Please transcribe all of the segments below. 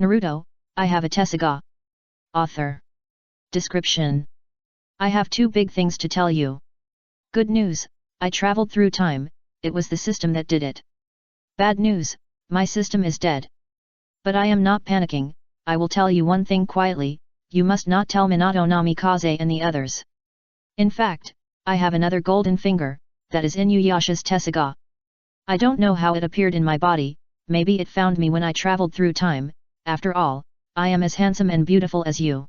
Naruto, I have a Tessaigan. Author. Description. I have two big things to tell you. Good news, I traveled through time, it was the system that did it. Bad news, my system is dead. But I am not panicking, I will tell you one thing quietly, you must not tell Minato Namikaze and the others. In fact, I have another golden finger, that is Inuyasha's Tessaigan. I don't know how it appeared in my body, maybe it found me when I traveled through time, after all, I am as handsome and beautiful as you.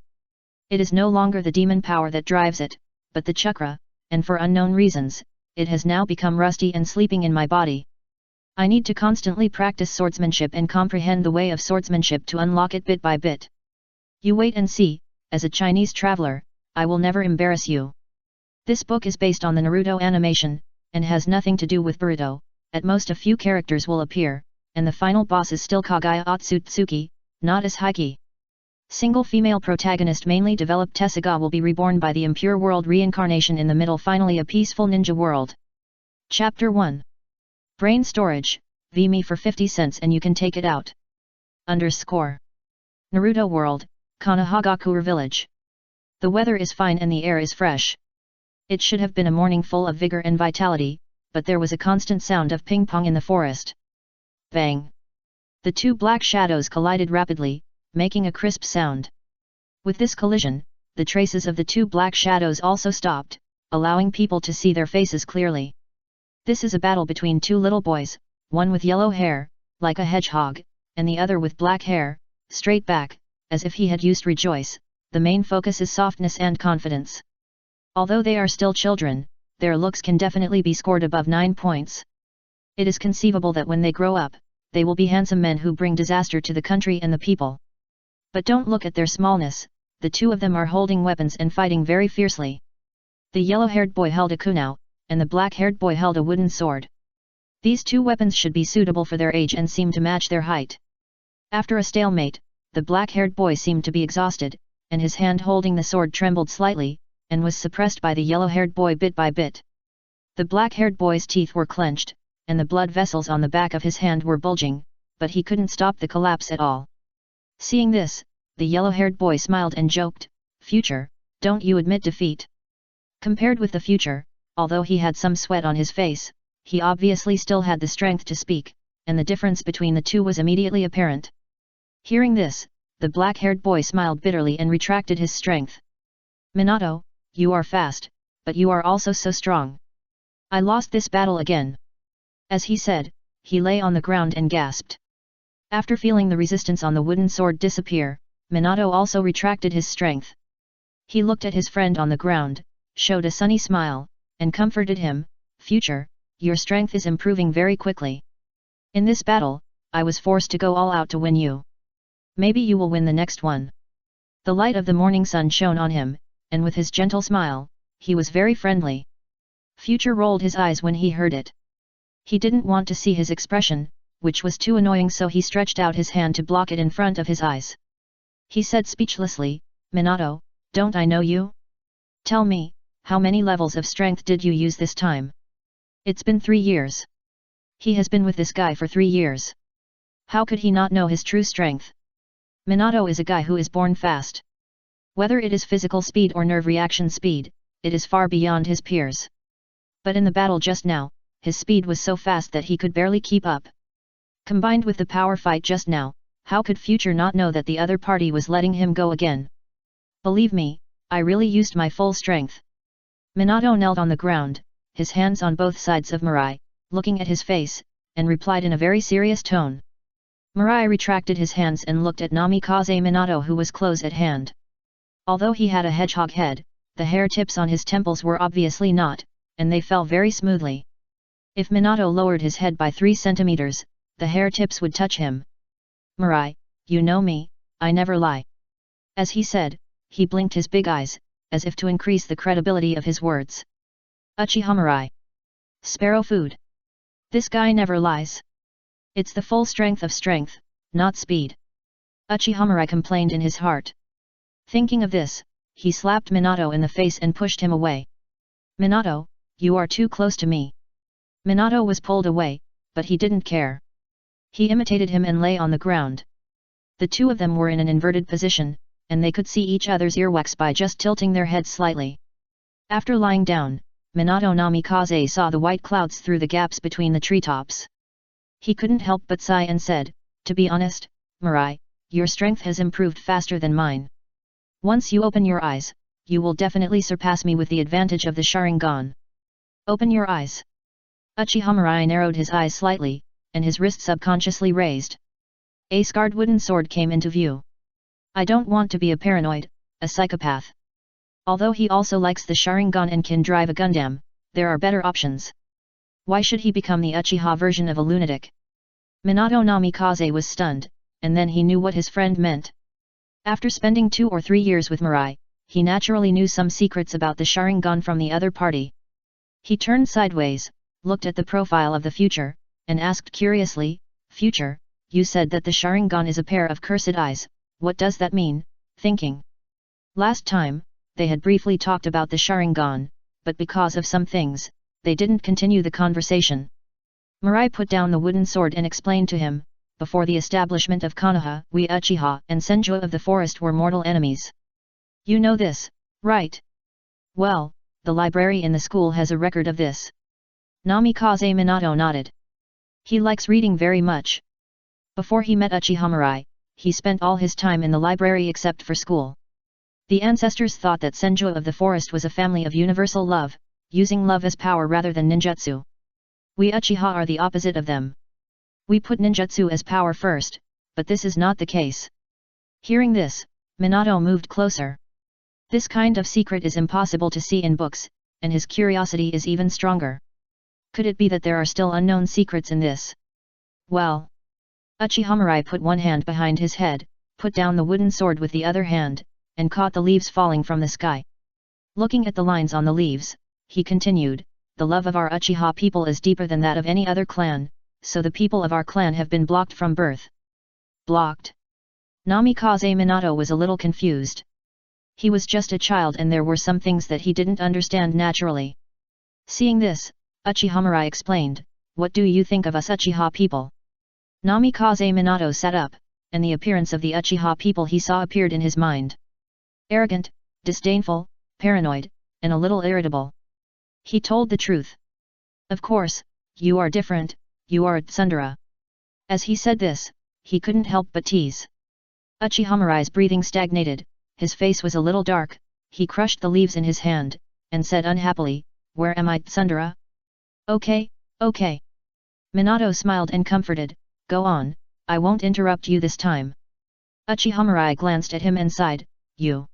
It is no longer the demon power that drives it, but the chakra, and for unknown reasons, it has now become rusty and sleeping in my body. I need to constantly practice swordsmanship and comprehend the way of swordsmanship to unlock it bit by bit. You wait and see, as a Chinese traveler, I will never embarrass you. This book is based on the Naruto animation, and has nothing to do with Boruto, at most a few characters will appear, and the final boss is still Kaguya Otsutsuki, not as Heike. Single female protagonist mainly developed Tessaigan will be reborn by the impure world reincarnation in the middle finally a peaceful ninja world. Chapter 1. Brain storage, me for 50 cents and you can take it out. Underscore. Naruto world, Kanahagakure village. The weather is fine and the air is fresh. It should have been a morning full of vigor and vitality, but there was a constant sound of ping-pong in the forest. Bang! The two black shadows collided rapidly, making a crisp sound. With this collision, the traces of the two black shadows also stopped, allowing people to see their faces clearly. This is a battle between two little boys, one with yellow hair, like a hedgehog, and the other with black hair, straight back, as if he had used rejoice. The main focus is softness and confidence. Although they are still children, their looks can definitely be scored above 9 points. It is conceivable that when they grow up, they will be handsome men who bring disaster to the country and the people. But don't look at their smallness, the two of them are holding weapons and fighting very fiercely. The yellow-haired boy held a kunai, and the black-haired boy held a wooden sword. These two weapons should be suitable for their age and seem to match their height. After a stalemate, the black-haired boy seemed to be exhausted, and his hand holding the sword trembled slightly, and was suppressed by the yellow-haired boy bit by bit. The black-haired boy's teeth were clenched, and the blood vessels on the back of his hand were bulging, but he couldn't stop the collapse at all. Seeing this, the yellow-haired boy smiled and joked, "Future, don't you admit defeat?" Compared with the future, although he had some sweat on his face, he obviously still had the strength to speak, and the difference between the two was immediately apparent. Hearing this, the black-haired boy smiled bitterly and retracted his strength. "Minato, you are fast, but you are also so strong. I lost this battle again." As he said, he lay on the ground and gasped. After feeling the resistance on the wooden sword disappear, Minato also retracted his strength. He looked at his friend on the ground, showed a sunny smile, and comforted him, "Future, your strength is improving very quickly. In this battle, I was forced to go all out to win you. Maybe you will win the next one." The light of the morning sun shone on him, and with his gentle smile, he was very friendly. Future rolled his eyes when he heard it. He didn't want to see his expression, which was too annoying, so he stretched out his hand to block it in front of his eyes. He said speechlessly, "Minato, don't I know you? Tell me, how many levels of strength did you use this time?" "It's been 3 years. He has been with this guy for 3 years. How could he not know his true strength?" Minato is a guy who is born fast. Whether it is physical speed or nerve reaction speed, it is far beyond his peers. But in the battle just now, his speed was so fast that he could barely keep up. Combined with the power fight just now, how could Future not know that the other party was letting him go again? "Believe me, I really used my full strength." Minato knelt on the ground, his hands on both sides of Mirai, looking at his face, and replied in a very serious tone. Mirai retracted his hands and looked at Namikaze Minato, who was close at hand. Although he had a hedgehog head, the hair tips on his temples were obviously not, and they fell very smoothly. If Minato lowered his head by 3 centimeters, the hair tips would touch him. "Mirai, you know me, I never lie." As he said, he blinked his big eyes, as if to increase the credibility of his words. "Uchiha Mirai. Sparrow food. This guy never lies. It's the full strength of strength, not speed." Uchiha Mirai complained in his heart. Thinking of this, he slapped Minato in the face and pushed him away. "Minato, you are too close to me." Minato was pulled away, but he didn't care. He imitated him and lay on the ground. The two of them were in an inverted position, and they could see each other's earwax by just tilting their heads slightly. After lying down, Minato Namikaze saw the white clouds through the gaps between the treetops. He couldn't help but sigh and said, "To be honest, Mirai, your strength has improved faster than mine. Once you open your eyes, you will definitely surpass me with the advantage of the Sharingan. Open your eyes." Uchiha Mirai narrowed his eyes slightly, and his wrist subconsciously raised. A scarred wooden sword came into view. I don't want to be a paranoid, a psychopath. Although he also likes the Sharingan and can drive a Gundam, there are better options. Why should he become the Uchiha version of a lunatic? Minato Namikaze was stunned, and then he knew what his friend meant. After spending 2 or 3 years with Mirai, he naturally knew some secrets about the Sharingan from the other party. He turned sideways, looked at the profile of the future, and asked curiously, "Future, you said that the Sharingan is a pair of cursed eyes, what does that mean?" Thinking. Last time, they had briefly talked about the Sharingan, but because of some things, they didn't continue the conversation. Mirai put down the wooden sword and explained to him, before the establishment of Konoha, we Uchiha and Senju of the forest were mortal enemies. You know this, right? Well, the library in the school has a record of this. Namikaze Minato nodded. He likes reading very much. Before he met Uchiha Mirai, he spent all his time in the library except for school. The ancestors thought that Senju of the forest was a family of universal love, using love as power rather than ninjutsu. We Uchiha are the opposite of them. We put ninjutsu as power first, but this is not the case. Hearing this, Minato moved closer. This kind of secret is impossible to see in books, and his curiosity is even stronger. Could it be that there are still unknown secrets in this? Well. Uchiha Mirai put one hand behind his head, put down the wooden sword with the other hand, and caught the leaves falling from the sky. Looking at the lines on the leaves, he continued, the love of our Uchiha people is deeper than that of any other clan, so the people of our clan have been blocked from birth. Blocked? Namikaze Minato was a little confused. He was just a child and there were some things that he didn't understand naturally. Seeing this, Uchiha Mirai explained, what do you think of us Uchiha people? Namikaze Minato sat up, and the appearance of the Uchiha people he saw appeared in his mind. Arrogant, disdainful, paranoid, and a little irritable. He told the truth. Of course, you are different, you are a tsundere. As he said this, he couldn't help but tease. Uchiha Mirai's breathing stagnated, his face was a little dark, he crushed the leaves in his hand, and said unhappily, where am I tsundere? Okay, okay. Minato smiled and comforted, go on, I won't interrupt you this time. Uchiha Mirai glanced at him and sighed, you.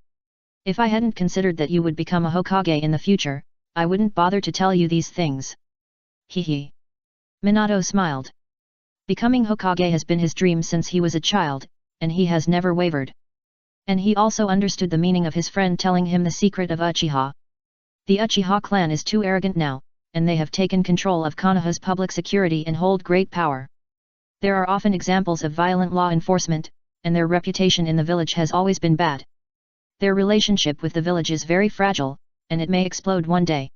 If I hadn't considered that you would become a Hokage in the future, I wouldn't bother to tell you these things. Hee. Minato smiled. Becoming Hokage has been his dream since he was a child, and he has never wavered. And he also understood the meaning of his friend telling him the secret of Uchiha. The Uchiha clan is too arrogant now, and they have taken control of Konoha's public security and hold great power. There are often examples of violent law enforcement, and their reputation in the village has always been bad. Their relationship with the village is very fragile, and it may explode one day.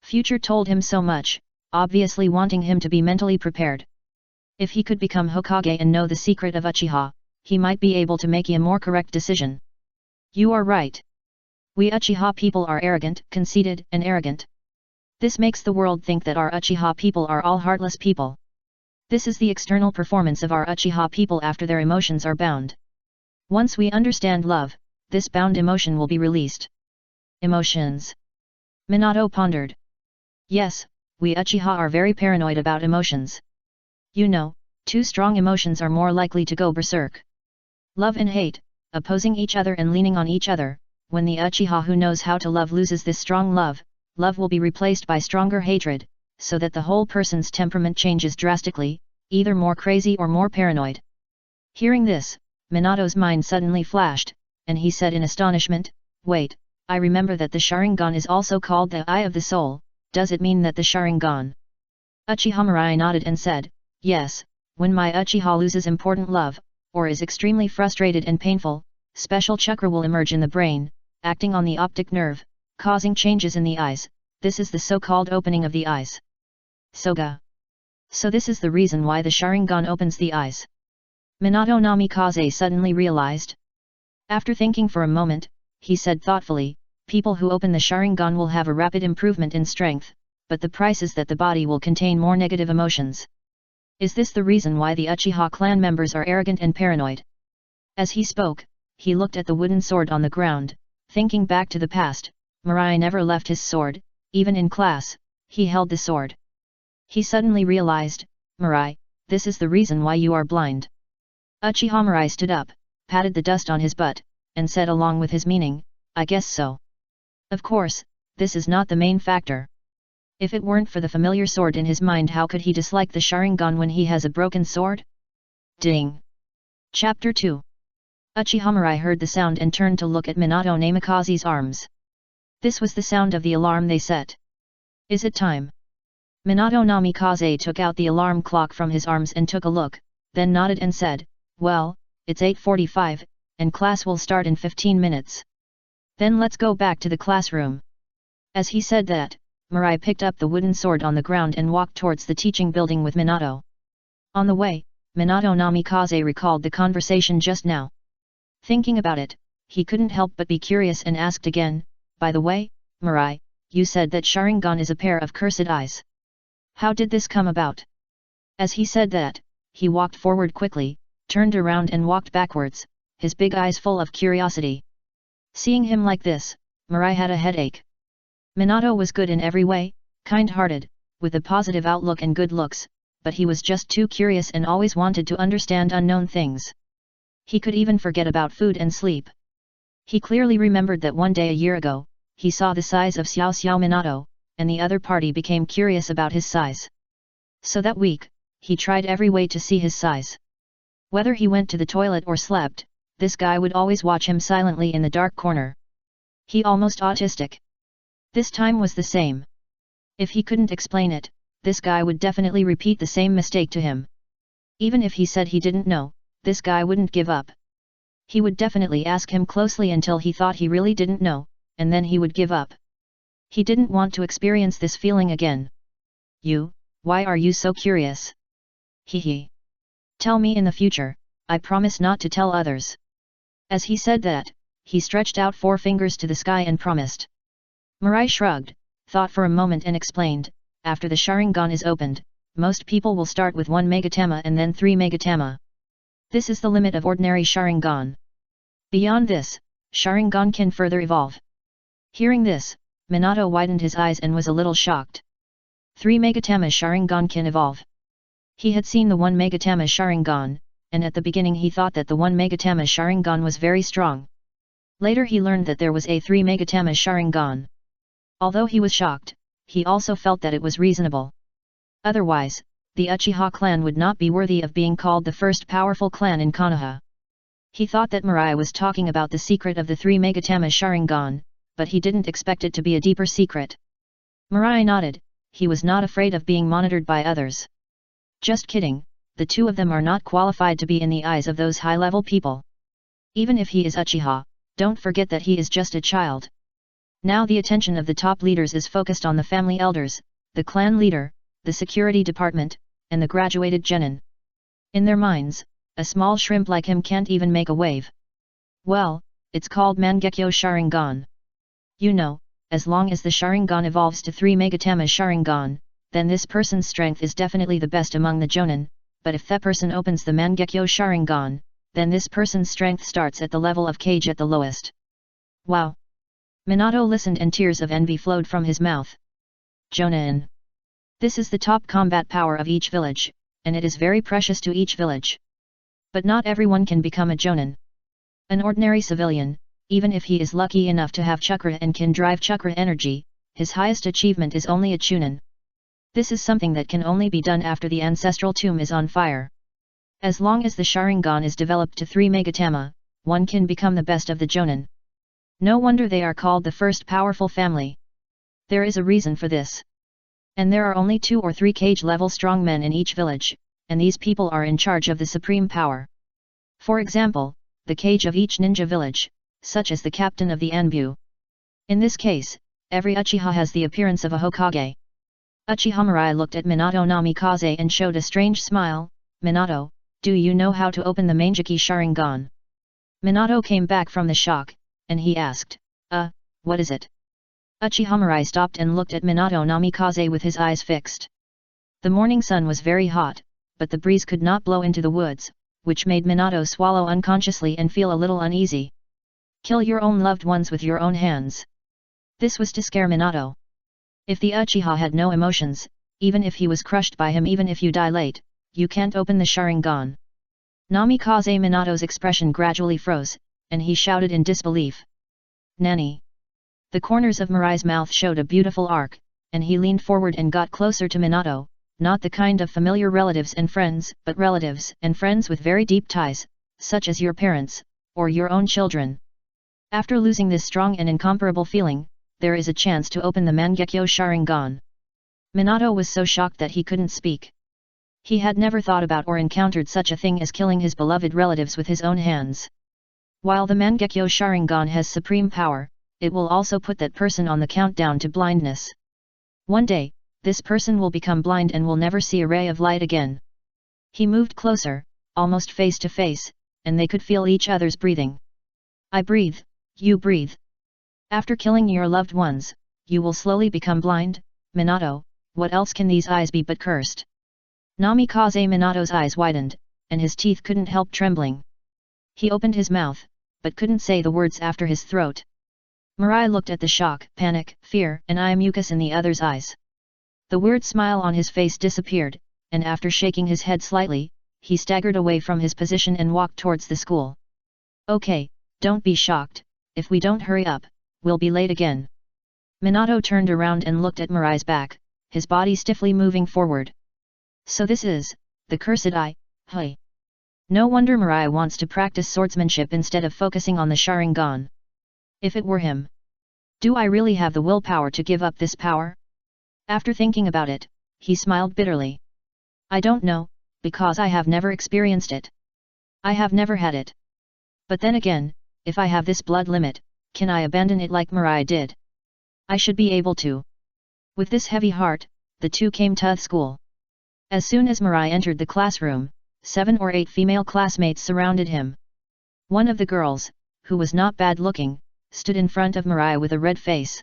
Future told him so much, obviously wanting him to be mentally prepared. If he could become Hokage and know the secret of Uchiha, he might be able to make a more correct decision. You are right. We Uchiha people are arrogant, conceited, and arrogant. This makes the world think that our Uchiha people are all heartless people. This is the external performance of our Uchiha people after their emotions are bound. Once we understand love, this bound emotion will be released. Emotions. Minato pondered. Yes, we Uchiha are very paranoid about emotions. You know, two strong emotions are more likely to go berserk. Love and hate, opposing each other and leaning on each other. When the Uchiha who knows how to love loses this strong love, love will be replaced by stronger hatred, so that the whole person's temperament changes drastically, either more crazy or more paranoid. Hearing this, Minato's mind suddenly flashed, and he said in astonishment, wait, I remember that the Sharingan is also called the Eye of the Soul, does it mean that the Sharingan? Uchiha Mirai nodded and said, yes, when my Uchiha loses important love, or is extremely frustrated and painful, special chakra will emerge in the brain, acting on the optic nerve, causing changes in the eyes, this is the so-called opening of the eyes. Soga. So this is the reason why the Sharingan opens the eyes. Minato Namikaze suddenly realized. After thinking for a moment, he said thoughtfully, people who open the Sharingan will have a rapid improvement in strength, but the price is that the body will contain more negative emotions. Is this the reason why the Uchiha clan members are arrogant and paranoid? As he spoke, he looked at the wooden sword on the ground, thinking back to the past. Mirai never left his sword, even in class, he held the sword. He suddenly realized, Mirai, this is the reason why you are blind. Uchiha Mirai stood up, patted the dust on his butt, and said along with his meaning, I guess so. Of course, this is not the main factor. If it weren't for the familiar sword in his mind, how could he dislike the Sharingan when he has a broken sword? Ding! Chapter 2. Uchiha Mirai heard the sound and turned to look at Minato Namikaze's arms. This was the sound of the alarm they set. Is it time? Minato Namikaze took out the alarm clock from his arms and took a look, then nodded and said, well, it's 8:45, and class will start in 15 minutes. Then let's go back to the classroom. As he said that, Mirai picked up the wooden sword on the ground and walked towards the teaching building with Minato. On the way, Minato Namikaze recalled the conversation just now. Thinking about it, he couldn't help but be curious and asked again, by the way, Mirai, you said that Sharingan is a pair of cursed eyes. How did this come about? As he said that, he walked forward quickly, turned around and walked backwards, his big eyes full of curiosity. Seeing him like this, Mirai had a headache. Minato was good in every way, kind-hearted, with a positive outlook and good looks, but he was just too curious and always wanted to understand unknown things. He could even forget about food and sleep. He clearly remembered that one day a year ago, he saw the size of Xiao Xiao Minato, and the other party became curious about his size. So that week, he tried every way to see his size. Whether he went to the toilet or slept, this guy would always watch him silently in the dark corner. He almost autistic. This time was the same. If he couldn't explain it, this guy would definitely repeat the same mistake to him. Even if he said he didn't know, this guy wouldn't give up. He would definitely ask him closely until he thought he really didn't know, and then he would give up. He didn't want to experience this feeling again. Why are you so curious? Hee. Tell me in the future, I promise not to tell others. As he said that, he stretched out 4 fingers to the sky and promised. Mirai shrugged, thought for a moment and explained, after the Sharingan is opened, most people will start with 1 Megatama and then 3 Megatama. This is the limit of ordinary Sharingan. Beyond this, Sharingan can further evolve. Hearing this, Minato widened his eyes and was a little shocked. 3 Megatama Sharingan can evolve. He had seen the 1 Megatama Sharingan, and at the beginning he thought that the 1 Megatama Sharingan was very strong. Later he learned that there was a 3 Megatama Sharingan. Although he was shocked, he also felt that it was reasonable. Otherwise, the Uchiha clan would not be worthy of being called the first powerful clan in Konoha. He thought that Mirai was talking about the secret of the 3 Megatama Sharingan, but he didn't expect it to be a deeper secret. Mirai nodded, he was not afraid of being monitored by others. Just kidding, the two of them are not qualified to be in the eyes of those high-level people. Even if he is Uchiha, don't forget that he is just a child. Now the attention of the top leaders is focused on the family elders, the clan leader, the security department, and the graduated genin. In their minds, a small shrimp like him can't even make a wave. Well, it's called Mangekyo Sharingan. You know, as long as the Sharingan evolves to 3 Megatama Sharingan, then this person's strength is definitely the best among the Jonin, but if that person opens the Mangekyo Sharingan, then this person's strength starts at the level of Kage at the lowest. Wow! Minato listened and tears of envy flowed from his mouth. Jonin. This is the top combat power of each village, and it is very precious to each village. But not everyone can become a Jonin. An ordinary civilian, even if he is lucky enough to have chakra and can drive chakra energy, his highest achievement is only a Chunin. This is something that can only be done after the ancestral tomb is on fire. As long as the Sharingan is developed to 3 Megatama, one can become the best of the Jonin. No wonder they are called the first powerful family. There is a reason for this. And there are only 2 or 3 Kage-level strong men in each village, and these people are in charge of the supreme power. For example, the Kage of each ninja village, such as the captain of the Anbu. In this case, every Uchiha has the appearance of a Hokage. Uchiha Mirai looked at Minato Namikaze and showed a strange smile. Minato, Do you know how to open the Mangeki Sharingan? Minato came back from the shock, and he asked, what is it? Uchiha Mirai stopped and looked at Minato Namikaze with his eyes fixed. The morning sun was very hot, but the breeze could not blow into the woods, which made Minato swallow unconsciously and feel a little uneasy. Kill your own loved ones with your own hands. This was to scare Minato. If the Uchiha had no emotions, even if he was crushed by him, even if you die late, you can't open the Sharingan. Namikaze Minato's expression gradually froze, and he shouted in disbelief. Nani? The corners of Mirai's mouth showed a beautiful arc, and he leaned forward and got closer to Minato, not the kind of familiar relatives and friends, but relatives and friends with very deep ties, such as your parents, or your own children. After losing this strong and incomparable feeling, there is a chance to open the Mangekyo Sharingan. Minato was so shocked that he couldn't speak. He had never thought about or encountered such a thing as killing his beloved relatives with his own hands. While the Mangekyo Sharingan has supreme power, it will also put that person on the countdown to blindness. One day, this person will become blind and will never see a ray of light again. He moved closer, almost face to face, and they could feel each other's breathing. I breathe, you breathe. After killing your loved ones, you will slowly become blind, Minato. What else can these eyes be but cursed? Namikaze Minato's eyes widened, and his teeth couldn't help trembling. He opened his mouth, but couldn't say the words after his throat. Mirai looked at the shock, panic, fear, and mucus in the other's eyes. The weird smile on his face disappeared, and after shaking his head slightly, he staggered away from his position and walked towards the school. Okay, don't be shocked, if we don't hurry up, we'll be late again. Minato turned around and looked at Mirai's back, his body stiffly moving forward. So this is, the cursed eye, hey. No wonder Mirai wants to practice swordsmanship instead of focusing on the Sharingan. If it were him. Do I really have the willpower to give up this power? After thinking about it, he smiled bitterly. I don't know, because I have never experienced it. I have never had it. But then again, if I have this blood limit, can I abandon it like Mirai did? I should be able to. With this heavy heart, the two came to the school. As soon as Mirai entered the classroom, 7 or 8 female classmates surrounded him. One of the girls, who was not bad looking, stood in front of Mirai with a red face.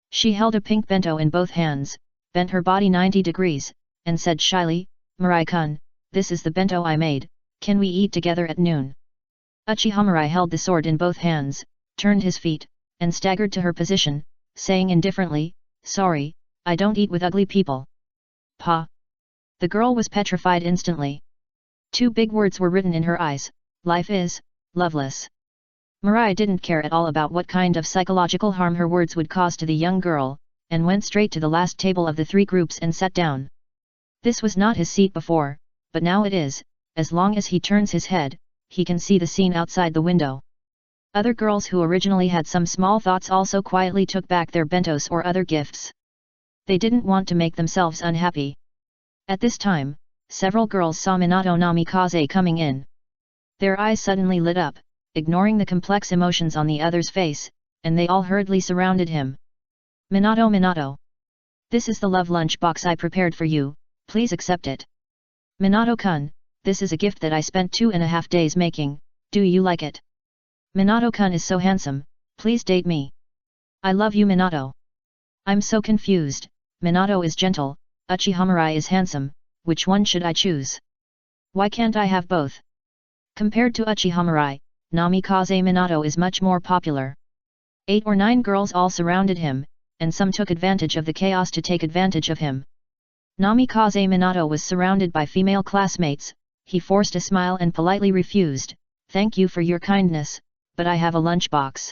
She held a pink bento in both hands, bent her body 90 degrees, and said shyly, Mirai-kun, this is the bento I made, can we eat together at noon? Uchiha Mirai held the sword in both hands, turned his feet, and staggered to her position, saying indifferently, sorry, I don't eat with ugly people. Pa! The girl was petrified instantly. 2 big words were written in her eyes, life is, loveless. Mirai didn't care at all about what kind of psychological harm her words would cause to the young girl, and went straight to the last table of the 3 groups and sat down. This was not his seat before, but now it is, as long as he turns his head, he can see the scene outside the window. Other girls who originally had some small thoughts also quietly took back their bentos or other gifts. They didn't want to make themselves unhappy. At this time, several girls saw Minato Namikaze coming in. Their eyes suddenly lit up, ignoring the complex emotions on the other's face, and they all hurriedly surrounded him. Minato, Minato! This is the love lunch box I prepared for you, please accept it. Minato-kun, this is a gift that I spent 2.5 days making, do you like it? Minato-kun is so handsome, please date me. I love you, Minato. I'm so confused, Minato is gentle, Uchiha Mirai is handsome, which one should I choose? Why can't I have both? Compared to Uchiha Mirai, Namikaze Minato is much more popular. 8 or 9 girls all surrounded him, and some took advantage of the chaos to take advantage of him. Namikaze Minato was surrounded by female classmates, he forced a smile and politely refused, thank you for your kindness, but I have a lunchbox.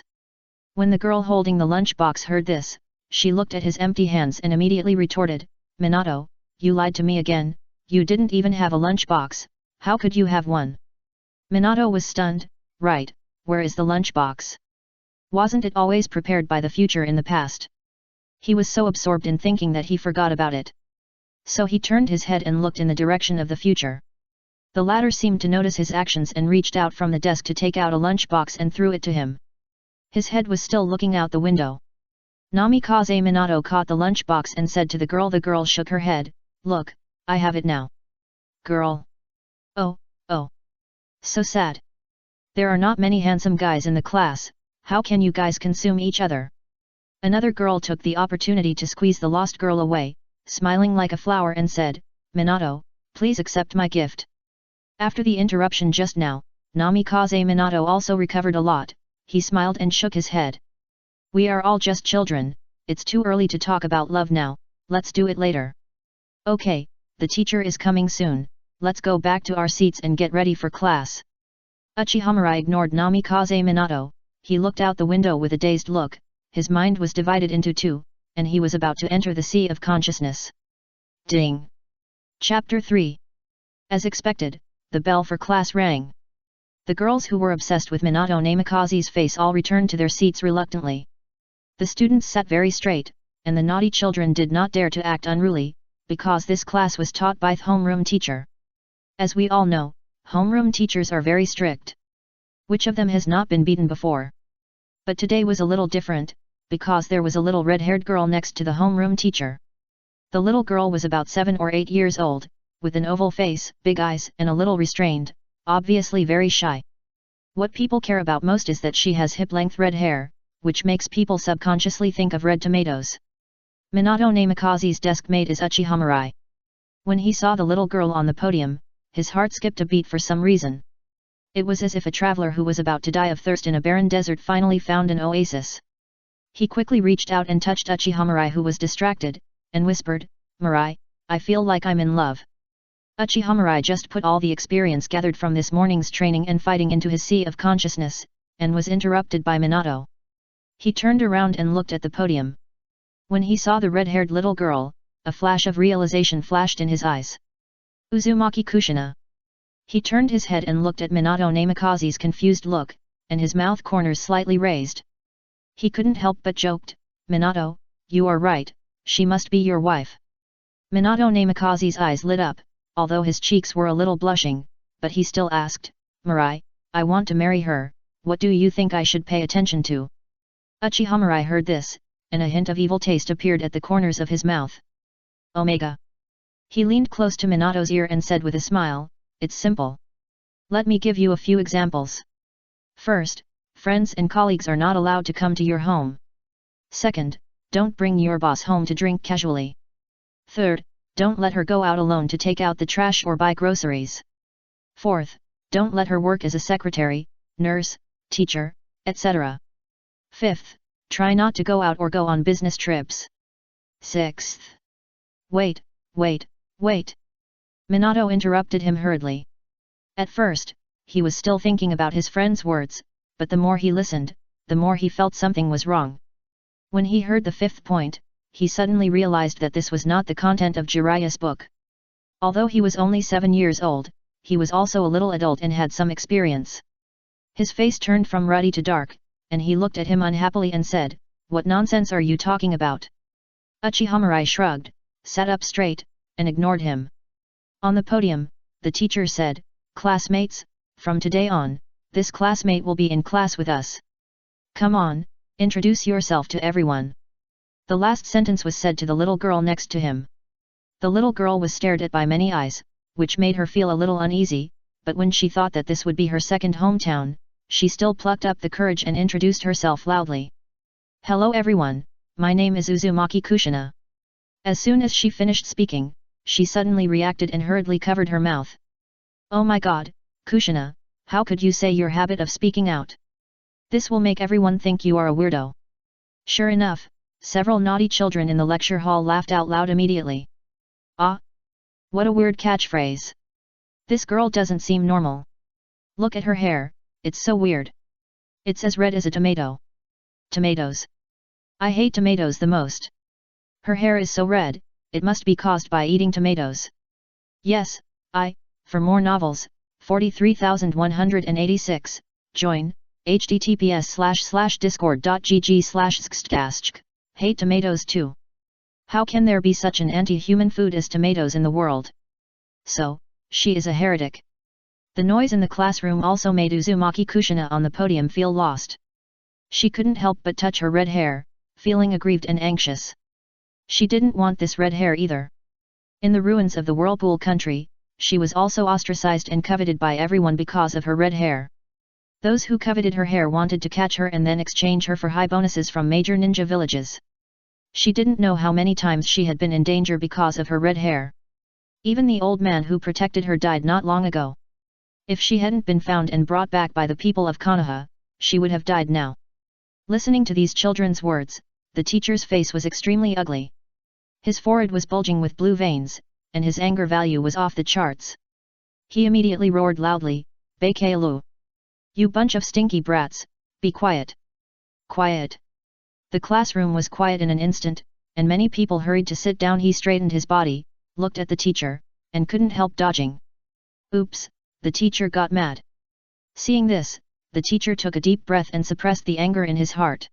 When the girl holding the lunchbox heard this, she looked at his empty hands and immediately retorted, Minato, you lied to me again, you didn't even have a lunchbox, how could you have one? Minato was stunned, right, where is the lunchbox? Wasn't it always prepared by the future in the past? He was so absorbed in thinking that he forgot about it. So he turned his head and looked in the direction of the future. The latter seemed to notice his actions and reached out from the desk to take out a lunchbox and threw it to him. His head was still looking out the window. Namikaze Minato caught the lunchbox and said to the girl shook her head, look, I have it now. Girl. Oh. So sad. There are not many handsome guys in the class, how can you guys consume each other? Another girl took the opportunity to squeeze the lost girl away, smiling like a flower and said, Minato, please accept my gift. After the interruption just now, Namikaze Minato also recovered a lot, he smiled and shook his head. We are all just children, it's too early to talk about love now, let's do it later. Okay, the teacher is coming soon, let's go back to our seats and get ready for class. Uchiha ignored Namikaze Minato, he looked out the window with a dazed look, his mind was divided into two, and he was about to enter the sea of consciousness. Ding! Chapter 3. As expected, the bell for class rang. The girls who were obsessed with Minato Namikaze's face all returned to their seats reluctantly. The students sat very straight, and the naughty children did not dare to act unruly, because this class was taught by the homeroom teacher. As we all know, homeroom teachers are very strict. Which of them has not been beaten before? But today was a little different, because there was a little red-haired girl next to the homeroom teacher. The little girl was about 7 or 8 years old, with an oval face, big eyes and a little restrained, obviously very shy. What people care about most is that she has hip-length red hair, which makes people subconsciously think of red tomatoes. Minato Namikaze's desk mate is Uchiha. When he saw the little girl on the podium, his heart skipped a beat for some reason. It was as if a traveler who was about to die of thirst in a barren desert finally found an oasis. He quickly reached out and touched Uchiha who was distracted, and whispered, Mirai, I feel like I'm in love. Uchiha just put all the experience gathered from this morning's training and fighting into his sea of consciousness, and was interrupted by Minato. He turned around and looked at the podium. When he saw the red-haired little girl, a flash of realization flashed in his eyes. Uzumaki Kushina. He turned his head and looked at Minato Namikaze's confused look, and his mouth corners slightly raised. He couldn't help but joked, Minato, you are right, she must be your wife. Minato Namikaze's eyes lit up, although his cheeks were a little blushing, but he still asked, Mirai, I want to marry her, what do you think I should pay attention to? Uchiha heard this, and a hint of evil taste appeared at the corners of his mouth. Omega. He leaned close to Minato's ear and said with a smile, it's simple. Let me give you a few examples. First, friends and colleagues are not allowed to come to your home. Second, don't bring your boss home to drink casually. Third, don't let her go out alone to take out the trash or buy groceries. Fourth, don't let her work as a secretary, nurse, teacher, etc. Fifth, try not to go out or go on business trips. Sixth. Wait. Minato interrupted him hurriedly. At first, he was still thinking about his friend's words, but the more he listened, the more he felt something was wrong. When he heard the fifth point, he suddenly realized that this was not the content of Jiraiya's book. Although he was only 7 years old, he was also a little adult and had some experience. His face turned from ruddy to dark, and he looked at him unhappily and said, what nonsense are you talking about? Uchiha shrugged, sat up straight, and ignored him. On the podium, the teacher said, classmates, from today on, this classmate will be in class with us. Come on, introduce yourself to everyone. The last sentence was said to the little girl next to him. The little girl was stared at by many eyes, which made her feel a little uneasy, but when she thought that this would be her second hometown, she still plucked up the courage and introduced herself loudly. Hello everyone, my name is Uzumaki Kushina. As soon as she finished speaking, she suddenly reacted and hurriedly covered her mouth. Oh my god, Kushina, how could you say your habit of speaking out? This will make everyone think you are a weirdo. Sure enough, several naughty children in the lecture hall laughed out loud immediately. Ah! What a weird catchphrase. This girl doesn't seem normal. Look at her hair, it's so weird. It's as red as a tomato. Tomatoes. I hate tomatoes the most. Her hair is so red, it must be caused by eating tomatoes. Yes, for more novels, 43186, join, https://discord.gg/xxtcast. Hate tomatoes too. How can there be such an anti-human food as tomatoes in the world? So, she is a heretic. The noise in the classroom also made Uzumaki Kushina on the podium feel lost. She couldn't help but touch her red hair, feeling aggrieved and anxious. She didn't want this red hair either. In the ruins of the Whirlpool country, she was also ostracized and coveted by everyone because of her red hair. Those who coveted her hair wanted to catch her and then exchange her for high bonuses from major ninja villages. She didn't know how many times she had been in danger because of her red hair. Even the old man who protected her died not long ago. If she hadn't been found and brought back by the people of Konoha, she would have died now. Listening to these children's words, the teacher's face was extremely ugly. His forehead was bulging with blue veins, and his anger value was off the charts. He immediately roared loudly, "Bakelu! You bunch of stinky brats, be quiet! Quiet!" The classroom was quiet in an instant, and many people hurried to sit down. He straightened his body, looked at the teacher, and couldn't help dodging. Oops, the teacher got mad. Seeing this, the teacher took a deep breath and suppressed the anger in his heart.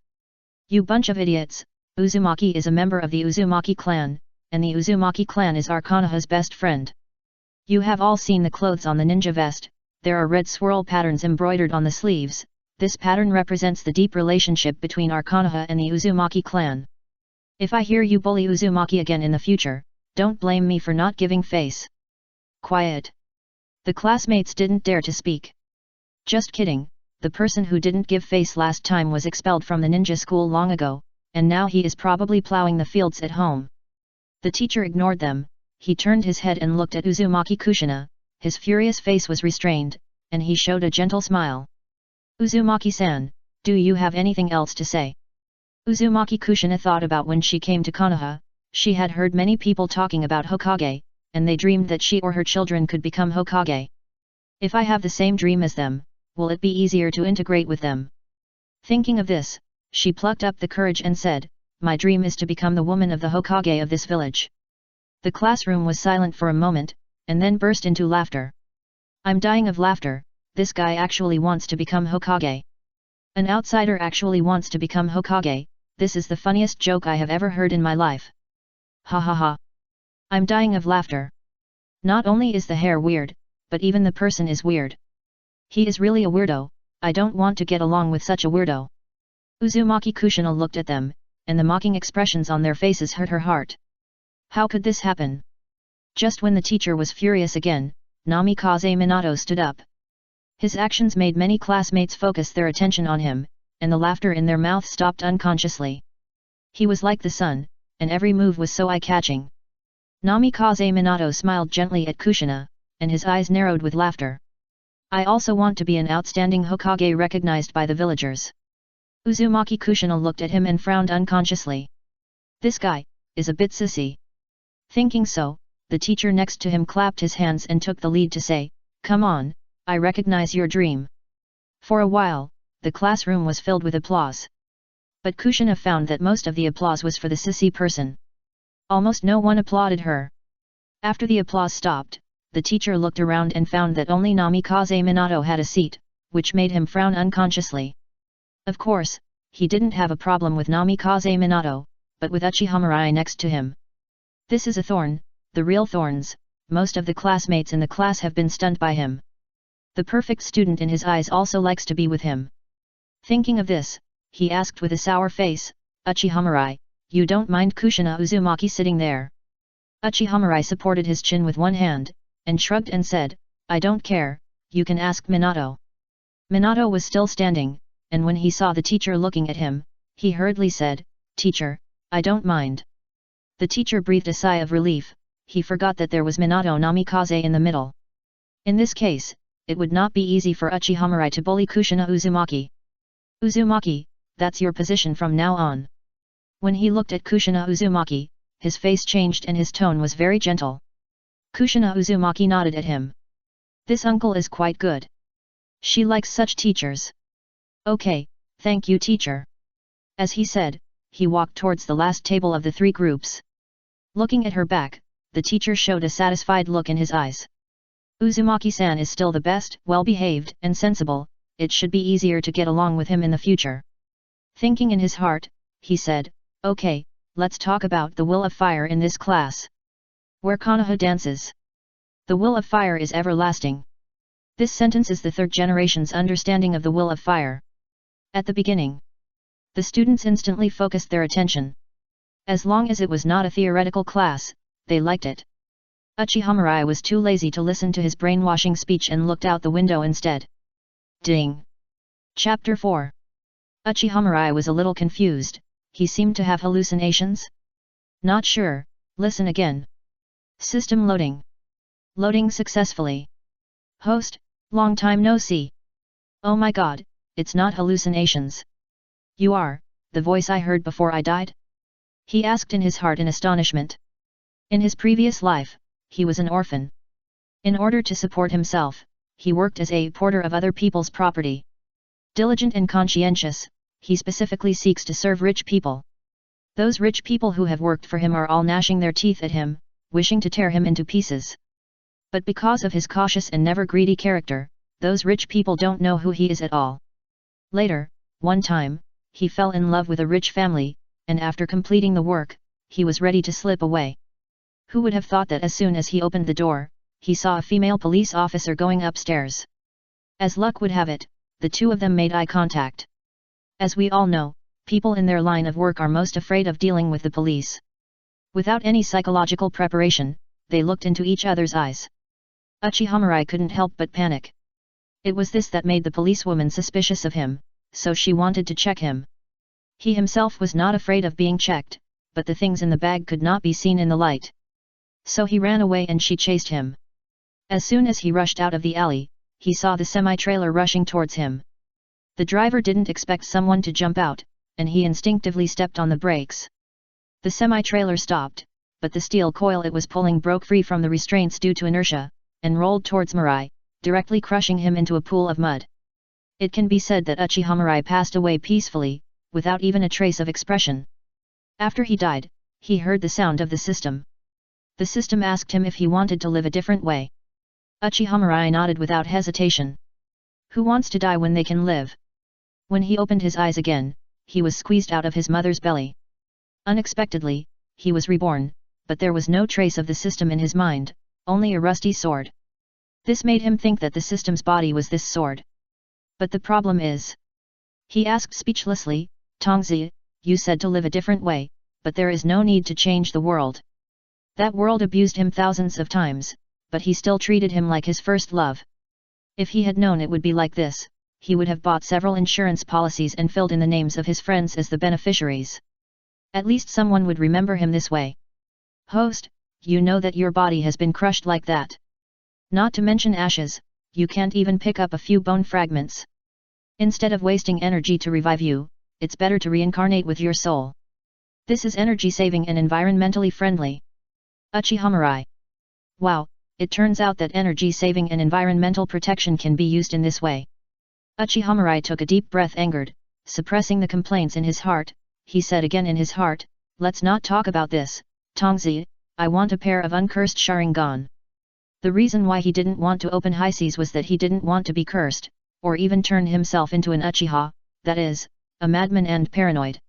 "You bunch of idiots, Uzumaki is a member of the Uzumaki clan, and the Uzumaki clan is our Konoha's best friend. You have all seen the clothes on the ninja vest, there are red swirl patterns embroidered on the sleeves, this pattern represents the deep relationship between our Konoha and the Uzumaki clan. If I hear you bully Uzumaki again in the future, don't blame me for not giving face." Quiet. The classmates didn't dare to speak. Just kidding, the person who didn't give face last time was expelled from the ninja school long ago, and now he is probably plowing the fields at home. The teacher ignored them, he turned his head and looked at Uzumaki Kushina, his furious face was restrained, and he showed a gentle smile. "Uzumaki-san, do you have anything else to say?" Uzumaki Kushina thought about when she came to Konoha, she had heard many people talking about Hokage, and they dreamed that she or her children could become Hokage. If I have the same dream as them, will it be easier to integrate with them? Thinking of this, she plucked up the courage and said, "My dream is to become the woman of the Hokage of this village." The classroom was silent for a moment, and then burst into laughter. "I'm dying of laughter, this guy actually wants to become Hokage. An outsider actually wants to become Hokage, this is the funniest joke I have ever heard in my life. Ha ha ha. I'm dying of laughter. Not only is the hair weird, but even the person is weird. He is really a weirdo, I don't want to get along with such a weirdo." Uzumaki Kushina looked at them, and the mocking expressions on their faces hurt her heart. How could this happen? Just when the teacher was furious again, Namikaze Minato stood up. His actions made many classmates focus their attention on him, and the laughter in their mouth stopped unconsciously. He was like the sun, and every move was so eye-catching. Namikaze Minato smiled gently at Kushina, and his eyes narrowed with laughter. "I also want to be an outstanding Hokage recognized by the villagers." Uzumaki Kushina looked at him and frowned unconsciously. This guy is a bit sissy. Thinking so, the teacher next to him clapped his hands and took the lead to say, "Come on, I recognize your dream." For a while, the classroom was filled with applause. But Kushina found that most of the applause was for the sissy person. Almost no one applauded her. After the applause stopped, the teacher looked around and found that only Namikaze Minato had a seat, which made him frown unconsciously. Of course, he didn't have a problem with Namikaze Minato, but with Uchiha next to him. This is a thorn, the real thorns, most of the classmates in the class have been stunned by him. The perfect student in his eyes also likes to be with him. Thinking of this, he asked with a sour face, "Uchiha, you don't mind Kushina Uzumaki sitting there?" Uchiha supported his chin with one hand, and shrugged and said, "I don't care, you can ask Minato." Minato was still standing, and when he saw the teacher looking at him, he hurriedly said, "Teacher, I don't mind." The teacher breathed a sigh of relief, he forgot that there was Minato Namikaze in the middle. In this case, it would not be easy for Uchiha to bully Kushina Uzumaki. "Uzumaki, that's your position from now on." When he looked at Kushina Uzumaki, his face changed and his tone was very gentle. Kushina Uzumaki nodded at him. "This uncle is quite good. She likes such teachers." "Okay, thank you teacher." As he said, he walked towards the last table of the three groups. Looking at her back, the teacher showed a satisfied look in his eyes. "Uzumaki-san is still the best, well-behaved and sensible, it should be easier to get along with him in the future." Thinking in his heart, he said, "Okay, let's talk about the will of fire in this class. Where Konoha dances. The will of fire is everlasting." This sentence is the third generation's understanding of the will of fire. At the beginning, the students instantly focused their attention. As long as it was not a theoretical class, they liked it. Uchiha was too lazy to listen to his brainwashing speech and looked out the window instead. Ding! Chapter 4. Uchiha was a little confused. He seemed to have hallucinations? Not sure, listen again. System loading. Loading successfully. Host, long time no see. Oh my god, it's not hallucinations. You are, the voice I heard before I died? He asked in his heart in astonishment. In his previous life, he was an orphan. In order to support himself, he worked as a porter of other people's property. Diligent and conscientious, he specifically seeks to serve rich people. Those rich people who have worked for him are all gnashing their teeth at him, wishing to tear him into pieces. But because of his cautious and never greedy character, those rich people don't know who he is at all. Later, one time, he fell in love with a rich family, and after completing the work, he was ready to slip away. Who would have thought that as soon as he opened the door, he saw a female police officer going upstairs. As luck would have it, the two of them made eye contact. As we all know, people in their line of work are most afraid of dealing with the police. Without any psychological preparation, they looked into each other's eyes. Uchiha couldn't help but panic. It was this that made the policewoman suspicious of him, so she wanted to check him. He himself was not afraid of being checked, but the things in the bag could not be seen in the light. So he ran away and she chased him. As soon as he rushed out of the alley, he saw the semi-trailer rushing towards him. The driver didn't expect someone to jump out, and he instinctively stepped on the brakes. The semi-trailer stopped, but the steel coil it was pulling broke free from the restraints due to inertia, and rolled towards Mirai, directly crushing him into a pool of mud. It can be said that Uchiha passed away peacefully, without even a trace of expression. After he died, he heard the sound of the system. The system asked him if he wanted to live a different way. Uchiha nodded without hesitation. Who wants to die when they can live? When he opened his eyes again, he was squeezed out of his mother's belly. Unexpectedly, he was reborn, but there was no trace of the system in his mind, only a rusty sword. This made him think that the system's body was this sword. But the problem is... He asked speechlessly, Tongzi, you said to live a different way, but there is no need to change the world. That world abused him thousands of times, but he still treated him like his first love. If he had known it would be like this, he would have bought several insurance policies and filled in the names of his friends as the beneficiaries. At least someone would remember him this way. Host, you know that your body has been crushed like that. Not to mention ashes, you can't even pick up a few bone fragments. Instead of wasting energy to revive you, it's better to reincarnate with your soul. This is energy saving and environmentally friendly. Uchiha. Wow, it turns out that energy saving and environmental protection can be used in this way. Uchiha took a deep breath, angered, suppressing the complaints in his heart. He said again in his heart, let's not talk about this, Tongzi, I want a pair of uncursed Sharingan. The reason why he didn't want to open high seas was that he didn't want to be cursed, or even turn himself into an Uchiha, that is, a madman and paranoid.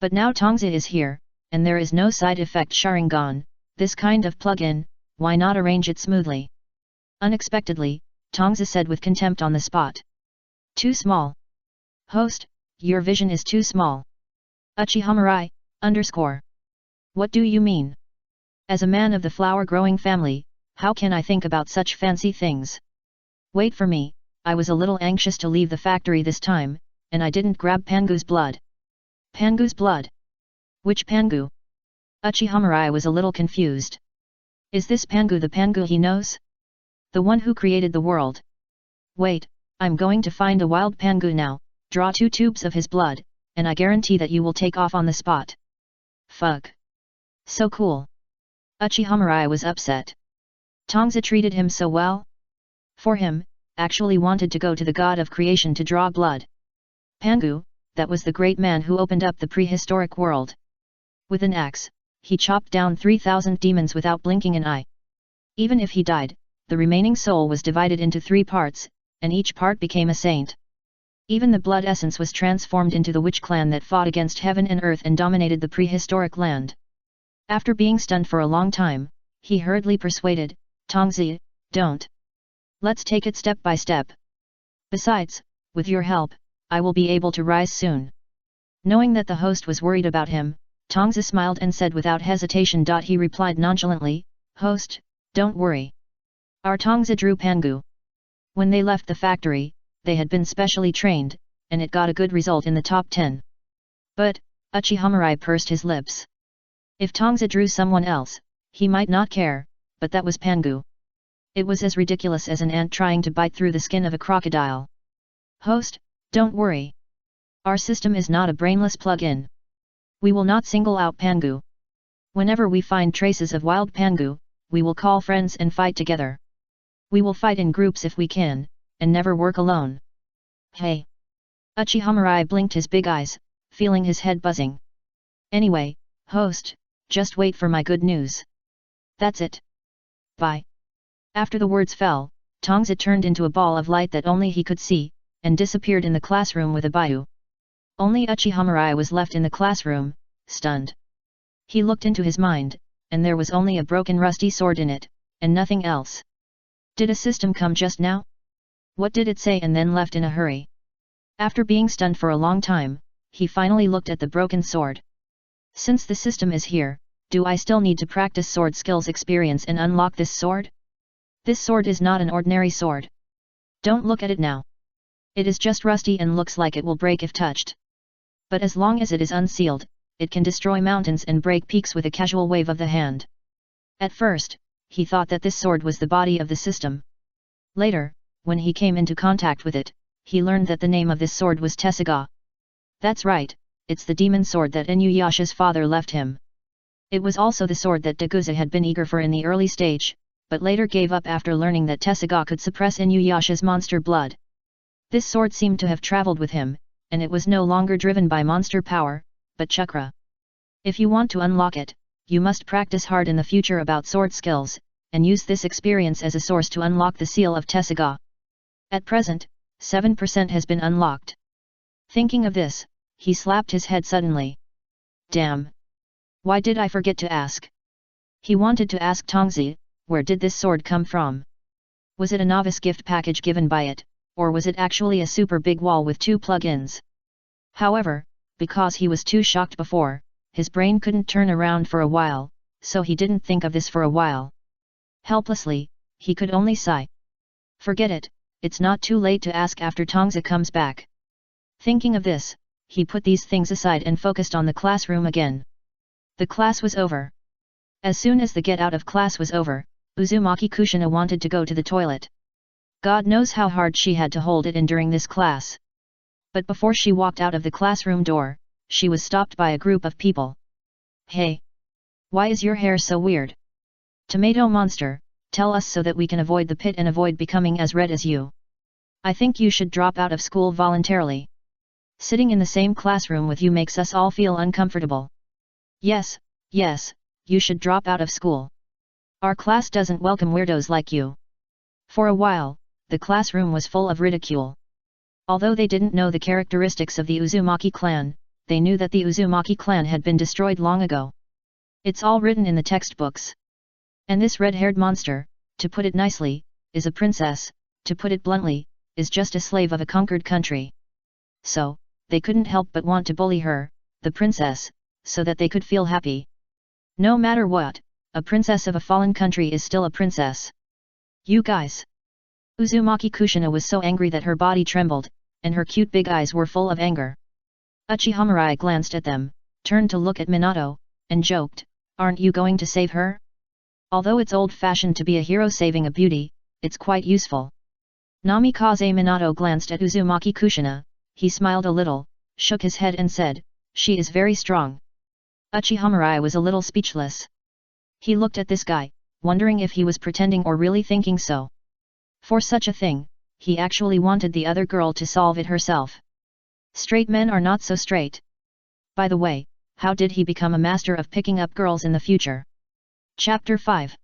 But now Tongzi is here, and there is no side effect Sharingan, this kind of plug-in, why not arrange it smoothly? Unexpectedly, Tongzi said with contempt on the spot. Too small. Host, your vision is too small. Uchiha _. What do you mean? As a man of the flower-growing family, how can I think about such fancy things? Wait for me, I was a little anxious to leave the factory this time, and I didn't grab Pangu's blood. Pangu's blood? Which Pangu? Uchiha was a little confused. Is this Pangu the Pangu he knows? The one who created the world? Wait, I'm going to find a wild Pangu now, draw 2 tubes of his blood, and I guarantee that you will take off on the spot. Fuck. So cool. Uchiha was upset. Tongzi treated him so well? For him, actually wanted to go to the god of creation to draw blood. Pangu, that was the great man who opened up the prehistoric world. With an axe, he chopped down 3,000 demons without blinking an eye. Even if he died, the remaining soul was divided into 3 parts, and each part became a saint. Even the blood essence was transformed into the witch clan that fought against heaven and earth and dominated the prehistoric land. After being stunned for a long time, he hurriedly persuaded, Tongzi, don't. Let's take it step by step. Besides, with your help, I will be able to rise soon. Knowing that the host was worried about him, Tongzi smiled and said without hesitation. He replied nonchalantly, Host, Don't worry. Our Tongzi drew Pangu. When they left the factory, they had been specially trained, and it got a good result in the top 10. But, Uchiha pursed his lips. If Tongzi drew someone else, he might not care, but that was Pangu. It was as ridiculous as an ant trying to bite through the skin of a crocodile. Host, don't worry. Our system is not a brainless plug-in. We will not single out Pangu. Whenever we find traces of wild Pangu, we will call friends and fight together. We will fight in groups if we can, and never work alone. Hey! Uchiha blinked his big eyes, feeling his head buzzing. Anyway, host, just wait for my good news. That's it. Bye. After the words fell, Tongzi turned into a ball of light that only he could see, and disappeared in the classroom with a Baiyu. Only Uchiha was left in the classroom, stunned. He looked into his mind, and there was only a broken rusty sword in it, and nothing else. Did a system come just now? What did it say and then left in a hurry? After being stunned for a long time, he finally looked at the broken sword. Since the system is here, do I still need to practice sword skills experience and unlock this sword? This sword is not an ordinary sword. Don't look at it now. It is just rusty and looks like it will break if touched. But as long as it is unsealed, it can destroy mountains and break peaks with a casual wave of the hand. At first, he thought that this sword was the body of the system. Later, when he came into contact with it, he learned that the name of this sword was Tessaigan. That's right, it's the demon sword that Inuyasha's father left him. It was also the sword that Degusa had been eager for in the early stage, but later gave up after learning that Tessaigan could suppress Inuyasha's monster blood. This sword seemed to have traveled with him, and it was no longer driven by monster power, but chakra. If you want to unlock it, you must practice hard in the future about sword skills, and use this experience as a source to unlock the seal of Tessaigan. At present, 7% has been unlocked. Thinking of this, he slapped his head suddenly. Damn! Why did I forget to ask? He wanted to ask Tongzi, where did this sword come from? Was it a novice gift package given by it, or was it actually a super big wall with 2 plug-ins? However, because he was too shocked before, his brain couldn't turn around for a while, so he didn't think of this for a while. Helplessly, he could only sigh. Forget it, it's not too late to ask after Tongzi comes back. Thinking of this, he put these things aside and focused on the classroom again. The class was over. As soon as the get out of class was over, Uzumaki Kushina wanted to go to the toilet. God knows how hard she had to hold it in during this class. But before she walked out of the classroom door, she was stopped by a group of people. Hey! Why is your hair so weird? Tomato monster, tell us so that we can avoid the pit and avoid becoming as red as you. I think you should drop out of school voluntarily. Sitting in the same classroom with you makes us all feel uncomfortable. Yes, yes, you should drop out of school. Our class doesn't welcome weirdos like you. For a while, the classroom was full of ridicule. Although they didn't know the characteristics of the Uzumaki clan, they knew that the Uzumaki clan had been destroyed long ago. It's all written in the textbooks. And this red-haired monster, to put it nicely, is a princess, to put it bluntly, is just a slave of a conquered country. So, they couldn't help but want to bully her, the princess, so that they could feel happy. No matter what, a princess of a fallen country is still a princess. You guys! Uzumaki Kushina was so angry that her body trembled, and her cute big eyes were full of anger. Uchiha glanced at them, turned to look at Minato, and joked, aren't you going to save her? Although it's old-fashioned to be a hero saving a beauty, it's quite useful. Namikaze Minato glanced at Uzumaki Kushina, he smiled a little, shook his head and said, she is very strong. Uchiha was a little speechless. He looked at this guy, wondering if he was pretending or really thinking so. For such a thing, he actually wanted the other girl to solve it herself. Straight men are not so straight. By the way, how did he become a master of picking up girls in the future? Chapter 5.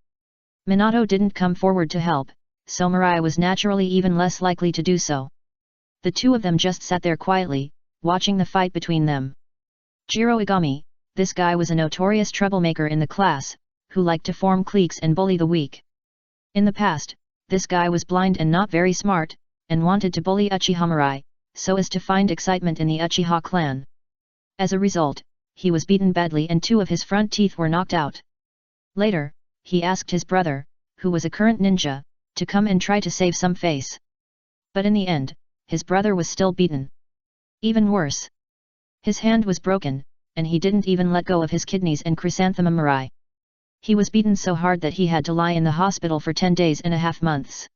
Minato didn't come forward to help, so Mirai was naturally even less likely to do so. The two of them just sat there quietly, watching the fight between them. Jiro Igami, this guy was a notorious troublemaker in the class, who liked to form cliques and bully the weak. In the past, this guy was blind and not very smart, and wanted to bully Uchiha Mirai, so as to find excitement in the Uchiha clan. As a result, he was beaten badly and 2 of his front teeth were knocked out. Later, he asked his brother, who was a current ninja, to come and try to save some face. But in the end, his brother was still beaten. Even worse. His hand was broken, and he didn't even let go of his kidneys and chrysanthemum Mirai. He was beaten so hard that he had to lie in the hospital for 10 days and a half months.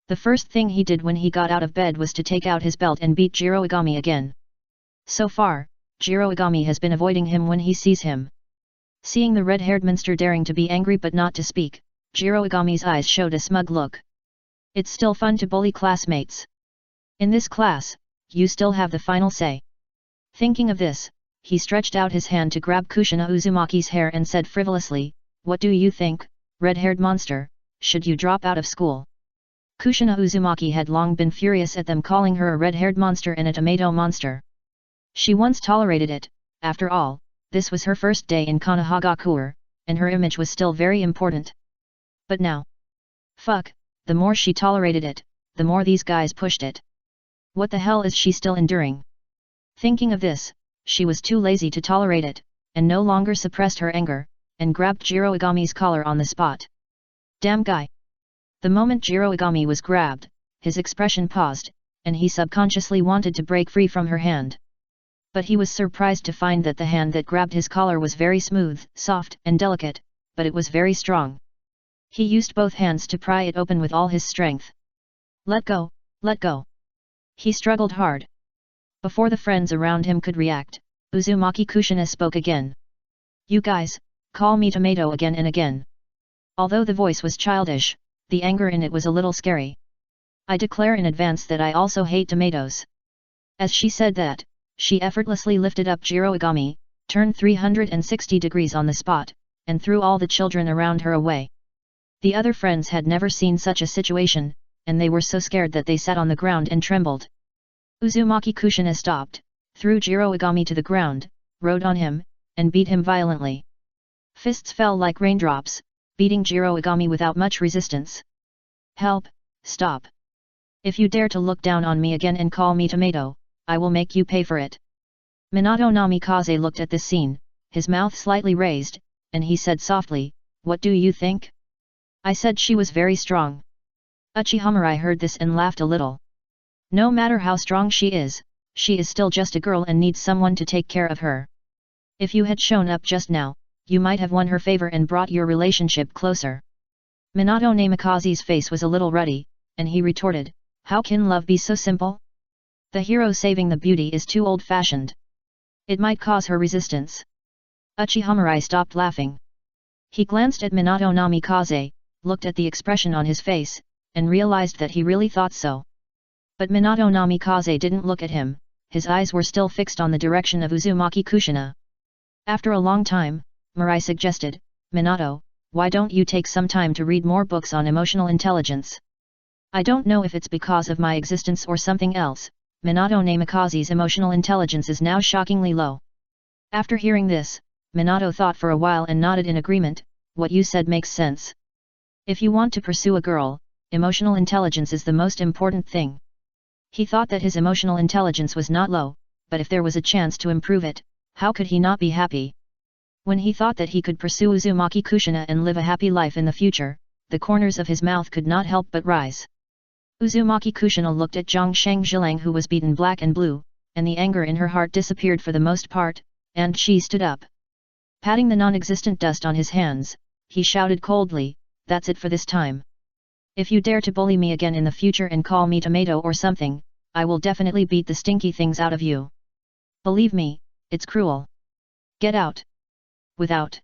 The first thing he did when he got out of bed was to take out his belt and beat Jiroigami again. So far, Jiroigami has been avoiding him when he sees him. Seeing the red-haired monster daring to be angry but not to speak, Jiroigami's eyes showed a smug look. It's still fun to bully classmates. In this class, you still have the final say. Thinking of this, he stretched out his hand to grab Kushina Uzumaki's hair and said frivolously, "What do you think, red-haired monster, should you drop out of school?" Kushina Uzumaki had long been furious at them calling her a red-haired monster and a tomato monster. She once tolerated it, after all, this was her first day in Konohagakure, and her image was still very important. But now, fuck, the more she tolerated it, the more these guys pushed it. What the hell is she still enduring? Thinking of this, she was too lazy to tolerate it, and no longer suppressed her anger, and grabbed Jiroigami's collar on the spot. Damn guy! The moment Jiroigami was grabbed, his expression paused, and he subconsciously wanted to break free from her hand. But he was surprised to find that the hand that grabbed his collar was very smooth, soft, and delicate, but it was very strong. He used both hands to pry it open with all his strength. Let go, let go. He struggled hard. Before the friends around him could react, Uzumaki Kushina spoke again. You guys, call me tomato again and again. Although the voice was childish, the anger in it was a little scary. I declare in advance that I also hate tomatoes. As she said that, she effortlessly lifted up Jiroigami, turned 360 degrees on the spot, and threw all the children around her away. The other friends had never seen such a situation, and they were so scared that they sat on the ground and trembled. Uzumaki Kushina stopped, threw Jiroigami to the ground, rode on him, and beat him violently. Fists fell like raindrops, beating Jiroigami without much resistance. Help, stop. If you dare to look down on me again and call me tomato, I will make you pay for it. Minato Namikaze looked at this scene, his mouth slightly raised, and he said softly, What do you think? I said she was very strong. Uchiha Mirai heard this and laughed a little. No matter how strong she is still just a girl and needs someone to take care of her. If you had shown up just now, you might have won her favor and brought your relationship closer. Minato Namikaze's face was a little ruddy, and he retorted, How can love be so simple? The hero saving the beauty is too old-fashioned. It might cause her resistance. Uchiha Mirai stopped laughing. He glanced at Minato Namikaze, looked at the expression on his face, and realized that he really thought so. But Minato Namikaze didn't look at him, his eyes were still fixed on the direction of Uzumaki Kushina. After a long time, Mirai suggested, Minato, why don't you take some time to read more books on emotional intelligence? I don't know if it's because of my existence or something else, Minato Namikaze's emotional intelligence is now shockingly low. After hearing this, Minato thought for a while and nodded in agreement, what you said makes sense. If you want to pursue a girl, emotional intelligence is the most important thing. He thought that his emotional intelligence was not low, but if there was a chance to improve it, how could he not be happy? When he thought that he could pursue Uzumaki Kushina and live a happy life in the future, the corners of his mouth could not help but rise. Uzumaki Kushina looked at Zhongsheng Zhilang who was beaten black and blue, and the anger in her heart disappeared for the most part, and she stood up. Patting the non-existent dust on his hands, he shouted coldly, That's it for this time. If you dare to bully me again in the future and call me tomato or something, I will definitely beat the stinky things out of you. Believe me, it's cruel. Get out. Without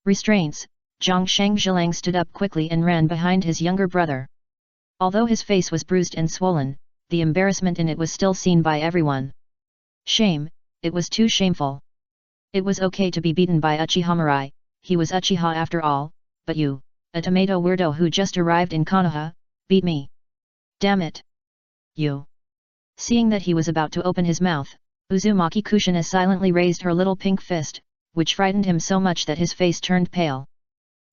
restraints, Zhongsheng Zhilang stood up quickly and ran behind his younger brother. Although his face was bruised and swollen, the embarrassment in it was still seen by everyone. Shame, it was too shameful. It was okay to be beaten by Uchiha Mirai, he was Uchiha after all, but you, a tomato weirdo who just arrived in Konoha, beat me. Damn it. You. Seeing that he was about to open his mouth, Uzumaki Kushina silently raised her little pink fist, which frightened him so much that his face turned pale.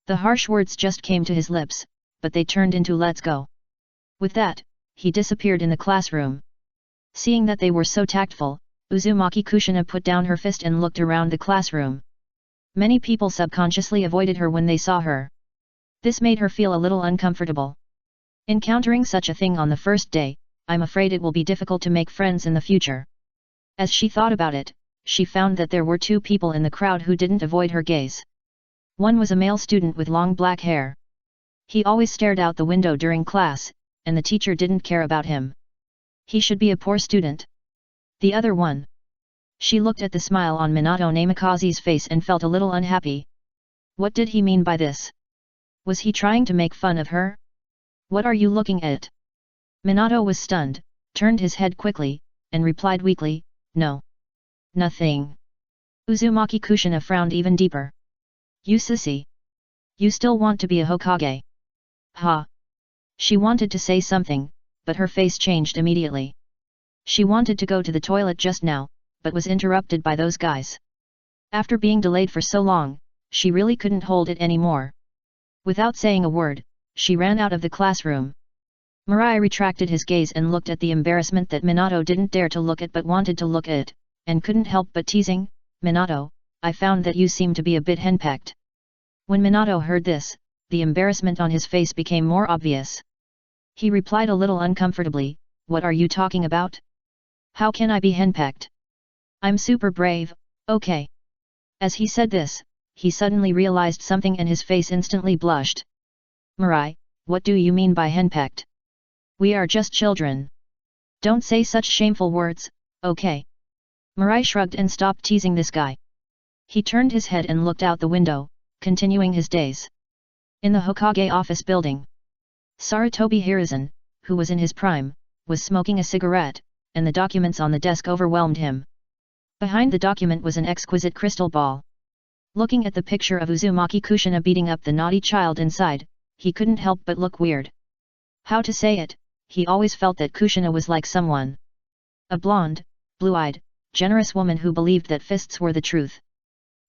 The harsh words just came to his lips, but they turned into let's go. With that, he disappeared in the classroom. Seeing that they were so tactful, Uzumaki Kushina put down her fist and looked around the classroom. Many people subconsciously avoided her when they saw her. This made her feel a little uncomfortable. Encountering such a thing on the first day, I'm afraid it will be difficult to make friends in the future. As she thought about it, she found that there were two people in the crowd who didn't avoid her gaze. One was a male student with long black hair. He always stared out the window during class, and the teacher didn't care about him. He should be a poor student. The other one. She looked at the smile on Minato Namikaze's face and felt a little unhappy. What did he mean by this? Was he trying to make fun of her? What are you looking at? Minato was stunned, turned his head quickly, and replied weakly, no. Nothing. Uzumaki Kushina frowned even deeper. You sissy. You still want to be a Hokage? Ha. She wanted to say something, but her face changed immediately. She wanted to go to the toilet just now, but was interrupted by those guys. After being delayed for so long, she really couldn't hold it anymore. Without saying a word, she ran out of the classroom. Mirai retracted his gaze and looked at the embarrassment that Minato didn't dare to look at but wanted to look at, and couldn't help but teasing, Minato, I found that you seem to be a bit henpecked. When Minato heard this, the embarrassment on his face became more obvious. He replied a little uncomfortably, what are you talking about? How can I be henpecked? I'm super brave, okay. As he said this, he suddenly realized something and his face instantly blushed. Mirai, what do you mean by henpecked? We are just children. Don't say such shameful words, okay. Mirai shrugged and stopped teasing this guy. He turned his head and looked out the window, continuing his days. In the Hokage office building, Sarutobi Hiruzen, who was in his prime, was smoking a cigarette, and the documents on the desk overwhelmed him. Behind the document was an exquisite crystal ball. Looking at the picture of Uzumaki Kushina beating up the naughty child inside, he couldn't help but look weird. How to say it, he always felt that Kushina was like someone. A blonde, blue-eyed, generous woman who believed that fists were the truth.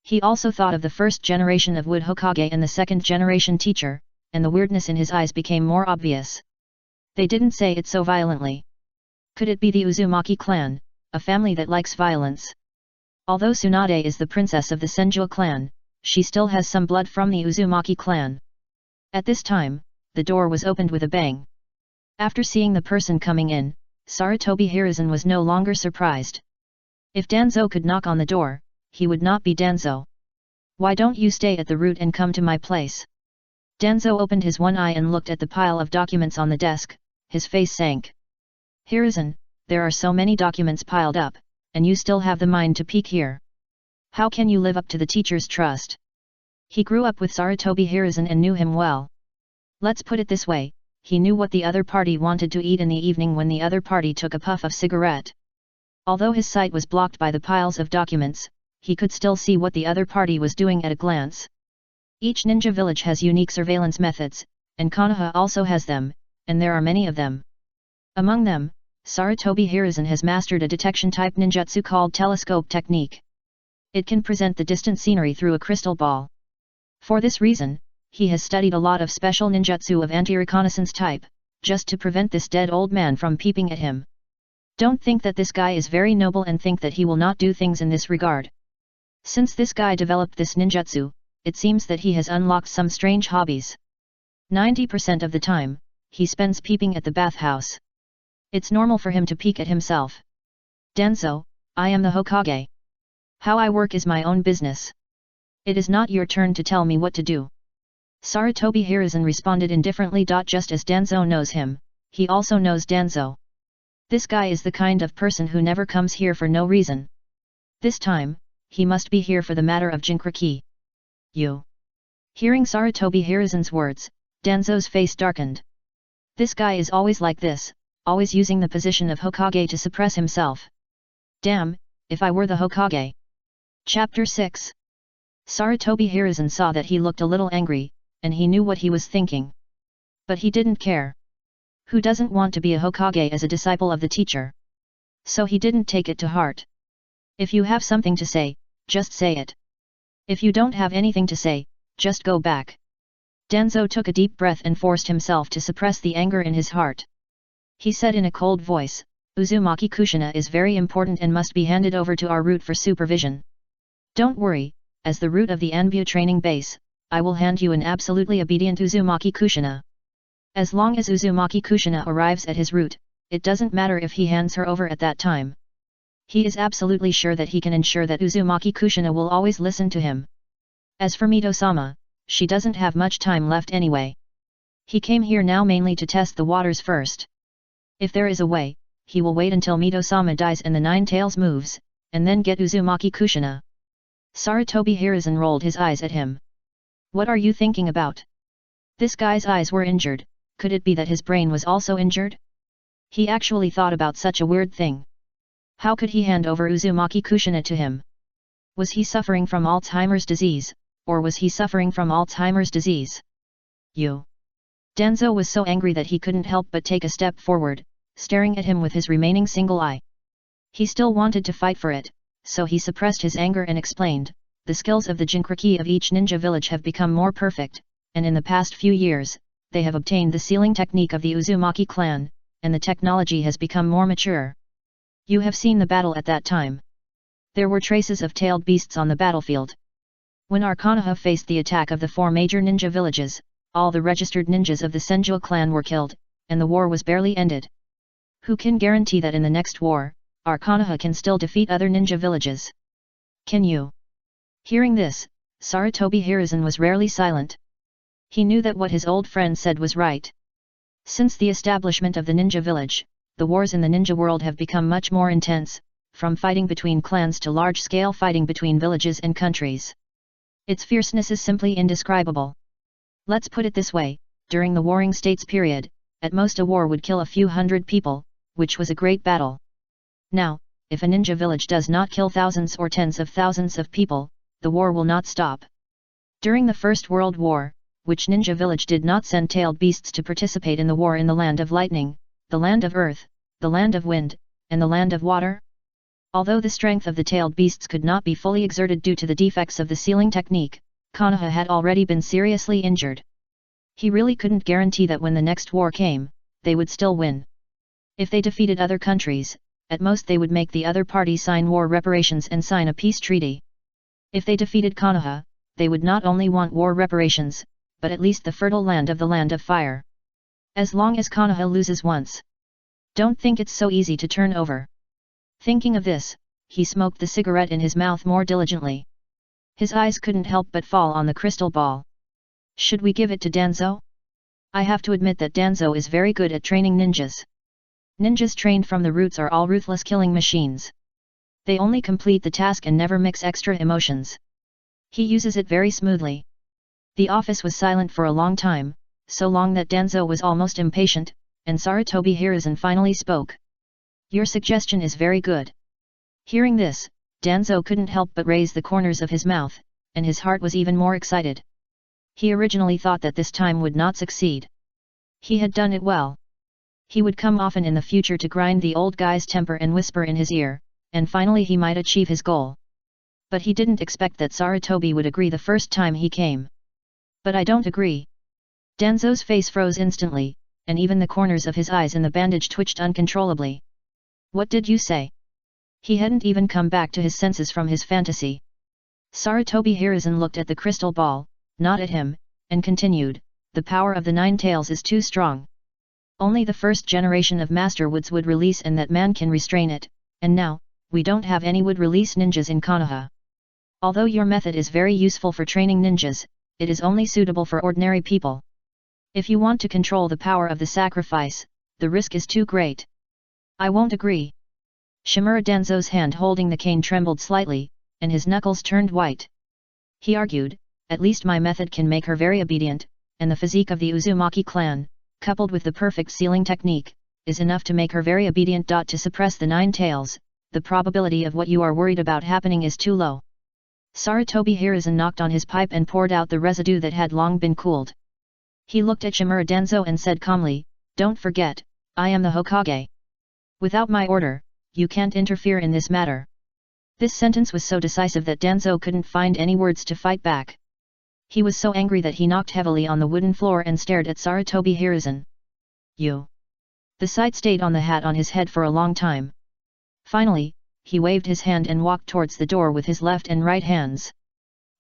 He also thought of the first generation of Wood Hokage and the second generation teacher, and the weirdness in his eyes became more obvious. They didn't say it so violently. Could it be the Uzumaki clan, a family that likes violence? Although Tsunade is the princess of the Senju clan, she still has some blood from the Uzumaki clan. At this time, the door was opened with a bang. After seeing the person coming in, Sarutobi Hiruzen was no longer surprised. If Danzo could knock on the door, he would not be Danzo. Why don't you stay at the root and come to my place? Danzo opened his one eye and looked at the pile of documents on the desk, his face sank. Hiruzen, there are so many documents piled up, and you still have the mind to peek here. How can you live up to the teacher's trust? He grew up with Sarutobi Hiruzen and knew him well. Let's put it this way, he knew what the other party wanted to eat in the evening when the other party took a puff of cigarette. Although his sight was blocked by the piles of documents, he could still see what the other party was doing at a glance. Each ninja village has unique surveillance methods, and Konoha also has them, and there are many of them. Among them, Sarutobi Hiruzen has mastered a detection-type ninjutsu called telescope technique. It can present the distant scenery through a crystal ball. For this reason, he has studied a lot of special ninjutsu of anti-reconnaissance type, just to prevent this dead old man from peeping at him. Don't think that this guy is very noble and think that he will not do things in this regard. Since this guy developed this ninjutsu, it seems that he has unlocked some strange hobbies. 90% of the time, he spends peeping at the bathhouse. It's normal for him to peek at himself. Danzo, I am the Hokage. How I work is my own business. It is not your turn to tell me what to do. Sarutobi Hiruzen responded indifferently. Just as Danzo knows him, he also knows Danzo. This guy is the kind of person who never comes here for no reason. This time, he must be here for the matter of Jinchuriki. You. Hearing Sarutobi Hiruzen's words, Danzo's face darkened. This guy is always like this, always using the position of Hokage to suppress himself. Damn, if I were the Hokage. Chapter 6. Sarutobi Hiruzen saw that he looked a little angry, and he knew what he was thinking. But he didn't care. Who doesn't want to be a Hokage as a disciple of the teacher? So he didn't take it to heart. If you have something to say, just say it. If you don't have anything to say, just go back. Danzo took a deep breath and forced himself to suppress the anger in his heart. He said in a cold voice, Uzumaki Kushina is very important and must be handed over to our root for supervision. Don't worry, as the root of the Anbu training base, I will hand you an absolutely obedient Uzumaki Kushina. As long as Uzumaki Kushina arrives at his route, it doesn't matter if he hands her over at that time. He is absolutely sure that he can ensure that Uzumaki Kushina will always listen to him. As for Mito-sama, she doesn't have much time left anyway. He came here now mainly to test the waters first. If there is a way, he will wait until Mito-sama dies and the Nine Tails moves, and then get Uzumaki Kushina. Sarutobi Hiruzen rolled his eyes at him. What are you thinking about? This guy's eyes were injured, could it be that his brain was also injured? He actually thought about such a weird thing. How could he hand over Uzumaki Kushina to him? Was he suffering from Alzheimer's disease, or was he suffering from Alzheimer's disease? You. Danzo was so angry that he couldn't help but take a step forward, staring at him with his remaining single eye. He still wanted to fight for it, so he suppressed his anger and explained, the skills of the Jinchuriki of each ninja village have become more perfect, and in the past few years, they have obtained the sealing technique of the Uzumaki clan, and the technology has become more mature. You have seen the battle at that time. There were traces of tailed beasts on the battlefield. When our Konoha faced the attack of the 4 major ninja villages, all the registered ninjas of the Senju clan were killed, and the war was barely ended. Who can guarantee that in the next war, our Konoha can still defeat other ninja villages? Can you? Hearing this, Sarutobi Hiruzen was rarely silent. He knew that what his old friend said was right. Since the establishment of the ninja village, the wars in the ninja world have become much more intense, from fighting between clans to large-scale fighting between villages and countries. Its fierceness is simply indescribable. Let's put it this way, during the Warring States period, at most a war would kill a few hundred people, which was a great battle. Now, if a ninja village does not kill thousands or tens of thousands of people, the war will not stop. During the First World War, which ninja village did not send tailed beasts to participate in the war in the land of lightning, the land of earth, the land of wind, and the land of water? Although the strength of the tailed beasts could not be fully exerted due to the defects of the sealing technique, Konoha had already been seriously injured. He really couldn't guarantee that when the next war came, they would still win. If they defeated other countries, at most they would make the other party sign war reparations and sign a peace treaty. If they defeated Konoha, they would not only want war reparations, but at least the fertile land of the Land of Fire. As long as Konoha loses once. Don't think it's so easy to turn over. Thinking of this, he smoked the cigarette in his mouth more diligently. His eyes couldn't help but fall on the crystal ball. Should we give it to Danzo? I have to admit that Danzo is very good at training ninjas. Ninjas trained from the roots are all ruthless killing machines. They only complete the task and never mix extra emotions. He uses it very smoothly. The office was silent for a long time, so long that Danzo was almost impatient, and Sarutobi Hiruzen finally spoke. Your suggestion is very good. Hearing this, Danzo couldn't help but raise the corners of his mouth, and his heart was even more excited. He originally thought that this time would not succeed. He had done it well. He would come often in the future to grind the old guy's temper and whisper in his ear, and finally he might achieve his goal. But he didn't expect that Sarutobi would agree the first time he came. But I don't agree. Danzo's face froze instantly, and even the corners of his eyes in the bandage twitched uncontrollably. What did you say? He hadn't even come back to his senses from his fantasy. Sarutobi Hiruzen looked at the crystal ball, not at him, and continued, the power of the Nine Tails is too strong. Only the first generation of Master Woods would release and that man can restrain it, and now, we don't have any would release ninjas in Konoha. Although your method is very useful for training ninjas, it is only suitable for ordinary people. If you want to control the power of the sacrifice, the risk is too great. I won't agree. Shimura Danzo's hand holding the cane trembled slightly, and his knuckles turned white. He argued, at least my method can make her very obedient, and the physique of the Uzumaki clan, coupled with the perfect sealing technique, is enough to make her very obedient. To suppress the Nine Tails, the probability of what you are worried about happening is too low. Sarutobi Hiruzen knocked on his pipe and poured out the residue that had long been cooled. He looked at Shimura Danzo and said calmly, don't forget, I am the Hokage. Without my order, you can't interfere in this matter. This sentence was so decisive that Danzo couldn't find any words to fight back. He was so angry that he knocked heavily on the wooden floor and stared at Sarutobi Hiruzen. You. The sight stayed on the hat on his head for a long time. Finally, he waved his hand and walked towards the door with his left and right hands.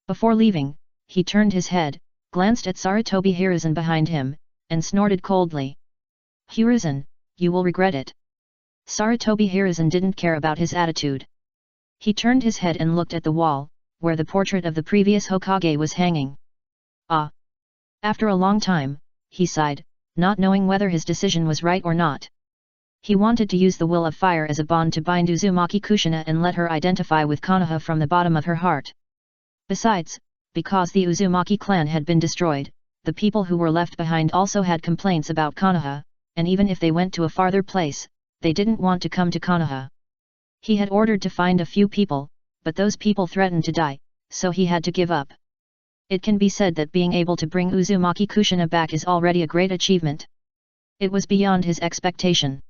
Before leaving, he turned his head, glanced at Sarutobi Hiruzen behind him, and snorted coldly. Hiruzen, you will regret it. Sarutobi Hiruzen didn't care about his attitude. He turned his head and looked at the wall, where the portrait of the previous Hokage was hanging. Ah! After a long time, he sighed, not knowing whether his decision was right or not. He wanted to use the will of fire as a bond to bind Uzumaki Kushina and let her identify with Konoha from the bottom of her heart. Besides, because the Uzumaki clan had been destroyed, the people who were left behind also had complaints about Konoha, and even if they went to a farther place, they didn't want to come to Konoha. He had ordered to find a few people, but those people threatened to die, so he had to give up. It can be said that being able to bring Uzumaki Kushina back is already a great achievement. It was beyond his expectation.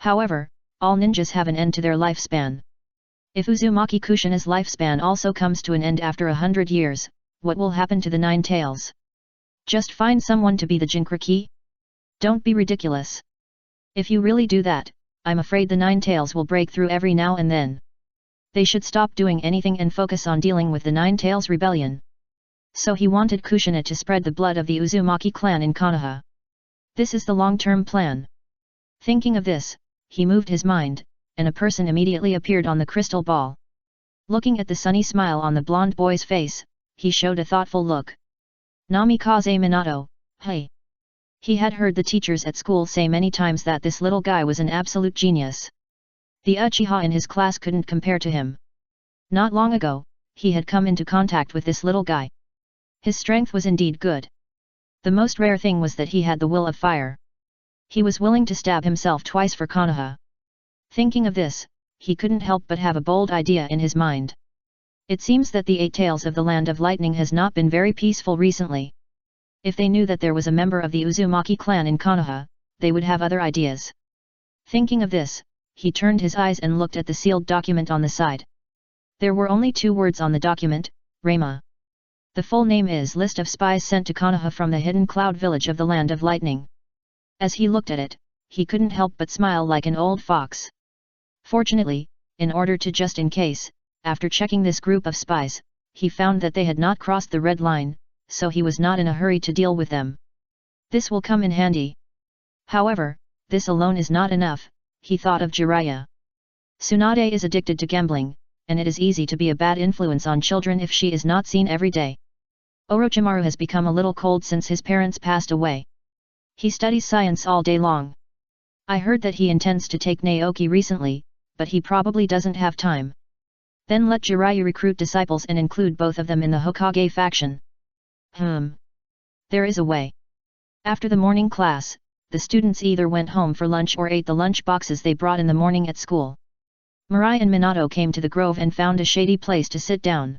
However, all ninjas have an end to their lifespan. If Uzumaki Kushina's lifespan also comes to an end after 100 years, what will happen to the Nine Tails? Just find someone to be the Jinchuriki? Don't be ridiculous. If you really do that, I'm afraid the Nine Tails will break through every now and then. They should stop doing anything and focus on dealing with the Nine Tails rebellion. So he wanted Kushina to spread the blood of the Uzumaki clan in Konoha. This is the long-term plan. Thinking of this, he moved his mind, and a person immediately appeared on the crystal ball. Looking at the sunny smile on the blonde boy's face, he showed a thoughtful look. Namikaze Minato, hey! He had heard the teachers at school say many times that this little guy was an absolute genius. The Uchiha in his class couldn't compare to him. Not long ago, he had come into contact with this little guy. His strength was indeed good. The most rare thing was that he had the will of fire. He was willing to stab himself twice for Konoha. Thinking of this, he couldn't help but have a bold idea in his mind. It seems that the Eight Tails of the Land of Lightning has not been very peaceful recently. If they knew that there was a member of the Uzumaki clan in Konoha, they would have other ideas. Thinking of this, he turned his eyes and looked at the sealed document on the side. There were only 2 words on the document, Rama. The full name is List of Spies Sent to Konoha from the Hidden Cloud Village of the Land of Lightning. As he looked at it, he couldn't help but smile like an old fox. Fortunately, in order to just in case, after checking this group of spies, he found that they had not crossed the red line, so he was not in a hurry to deal with them. This will come in handy. However, this alone is not enough, he thought of Jiraiya. Tsunade is addicted to gambling, and it is easy to be a bad influence on children if she is not seen every day. Orochimaru has become a little cold since his parents passed away. He studies science all day long. I heard that he intends to take Naoki recently, but he probably doesn't have time. Then let Jiraiya recruit disciples and include both of them in the Hokage faction. There is a way. After the morning class, the students either went home for lunch or ate the lunch boxes they brought in the morning at school. Mirai and Minato came to the grove and found a shady place to sit down.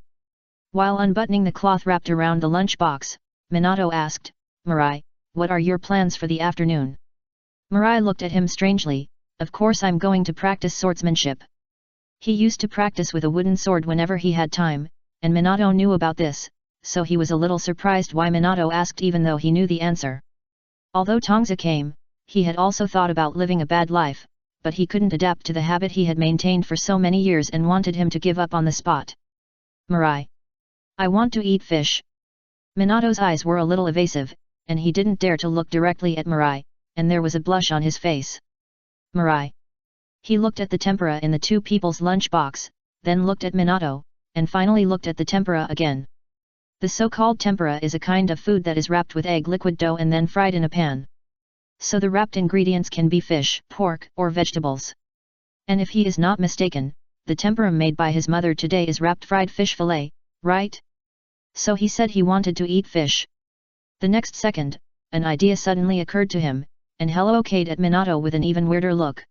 While unbuttoning the cloth wrapped around the lunch box, Minato asked, Mirai, what are your plans for the afternoon? Mirai looked at him strangely. Of course I'm going to practice swordsmanship. He used to practice with a wooden sword whenever he had time, and Minato knew about this, so he was a little surprised why Minato asked even though he knew the answer. Although Tongza came, he had also thought about living a bad life, but he couldn't adapt to the habit he had maintained for so many years and wanted him to give up on the spot. Mirai. I want to eat fish. Minato's eyes were a little evasive, and he didn't dare to look directly at Mirai, and there was a blush on his face. Mirai. He looked at the tempura in the 2 people's lunch box, then looked at Minato, and finally looked at the tempura again. The so-called tempura is a kind of food that is wrapped with egg liquid dough and then fried in a pan. So the wrapped ingredients can be fish, pork, or vegetables. And if he is not mistaken, the tempura made by his mother today is wrapped fried fish fillet, right? So he said he wanted to eat fish. The next second, an idea suddenly occurred to him, and hello-okayed at Minato with an even weirder look.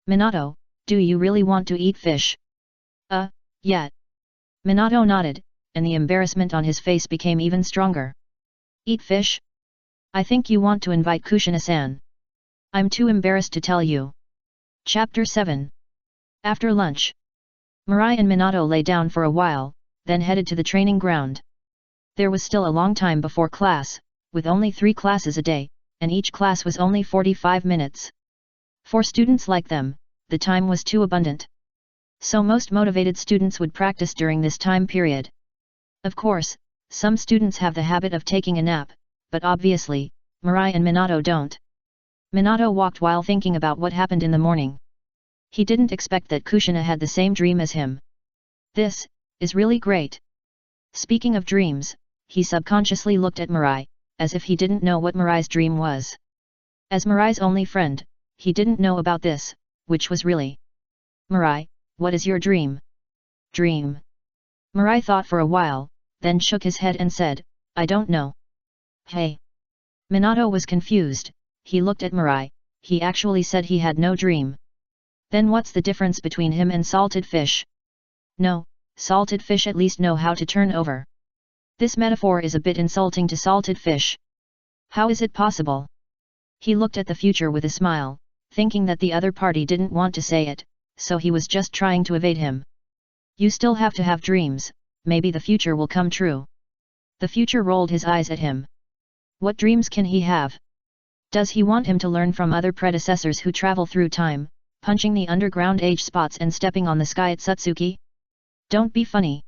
Minato, do you really want to eat fish? Yeah. Minato nodded, and the embarrassment on his face became even stronger. Eat fish? I think you want to invite Kushina-san. I'm too embarrassed to tell you. Chapter 7. After lunch, Mirai and Minato lay down for a while, then headed to the training ground. There was still a long time before class, with only 3 classes a day, and each class was only 45 minutes. For students like them, the time was too abundant. So most motivated students would practice during this time period. Of course, Some students have the habit of taking a nap, but obviously, Mirai and Minato don't. Minato walked while thinking about what happened in the morning. He didn't expect that Kushina had the same dream as him. This is really great. Speaking of dreams, he subconsciously looked at Mirai, as if he didn't know what Mirai's dream was. As Mirai's only friend, he didn't know about this, which was really. Mirai, what is your dream? Dream. Mirai thought for a while, then shook his head and said, I don't know. Hey. Minato was confused, he looked at Mirai, he actually said he had no dream. Then what's the difference between him and salted fish? No, salted fish at least know how to turn over. This metaphor is a bit insulting to salted fish. How is it possible? He looked at the future with a smile, thinking that the other party didn't want to say it, so he was just trying to evade him. You still have to have dreams, maybe the future will come true. The future rolled his eyes at him. What dreams can he have? Does he want him to learn from other predecessors who travel through time, punching the underground age spots and stepping on the sky at Satsuki? Don't be funny.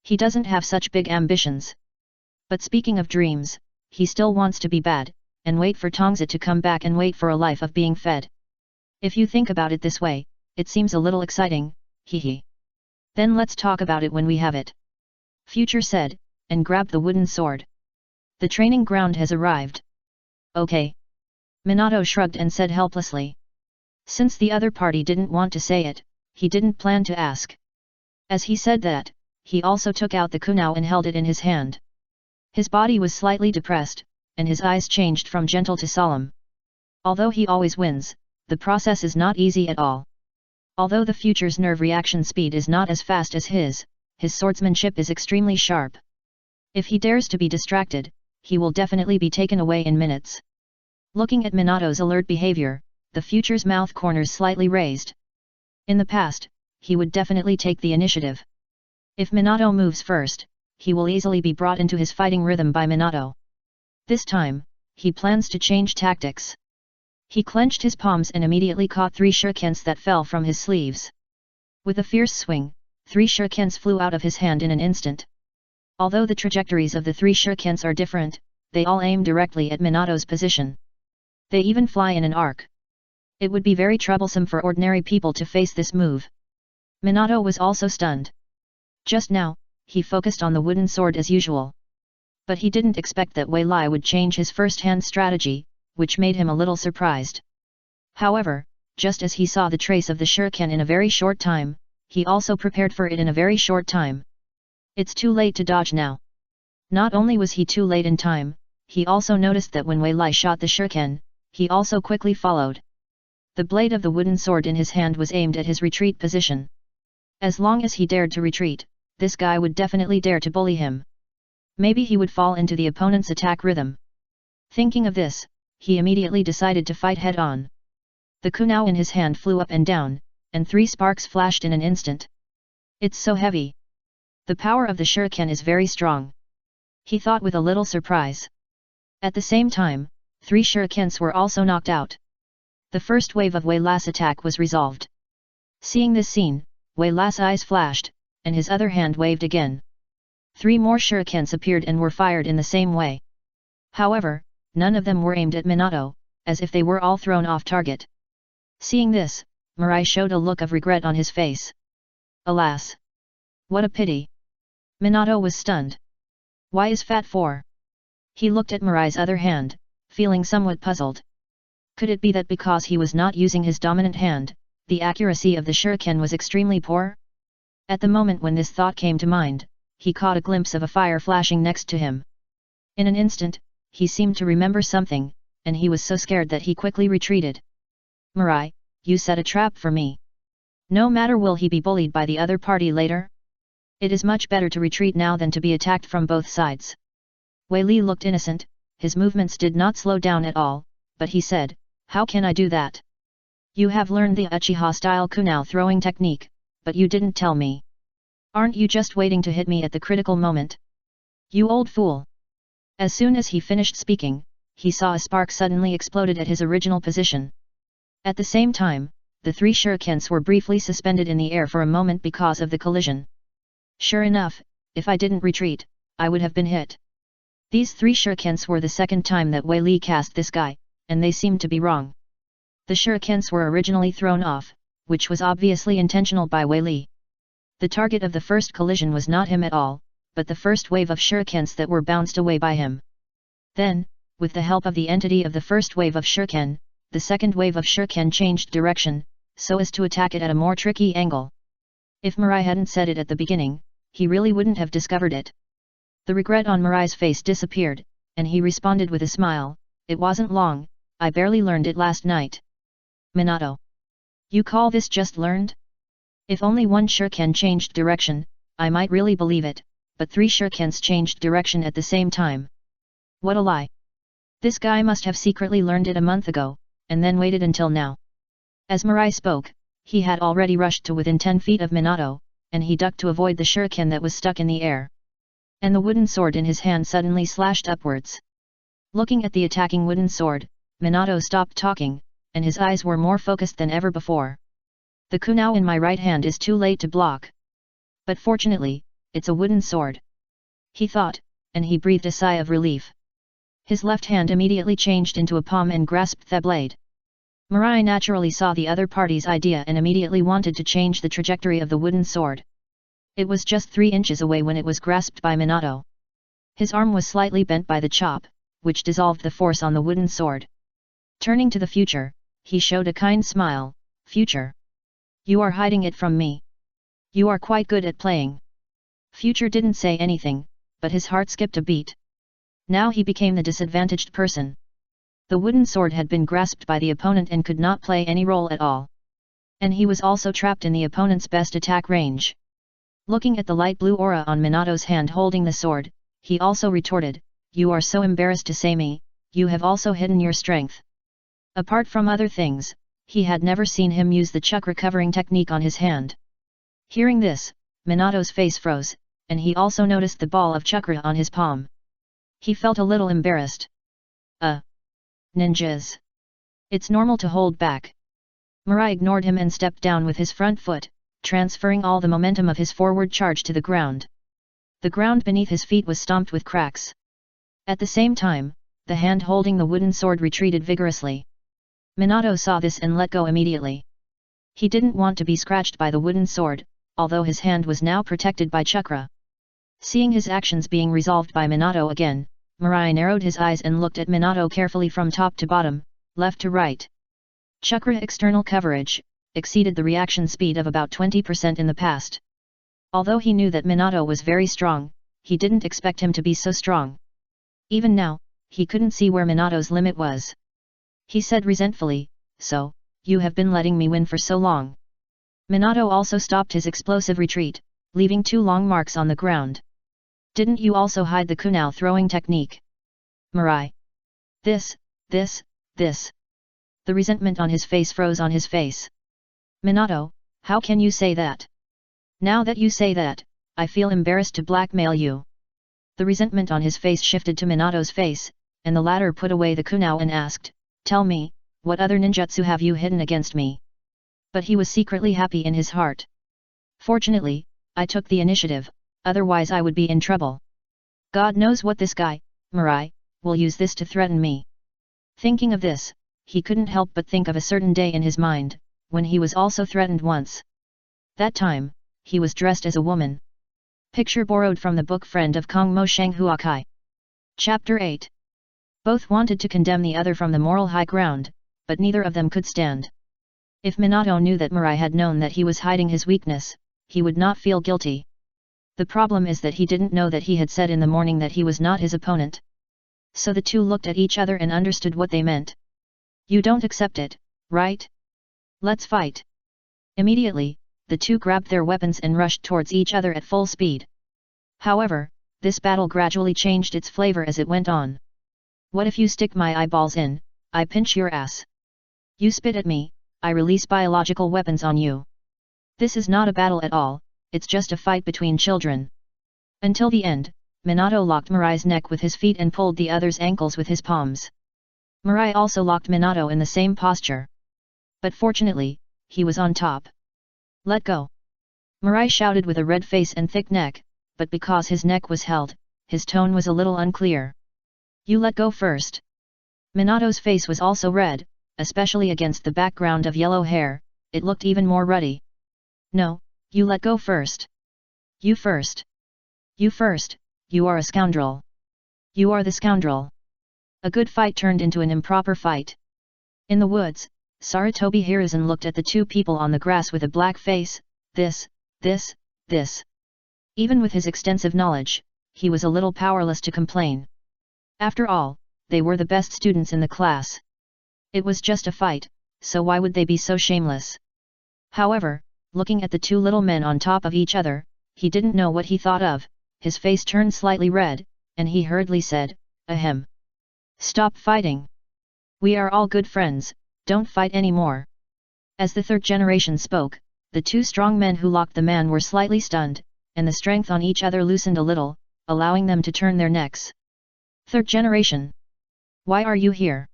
He doesn't have such big ambitions. But speaking of dreams, he still wants to be bad, and wait for Tongza to come back and wait for a life of being fed. If you think about it this way, it seems a little exciting, hee. Then let's talk about it when we have it. Future said, and grabbed the wooden sword. The training ground has arrived. Okay. Minato shrugged and said helplessly. Since the other party didn't want to say it, he didn't plan to ask. As he said that, he also took out the kunao and held it in his hand. His body was slightly depressed, and his eyes changed from gentle to solemn. Although he always wins, the process is not easy at all. Although the future's nerve reaction speed is not as fast as his swordsmanship is extremely sharp. If he dares to be distracted, he will definitely be taken away in minutes. Looking at Minato's alert behavior, the future's mouth corners slightly raised. In the past, he would definitely take the initiative. If Minato moves first, he will easily be brought into his fighting rhythm by Minato. This time, he plans to change tactics. He clenched his palms and immediately caught 3 shurikens that fell from his sleeves. With a fierce swing, 3 shurikens flew out of his hand in an instant. Although the trajectories of the 3 shurikens are different, they all aim directly at Minato's position. They even fly in an arc. It would be very troublesome for ordinary people to face this move. Minato was also stunned. Just now, he focused on the wooden sword as usual. But he didn't expect that Wei Lai would change his first-hand strategy, which made him a little surprised. However, just as he saw the trace of the shuriken in a very short time, he also prepared for it in a very short time. It's too late to dodge now. Not only was he too late in time, he also noticed that when Wei Lai shot the shuriken, he also quickly followed. The blade of the wooden sword in his hand was aimed at his retreat position. As long as he dared to retreat, this guy would definitely dare to bully him. Maybe he would fall into the opponent's attack rhythm. Thinking of this, he immediately decided to fight head-on. The kunao in his hand flew up and down, and 3 sparks flashed in an instant. It's so heavy. The power of the shuriken is very strong. He thought with a little surprise. At the same time, 3 shurikens were also knocked out. The first wave of Wei Lai's attack was resolved. Seeing this scene, Wei Lai's eyes flashed, and his other hand waved again. 3 more shurikens appeared and were fired in the same way. However, none of them were aimed at Minato, as if they were all thrown off target. Seeing this, Mirai showed a look of regret on his face. Alas! What a pity! Minato was stunned. Why is Fat 4? He looked at Mirai's other hand, feeling somewhat puzzled. Could it be that because he was not using his dominant hand, the accuracy of the shuriken was extremely poor? At the moment when this thought came to mind, he caught a glimpse of a fire flashing next to him. In an instant, he seemed to remember something, and he was so scared that he quickly retreated. Mirai, you set a trap for me. No matter will he be bullied by the other party later? It is much better to retreat now than to be attacked from both sides. Wei Li looked innocent, his movements did not slow down at all, but he said, how can I do that? You have learned the Uchiha-style kunao throwing technique, but you didn't tell me. Aren't you just waiting to hit me at the critical moment? You old fool! As soon as he finished speaking, he saw a spark suddenly exploded at his original position. At the same time, the 3 shurikens were briefly suspended in the air for a moment because of the collision. Sure enough, if I didn't retreat, I would have been hit. These 3 shurikens were the second time that Wei Li cast this guy, and they seemed to be wrong. The shurikens were originally thrown off, which was obviously intentional by Wei Li. The target of the first collision was not him at all, but the first wave of shurikens that were bounced away by him. Then, with the help of the entity of the first wave of shuriken, the second wave of shuriken changed direction, so as to attack it at a more tricky angle. If Mirai hadn't said it at the beginning, he really wouldn't have discovered it. The regret on Mirai's face disappeared, and he responded with a smile, "It wasn't long, I barely learned it last night." Minato. You call this just learned? If only one shuriken changed direction, I might really believe it, but 3 shurikens changed direction at the same time. What a lie. This guy must have secretly learned it a month ago, and then waited until now. As Mirai spoke, he had already rushed to within 10 feet of Minato, and he ducked to avoid the shuriken that was stuck in the air. And the wooden sword in his hand suddenly slashed upwards. Looking at the attacking wooden sword, Minato stopped talking, and his eyes were more focused than ever before. The kunao in my right hand is too late to block. But fortunately, it's a wooden sword, he thought, and he breathed a sigh of relief. His left hand immediately changed into a palm and grasped the blade. Mirai naturally saw the other party's idea and immediately wanted to change the trajectory of the wooden sword. It was just 3 inches away when it was grasped by Minato. His arm was slightly bent by the chop, which dissolved the force on the wooden sword. Turning to the future, he showed a kind smile, "Future. You are hiding it from me. You are quite good at playing." Future didn't say anything, but his heart skipped a beat. Now he became the disadvantaged person. The wooden sword had been grasped by the opponent and could not play any role at all. And he was also trapped in the opponent's best attack range. Looking at the light blue aura on Minato's hand holding the sword, he also retorted, "You are so embarrassed to say me, you have also hidden your strength." Apart from other things, he had never seen him use the chakra covering technique on his hand. Hearing this, Minato's face froze, and he also noticed the ball of chakra on his palm. He felt a little embarrassed. Ninjas. It's normal to hold back." Mirai ignored him and stepped down with his front foot, transferring all the momentum of his forward charge to the ground. The ground beneath his feet was stomped with cracks. At the same time, the hand holding the wooden sword retreated vigorously. Minato saw this and let go immediately. He didn't want to be scratched by the wooden sword, although his hand was now protected by chakra. Seeing his actions being resolved by Minato again, Mirai narrowed his eyes and looked at Minato carefully from top to bottom, left to right. Chakra external coverage exceeded the reaction speed of about 20% in the past. Although he knew that Minato was very strong, he didn't expect him to be so strong. Even now, he couldn't see where Minato's limit was. He said resentfully, "So, you have been letting me win for so long." Minato also stopped his explosive retreat, leaving 2 long marks on the ground. "Didn't you also hide the kunao throwing technique?" Mirai. This. The resentment on his face froze on his face. "Minato, how can you say that? Now that you say that, I feel embarrassed to blackmail you." The resentment on his face shifted to Minato's face, and the latter put away the kunao and asked, "Tell me, what other ninjutsu have you hidden against me?" But he was secretly happy in his heart. "Fortunately, I took the initiative, otherwise I would be in trouble. God knows what this guy, Mirai, will use this to threaten me." Thinking of this, he couldn't help but think of a certain day in his mind, when he was also threatened once. That time, he was dressed as a woman. Picture borrowed from the book Friend of Kong Mo Shang Huakai. Chapter 8. Both wanted to condemn the other from the moral high ground, but neither of them could stand. If Minato knew that Mirai had known that he was hiding his weakness, he would not feel guilty. The problem is that he didn't know that he had said in the morning that he was not his opponent. So the two looked at each other and understood what they meant. "You don't accept it, right? Let's fight." Immediately, the two grabbed their weapons and rushed towards each other at full speed. However, this battle gradually changed its flavor as it went on. "What if you stick my eyeballs in, I pinch your ass. You spit at me, I release biological weapons on you. This is not a battle at all, it's just a fight between children." Until the end, Minato locked Mirai's neck with his feet and pulled the other's ankles with his palms. Mirai also locked Minato in the same posture. But fortunately, he was on top. "Let go!" Mirai shouted with a red face and thick neck, but because his neck was held, his tone was a little unclear. You let go first. Minato's face was also red, especially against the background of yellow hair, it looked even more ruddy. No, you let go first. You first. You first, you are a scoundrel. You are the scoundrel. A good fight turned into an improper fight. In the woods, Sarutobi Hiruzen looked at the two people on the grass with a black face, this. Even with his extensive knowledge, he was a little powerless to complain. After all, they were the best students in the class. It was just a fight, so why would they be so shameless? However, looking at the two little men on top of each other, he didn't know what he thought of, his face turned slightly red, and he hurriedly said, Ahem. Stop fighting. We are all good friends, don't fight anymore. As the third generation spoke, the two strong men who locked the man were slightly stunned, and the strength on each other loosened a little, allowing them to turn their necks. Third generation. Why are you here?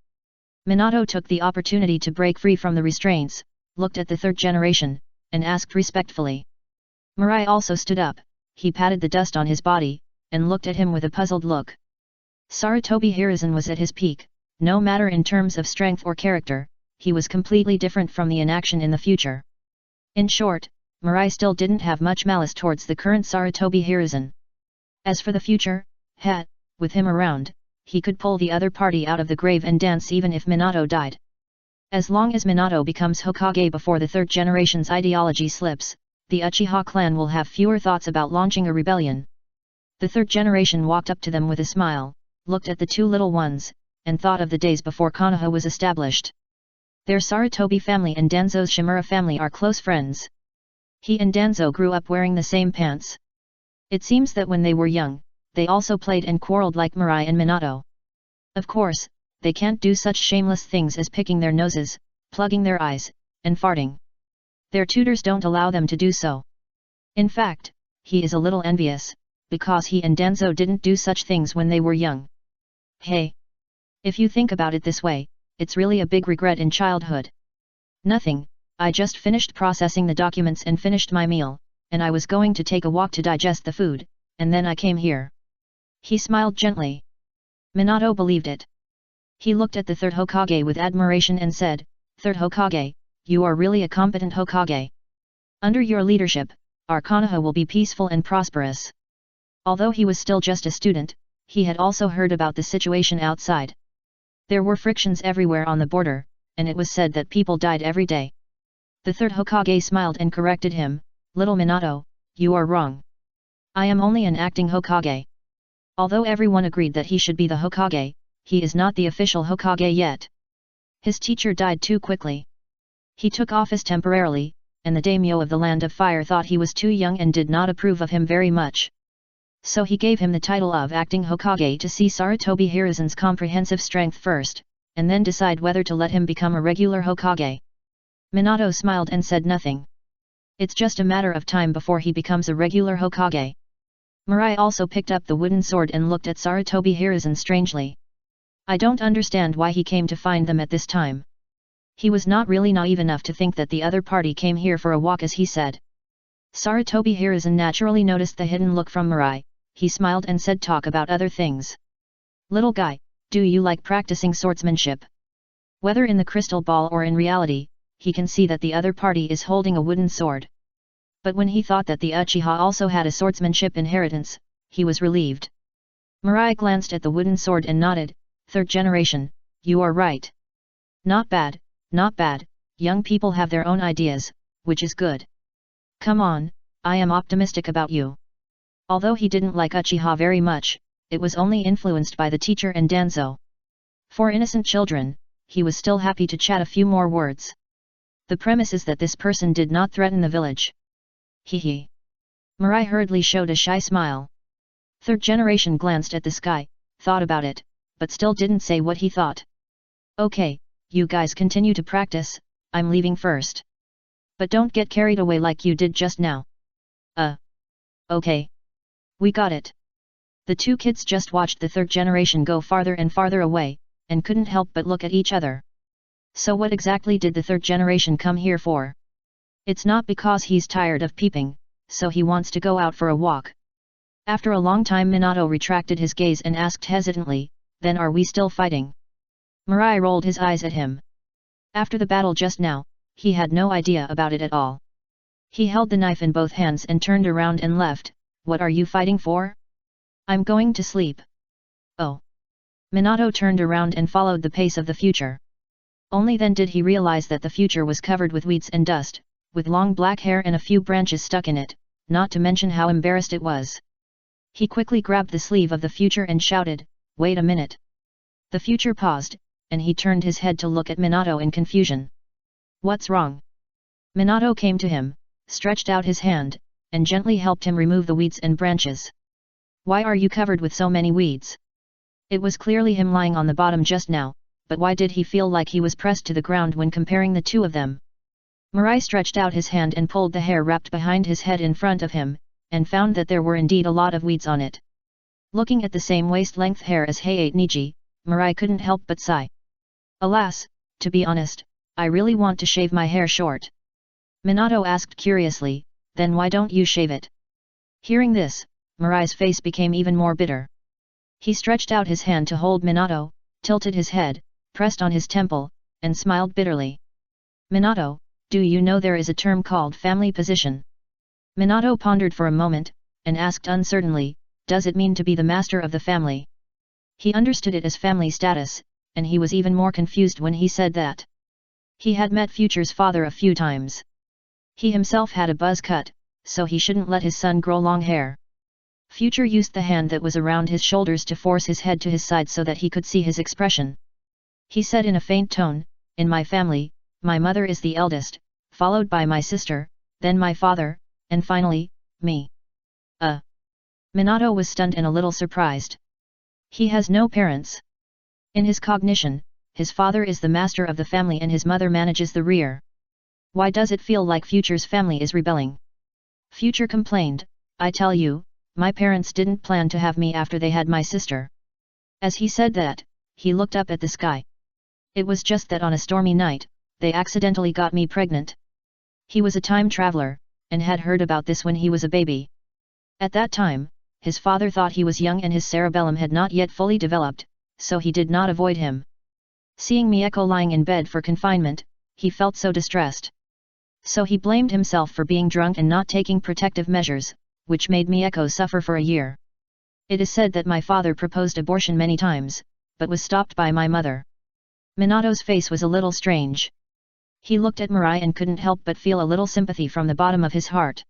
Minato took the opportunity to break free from the restraints, looked at the third generation, and asked respectfully. Mirai also stood up, he patted the dust on his body, and looked at him with a puzzled look. Sarutobi Hiruzen was at his peak, no matter in terms of strength or character, he was completely different from the inaction in the future. In short, Mirai still didn't have much malice towards the current Sarutobi Hiruzen. As for the future, with him around, he could pull the other party out of the grave and dance even if Minato died. As long as Minato becomes Hokage before the third generation's ideology slips, the Uchiha clan will have fewer thoughts about launching a rebellion. The third generation walked up to them with a smile, looked at the two little ones, and thought of the days before Konoha was established. Their Sarutobi family and Danzo's Shimura family are close friends. He and Danzo grew up wearing the same pants. It seems that when they were young, they also played and quarreled like Mirai and Minato. Of course, they can't do such shameless things as picking their noses, plugging their eyes, and farting. Their tutors don't allow them to do so. In fact, he is a little envious, because he and Danzo didn't do such things when they were young. Hey! If you think about it this way, it's really a big regret in childhood. Nothing, I just finished processing the documents and finished my meal, and I was going to take a walk to digest the food, and then I came here. He smiled gently. Minato believed it. He looked at the third Hokage with admiration and said, Third Hokage, you are really a competent Hokage. Under your leadership, our Konoha will be peaceful and prosperous. Although he was still just a student, he had also heard about the situation outside. There were frictions everywhere on the border, and it was said that people died every day. The third Hokage smiled and corrected him, Little Minato, you are wrong. I am only an acting Hokage. Although everyone agreed that he should be the Hokage, he is not the official Hokage yet. His teacher died too quickly. He took office temporarily, and the daimyo of the Land of Fire thought he was too young and did not approve of him very much. So he gave him the title of acting Hokage to see Sarutobi Hiruzen's comprehensive strength first, and then decide whether to let him become a regular Hokage. Minato smiled and said nothing. It's just a matter of time before he becomes a regular Hokage. Mirai also picked up the wooden sword and looked at Sarutobi Hiruzen strangely. I don't understand why he came to find them at this time. He was not really naive enough to think that the other party came here for a walk as he said. Sarutobi Hiruzen naturally noticed the hidden look from Mirai. He smiled and said talk about other things. Little guy, do you like practicing swordsmanship? Whether in the crystal ball or in reality, he can see that the other party is holding a wooden sword. But when he thought that the Uchiha also had a swordsmanship inheritance, he was relieved. Mirai glanced at the wooden sword and nodded, Third generation, you are right. Not bad, young people have their own ideas, which is good. Come on, I am optimistic about you. Although he didn't like Uchiha very much, it was only influenced by the teacher and Danzo. For innocent children, he was still happy to chat a few more words. The premise is that this person did not threaten the village. Hee. Mirai hurriedly showed a shy smile. Third generation glanced at the sky, thought about it, but still didn't say what he thought. Okay, you guys continue to practice, I'm leaving first. But don't get carried away like you did just now. Okay. We got it. The two kids just watched the third generation go farther and farther away, and couldn't help but look at each other. So what exactly did the third generation come here for? It's not because he's tired of peeping, so he wants to go out for a walk. After a long time Minato retracted his gaze and asked hesitantly, "Then are we still fighting?" Mirai rolled his eyes at him. After the battle just now, he had no idea about it at all. He held the knife in both hands and turned around and left. "What are you fighting for?" "I'm going to sleep." "Oh." Minato turned around and followed the pace of the future. Only then did he realize that the future was covered with weeds and dust, with long black hair and a few branches stuck in it, not to mention how embarrassed it was. He quickly grabbed the sleeve of the future and shouted, "Wait a minute." The future paused, and he turned his head to look at Minato in confusion. "What's wrong?" Minato came to him, stretched out his hand, and gently helped him remove the weeds and branches. "Why are you covered with so many weeds?" It was clearly him lying on the bottom just now, but why did he feel like he was pressed to the ground when comparing the two of them? Mirai stretched out his hand and pulled the hair wrapped behind his head in front of him, and found that there were indeed a lot of weeds on it. Looking at the same waist-length hair as Heiate Niji, Mirai couldn't help but sigh. "Alas, to be honest, I really want to shave my hair short." Minato asked curiously, "Then why don't you shave it?" Hearing this, Mirai's face became even more bitter. He stretched out his hand to hold Minato, tilted his head, pressed on his temple, and smiled bitterly. "Minato, do you know there is a term called family position?" Minato pondered for a moment, and asked uncertainly, "Does it mean to be the master of the family?" He understood it as family status, and he was even more confused when he said that. He had met Future's father a few times. He himself had a buzz cut, so he shouldn't let his son grow long hair. Future used the hand that was around his shoulders to force his head to his side so that he could see his expression. He said in a faint tone, "In my family, my mother is the eldest, followed by my sister, then my father, and finally, me." Minato was stunned and a little surprised. He has no parents. In his cognition, his father is the master of the family and his mother manages the rear. Why does it feel like Future's family is rebelling? Future complained, "I tell you, my parents didn't plan to have me after they had my sister." As he said that, he looked up at the sky. "It was just that on a stormy night, they accidentally got me pregnant." He was a time traveler, and had heard about this when he was a baby. At that time, his father thought he was young and his cerebellum had not yet fully developed, so he did not avoid him. Seeing Mieko lying in bed for confinement, he felt so distressed. So he blamed himself for being drunk and not taking protective measures, which made Mieko suffer for a year. It is said that my father proposed abortion many times, but was stopped by my mother. Minato's face was a little strange. He looked at Mirai and couldn't help but feel a little sympathy from the bottom of his heart.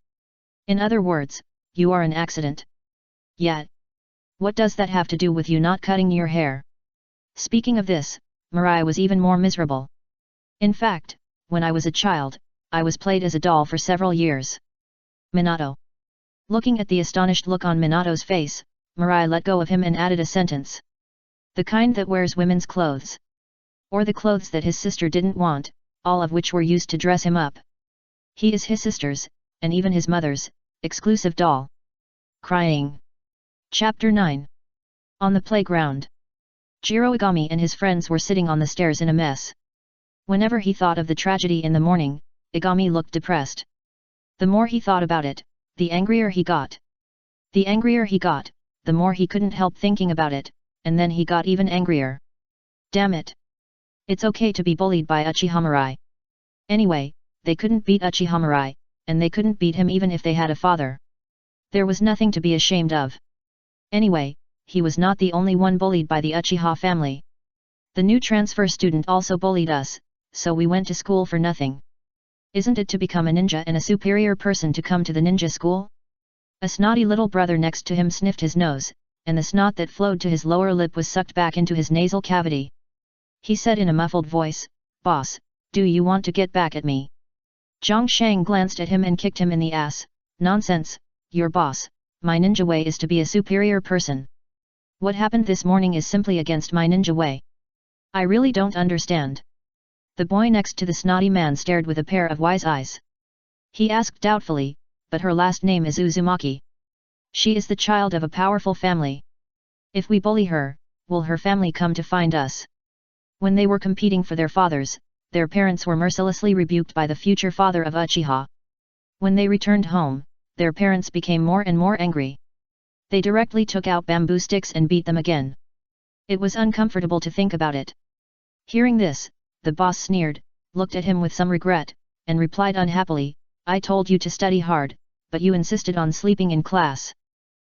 "In other words, you are an accident." "Yet. What does that have to do with you not cutting your hair?" Speaking of this, Mirai was even more miserable. "In fact, when I was a child, I was played as a doll for several years." Minato. Looking at the astonished look on Minato's face, Mirai let go of him and added a sentence. "The kind that wears women's clothes. Or the clothes that his sister didn't want, all of which were used to dress him up. He is his sister's, and even his mother's, exclusive doll." Crying. Chapter 9. On the playground. Jiraiya and his friends were sitting on the stairs in a mess. Whenever he thought of the tragedy in the morning, Igami looked depressed. The more he thought about it, the angrier he got. The angrier he got, the more he couldn't help thinking about it, and then he got even angrier. Damn it! It's okay to be bullied by Uchiha Mirai. Anyway, they couldn't beat Uchiha Mirai, and they couldn't beat him even if they had a father. There was nothing to be ashamed of. Anyway, he was not the only one bullied by the Uchiha family. The new transfer student also bullied us, so we went to school for nothing. Isn't it to become a ninja and a superior person to come to the ninja school? A snotty little brother next to him sniffed his nose, and the snot that flowed to his lower lip was sucked back into his nasal cavity. He said in a muffled voice, "Boss, do you want to get back at me?" Zhang Shang glanced at him and kicked him in the ass. "Nonsense, your boss, my ninja way is to be a superior person. What happened this morning is simply against my ninja way. I really don't understand." The boy next to the snotty man stared with a pair of wise eyes. He asked doubtfully, "But her last name is Uzumaki. She is the child of a powerful family. If we bully her, will her family come to find us?" When they were competing for their fathers, their parents were mercilessly rebuked by the future father of Uchiha. When they returned home, their parents became more and more angry. They directly took out bamboo sticks and beat them again. It was uncomfortable to think about it. Hearing this, the boss sneered, looked at him with some regret, and replied unhappily, "I told you to study hard, but you insisted on sleeping in class.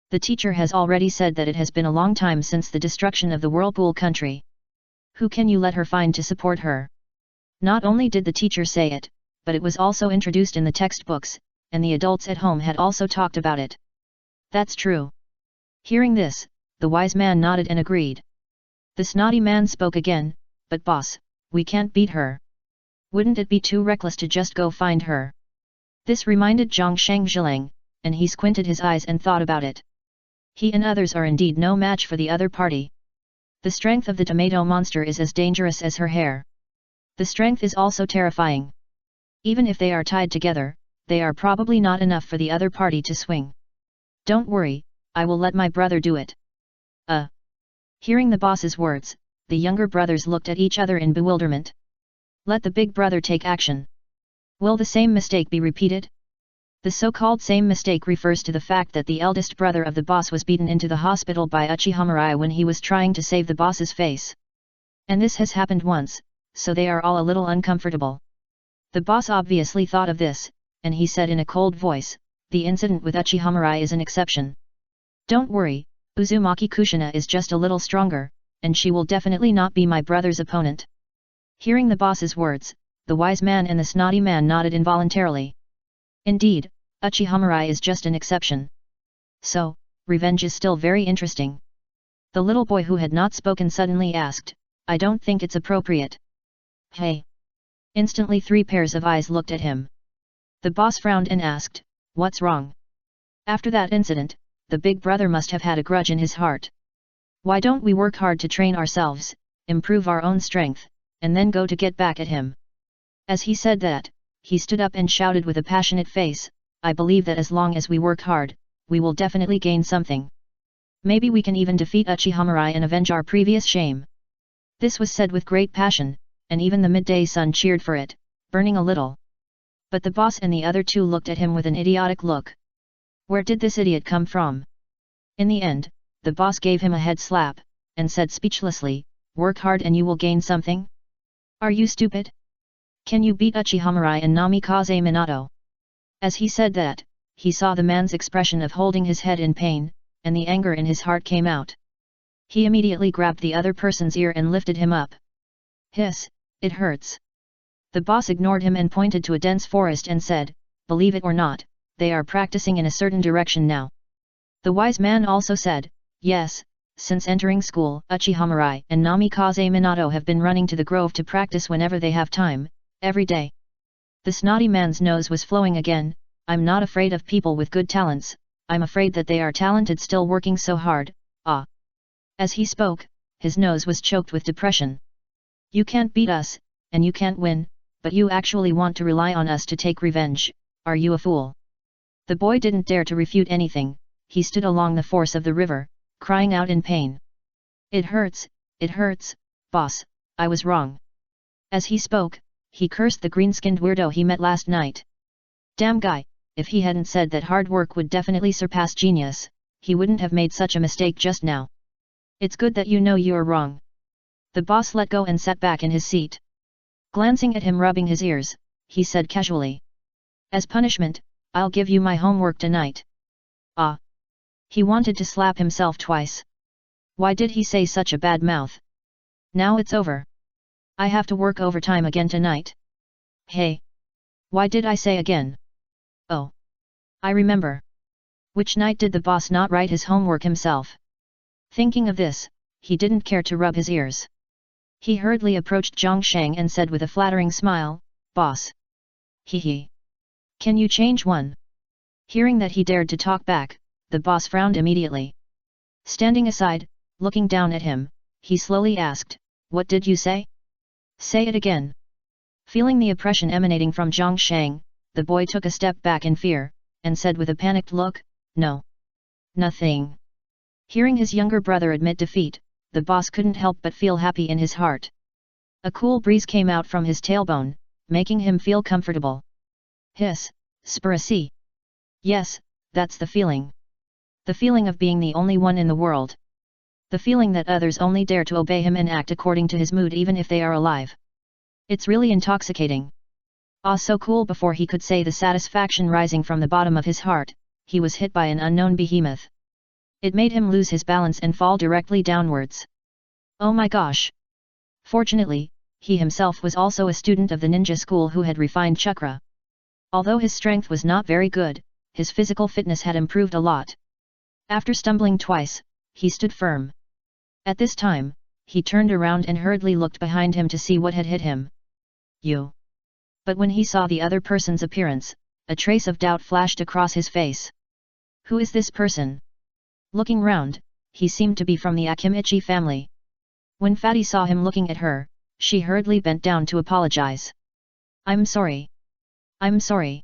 The teacher has already said that it has been a long time since the destruction of the Whirlpool country. Who can you let her find to support her?" Not only did the teacher say it, but it was also introduced in the textbooks, and the adults at home had also talked about it. That's true. Hearing this, the wise man nodded and agreed. The snotty man spoke again, "But boss, we can't beat her. Wouldn't it be too reckless to just go find her?" This reminded Zhang Shangzhilang, and he squinted his eyes and thought about it. He and others are indeed no match for the other party. The strength of the tomato monster is as dangerous as her hair. The strength is also terrifying. Even if they are tied together, they are probably not enough for the other party to swing. "Don't worry, I will let my brother do it." Hearing the boss's words, the younger brothers looked at each other in bewilderment. Let the big brother take action. Will the same mistake be repeated? The so-called same mistake refers to the fact that the eldest brother of the boss was beaten into the hospital by Uchiha when he was trying to save the boss's face. And this has happened once, so they are all a little uncomfortable. The boss obviously thought of this, and he said in a cold voice, "The incident with Uchiha is an exception. Don't worry, Uzumaki Kushina is just a little stronger, and she will definitely not be my brother's opponent." Hearing the boss's words, the wise man and the snotty man nodded involuntarily. Indeed, Uchiha is just an exception. So, revenge is still very interesting. The little boy who had not spoken suddenly asked, "I don't think it's appropriate." "Hey!" Instantly 3 pairs of eyes looked at him. The boss frowned and asked, "What's wrong?" After that incident, the big brother must have had a grudge in his heart. Why don't we work hard to train ourselves, improve our own strength, and then go to get back at him? As he said that, he stood up and shouted with a passionate face, "I believe that as long as we work hard, we will definitely gain something. Maybe we can even defeat Uchiha and avenge our previous shame." This was said with great passion, and even the midday sun cheered for it, burning a little. But the boss and the other 2 looked at him with an idiotic look. Where did this idiot come from? In the end, the boss gave him a head slap, and said speechlessly, "Work hard and you will gain something? Are you stupid? Can you beat Uchiha and Namikaze Minato?" As he said that, he saw the man's expression of holding his head in pain, and the anger in his heart came out. He immediately grabbed the other person's ear and lifted him up. "Hiss, it hurts." The boss ignored him and pointed to a dense forest and said, "Believe it or not, they are practicing in a certain direction now." The wise man also said, "Yes, since entering school, Uchiha and Namikaze Minato have been running to the grove to practice whenever they have time, every day." The snotty man's nose was flowing again. "I'm not afraid of people with good talents, I'm afraid that they are talented still working so hard, ah." As he spoke, his nose was choked with depression. "You can't beat us, and you can't win, but you actually want to rely on us to take revenge, are you a fool?" The boy didn't dare to refute anything, he stood along the force of the river, crying out in pain. It hurts, boss, I was wrong." As he spoke, he cursed the green-skinned weirdo he met last night. Damn guy, if he hadn't said that hard work would definitely surpass genius, he wouldn't have made such a mistake just now. "It's good that you know you're wrong." The boss let go and sat back in his seat. Glancing at him rubbing his ears, he said casually, "As punishment, I'll give you my homework tonight." Ah! He wanted to slap himself twice. Why did he say such a bad mouth? Now it's over. I have to work overtime again tonight. Hey! Why did I say again? Oh! I remember. Which night did the boss not write his homework himself? Thinking of this, he didn't care to rub his ears. He hurriedly approached Zhang Shang and said with a flattering smile, "Boss. Hee. Can you change one?" Hearing that he dared to talk back, the boss frowned immediately. Standing aside, looking down at him, he slowly asked, "What did you say? Say it again." Feeling the oppression emanating from Zhang Shang, the boy took a step back in fear, and said with a panicked look, "No. Nothing." Hearing his younger brother admit defeat, the boss couldn't help but feel happy in his heart. A cool breeze came out from his tailbone, making him feel comfortable. Hiss, Spiracy. Yes, that's the feeling. The feeling of being the only one in the world. The feeling that others only dare to obey him and act according to his mood even if they are alive. It's really intoxicating. Ah, so cool. Before he could say the satisfaction rising from the bottom of his heart, he was hit by an unknown behemoth. It made him lose his balance and fall directly downwards. Oh my gosh! Fortunately, he himself was also a student of the ninja school who had refined chakra. Although his strength was not very good, his physical fitness had improved a lot. After stumbling twice, he stood firm. At this time, he turned around and hurriedly looked behind him to see what had hit him. You. But when he saw the other person's appearance, a trace of doubt flashed across his face. Who is this person? Looking round, he seemed to be from the Akimichi family. When Fatty saw him looking at her, she hurriedly bent down to apologize. I'm sorry. I'm sorry.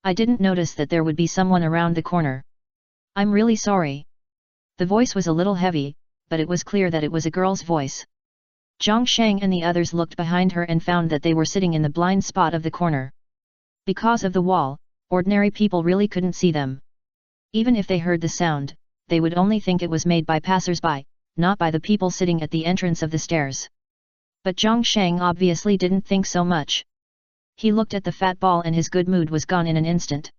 I didn't notice that there would be someone around the corner. I'm really sorry. The voice was a little heavy, but it was clear that it was a girl's voice. Zhang Shang and the others looked behind her and found that they were sitting in the blind spot of the corner. Because of the wall, ordinary people really couldn't see them. Even if they heard the sound, they would only think it was made by passers-by, not by the people sitting at the entrance of the stairs. But Zhang Shang obviously didn't think so much. He looked at the fat ball and his good mood was gone in an instant.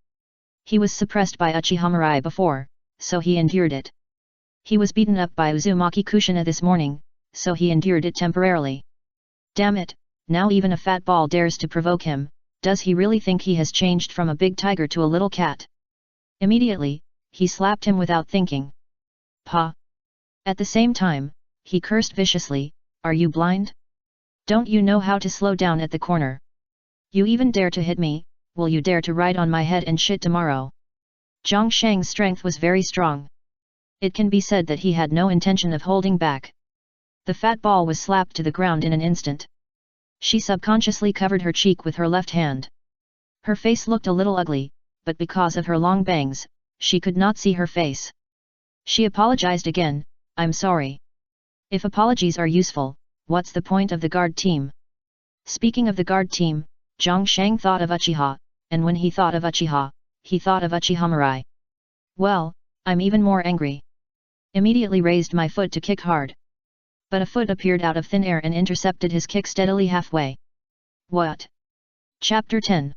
He was suppressed by Uchiha before, so he endured it. He was beaten up by Uzumaki Kushina this morning, so he endured it temporarily. Damn it, now even a fat ball dares to provoke him. Does he really think he has changed from a big tiger to a little cat? Immediately, he slapped him without thinking. Pa! At the same time, he cursed viciously, are you blind? Don't you know how to slow down at the corner? You even dare to hit me, will you dare to ride on my head and shit tomorrow? Zhang Shang's strength was very strong. It can be said that he had no intention of holding back. The fat ball was slapped to the ground in an instant. She subconsciously covered her cheek with her left hand. Her face looked a little ugly, but because of her long bangs, she could not see her face. She apologized again, I'm sorry. If apologies are useful, what's the point of the guard team? Speaking of the guard team, Zhang Shang thought of Uchiha, and when he thought of Uchiha, he thought of Uchiha. Well, I'm even more angry. Immediately raised my foot to kick hard. But a foot appeared out of thin air and intercepted his kick steadily halfway. What? Chapter 10.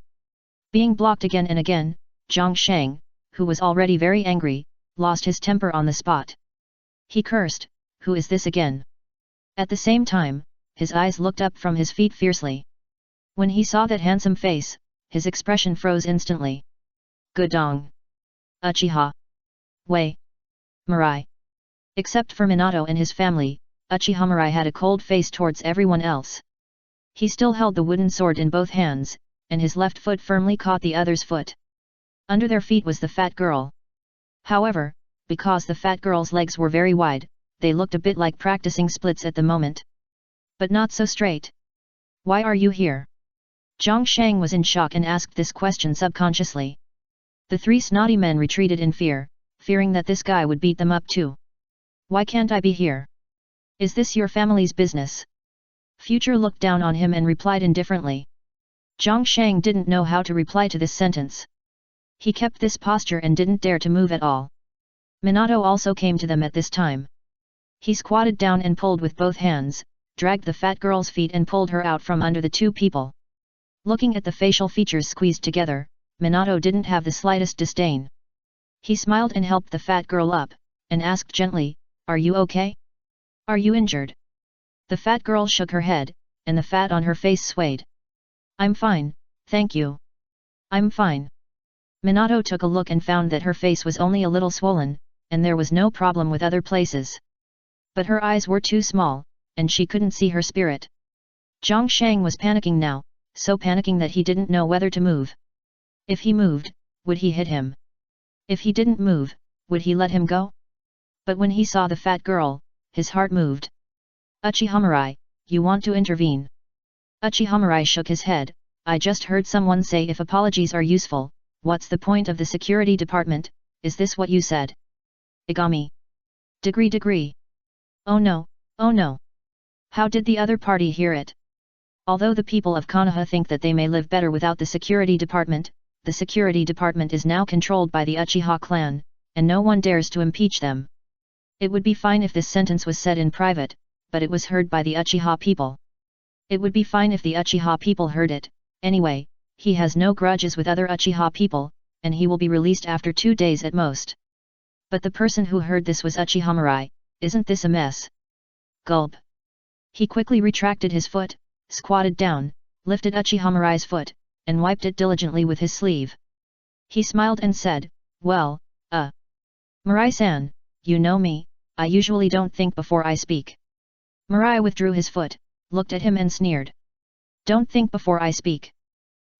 Being blocked again and again, Zhang Shang, who was already very angry, lost his temper on the spot. He cursed, who is this again? At the same time, his eyes looked up from his feet fiercely. When he saw that handsome face, his expression froze instantly. Gudong. Uchiha. Wei. Mirai. Except for Minato and his family, Uchiha Mirai had a cold face towards everyone else. He still held the wooden sword in both hands, and his left foot firmly caught the other's foot. Under their feet was the fat girl. However, because the fat girl's legs were very wide, they looked a bit like practicing splits at the moment. But not so straight. Why are you here? Zhang Shang was in shock and asked this question subconsciously. The three snotty men retreated in fear, fearing that this guy would beat them up too. Why can't I be here? Is this your family's business? Future looked down on him and replied indifferently. Zhang Shang didn't know how to reply to this sentence. He kept this posture and didn't dare to move at all. Minato also came to them at this time. He squatted down and pulled with both hands, dragged the fat girl's feet and pulled her out from under the two people. Looking at the facial features squeezed together, Minato didn't have the slightest disdain. He smiled and helped the fat girl up, and asked gently, are you okay? Are you injured? The fat girl shook her head, and the fat on her face swayed. I'm fine, thank you. I'm fine. Minato took a look and found that her face was only a little swollen, and there was no problem with other places. But her eyes were too small, and she couldn't see her spirit. Zhang Shang was panicking now, so panicking that he didn't know whether to move. If he moved, would he hit him? If he didn't move, would he let him go? But when he saw the fat girl, his heart moved. Uchiha Mirai, you want to intervene? Uchiha Mirai shook his head, I just heard someone say if apologies are useful, what's the point of the security department, is this what you said? Igami. Degree. Oh no, oh no. How did the other party hear it? Although the people of Konoha think that they may live better without the security department is now controlled by the Uchiha clan, and no one dares to impeach them. It would be fine if this sentence was said in private, but it was heard by the Uchiha people. It would be fine if the Uchiha people heard it. Anyway, he has no grudges with other Uchiha people, and he will be released after 2 days at most. But the person who heard this was Uchiha Mirai. Isn't this a mess? Gulp. He quickly retracted his foot, squatted down, lifted Uchiha Mirai's foot, and wiped it diligently with his sleeve. He smiled and said, "Well, Mirai-san, you know me, I usually don't think before I speak." Mirai withdrew his foot, looked at him and sneered. "Don't think before I speak.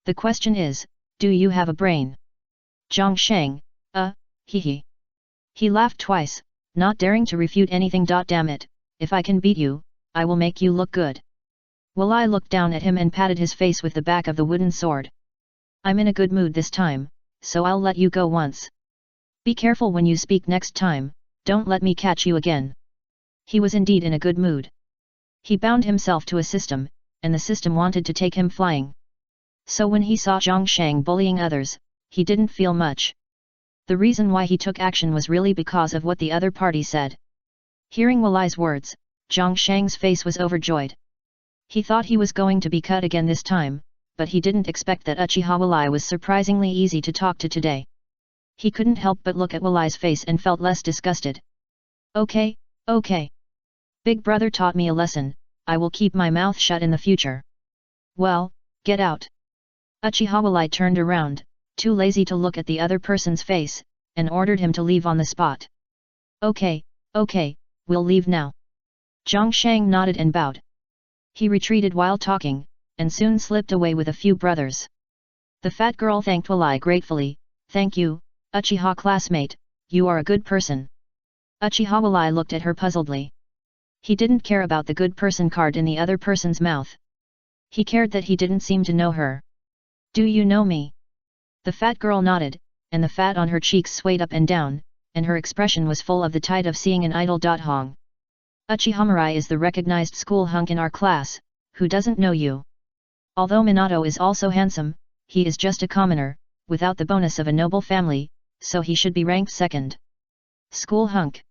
The question is, do you have a brain?" Zhongsheng, hee. He laughed twice, not daring to refute anything. Damn it, if I can beat you, I will make you look good. Walai looked down at him and patted his face with the back of the wooden sword. "I'm in a good mood this time, so I'll let you go once. Be careful when you speak next time, don't let me catch you again." He was indeed in a good mood. He bound himself to a system, and the system wanted to take him flying. So when he saw Zhongsheng bullying others, he didn't feel much. The reason why he took action was really because of what the other party said. Hearing Walai's words, Zhongsheng's face was overjoyed. He thought he was going to be cut again this time, but he didn't expect that Uchiha Walai was surprisingly easy to talk to today. He couldn't help but look at Walai's face and felt less disgusted. Okay. Big brother taught me a lesson, I will keep my mouth shut in the future. Well, get out. Uchiha Walai turned around, too lazy to look at the other person's face, and ordered him to leave on the spot. Okay, we'll leave now. Zhongsheng nodded and bowed. He retreated while talking, and soon slipped away with a few brothers. The fat girl thanked Walai gratefully. "Thank you, Uchiha classmate, you are a good person." Uchiha Walai looked at her puzzledly. He didn't care about the good person card in the other person's mouth. He cared that he didn't seem to know her. "Do you know me?" The fat girl nodded, and the fat on her cheeks swayed up and down, and her expression was full of the tide of seeing an idol. Hong. "Uchiha Mirai is the recognized school hunk in our class, who doesn't know you? Although Minato is also handsome, he is just a commoner, without the bonus of a noble family, so he should be ranked second." School hunk.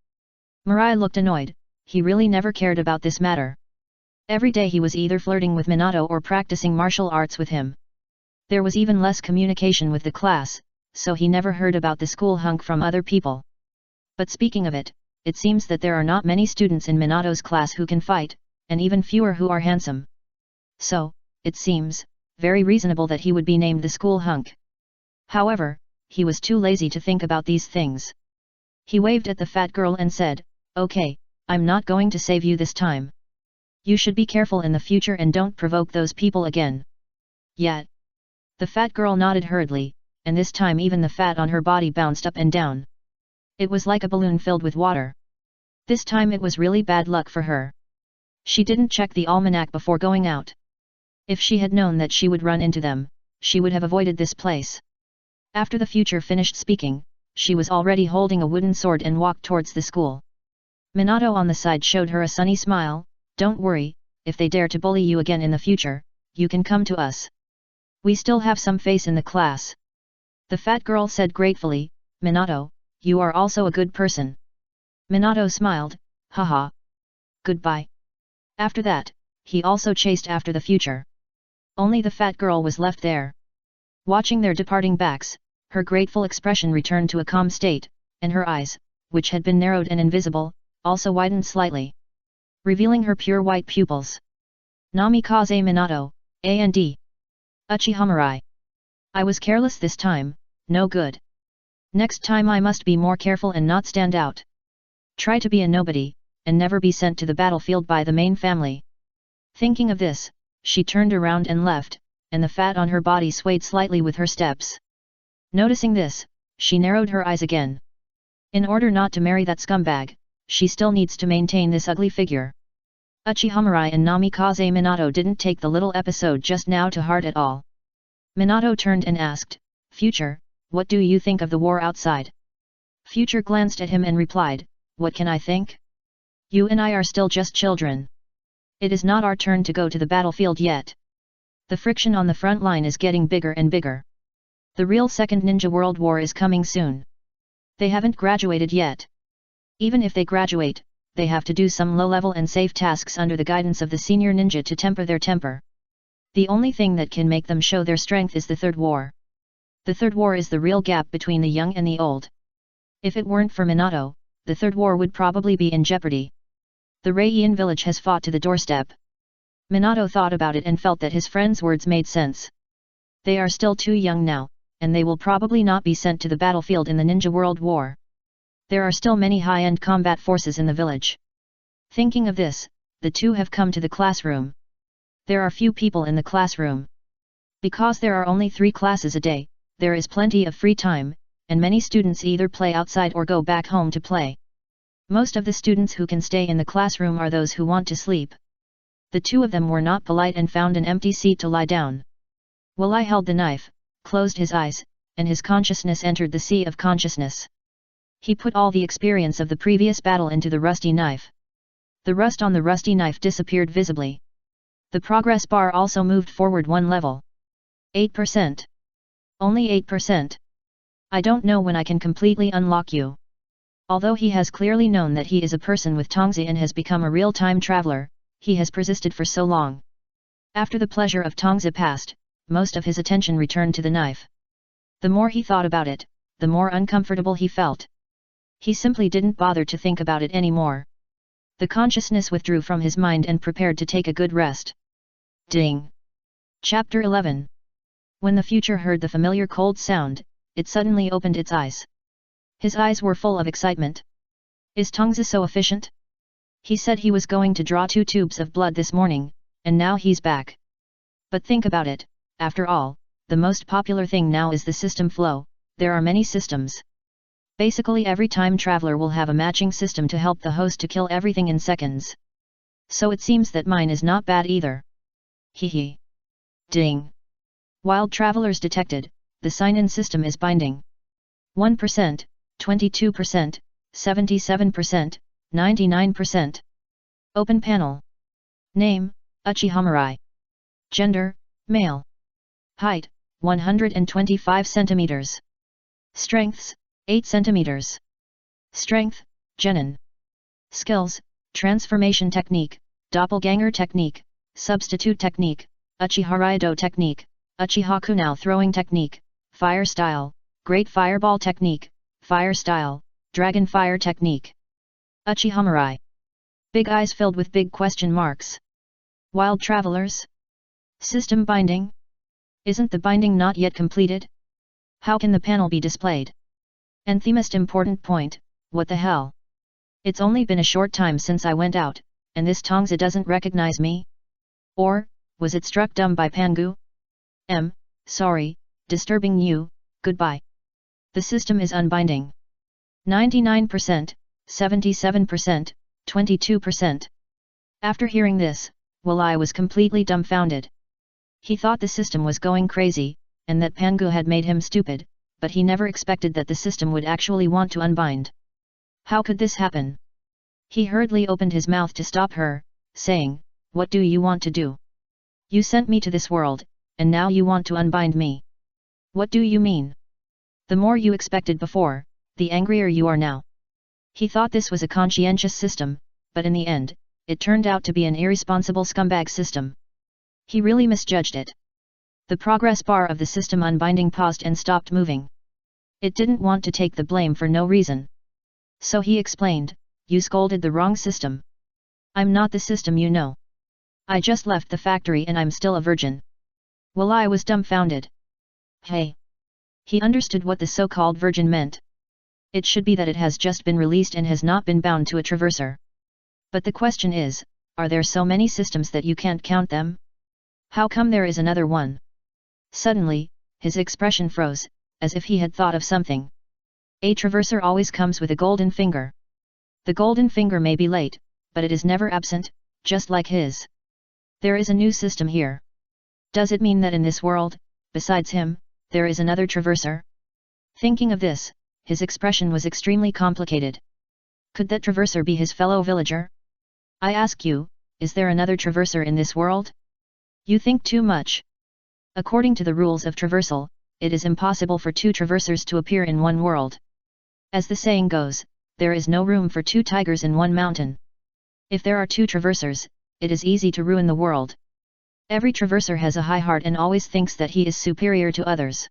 Mirai looked annoyed, he really never cared about this matter. Every day he was either flirting with Minato or practicing martial arts with him. There was even less communication with the class, so he never heard about the school hunk from other people. But speaking of it, it seems that there are not many students in Minato's class who can fight, and even fewer who are handsome. So, it seems, very reasonable that he would be named the school hunk. However, he was too lazy to think about these things. He waved at the fat girl and said, "Okay, I'm not going to save you this time. You should be careful in the future and don't provoke those people again." "Yet." The fat girl nodded hurriedly, and this time even the fat on her body bounced up and down. It was like a balloon filled with water. This time it was really bad luck for her. She didn't check the almanac before going out. If she had known that she would run into them, she would have avoided this place. After the future finished speaking, she was already holding a wooden sword and walked towards the school. Minato on the side showed her a sunny smile. "Don't worry, if they dare to bully you again in the future, you can come to us. We still have some face in the class." The fat girl said gratefully, "Minato, you are also a good person." Minato smiled, "Haha. Goodbye." After that, he also chased after the future. Only the fat girl was left there. Watching their departing backs, her grateful expression returned to a calm state, and her eyes, which had been narrowed and invisible, also widened slightly, revealing her pure white pupils. "Namikaze Minato, and Uchiha Mirai. I was careless this time, no good. Next time I must be more careful and not stand out. Try to be a nobody, and never be sent to the battlefield by the main family." Thinking of this, she turned around and left, and the fat on her body swayed slightly with her steps. Noticing this, she narrowed her eyes again. In order not to marry that scumbag, she still needs to maintain this ugly figure. Uchiha Mirai and Namikaze Minato didn't take the little episode just now to heart at all. Minato turned and asked, "Future, what do you think of the war outside?" Future glanced at him and replied, "What can I think? You and I are still just children. It is not our turn to go to the battlefield yet. The friction on the front line is getting bigger and bigger. The real Second Ninja World War is coming soon. They haven't graduated yet. Even if they graduate, they have to do some low-level and safe tasks under the guidance of the senior ninja to temper their temper. The only thing that can make them show their strength is the third war. The third war is the real gap between the young and the old. If it weren't for Minato, the third war would probably be in jeopardy. The Reian village has fought to the doorstep. Minato thought about it and felt that his friend's words made sense. They are still too young now, and they will probably not be sent to the battlefield in the Ninja World War. There are still many high-end combat forces in the village. Thinking of this, the two have come to the classroom. There are few people in the classroom. Because there are only 3 classes a day, there is plenty of free time, and many students either play outside or go back home to play. Most of the students who can stay in the classroom are those who want to sleep. The two of them were not polite and found an empty seat to lie down. Walai held the knife, closed his eyes, and his consciousness entered the sea of consciousness. He put all the experience of the previous battle into the rusty knife. The rust on the rusty knife disappeared visibly. The progress bar also moved forward 1 level. 8%. Only 8%. I don't know when I can completely unlock you. Although he has clearly known that he is a person with Tongzi and has become a real-time traveler, he has persisted for so long. After the pleasure of Tongzi passed, most of his attention returned to the knife. The more he thought about it, the more uncomfortable he felt. He simply didn't bother to think about it anymore. The consciousness withdrew from his mind and prepared to take a good rest. Ding! Chapter 11. When the future heard the familiar cold sound, it suddenly opened its eyes. His eyes were full of excitement. Is Tongzi so efficient? He said he was going to draw 2 tubes of blood this morning, and now he's back. But think about it, after all, the most popular thing now is the system flow. There are many systems. Basically every time traveler will have a matching system to help the host to kill everything in seconds. So it seems that mine is not bad either. Hehe. Ding. Wild travelers detected, the sign-in system is binding. 1%, 22%, 77%, 99%. Open panel. Name, Uchiha. Gender, male. Height, 125 centimeters. Strengths, 8 centimeters. Strength, Genin. Skills, Transformation Technique, Doppelganger Technique, Substitute Technique, Uchiha Raido Technique, Uchiha Kunao Throwing Technique, Fire Style, Great Fireball Technique, Fire Style, Dragon Fire Technique. Uchiha. Big eyes filled with big question marks. Wild travelers? System binding? Isn't the binding not yet completed? How can the panel be displayed? And the most important point, what the hell? It's only been a short time since I went out, and this Tongzi doesn't recognize me? Or, was it struck dumb by Pangu? Sorry, disturbing you, goodbye. The system is unbinding. 99%, 77%, 22%. After hearing this, Walai was completely dumbfounded. He thought the system was going crazy, and that Pangu had made him stupid, but he never expected that the system would actually want to unbind. How could this happen? He hurriedly opened his mouth to stop her, saying, "What do you want to do? You sent me to this world, and now you want to unbind me. What do you mean? The more you expected before, the angrier you are now." He thought this was a conscientious system, but in the end, it turned out to be an irresponsible scumbag system. He really misjudged it. The progress bar of the system unbinding paused and stopped moving. It didn't want to take the blame for no reason. So he explained, "You scolded the wrong system. I'm not the system you know. I just left the factory and I'm still a virgin." Walai was dumbfounded. Hey! He understood what the so-called virgin meant. It should be that it has just been released and has not been bound to a traverser. But the question is, are there so many systems that you can't count them? How come there is another one? Suddenly, his expression froze, as if he had thought of something. A traverser always comes with a golden finger. The golden finger may be late, but it is never absent, just like his. There is a new system here. Does it mean that in this world, besides him, there is another traverser? Thinking of this, his expression was extremely complicated. Could that traverser be his fellow villager? I ask you, is there another traverser in this world? You think too much. According to the rules of traversal, it is impossible for 2 traversers to appear in one world. As the saying goes, there is no room for two tigers in one mountain. If there are two traversers, it is easy to ruin the world. Every traverser has a high heart and always thinks that he is superior to others.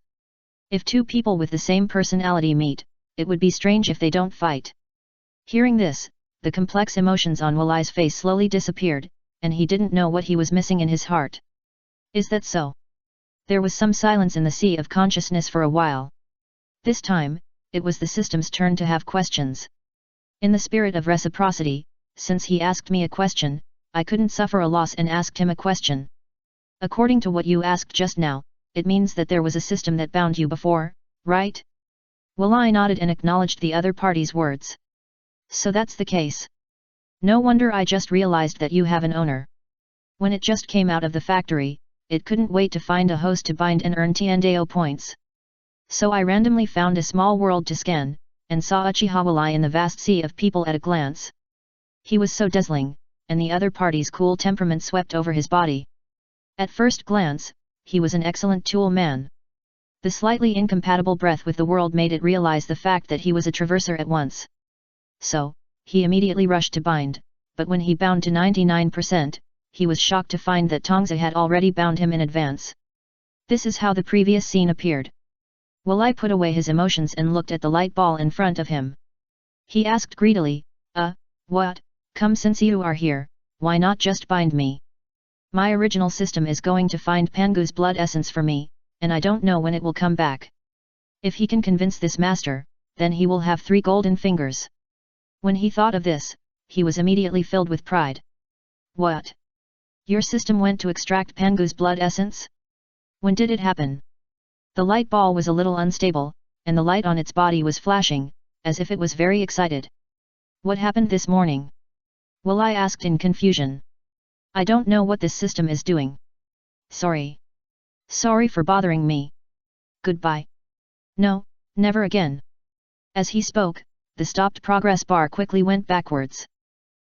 If two people with the same personality meet, it would be strange if they don't fight. Hearing this, the complex emotions on Walai's face slowly disappeared, and he didn't know what he was missing in his heart. Is that so? There was some silence in the sea of consciousness for a while. This time, it was the system's turn to have questions. In the spirit of reciprocity, since he asked me a question, I couldn't suffer a loss and asked him a question. According to what you asked just now, it means that there was a system that bound you before, right? Walai nodded and acknowledged the other party's words. So that's the case. No wonder I just realized that you have an owner. When it just came out of the factory, it couldn't wait to find a host to bind and earn Tiandeo points. So I randomly found a small world to scan, and saw Uchiha Walai in the vast sea of people at a glance. He was so dazzling, and the other party's cool temperament swept over his body. At first glance, he was an excellent tool man. The slightly incompatible breath with the world made it realize the fact that he was a traverser at once. So, he immediately rushed to bind, but when he bound to 99%, he was shocked to find that Tongzi had already bound him in advance. This is how the previous scene appeared. Walai put away his emotions and looked at the light ball in front of him. He asked greedily, what, come since you are here, why not just bind me? My original system is going to find Pangu's blood essence for me, and I don't know when it will come back. If he can convince this master, then he will have 3 golden fingers. When he thought of this, he was immediately filled with pride. What? Your system went to extract Pangu's blood essence? When did it happen? The light ball was a little unstable, and the light on its body was flashing, as if it was very excited. What happened this morning? Walai asked in confusion. I don't know what this system is doing. Sorry. Sorry for bothering me. Goodbye. No, never again. As he spoke, the stopped progress bar quickly went backwards.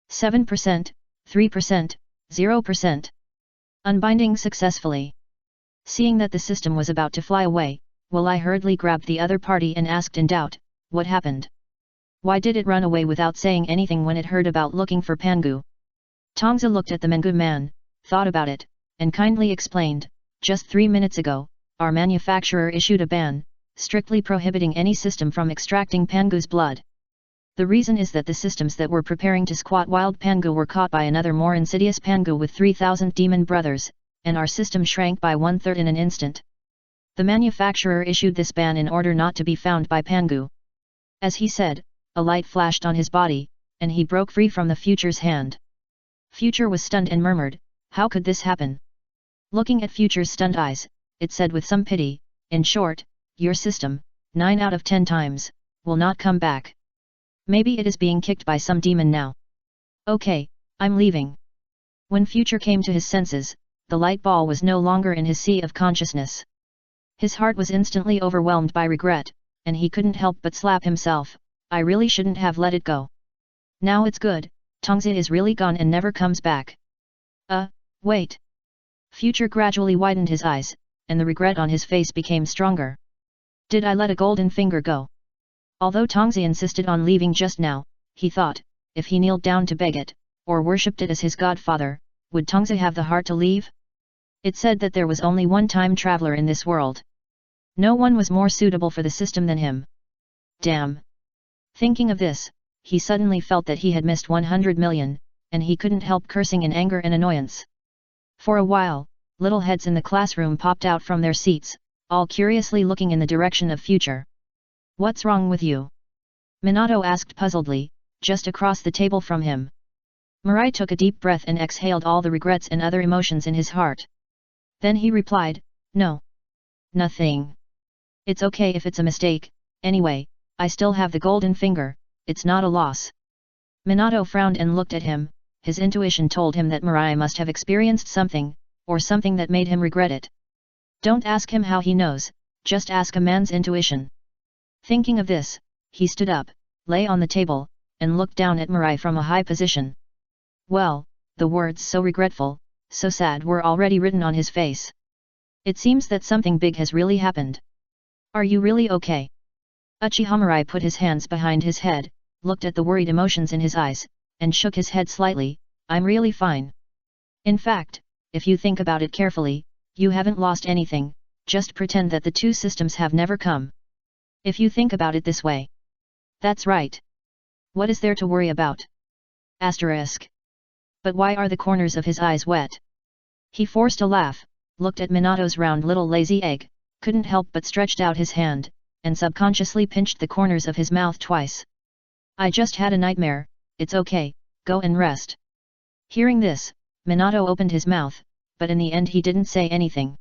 7%, 3%, 0%. Unbinding successfully. Seeing that the system was about to fly away, Walai hurriedly grabbed the other party and asked in doubt, what happened? Why did it run away without saying anything when it heard about looking for Pangu? Tongzi looked at the Mengu man, thought about it, and kindly explained, just 3 minutes ago, our manufacturer issued a ban, strictly prohibiting any system from extracting Pangu's blood. The reason is that the systems that were preparing to squat wild Pangu were caught by another more insidious Pangu with 3,000 demon brothers, and our system shrank by 1/3 in an instant. The manufacturer issued this ban in order not to be found by Pangu. As he said, a light flashed on his body, and he broke free from the Future's hand. Future was stunned and murmured, how could this happen? Looking at Future's stunned eyes, it said with some pity, in short, your system, 9 out of 10 times, will not come back. Maybe it is being kicked by some demon now. Okay, I'm leaving. When Future came to his senses, the light ball was no longer in his sea of consciousness. His heart was instantly overwhelmed by regret, and he couldn't help but slap himself, I really shouldn't have let it go. Now it's good, Tongzi is really gone and never comes back. Wait. Future gradually widened his eyes, and the regret on his face became stronger. Did I let a golden finger go? Although Tongzi insisted on leaving just now, he thought, if he kneeled down to beg it, or worshipped it as his godfather, would Tongzi have the heart to leave? It said that there was only one time traveler in this world. No one was more suitable for the system than him. Damn. Thinking of this, he suddenly felt that he had missed 100 million, and he couldn't help cursing in anger and annoyance. For a while, little heads in the classroom popped out from their seats, all curiously looking in the direction of Future. What's wrong with you? Minato asked puzzledly, just across the table from him. Mirai took a deep breath and exhaled all the regrets and other emotions in his heart. Then he replied, no. Nothing. It's okay if it's a mistake, anyway, I still have the golden finger, it's not a loss. Minato frowned and looked at him, his intuition told him that Mirai must have experienced something, or something that made him regret it. Don't ask him how he knows, just ask a man's intuition. Thinking of this, he stood up, lay on the table, and looked down at Mirai from a high position. Well, the words so regretful, so sad were already written on his face. It seems that something big has really happened. Are you really okay? Uchiha put his hands behind his head, looked at the worried emotions in his eyes, and shook his head slightly. I'm really fine. In fact, if you think about it carefully, you haven't lost anything, just pretend that the two systems have never come. If you think about it this way. That's right. What is there to worry about? Asterisk. But why are the corners of his eyes wet? He forced a laugh, looked at Minato's round little lazy egg, couldn't help but stretched out his hand, and subconsciously pinched the corners of his mouth twice. I just had a nightmare, it's okay, go and rest. Hearing this, Minato opened his mouth, but in the end he didn't say anything.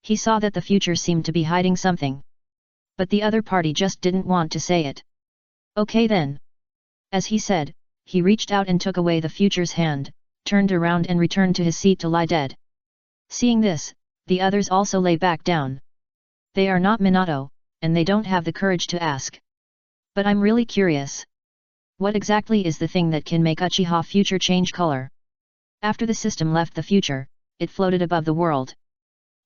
He saw that the future seemed to be hiding something. But the other party just didn't want to say it. Okay then. As he said, he reached out and took away the future's hand, turned around and returned to his seat to lie dead. Seeing this, the others also lay back down. They are not Minato, and they don't have the courage to ask. But I'm really curious. What exactly is the thing that can make Uchiha future change color? After the system left the future, it floated above the world.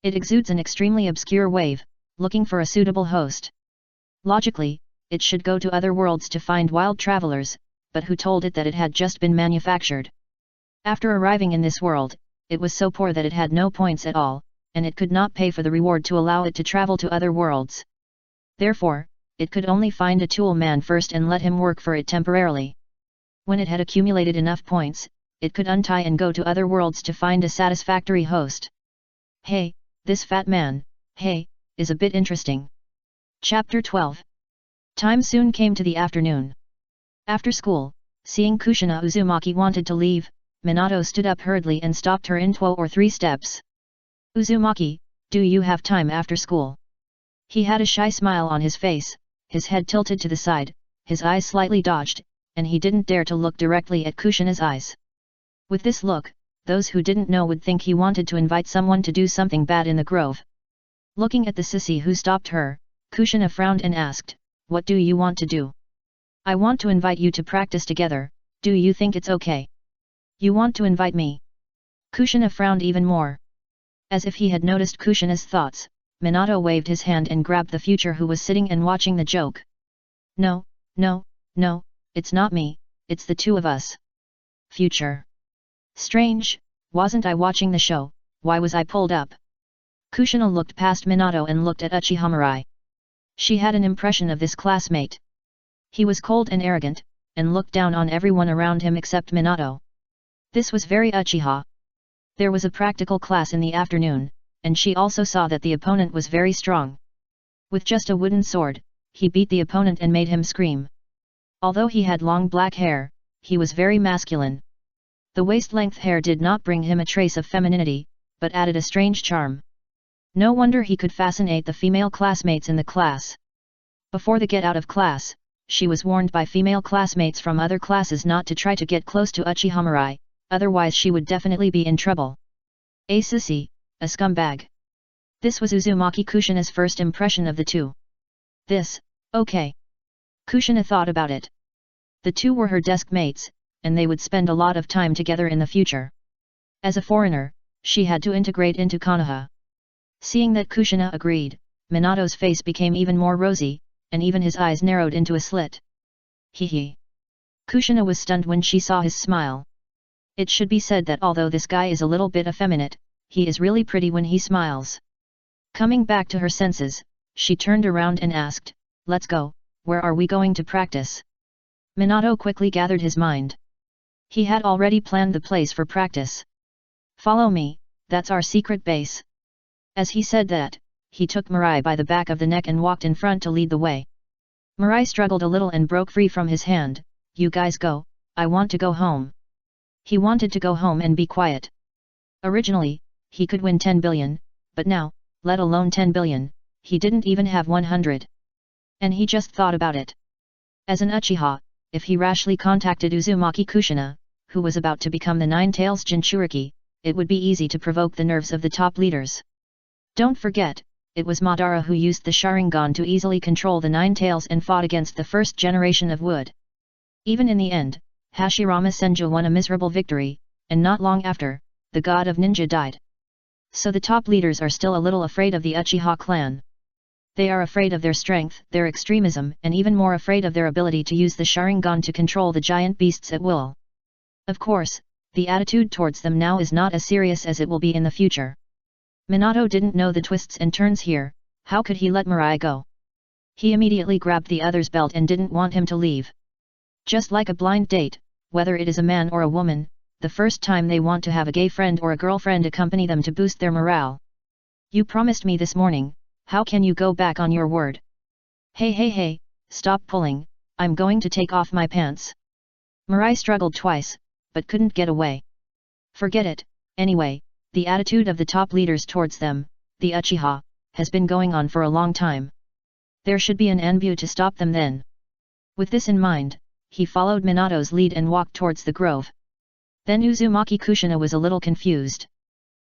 It exudes an extremely obscure wave, looking for a suitable host. Logically, it should go to other worlds to find wild travelers, but who told it that it had just been manufactured? After arriving in this world, it was so poor that it had no points at all, and it could not pay for the reward to allow it to travel to other worlds. Therefore, it could only find a tool man first and let him work for it temporarily. When it had accumulated enough points, it could untie and go to other worlds to find a satisfactory host. Hey, this fat man, hey, is a bit interesting. Chapter 12. Time soon came to the afternoon. After school, seeing Kushina Uzumaki wanted to leave, Minato stood up hurriedly and stopped her in 2 or 3 steps. Uzumaki, do you have time after school? He had a shy smile on his face, his head tilted to the side, his eyes slightly dodged, and he didn't dare to look directly at Kushina's eyes. With this look, those who didn't know would think he wanted to invite someone to do something bad in the grove. Looking at the sissy who stopped her, Kushina frowned and asked, "What do you want to do?" "I want to invite you to practice together, do you think it's okay?" "You want to invite me?" Kushina frowned even more. As if he had noticed Kushina's thoughts, Minato waved his hand and grabbed the future who was sitting and watching the joke. No, it's not me, it's the two of us." Future. Strange, wasn't I watching the show, why was I pulled up? Kushina looked past Minato and looked at Uchiha. She had an impression of this classmate. He was cold and arrogant, and looked down on everyone around him except Minato. This was very Uchiha. There was a practical class in the afternoon, and she also saw that the opponent was very strong. With just a wooden sword, he beat the opponent and made him scream. Although he had long black hair, he was very masculine. The waist-length hair did not bring him a trace of femininity, but added a strange charm. No wonder he could fascinate the female classmates in the class. Before the get out of class, she was warned by female classmates from other classes not to try to get close to Uchiha, otherwise she would definitely be in trouble. A sissy, a scumbag. This was Uzumaki Kushina's first impression of the two. Okay. Kushina thought about it. The two were her desk mates, and they would spend a lot of time together in the future. As a foreigner, she had to integrate into Konoha. Seeing that Kushina agreed, Minato's face became even more rosy, and even his eyes narrowed into a slit. Hee. Kushina was stunned when she saw his smile. It should be said that although this guy is a little bit effeminate, he is really pretty when he smiles. Coming back to her senses, she turned around and asked, "Let's go, where are we going to practice?" Minato quickly gathered his mind. He had already planned the place for practice. "Follow me, that's our secret base." As he said that, he took Mirai by the back of the neck and walked in front to lead the way. Mirai struggled a little and broke free from his hand. "You guys go, I want to go home." He wanted to go home and be quiet. Originally, he could win 10 billion, but now, let alone 10 billion, he didn't even have 100. And he just thought about it. As an Uchiha, if he rashly contacted Uzumaki Kushina, who was about to become the Nine-Tails Jinchuriki, it would be easy to provoke the nerves of the top leaders. Don't forget, it was Madara who used the Sharingan to easily control the Nine-Tails and fought against the first generation of Wood. Even in the end, Hashirama Senju won a miserable victory, and not long after, the god of ninja died. So the top leaders are still a little afraid of the Uchiha clan. They are afraid of their strength, their extremism, and even more afraid of their ability to use the Sharingan to control the giant beasts at will. Of course, the attitude towards them now is not as serious as it will be in the future. Minato didn't know the twists and turns here. How could he let Mirai go? He immediately grabbed the other's belt and didn't want him to leave. Just like a blind date, whether it is a man or a woman, the first time they want to have a gay friend or a girlfriend accompany them to boost their morale. You promised me this morning, how can you go back on your word? Hey, stop pulling, I'm going to take off my pants. Mirai struggled twice, but couldn't get away. Forget it, anyway, the attitude of the top leaders towards them, the Uchiha, has been going on for a long time. There should be an Anbu to stop them then. With this in mind, he followed Minato's lead and walked towards the grove. Then Uzumaki Kushina was a little confused.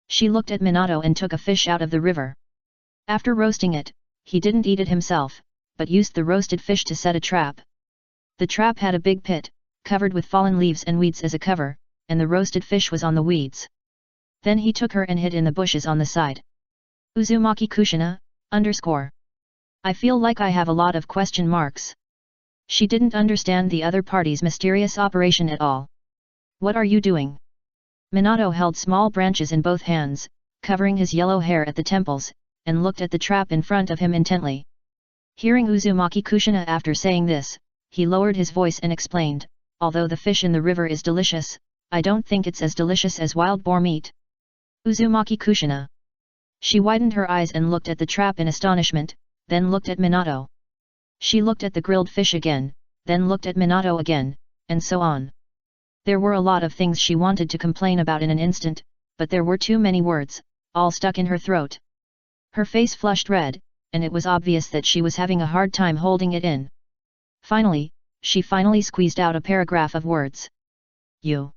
She looked at Minato and took a fish out of the river. After roasting it, he didn't eat it himself, but used the roasted fish to set a trap. The trap had a big pit, covered with fallen leaves and weeds as a cover, and the roasted fish was on the weeds. Then he took her and hid in the bushes on the side. Uzumaki Kushina, _ I feel like I have a lot of question marks. She didn't understand the other party's mysterious operation at all. What are you doing? Minato held small branches in both hands, covering his yellow hair at the temples, and looked at the trap in front of him intently. Hearing Uzumaki Kushina after saying this, he lowered his voice and explained, although the fish in the river is delicious, I don't think it's as delicious as wild boar meat. Uzumaki Kushina. She widened her eyes and looked at the trap in astonishment, then looked at Minato. She looked at the grilled fish again, then looked at Minato again, and so on. There were a lot of things she wanted to complain about in an instant, but there were too many words, all stuck in her throat. Her face flushed red, and it was obvious that she was having a hard time holding it in. Finally, she squeezed out a paragraph of words. You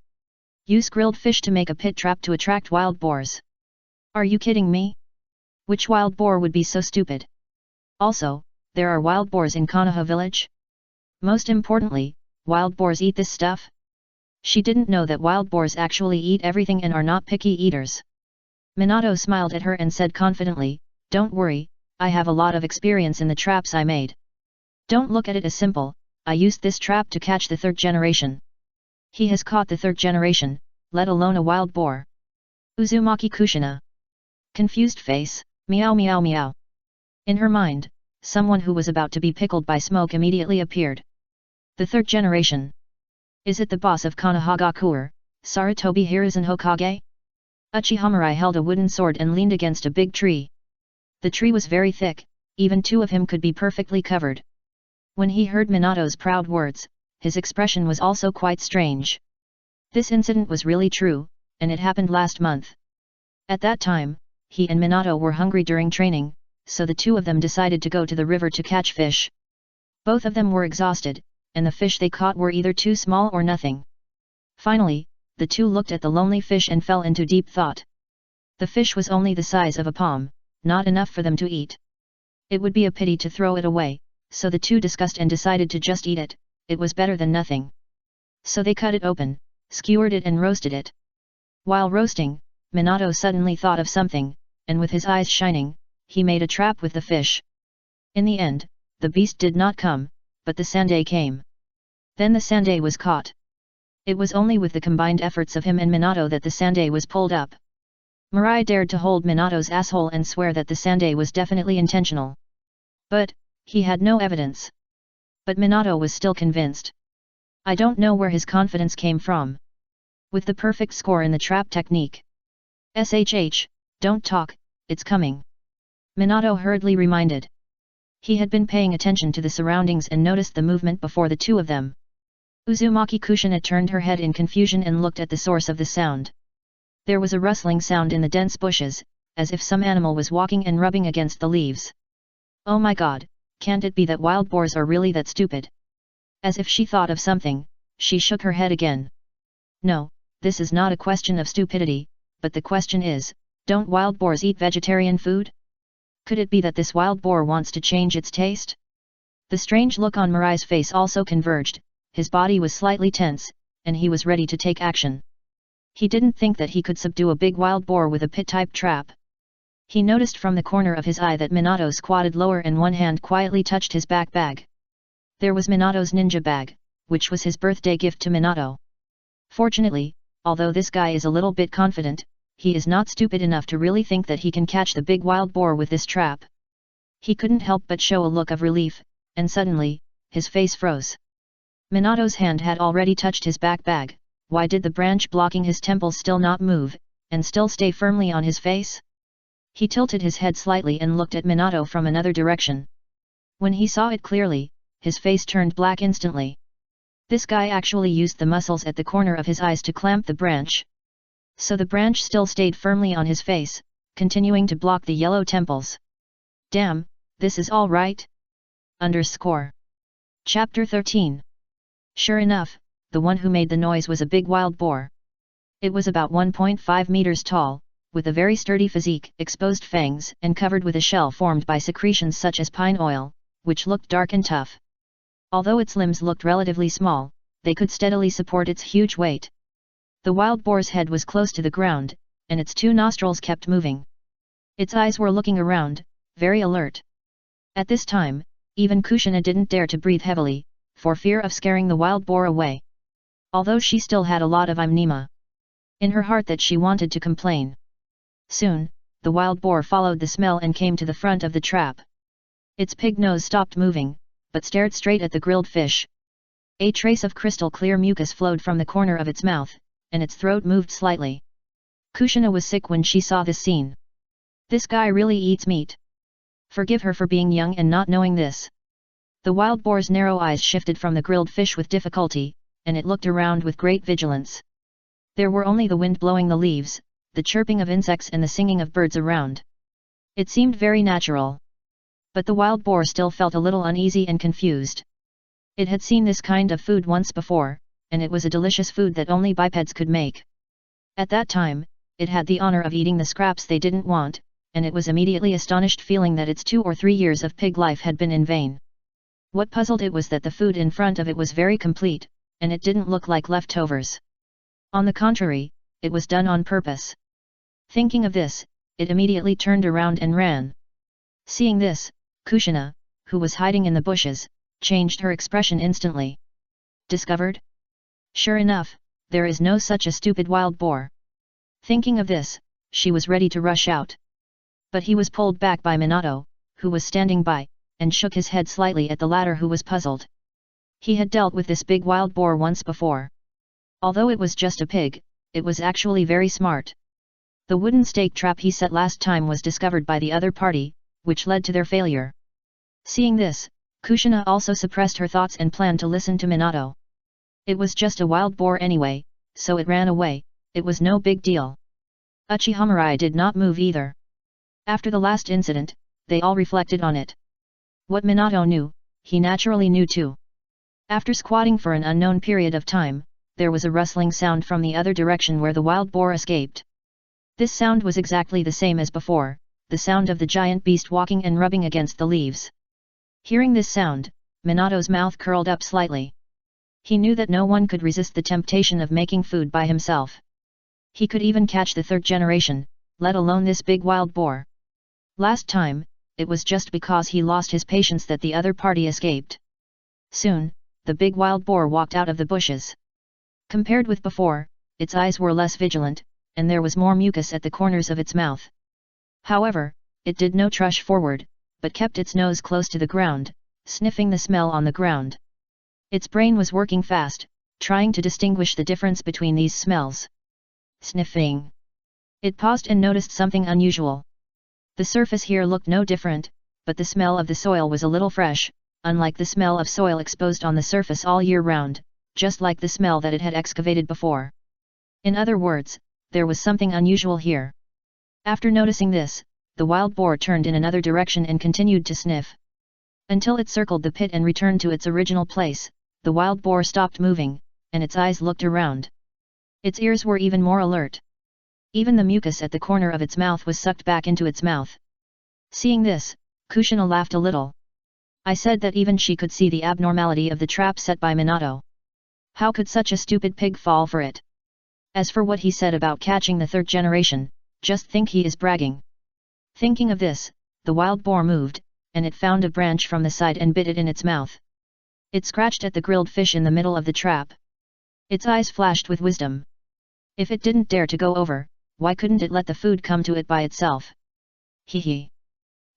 use grilled fish to make a pit trap to attract wild boars. Are you kidding me? Which wild boar would be so stupid? Also, there are wild boars in Konoha village? Most importantly, wild boars eat this stuff? She didn't know that wild boars actually eat everything and are not picky eaters. Minato smiled at her and said confidently, don't worry, I have a lot of experience in the traps I made. Don't look at it as simple, I used this trap to catch the third generation. He has caught the third generation, let alone a wild boar. Uzumaki Kushina. Confused face, meow meow meow. In her mind, someone who was about to be pickled by smoke immediately appeared. The third generation. Is it the boss of Konohagakure, Sarutobi Hiruzen Hokage? Uchiha Mirai held a wooden sword and leaned against a big tree. The tree was very thick, even two of him could be perfectly covered. When he heard Minato's proud words, his expression was also quite strange. This incident was really true, and it happened last month. At that time, he and Minato were hungry during training, so the two of them decided to go to the river to catch fish. Both of them were exhausted, and the fish they caught were either too small or nothing. Finally, the two looked at the lonely fish and fell into deep thought. The fish was only the size of a palm, not enough for them to eat. It would be a pity to throw it away, so the two discussed and decided to just eat it, it was better than nothing. So they cut it open, skewered it and roasted it. While roasting, Minato suddenly thought of something, and with his eyes shining, he made a trap with the fish. In the end, the beast did not come, but the Sandai came. Then the Sandai was caught. It was only with the combined efforts of him and Minato that the Sandai was pulled up. Mirai dared to hold Minato's asshole and swear that the Sandai was definitely intentional. But, he had no evidence. But Minato was still convinced. I don't know where his confidence came from. With the perfect score in the trap technique. SHH, don't talk, it's coming. Minato hurriedly reminded. He had been paying attention to the surroundings and noticed the movement before the two of them. Uzumaki Kushina turned her head in confusion and looked at the source of the sound. There was a rustling sound in the dense bushes, as if some animal was walking and rubbing against the leaves. Oh my god, can't it be that wild boars are really that stupid? As if she thought of something, she shook her head again. No, this is not a question of stupidity, but the question is, don't wild boars eat vegetarian food? Could it be that this wild boar wants to change its taste? The strange look on Mirai's face also converged, his body was slightly tense, and he was ready to take action. He didn't think that he could subdue a big wild boar with a pit-type trap. He noticed from the corner of his eye that Minato squatted lower and one hand quietly touched his back bag. There was Minato's ninja bag, which was his birthday gift to Minato. Fortunately, although this guy is a little bit confident, he is not stupid enough to really think that he can catch the big wild boar with this trap. He couldn't help but show a look of relief, and suddenly, his face froze. Minato's hand had already touched his back bag. Why did the branch blocking his temples still not move, and still stay firmly on his face? He tilted his head slightly and looked at Minato from another direction. When he saw it clearly, his face turned black instantly. This guy actually used the muscles at the corner of his eyes to clamp the branch. So the branch still stayed firmly on his face, continuing to block the yellow temples. Damn, this is all right? Chapter 13. Sure enough, the one who made the noise was a big wild boar. It was about 1.5 meters tall, with a very sturdy physique, exposed fangs, and covered with a shell formed by secretions such as pine oil, which looked dark and tough. Although its limbs looked relatively small, they could steadily support its huge weight. The wild boar's head was close to the ground, and its two nostrils kept moving. Its eyes were looking around, very alert. At this time, even Kushina didn't dare to breathe heavily, for fear of scaring the wild boar away. Although she still had a lot of mnema in her heart that she wanted to complain. Soon, the wild boar followed the smell and came to the front of the trap. Its pig nose stopped moving, but stared straight at the grilled fish. A trace of crystal clear mucus flowed from the corner of its mouth, and its throat moved slightly. Kushina was sick when she saw this scene. This guy really eats meat. Forgive her for being young and not knowing this. The wild boar's narrow eyes shifted from the grilled fish with difficulty, and it looked around with great vigilance. There were only the wind blowing the leaves, the chirping of insects and the singing of birds around. It seemed very natural. But the wild boar still felt a little uneasy and confused. It had seen this kind of food once before, and it was a delicious food that only bipeds could make. At that time, it had the honor of eating the scraps they didn't want, and it was immediately astonished, feeling that its 2 or 3 years of pig life had been in vain. What puzzled it was that the food in front of it was very complete, and it didn't look like leftovers. On the contrary, it was done on purpose. Thinking of this, it immediately turned around and ran. Seeing this, Kushina, who was hiding in the bushes, changed her expression instantly. Discovered? Sure enough, there is no such a stupid wild boar. Thinking of this, she was ready to rush out. But he was pulled back by Minato, who was standing by, and shook his head slightly at the latter, who was puzzled. He had dealt with this big wild boar once before. Although it was just a pig, it was actually very smart. The wooden stake trap he set last time was discovered by the other party, which led to their failure. Seeing this, Kushina also suppressed her thoughts and planned to listen to Minato. It was just a wild boar anyway, so it ran away, it was no big deal. Uchiha did not move either. After the last incident, they all reflected on it. What Minato knew, he naturally knew too. After squatting for an unknown period of time, there was a rustling sound from the other direction where the wild boar escaped. This sound was exactly the same as before, the sound of the giant beast walking and rubbing against the leaves. Hearing this sound, Minato's mouth curled up slightly. He knew that no one could resist the temptation of making food by himself. He could even catch the 3rd generation, let alone this big wild boar. Last time, it was just because he lost his patience that the other party escaped. Soon, the big wild boar walked out of the bushes. Compared with before, its eyes were less vigilant, and there was more mucus at the corners of its mouth. However, it did no rush forward, but kept its nose close to the ground, sniffing the smell on the ground. Its brain was working fast, trying to distinguish the difference between these smells. Sniffing. It paused and noticed something unusual. The surface here looked no different, but the smell of the soil was a little fresh, unlike the smell of soil exposed on the surface all year round, just like the smell that it had excavated before. In other words, there was something unusual here. After noticing this, the wild boar turned in another direction and continued to sniff. Until it circled the pit and returned to its original place, the wild boar stopped moving, and its eyes looked around. Its ears were even more alert. Even the mucus at the corner of its mouth was sucked back into its mouth. Seeing this, Kushina laughed a little. I said that even she could see the abnormality of the trap set by Minato. How could such a stupid pig fall for it? As for what he said about catching the 3rd generation, just think he is bragging. Thinking of this, the wild boar moved, and it found a branch from the side and bit it in its mouth. It scratched at the grilled fish in the middle of the trap. Its eyes flashed with wisdom. If it didn't dare to go over, why couldn't it let the food come to it by itself? Hee hee.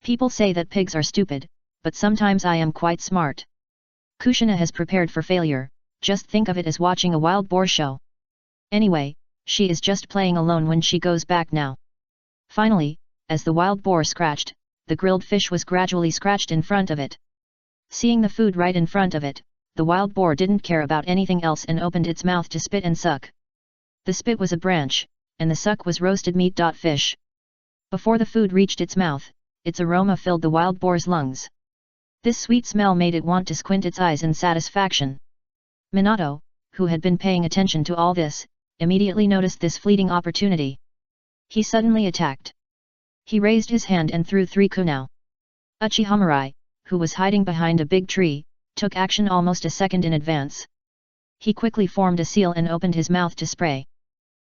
People say that pigs are stupid, but sometimes I am quite smart. Kushina has prepared for failure, just think of it as watching a wild boar show. Anyway, she is just playing alone when she goes back now. Finally, as the wild boar scratched, the grilled fish was gradually scratched in front of it. Seeing the food right in front of it, the wild boar didn't care about anything else and opened its mouth to spit and suck. The spit was a branch, and the suck was roasted meat. Fish. Before the food reached its mouth, its aroma filled the wild boar's lungs. This sweet smell made it want to squint its eyes in satisfaction. Minato, who had been paying attention to all this, immediately noticed this fleeting opportunity. He suddenly attacked. He raised his hand and threw 3 kunai. Uchiha, who was hiding behind a big tree, took action almost a second in advance. He quickly formed a seal and opened his mouth to spray.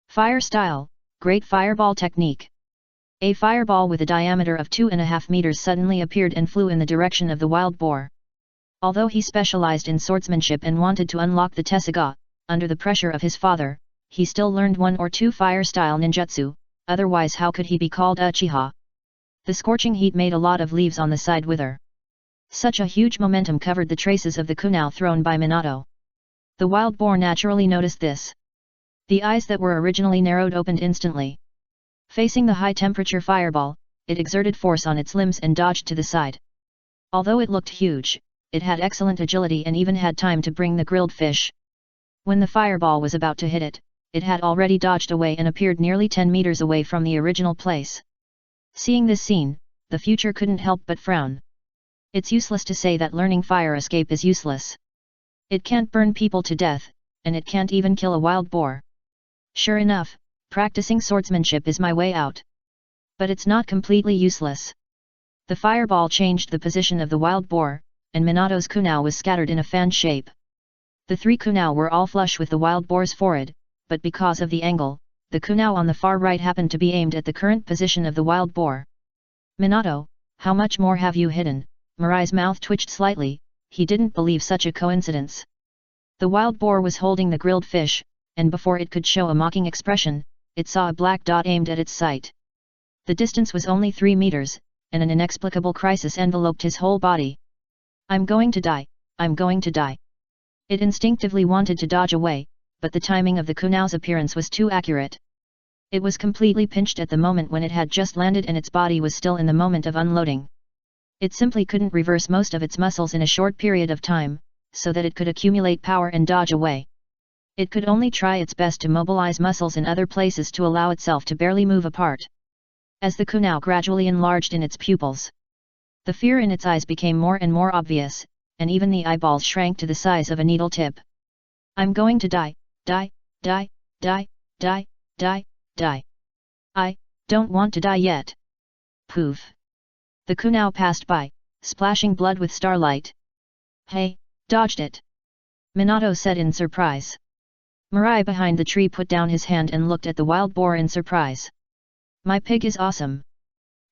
Fire style, great fireball technique. A fireball with a diameter of 2.5 meters suddenly appeared and flew in the direction of the wild boar. Although he specialized in swordsmanship and wanted to unlock the Tessaigan, under the pressure of his father, he still learned 1 or 2 fire-style ninjutsu, otherwise how could he be called Uchiha? The scorching heat made a lot of leaves on the side wither. Such a huge momentum covered the traces of the kunai thrown by Minato. The wild boar naturally noticed this. The eyes that were originally narrowed opened instantly. Facing the high-temperature fireball, it exerted force on its limbs and dodged to the side. Although it looked huge, it had excellent agility and even had time to bring the grilled fish. When the fireball was about to hit it, it had already dodged away and appeared nearly 10 meters away from the original place. Seeing this scene, the future couldn't help but frown. It's useless to say that learning fire escape is useless. It can't burn people to death, and it can't even kill a wild boar. Sure enough, practicing swordsmanship is my way out. But it's not completely useless. The fireball changed the position of the wild boar, and Minato's kunai was scattered in a fan shape. The 3 kunai were all flush with the wild boar's forehead, but because of the angle, the kunai on the far right happened to be aimed at the current position of the wild boar. Minato, how much more have you hidden? Mirai's mouth twitched slightly, he didn't believe such a coincidence. The wild boar was holding the grilled fish, and before it could show a mocking expression, it saw a black dot aimed at its sight. The distance was only 3 meters, and an inexplicable crisis enveloped his whole body. I'm going to die, I'm going to die. It instinctively wanted to dodge away, but the timing of the kunai's appearance was too accurate. It was completely pinched at the moment when it had just landed and its body was still in the moment of unloading. It simply couldn't reverse most of its muscles in a short period of time, so that it could accumulate power and dodge away. It could only try its best to mobilize muscles in other places to allow itself to barely move apart. As the kunai gradually enlarged in its pupils, the fear in its eyes became more and more obvious, and even the eyeballs shrank to the size of a needle tip. I'm going to die, die, die, die, die, die, die. I don't want to die yet. Poof. The kunai passed by, splashing blood with starlight. Hey, dodged it. Minato said in surprise. Mirai behind the tree put down his hand and looked at the wild boar in surprise. My pig is awesome.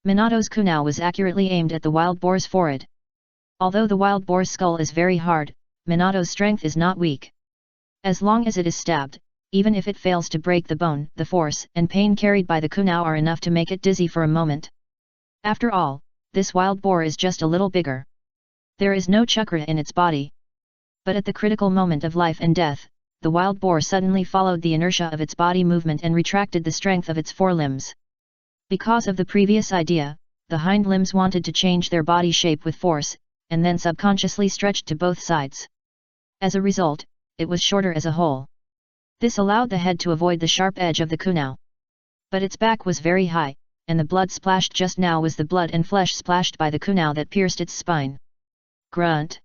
Minato's kunai was accurately aimed at the wild boar's forehead. Although the wild boar's skull is very hard, Minato's strength is not weak. As long as it is stabbed, even if it fails to break the bone, the force and pain carried by the kunai are enough to make it dizzy for a moment. After all, this wild boar is just a little bigger. There is no chakra in its body. But at the critical moment of life and death, the wild boar suddenly followed the inertia of its body movement and retracted the strength of its forelimbs. Because of the previous idea, the hind limbs wanted to change their body shape with force, and then subconsciously stretched to both sides. As a result, it was shorter as a whole. This allowed the head to avoid the sharp edge of the kunai. But its back was very high, and the blood splashed just now was the blood and flesh splashed by the kunai that pierced its spine. Grunt.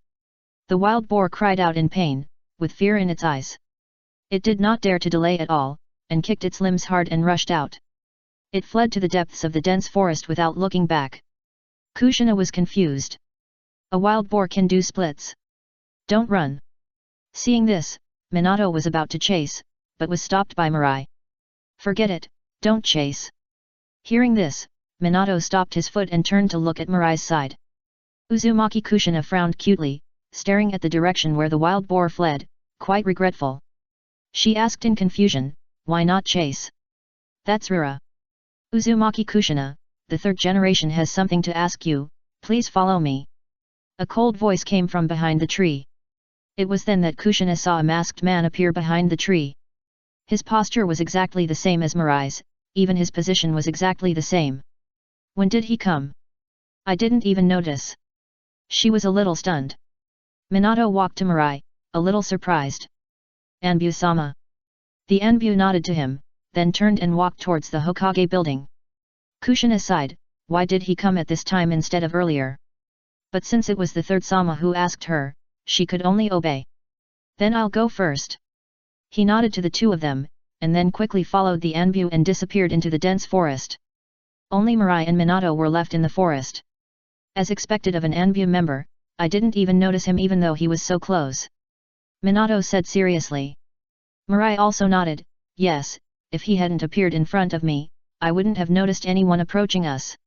The wild boar cried out in pain, with fear in its eyes. It did not dare to delay at all, and kicked its limbs hard and rushed out. It fled to the depths of the dense forest without looking back. Kushina was confused. A wild boar can do splits. Don't run. Seeing this, Minato was about to chase, but was stopped by Mirai. Forget it, don't chase. Hearing this, Minato stopped his foot and turned to look at Mirai's side. Uzumaki Kushina frowned cutely, staring at the direction where the wild boar fled, quite regretful. She asked in confusion, "Why not chase?" "That's Rura. Uzumaki Kushina, the third generation has something to ask you, please follow me." A cold voice came from behind the tree. It was then that Kushina saw a masked man appear behind the tree. His posture was exactly the same as Mirai's, even his position was exactly the same. "When did he come? I didn't even notice." She was a little stunned. Minato walked to Mirai, a little surprised. "Anbu-sama." The Anbu nodded to him, then turned and walked towards the Hokage building. Kushina sighed, why did he come at this time instead of earlier? But since it was the third Sama who asked her, she could only obey. "Then I'll go first." He nodded to the two of them, and then quickly followed the Anbu and disappeared into the dense forest. Only Mirai and Minato were left in the forest. As expected of an Anbu member, I didn't even notice him even though he was so close. Minato said seriously. Mirai also nodded, yes, if he hadn't appeared in front of me, I wouldn't have noticed anyone approaching us.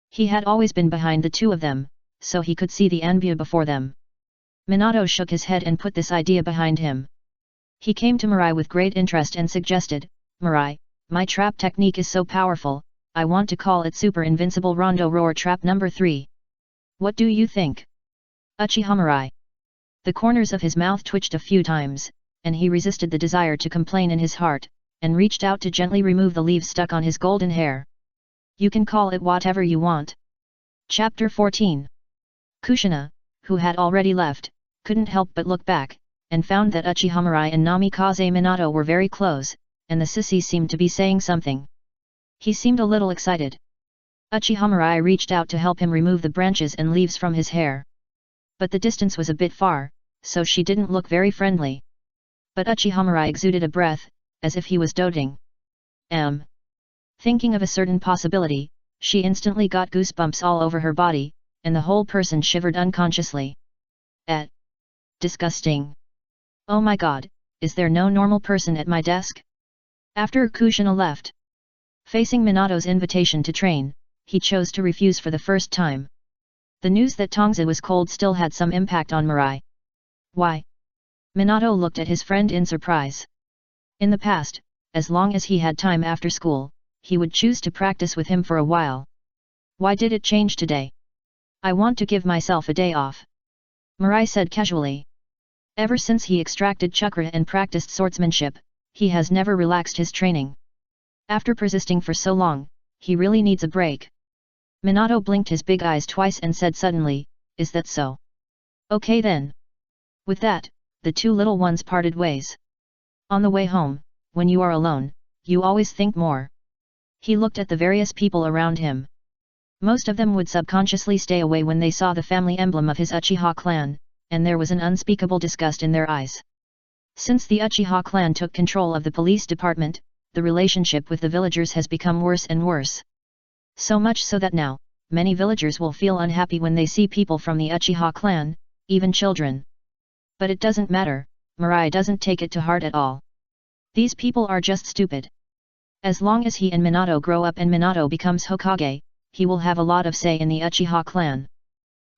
He had always been behind the two of them, so he could see the Anbu before them. Minato shook his head and put this idea behind him. He came to Mirai with great interest and suggested, "Mirai, my trap technique is so powerful, I want to call it Super Invincible Rondo Roar Trap number 3. What do you think?" Uchiha Mirai. The corners of his mouth twitched a few times, and he resisted the desire to complain in his heart, and reached out to gently remove the leaves stuck on his golden hair. "You can call it whatever you want." Chapter 14. Kushina, who had already left, couldn't help but look back, and found that Uchiha Mirai and Namikaze Minato were very close, and the sissy seemed to be saying something. He seemed a little excited. Uchiha Mirai reached out to help him remove the branches and leaves from his hair. But the distance was a bit far, so she didn't look very friendly. But Uchiha Mirai exuded a breath, as if he was doting. Thinking of a certain possibility, she instantly got goosebumps all over her body, and the whole person shivered unconsciously. Disgusting. Oh my god, is there no normal person at my desk? After Kushina left, facing Minato's invitation to train, he chose to refuse for the first time. The news that Tongza was cold still had some impact on Mirai. Why? Minato looked at his friend in surprise. In the past, as long as he had time after school, he would choose to practice with him for a while. Why did it change today? "I want to give myself a day off," Mirai said casually. Ever since he extracted chakra and practiced swordsmanship, he has never relaxed his training. After persisting for so long, he really needs a break. Minato blinked his big eyes twice and said suddenly, "Is that so? Okay then." With that, the two little ones parted ways. On the way home, when you are alone, you always think more. He looked at the various people around him. Most of them would subconsciously stay away when they saw the family emblem of his Uchiha clan, and there was an unspeakable disgust in their eyes. Since the Uchiha clan took control of the police department, the relationship with the villagers has become worse and worse. So much so that now, many villagers will feel unhappy when they see people from the Uchiha clan, even children. But it doesn't matter, Mirai doesn't take it to heart at all. These people are just stupid. As long as he and Minato grow up and Minato becomes Hokage, he will have a lot of say in the Uchiha clan.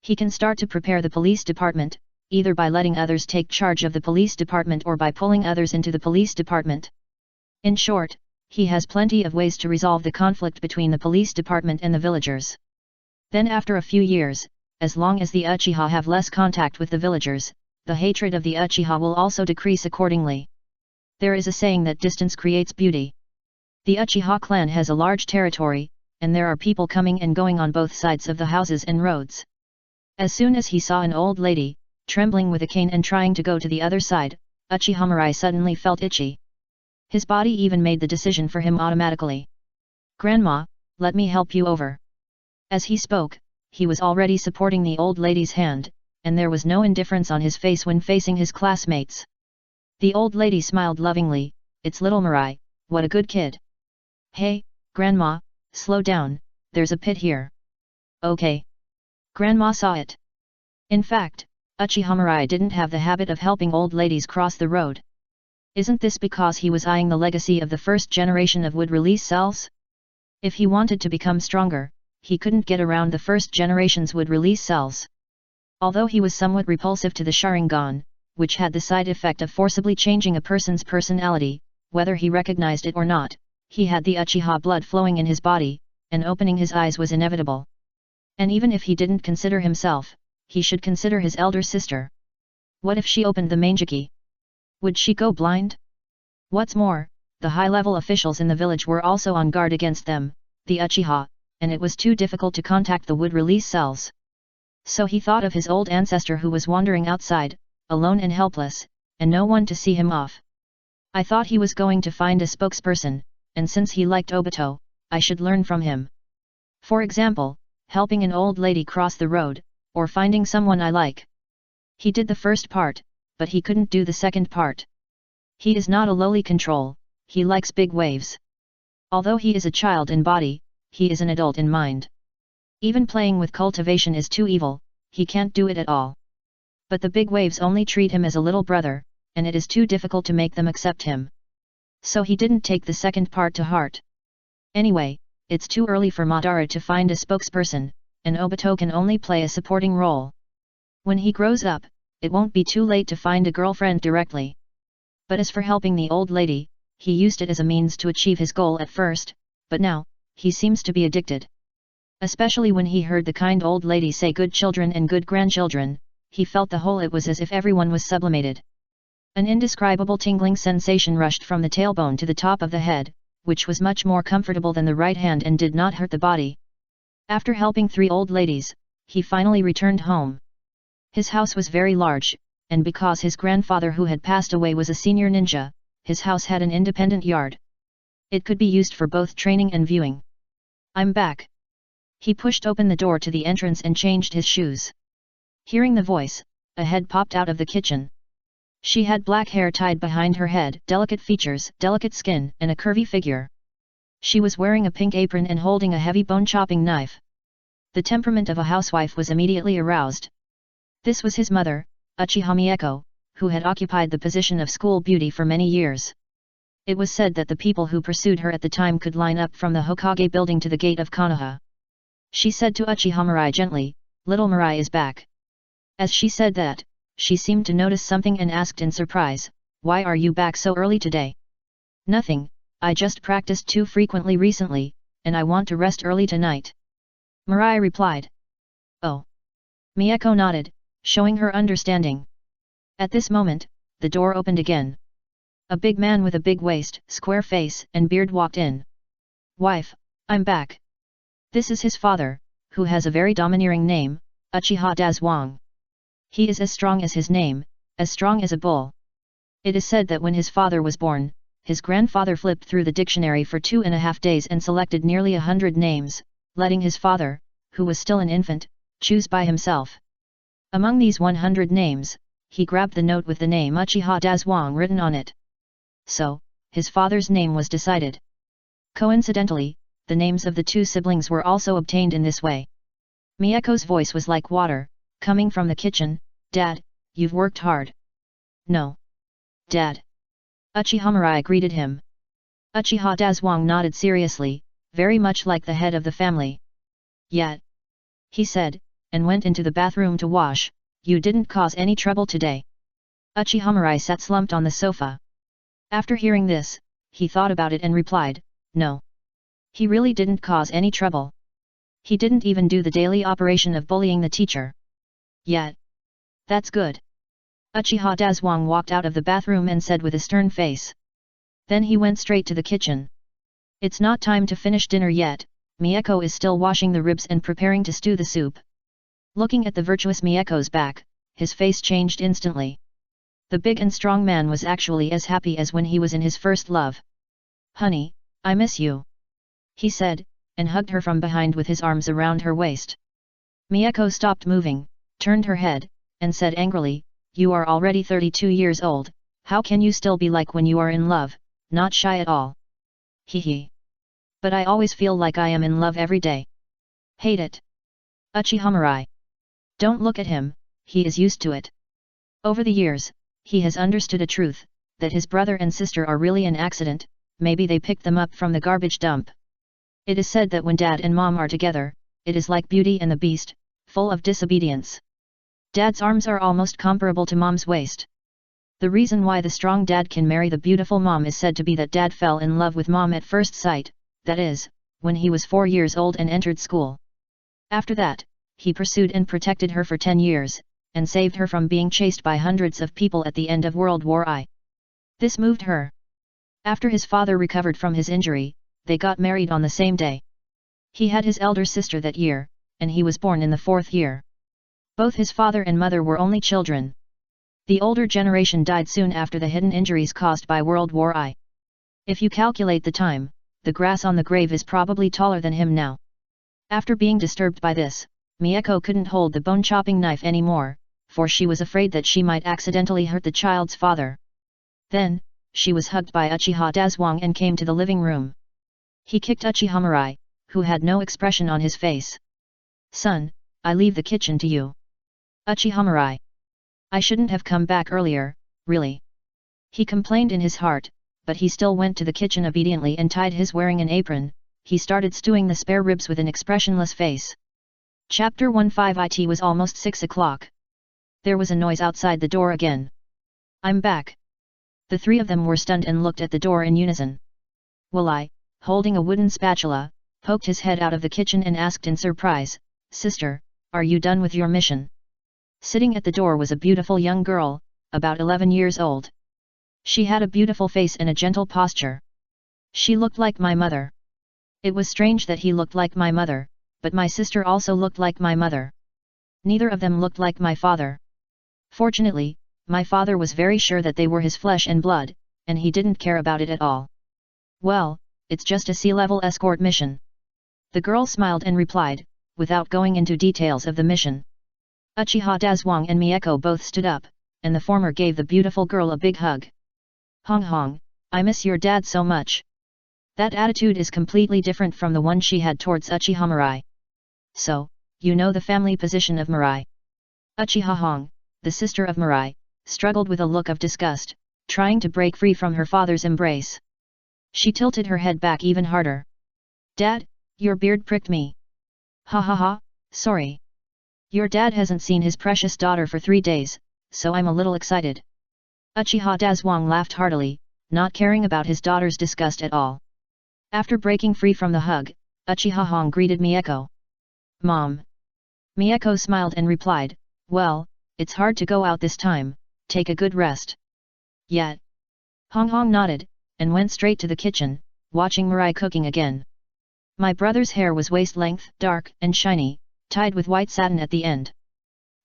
He can start to prepare the police department, either by letting others take charge of the police department or by pulling others into the police department. In short, he has plenty of ways to resolve the conflict between the police department and the villagers. Then after a few years, as long as the Uchiha have less contact with the villagers, the hatred of the Uchiha will also decrease accordingly. There is a saying that distance creates beauty. The Uchiha clan has a large territory, and there are people coming and going on both sides of the houses and roads. As soon as he saw an old lady, trembling with a cane and trying to go to the other side, Uchiha Mirai suddenly felt itchy. His body even made the decision for him automatically. "Grandma, let me help you over." As he spoke, he was already supporting the old lady's hand, and there was no indifference on his face when facing his classmates. The old lady smiled lovingly, "It's little Mirai, what a good kid." "Hey, Grandma, slow down, there's a pit here." "Okay." Grandma saw it. In fact, Uchiha Mirai didn't have the habit of helping old ladies cross the road. Isn't this because he was eyeing the legacy of the first generation of wood release cells? If he wanted to become stronger, he couldn't get around the first generation's would release cells. Although he was somewhat repulsive to the Sharingan, which had the side effect of forcibly changing a person's personality, whether he recognized it or not, he had the Uchiha blood flowing in his body, and opening his eyes was inevitable. And even if he didn't consider himself, he should consider his elder sister. What if she opened the Mangeki? Would she go blind? What's more, the high-level officials in the village were also on guard against them, the Uchiha, and it was too difficult to contact the wood release cells. So he thought of his old ancestor who was wandering outside, alone and helpless, and no one to see him off. I thought he was going to find a spokesperson, and since he liked Obito, I should learn from him. For example, helping an old lady cross the road, or finding someone I like. He did the first part, but he couldn't do the second part. He is not a lowly control, he likes big waves. Although he is a child in body, he is an adult in mind. Even playing with cultivation is too evil, he can't do it at all. But the big waves only treat him as a little brother, and it is too difficult to make them accept him. So he didn't take the second part to heart. Anyway, it's too early for Madara to find a spokesperson, and Obito can only play a supporting role. When he grows up, it won't be too late to find a girlfriend directly. But as for helping the old lady, he used it as a means to achieve his goal at first, but now, he seems to be addicted. Especially when he heard the kind old lady say good children and good grandchildren, he felt the whole it was as if everyone was sublimated. An indescribable tingling sensation rushed from the tailbone to the top of the head, which was much more comfortable than the right hand and did not hurt the body. After helping 3 old ladies, he finally returned home. His house was very large, and because his grandfather who had passed away was a senior ninja, his house had an independent yard. It could be used for both training and viewing. I'm back. He pushed open the door to the entrance and changed his shoes. Hearing the voice, a head popped out of the kitchen. She had black hair tied behind her head, delicate features, delicate skin, and a curvy figure. She was wearing a pink apron and holding a heavy bone-chopping knife. The temperament of a housewife was immediately aroused. This was his mother, Uchiha Mieko, who had occupied the position of school beauty for many years. It was said that the people who pursued her at the time could line up from the Hokage building to the gate of Konoha. She said to Uchiha Mirai gently, "Little Mirai is back." As she said that, she seemed to notice something and asked in surprise, "Why are you back so early today?" "Nothing, I just practiced too frequently recently, and I want to rest early tonight," Mirai replied. "Oh." Mieko nodded, showing her understanding. At this moment, the door opened again. A big man with a big waist, square face, and beard walked in. "Wife, I'm back." This is his father, who has a very domineering name, Uchiha Dazwang. He is as strong as his name, as strong as a bull. It is said that when his father was born, his grandfather flipped through the dictionary for 2.5 days and selected nearly 100 names, letting his father, who was still an infant, choose by himself. Among these 100 names, he grabbed the note with the name Uchiha Dazwang written on it. So, his father's name was decided. Coincidentally, the names of the 2 siblings were also obtained in this way. Mieko's voice was like water, coming from the kitchen. "Dad, you've worked hard." "No. Dad." Uchiha Mirai greeted him. Uchiha Dazwang nodded seriously, very much like the head of the family. "Yet," he said, and went into the bathroom to wash. "You didn't cause any trouble today." Uchiha Mirai sat slumped on the sofa. After hearing this, he thought about it and replied, "No. He really didn't cause any trouble. He didn't even do the daily operation of bullying the teacher. Yet. That's good." Uchiha Dazwang walked out of the bathroom and said with a stern face. Then he went straight to the kitchen. "It's not time to finish dinner yet, Mieko is still washing the ribs and preparing to stew the soup." Looking at the virtuous Mieko's back, his face changed instantly. The big and strong man was actually as happy as when he was in his first love. "Honey, I miss you," he said, and hugged her from behind with his arms around her waist. Mieko stopped moving, turned her head, and said angrily, "You are already 32 years old, how can you still be like when you are in love, not shy at all?" "Hee." "But I always feel like I am in love every day." "Hate it." Uchiha Mirai. "Don't look at him, he is used to it." Over the years, he has understood a truth, that his brother and sister are really an accident, maybe they picked them up from the garbage dump. It is said that when Dad and Mom are together, it is like Beauty and the Beast, full of disobedience. Dad's arms are almost comparable to Mom's waist. The reason why the strong dad can marry the beautiful mom is said to be that Dad fell in love with Mom at first sight, that is, when he was 4 years old and entered school. After that, he pursued and protected her for 10 years, and saved her from being chased by hundreds of people at the end of World War I. This moved her. After his father recovered from his injury, they got married on the same day. He had his elder sister that year, and he was born in the 4th year. Both his father and mother were only children. The older generation died soon after the hidden injuries caused by World War I. If you calculate the time, the grass on the grave is probably taller than him now. After being disturbed by this, Mieko couldn't hold the bone-chopping knife anymore, for she was afraid that she might accidentally hurt the child's father. Then, she was hugged by Uchiha Dazwang and came to the living room. He kicked Uchiha Mirai, who had no expression on his face. "Son, I leave the kitchen to you." "Uchiha Mirai. I shouldn't have come back earlier, really." He complained in his heart, but he still went to the kitchen obediently and tied his wearing an apron. He started stewing the spare ribs with an expressionless face. Chapter 15. It was almost 6 o'clock. There was a noise outside the door again. "I'm back." The three of them were stunned and looked at the door in unison. Walai, holding a wooden spatula, poked his head out of the kitchen and asked in surprise, "Sister, are you done with your mission?" Sitting at the door was a beautiful young girl, about 11 years old. She had a beautiful face and a gentle posture. She looked like my mother. It was strange that he looked like my mother, but my sister also looked like my mother. Neither of them looked like my father. Fortunately, my father was very sure that they were his flesh and blood, and he didn't care about it at all. "Well, it's just a sea-level escort mission." The girl smiled and replied, without going into details of the mission. Uchiha Dazwang and Mieko both stood up, and the former gave the beautiful girl a big hug. "Hong Hong, I miss your dad so much." That attitude is completely different from the one she had towards Uchiha Mirai. "So, you know the family position of Mirai?" Uchiha Hong, the sister of Mirai, struggled with a look of disgust, trying to break free from her father's embrace. She tilted her head back even harder. "Dad, your beard pricked me." "Ha ha ha, sorry. Your dad hasn't seen his precious daughter for 3 days, so I'm a little excited." Uchiha Dazwang laughed heartily, not caring about his daughter's disgust at all. After breaking free from the hug, Uchiha Hong greeted Mieko. "Mom." Mieko smiled and replied, "Well, it's hard to go out this time, take a good rest." "Yet." Hong Hong nodded, and went straight to the kitchen, watching Mirai cooking again. My brother's hair was waist-length, dark and shiny, tied with white satin at the end.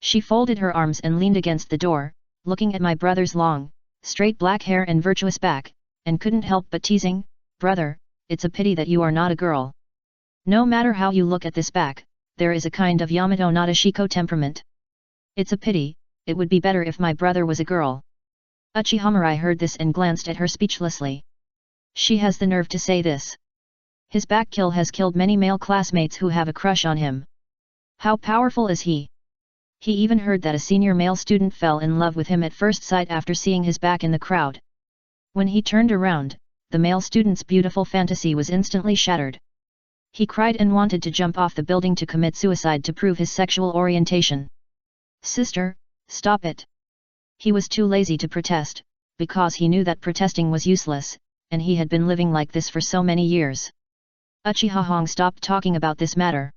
She folded her arms and leaned against the door, looking at my brother's long, straight black hair and virtuous back, and couldn't help but teasing, "Brother, it's a pity that you are not a girl. No matter how you look at this back, there is a kind of Yamato Nadeshiko temperament. It's a pity, it would be better if my brother was a girl." Uchiha Mirai heard this and glanced at her speechlessly. She has the nerve to say this. His back kill has killed many male classmates who have a crush on him. How powerful is he? He even heard that a senior male student fell in love with him at first sight after seeing his back in the crowd. When he turned around, the male student's beautiful fantasy was instantly shattered. He cried and wanted to jump off the building to commit suicide to prove his sexual orientation. "Sister, stop it." He was too lazy to protest, because he knew that protesting was useless, and he had been living like this for so many years. Uchiha Hong stopped talking about this matter.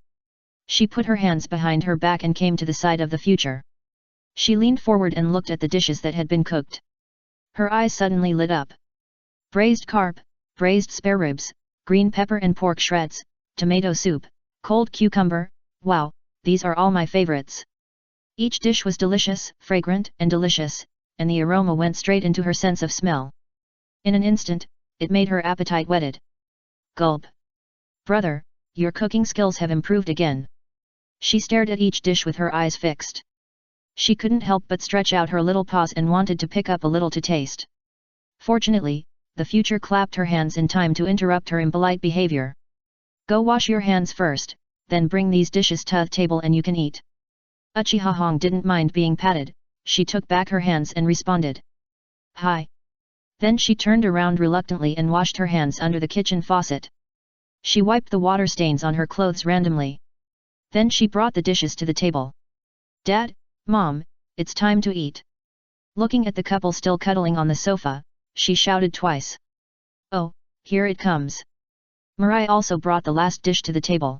She put her hands behind her back and came to the side of the future. She leaned forward and looked at the dishes that had been cooked. Her eyes suddenly lit up. Braised carp, braised spare ribs, green pepper and pork shreds, tomato soup, cold cucumber, wow, these are all my favorites. Each dish was delicious, fragrant and delicious, and the aroma went straight into her sense of smell. In an instant, it made her appetite whetted. Gulp. "Brother, your cooking skills have improved again." She stared at each dish with her eyes fixed. She couldn't help but stretch out her little paws and wanted to pick up a little to taste. Fortunately, the future clapped her hands in time to interrupt her impolite behavior. "Go wash your hands first, then bring these dishes to the table and you can eat." Uchiha Hong didn't mind being patted, she took back her hands and responded. "Hi." Then she turned around reluctantly and washed her hands under the kitchen faucet. She wiped the water stains on her clothes randomly. Then she brought the dishes to the table. Dad, Mom, it's time to eat. Looking at the couple still cuddling on the sofa, she shouted twice. Oh, here it comes. Mirai also brought the last dish to the table.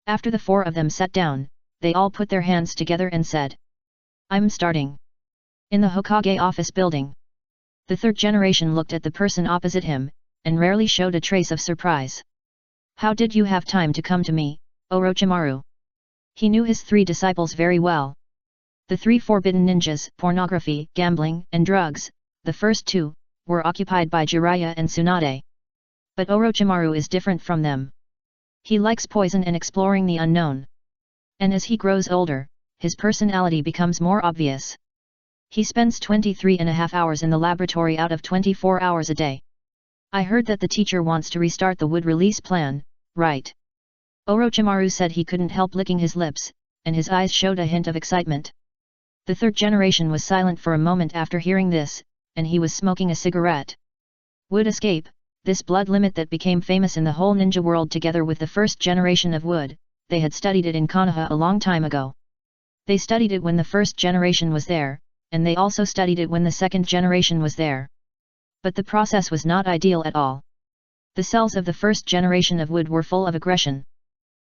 After the four of them sat down, they all put their hands together and said, I'm starting. In the Hokage office building. The third generation looked at the person opposite him, and rarely showed a trace of surprise. How did you have time to come to me, Orochimaru? He knew his three disciples very well. The three forbidden ninjas, pornography, gambling, and drugs, the first two, were occupied by Jiraiya and Tsunade. But Orochimaru is different from them. He likes poison and exploring the unknown. And as he grows older, his personality becomes more obvious. He spends 23.5 hours in the laboratory out of 24 hours a day. I heard that the teacher wants to restart the wood release plan, right? Orochimaru said he couldn't help licking his lips, and his eyes showed a hint of excitement. The third generation was silent for a moment after hearing this, and he was smoking a cigarette. Wood escape, this blood limit that became famous in the whole ninja world together with the first generation of wood, they had studied it in Konoha a long time ago. They studied it when the first generation was there, and they also studied it when the second generation was there. But the process was not ideal at all. The cells of the first generation of wood were full of aggression.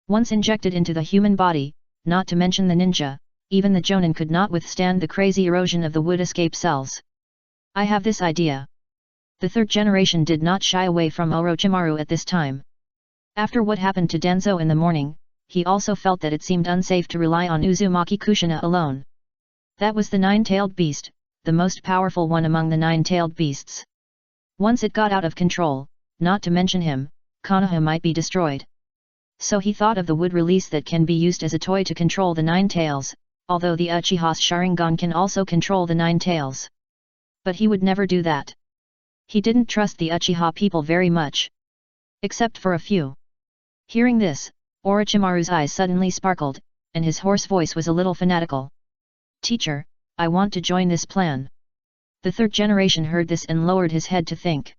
Once injected into the human body, not to mention the ninja, even the Jonin could not withstand the crazy erosion of the wood escape cells. I have this idea. The third generation did not shy away from Orochimaru at this time. After what happened to Denzo in the morning, he also felt that it seemed unsafe to rely on Uzumaki Kushina alone. That was the nine-tailed beast, the most powerful one among the nine-tailed beasts. Once it got out of control, not to mention him, Konoha might be destroyed. So he thought of the wood release that can be used as a toy to control the nine tails, although the Uchiha's Sharingan can also control the nine tails. But he would never do that. He didn't trust the Uchiha people very much. Except for a few. Hearing this, Orochimaru's eyes suddenly sparkled, and his hoarse voice was a little fanatical. Teacher, I want to join this plan. The third generation heard this and lowered his head to think.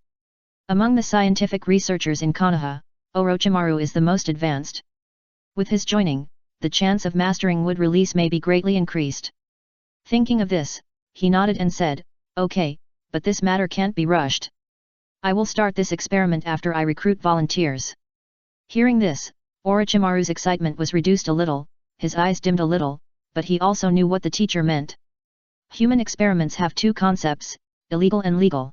Among the scientific researchers in Konoha, Orochimaru is the most advanced. With his joining, the chance of mastering wood release may be greatly increased. Thinking of this, he nodded and said, okay, but this matter can't be rushed. I will start this experiment after I recruit volunteers. Hearing this, Orochimaru's excitement was reduced a little, his eyes dimmed a little, but he also knew what the teacher meant. Human experiments have two concepts, illegal and legal.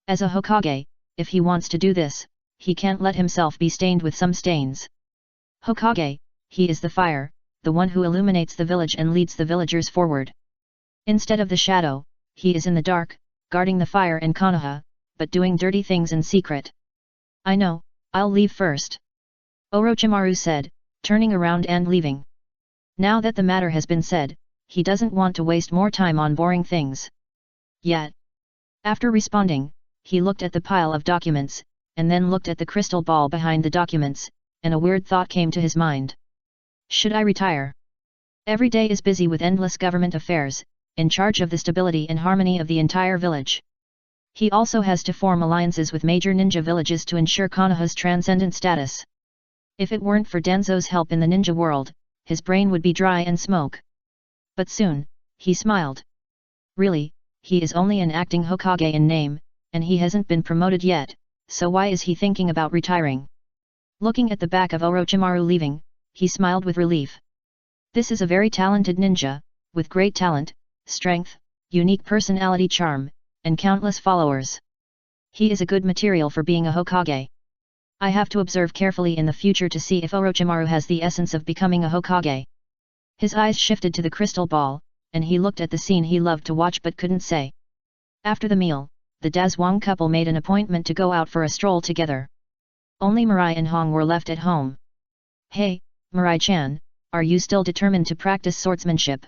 As a Hokage, if he wants to do this, he can't let himself be stained with some stains. Hokage, he is the fire, the one who illuminates the village and leads the villagers forward. Instead of the shadow, he is in the dark, guarding the fire and Konoha, but doing dirty things in secret. I know, I'll leave first. Orochimaru said, turning around and leaving. Now that the matter has been said, he doesn't want to waste more time on boring things. Yet. After responding, he looked at the pile of documents, and then looked at the crystal ball behind the documents, and a weird thought came to his mind. Should I retire? Every day is busy with endless government affairs, in charge of the stability and harmony of the entire village. He also has to form alliances with major ninja villages to ensure Konoha's transcendent status. If it weren't for Denzo's help in the ninja world, his brain would be dry and smoke. But soon, he smiled. Really, he is only an acting Hokage in name, and he hasn't been promoted yet, so why is he thinking about retiring? Looking at the back of Orochimaru leaving, he smiled with relief. This is a very talented ninja, with great talent, strength, unique personality charm, and countless followers. He is a good material for being a Hokage. I have to observe carefully in the future to see if Orochimaru has the essence of becoming a Hokage. His eyes shifted to the crystal ball, and he looked at the scene he loved to watch but couldn't say. After the meal, the Dazwang couple made an appointment to go out for a stroll together. Only Mirai and Hong were left at home. Hey, Mirai-chan, are you still determined to practice swordsmanship?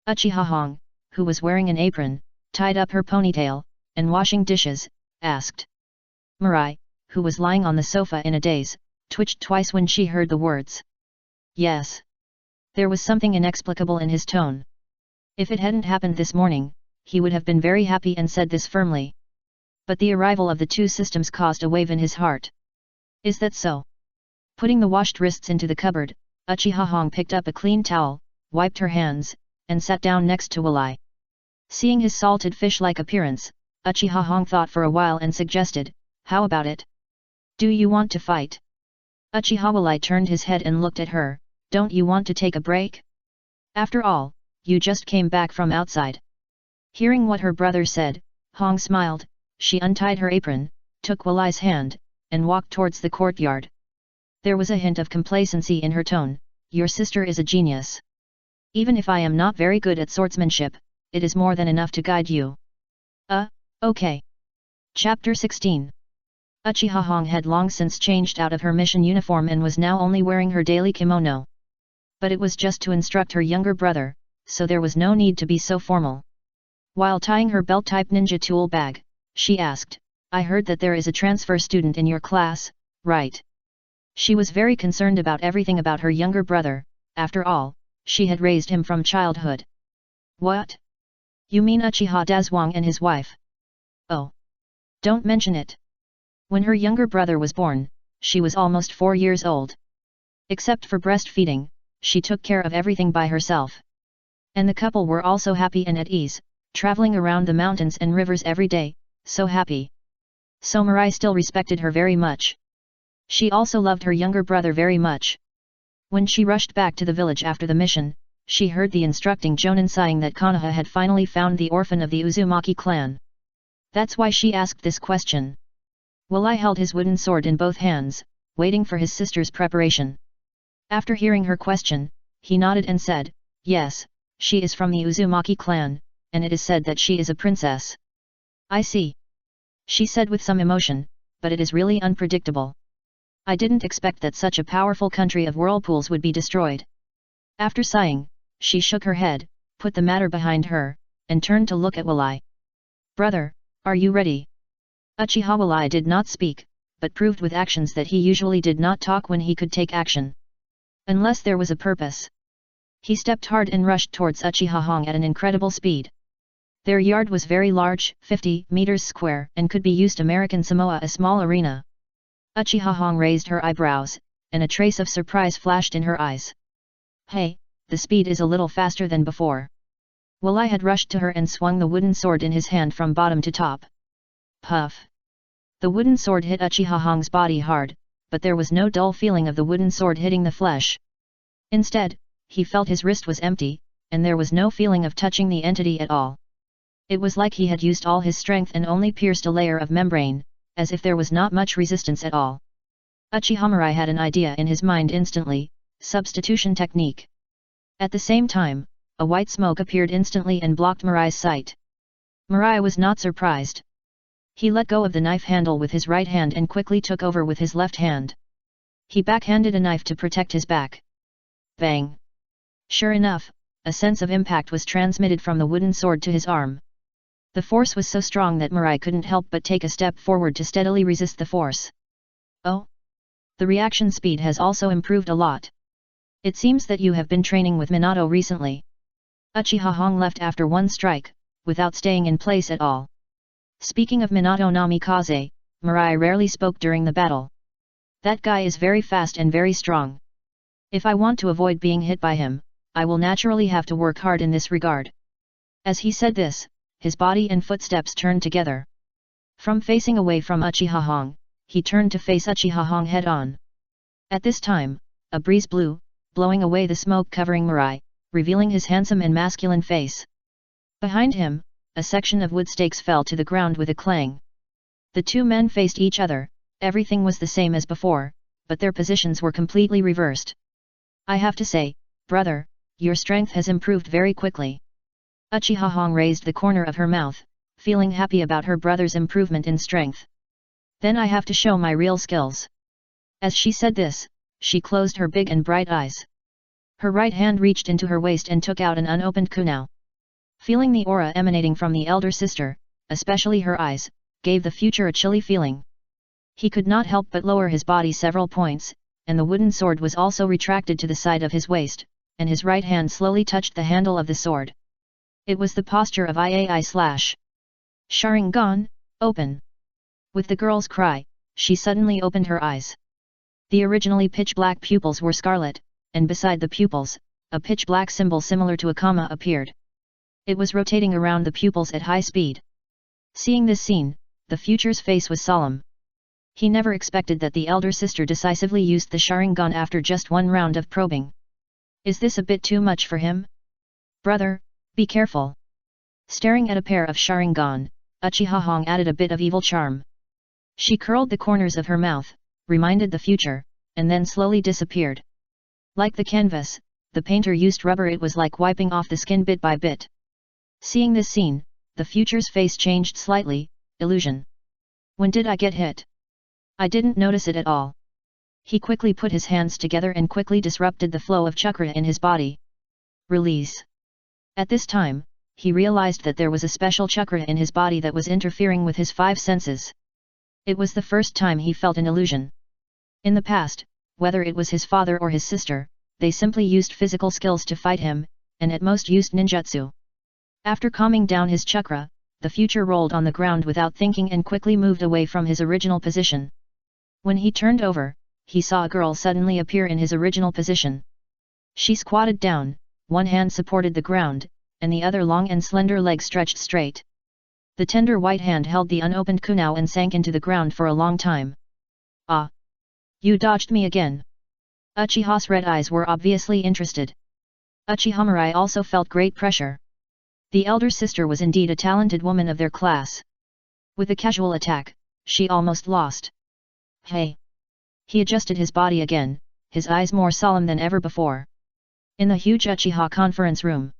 Uchiha Hong, who was wearing an apron, tied up her ponytail, and washing dishes, asked. Mirai, who was lying on the sofa in a daze, twitched twice when she heard the words. Yes. There was something inexplicable in his tone. If it hadn't happened this morning, he would have been very happy and said this firmly. But the arrival of the two systems caused a wave in his heart. Is that so? Putting the washed wrists into the cupboard, Uchiha Hong picked up a clean towel, wiped her hands, and sat down next to Walai. Seeing his salted fish-like appearance, Uchiha Hong thought for a while and suggested, "How about it? Do you want to fight?" Uchiha Walai turned his head and looked at her, "Don't you want to take a break? After all, you just came back from outside." Hearing what her brother said, Hong smiled. She untied her apron, took Walai's hand, and walked towards the courtyard. There was a hint of complacency in her tone. "Your sister is a genius. Even if I am not very good at swordsmanship, it is more than enough to guide you." Okay. Chapter 16. Uchiha Hong had long since changed out of her mission uniform and was now only wearing her daily kimono. But it was just to instruct her younger brother, so there was no need to be so formal. While tying her belt-type ninja tool bag, she asked, "I heard that there is a transfer student in your class, right?" She was very concerned about everything about her younger brother. After all, she had raised him from childhood. "What? You mean Uchiha Dazwang and his wife?" "Oh. Don't mention it." When her younger brother was born, she was almost 4 years old. Except for breastfeeding, she took care of everything by herself. And the couple were also happy and at ease, traveling around the mountains and rivers every day, so happy. So Mirai still respected her very much. She also loved her younger brother very much. When she rushed back to the village after the mission, she heard the instructing Jonin sighing that Konoha had finally found the orphan of the Uzumaki clan. That's why she asked this question. Walai held his wooden sword in both hands, waiting for his sister's preparation. After hearing her question, he nodded and said, "Yes, she is from the Uzumaki clan, and it is said that she is a princess." "I see," she said with some emotion, "but it is really unpredictable. I didn't expect that such a powerful country of whirlpools would be destroyed." After sighing, she shook her head, put the matter behind her, and turned to look at Walai. "Brother, are you ready?" Uchiha Walai did not speak, but proved with actions that he usually did not talk when he could take action. Unless there was a purpose. He stepped hard and rushed towards Uchiha Hong at an incredible speed. Their yard was very large, 50 meters square, and could be used American Samoa a small arena. Uchiha Hong raised her eyebrows, and a trace of surprise flashed in her eyes. "Hey, the speed is a little faster than before." Walai had rushed to her and swung the wooden sword in his hand from bottom to top. Puff! The wooden sword hit Uchiha Hong's body hard, but there was no dull feeling of the wooden sword hitting the flesh. Instead, he felt his wrist was empty, and there was no feeling of touching the entity at all. It was like he had used all his strength and only pierced a layer of membrane, as if there was not much resistance at all. Uchiha Mirai had an idea in his mind instantly, substitution technique. At the same time, a white smoke appeared instantly and blocked Mirai's sight. Mirai was not surprised. He let go of the knife handle with his right hand and quickly took over with his left hand. He backhanded a knife to protect his back. Bang! Sure enough, a sense of impact was transmitted from the wooden sword to his arm. The force was so strong that Mirai couldn't help but take a step forward to steadily resist the force. "Oh? The reaction speed has also improved a lot. It seems that you have been training with Minato recently." Uchiha Hong left after one strike, without staying in place at all. Speaking of Minato Namikaze, Mirai rarely spoke during the battle. "That guy is very fast and very strong. If I want to avoid being hit by him, I will naturally have to work hard in this regard." As he said this, his body and footsteps turned together. From facing away from Uchiha Hong, he turned to face Uchiha Hong head-on. At this time, a breeze blew, blowing away the smoke covering Mirai, revealing his handsome and masculine face. Behind him, a section of wood stakes fell to the ground with a clang. The two men faced each other. Everything was the same as before, but their positions were completely reversed. "I have to say, brother, your strength has improved very quickly." Uchiha Hong raised the corner of her mouth, feeling happy about her brother's improvement in strength. "Then I have to show my real skills." As she said this, she closed her big and bright eyes. Her right hand reached into her waist and took out an unopened kunao. Feeling the aura emanating from the elder sister, especially her eyes, gave the future a chilly feeling. He could not help but lower his body several points, and the wooden sword was also retracted to the side of his waist, and his right hand slowly touched the handle of the sword. It was the posture of Iai/. Sharingan, open! With the girl's cry, she suddenly opened her eyes. The originally pitch-black pupils were scarlet, and beside the pupils, a pitch-black symbol similar to a comma appeared. It was rotating around the pupils at high speed. Seeing this scene, the future's face was solemn. He never expected that the elder sister decisively used the Sharingan after just one round of probing. Is this a bit too much for him? Brother, be careful. Staring at a pair of Sharingan, Uchiha Hong added a bit of evil charm. She curled the corners of her mouth, reminded the future, and then slowly disappeared. Like the canvas, the painter used rubber. It was like wiping off the skin bit by bit. Seeing this scene, the future's face changed slightly. Illusion. When did I get hit? I didn't notice it at all. He quickly put his hands together and quickly disrupted the flow of chakra in his body. Release. At this time, he realized that there was a special chakra in his body that was interfering with his 5 senses. It was the first time he felt an illusion. In the past, whether it was his father or his sister, they simply used physical skills to fight him, and at most used ninjutsu. After calming down his chakra, the future rolled on the ground without thinking and quickly moved away from his original position. When he turned over, he saw a girl suddenly appear in his original position. She squatted down, one hand supported the ground, and the other long and slender leg stretched straight. The tender white hand held the unopened kunao and sank into the ground for a long time. Ah! You dodged me again. Uchiha's red eyes were obviously interested. Uchiha Mirai also felt great pressure. The elder sister was indeed a talented woman of their class. With a casual attack, she almost lost. Hey! He adjusted his body again, his eyes more solemn than ever before. In the huge Uchiha conference room,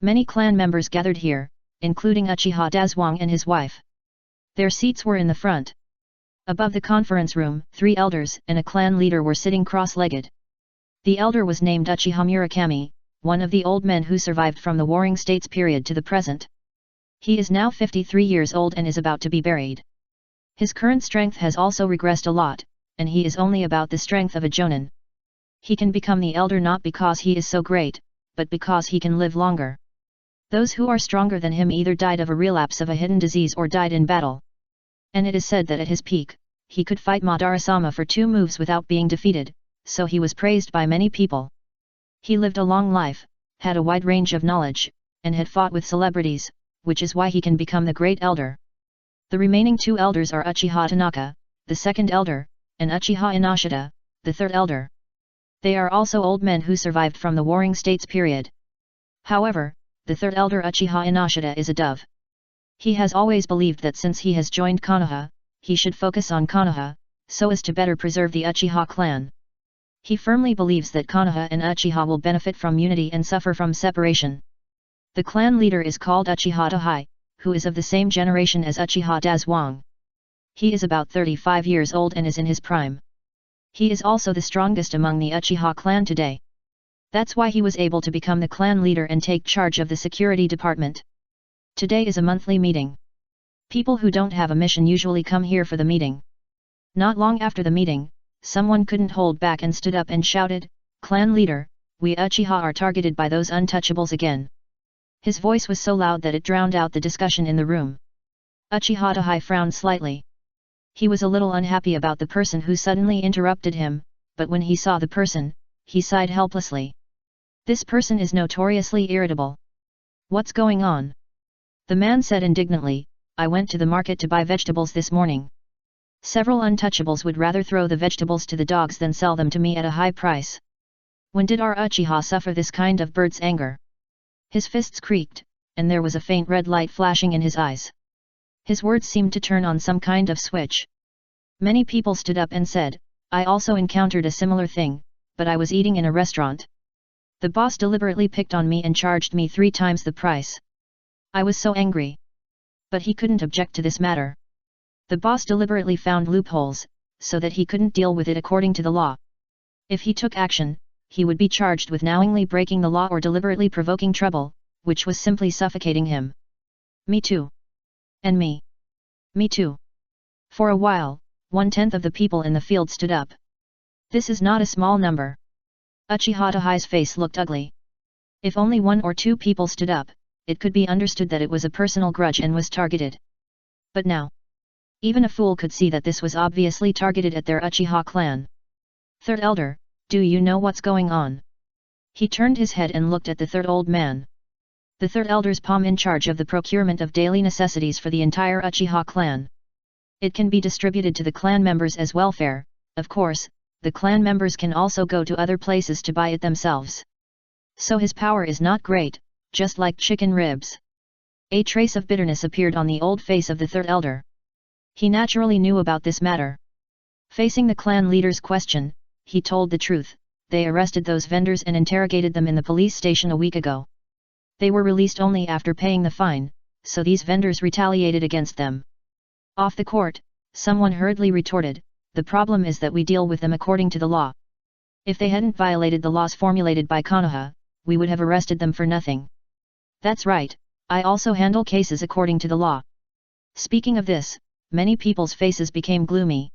many clan members gathered here, including Uchiha Dazwang and his wife. Their seats were in the front. Above the conference room, 3 elders and a clan leader were sitting cross-legged. The elder was named Uchiha Murakami, one of the old men who survived from the Warring States period to the present. He is now 53 years old and is about to be buried. His current strength has also regressed a lot, and he is only about the strength of a jonin. He can become the elder not because he is so great, but because he can live longer. Those who are stronger than him either died of a relapse of a hidden disease or died in battle. And it is said that at his peak, he could fight Madara-sama for 2 moves without being defeated, so he was praised by many people. He lived a long life, had a wide range of knowledge, and had fought with celebrities, which is why he can become the great elder. The remaining 2 elders are Uchiha Tanaka, the second elder, and Uchiha Inashita, the third elder. They are also old men who survived from the Warring States period. However, the third elder Uchiha Inashita is a dove. He has always believed that since he has joined Konoha, he should focus on Konoha, so as to better preserve the Uchiha clan. He firmly believes that Konoha and Uchiha will benefit from unity and suffer from separation. The clan leader is called Uchiha Tahai, who is of the same generation as Uchiha Dazwang. He is about 35 years old and is in his prime. He is also the strongest among the Uchiha clan today. That's why he was able to become the clan leader and take charge of the security department. Today is a monthly meeting. People who don't have a mission usually come here for the meeting. Not long after the meeting, someone couldn't hold back and stood up and shouted, "Clan leader, we Uchiha are targeted by those untouchables again." His voice was so loud that it drowned out the discussion in the room. Uchiha Tahai frowned slightly. He was a little unhappy about the person who suddenly interrupted him, but when he saw the person, he sighed helplessly. This person is notoriously irritable. What's going on? The man said indignantly, I went to the market to buy vegetables this morning. Several untouchables would rather throw the vegetables to the dogs than sell them to me at a high price. When did our Uchiha suffer this kind of bird's anger? His fists creaked, and there was a faint red light flashing in his eyes. His words seemed to turn on some kind of switch. Many people stood up and said, I also encountered a similar thing, but I was eating in a restaurant. The boss deliberately picked on me and charged me 3 times the price. I was so angry. But he couldn't object to this matter. The boss deliberately found loopholes, so that he couldn't deal with it according to the law. If he took action, he would be charged with knowingly breaking the law or deliberately provoking trouble, which was simply suffocating him. Me too. And me. Me too. For a while, 1/10 of the people in the field stood up. This is not a small number. Uchiha Tahai's face looked ugly. If only 1 or 2 people stood up, it could be understood that it was a personal grudge and was targeted. But now, even a fool could see that this was obviously targeted at their Uchiha clan. Third elder, do you know what's going on? He turned his head and looked at the third old man. The third elder's palm in charge of the procurement of daily necessities for the entire Uchiha clan. It can be distributed to the clan members as welfare. Of course, the clan members can also go to other places to buy it themselves. So his power is not great, just like chicken ribs. A trace of bitterness appeared on the old face of the third elder. He naturally knew about this matter. Facing the clan leader's question, he told the truth. They arrested those vendors and interrogated them in the police station a week ago. They were released only after paying the fine, so these vendors retaliated against them. Off the court, someone hurriedly retorted, the problem is that we deal with them according to the law. If they hadn't violated the laws formulated by Konoha, we would have arrested them for nothing. That's right, I also handle cases according to the law. Speaking of this, many people's faces became gloomy.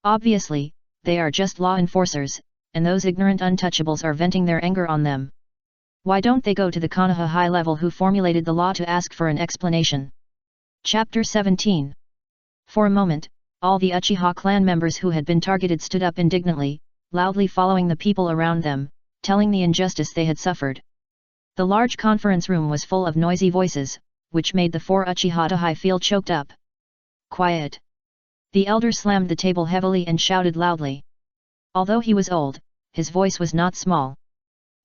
Obviously, they are just law enforcers, and those ignorant untouchables are venting their anger on them. Why don't they go to the Konoha high level who formulated the law to ask for an explanation? Chapter 17. For a moment, all the Uchiha clan members who had been targeted stood up indignantly, loudly following the people around them, telling the injustice they had suffered. The large conference room was full of noisy voices, which made the four Uchiha Dahai feel choked up. Quiet! The elder slammed the table heavily and shouted loudly. Although he was old, his voice was not small.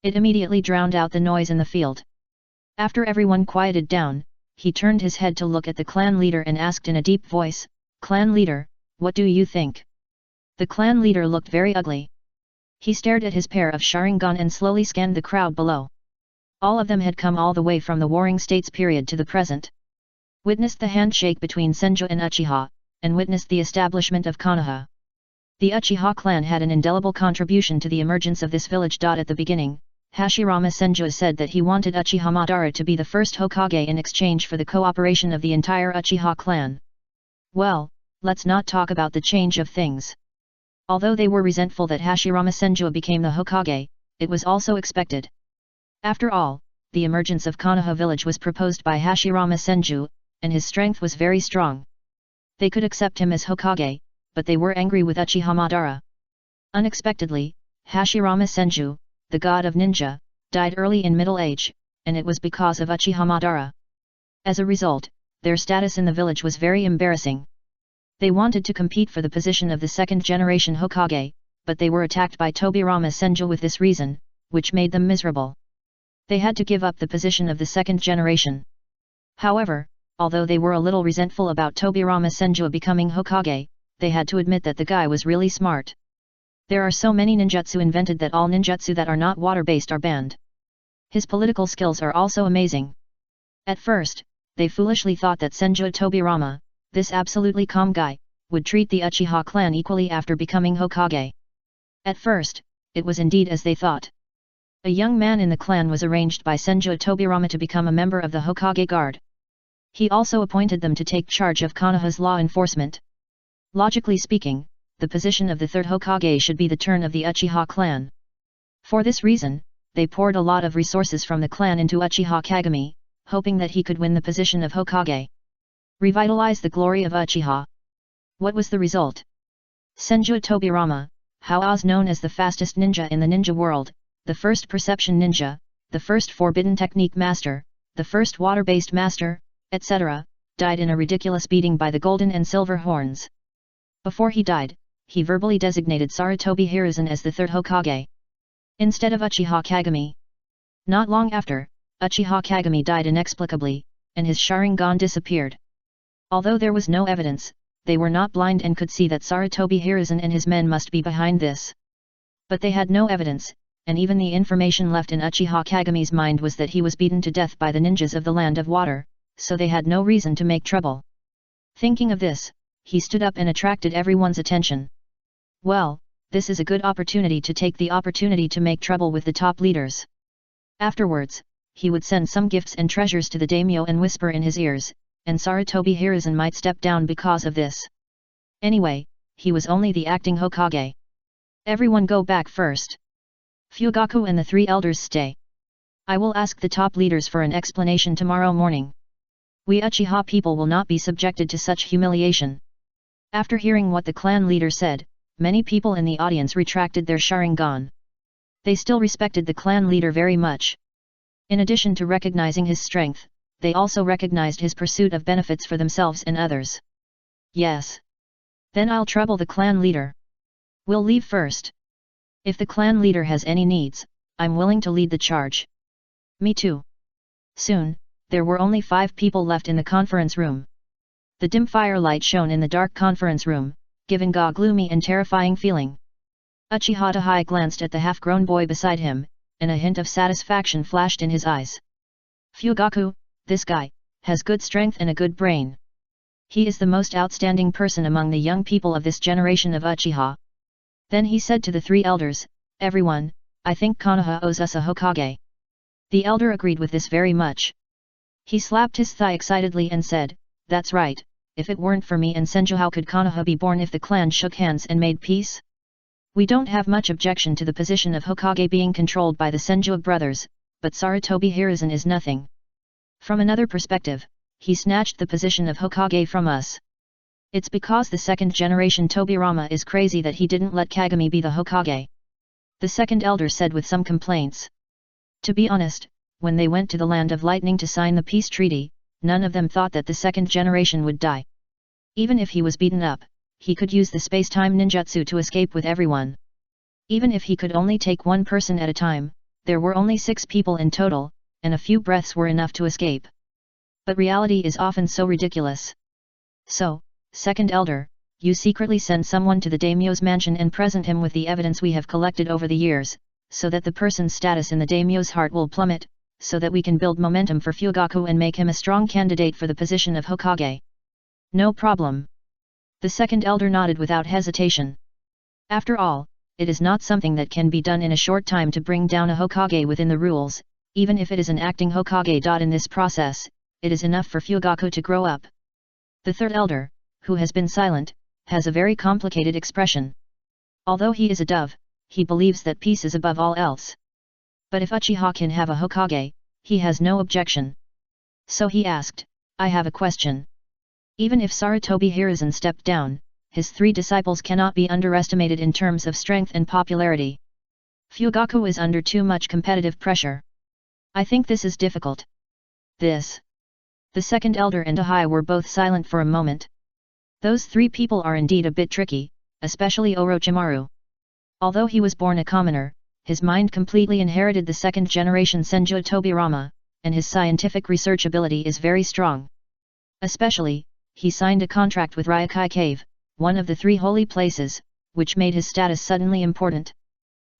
It immediately drowned out the noise in the field. After everyone quieted down, he turned his head to look at the clan leader and asked in a deep voice, "Clan leader, what do you think?" The clan leader looked very ugly. He stared at his pair of Sharingan and slowly scanned the crowd below. All of them had come all the way from the Warring States period to the present. Witnessed the handshake between Senju and Uchiha, and witnessed the establishment of Konoha. The Uchiha clan had an indelible contribution to the emergence of this village. At the beginning, Hashirama Senju said that he wanted Uchiha Madara to be the first Hokage in exchange for the cooperation of the entire Uchiha clan. Well, let's not talk about the change of things. Although they were resentful that Hashirama Senju became the Hokage, it was also expected. After all, the emergence of Konoha village was proposed by Hashirama Senju, and his strength was very strong. They could accept him as Hokage, but they were angry with Uchiha Madara. Unexpectedly, Hashirama Senju, the god of ninja, died early in middle age, and it was because of Uchiha Madara. As a result, their status in the village was very embarrassing. They wanted to compete for the position of the second-generation Hokage, but they were attacked by Tobirama Senju with this reason, which made them miserable. They had to give up the position of the second generation. However, although they were a little resentful about Tobirama Senju becoming Hokage, they had to admit that the guy was really smart. There are so many ninjutsu invented that all ninjutsu that are not water-based are banned. His political skills are also amazing. At first, they foolishly thought that Senju Tobirama, this absolutely calm guy, would treat the Uchiha clan equally after becoming Hokage. At first, it was indeed as they thought. A young man in the clan was arranged by Senju Tobirama to become a member of the Hokage Guard. He also appointed them to take charge of Konoha's law enforcement. Logically speaking, the position of the third Hokage should be the turn of the Uchiha clan. For this reason, they poured a lot of resources from the clan into Uchiha Kagami, hoping that he could win the position of Hokage. Revitalize the glory of Uchiha. What was the result? Senju Tobirama, Hao's known as the fastest ninja in the ninja world, the first perception ninja, the first forbidden technique master, the first water-based master, etc., died in a ridiculous beating by the golden and silver horns. Before he died, he verbally designated Sarutobi Hiruzen as the third Hokage, instead of Uchiha Kagami. Not long after, Uchiha Kagami died inexplicably, and his Sharingan disappeared. Although there was no evidence, they were not blind and could see that Sarutobi Hiruzen and his men must be behind this. But they had no evidence, and even the information left in Uchiha Kagami's mind was that he was beaten to death by the ninjas of the Land of Water, so they had no reason to make trouble. Thinking of this, he stood up and attracted everyone's attention. Well, this is a good opportunity to take the opportunity to make trouble with the top leaders. Afterwards, he would send some gifts and treasures to the daimyo and whisper in his ears, and Sarutobi Hiruzen might step down because of this. Anyway, he was only the acting Hokage. Everyone go back first. Fugaku and the three elders stay. I will ask the top leaders for an explanation tomorrow morning. We Uchiha people will not be subjected to such humiliation. After hearing what the clan leader said, many people in the audience retracted their Sharingan. They still respected the clan leader very much. In addition to recognizing his strength, they also recognized his pursuit of benefits for themselves and others. Yes. Then I'll trouble the clan leader. We'll leave first. If the clan leader has any needs, I'm willing to lead the charge. Me too. Soon, there were only 5 people left in the conference room. The dim firelight shone in the dark conference room, giving a gloomy and terrifying feeling. Uchiha Tessaigan glanced at the half-grown boy beside him, and a hint of satisfaction flashed in his eyes. Fugaku, this guy, has good strength and a good brain. He is the most outstanding person among the young people of this generation of Uchiha. Then he said to the 3 elders, everyone, I think Konoha owes us a Hokage. The elder agreed with this very much. He slapped his thigh excitedly and said, that's right, if it weren't for me and Senju, how could Konoha be born if the clan shook hands and made peace? We don't have much objection to the position of Hokage being controlled by the Senju brothers, but Sarutobi Hiruzen is nothing. From another perspective, he snatched the position of Hokage from us. It's because the second generation Tobirama is crazy that he didn't let Kagami be the Hokage. The second elder said with some complaints. To be honest, when they went to the Land of Lightning to sign the peace treaty, none of them thought that the second generation would die. Even if he was beaten up, he could use the space-time ninjutsu to escape with everyone. Even if he could only take one person at a time, there were only 6 people in total, and a few breaths were enough to escape. But reality is often so ridiculous. So, second elder, you secretly send someone to the daimyo's mansion and present him with the evidence we have collected over the years, so that the person's status in the daimyo's heart will plummet, so that we can build momentum for Fugaku and make him a strong candidate for the position of Hokage. No problem. The second elder nodded without hesitation. After all, it is not something that can be done in a short time to bring down a Hokage within the rules, even if it is an acting Hokage. In this process, it is enough for Fugaku to grow up. The third elder, who has been silent, has a very complicated expression. Although he is a dove, he believes that peace is above all else. But if Uchiha can have a Hokage, he has no objection. So he asked, I have a question. Even if Sarutobi Hiruzen stepped down, his 3 disciples cannot be underestimated in terms of strength and popularity. Fugaku is under too much competitive pressure. I think this is difficult. This. The second elder and Ahai were both silent for a moment. Those 3 people are indeed a bit tricky, especially Orochimaru. Although he was born a commoner, his mind completely inherited the second generation Senju Tobirama, and his scientific research ability is very strong. Especially, he signed a contract with Ryokai Cave, one of the 3 holy places, which made his status suddenly important.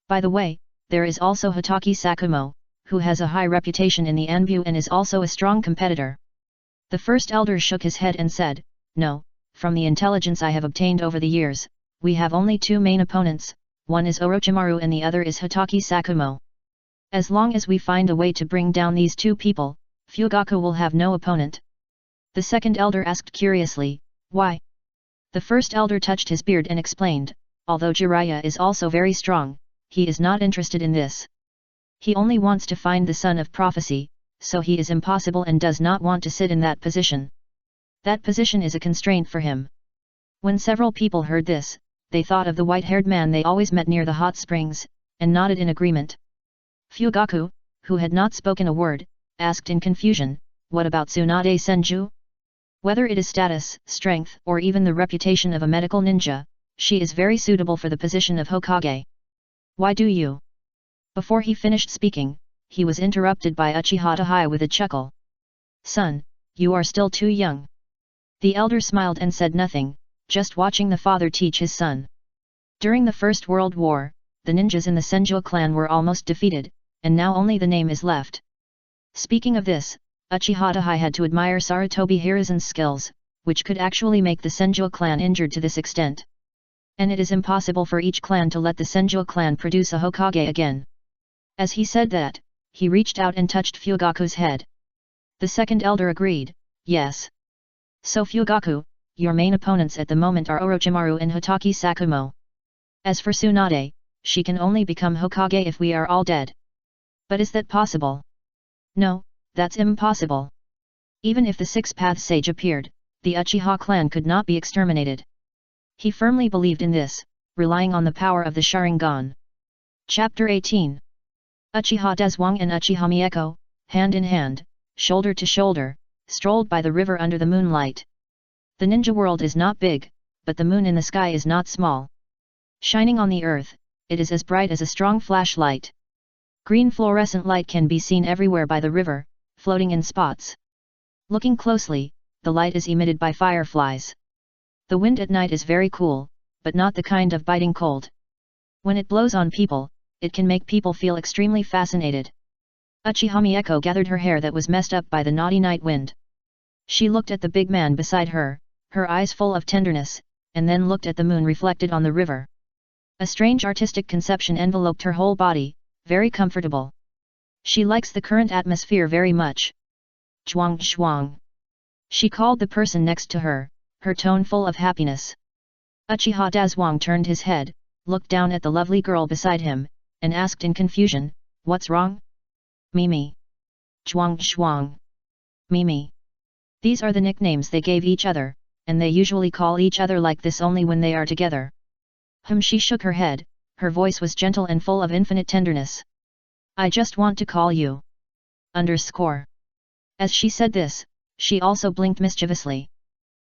By the way, there is also Hitaki Sakumo, who has a high reputation in the Anbu and is also a strong competitor. The first elder shook his head and said, no, from the intelligence I have obtained over the years, we have only 2 main opponents, one is Orochimaru and the other is Hitaki Sakumo. As long as we find a way to bring down these 2 people, Fugaku will have no opponent. The second elder asked curiously, why? The first elder touched his beard and explained, although Jiraiya is also very strong, he is not interested in this. He only wants to find the son of prophecy, so he is impossible and does not want to sit in that position. That position is a constraint for him. When several people heard this, they thought of the white-haired man they always met near the hot springs, and nodded in agreement. Fugaku, who had not spoken a word, asked in confusion, what about Tsunade Senju? Whether it is status, strength, or even the reputation of a medical ninja, she is very suitable for the position of Hokage. Why do you? Before he finished speaking, he was interrupted by Uchiha Tessaigan with a chuckle. Son, you are still too young. The elder smiled and said nothing, just watching the father teach his son. During the First World War, the ninjas in the Senju clan were almost defeated, and now only the name is left. Speaking of this, Uchiha Tessaigan had to admire Sarutobi Hiruzen's skills, which could actually make the Senju clan injured to this extent. And it is impossible for each clan to let the Senju clan produce a Hokage again. As he said that, he reached out and touched Fugaku's head. The second elder agreed, yes. So Fugaku, your main opponents at the moment are Orochimaru and Hitaki Sakumo. As for Tsunade, she can only become Hokage if we are all dead. But is that possible? No, that's impossible. Even if the Six-Path Sage appeared, the Uchiha clan could not be exterminated. He firmly believed in this, relying on the power of the Sharingan. Chapter 18. Uchiha Dezwang and Uchiha Mieko, hand in hand, shoulder to shoulder, strolled by the river under the moonlight. The ninja world is not big, but the moon in the sky is not small. Shining on the earth, it is as bright as a strong flashlight. Green fluorescent light can be seen everywhere by the river, floating in spots. Looking closely, the light is emitted by fireflies. The wind at night is very cool, but not the kind of biting cold. When it blows on people, it can make people feel extremely fascinated. Uchiha Mieko gathered her hair that was messed up by the naughty night wind. She looked at the big man beside her, her eyes full of tenderness, and then looked at the moon reflected on the river. A strange artistic conception enveloped her whole body, very comfortable. She likes the current atmosphere very much. Zhuang Zhuang. She called the person next to her, her tone full of happiness. Uchiha Dezwang turned his head, looked down at the lovely girl beside him, and asked in confusion, "What's wrong?" "Mimi." "Zhuang Zhuang." "Mimi." These are the nicknames they gave each other, and they usually call each other like this only when they are together. She shook her head, her voice was gentle and full of infinite tenderness. "I just want to call you. Underscore." As she said this, she also blinked mischievously.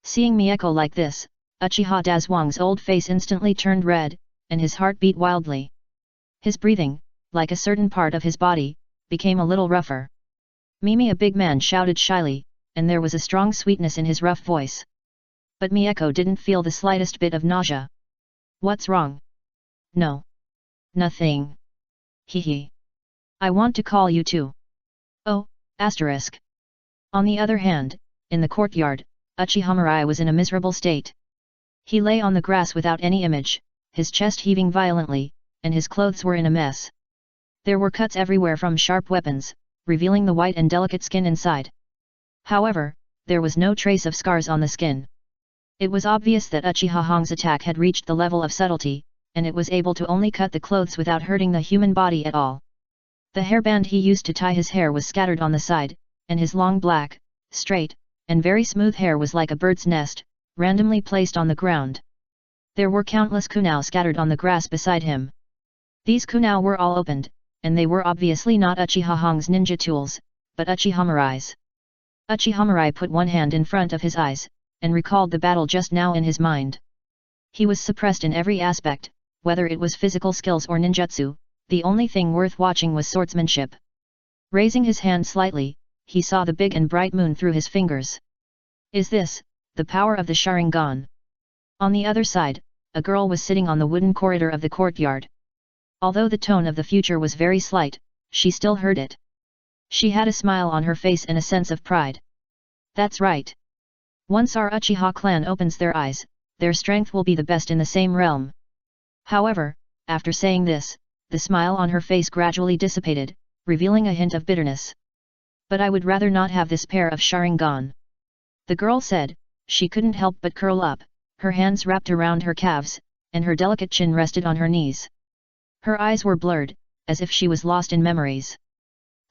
Seeing Mieko like this, Uchiha Dezwang's old face instantly turned red, and his heart beat wildly. His breathing, like a certain part of his body, became a little rougher. "Mimi," a big man shouted shyly, and there was a strong sweetness in his rough voice. But Mieko didn't feel the slightest bit of nausea. "What's wrong?" "No. Nothing. Hee. I want to call you too." "Oh, asterisk." On the other hand, in the courtyard, Uchiha Mirai was in a miserable state. He lay on the grass without any image, his chest heaving violently, and his clothes were in a mess. There were cuts everywhere from sharp weapons, revealing the white and delicate skin inside. However, there was no trace of scars on the skin. It was obvious that Uchiha Hong's attack had reached the level of subtlety, and it was able to only cut the clothes without hurting the human body at all. The hairband he used to tie his hair was scattered on the side, and his long black, straight, and very smooth hair was like a bird's nest, randomly placed on the ground. There were countless kunao scattered on the grass beside him. These kunao were all opened, and they were obviously not Uchiha Hong's ninja tools, but Uchiha Mirai's. Uchiha Mirai put one hand in front of his eyes, and recalled the battle just now in his mind. He was suppressed in every aspect, whether it was physical skills or ninjutsu, the only thing worth watching was swordsmanship. Raising his hand slightly, he saw the big and bright moon through his fingers. "Is this the power of the Sharingan?" On the other side, a girl was sitting on the wooden corridor of the courtyard. Although the tone of the future was very slight, she still heard it. She had a smile on her face and a sense of pride. "That's right. Once our Uchiha clan opens their eyes, their strength will be the best in the same realm." However, after saying this, the smile on her face gradually dissipated, revealing a hint of bitterness. "But I would rather not have this pair of Sharingan," the girl said. She couldn't help but curl up, her hands wrapped around her calves, and her delicate chin rested on her knees. Her eyes were blurred, as if she was lost in memories.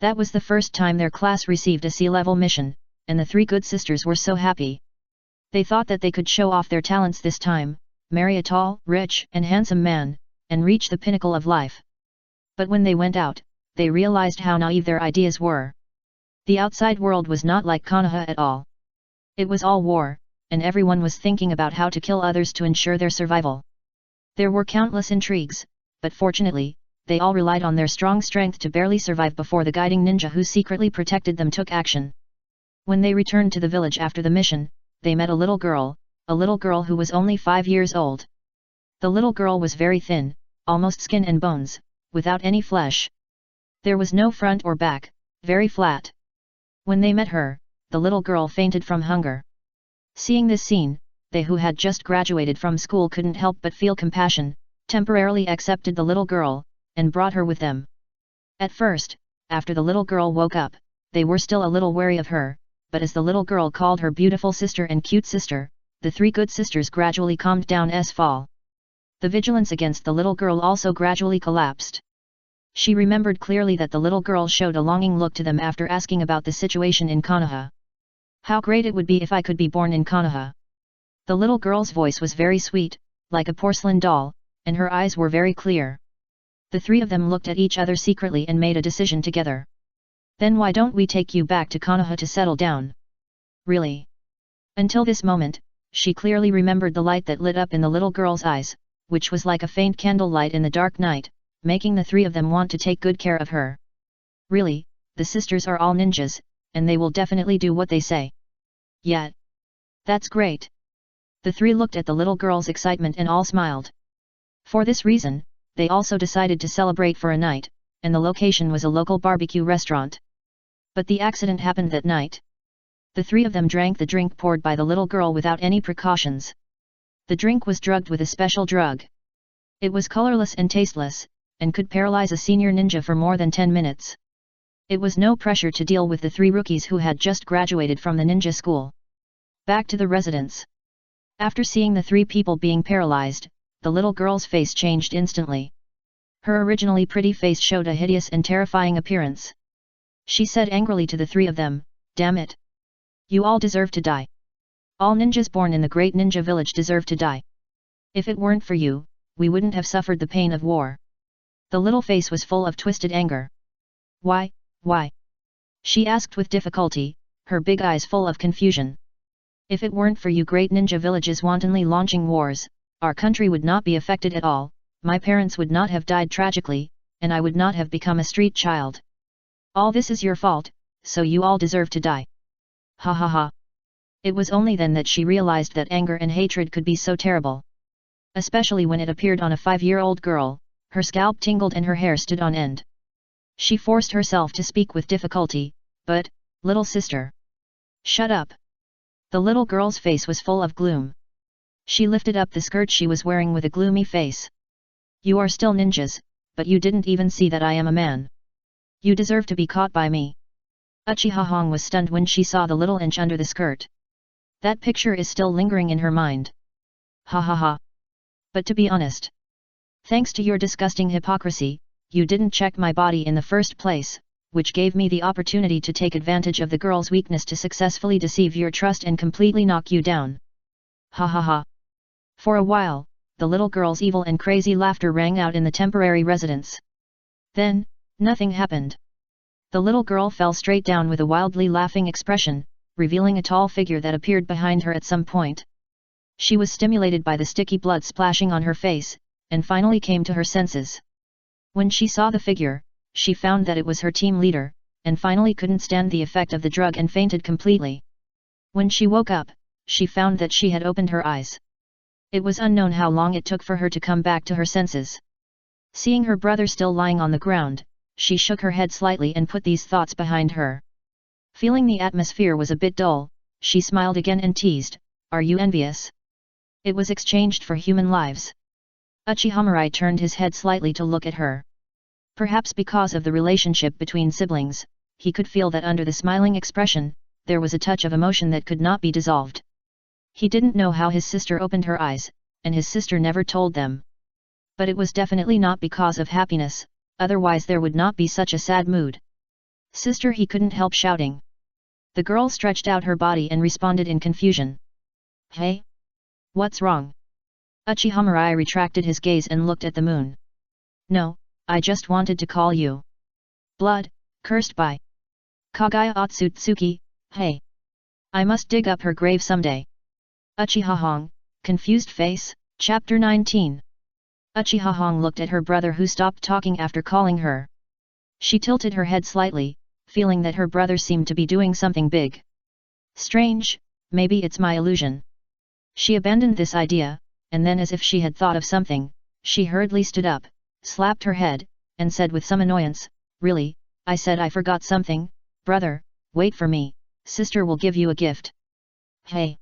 That was the first time their class received a sea-level mission, and the three good sisters were so happy. They thought that they could show off their talents this time, marry a tall, rich, and handsome man, and reach the pinnacle of life. But when they went out, they realized how naive their ideas were. The outside world was not like Konoha at all. It was all war, and everyone was thinking about how to kill others to ensure their survival. There were countless intrigues, but fortunately, they all relied on their strong strength to barely survive before the guiding ninja who secretly protected them took action. When they returned to the village after the mission, they met a little girl who was only 5 years old. The little girl was very thin, almost skin and bones, without any flesh. There was no front or back, very flat. When they met her, the little girl fainted from hunger. Seeing this scene, they who had just graduated from school couldn't help but feel compassion, temporarily accepted the little girl, and brought her with them. At first, after the little girl woke up, they were still a little wary of her, but as the little girl called her beautiful sister and cute sister, the three good sisters gradually calmed down as fall. The vigilance against the little girl also gradually collapsed. She remembered clearly that the little girl showed a longing look to them after asking about the situation in Konoha. "How great it would be if I could be born in Konoha." The little girl's voice was very sweet, like a porcelain doll, and her eyes were very clear. The three of them looked at each other secretly and made a decision together. Then why don't we take you back to Konoha to settle down? Really? Until this moment, she clearly remembered the light that lit up in the little girl's eyes, which was like a faint candlelight in the dark night, making the three of them want to take good care of her. Really, the sisters are all ninjas, and they will definitely do what they say. Yeah. That's great. The three looked at the little girl's excitement and all smiled. For this reason, they also decided to celebrate for a night, and the location was a local barbecue restaurant. But the accident happened that night. The three of them drank the drink poured by the little girl without any precautions. The drink was drugged with a special drug. It was colorless and tasteless, and could paralyze a senior ninja for more than 10 minutes. It was no pressure to deal with the three rookies who had just graduated from the ninja school. Back to the residence. After seeing the three people being paralyzed, the little girl's face changed instantly. Her originally pretty face showed a hideous and terrifying appearance. She said angrily to the three of them, "Damn it! You all deserve to die. All ninjas born in the great ninja village deserve to die. If it weren't for you, we wouldn't have suffered the pain of war." The little face was full of twisted anger. Why? She asked with difficulty, her big eyes full of confusion. If it weren't for you great ninja villages wantonly launching wars, our country would not be affected at all, my parents would not have died tragically, and I would not have become a street child. All this is your fault, so you all deserve to die. Ha ha ha. It was only then that she realized that anger and hatred could be so terrible. Especially when it appeared on a 5-year-old girl, her scalp tingled and her hair stood on end. She forced herself to speak with difficulty, "But, little sister. Shut up." The little girl's face was full of gloom. She lifted up the skirt she was wearing with a gloomy face. "You are still ninjas, but you didn't even see that I am a man. You deserve to be caught by me." Uchiha Hong was stunned when she saw the little inch under the skirt. That picture is still lingering in her mind. Ha ha ha. But to be honest, thanks to your disgusting hypocrisy, you didn't check my body in the first place, which gave me the opportunity to take advantage of the girl's weakness to successfully deceive your trust and completely knock you down. Ha ha ha. For a while, the little girl's evil and crazy laughter rang out in the temporary residence. Then, nothing happened. The little girl fell straight down with a wildly laughing expression, revealing a tall figure that appeared behind her at some point. She was stimulated by the sticky blood splashing on her face, and finally came to her senses. When she saw the figure, she found that it was her team leader, and finally couldn't stand the effect of the drug and fainted completely. When she woke up, she found that she had opened her eyes. It was unknown how long it took for her to come back to her senses. Seeing her brother still lying on the ground, she shook her head slightly and put these thoughts behind her. Feeling the atmosphere was a bit dull, she smiled again and teased, "Are you envious? It was exchanged for human lives." Uchiha turned his head slightly to look at her. Perhaps because of the relationship between siblings, he could feel that under the smiling expression, there was a touch of emotion that could not be dissolved. He didn't know how his sister opened her eyes, and his sister never told them. But it was definitely not because of happiness, otherwise there would not be such a sad mood. "Sister," he couldn't help shouting. The girl stretched out her body and responded in confusion. "Hey? What's wrong?" Uchiha retracted his gaze and looked at the moon. "No, I just wanted to call you. Blood, cursed by Kagaya Otsutsuki, hey. I must dig up her grave someday." Uchiha Hong, confused face, Chapter 19. Uchiha Hong looked at her brother who stopped talking after calling her. She tilted her head slightly, feeling that her brother seemed to be doing something big. Strange, maybe it's my illusion. She abandoned this idea, and then as if she had thought of something, she hurriedly stood up, slapped her head, and said with some annoyance, "Really, I said I forgot something, brother, wait for me, sister will give you a gift." "Hey."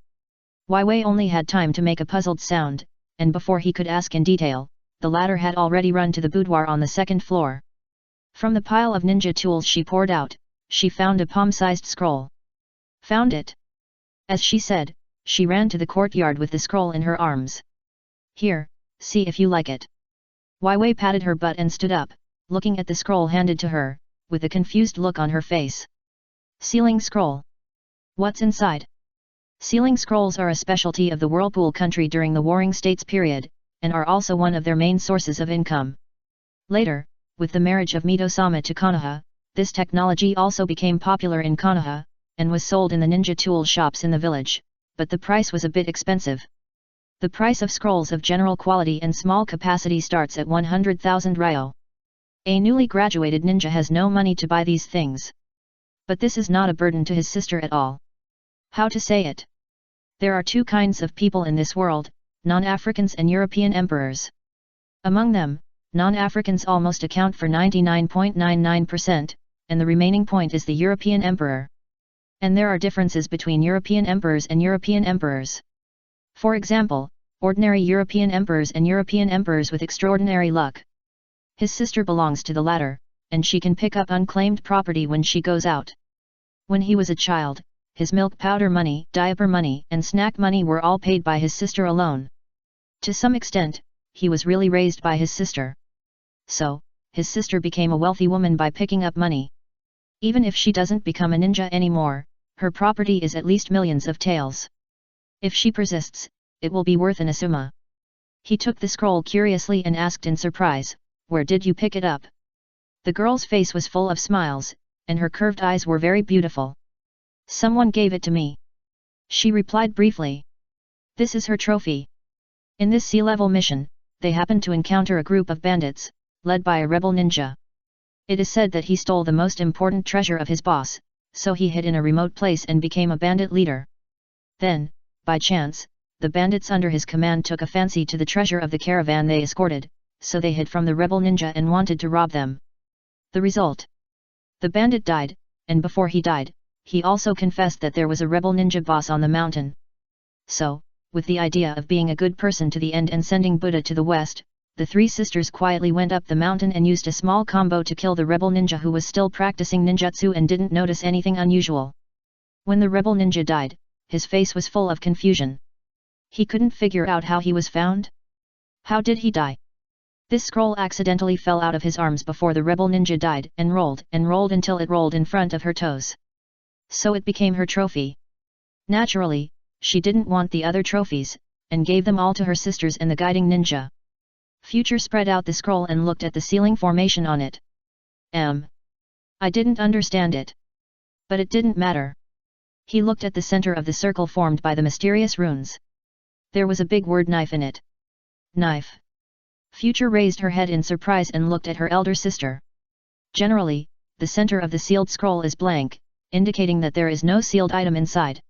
Wei only had time to make a puzzled sound, and before he could ask in detail, the latter had already run to the boudoir on the second floor. From the pile of ninja tools she poured out, she found a palm-sized scroll. "Found it." As she said, she ran to the courtyard with the scroll in her arms. "Here, see if you like it." Wei patted her butt and stood up, looking at the scroll handed to her, with a confused look on her face. "Sealing scroll. What's inside?" Sealing scrolls are a specialty of the Whirlpool country during the Warring States period, and are also one of their main sources of income. Later, with the marriage of Mito-sama to Konoha, this technology also became popular in Konoha, and was sold in the ninja tool shops in the village, but the price was a bit expensive. The price of scrolls of general quality and small capacity starts at 100,000 ryo. A newly graduated ninja has no money to buy these things. But this is not a burden to his sister at all. How to say it? There are two kinds of people in this world, non-Africans and European emperors. Among them, non-Africans almost account for 99.99%, and the remaining point is the European emperor. And there are differences between European emperors and European emperors. For example, ordinary European emperors and European emperors with extraordinary luck. His sister belongs to the latter, and she can pick up unclaimed property when she goes out. When he was a child, his milk powder money, diaper money, and snack money were all paid by his sister alone. To some extent, he was really raised by his sister. So, his sister became a wealthy woman by picking up money. Even if she doesn't become a ninja anymore, her property is at least millions of taels. If she persists, it will be worth an asuma. He took the scroll curiously and asked in surprise, "Where did you pick it up?" The girl's face was full of smiles, and her curved eyes were very beautiful. "Someone gave it to me," she replied briefly. "This is her trophy." In this sea-level mission, they happened to encounter a group of bandits, led by a rebel ninja. It is said that he stole the most important treasure of his boss, so he hid in a remote place and became a bandit leader. Then, by chance, the bandits under his command took a fancy to the treasure of the caravan they escorted, so they hid from the rebel ninja and wanted to rob them. The result? The bandit died, and before he died, he also confessed that there was a rebel ninja boss on the mountain. So, with the idea of being a good person to the end and sending Buddha to the west, the three sisters quietly went up the mountain and used a small combo to kill the rebel ninja who was still practicing ninjutsu and didn't notice anything unusual. When the rebel ninja died, his face was full of confusion. He couldn't figure out how he was found. How did he die? This scroll accidentally fell out of his arms before the rebel ninja died and rolled until it rolled in front of her toes. So it became her trophy. Naturally, she didn't want the other trophies, and gave them all to her sisters and the guiding ninja. Future spread out the scroll and looked at the ceiling formation on it. I didn't understand it. But it didn't matter. He looked at the center of the circle formed by the mysterious runes. There was a big word knife in it. Knife. Future raised her head in surprise and looked at her elder sister. Generally, the center of the sealed scroll is blank, indicating that there is no sealed item inside.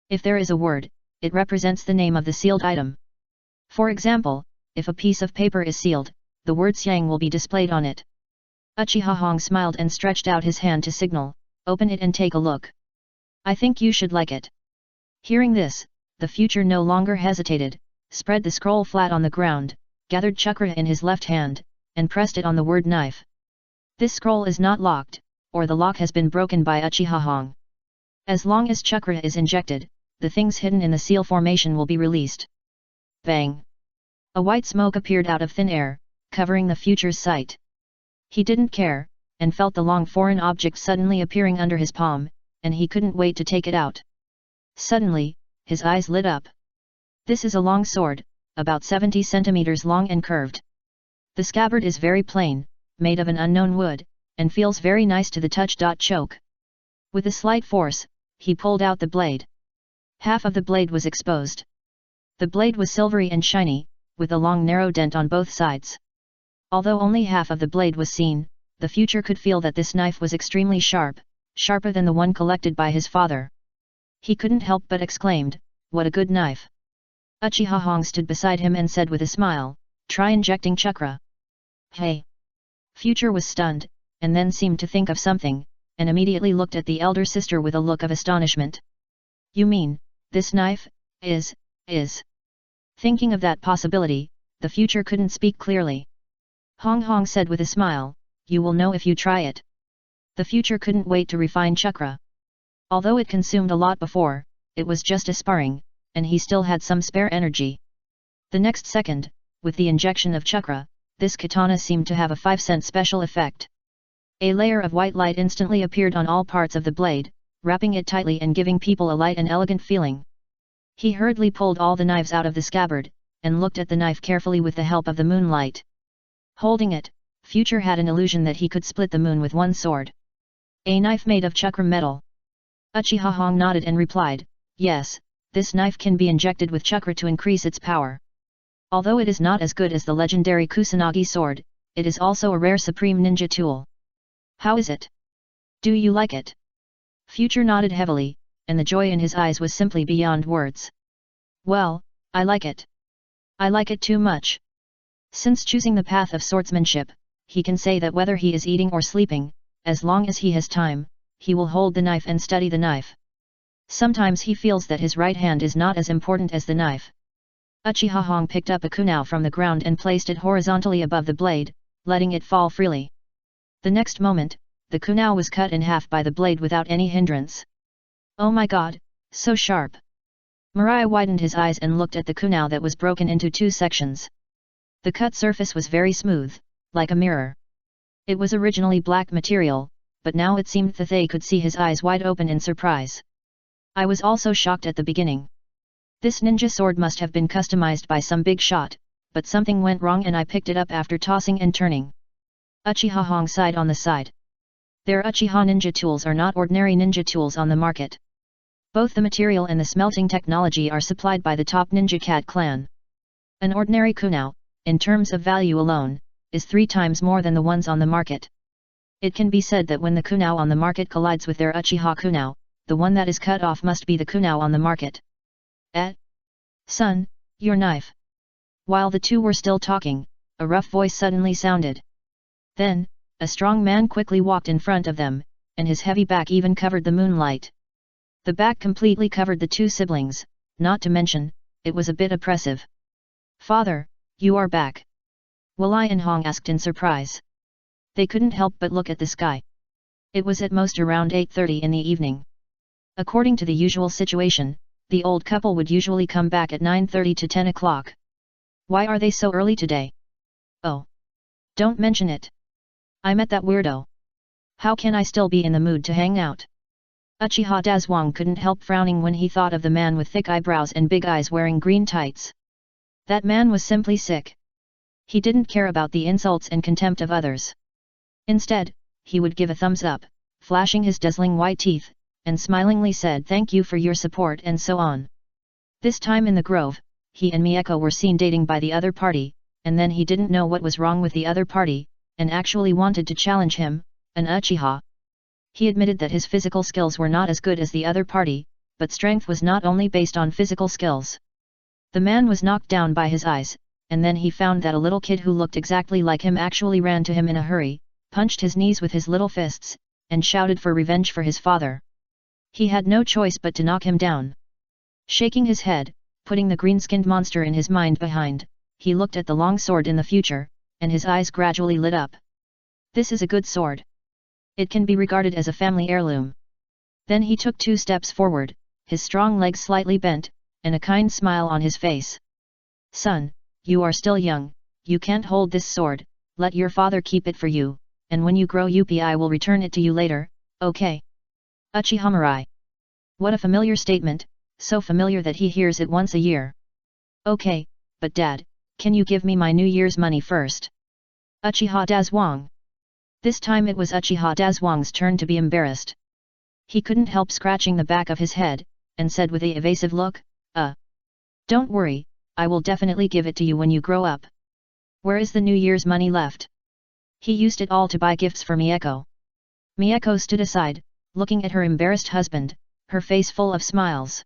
If there is a word, it represents the name of the sealed item. For example, if a piece of paper is sealed, the word Xiang will be displayed on it. Uchiha Hong smiled and stretched out his hand to signal, "Open it and take a look. I think you should like it." Hearing this, the future no longer hesitated, spread the scroll flat on the ground, gathered chakra in his left hand, and pressed it on the word knife. This scroll is not locked, or the lock has been broken by Uchiha Hong. As long as chakra is injected, the things hidden in the seal formation will be released. Bang! A white smoke appeared out of thin air, covering the future's sight. He didn't care, and felt the long foreign object suddenly appearing under his palm, and he couldn't wait to take it out. Suddenly, his eyes lit up. This is a long sword, about 70 centimeters long and curved. The scabbard is very plain, made of an unknown wood, and feels very nice to the touch. Choke. With a slight force, he pulled out the blade. Half of the blade was exposed. The blade was silvery and shiny, with a long narrow dent on both sides. Although only half of the blade was seen, the future could feel that this knife was extremely sharp, sharper than the one collected by his father. He couldn't help but exclaimed, "What a good knife!" Uchiha Hong stood beside him and said with a smile, "Try injecting chakra." Hey! Future was stunned, and then seemed to think of something, and immediately looked at the elder sister with a look of astonishment. "You mean, this knife is..." Thinking of that possibility, the future couldn't speak clearly. Hong said with a smile, "You will know if you try it." The future couldn't wait to refine chakra. Although it consumed a lot before, it was just a sparring, and he still had some spare energy. The next second, with the injection of chakra, this katana seemed to have a 5-cent special effect. A layer of white light instantly appeared on all parts of the blade, wrapping it tightly and giving people a light and elegant feeling. He hurriedly pulled all the knives out of the scabbard, and looked at the knife carefully with the help of the moonlight. Holding it, Future had an illusion that he could split the moon with one sword. A knife made of chakra metal. Uchiha Hong nodded and replied, yes, this knife can be injected with chakra to increase its power. Although it is not as good as the legendary Kusanagi sword, it is also a rare supreme ninja tool. How is it? Do you like it? Future nodded heavily, and the joy in his eyes was simply beyond words. Well, I like it. I like it too much. Since choosing the path of swordsmanship, he can say that whether he is eating or sleeping, as long as he has time, he will hold the knife and study the knife. Sometimes he feels that his right hand is not as important as the knife. Uchiha Hong picked up a kunao from the ground and placed it horizontally above the blade, letting it fall freely. The next moment, the kunao was cut in half by the blade without any hindrance. Oh my god, so sharp! Mirai widened his eyes and looked at the kunao that was broken into two sections. The cut surface was very smooth, like a mirror. It was originally black material, but now it seemed that they could see his eyes wide open in surprise. I was also shocked at the beginning. This ninja sword must have been customized by some big shot, but something went wrong and I picked it up after tossing and turning. Uchiha Hong sighed on the side. Their Uchiha ninja tools are not ordinary ninja tools on the market. Both the material and the smelting technology are supplied by the top ninja cat clan. An ordinary kunao, in terms of value alone, is 3 times more than the ones on the market. It can be said that when the kunao on the market collides with their Uchiha kunao, the one that is cut off must be the kunao on the market. Son, your knife. While the two were still talking, a rough voice suddenly sounded. Then, a strong man quickly walked in front of them, and his heavy back even covered the moonlight. The back completely covered the two siblings, not to mention, it was a bit oppressive. Father, you are back. Wei and Hong asked in surprise. They couldn't help but look at the sky. It was at most around 8:30 in the evening. According to the usual situation, the old couple would usually come back at 9:30 to 10 o'clock. Why are they so early today? Oh. Don't mention it. I met that weirdo. How can I still be in the mood to hang out? Uchiha Dazwang couldn't help frowning when he thought of the man with thick eyebrows and big eyes wearing green tights. That man was simply sick. He didn't care about the insults and contempt of others. Instead, he would give a thumbs up, flashing his dazzling white teeth, and smilingly said thank you for your support and so on. This time in the grove, he and Mieko were seen dating by the other party, and then he didn't know what was wrong with the other party, and actually wanted to challenge him, an Uchiha. He admitted that his physical skills were not as good as the other party, but strength was not only based on physical skills. The man was knocked down by his eyes, and then he found that a little kid who looked exactly like him actually ran to him in a hurry, punched his knees with his little fists, and shouted for revenge for his father. He had no choice but to knock him down. Shaking his head, putting the green-skinned monster in his mind behind, he looked at the long sword in the future, and his eyes gradually lit up. This is a good sword. It can be regarded as a family heirloom. Then he took 2 steps forward, his strong legs slightly bent, and a kind smile on his face. Son, you are still young, you can't hold this sword, let your father keep it for you, and when you grow up I will return it to you later, okay? Uchiha Mirai. What a familiar statement, so familiar that he hears it once a year. Okay, but Dad, can you give me my New Year's money first? Uchiha Dazwang. This time it was Uchiha Dazwang's turn to be embarrassed. He couldn't help scratching the back of his head, and said with a evasive look, Don't worry, I will definitely give it to you when you grow up. Where is the New Year's money left? He used it all to buy gifts for Mieko. Mieko stood aside, looking at her embarrassed husband, her face full of smiles.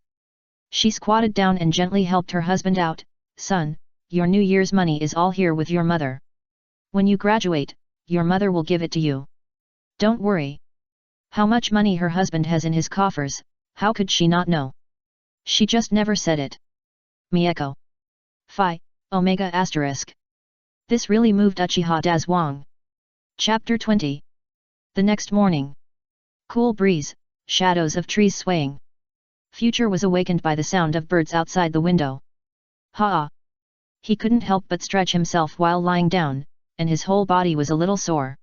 She squatted down and gently helped her husband out. Son, your New Year's money is all here with your mother. When you graduate, your mother will give it to you. Don't worry. How much money her husband has in his coffers, how could she not know? She just never said it. Mieko. Phi, Omega asterisk. This really moved Uchiha Dazwang. Chapter 20. The next morning. Cool breeze, shadows of trees swaying. Future was awakened by the sound of birds outside the window. Ha! He couldn't help but stretch himself while lying down, and his whole body was a little sore.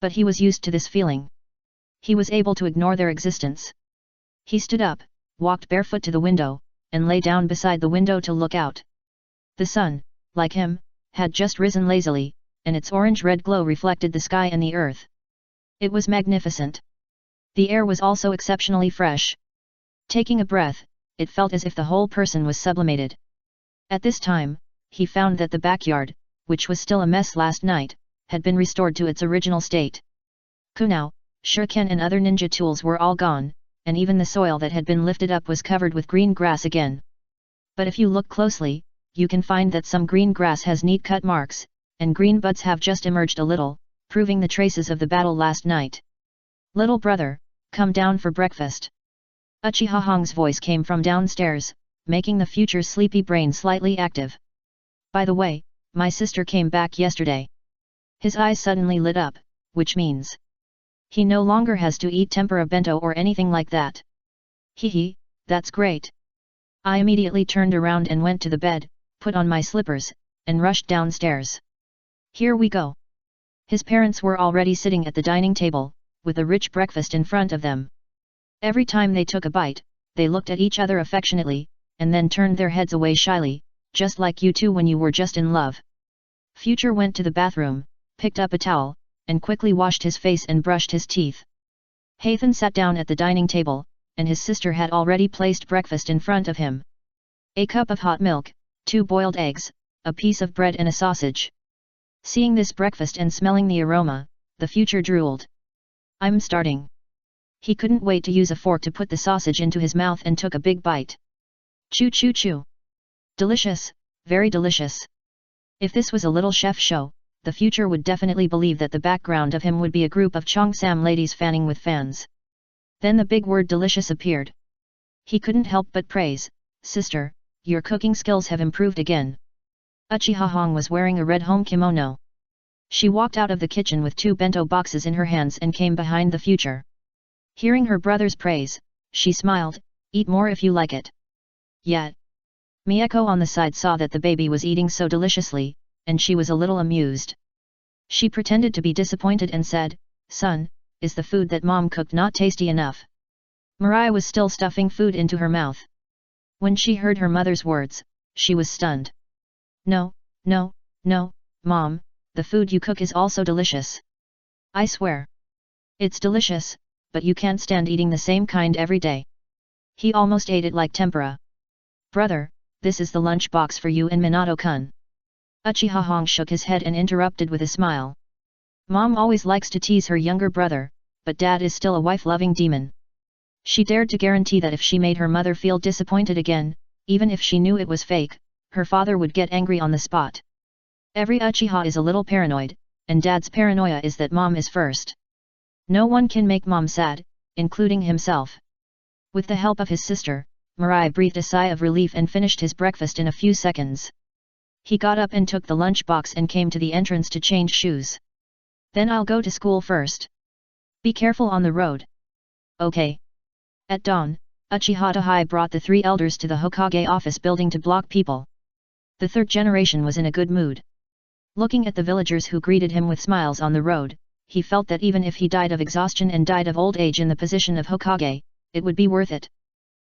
But he was used to this feeling. He was able to ignore their existence. He stood up, walked barefoot to the window, and lay down beside the window to look out. The sun, like him, had just risen lazily, and its orange-red glow reflected the sky and the earth. It was magnificent. The air was also exceptionally fresh. Taking a breath, it felt as if the whole person was sublimated. At this time, he found that the backyard, which was still a mess last night, had been restored to its original state. Kunao, shuriken and other ninja tools were all gone, and even the soil that had been lifted up was covered with green grass again. But if you look closely, you can find that some green grass has neat cut marks, and green buds have just emerged a little, proving the traces of the battle last night. Little brother, come down for breakfast. Uchiha Hong's voice came from downstairs, making the future's sleepy brain slightly active. By the way, my sister came back yesterday. His eyes suddenly lit up, which means he no longer has to eat tempura bento or anything like that. Hee, that's great. I immediately turned around and went to the bed, put on my slippers, and rushed downstairs. Here we go. His parents were already sitting at the dining table, with a rich breakfast in front of them. Every time they took a bite, they looked at each other affectionately, and then turned their heads away shyly, just like you two when you were just in love. Future went to the bathroom, picked up a towel, and quickly washed his face and brushed his teeth. Hathan sat down at the dining table, and his sister had already placed breakfast in front of him. A cup of hot milk, 2 boiled eggs, a piece of bread and a sausage. Seeing this breakfast and smelling the aroma, the future drooled. I'm starting. He couldn't wait to use a fork to put the sausage into his mouth and took a big bite. Chew chew chew. Delicious, very delicious. If this was a little chef show, the future would definitely believe that the background of him would be a group of Cheongsam ladies fanning with fans. Then the big word delicious appeared. He couldn't help but praise, sister, your cooking skills have improved again. Uchiha Hong was wearing a red home kimono. She walked out of the kitchen with 2 bento boxes in her hands and came behind the future. Hearing her brother's praise, she smiled, eat more if you like it. Yet, Miyako on the side saw that the baby was eating so deliciously, and she was a little amused. She pretended to be disappointed and said, son, is the food that mom cooked not tasty enough? Mirai was still stuffing food into her mouth. When she heard her mother's words, she was stunned. No, no, no, mom, the food you cook is also delicious. I swear. It's delicious, but you can't stand eating the same kind every day. He almost ate it like tempura. Brother, this is the lunch box for you and Minato-kun. Uchiha Hong shook his head and interrupted with a smile. Mom always likes to tease her younger brother, but dad is still a wife-loving demon. She dared to guarantee that if she made her mother feel disappointed again, even if she knew it was fake, her father would get angry on the spot. Every Uchiha is a little paranoid, and dad's paranoia is that mom is first. No one can make mom sad, including himself. With the help of his sister, Mirai breathed a sigh of relief and finished his breakfast in a few seconds. He got up and took the lunch box and came to the entrance to change shoes. Then I'll go to school first. Be careful on the road. Okay. At dawn, Uchiha Tahai brought the 3 elders to the Hokage office building to block people. The 3rd generation was in a good mood. Looking at the villagers who greeted him with smiles on the road, he felt that even if he died of exhaustion and died of old age in the position of Hokage, it would be worth it.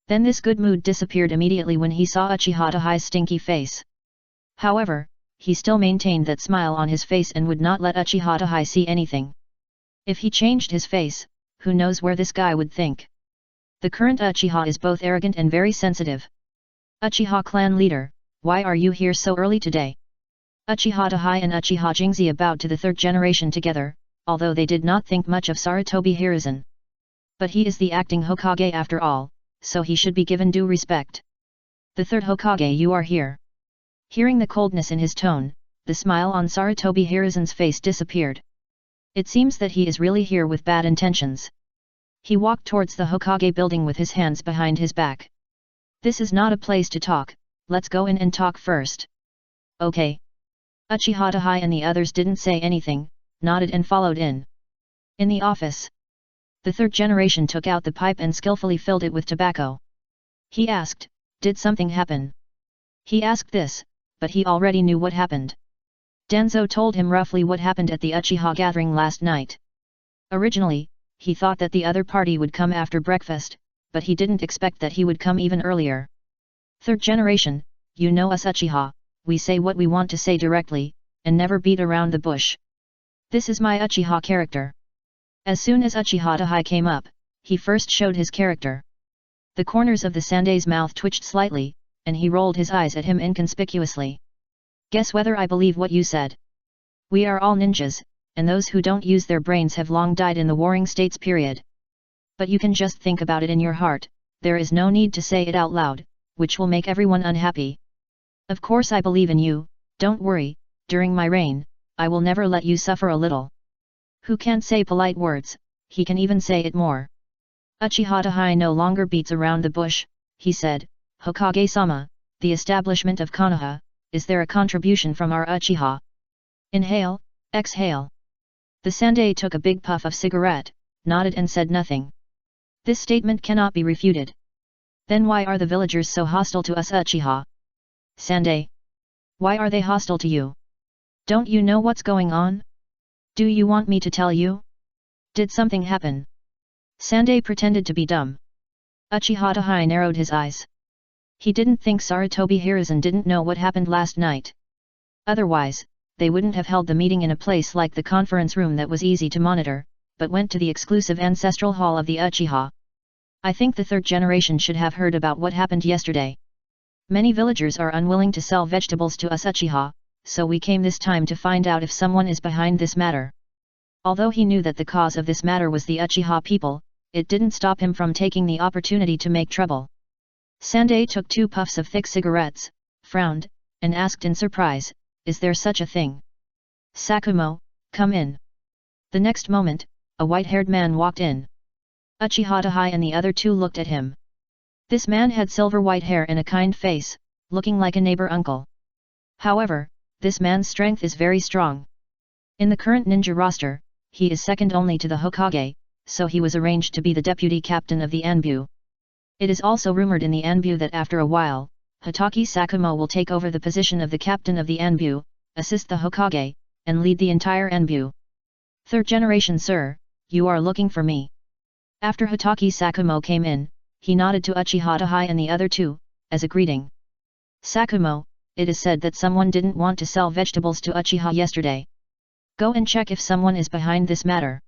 Then this good mood disappeared immediately when he saw Uchiha Tahai's stinky face. However, he still maintained that smile on his face and would not let Uchiha Tahai see anything. If he changed his face, who knows where this guy would think. The current Uchiha is both arrogant and very sensitive. Uchiha clan leader, why are you here so early today? Uchiha Tahai and Uchiha Jingzi bowed to the 3rd generation together, although they did not think much of Sarutobi Hiruzen. But he is the acting Hokage after all, so he should be given due respect. The 3rd Hokage, you are here. Hearing the coldness in his tone, the smile on Sarutobi Hiruzen's face disappeared. It seems that he is really here with bad intentions. He walked towards the Hokage building with his hands behind his back. This is not a place to talk, let's go in and talk first. Okay. Uchiha Tahai and the others didn't say anything, nodded and followed in. In the office, the 3rd generation took out the pipe and skillfully filled it with tobacco. He asked, did something happen? He asked this, but he already knew what happened. Danzo told him roughly what happened at the Uchiha gathering last night. Originally, he thought that the other party would come after breakfast, but he didn't expect that he would come even earlier. 3rd generation, you know us Uchiha, we say what we want to say directly, and never beat around the bush. This is my Uchiha character. As soon as Uchiha Tachai came up, he first showed his character. The corners of the Sandai's mouth twitched slightly, and he rolled his eyes at him inconspicuously. Guess whether I believe what you said. We are all ninjas, and those who don't use their brains have long died in the Warring States period. But you can just think about it in your heart, there is no need to say it out loud, which will make everyone unhappy. Of course I believe in you, don't worry, during my reign, I will never let you suffer a little. Who can't say polite words, he can even say it more. Uchiha Tachai no longer beats around the bush, he said, Hokage-sama, the establishment of Konoha, is there a contribution from our Uchiha? Inhale, exhale. The Sandai took a big puff of cigarette, nodded and said nothing. This statement cannot be refuted. Then why are the villagers so hostile to us Uchiha? Sandai. Why are they hostile to you? Don't you know what's going on? Do you want me to tell you? Did something happen? Sandai pretended to be dumb. Uchiha Tachai narrowed his eyes. He didn't think Sarutobi Hiruzen didn't know what happened last night. Otherwise, they wouldn't have held the meeting in a place like the conference room that was easy to monitor, but went to the exclusive ancestral hall of the Uchiha. I think the third generation should have heard about what happened yesterday. Many villagers are unwilling to sell vegetables to us Uchiha, so we came this time to find out if someone is behind this matter. Although he knew that the cause of this matter was the Uchiha people, it didn't stop him from taking the opportunity to make trouble. Sandai took 2 puffs of thick cigarettes, frowned, and asked in surprise, is there such a thing? Sakumo, come in. The next moment, a white-haired man walked in. Uchiha Tachai and the other 2 looked at him. This man had silver white hair and a kind face, looking like a neighbor uncle. However, this man's strength is very strong. In the current ninja roster, he is second only to the Hokage, so he was arranged to be the deputy captain of the Anbu. It is also rumored in the Anbu that after a while, Hatake Sakumo will take over the position of the captain of the Anbu, assist the Hokage, and lead the entire Anbu. Third generation sir, you are looking for me. After Hatake Sakumo came in, he nodded to Uchiha Tachai and the other 2, as a greeting. Sakumo, it is said that someone didn't want to sell vegetables to Uchiha yesterday. Go and check if someone is behind this matter.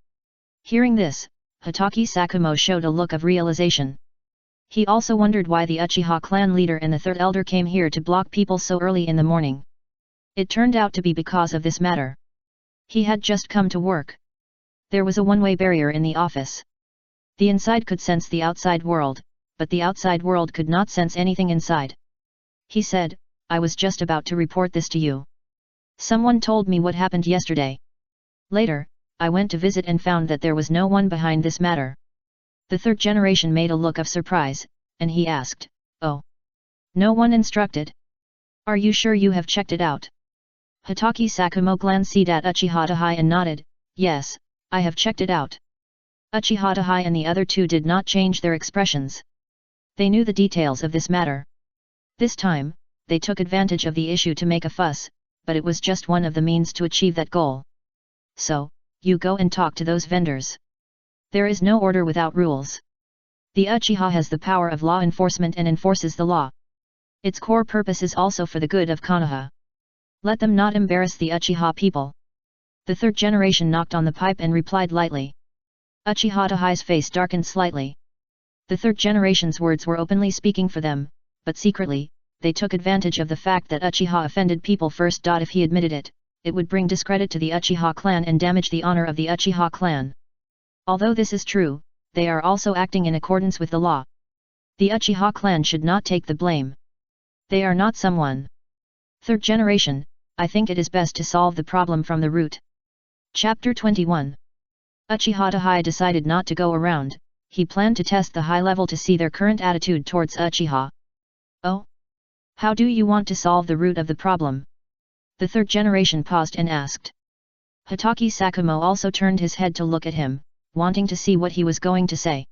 Hearing this, Hatake Sakumo showed a look of realization. He also wondered why the Uchiha clan leader and the third elder came here to block people so early in the morning. It turned out to be because of this matter. He had just come to work. There was a one-way barrier in the office. The inside could sense the outside world, but the outside world could not sense anything inside. He said, I was just about to report this to you. Someone told me what happened yesterday. Later, I went to visit and found that there was no one behind this matter. The third generation made a look of surprise, and he asked, oh. No one instructed? Are you sure you have checked it out? Hatake Sakumo glanced at Uchiha Tachai and nodded, yes, I have checked it out. Uchiha Tachai and the other 2 did not change their expressions. They knew the details of this matter. This time, they took advantage of the issue to make a fuss, but it was just one of the means to achieve that goal. So, you go and talk to those vendors. There is no order without rules. The Uchiha has the power of law enforcement and enforces the law. Its core purpose is also for the good of Konoha. Let them not embarrass the Uchiha people. The third generation knocked on the pipe and replied lightly. Uchiha Tachai's face darkened slightly. The third generation's words were openly speaking for them, but secretly, they took advantage of the fact that Uchiha offended people first. If he admitted it, it would bring discredit to the Uchiha clan and damage the honor of the Uchiha clan. Although this is true, they are also acting in accordance with the law. The Uchiha clan should not take the blame. They are not someone. Third generation, I think it is best to solve the problem from the root. Chapter 21. Uchiha Tachai decided not to go around, he planned to test the high level to see their current attitude towards Uchiha. Oh? How do you want to solve the root of the problem? The third generation paused and asked. Hatake Sakumo also turned his head to look at him, wanting to see what he was going to say.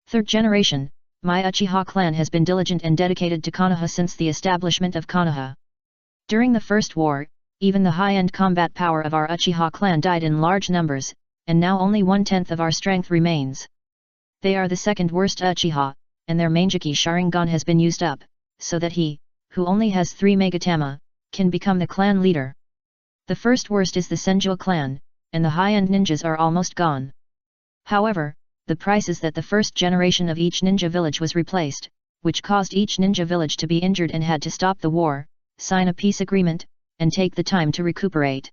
Third generation, my Uchiha clan has been diligent and dedicated to Konoha since the establishment of Konoha. During the First War, even the high-end combat power of our Uchiha clan died in large numbers, and now only 1/10 of our strength remains. They are the second worst Uchiha, and their Manjiki Sharingan has been used up, so that he, who only has 3 Megatama, can become the clan leader. The first worst is the Senju clan, and the high-end ninjas are almost gone. However, the price is that the first generation of each ninja village was replaced, which caused each ninja village to be injured and had to stop the war, sign a peace agreement, and take the time to recuperate.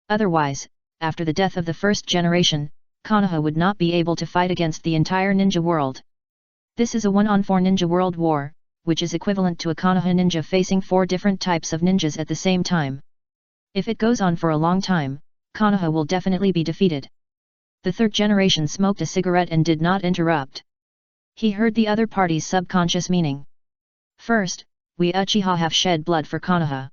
Otherwise, after the death of the first generation, Konoha would not be able to fight against the entire ninja world. This is a 1-on-4 ninja world war, which is equivalent to a Konoha ninja facing 4 different types of ninjas at the same time. If it goes on for a long time, Konoha will definitely be defeated. The third generation smoked a cigarette and did not interrupt. He heard the other party's subconscious meaning. First, we Uchiha have shed blood for Konoha.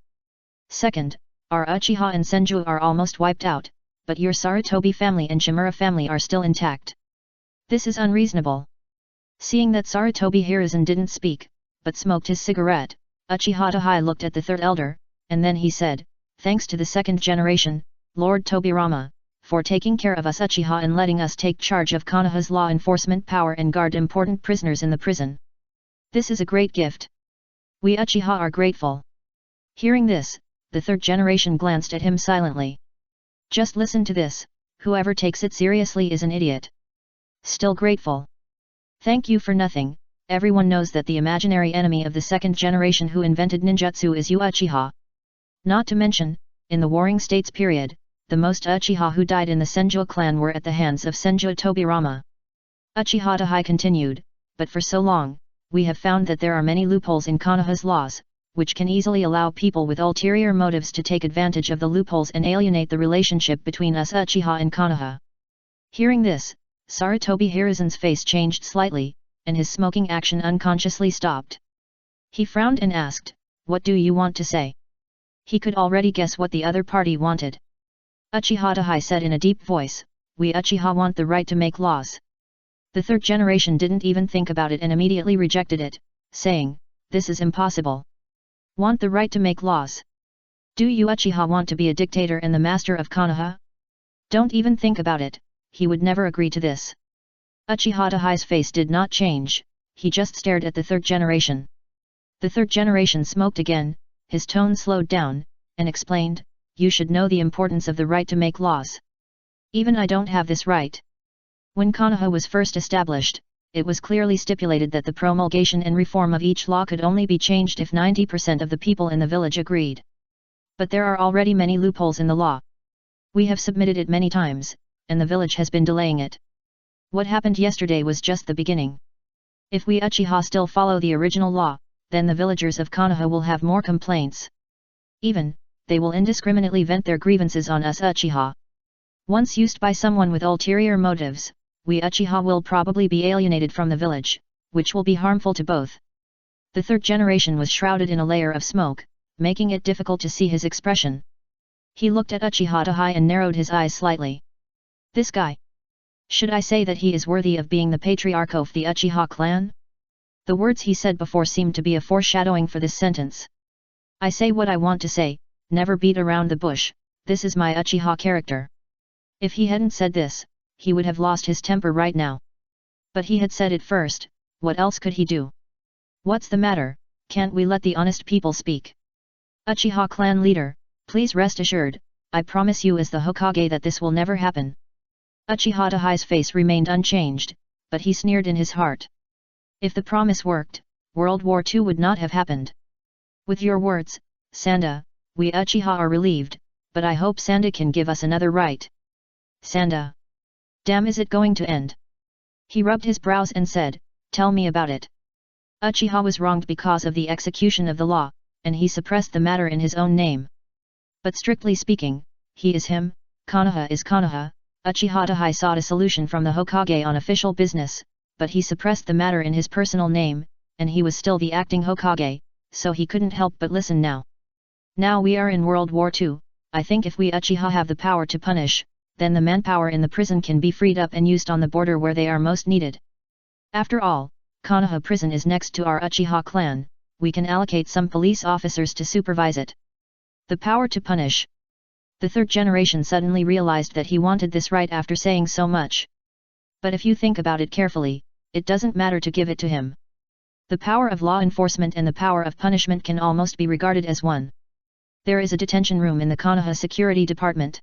Second, our Uchiha and Senju are almost wiped out, but your Sarutobi family and Shimura family are still intact. This is unreasonable. Seeing that Sarutobi Hiruzen didn't speak, but smoked his cigarette, Uchiha Tachai looked at the third elder, and then he said, "Thanks to the second generation, Lord Tobirama, for taking care of us Uchiha and letting us take charge of Konoha's law enforcement power and guard important prisoners in the prison. This is a great gift. We Uchiha are grateful." Hearing this, the third generation glanced at him silently. Just listen to this, whoever takes it seriously is an idiot. Still grateful. Thank you for nothing. Everyone knows that the imaginary enemy of the second generation who invented ninjutsu is you Uchiha. Not to mention, in the Warring States period, the most Uchiha who died in the Senju clan were at the hands of Senju Tobirama. Uchiha Tachai continued, but for so long, we have found that there are many loopholes in Konoha's laws, which can easily allow people with ulterior motives to take advantage of the loopholes and alienate the relationship between us Uchiha and Konoha. Hearing this, Sarutobi Hiruzen's face changed slightly, and his smoking action unconsciously stopped. He frowned and asked, "What do you want to say?" He could already guess what the other party wanted. Uchiha Tachai said in a deep voice, "We Uchiha want the right to make laws." The third generation didn't even think about it and immediately rejected it, saying, "This is impossible. Want the right to make laws? Do you Uchiha want to be a dictator and the master of Konoha? Don't even think about it, he would never agree to this." Uchiha Tachai's face did not change, he just stared at the third generation. The third generation smoked again, his tone slowed down, and explained, "You should know the importance of the right to make laws. Even I don't have this right." When Konoha was first established, it was clearly stipulated that the promulgation and reform of each law could only be changed if 90% of the people in the village agreed. But there are already many loopholes in the law. We have submitted it many times, and the village has been delaying it. What happened yesterday was just the beginning. If we Uchiha still follow the original law, then the villagers of Konoha will have more complaints. Even, they will indiscriminately vent their grievances on us Uchiha. Once used by someone with ulterior motives, we Uchiha will probably be alienated from the village, which will be harmful to both. The third generation was shrouded in a layer of smoke, making it difficult to see his expression. He looked at Uchiha Tachai and narrowed his eyes slightly. This guy. Should I say that he is worthy of being the patriarch of the Uchiha clan? The words he said before seemed to be a foreshadowing for this sentence. I say what I want to say, never beat around the bush, this is my Uchiha character. If he hadn't said this, he would have lost his temper right now. But he had said it first, what else could he do? What's the matter, can't we let the honest people speak? Uchiha clan leader, please rest assured, I promise you as the Hokage that this will never happen. Uchiha Tachai's face remained unchanged, but he sneered in his heart. If the promise worked, World War II would not have happened. With your words, Sanda, we Uchiha are relieved, but I hope Sanda can give us another right. Sanda. Damn, is it going to end? He rubbed his brows and said, tell me about it. Uchiha was wronged because of the execution of the law, and he suppressed the matter in his own name. But strictly speaking, he is him, Konoha is Konoha. Uchiha Tachai sought a solution from the Hokage on official business, but he suppressed the matter in his personal name, and he was still the acting Hokage, so he couldn't help but listen now. Now we are in World War II, I think if we Uchiha have the power to punish, then the manpower in the prison can be freed up and used on the border where they are most needed. After all, Konoha prison is next to our Uchiha clan, we can allocate some police officers to supervise it. The power to punish. The third generation suddenly realized that he wanted this right after saying so much. But if you think about it carefully, it doesn't matter to give it to him. The power of law enforcement and the power of punishment can almost be regarded as one. There is a detention room in the Konoha security department.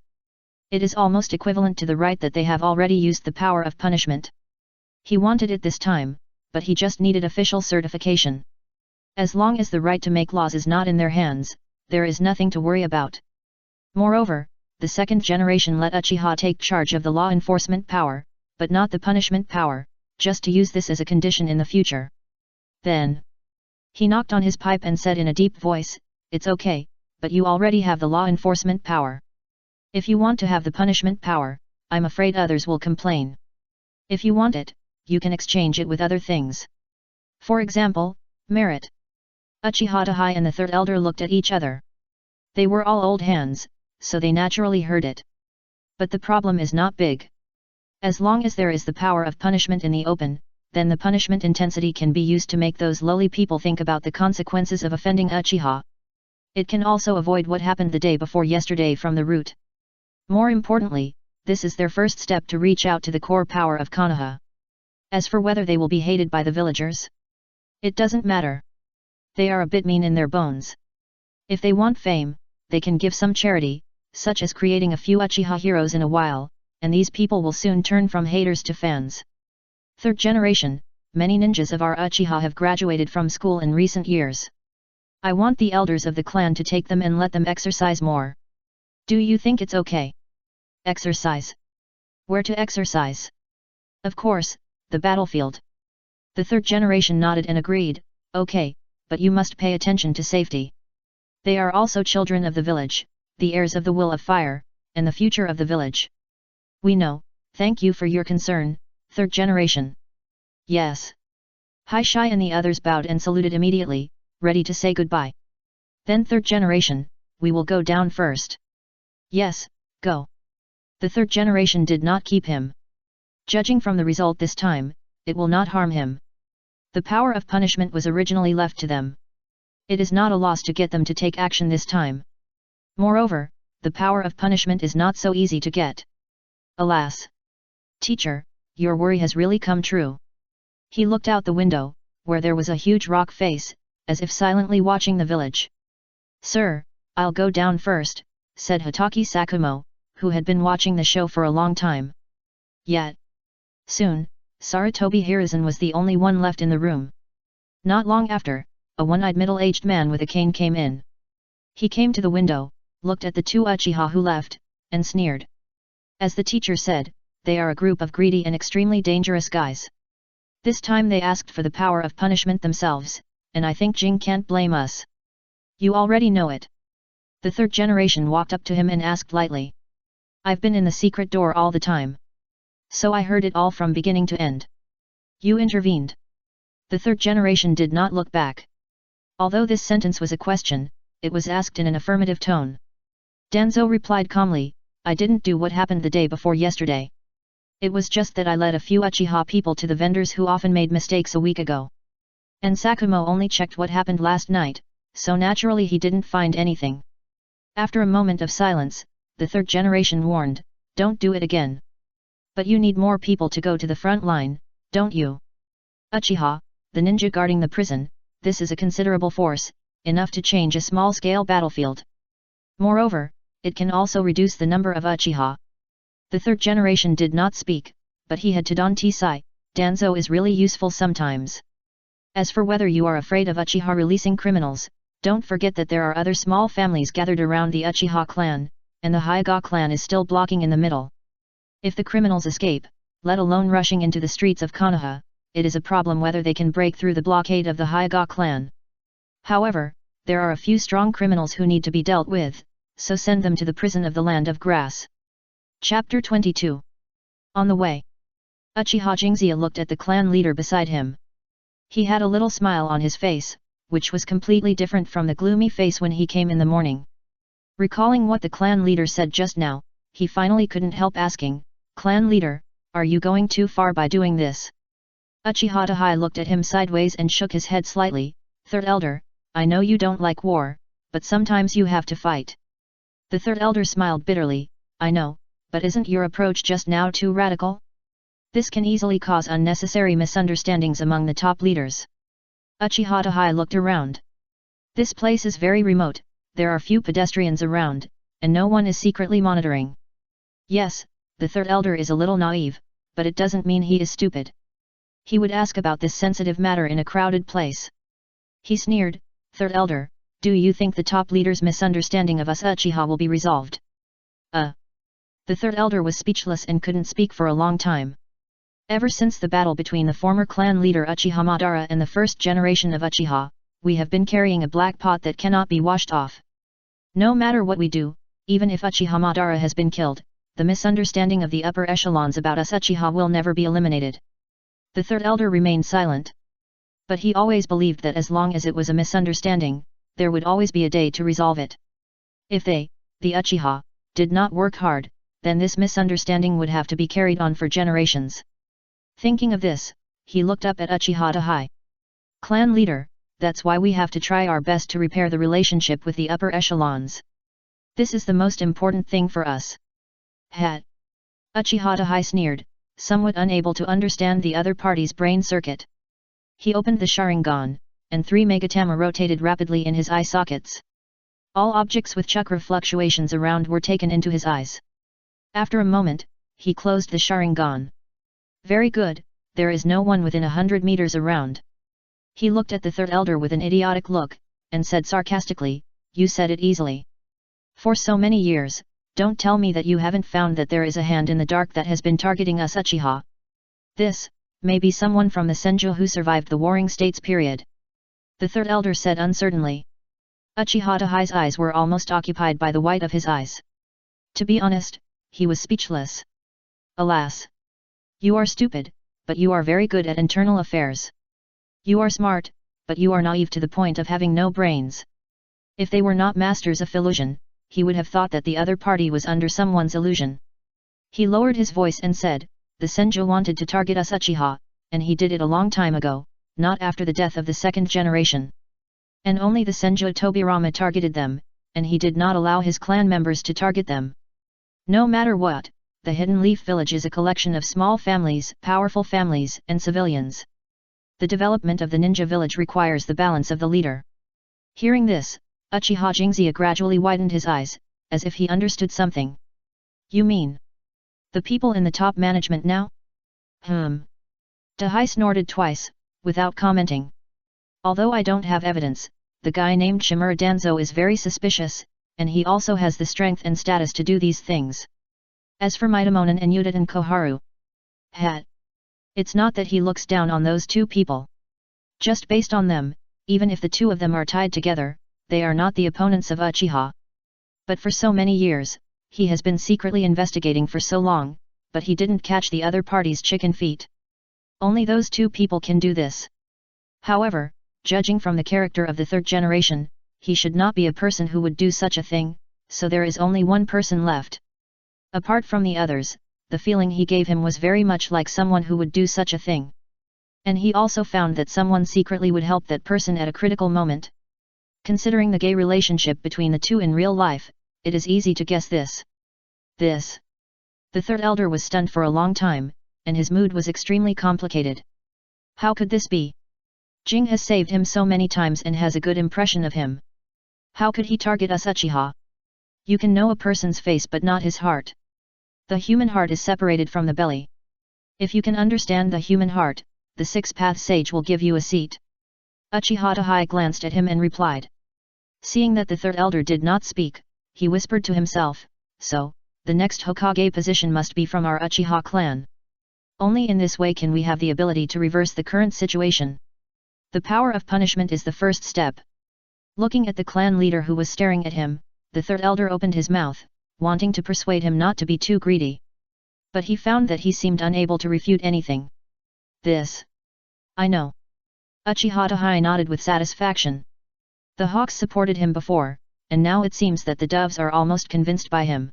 It is almost equivalent to the right that they have already used the power of punishment. He wanted it this time, but he just needed official certification. As long as the right to make laws is not in their hands, there is nothing to worry about. Moreover, the second generation let Uchiha take charge of the law enforcement power, but not the punishment power, just to use this as a condition in the future. Then, he knocked on his pipe and said in a deep voice, "It's okay, but you already have the law enforcement power. If you want to have the punishment power, I'm afraid others will complain. If you want it, you can exchange it with other things. For example, merit." Uchiha Tachai and the third elder looked at each other. They were all old hands, so they naturally heard it. But the problem is not big. As long as there is the power of punishment in the open, then the punishment intensity can be used to make those lowly people think about the consequences of offending Uchiha. It can also avoid what happened the day before yesterday from the root. More importantly, this is their first step to reach out to the core power of Konoha. As for whether they will be hated by the villagers, it doesn't matter. They are a bit mean in their bones. If they want fame, they can give some charity, such as creating a few Uchiha heroes in a while, and these people will soon turn from haters to fans. Third generation, many ninjas of our Uchiha have graduated from school in recent years. I want the elders of the clan to take them and let them exercise more. Do you think it's okay? Exercise? Where to exercise? Of course, the battlefield. The third generation nodded and agreed, "Okay, but you must pay attention to safety. They are also children of the village, the heirs of the will of fire, and the future of the village." "We know, thank you for your concern, third generation." "Yes." Hai Shai and the others bowed and saluted immediately, ready to say goodbye. "Then third generation, we will go down first." "Yes, go." The third generation did not keep him. Judging from the result this time, it will not harm him. The power of punishment was originally left to them. It is not a loss to get them to take action this time. Moreover, the power of punishment is not so easy to get. Alas! Teacher, your worry has really come true. He looked out the window, where there was a huge rock face, as if silently watching the village. "Sir, I'll go down first," said Hatake Sakumo, who had been watching the show for a long time. Yet, soon, Sarutobi Hiruzen was the only one left in the room. Not long after, a one-eyed middle-aged man with a cane came in. He came to the window, looked at the two Uchiha who left, and sneered. As the teacher said, they are a group of greedy and extremely dangerous guys. This time they asked for the power of punishment themselves, and I think Jing can't blame us. You already know it. The third generation walked up to him and asked lightly. I've been in the secret door all the time. So I heard it all from beginning to end. You intervened. The third generation did not look back. Although this sentence was a question, it was asked in an affirmative tone. Danzo replied calmly, I didn't do what happened the day before yesterday. It was just that I led a few Uchiha people to the vendors who often made mistakes a week ago. And Sakumo only checked what happened last night, so naturally he didn't find anything. After a moment of silence, the third generation warned, don't do it again. But you need more people to go to the front line, don't you? Uchiha, the ninja guarding the prison, this is a considerable force, enough to change a small-scale battlefield. Moreover, it can also reduce the number of Uchiha. The third generation did not speak, but he had to don Tisai, Danzo is really useful sometimes. As for whether you are afraid of Uchiha releasing criminals, don't forget that there are other small families gathered around the Uchiha clan, and the Hyuga clan is still blocking in the middle. If the criminals escape, let alone rushing into the streets of Konoha, it is a problem whether they can break through the blockade of the Hyuga clan. However, there are a few strong criminals who need to be dealt with, so send them to the prison of the Land of Grass. Chapter 22. On the way, Uchiha Jingzia looked at the clan leader beside him. He had a little smile on his face, which was completely different from the gloomy face when he came in the morning. Recalling what the clan leader said just now, he finally couldn't help asking, Clan leader, are you going too far by doing this? Uchiha Tachai looked at him sideways and shook his head slightly, Third elder, I know you don't like war, but sometimes you have to fight. The third elder smiled bitterly, I know, but isn't your approach just now too radical? This can easily cause unnecessary misunderstandings among the top leaders. Uchiha Tachai looked around. This place is very remote, there are few pedestrians around, and no one is secretly monitoring. Yes, the third elder is a little naive, but it doesn't mean he is stupid. He would ask about this sensitive matter in a crowded place. He sneered, "Third elder, do you think the top leader's misunderstanding of us Uchiha will be resolved?" The third elder was speechless and couldn't speak for a long time. Ever since the battle between the former clan leader Uchiha Madara and the first generation of Uchiha, we have been carrying a black pot that cannot be washed off. No matter what we do, even if Uchiha Madara has been killed, the misunderstanding of the upper echelons about us Uchiha will never be eliminated. The third elder remained silent. But he always believed that as long as it was a misunderstanding, there would always be a day to resolve it. If they, the Uchiha, did not work hard, then this misunderstanding would have to be carried on for generations. Thinking of this, he looked up at Uchiha Tachai. "Clan leader, that's why we have to try our best to repair the relationship with the upper echelons. This is the most important thing for us." Hat. Uchiha Tachai sneered, somewhat unable to understand the other party's brain circuit. He opened the Sharingan, and 3 Megatama rotated rapidly in his eye sockets. All objects with chakra fluctuations around were taken into his eyes. After a moment, he closed the Sharingan. "Very good, there is no one within 100 meters around." He looked at the third elder with an idiotic look, and said sarcastically, "You said it easily. For so many years, don't tell me that you haven't found that there is a hand in the dark that has been targeting us Uchiha. This, may be someone from the Senju who survived the Warring States period." The third elder said uncertainly. Uchiha Tachai's eyes were almost occupied by the white of his eyes. To be honest, he was speechless. "Alas! You are stupid, but you are very good at internal affairs. You are smart, but you are naive to the point of having no brains." If they were not masters of illusion, he would have thought that the other party was under someone's illusion. He lowered his voice and said, "The Senju wanted to target us Uchiha, and he did it a long time ago, not after the death of the second generation. And only the Senju Tobirama targeted them, and he did not allow his clan members to target them. No matter what, the Hidden Leaf Village is a collection of small families, powerful families, and civilians. The development of the ninja village requires the balance of the leader." Hearing this, Uchiha Jingxia gradually widened his eyes, as if he understood something. "You mean the people in the top management now?" Tachai snorted twice, without commenting. "Although I don't have evidence, the guy named Shimura Danzo is very suspicious, and he also has the strength and status to do these things. As for Mitamonen and Udat and Koharu, it's not that he looks down on those two people. Just based on them, even if the two of them are tied together, they are not the opponents of Uchiha. But for so many years, he has been secretly investigating for so long, but he didn't catch the other party's chicken feet. Only those two people can do this. However, judging from the character of the third generation, he should not be a person who would do such a thing, so there is only one person left. Apart from the others, the feeling he gave him was very much like someone who would do such a thing. And he also found that someone secretly would help that person at a critical moment. Considering the gay relationship between the two in real life, it is easy to guess this. The third elder was stunned for a long time, and his mood was extremely complicated. How could this be? Jing has saved him so many times and has a good impression of him. How could he target us Uchiha? You can know a person's face but not his heart. The human heart is separated from the belly. If you can understand the human heart, the six-path sage will give you a seat." Uchiha Tachai glanced at him and replied. Seeing that the third elder did not speak, he whispered to himself, "So, the next Hokage position must be from our Uchiha clan. Only in this way can we have the ability to reverse the current situation. The power of punishment is the first step." Looking at the clan leader who was staring at him, the third elder opened his mouth, wanting to persuade him not to be too greedy. But he found that he seemed unable to refute anything. "This I know." Uchiha Tachai nodded with satisfaction. The hawks supported him before, and now it seems that the doves are almost convinced by him.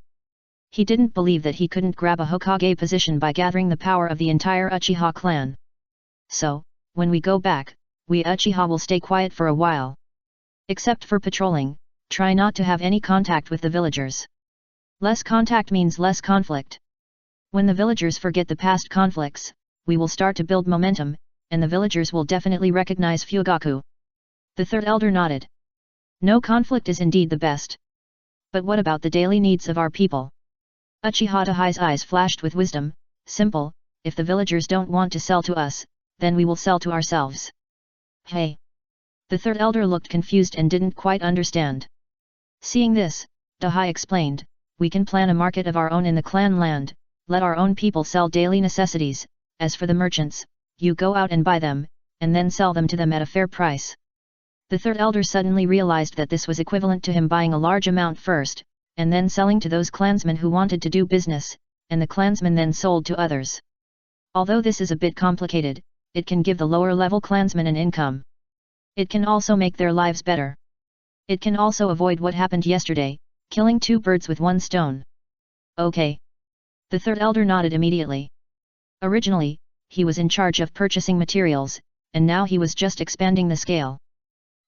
He didn't believe that he couldn't grab a Hokage position by gathering the power of the entire Uchiha clan. "So, when we go back, we Uchiha will stay quiet for a while. Except for patrolling, try not to have any contact with the villagers. Less contact means less conflict. When the villagers forget the past conflicts, we will start to build momentum, and the villagers will definitely recognize Fugaku." The third elder nodded. No conflict is indeed the best. But what about the daily needs of our people? Uchiha Tahai's eyes flashed with wisdom. Simple, if the villagers don't want to sell to us, then we will sell to ourselves. Hey! The third elder looked confused and didn't quite understand. Seeing this, Tahai explained, we can plan a market of our own in the clan land, let our own people sell daily necessities, as for the merchants, you go out and buy them, and then sell them to them at a fair price. The third elder suddenly realized that this was equivalent to him buying a large amount first, and then selling to those clansmen who wanted to do business, and the clansmen then sold to others. Although this is a bit complicated, it can give the lower level clansmen an income. It can also make their lives better. It can also avoid what happened yesterday, killing 2 birds with 1 stone. Okay. The third elder nodded immediately. Originally, he was in charge of purchasing materials, and now he was just expanding the scale.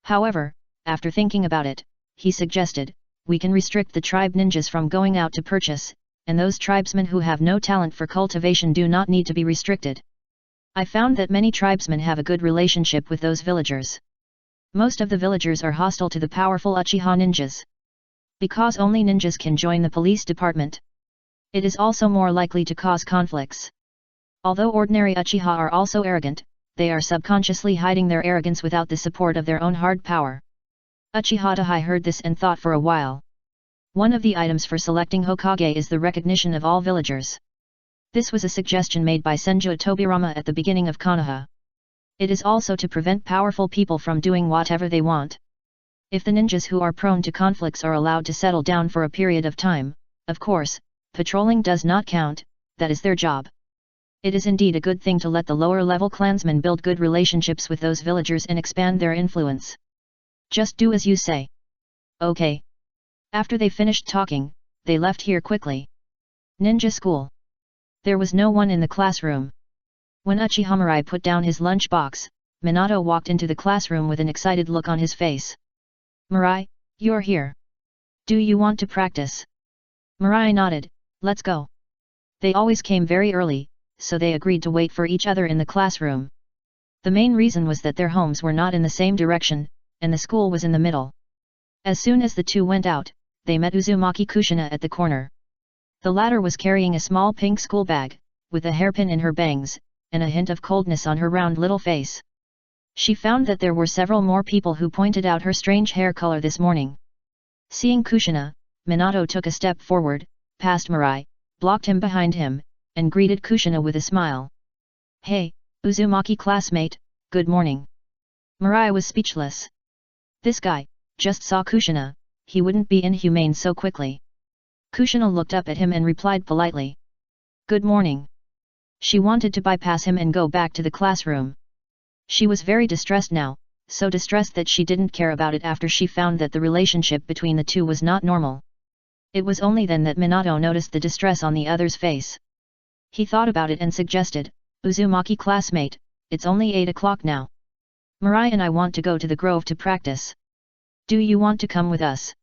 However, after thinking about it, he suggested, we can restrict the tribe ninjas from going out to purchase, and those tribesmen who have no talent for cultivation do not need to be restricted. I found that many tribesmen have a good relationship with those villagers. Most of the villagers are hostile to the powerful Uchiha ninjas. Because only ninjas can join the police department. It is also more likely to cause conflicts. Although ordinary Uchiha are also arrogant, they are subconsciously hiding their arrogance without the support of their own hard power. Uchiha Tahai heard this and thought for a while. One of the items for selecting Hokage is the recognition of all villagers. This was a suggestion made by Senju Tobirama at the beginning of Konoha. It is also to prevent powerful people from doing whatever they want. If the ninjas who are prone to conflicts are allowed to settle down for a period of time, of course, patrolling does not count, that is their job. It is indeed a good thing to let the lower level clansmen build good relationships with those villagers and expand their influence. Just do as you say. Okay. After they finished talking, they left here quickly. Ninja school. There was no one in the classroom. When Uchiha Mirai put down his lunch box, Minato walked into the classroom with an excited look on his face. Mirai, you're here. Do you want to practice? Mirai nodded, let's go. They always came very early, so they agreed to wait for each other in the classroom. The main reason was that their homes were not in the same direction, and the school was in the middle. As soon as the two went out, they met Uzumaki Kushina at the corner. The latter was carrying a small pink school bag, with a hairpin in her bangs, and a hint of coldness on her round little face. She found that there were several more people who pointed out her strange hair color this morning. Seeing Kushina, Minato took a step forward, past Mirai, blocked him behind him, and greeted Kushina with a smile. Hey, Uzumaki classmate, good morning. Mirai was speechless. This guy, just saw Kushina, he wouldn't be inhumane so quickly. Kushina looked up at him and replied politely. Good morning. She wanted to bypass him and go back to the classroom. She was very distressed now, so distressed that she didn't care about it after she found that the relationship between the two was not normal. It was only then that Minato noticed the distress on the other's face. He thought about it and suggested, Uzumaki classmate, it's only 8 o'clock now. Mirai and I want to go to the grove to practice. Do you want to come with us?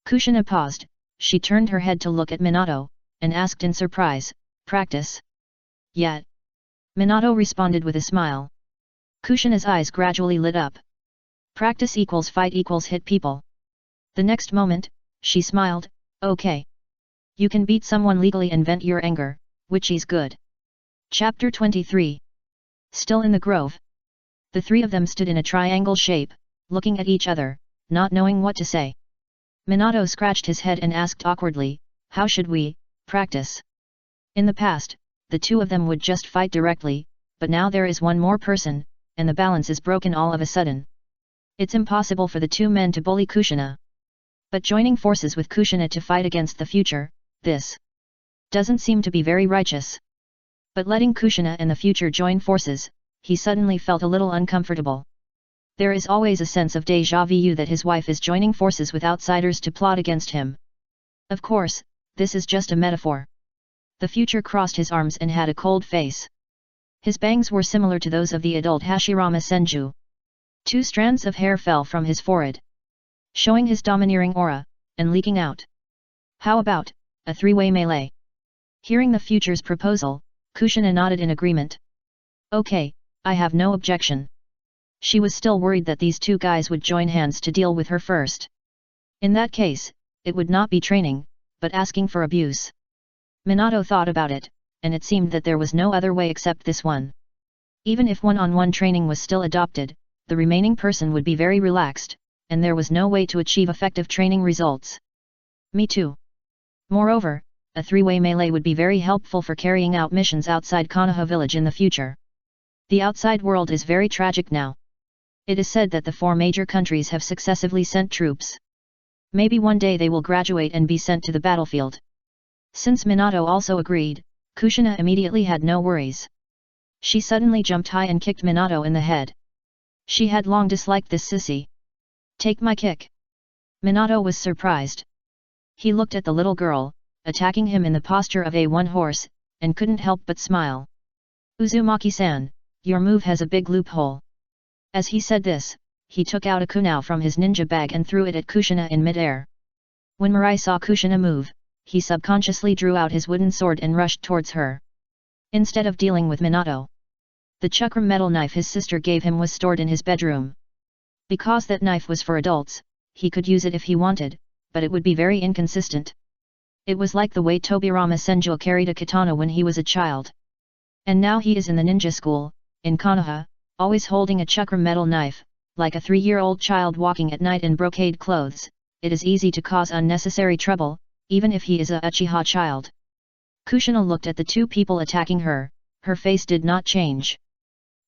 Kushina paused, she turned her head to look at Minato, and asked in surprise, practice? Yet. Minato responded with a smile. Kushina's eyes gradually lit up. Practice equals fight equals hit people. The next moment, she smiled, okay. You can beat someone legally and vent your anger, which is good. Chapter 23. Still in the grove. The three of them stood in a triangle shape, looking at each other, not knowing what to say. Minato scratched his head and asked awkwardly, how should we practice? In the past, the two of them would just fight directly, but now there is one more person, and the balance is broken all of a sudden. It's impossible for the two men to bully Kushina. But joining forces with Kushina to fight against the future, this doesn't seem to be very righteous. But letting Kushina and the future join forces, he suddenly felt a little uncomfortable. There is always a sense of déjà vu that his wife is joining forces with outsiders to plot against him. Of course, this is just a metaphor. The future crossed his arms and had a cold face. His bangs were similar to those of the adult Hashirama Senju. 2 strands of hair fell from his forehead, showing his domineering aura, and leaking out. How about a 3-way melee? Hearing the future's proposal, Kushina nodded in agreement. Okay, I have no objection. She was still worried that these two guys would join hands to deal with her first. In that case, it would not be training, but asking for abuse. Minato thought about it, and it seemed that there was no other way except this one. Even if one-on-one training was still adopted, the remaining person would be very relaxed, and there was no way to achieve effective training results. Me too. Moreover, a three-way melee would be very helpful for carrying out missions outside Konoha village in the future. The outside world is very tragic now. It is said that the 4 major countries have successively sent troops. Maybe one day they will graduate and be sent to the battlefield. Since Minato also agreed, Kushina immediately had no worries. She suddenly jumped high and kicked Minato in the head. She had long disliked this sissy. Take my kick. Minato was surprised. He looked at the little girl, attacking him in the posture of a one-horse, and couldn't help but smile. Uzumaki-san, your move has a big loophole. As he said this, he took out a kunai from his ninja bag and threw it at Kushina in mid-air. When Mirai saw Kushina move, he subconsciously drew out his wooden sword and rushed towards her. Instead of dealing with Minato, the chakram metal knife his sister gave him was stored in his bedroom. Because that knife was for adults, he could use it if he wanted, but it would be very inconsistent. It was like the way Tobirama Senju carried a katana when he was a child. And now he is in the ninja school, in Konoha, always holding a chakram metal knife, like a 3-year-old child walking at night in brocade clothes. It is easy to cause unnecessary trouble, even if he is a Uchiha child. Kushina looked at the two people attacking her, her face did not change.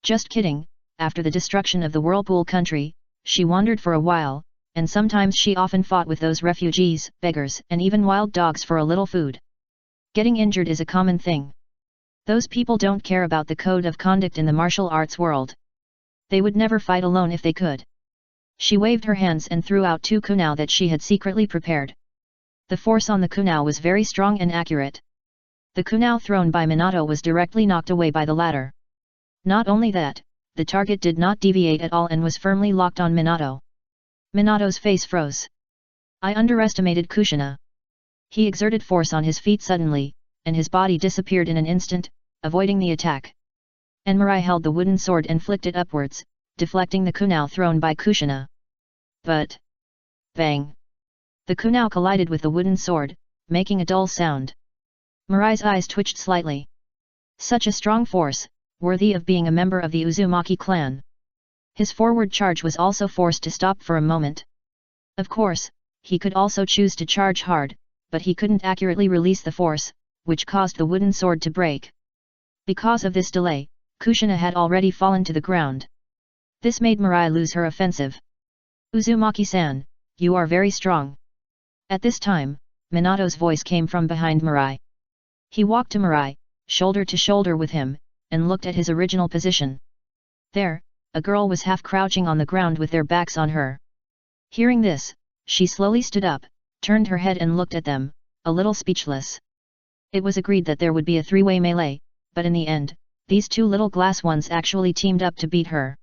Just kidding, after the destruction of the Whirlpool country, she wandered for a while, and sometimes she often fought with those refugees, beggars, and even wild dogs for a little food. Getting injured is a common thing. Those people don't care about the code of conduct in the martial arts world. They would never fight alone if they could. She waved her hands and threw out 2 kunai that she had secretly prepared. The force on the kunai was very strong and accurate. The kunai thrown by Minato was directly knocked away by the latter. Not only that, the target did not deviate at all and was firmly locked on Minato. Minato's face froze. I underestimated Kushina. He exerted force on his feet suddenly, and his body disappeared in an instant, avoiding the attack. And Mirai held the wooden sword and flicked it upwards, deflecting the kunai thrown by Kushina. But... bang! The kunai collided with the wooden sword, making a dull sound. Mirai's eyes twitched slightly. Such a strong force, worthy of being a member of the Uzumaki clan. His forward charge was also forced to stop for a moment. Of course, he could also choose to charge hard, but he couldn't accurately release the force, which caused the wooden sword to break. Because of this delay, Kushina had already fallen to the ground. This made Mirai lose her offensive. Uzumaki-san, you are very strong. At this time, Minato's voice came from behind Mirai. He walked to Mirai, shoulder to shoulder with him, and looked at his original position. There, a girl was half crouching on the ground with their backs on her. Hearing this, she slowly stood up, turned her head and looked at them, a little speechless. It was agreed that there would be a 3-way melee, but in the end, these 2 little glass ones actually teamed up to beat her.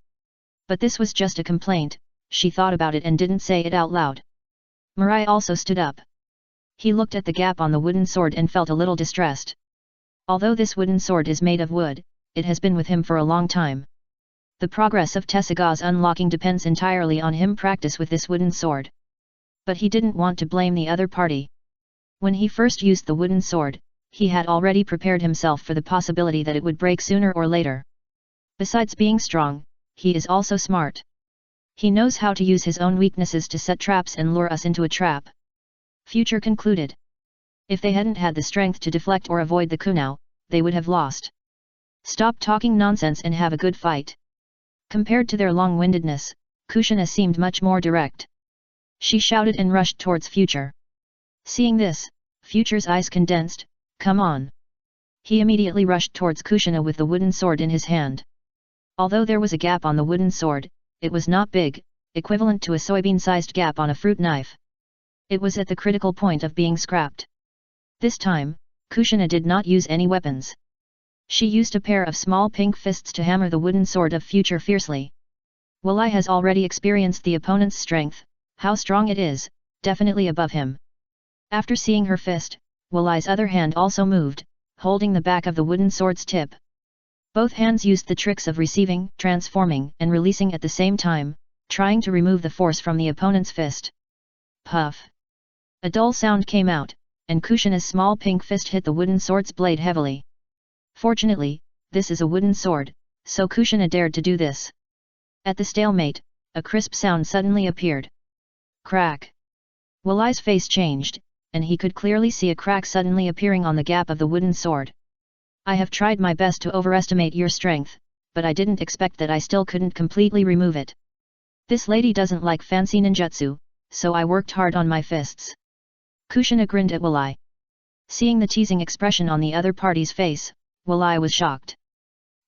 But this was just a complaint, she thought about it and didn't say it out loud. Mirai also stood up. He looked at the gap on the wooden sword and felt a little distressed. Although this wooden sword is made of wood, it has been with him for a long time. The progress of Tessaigan's unlocking depends entirely on him practice with this wooden sword. But he didn't want to blame the other party. When he first used the wooden sword, he had already prepared himself for the possibility that it would break sooner or later. Besides being strong, he is also smart. He knows how to use his own weaknesses to set traps and lure us into a trap. Future concluded. If they hadn't had the strength to deflect or avoid the kunai, they would have lost. Stop talking nonsense and have a good fight. Compared to their long-windedness, Kushina seemed much more direct. She shouted and rushed towards Future. Seeing this, Future's eyes condensed. Come on. He immediately rushed towards Kushina with the wooden sword in his hand. Although there was a gap on the wooden sword, it was not big, equivalent to a soybean-sized gap on a fruit knife. It was at the critical point of being scrapped. This time, Kushina did not use any weapons. She used a pair of small pink fists to hammer the wooden sword of Future fiercely. Wallai has already experienced the opponent's strength, how strong it is, definitely above him. After seeing her fist, Wallai's other hand also moved, holding the back of the wooden sword's tip. Both hands used the tricks of receiving, transforming, and releasing at the same time, trying to remove the force from the opponent's fist. Puff! A dull sound came out, and Kushina's small pink fist hit the wooden sword's blade heavily. Fortunately, this is a wooden sword, so Kushina dared to do this. At the stalemate, a crisp sound suddenly appeared. Crack! Walai's face changed, and he could clearly see a crack suddenly appearing on the gap of the wooden sword. I have tried my best to overestimate your strength, but I didn't expect that I still couldn't completely remove it. This lady doesn't like fancy ninjutsu, so I worked hard on my fists. Kushina grinned at Walai. Seeing the teasing expression on the other party's face, Walai was shocked.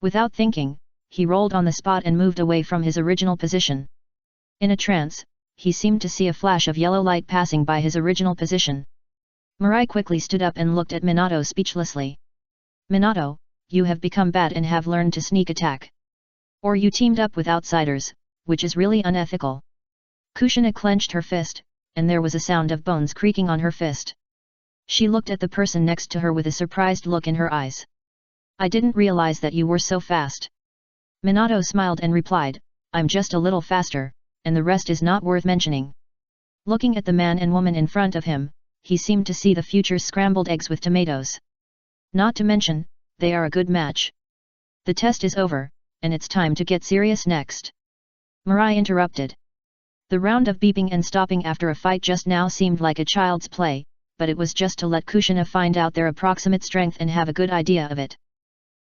Without thinking, he rolled on the spot and moved away from his original position. In a trance, he seemed to see a flash of yellow light passing by his original position. Mirai quickly stood up and looked at Minato speechlessly. Minato, you have become bad and have learned to sneak attack. Or you teamed up with outsiders, which is really unethical. Kushina clenched her fist, and there was a sound of bones creaking on her fist. She looked at the person next to her with a surprised look in her eyes. I didn't realize that you were so fast. Minato smiled and replied, I'm just a little faster, and the rest is not worth mentioning. Looking at the man and woman in front of him, he seemed to see the future scrambled eggs with tomatoes. Not to mention, they are a good match. The test is over, and it's time to get serious next. Mirai interrupted. The round of beeping and stopping after a fight just now seemed like a child's play, but it was just to let Kushina find out their approximate strength and have a good idea of it.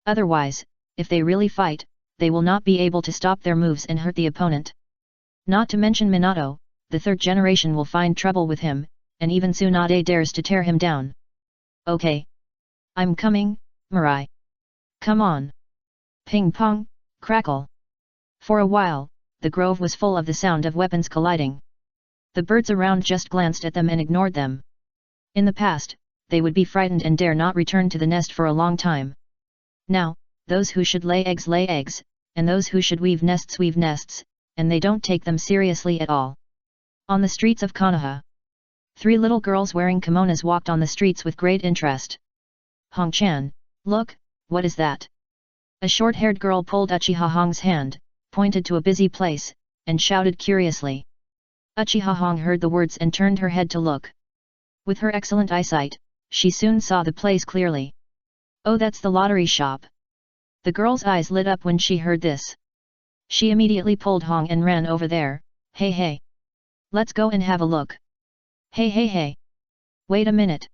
Otherwise, if they really fight, they will not be able to stop their moves and hurt the opponent. Not to mention Minato, the third generation will find trouble with him, and even Tsunade dares to tear him down. Okay. I'm coming, Mirai. Come on. Ping pong, crackle. For a while, the grove was full of the sound of weapons colliding. The birds around just glanced at them and ignored them. In the past, they would be frightened and dare not return to the nest for a long time. Now, those who should lay eggs, and those who should weave nests, and they don't take them seriously at all. On the streets of Konoha, 3 little girls wearing kimonos walked on the streets with great interest. Hong-chan, look, what is that? A short-haired girl pulled Uchiha Hong's hand, pointed to a busy place, and shouted curiously. Uchiha Hong heard the words and turned her head to look. With her excellent eyesight, she soon saw the place clearly. Oh, that's the lottery shop. The girl's eyes lit up when she heard this. She immediately pulled Hong and ran over there. Hey. Let's go and have a look. Hey. Wait a minute.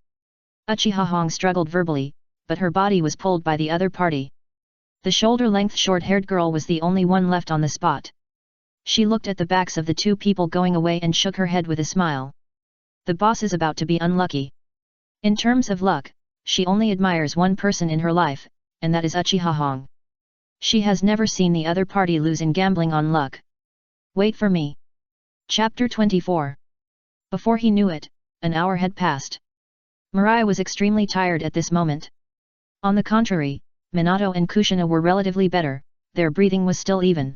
Uchiha Hong struggled verbally, but her body was pulled by the other party. The shoulder-length short-haired girl was the only one left on the spot. She looked at the backs of the 2 people going away and shook her head with a smile. The boss is about to be unlucky. In terms of luck, she only admires one person in her life, and that is Uchiha Hong. She has never seen the other party lose in gambling on luck. Wait for me. Chapter 24. Before he knew it, an hour had passed. Mirai was extremely tired at this moment. On the contrary, Minato and Kushina were relatively better, their breathing was still even.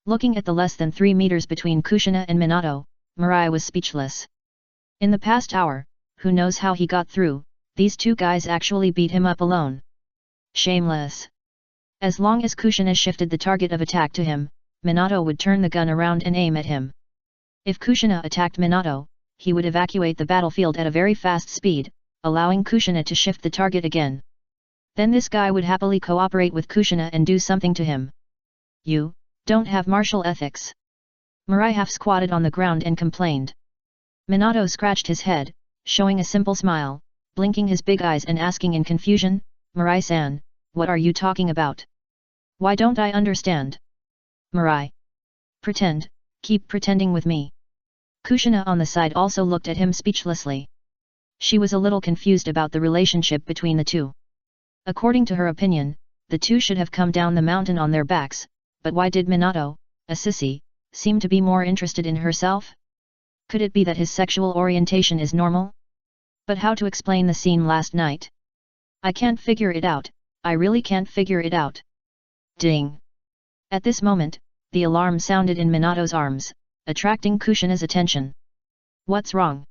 Looking at the less than 3 meters between Kushina and Minato, Mirai was speechless. In the past hour, who knows how he got through, these 2 guys actually beat him up alone. Shameless. As long as Kushina shifted the target of attack to him, Minato would turn the gun around and aim at him. If Kushina attacked Minato, he would evacuate the battlefield at a very fast speed, allowing Kushina to shift the target again. Then this guy would happily cooperate with Kushina and do something to him. You don't have martial ethics. Mirai half squatted on the ground and complained. Minato scratched his head, showing a simple smile, blinking his big eyes and asking in confusion, Mirai-san, what are you talking about? Why don't I understand? Mirai. Keep pretending with me. Kushina on the side also looked at him speechlessly. She was a little confused about the relationship between the 2. According to her opinion, the 2 should have come down the mountain on their backs, but why did Minato, a sissy, seem to be more interested in herself? Could it be that his sexual orientation is normal? But how to explain the scene last night? I can't figure it out, I really can't figure it out. Ding! At this moment, the alarm sounded in Minato's arms, attracting Kushina's attention. What's wrong?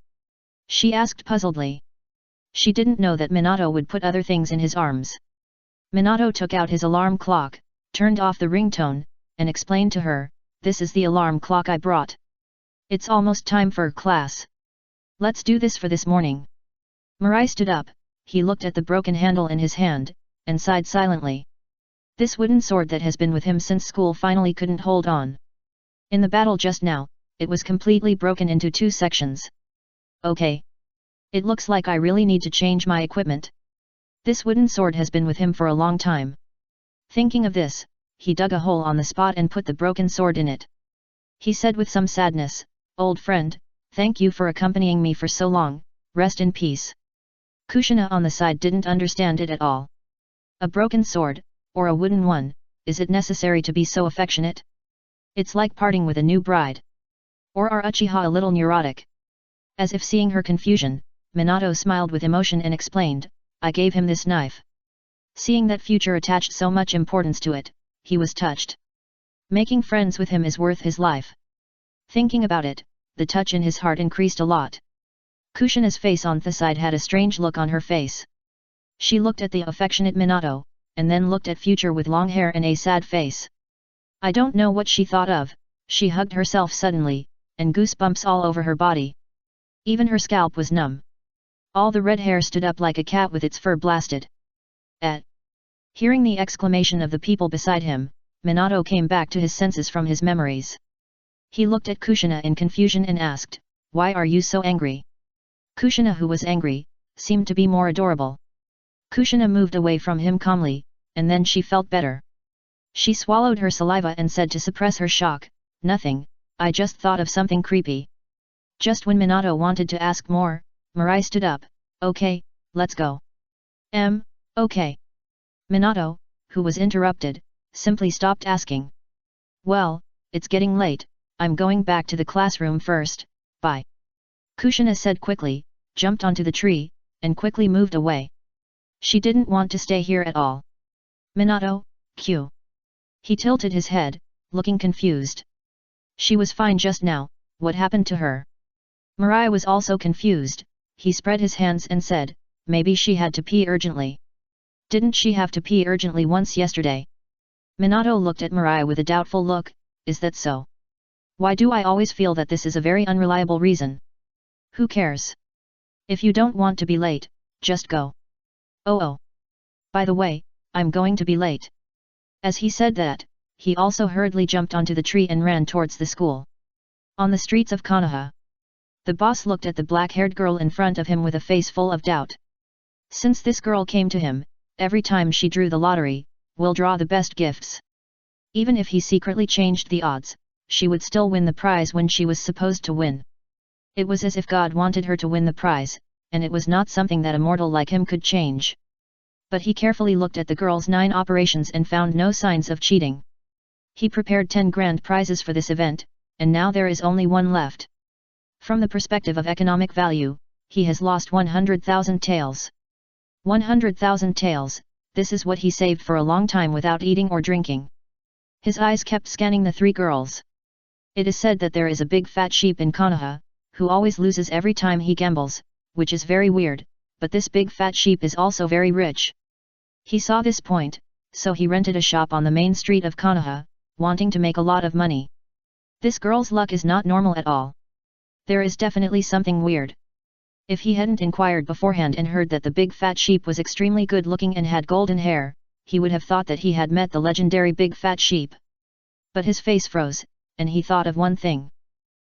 She asked puzzledly. She didn't know that Minato would put other things in his arms. Minato took out his alarm clock, turned off the ringtone, and explained to her, "This is the alarm clock I brought. It's almost time for class. Let's do this for this morning." Mirai stood up, he looked at the broken handle in his hand, and sighed silently. This wooden sword that has been with him since school finally couldn't hold on. In the battle just now, it was completely broken into 2 sections. Okay. It looks like I really need to change my equipment. This wooden sword has been with him for a long time. Thinking of this, he dug a hole on the spot and put the broken sword in it. He said with some sadness, "Old friend, thank you for accompanying me for so long, rest in peace." Kushina on the side didn't understand it at all. A broken sword, or a wooden one, is it necessary to be so affectionate? It's like parting with a new bride. Or are Uchiha a little neurotic? As if seeing her confusion, Minato smiled with emotion and explained, "I gave him this knife." Seeing that future attached so much importance to it, he was touched. Making friends with him is worth his life. Thinking about it, the touch in his heart increased a lot. Kushina's face on the side had a strange look on her face. She looked at the affectionate Minato, and then looked at future with long hair and a sad face. I don't know what she thought of, she hugged herself suddenly, and goosebumps all over her body. Even her scalp was numb. All the red hair stood up like a cat with its fur blasted. Hearing the exclamation of the people beside him, Minato came back to his senses from his memories. He looked at Kushina in confusion and asked, "Why are you so angry?" Kushina, who was angry, seemed to be more adorable. Kushina moved away from him calmly, and then she felt better. She swallowed her saliva and said to suppress her shock, "Nothing, I just thought of something creepy." Just when Minato wanted to ask more, Mirai stood up, "Okay, let's go." Okay. Minato, who was interrupted, simply stopped asking. "Well, it's getting late, I'm going back to the classroom first, bye." Kushina said quickly, jumped onto the tree, and quickly moved away. She didn't want to stay here at all. "Minato, Q." He tilted his head, looking confused. She was fine just now, what happened to her? Mirai was also confused, he spread his hands and said, "Maybe she had to pee urgently." "Didn't she have to pee urgently once yesterday?" Minato looked at Mirai with a doubtful look, "Is that so? Why do I always feel that this is a very unreliable reason?" "Who cares? If you don't want to be late, just go." Oh. By the way, I'm going to be late." As he said that, he also hurriedly jumped onto the tree and ran towards the school. On the streets of Konoha, the boss looked at the black-haired girl in front of him with a face full of doubt. Since this girl came to him, every time she drew the lottery, will draw the best gifts. Even if he secretly changed the odds, she would still win the prize when she was supposed to win. It was as if God wanted her to win the prize, and it was not something that a mortal like him could change. But he carefully looked at the girl's 9 operations and found no signs of cheating. He prepared 10 grand prizes for this event, and now there is only 1 left. From the perspective of economic value, he has lost 100,000 taels. 100,000 taels, this is what he saved for a long time without eating or drinking. His eyes kept scanning the 3 girls. It is said that there is a big fat sheep in Konoha, who always loses every time he gambles, which is very weird, but this big fat sheep is also very rich. He saw this point, so he rented a shop on the main street of Konoha, wanting to make a lot of money. This girl's luck is not normal at all. There is definitely something weird. If he hadn't inquired beforehand and heard that the big fat sheep was extremely good looking and had golden hair, he would have thought that he had met the legendary big fat sheep. But his face froze, and he thought of one thing.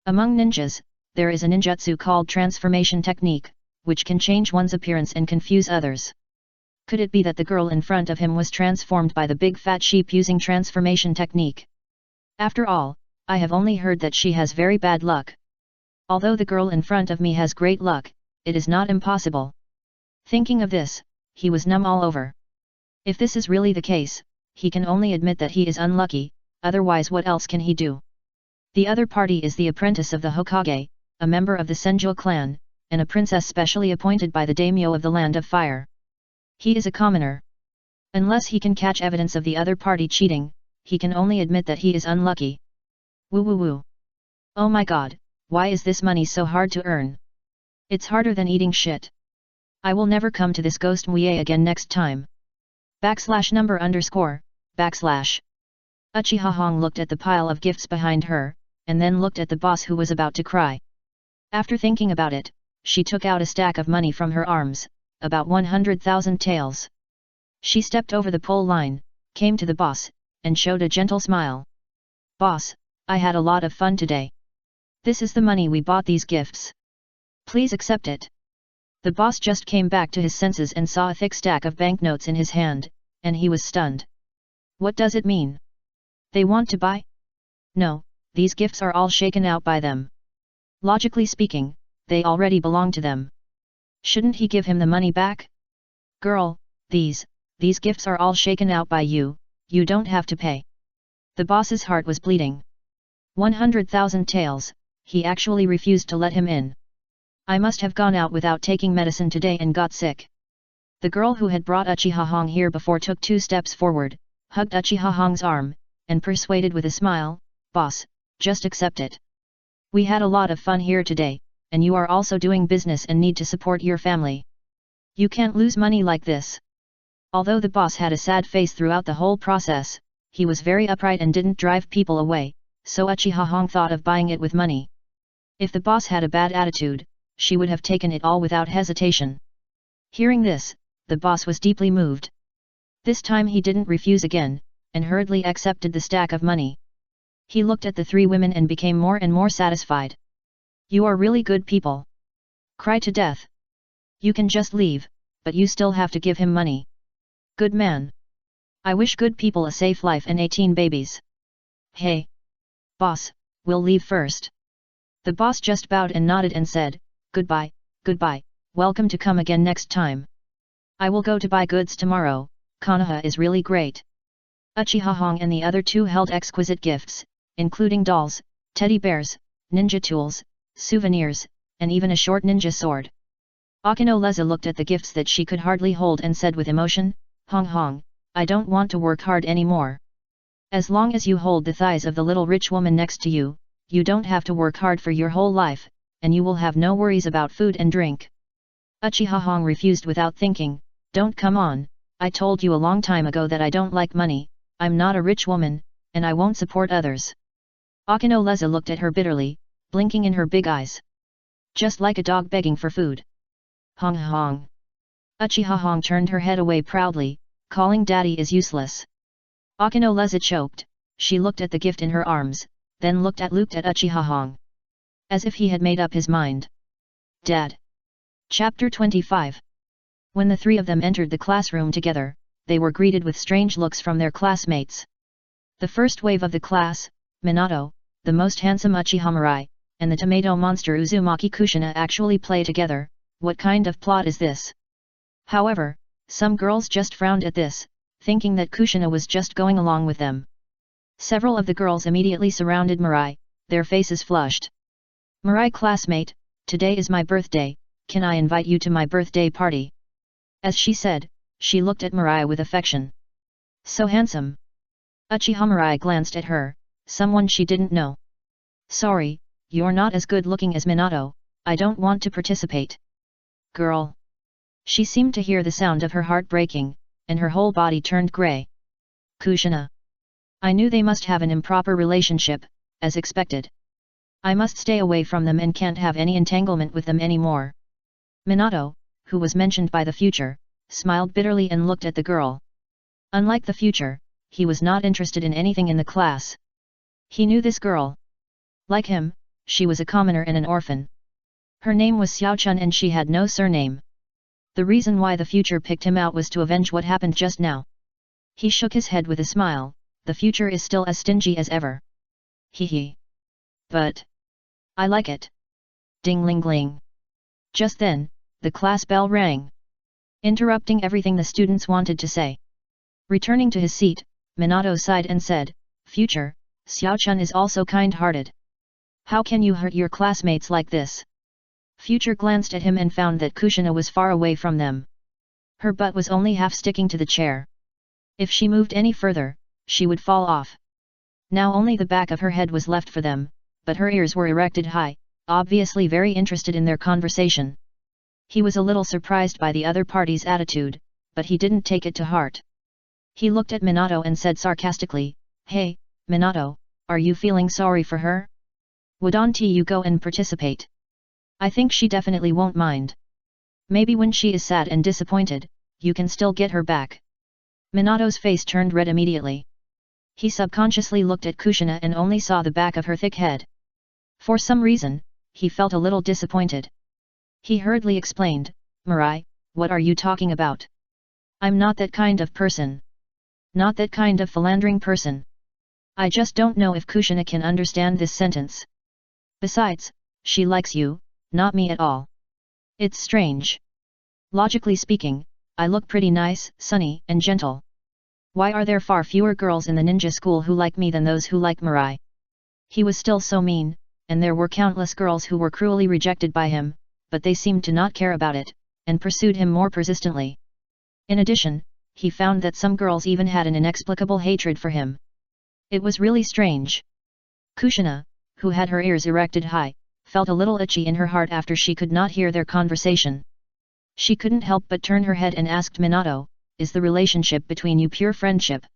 Among ninjas, there is a ninjutsu called transformation technique, which can change one's appearance and confuse others. Could it be that the girl in front of him was transformed by the big fat sheep using transformation technique? After all, I have only heard that she has very bad luck. Although the girl in front of me has great luck, it is not impossible. Thinking of this, he was numb all over. If this is really the case, he can only admit that he is unlucky, otherwise what else can he do? The other party is the apprentice of the Hokage, a member of the Senjo clan, and a princess specially appointed by the daimyo of the Land of Fire. He is a commoner. Unless he can catch evidence of the other party cheating, he can only admit that he is unlucky. Woo woo woo. Oh my god, why is this money so hard to earn? It's harder than eating shit. I will never come to this ghost muye again next time. Number _ \. Uchiha Hong looked at the pile of gifts behind her, and then looked at the boss who was about to cry. After thinking about it, she took out a stack of money from her arms, about 100,000 taels. She stepped over the pole line, came to the boss, and showed a gentle smile. Boss, I had a lot of fun today. This is the money we bought these gifts. Please accept it. The boss just came back to his senses and saw a thick stack of banknotes in his hand, and he was stunned. What does it mean? They want to buy? No, these gifts are all shaken out by them. Logically speaking, they already belong to them. Shouldn't he give him the money back? Girl, these gifts are all shaken out by you, you don't have to pay. The boss's heart was bleeding. 100,000 taels, he actually refused to let him in. I must have gone out without taking medicine today and got sick. The girl who had brought Uchiha Hong here before took 2 steps forward, hugged Uchiha Hong's arm, and persuaded with a smile, Boss, just accept it. We had a lot of fun here today, and you are also doing business and need to support your family. You can't lose money like this. Although the boss had a sad face throughout the whole process, he was very upright and didn't drive people away, so Uchiha Hong thought of buying it with money. If the boss had a bad attitude, she would have taken it all without hesitation. Hearing this, the boss was deeply moved. This time he didn't refuse again, and hurriedly accepted the stack of money. He looked at the 3 women and became more and more satisfied. You are really good people. Cry to death. You can just leave, but you still have to give him money. Good man. I wish good people a safe life and 18 babies. Hey. Boss, we'll leave first. The boss just bowed and nodded and said, Goodbye, goodbye, welcome to come again next time. I will go to buy goods tomorrow, Konoha is really great. Uchiha Hong and the other 2 held exquisite gifts, including dolls, teddy bears, ninja tools, souvenirs, and even a short ninja sword. Akino Leza looked at the gifts that she could hardly hold and said with emotion, Hong Hong, I don't want to work hard anymore. As long as you hold the thighs of the little rich woman next to you, you don't have to work hard for your whole life, and you will have no worries about food and drink. Uchiha Hong refused without thinking, Don't come on, I told you a long time ago that I don't like money, I'm not a rich woman, and I won't support others. Akino Leza looked at her bitterly, blinking in her big eyes. Just like a dog begging for food. Hong Hong. Uchiha Hong turned her head away proudly, calling daddy is useless. Akino Leza choked, she looked at the gift in her arms, then looked at Uchiha Hong. As if he had made up his mind. Dad. Chapter 25. When the 3 of them entered the classroom together, they were greeted with strange looks from their classmates. The first wave of the class, Minato, the most handsome Uchiha Mirai, and the tomato monster Uzumaki Kushina actually play together, what kind of plot is this? However, some girls just frowned at this, thinking that Kushina was just going along with them. Several of the girls immediately surrounded Mirai, their faces flushed. Mirai classmate, today is my birthday, can I invite you to my birthday party? As she said, she looked at Mirai with affection. So handsome. Uchiha Mirai glanced at her, someone she didn't know. Sorry, you're not as good looking as Minato, I don't want to participate. Girl. She seemed to hear the sound of her heart breaking, and her whole body turned grey. Kushina. I knew they must have an improper relationship, as expected. I must stay away from them and can't have any entanglement with them anymore. Minato, who was mentioned by the future, smiled bitterly and looked at the girl. Unlike the future, he was not interested in anything in the class. He knew this girl. Like him, she was a commoner and an orphan. Her name was Xiao Chun and she had no surname. The reason why the future picked him out was to avenge what happened just now. He shook his head with a smile, the future is still as stingy as ever. Hee. But I like it. Ding-ling-ling. Just then, the class bell rang, interrupting everything the students wanted to say. Returning to his seat, Minato sighed and said, Future, Xiao Chun is also kind-hearted. How can you hurt your classmates like this? Future glanced at him and found that Kushina was far away from them. Her butt was only half sticking to the chair. If she moved any further, she would fall off. Now only the back of her head was left for them, but her ears were erected high, obviously very interested in their conversation. He was a little surprised by the other party's attitude, but he didn't take it to heart. He looked at Minato and said sarcastically, "Hey, Minato, are you feeling sorry for her? Wouldn't you go and participate? I think she definitely won't mind. Maybe when she is sad and disappointed, you can still get her back." Minato's face turned red immediately. He subconsciously looked at Kushina and only saw the back of her thick head. For some reason, he felt a little disappointed. He hurriedly explained, "Mirai, what are you talking about? I'm not that kind of person. Not that kind of philandering person. I just don't know if Kushina can understand this sentence. Besides, she likes you, not me at all. It's strange. Logically speaking, I look pretty nice, sunny, and gentle. Why are there far fewer girls in the ninja school who like me than those who like Mirai?" He was still so mean, and there were countless girls who were cruelly rejected by him, but they seemed to not care about it, and pursued him more persistently. In addition, he found that some girls even had an inexplicable hatred for him. It was really strange. Kushina, who had her ears erected high, felt a little itchy in her heart after she could not hear their conversation. She couldn't help but turn her head and asked Minato, "Is the relationship between you pure friendship?"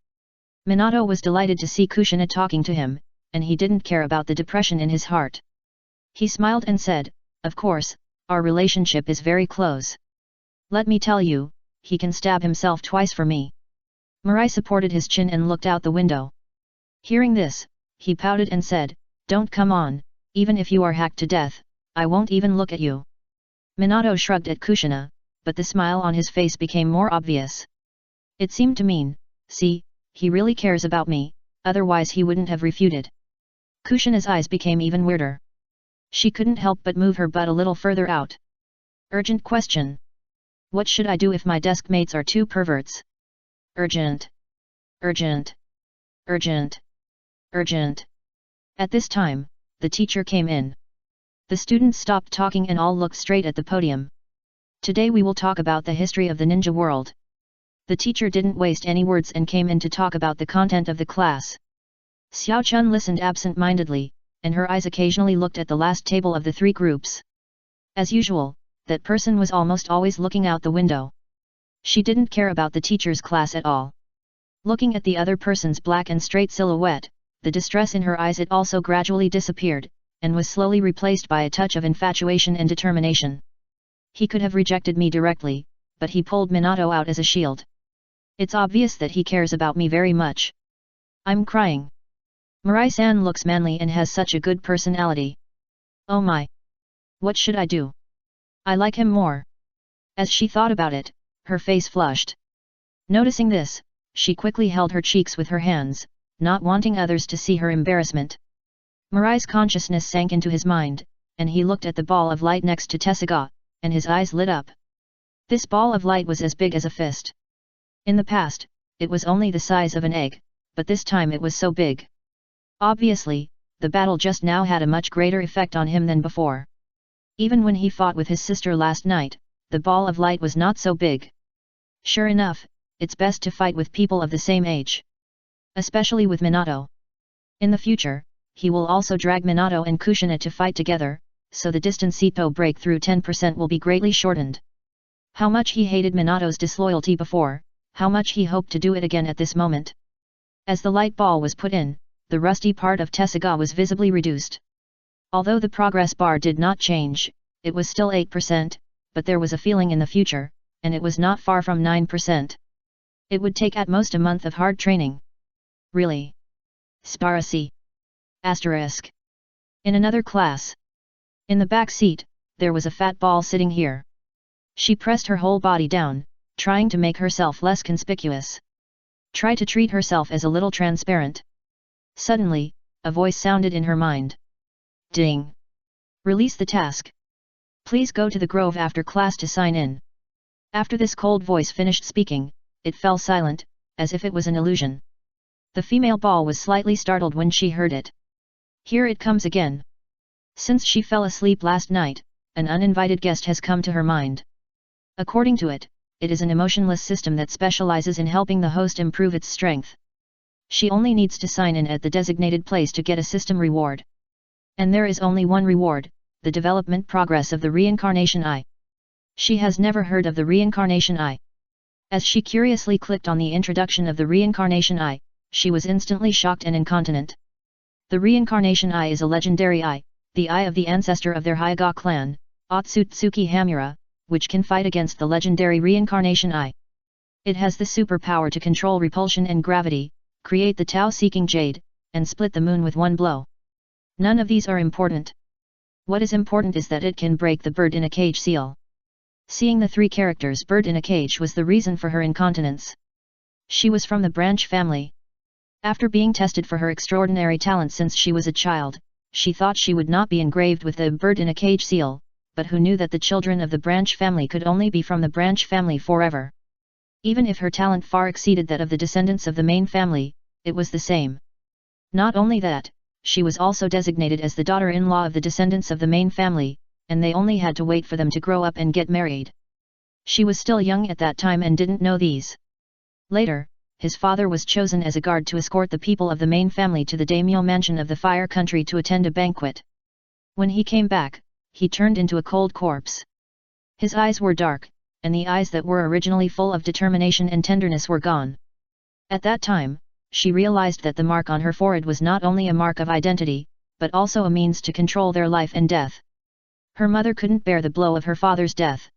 Minato was delighted to see Kushina talking to him, and he didn't care about the depression in his heart. He smiled and said, "Of course, our relationship is very close. Let me tell you, he can stab himself twice for me." Mirai supported his chin and looked out the window. Hearing this, he pouted and said, "Don't come on, even if you are hacked to death, I won't even look at you." Minato shrugged at Kushina, but the smile on his face became more obvious. It seemed to mean, "See, he really cares about me, otherwise he wouldn't have refuted." Kushina's eyes became even weirder. She couldn't help but move her butt a little further out. Urgent question. What should I do if my desk mates are two perverts? Urgent. Urgent. Urgent. Urgent. At this time, the teacher came in. The students stopped talking and all looked straight at the podium. Today we will talk about the history of the ninja world. The teacher didn't waste any words and came in to talk about the content of the class. Xiao Chun listened absent-mindedly, and her eyes occasionally looked at the last table of the three groups. As usual, that person was almost always looking out the window. She didn't care about the teacher's class at all. Looking at the other person's black and straight silhouette, the distress in her eyes it also gradually disappeared, and was slowly replaced by a touch of infatuation and determination. He could have rejected me directly, but he pulled Minato out as a shield. It's obvious that he cares about me very much. I'm crying. Mirai-san looks manly and has such a good personality. Oh my! What should I do? I like him more. As she thought about it, her face flushed. Noticing this, she quickly held her cheeks with her hands, not wanting others to see her embarrassment. Mirai's consciousness sank into his mind, and he looked at the ball of light next to Tessaigan, and his eyes lit up. This ball of light was as big as a fist. In the past, it was only the size of an egg, but this time it was so big. Obviously, the battle just now had a much greater effect on him than before. Even when he fought with his sister last night, the ball of light was not so big. Sure enough, it's best to fight with people of the same age. Especially with Minato. In the future, he will also drag Minato and Kushina to fight together, so the distancito breakthrough 10% will be greatly shortened. How much he hated Minato's disloyalty before, how much he hoped to do it again at this moment. As the light ball was put in, the rusty part of Tessaigan was visibly reduced. Although the progress bar did not change, it was still 8%, but there was a feeling in the future, and it was not far from 9%. It would take at most a month of hard training. Really? Sparasi. Asterisk. In another class. In the back seat, there was a fat ball sitting here. She pressed her whole body down, trying to make herself less conspicuous. Try to treat herself as a little transparent. Suddenly, a voice sounded in her mind. Ding! Release the task. Please go to the grove after class to sign in. After this cold voice finished speaking, it fell silent, as if it was an illusion. The female ball was slightly startled when she heard it. Here it comes again. Since she fell asleep last night, an uninvited guest has come to her mind. According to it, it is an emotionless system that specializes in helping the host improve its strength. She only needs to sign in at the designated place to get a system reward. And there is only one reward, the development progress of the reincarnation eye. She has never heard of the reincarnation eye. As she curiously clicked on the introduction of the reincarnation eye, she was instantly shocked and incontinent. The reincarnation eye is a legendary eye, the eye of the ancestor of their Hyuga clan, Otsutsuki Hamura, which can fight against the legendary reincarnation eye. It has the superpower to control repulsion and gravity, create the Tao-seeking jade, and split the moon with one blow. None of these are important. What is important is that it can break the bird in a cage seal. Seeing the three characters' bird in a cage was the reason for her incontinence. She was from the branch family. After being tested for her extraordinary talent since she was a child, she thought she would not be engraved with the bird in a cage seal, but who knew that the children of the branch family could only be from the branch family forever. Even if her talent far exceeded that of the descendants of the main family, it was the same. Not only that, she was also designated as the daughter-in-law of the descendants of the main family, and they only had to wait for them to grow up and get married. She was still young at that time and didn't know these. Later, his father was chosen as a guard to escort the people of the main family to the daimyo mansion of the Fire Country to attend a banquet. When he came back, he turned into a cold corpse. His eyes were dark, and the eyes that were originally full of determination and tenderness were gone. At that time, she realized that the mark on her forehead was not only a mark of identity, but also a means to control their life and death. Her mother couldn't bear the blow of her father's death.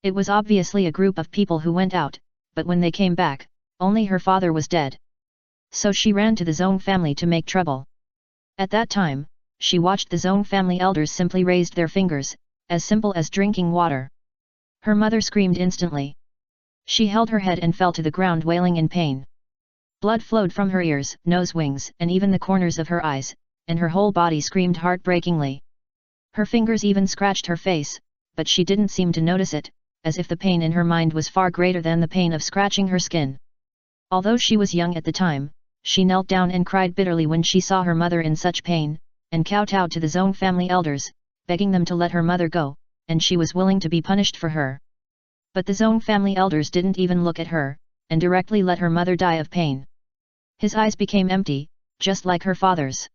It was obviously a group of people who went out, but when they came back, only her father was dead. So she ran to the Zone family to make trouble. At that time, she watched the Zone family elders simply raised their fingers, as simple as drinking water. Her mother screamed instantly. She held her head and fell to the ground wailing in pain. Blood flowed from her ears, nose, wings, and even the corners of her eyes, and her whole body screamed heartbreakingly. Her fingers even scratched her face, but she didn't seem to notice it, as if the pain in her mind was far greater than the pain of scratching her skin. Although she was young at the time, she knelt down and cried bitterly when she saw her mother in such pain, and kowtowed to the Zone family elders, begging them to let her mother go, and she was willing to be punished for her. But the Zone family elders didn't even look at her, and directly let her mother die of pain. His eyes became empty, just like her father's.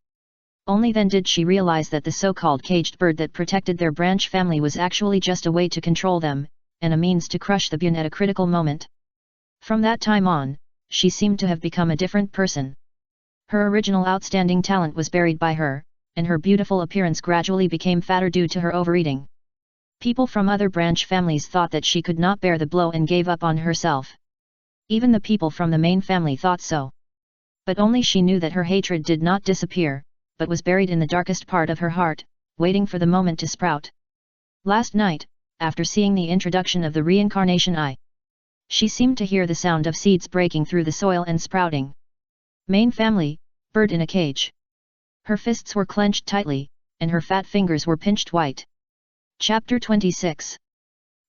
Only then did she realize that the so-called caged bird that protected their branch family was actually just a way to control them, and a means to crush the Bun at a critical moment. From that time on, she seemed to have become a different person. Her original outstanding talent was buried by her, and her beautiful appearance gradually became fatter due to her overeating. People from other branch families thought that she could not bear the blow and gave up on herself. Even the people from the main family thought so. But only she knew that her hatred did not disappear, but was buried in the darkest part of her heart, waiting for the moment to sprout. Last night, after seeing the introduction of the reincarnation eye, she seemed to hear the sound of seeds breaking through the soil and sprouting. Main family, bird in a cage. Her fists were clenched tightly, and her fat fingers were pinched white. Chapter 26.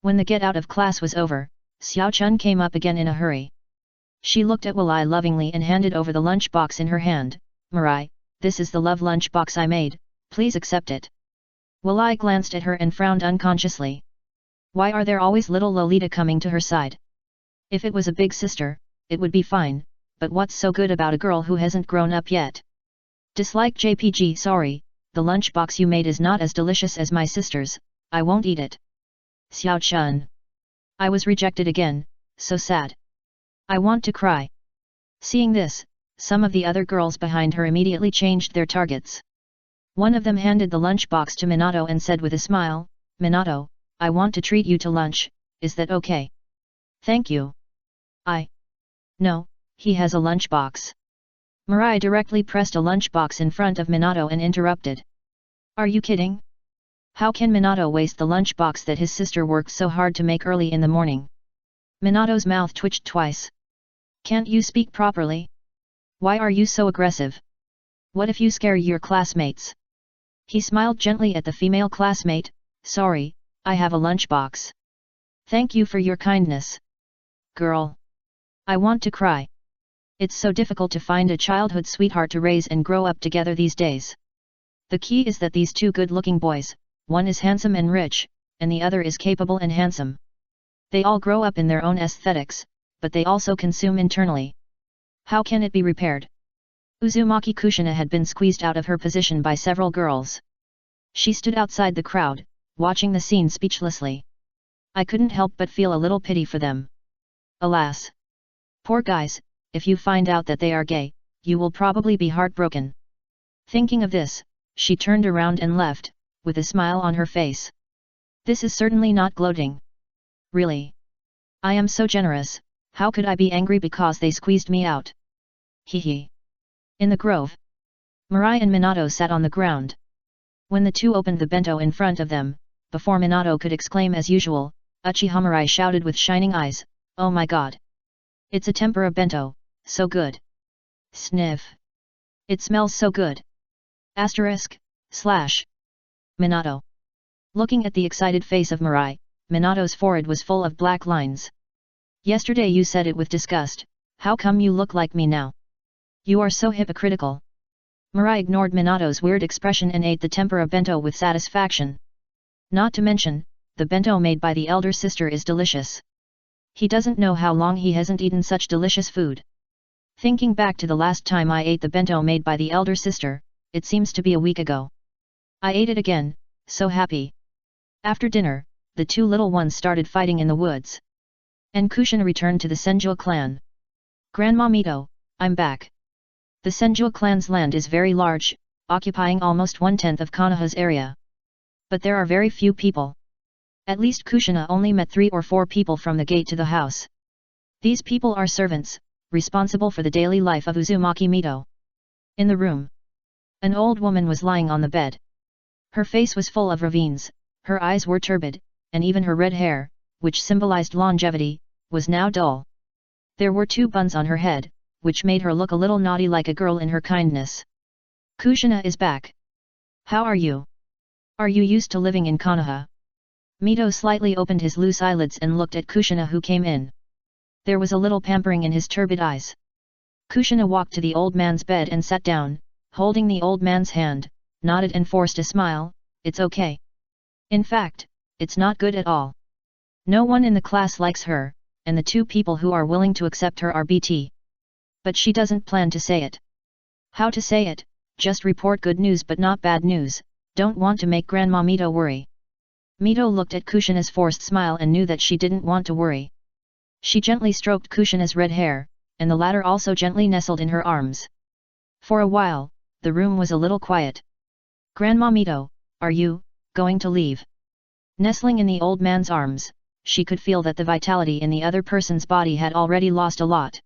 When the get out of class was over, Xiao Chun came up again in a hurry. She looked at Walai lovingly and handed over the lunch box in her hand. "Mirai, this is the love lunch box I made, please accept it." Walai glanced at her and frowned unconsciously. Why are there always little Lolita coming to her side? If it was a big sister, it would be fine, but what's so good about a girl who hasn't grown up yet? Dislike JPG, sorry, the lunchbox you made is not as delicious as my sister's, I won't eat it. Xiao Chun. I was rejected again, so sad. I want to cry. Seeing this, some of the other girls behind her immediately changed their targets. One of them handed the lunchbox to Minato and said with a smile, "Minato, I want to treat you to lunch, is that okay?" "Thank you." No, he has a lunchbox." Mirai directly pressed a lunchbox in front of Minato and interrupted. "Are you kidding? How can Minato waste the lunchbox that his sister worked so hard to make early in the morning?" Minato's mouth twitched twice. "Can't you speak properly? Why are you so aggressive? What if you scare your classmates?" He smiled gently at the female classmate. "Sorry, I have a lunchbox. Thank you for your kindness." "Girl. I want to cry. It's so difficult to find a childhood sweetheart to raise and grow up together these days. The key is that these two good-looking boys, one is handsome and rich, and the other is capable and handsome. They all grow up in their own aesthetics, but they also consume internally. How can it be repaired?" Uzumaki Kushina had been squeezed out of her position by several girls. She stood outside the crowd, watching the scene speechlessly. "I couldn't help but feel a little pity for them. Alas! Poor guys, if you find out that they are gay, you will probably be heartbroken. Thinking of this, she turned around and left, with a smile on her face. This is certainly not gloating. Really? I am so generous, how could I be angry because they squeezed me out? Hee. In the grove, Mirai and Minato sat on the ground. When the two opened the bento in front of them, before Minato could exclaim as usual, Uchiha Mirai shouted with shining eyes, "Oh my god! It's a tempura bento, so good! Sniff! It smells so good! Asterisk, slash. Minato. Looking at the excited face of Mirai, Minato's forehead was full of black lines. Yesterday you said it with disgust, how come you look like me now? You are so hypocritical. Mirai ignored Minato's weird expression and ate the tempura bento with satisfaction. Not to mention, the bento made by the elder sister is delicious. He doesn't know how long he hasn't eaten such delicious food. Thinking back to the last time I ate the bento made by the elder sister, it seems to be a week ago. I ate it again, so happy. After dinner, the two little ones started fighting in the woods. And Kushina returned to the Senju clan. Grandma Mito, I'm back. The Senju clan's land is very large, occupying almost 1/10 of Konoha's area. But there are very few people. At least Kushina only met 3 or 4 people from the gate to the house. These people are servants, responsible for the daily life of Uzumaki Mito. In the room, an old woman was lying on the bed. Her face was full of ravines, her eyes were turbid, and even her red hair, which symbolized longevity, was now dull. There were 2 buns on her head, which made her look a little naughty like a girl in her kindness. Kushina is back. How are you? Are you used to living in Konoha? Mito slightly opened his loose eyelids and looked at Kushina who came in. There was a little pampering in his turbid eyes. Kushina walked to the old man's bed and sat down, holding the old man's hand, nodded and forced a smile, it's okay. In fact, it's not good at all. No one in the class likes her, and the 2 people who are willing to accept her are BT. But she doesn't plan to say it. How to say it? Just report good news but not bad news, don't want to make Grandma Mito worry. Mito looked at Kushina's forced smile and knew that she didn't want to worry. She gently stroked Kushina's red hair, and the latter also gently nestled in her arms. For a while, the room was a little quiet. Grandma Mito, are you going to leave? Nestling in the old man's arms, she could feel that the vitality in the other person's body had already lost a lot.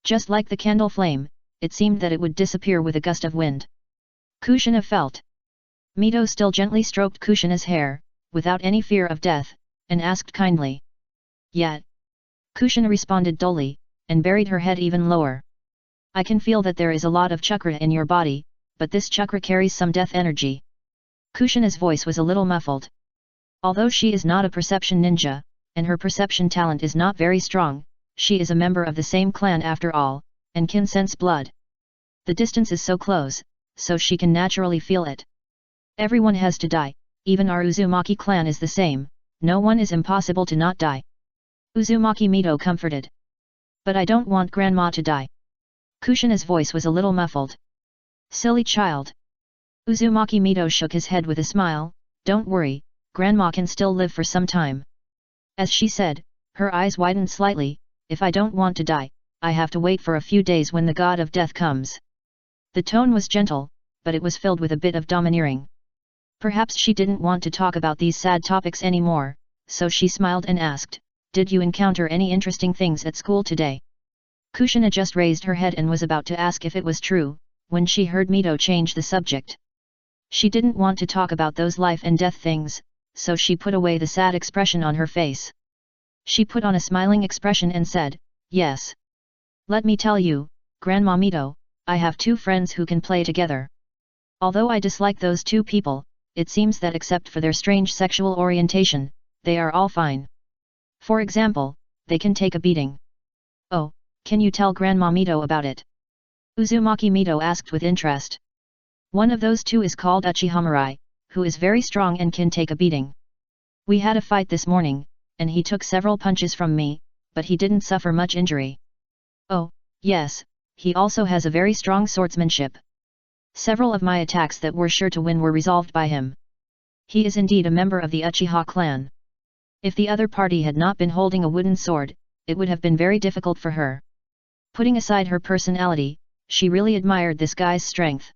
Just like the candle flame, it seemed that it would disappear with a gust of wind. Kushina felt. Mito still gently stroked Kushina's hair, without any fear of death, and asked kindly. Yet. Kushina responded dully, and buried her head even lower. I can feel that there is a lot of chakra in your body, but this chakra carries some death energy. Kushina's voice was a little muffled. Although she is not a perception ninja, and her perception talent is not very strong, she is a member of the same clan after all, and can sense blood. The distance is so close, so she can naturally feel it. Everyone has to die, even our Uzumaki clan is the same, no one is impossible to not die. Uzumaki Mito comforted. But I don't want Grandma to die. Kushina's voice was a little muffled. Silly child. Uzumaki Mito shook his head with a smile, don't worry, Grandma can still live for some time. As she said, her eyes widened slightly, if I don't want to die, I have to wait for a few days when the god of death comes. The tone was gentle, but it was filled with a bit of domineering. Perhaps she didn't want to talk about these sad topics anymore, so she smiled and asked, did you encounter any interesting things at school today? Kushina just raised her head and was about to ask if it was true, when she heard Mito change the subject. She didn't want to talk about those life and death things, so she put away the sad expression on her face. She put on a smiling expression and said, yes. Let me tell you, Grandma Mito, I have 2 friends who can play together. Although I dislike those 2 people, it seems that except for their strange sexual orientation, they are all fine. For example, they can take a beating. Oh, can you tell Grandma Mito about it? Uzumaki Mito asked with interest. One of those 2 is called Uchiha Mirai, who is very strong and can take a beating. We had a fight this morning, and he took several punches from me, but he didn't suffer much injury. Oh, yes, he also has a very strong swordsmanship. Several of my attacks that were sure to win were resolved by him. He is indeed a member of the Uchiha clan. If the other party had not been holding a wooden sword, it would have been very difficult for her. Putting aside her personality, she really admired this guy's strength.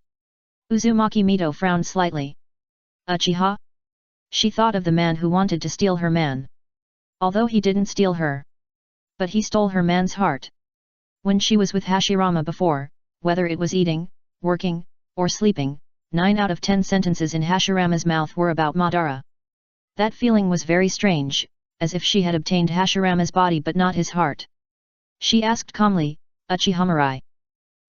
Uzumaki Mito frowned slightly. Uchiha? She thought of the man who wanted to steal her man. Although he didn't steal her, but he stole her man's heart. When she was with Hashirama before, whether it was eating, working, or sleeping, 9 out of 10 sentences in Hashirama's mouth were about Madara. That feeling was very strange, as if she had obtained Hashirama's body but not his heart. She asked calmly, Uchiha,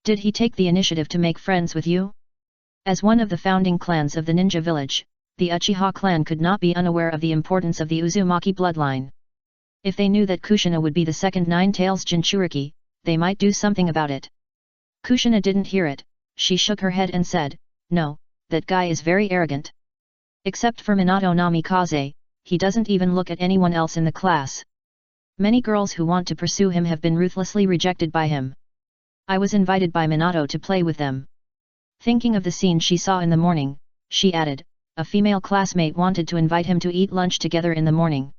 did he take the initiative to make friends with you? As one of the founding clans of the ninja village, the Uchiha clan could not be unaware of the importance of the Uzumaki bloodline. If they knew that Kushina would be the second Nine-Tails Jinchuriki, they might do something about it. Kushina didn't hear it, she shook her head and said, no, that guy is very arrogant. Except for Minato Namikaze, he doesn't even look at anyone else in the class. Many girls who want to pursue him have been ruthlessly rejected by him. I was invited by Minato to play with them. Thinking of the scene she saw in the morning, she added, a female classmate wanted to invite him to eat lunch together in the morning.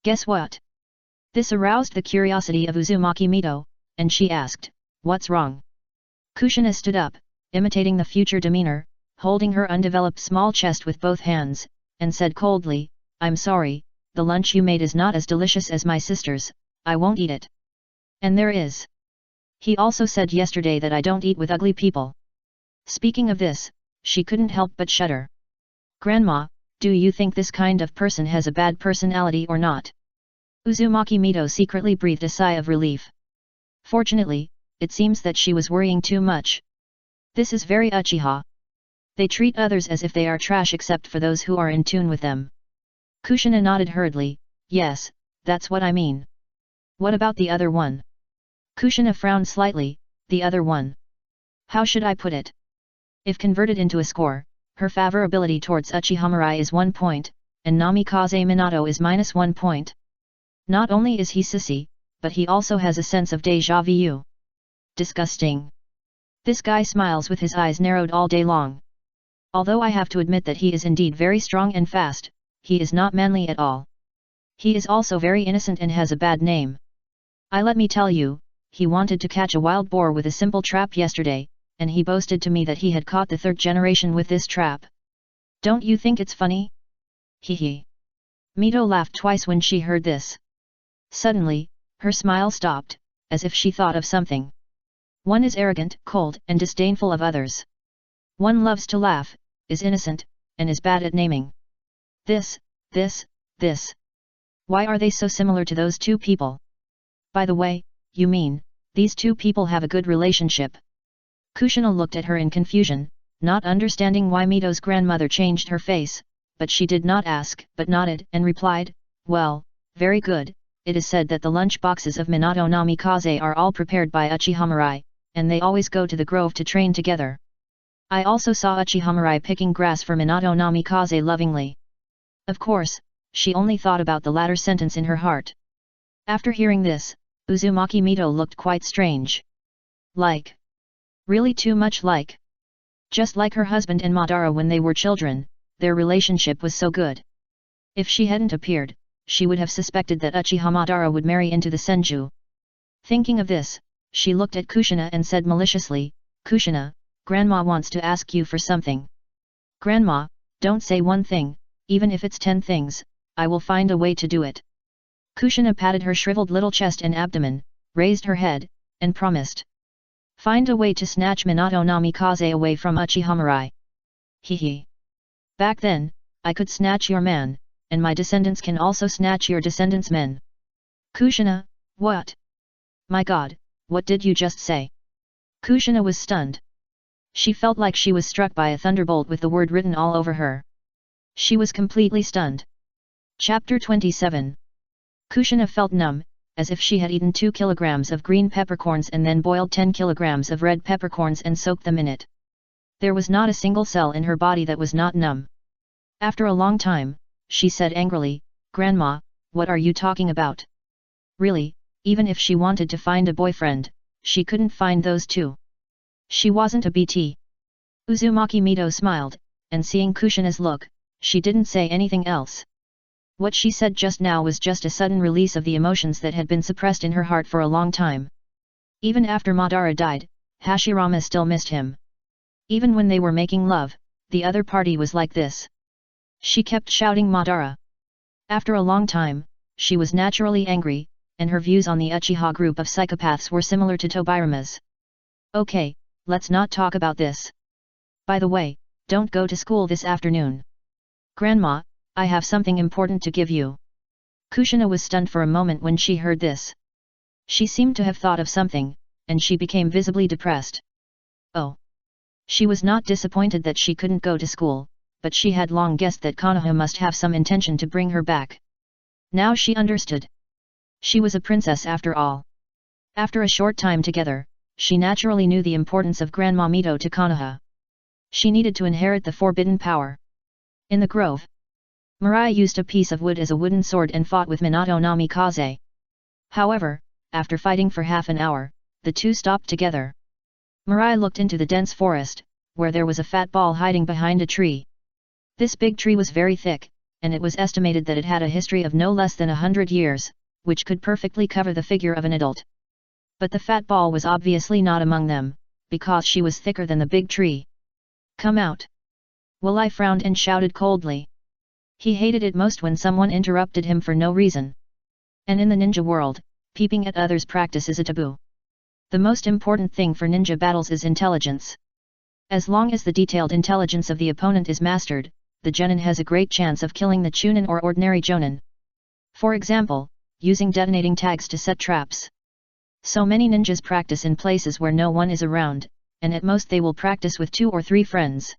Guess what? This aroused the curiosity of Uzumaki Mito, and she asked, what's wrong? Kushina stood up, imitating the future demeanor, holding her undeveloped small chest with both hands, and said coldly, I'm sorry, the lunch you made is not as delicious as my sister's, I won't eat it. And there is. He also said yesterday that I don't eat with ugly people. Speaking of this, she couldn't help but shudder. Grandma, do you think this kind of person has a bad personality or not? Uzumaki Mito secretly breathed a sigh of relief. Fortunately, it seems that she was worrying too much. This is very Uchiha. They treat others as if they are trash except for those who are in tune with them. Kushina nodded hurriedly, yes, that's what I mean. What about the other one? Kushina frowned slightly, the other one. How should I put it? If converted into a score, her favorability towards Uchiha is 1 point, and Namikaze Minato is -1 point. Not only is he sissy, but he also has a sense of déjà vu. Disgusting. This guy smiles with his eyes narrowed all day long. Although I have to admit that he is indeed very strong and fast, he is not manly at all. He is also very innocent and has a bad name. Let me tell you, he wanted to catch a wild boar with a simple trap yesterday, and he boasted to me that he had caught the 3rd generation with this trap. Don't you think it's funny? Hee. Mito laughed twice when she heard this. Suddenly, her smile stopped, as if she thought of something. One is arrogant, cold, and disdainful of others. One loves to laugh, is innocent, and is bad at naming. This. Why are they so similar to those two people? By the way, you mean, these two people have a good relationship? Kushina looked at her in confusion, not understanding why Mito's grandmother changed her face, but she did not ask, but nodded and replied, well, very good, it is said that the lunch boxes of Minato Namikaze are all prepared by Uchiha, and they always go to the grove to train together. I also saw Uchiha picking grass for Minato Namikaze lovingly. Of course, she only thought about the latter sentence in her heart. After hearing this, Uzumaki Mito looked quite strange. Like. Really too much like. Just like her husband and Madara when they were children, their relationship was so good. If she hadn't appeared, she would have suspected that Uchiha Madara would marry into the Senju. Thinking of this, she looked at Kushina and said maliciously, Kushina, Grandma wants to ask you for something. Grandma, don't say one thing, even if it's 10 things, I will find a way to do it. Kushina patted her shriveled little chest and abdomen, raised her head, and promised. Find a way to snatch Minato Namikaze away from Uchiha. Hee. Back then, I could snatch your man, and my descendants can also snatch your descendants' men. Kushina, what? My god, what did you just say? Kushina was stunned. She felt like she was struck by a thunderbolt with the word written all over her. She was completely stunned. Chapter 27. Kushina felt numb, as if she had eaten 2 kilograms of green peppercorns and then boiled 10 kilograms of red peppercorns and soaked them in it. There was not a single cell in her body that was not numb. After a long time, she said angrily, Grandma, what are you talking about? Really, even if she wanted to find a boyfriend, she couldn't find those two. She wasn't a BT. Uzumaki Mito smiled, and seeing Kushina's look, she didn't say anything else. What she said just now was just a sudden release of the emotions that had been suppressed in her heart for a long time. Even after Madara died, Hashirama still missed him. Even when they were making love, the other party was like this. She kept shouting Madara. After a long time, she was naturally angry, and her views on the Uchiha group of psychopaths were similar to Tobirama's. Okay, let's not talk about this. By the way, don't go to school this afternoon. Grandma, I have something important to give you. Kushina was stunned for a moment when she heard this. She seemed to have thought of something, and she became visibly depressed. Oh. She was not disappointed that she couldn't go to school, but she had long guessed that Konoha must have some intention to bring her back. Now she understood. She was a princess after all. After a short time together, she naturally knew the importance of Grandma Mito to Konoha. She needed to inherit the forbidden power. In the grove, Mirai used a piece of wood as a wooden sword and fought with Minato Namikaze. However, after fighting for half an hour, the two stopped together. Mirai looked into the dense forest, where there was a fat ball hiding behind a tree. This big tree was very thick, and it was estimated that it had a history of no less than 100 years, which could perfectly cover the figure of an adult. But the fat ball was obviously not among them, because she was thicker than the big tree. Come out! Walai frowned and shouted coldly. He hated it most when someone interrupted him for no reason. And in the ninja world, peeping at others' practice is a taboo. The most important thing for ninja battles is intelligence. As long as the detailed intelligence of the opponent is mastered, the genin has a great chance of killing the chunin or ordinary jonin. For example, using detonating tags to set traps. So many ninjas practice in places where no one is around, and at most they will practice with 2 or 3 friends.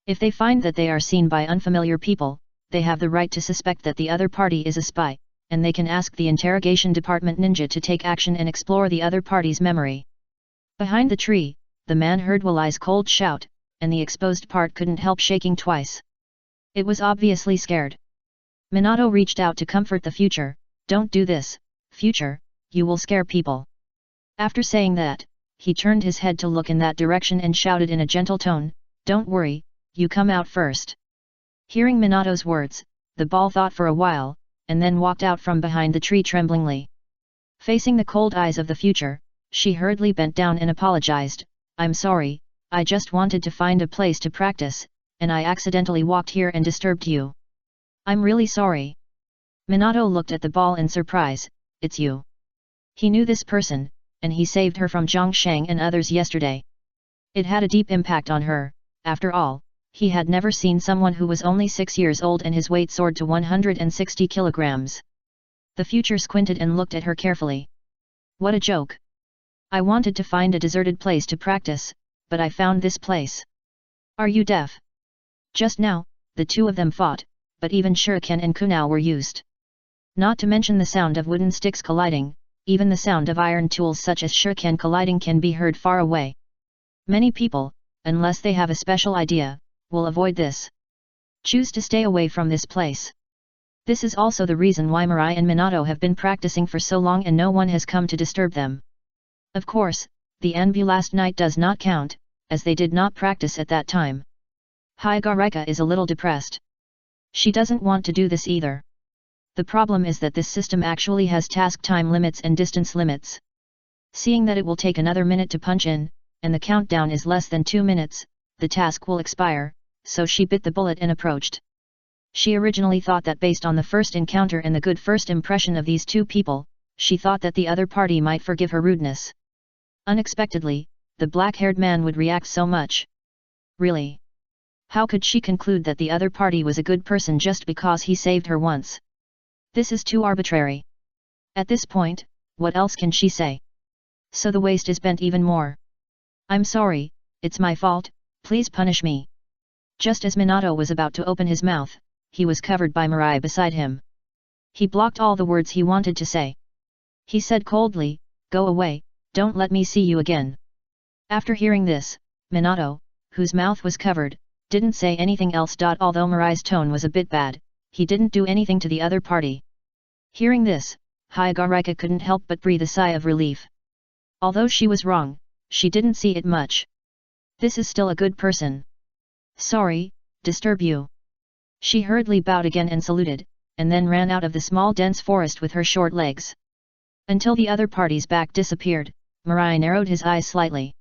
If they find that they are seen by unfamiliar people, they have the right to suspect that the other party is a spy, and they can ask the interrogation department ninja to take action and explore the other party's memory. Behind the tree, the man heard Walai's cold shout, and the exposed part couldn't help shaking twice. It was obviously scared. Minato reached out to comfort the future. Don't do this, future, you will scare people. After saying that, he turned his head to look in that direction and shouted in a gentle tone, don't worry, you come out first. Hearing Minato's words, the ball thought for a while, and then walked out from behind the tree tremblingly. Facing the cold eyes of the future, she hurriedly bent down and apologized, I'm sorry, I just wanted to find a place to practice, and I accidentally walked here and disturbed you. I'm really sorry. Minato looked at the ball in surprise, it's you. He knew this person, and he saved her from Zhongshang and others yesterday. It had a deep impact on her, after all, he had never seen someone who was only 6 years old and his weight soared to 160 kilograms. The future squinted and looked at her carefully. What a joke. I wanted to find a deserted place to practice, but I found this place. Are you deaf? Just now, the two of them fought, but even shuriken and kunai were used. Not to mention the sound of wooden sticks colliding, even the sound of iron tools such as shuriken colliding can be heard far away. Many people, unless they have a special idea, will avoid this. Choose to stay away from this place. This is also the reason why Mirai and Minato have been practicing for so long and no one has come to disturb them. Of course, the Anbu last night does not count, as they did not practice at that time. Hyagarika is a little depressed. She doesn't want to do this either. The problem is that this system actually has task time limits and distance limits. Seeing that it will take another minute to punch in, and the countdown is less than 2 minutes, the task will expire, so she bit the bullet and approached. She originally thought that based on the first encounter and the good first impression of these two people, she thought that the other party might forgive her rudeness. Unexpectedly, the black-haired man would react so much. Really? How could she conclude that the other party was a good person just because he saved her once? This is too arbitrary. At this point, what else can she say? So the waist is bent even more. I'm sorry, it's my fault, please punish me. Just as Minato was about to open his mouth, he was covered by Mirai beside him. He blocked all the words he wanted to say. He said coldly, go away, don't let me see you again. After hearing this, Minato, whose mouth was covered, didn't say anything else. Although Mirai's tone was a bit bad, he didn't do anything to the other party. Hearing this, Hyagarika couldn't help but breathe a sigh of relief. Although she was wrong, she didn't see it much. This is still a good person. Sorry, disturb you. She hurriedly bowed again and saluted, and then ran out of the small dense forest with her short legs. Until the other party's back disappeared, Mirai narrowed his eyes slightly.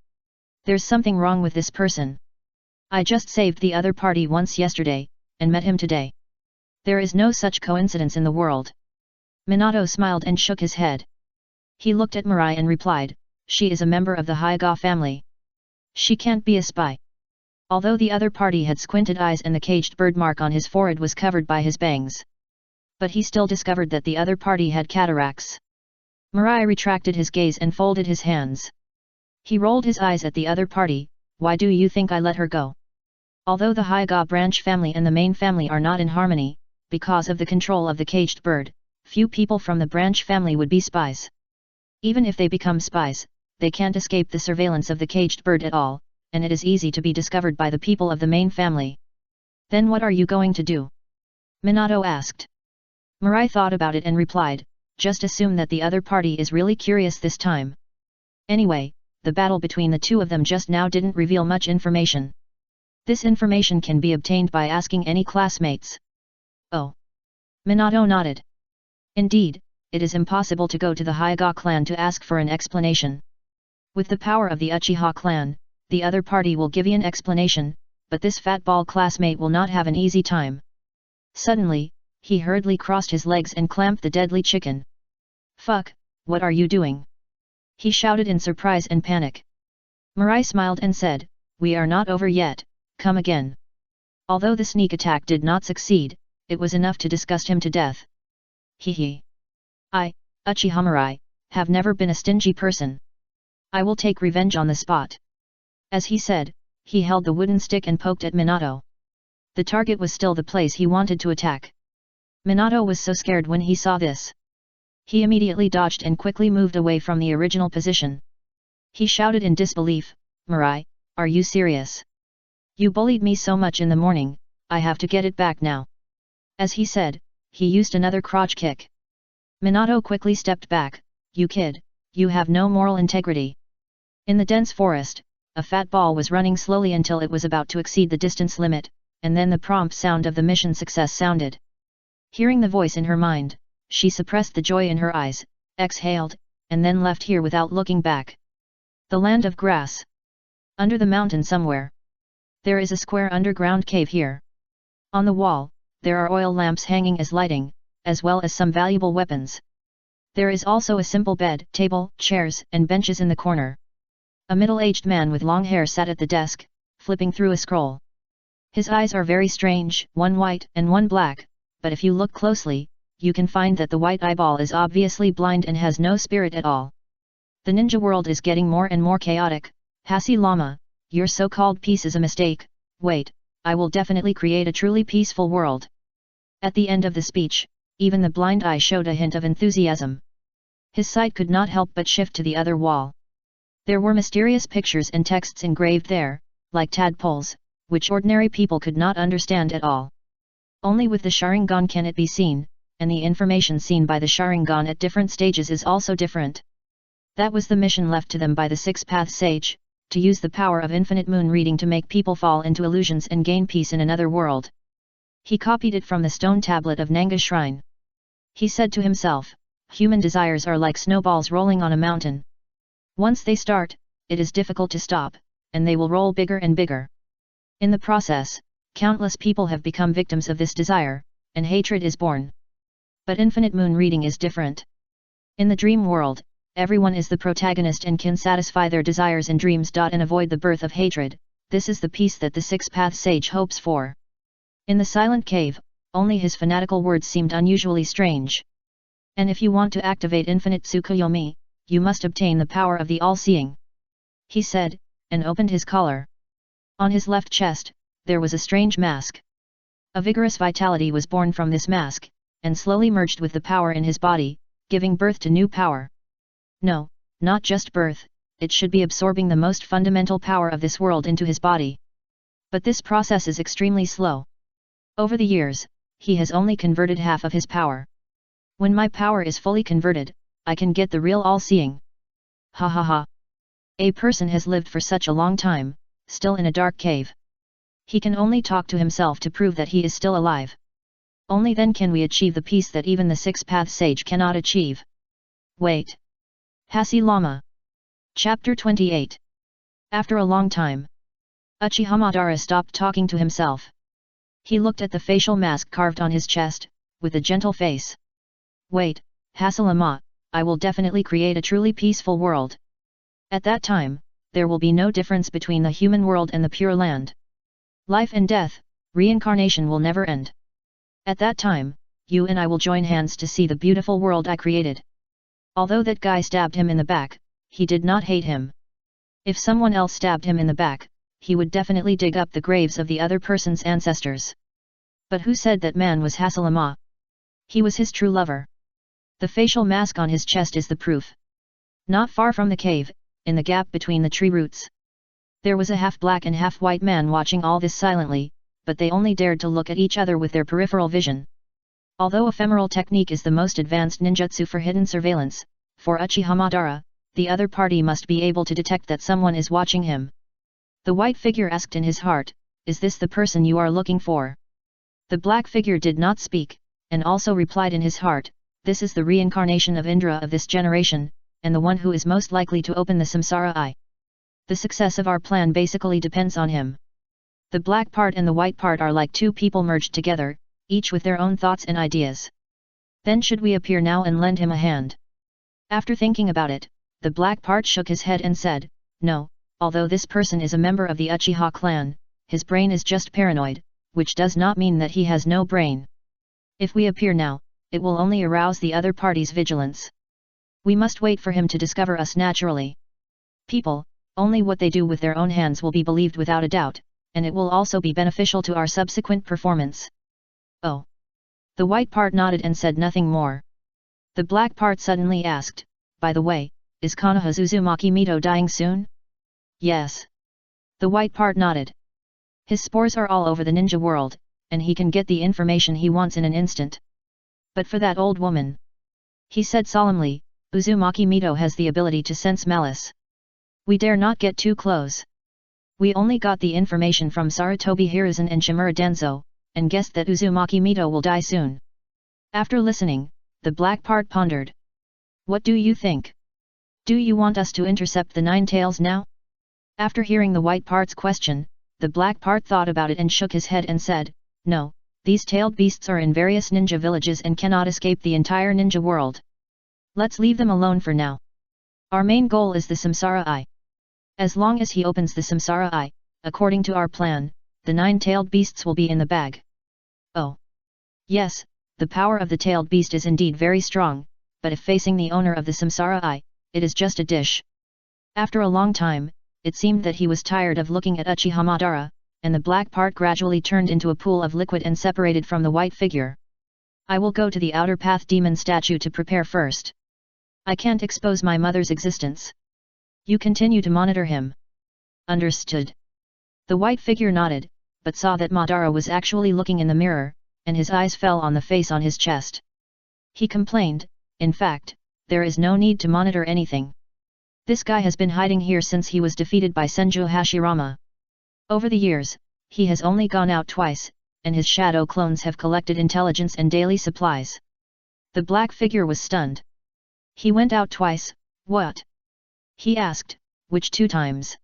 There's something wrong with this person. I just saved the other party once yesterday, and met him today. There is no such coincidence in the world. Minato smiled and shook his head. He looked at Mirai and replied, she is a member of the Hyuga family. She can't be a spy. Although the other party had squinted eyes and the caged birthmark on his forehead was covered by his bangs. But he still discovered that the other party had cataracts. Mirai retracted his gaze and folded his hands. He rolled his eyes at the other party. Why do you think I let her go? Although the Hyuga branch family and the main family are not in harmony, because of the control of the caged bird, few people from the branch family would be spies. Even if they become spies, they can't escape the surveillance of the caged bird at all, and it is easy to be discovered by the people of the main family. Then what are you going to do? Minato asked. Mirai thought about it and replied, just assume that the other party is really curious this time. Anyway, the battle between the two of them just now didn't reveal much information. This information can be obtained by asking any classmates. Oh. Minato nodded. Indeed, it is impossible to go to the Hyuga clan to ask for an explanation. With the power of the Uchiha clan, the other party will give you an explanation, but this fatball classmate will not have an easy time. Suddenly, he hurriedly crossed his legs and clamped the deadly chicken. Fuck, what are you doing? He shouted in surprise and panic. Mirai smiled and said, we are not over yet, come again. Although the sneak attack did not succeed, it was enough to disgust him to death. Hee. I, Uchiha Mirai, have never been a stingy person. I will take revenge on the spot. As he said, he held the wooden stick and poked at Minato. The target was still the place he wanted to attack. Minato was so scared when he saw this. He immediately dodged and quickly moved away from the original position. He shouted in disbelief, Mirai, are you serious? You bullied me so much in the morning, I have to get it back now. As he said, he used another crotch kick. Minato quickly stepped back, you kid, you have no moral integrity. In the dense forest, a fat ball was running slowly until it was about to exceed the distance limit, and then the prompt sound of the mission success sounded. Hearing the voice in her mind, she suppressed the joy in her eyes, exhaled, and then left here without looking back. The land of grass. Under the mountain somewhere. There is a square underground cave here. On the wall, there are oil lamps hanging as lighting, as well as some valuable weapons. There is also a simple bed, table, chairs, and benches in the corner. A middle-aged man with long hair sat at the desk, flipping through a scroll. His eyes are very strange, one white and one black, but if you look closely, you can find that the white eyeball is obviously blind and has no spirit at all. The ninja world is getting more and more chaotic. Hasi Lama, your so-called peace is a mistake. Wait, I will definitely create a truly peaceful world. At the end of the speech, even the blind eye showed a hint of enthusiasm. His sight could not help but shift to the other wall. There were mysterious pictures and texts engraved there, like tadpoles, which ordinary people could not understand at all. Only with the Sharingan can it be seen, and the information seen by the Sharingan at different stages is also different. That was the mission left to them by the Six-Path Sage, to use the power of infinite moon reading to make people fall into illusions and gain peace in another world. He copied it from the stone tablet of Nanga Shrine. He said to himself, human desires are like snowballs rolling on a mountain. Once they start, it is difficult to stop, and they will roll bigger and bigger. In the process, countless people have become victims of this desire, and hatred is born. But infinite moon reading is different. In the dream world, everyone is the protagonist and can satisfy their desires in dreams. And avoid the birth of hatred. This is the peace that the Six-Path Sage hopes for. In the silent cave, only his fanatical words seemed unusually strange. And if you want to activate infinite Tsukuyomi, you must obtain the power of the all-seeing. He said, and opened his collar. On his left chest, there was a strange mask. A vigorous vitality was born from this mask, and slowly merged with the power in his body, giving birth to new power. No, not just birth, it should be absorbing the most fundamental power of this world into his body. But this process is extremely slow. Over the years, he has only converted half of his power. When my power is fully converted, I can get the real all-seeing. Ha ha ha. A person has lived for such a long time, still in a dark cave. He can only talk to himself to prove that he is still alive. Only then can we achieve the peace that even the six-path sage cannot achieve. Wait. Hasi Lama. Chapter 28. After a long time, Uchiha Madara stopped talking to himself. He looked at the facial mask carved on his chest, with a gentle face. Wait, Hasi Lama, I will definitely create a truly peaceful world. At that time, there will be no difference between the human world and the Pure Land. Life and death, reincarnation will never end. At that time, you and I will join hands to see the beautiful world I created. Although that guy stabbed him in the back, he did not hate him. If someone else stabbed him in the back, he would definitely dig up the graves of the other person's ancestors. But who said that man was Hasi Lama? He was his true lover. The facial mask on his chest is the proof. Not far from the cave, in the gap between the tree roots, there was a half-black and half-white man watching all this silently, but they only dared to look at each other with their peripheral vision. Although ephemeral technique is the most advanced ninjutsu for hidden surveillance, for Uchiha Madara, the other party must be able to detect that someone is watching him. The white figure asked in his heart, "Is this the person you are looking for?" The black figure did not speak, and also replied in his heart, "This is the reincarnation of Indra of this generation, and the one who is most likely to open the samsara eye. The success of our plan basically depends on him." The black part and the white part are like two people merged together, each with their own thoughts and ideas. Then should we appear now and lend him a hand? After thinking about it, the black part shook his head and said, "No, although this person is a member of the Uchiha clan, his brain is just paranoid, which does not mean that he has no brain. If we appear now, it will only arouse the other party's vigilance. We must wait for him to discover us naturally. People, only what they do with their own hands will be believed without a doubt, and it will also be beneficial to our subsequent performance." Oh. The white part nodded and said nothing more. The black part suddenly asked, "By the way, is Konoha Uzumaki Mito dying soon?" "Yes." The white part nodded. "His spores are all over the ninja world, and he can get the information he wants in an instant. But for that old woman," he said solemnly, "Uzumaki Mito has the ability to sense malice. We dare not get too close. We only got the information from Sarutobi Hiruzen and Shimura Denzo, and guessed that Uzumaki Mito will die soon." After listening, the black part pondered. "What do you think? Do you want us to intercept the Nine Tails now?" After hearing the white part's question, the black part thought about it and shook his head and said, "No, these tailed beasts are in various ninja villages and cannot escape the entire ninja world. Let's leave them alone for now. Our main goal is the samsara eye. As long as he opens the samsara eye, according to our plan, the nine-tailed beasts will be in the bag." Oh. Yes, the power of the tailed beast is indeed very strong, but if facing the owner of the samsara eye, it is just a dish. After a long time, it seemed that he was tired of looking at Uchiha Madara, and the black part gradually turned into a pool of liquid and separated from the white figure. "I will go to the outer path demon statue to prepare first. I can't expose my mother's existence. You continue to monitor him." "Understood." The white figure nodded, but saw that Madara was actually looking in the mirror, and his eyes fell on the face on his chest. He complained, "In fact, there is no need to monitor anything. This guy has been hiding here since he was defeated by Senju Hashirama. Over the years, he has only gone out twice, and his shadow clones have collected intelligence and daily supplies." The black figure was stunned. "He went out twice, what?" he asked, "Which 2 times?"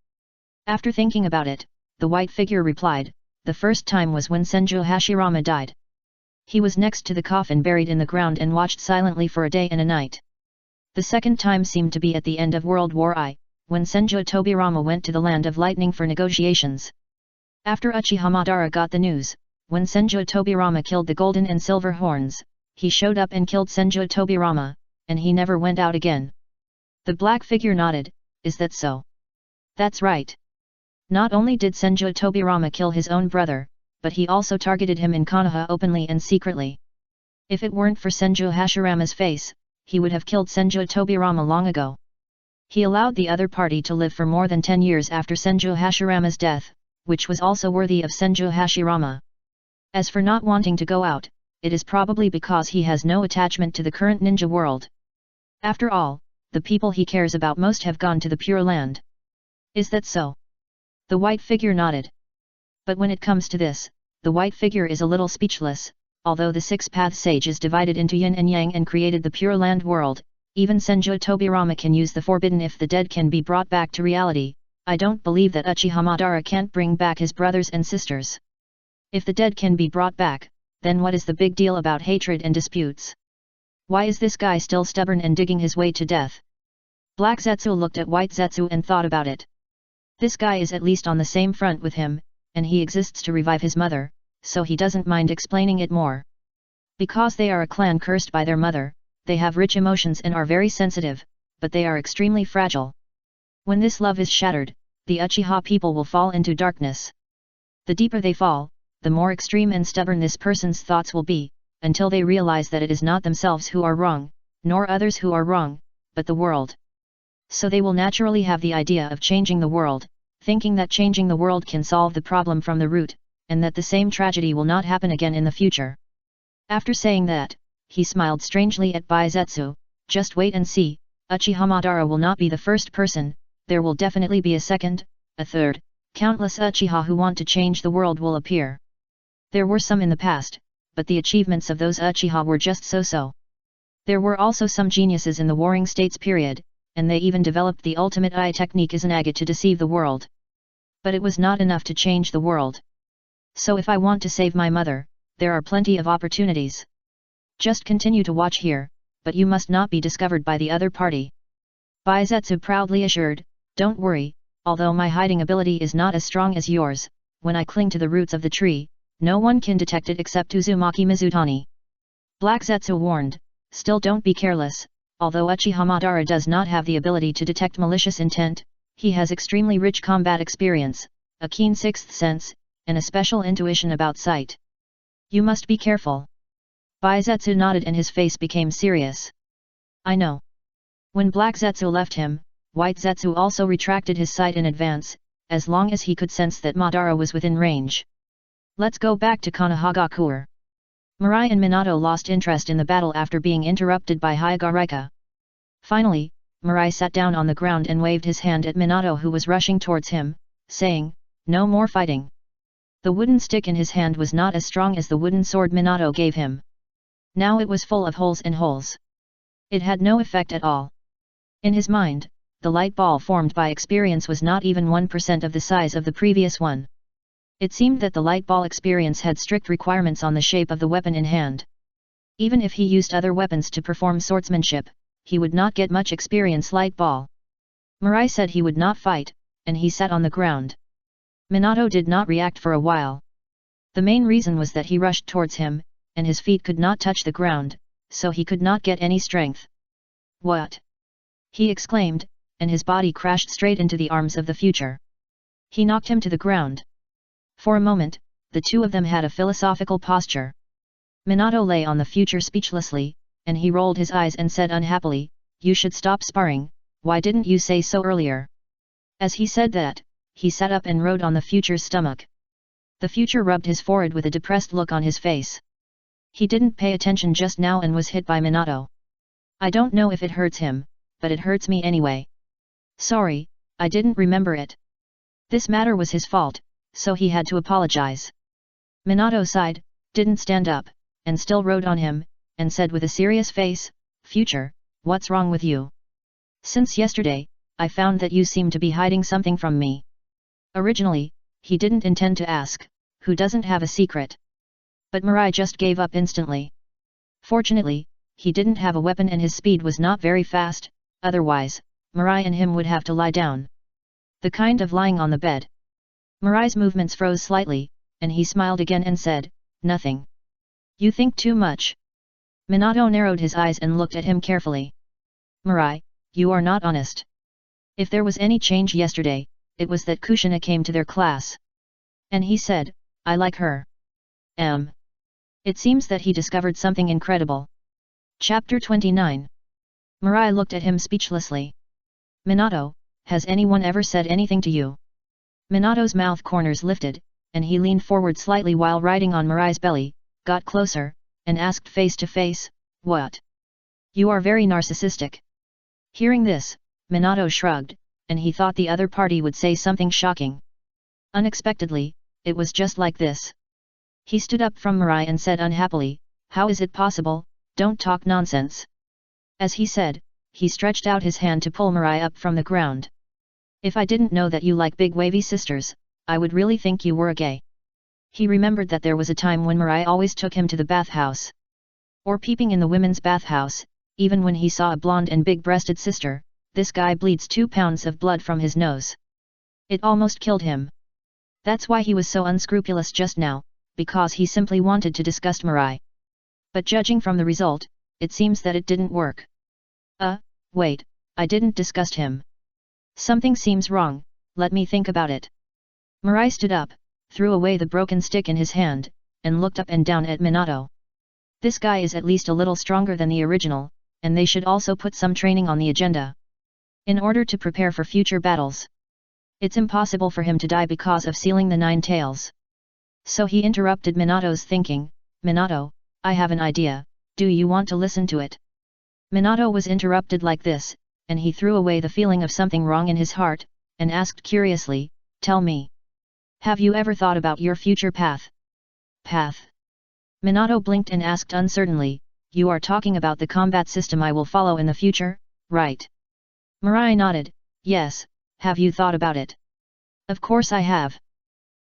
After thinking about it, the white figure replied, "The first time was when Senju Hashirama died. He was next to the coffin buried in the ground and watched silently for a day and a night. The second time seemed to be at the end of World War I, when Senju Tobirama went to the Land of Lightning for negotiations. After Uchiha Madara got the news, when Senju Tobirama killed the golden and silver horns, he showed up and killed Senju Tobirama, and he never went out again." The black figure nodded, "Is that so?" "That's right. Not only did Senju Tobirama kill his own brother, but he also targeted him in Konoha openly and secretly. If it weren't for Senju Hashirama's face, he would have killed Senju Tobirama long ago. He allowed the other party to live for more than 10 years after Senju Hashirama's death, which was also worthy of Senju Hashirama. As for not wanting to go out, it is probably because he has no attachment to the current ninja world. After all, the people he cares about most have gone to the Pure Land. Is that so?" The white figure nodded. But when it comes to this, the white figure is a little speechless, although the six-path sage is divided into yin and yang and created the Pure Land world, even Senju Tobirama can use the forbidden if the dead can be brought back to reality. I don't believe that Uchiha Madara can't bring back his brothers and sisters. If the dead can be brought back, then what is the big deal about hatred and disputes? Why is this guy still stubborn and digging his way to death? Black Zetsu looked at White Zetsu and thought about it. This guy is at least on the same front with him, and he exists to revive his mother, so he doesn't mind explaining it more. Because they are a clan cursed by their mother, they have rich emotions and are very sensitive, but they are extremely fragile. When this love is shattered, the Uchiha people will fall into darkness. The deeper they fall, the more extreme and stubborn this person's thoughts will be, until they realize that it is not themselves who are wrong, nor others who are wrong, but the world. So they will naturally have the idea of changing the world, thinking that changing the world can solve the problem from the root, and that the same tragedy will not happen again in the future. After saying that, he smiled strangely at Baizetsu. Just wait and see, Uchiha Madara will not be the first person, there will definitely be a second, a third, countless Uchiha who want to change the world will appear. There were some in the past, but the achievements of those Uchiha were just so-so. There were also some geniuses in the Warring States period, and they even developed the ultimate eye technique Izanaga to deceive the world. But it was not enough to change the world. So if I want to save my mother, there are plenty of opportunities. Just continue to watch here, but you must not be discovered by the other party. Baizetsu proudly assured, don't worry, although my hiding ability is not as strong as yours, when I cling to the roots of the tree, no one can detect it except Uzumaki Mizutani. Black Zetsu warned, still don't be careless, although Uchiha Madara does not have the ability to detect malicious intent, he has extremely rich combat experience, a keen sixth sense, and a special intuition about sight. You must be careful. Baizetsu nodded and his face became serious. I know. When Black Zetsu left him, White Zetsu also retracted his sight in advance, as long as he could sense that Madara was within range. Let's go back to Konohagakure. Mirai and Minato lost interest in the battle after being interrupted by Hyagarika. Finally, Mirai sat down on the ground and waved his hand at Minato who was rushing towards him, saying, no more fighting. The wooden stick in his hand was not as strong as the wooden sword Minato gave him. Now it was full of holes and holes. It had no effect at all. In his mind, the light ball formed by experience was not even 1% of the size of the previous one. It seemed that the light ball experience had strict requirements on the shape of the weapon in hand. Even if he used other weapons to perform swordsmanship, he would not get much experience light ball. Mirai said he would not fight, and he sat on the ground. Minato did not react for a while. The main reason was that he rushed towards him, and his feet could not touch the ground, so he could not get any strength. What? He exclaimed, and his body crashed straight into the arms of the future. He knocked him to the ground. For a moment, the two of them had a philosophical posture. Minato lay on the future speechlessly, and he rolled his eyes and said unhappily, you should stop sparring, why didn't you say so earlier? As he said that, he sat up and rode on the future's stomach. The future rubbed his forehead with a depressed look on his face. He didn't pay attention just now and was hit by Minato. I don't know if it hurts him, but it hurts me anyway. Sorry, I didn't remember it. This matter was his fault, so he had to apologize. Minato sighed, didn't stand up, and still rode on him, and said with a serious face, Future, what's wrong with you? Since yesterday, I found that you seem to be hiding something from me. Originally, he didn't intend to ask, who doesn't have a secret? But Mirai just gave up instantly. Fortunately, he didn't have a weapon and his speed was not very fast, otherwise, Mirai and him would have to lie down. The kind of lying on the bed. Mirai's movements froze slightly, and he smiled again and said, nothing. You think too much. Minato narrowed his eyes and looked at him carefully. Mirai, you are not honest. If there was any change yesterday, it was that Kushina came to their class. And he said, I like her. It seems that he discovered something incredible. Chapter 29. Mirai looked at him speechlessly. Minato, has anyone ever said anything to you? Minato's mouth corners lifted, and he leaned forward slightly while riding on Mirai's belly, got closer, and asked face to face, what? You are very narcissistic. Hearing this, Minato shrugged, and he thought the other party would say something shocking. Unexpectedly, it was just like this. He stood up from Mirai and said unhappily, "How is it possible? Don't talk nonsense." As he said, he stretched out his hand to pull Mirai up from the ground. "If I didn't know that you like big wavy sisters, I would really think you were a gay." He remembered that there was a time when Mirai always took him to the bathhouse. Or peeping in the women's bathhouse, even when he saw a blonde and big-breasted sister, "This guy bleeds 2 pounds of blood from his nose." It almost killed him. That's why he was so unscrupulous just now, because he simply wanted to disgust Mirai. But judging from the result, it seems that it didn't work. Wait, I didn't disgust him. Something seems wrong, let me think about it." Mirai stood up, threw away the broken stick in his hand, and looked up and down at Minato. This guy is at least a little stronger than the original, and they should also put some training on the agenda. In order to prepare for future battles. It's impossible for him to die because of sealing the 9 tails. So he interrupted Minato's thinking, "Minato, I have an idea, do you want to listen to it?" Minato was interrupted like this, and he threw away the feeling of something wrong in his heart, and asked curiously, "Tell me. Have you ever thought about your future path?" "Path?" Minato blinked and asked uncertainly, "You are talking about the combat system I will follow in the future, right?" Mirai nodded, "Yes, have you thought about it?" "Of course I have."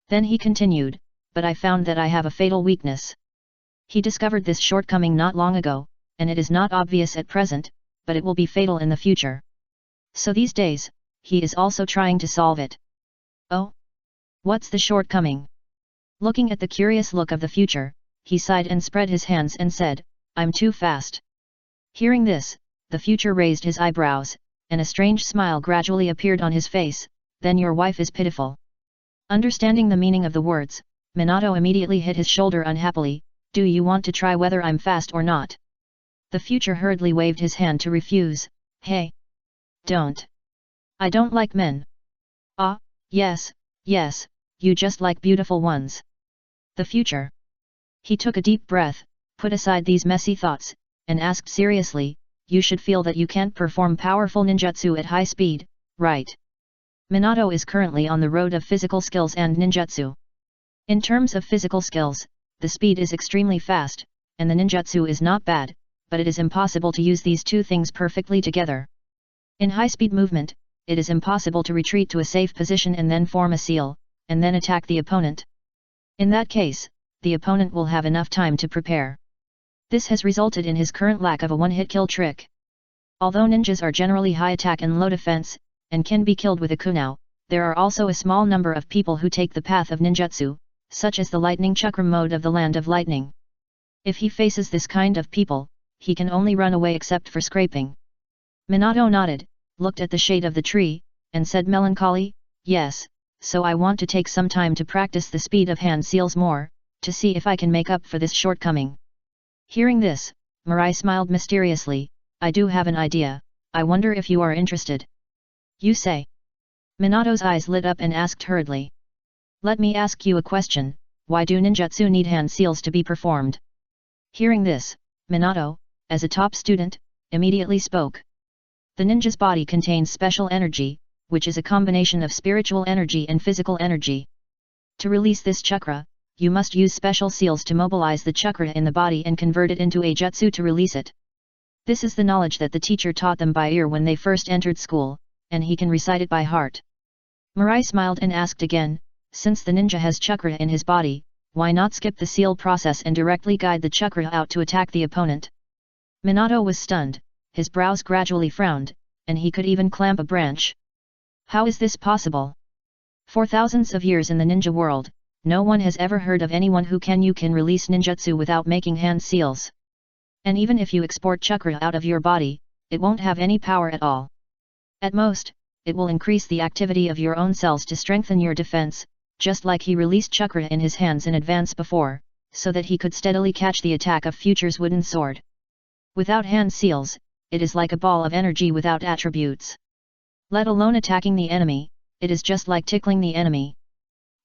Then he continued, "But I found that I have a fatal weakness." He discovered this shortcoming not long ago, and it is not obvious at present, but it will be fatal in the future. So these days, he is also trying to solve it. "Oh? What's the shortcoming?" Looking at the curious look of the future, he sighed and spread his hands and said, "I'm too fast." Hearing this, the future raised his eyebrows, and a strange smile gradually appeared on his face, "Then your wife is pitiful." Understanding the meaning of the words, Minato immediately hit his shoulder unhappily, "Do you want to try whether I'm fast or not?" The future hurriedly waved his hand to refuse, "Hey! Don't! I don't like men." "Ah, yes, you just like beautiful ones." The future. He took a deep breath, put aside these messy thoughts, and asked seriously, "You should feel that you can't perform powerful ninjutsu at high speed, right?" Minato is currently on the road of physical skills and ninjutsu. In terms of physical skills, the speed is extremely fast, and the ninjutsu is not bad, but it is impossible to use these two things perfectly together. In high-speed movement, it is impossible to retreat to a safe position and then form a seal, and then attack the opponent. In that case, the opponent will have enough time to prepare. This has resulted in his current lack of a one-hit kill trick. Although ninjas are generally high attack and low defense, and can be killed with a kunao, there are also a small number of people who take the path of ninjutsu, such as the lightning chakra mode of the Land of Lightning. If he faces this kind of people, he can only run away except for scraping. Minato nodded, looked at the shade of the tree, and said melancholy, "Yes, so I want to take some time to practice the speed of hand seals more, to see if I can make up for this shortcoming." Hearing this, Mirai smiled mysteriously, "I do have an idea, I wonder if you are interested." "You say?" Minato's eyes lit up and asked hurriedly. "Let me ask you a question, why do ninjutsu need hand seals to be performed?" Hearing this, Minato, as a top student, immediately spoke. The ninja's body contains special energy, which is a combination of spiritual energy and physical energy. To release this chakra, you must use special seals to mobilize the chakra in the body and convert it into a jutsu to release it. This is the knowledge that the teacher taught them by ear when they first entered school, and he can recite it by heart. Mirai smiled and asked again, "Since the ninja has chakra in his body, why not skip the seal process and directly guide the chakra out to attack the opponent?" Minato was stunned, his brows gradually frowned, and he could even clamp a branch. How is this possible? For thousands of years in the ninja world, no one has ever heard of anyone who can release ninjutsu without making hand seals. And even if you export chakra out of your body, it won't have any power at all. At most, it will increase the activity of your own cells to strengthen your defense, just like he released chakra in his hands in advance before, so that he could steadily catch the attack of Future's wooden sword. Without hand seals, it is like a ball of energy without attributes. Let alone attacking the enemy, it is just like tickling the enemy.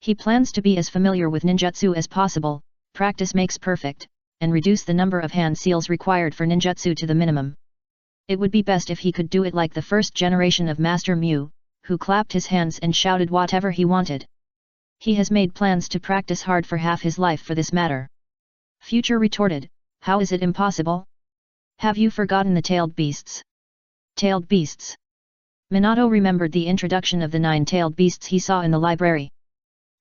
He plans to be as familiar with ninjutsu as possible, practice makes perfect, and reduce the number of hand seals required for ninjutsu to the minimum. It would be best if he could do it like the first generation of Master Mu, who clapped his hands and shouted whatever he wanted. He has made plans to practice hard for half his life for this matter. Future retorted, how is it impossible? Have you forgotten the tailed beasts? Tailed beasts. Minato remembered the introduction of the 9-tailed beasts he saw in the library.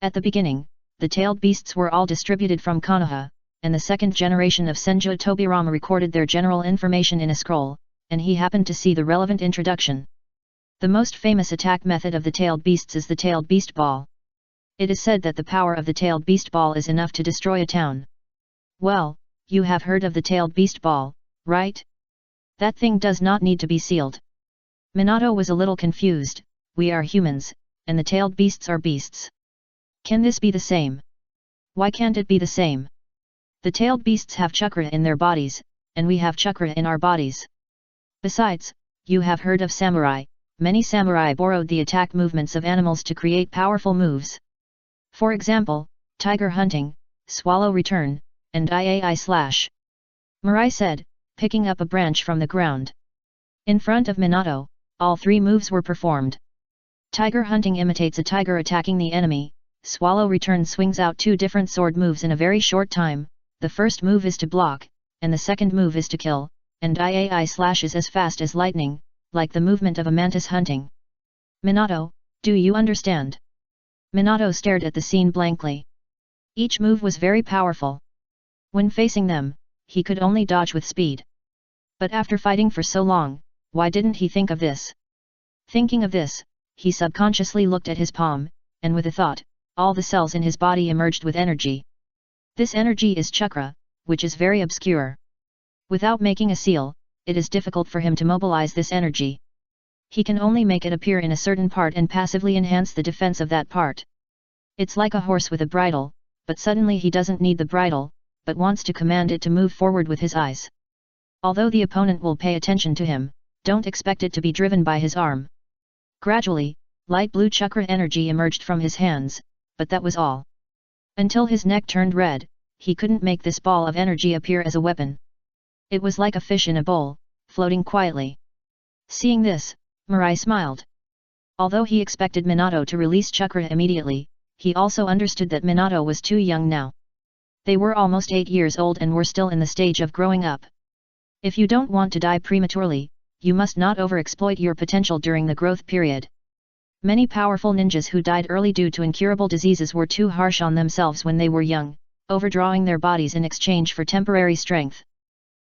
At the beginning, the tailed beasts were all distributed from Konoha, and the second generation of Senju Tobirama recorded their general information in a scroll, and he happened to see the relevant introduction. The most famous attack method of the tailed beasts is the tailed beast ball. It is said that the power of the tailed beast ball is enough to destroy a town. Well, you have heard of the tailed beast ball, right? That thing does not need to be sealed. Minato was a little confused. We are humans, and the tailed beasts are beasts. Can this be the same? Why can't it be the same? The tailed beasts have chakra in their bodies, and we have chakra in our bodies. Besides, you have heard of samurai. Many samurai borrowed the attack movements of animals to create powerful moves. For example, tiger hunting, swallow return, and iai slash. Mirai said, picking up a branch from the ground. In front of Minato, all three moves were performed. Tiger hunting imitates a tiger attacking the enemy, swallow return swings out two different sword moves in a very short time, the first move is to block, and the second move is to kill, and iai slash is as fast as lightning, like the movement of a mantis hunting. Minato, do you understand? Minato stared at the scene blankly. Each move was very powerful. When facing them, he could only dodge with speed. But after fighting for so long, why didn't he think of this? Thinking of this, he subconsciously looked at his palm, and with a thought, all the cells in his body emerged with energy. This energy is chakra, which is very obscure. Without making a seal, it is difficult for him to mobilize this energy. He can only make it appear in a certain part and passively enhance the defense of that part. It's like a horse with a bridle, but suddenly he doesn't need the bridle, but wants to command it to move forward with his eyes. Although the opponent will pay attention to him, don't expect it to be driven by his arm. Gradually, light blue chakra energy emerged from his hands, but that was all. Until his neck turned red, he couldn't make this ball of energy appear as a weapon. It was like a fish in a bowl, floating quietly. Seeing this, Mirai smiled. Although he expected Minato to release chakra immediately, he also understood that Minato was too young now. They were almost 8 years old and were still in the stage of growing up. If you don't want to die prematurely, you must not overexploit your potential during the growth period. Many powerful ninjas who died early due to incurable diseases were too harsh on themselves when they were young, overdrawing their bodies in exchange for temporary strength.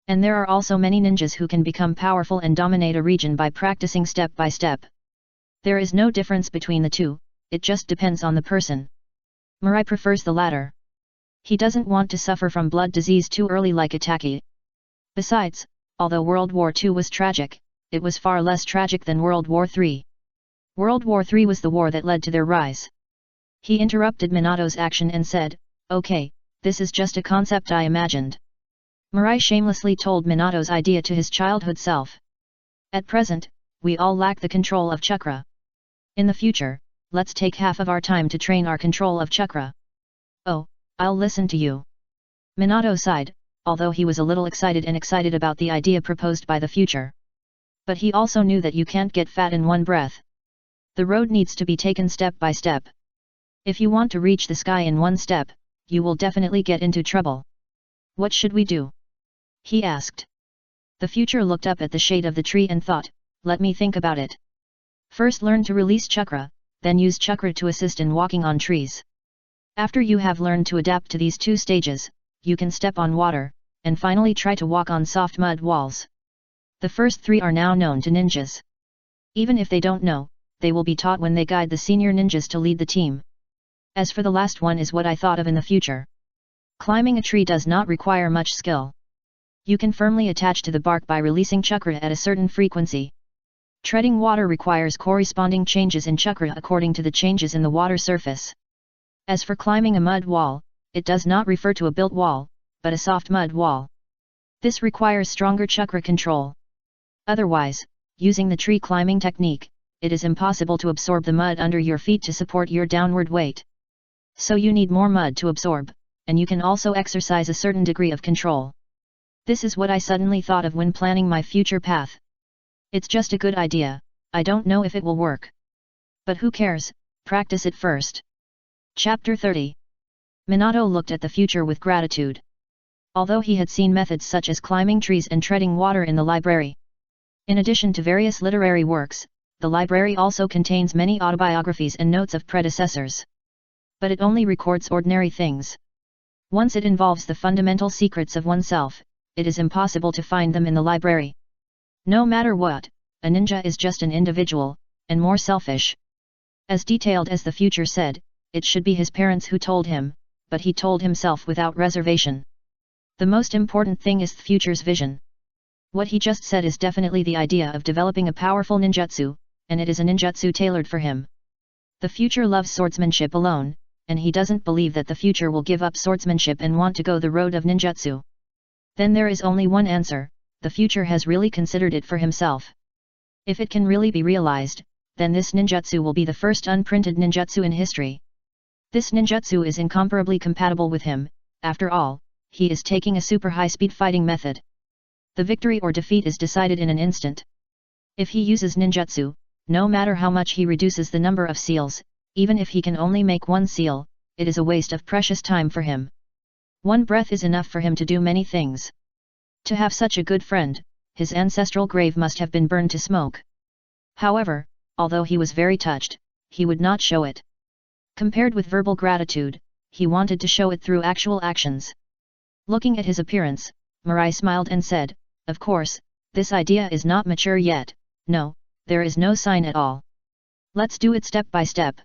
And there are also many ninjas who can become powerful and dominate a region by practicing step by step. There is no difference between the two, it just depends on the person. Mirai prefers the latter. He doesn't want to suffer from blood disease too early like Itachi. Besides, although World War II was tragic, it was far less tragic than World War III. World War III was the war that led to their rise. He interrupted Minato's action and said, "Okay, this is just a concept I imagined." Mirai shamelessly told Minato's idea to his childhood self. At present, we all lack the control of chakra. In the future, let's take half of our time to train our control of chakra. Oh, I'll listen to you. Minato sighed, although he was a little excited about the idea proposed by the future. But he also knew that you can't get fat in one breath. The road needs to be taken step by step. If you want to reach the sky in one step, you will definitely get into trouble. What should we do? He asked. The future looked up at the shade of the tree and thought, let me think about it. First learn to release chakra, then use chakra to assist in walking on trees. After you have learned to adapt to these two stages, you can step on water, and finally try to walk on soft mud walls. The first three are now known to ninjas. Even if they don't know, they will be taught when they guide the senior ninjas to lead the team. As for the last one is what I thought of in the future. Climbing a tree does not require much skill. You can firmly attach to the bark by releasing chakra at a certain frequency. Treading water requires corresponding changes in chakra according to the changes in the water surface. As for climbing a mud wall, it does not refer to a built wall, but a soft mud wall. This requires stronger chakra control. Otherwise, using the tree climbing technique, it is impossible to absorb the mud under your feet to support your downward weight. So you need more mud to absorb, and you can also exercise a certain degree of control. This is what I suddenly thought of when planning my future path. It's just a good idea, I don't know if it will work. But who cares, practice it first. Chapter 30. Minato looked at the future with gratitude. Although he had seen methods such as climbing trees and treading water in the library. In addition to various literary works, the library also contains many autobiographies and notes of predecessors. But it only records ordinary things. Once it involves the fundamental secrets of oneself, it is impossible to find them in the library. No matter what, a ninja is just an individual, and more selfish. As detailed as the future said, it should be his parents who told him, but he told himself without reservation. The most important thing is the future's vision. What he just said is definitely the idea of developing a powerful ninjutsu, and it is a ninjutsu tailored for him. The future loves swordsmanship alone, and he doesn't believe that the future will give up swordsmanship and want to go the road of ninjutsu. Then there is only one answer: the future has really considered it for himself. If it can really be realized, then this ninjutsu will be the first unprinted ninjutsu in history. This ninjutsu is incomparably compatible with him. After all, he is taking a super high-speed fighting method. The victory or defeat is decided in an instant. If he uses ninjutsu, no matter how much he reduces the number of seals, even if he can only make one seal, it is a waste of precious time for him. One breath is enough for him to do many things. To have such a good friend, his ancestral grave must have been burned to smoke. However, although he was very touched, he would not show it. Compared with verbal gratitude, he wanted to show it through actual actions. Looking at his appearance, Mirai smiled and said, "Of course, this idea is not mature yet. No, there is no sign at all. Let's do it step by step.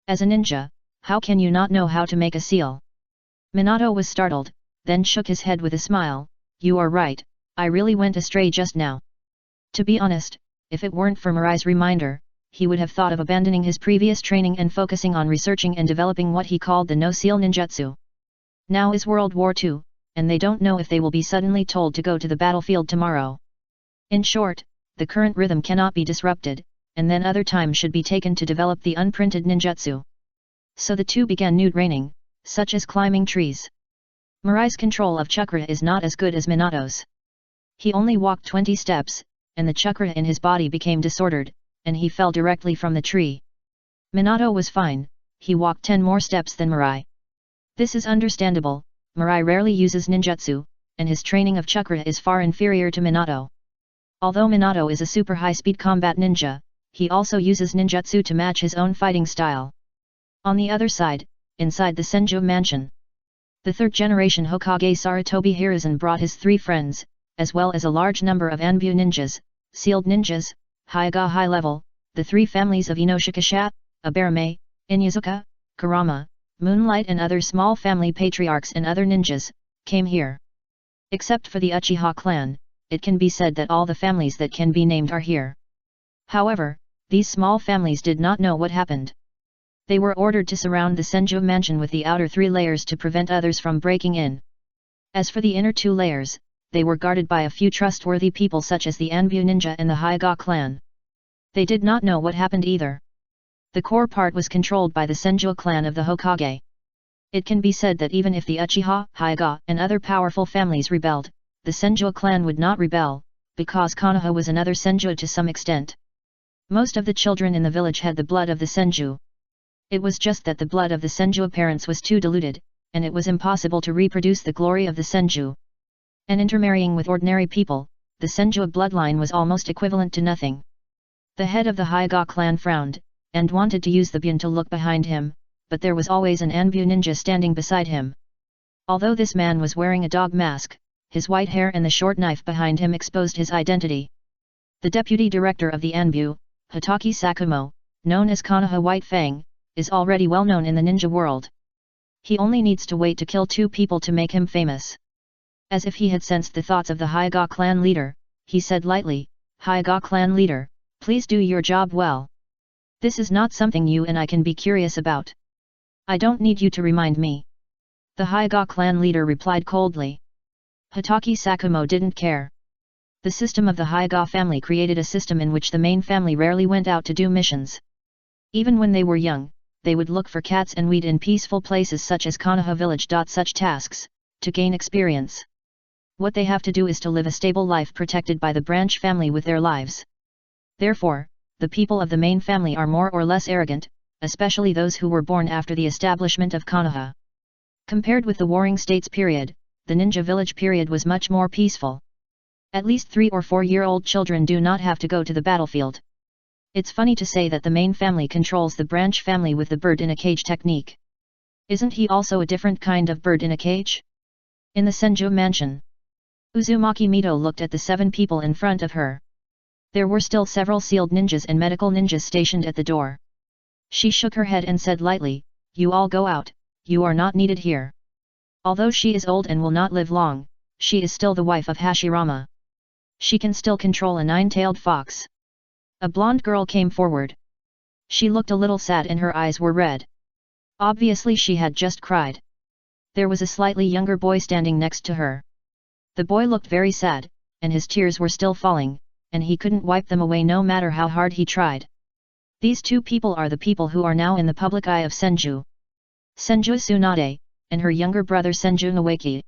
As a ninja, how can you not know how to make a seal?" Minato was startled, then shook his head with a smile. "You are right, I really went astray just now." To be honest, if it weren't for Mirai's reminder, he would have thought of abandoning his previous training and focusing on researching and developing what he called the no-seal ninjutsu. Now is World War II, and they don't know if they will be suddenly told to go to the battlefield tomorrow. In short, the current rhythm cannot be disrupted, and then other time should be taken to develop the unprinted ninjutsu. So the two began new training, such as climbing trees. Mirai's control of chakra is not as good as Minato's. He only walked 20 steps, and the chakra in his body became disordered, and he fell directly from the tree. Minato was fine, he walked 10 more steps than Mirai. This is understandable, Mirai rarely uses ninjutsu, and his training of chakra is far inferior to Minato. Although Minato is a super high-speed combat ninja, he also uses ninjutsu to match his own fighting style. On the other side, inside the Senju mansion, the third-generation Hokage Sarutobi Hiruzen brought his 3 friends, as well as a large number of Anbu ninjas, sealed ninjas, Hyuga high level, the 3 families of Inoshikasha, Abarame, Inyazuka, Kurama, Moonlight and other small family patriarchs and other ninjas, came here. Except for the Uchiha clan, it can be said that all the families that can be named are here. However, these small families did not know what happened. They were ordered to surround the Senju mansion with the outer 3 layers to prevent others from breaking in. As for the inner 2 layers, they were guarded by a few trustworthy people such as the Anbu ninja and the Hyuga clan. They did not know what happened either. The core part was controlled by the Senju clan of the Hokage. It can be said that even if the Uchiha, Hyuga and other powerful families rebelled, the Senju clan would not rebel, because Konoha was another Senju to some extent. Most of the children in the village had the blood of the Senju. It was just that the blood of the Senju parents was too diluted, and it was impossible to reproduce the glory of the Senju. And intermarrying with ordinary people, the Senju bloodline was almost equivalent to nothing. The head of the Hyuga clan frowned, and wanted to use the Bun to look behind him, but there was always an Anbu ninja standing beside him. Although this man was wearing a dog mask, his white hair and the short knife behind him exposed his identity. The deputy director of the Anbu, Hitaki Sakumo, known as Konoha White Fang, is already well known in the ninja world. He only needs to wait to kill 2 people to make him famous. As if he had sensed the thoughts of the Hyuga clan leader, he said lightly, "Hyuga clan leader, please do your job well. This is not something you and I can be curious about. I don't need you to remind me." The Hyuga clan leader replied coldly. Hitaki Sakumo didn't care. The system of the Hyuga family created a system in which the main family rarely went out to do missions. Even when they were young, they would look for cats and weed in peaceful places such as Konoha village. Such tasks, to gain experience. What they have to do is to live a stable life protected by the branch family with their lives. Therefore, the people of the main family are more or less arrogant, especially those who were born after the establishment of Konoha. Compared with the Warring States period, the ninja village period was much more peaceful. At least 3 or 4-year-old children do not have to go to the battlefield. It's funny to say that the main family controls the branch family with the bird in a cage technique. Isn't he also a different kind of bird in a cage? In the Senju mansion, Uzumaki Mito looked at the 7 people in front of her. There were still several sealed ninjas and medical ninjas stationed at the door. She shook her head and said lightly, "You all go out, you are not needed here." Although she is old and will not live long, she is still the wife of Hashirama. She can still control a 9-tailed fox. A blonde girl came forward. She looked a little sad and her eyes were red. Obviously she had just cried. There was a slightly younger boy standing next to her. The boy looked very sad, and his tears were still falling, and he couldn't wipe them away no matter how hard he tried. These 2 people are the people who are now in the public eye of Senju. Senju Tsunade, and her younger brother Senju Nawaki.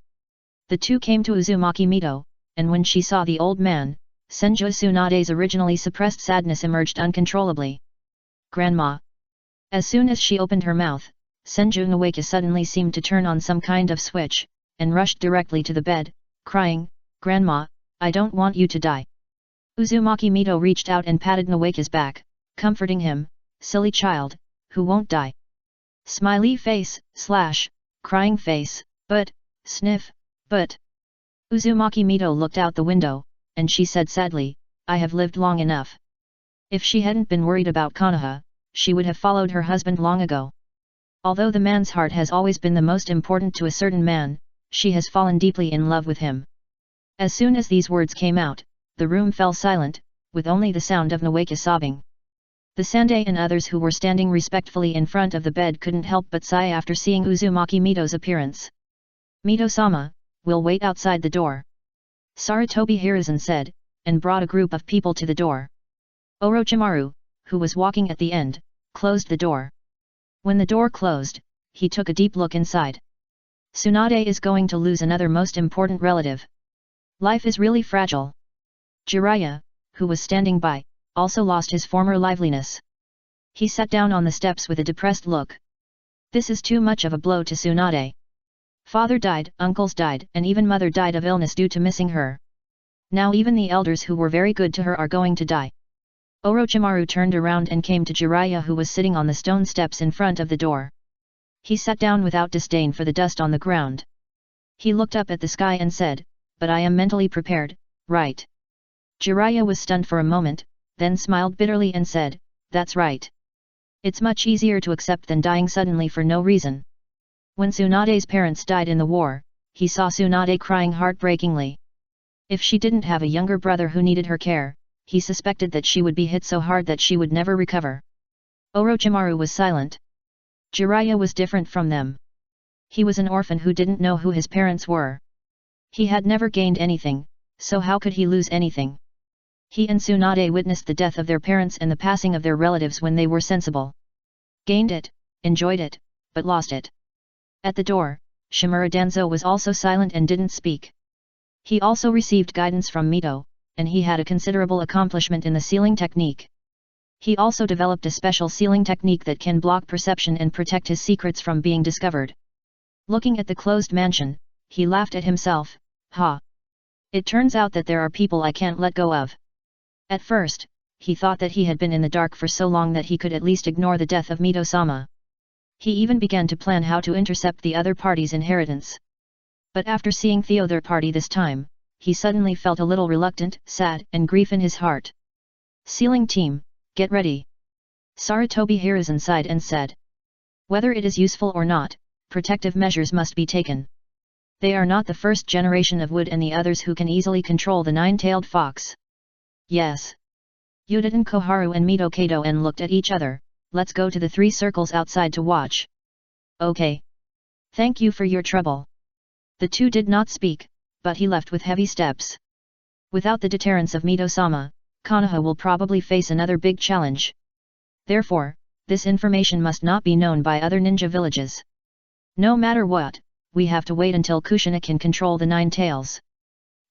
The 2 came to Uzumaki Mito, and when she saw the old man, Senju Tsunade's originally suppressed sadness emerged uncontrollably. "Grandma." As soon as she opened her mouth, Senju Nawaki suddenly seemed to turn on some kind of switch, and rushed directly to the bed, crying, "Grandma, I don't want you to die." Uzumaki Mito reached out and patted Nawaki's back, comforting him, "Silly child, who won't die?" Smiley face, / crying face, but, sniff, but. Uzumaki Mito looked out the window, and she said sadly, "I have lived long enough." If she hadn't been worried about Konoha, she would have followed her husband long ago. Although the man's heart has always been the most important to a certain man, she has fallen deeply in love with him. As soon as these words came out, the room fell silent, with only the sound of Nawaki sobbing. The Sandai and others who were standing respectfully in front of the bed couldn't help but sigh after seeing Uzumaki Mito's appearance. "Mito-sama, we'll wait outside the door," Sarutobi Hiruzen said, and brought a group of people to the door. Orochimaru, who was walking at the end, closed the door. When the door closed, he took a deep look inside. Tsunade is going to lose another most important relative. Life is really fragile. Jiraiya, who was standing by, also lost his former liveliness. He sat down on the steps with a depressed look. This is too much of a blow to Tsunade. Father died, uncles died, and even mother died of illness due to missing her. Now even the elders who were very good to her are going to die. Orochimaru turned around and came to Jiraiya, who was sitting on the stone steps in front of the door. He sat down without disdain for the dust on the ground. He looked up at the sky and said, "But I am mentally prepared, right?" Jiraiya was stunned for a moment, then smiled bitterly and said, "That's right. It's much easier to accept than dying suddenly for no reason." When Tsunade's parents died in the war, he saw Tsunade crying heartbreakingly. If she didn't have a younger brother who needed her care, he suspected that she would be hit so hard that she would never recover. Orochimaru was silent. Jiraiya was different from them. He was an orphan who didn't know who his parents were. He had never gained anything, so how could he lose anything? He and Tsunade witnessed the death of their parents and the passing of their relatives when they were sensible. Gained it, enjoyed it, but lost it. At the door, Shimura Danzo was also silent and didn't speak. He also received guidance from Mito, and he had a considerable accomplishment in the sealing technique. He also developed a special sealing technique that can block perception and protect his secrets from being discovered. Looking at the closed mansion, he laughed at himself, "Ha! It turns out that there are people I can't let go of." At first, he thought that he had been in the dark for so long that he could at least ignore the death of Mito-sama. He even began to plan how to intercept the other party's inheritance. But after seeing their party this time, he suddenly felt a little reluctant, sad, and grief in his heart. "Sealing team, get ready." Sarutobi Hiruzen sighed and said. "Whether it is useful or not, protective measures must be taken. They are not the first generation of wood and the others who can easily control the 9-tailed fox." "Yes." Yudin Koharu and Mito Kato-en looked at each other. "Let's go to the 3 circles outside to watch." "Okay. Thank you for your trouble." The 2 did not speak, but he left with heavy steps. Without the deterrence of Mito-sama, Konoha will probably face another big challenge. Therefore, this information must not be known by other ninja villages. No matter what, we have to wait until Kushina can control the 9 tails.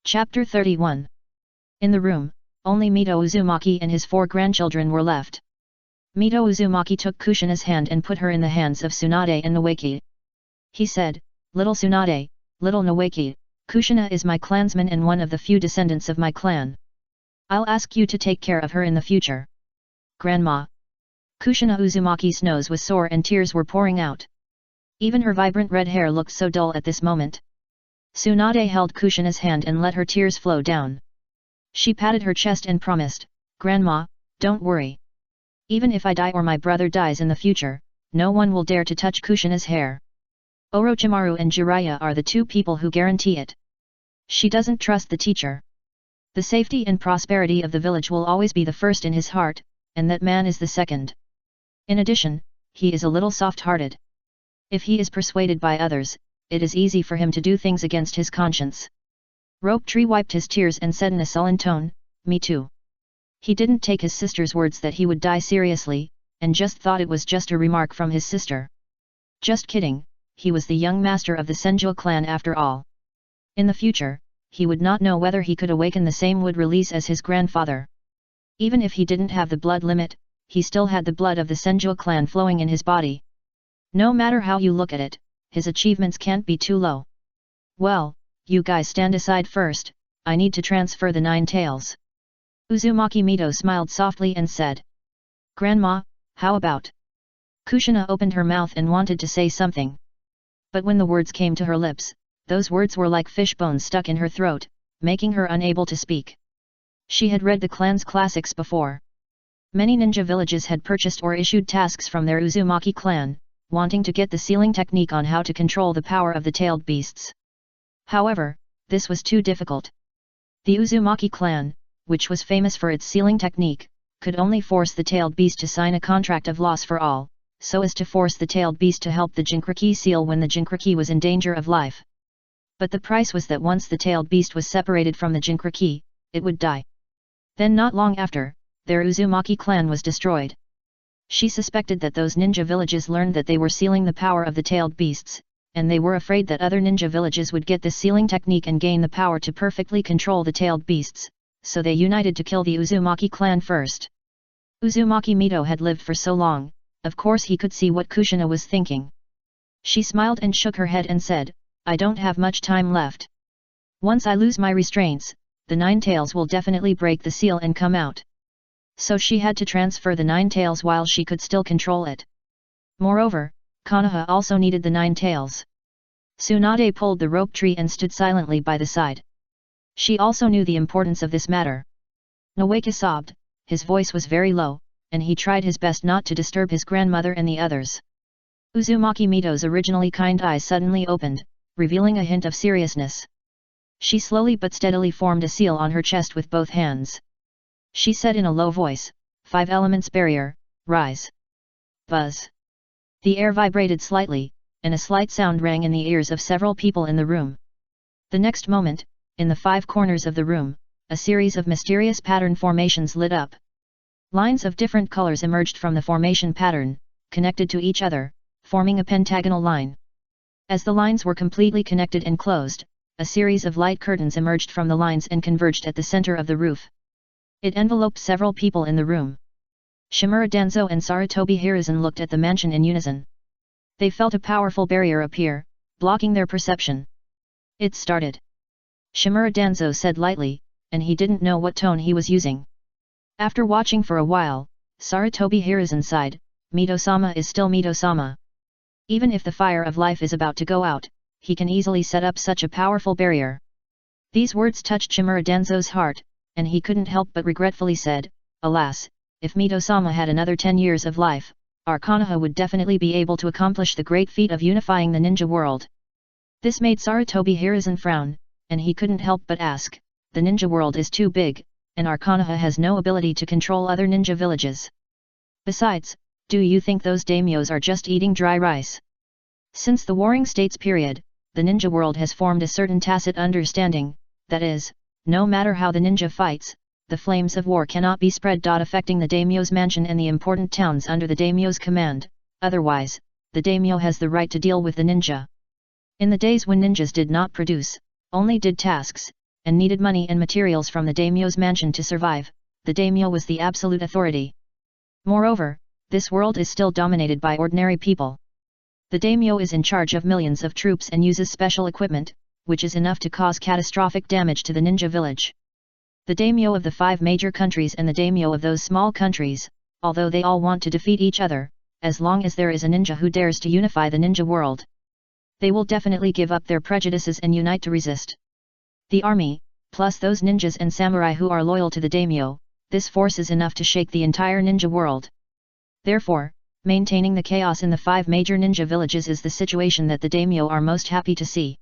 Chapter 31. In the room, only Mito Uzumaki and his 4 grandchildren were left. Mito Uzumaki took Kushina's hand and put her in the hands of Tsunade and Noeki. He said, "Little Tsunade, little Noeki, Kushina is my clansman and one of the few descendants of my clan. I'll ask you to take care of her in the future." "Grandma." Kushina Uzumaki's nose was sore and tears were pouring out. Even her vibrant red hair looked so dull at this moment. Tsunade held Kushina's hand and let her tears flow down. She patted her chest and promised, "Grandma, don't worry. Even if I die or my brother dies in the future, no one will dare to touch Kushina's hair. Orochimaru and Jiraiya are the two people who guarantee it." She doesn't trust the teacher. The safety and prosperity of the village will always be the first in his heart, and that man is the second. In addition, he is a little soft-hearted. If he is persuaded by others, it is easy for him to do things against his conscience. Rope Tree wiped his tears and said in a sullen tone, "Me too." He didn't take his sister's words that he would die seriously, and just thought it was just a remark from his sister. Just kidding, he was the young master of the Senju clan after all. In the future, he would not know whether he could awaken the same wood release as his grandfather. Even if he didn't have the blood limit, he still had the blood of the Senju clan flowing in his body. No matter how you look at it, his achievements can't be too low. "Well, you guys stand aside first, I need to transfer the 9 tails." Uzumaki Mito smiled softly and said. "Grandma, how about?" Kushina opened her mouth and wanted to say something. But when the words came to her lips, those words were like fish bones stuck in her throat, making her unable to speak. She had read the clan's classics before. Many ninja villages had purchased or issued tasks from their Uzumaki clan, wanting to get the sealing technique on how to control the power of the tailed beasts. However, this was too difficult. The Uzumaki clan, which was famous for its sealing technique, could only force the tailed beast to sign a contract of loss for all, so as to force the tailed beast to help the Jinchuriki seal when the Jinchuriki was in danger of life. But the price was that once the tailed beast was separated from the Jinchuriki, it would die. Then not long after, their Uzumaki clan was destroyed. She suspected that those ninja villages learned that they were sealing the power of the tailed beasts, and they were afraid that other ninja villages would get this sealing technique and gain the power to perfectly control the tailed beasts, so they united to kill the Uzumaki clan first. Uzumaki Mito had lived for so long, of course he could see what Kushina was thinking. She smiled and shook her head and said, "I don't have much time left. Once I lose my restraints, the 9 tails will definitely break the seal and come out." So she had to transfer the 9 tails while she could still control it. Moreover, Konoha also needed the 9 tails. Tsunade pulled the rope tree and stood silently by the side. She also knew the importance of this matter. Noeki sobbed, his voice was very low, and he tried his best not to disturb his grandmother and the others. Uzumaki Mito's originally kind eyes suddenly opened, revealing a hint of seriousness. She slowly but steadily formed a seal on her chest with both hands. She said in a low voice, 5 elements barrier, rise. Buzz. The air vibrated slightly, and a slight sound rang in the ears of several people in the room. The next moment, in the 5 corners of the room, a series of mysterious pattern formations lit up. Lines of different colors emerged from the formation pattern, connected to each other, forming a pentagonal line. As the lines were completely connected and closed, a series of light curtains emerged from the lines and converged at the center of the roof. It enveloped several people in the room. Shimura Danzo and Sarutobi Hiruzen looked at the mansion in unison. They felt a powerful barrier appear, blocking their perception. It started. Shimura Danzo said lightly, and he didn't know what tone he was using. After watching for a while, Sarutobi Hiruzen sighed, Mito-sama is still Mito-sama. Even if the fire of life is about to go out, he can easily set up such a powerful barrier. These words touched Shimura Danzo's heart, and he couldn't help but regretfully said, alas, if Mito-sama had another 10 years of life, our Konoha would definitely be able to accomplish the great feat of unifying the ninja world. This made Sarutobi Hiruzen frown, and he couldn't help but ask, the ninja world is too big, and our Konoha has no ability to control other ninja villages. Besides, do you think those daimyos are just eating dry rice? Since the Warring States period, the ninja world has formed a certain tacit understanding, that is, no matter how the ninja fights, the flames of war cannot be spread. Affecting the daimyo's mansion and the important towns under the daimyo's command, otherwise, the daimyo has the right to deal with the ninja. In the days when ninjas did not produce, only did tasks, and needed money and materials from the daimyo's mansion to survive, the daimyo was the absolute authority. Moreover, this world is still dominated by ordinary people. The daimyo is in charge of millions of troops and uses special equipment, which is enough to cause catastrophic damage to the ninja village. The daimyo of the 5 major countries and the daimyo of those small countries, although they all want to defeat each other, as long as there is a ninja who dares to unify the ninja world, they will definitely give up their prejudices and unite to resist. The army, plus those ninjas and samurai who are loyal to the daimyo, this force is enough to shake the entire ninja world. Therefore, maintaining the chaos in the 5 major ninja villages is the situation that the daimyo are most happy to see.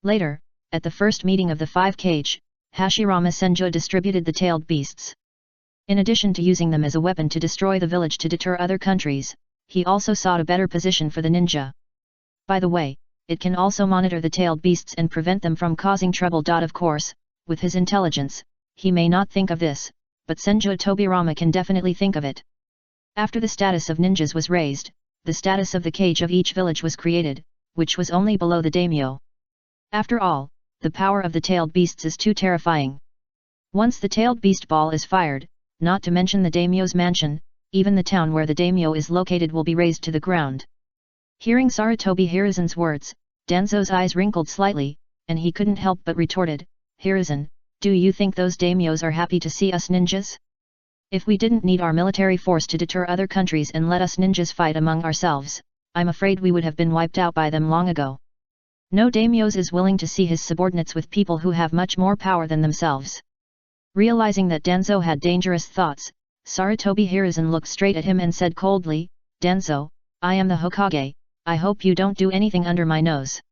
Later, at the first meeting of the 5 kage, Hashirama Senju distributed the tailed beasts. In addition to using them as a weapon to destroy the village to deter other countries, he also sought a better position for the ninja. By the way, it can also monitor the tailed beasts and prevent them from causing trouble. Of course, with his intelligence, he may not think of this, but Senju Tobirama can definitely think of it. After the status of ninjas was raised, the status of the kage of each village was created, which was only below the daimyo. After all, the power of the tailed beasts is too terrifying. Once the tailed beast ball is fired, not to mention the daimyo's mansion, even the town where the daimyo is located will be razed to the ground. Hearing Sarutobi Hiruzen's words, Danzo's eyes wrinkled slightly, and he couldn't help but retorted, "Hiruzen, do you think those daimyos are happy to see us ninjas? If we didn't need our military force to deter other countries and let us ninjas fight among ourselves, I'm afraid we would have been wiped out by them long ago. No daimyos is willing to see his subordinates with people who have much more power than themselves." Realizing that Danzo had dangerous thoughts, Sarutobi Hiruzen looked straight at him and said coldly, "Danzo, I am the Hokage, I hope you don't do anything under my nose."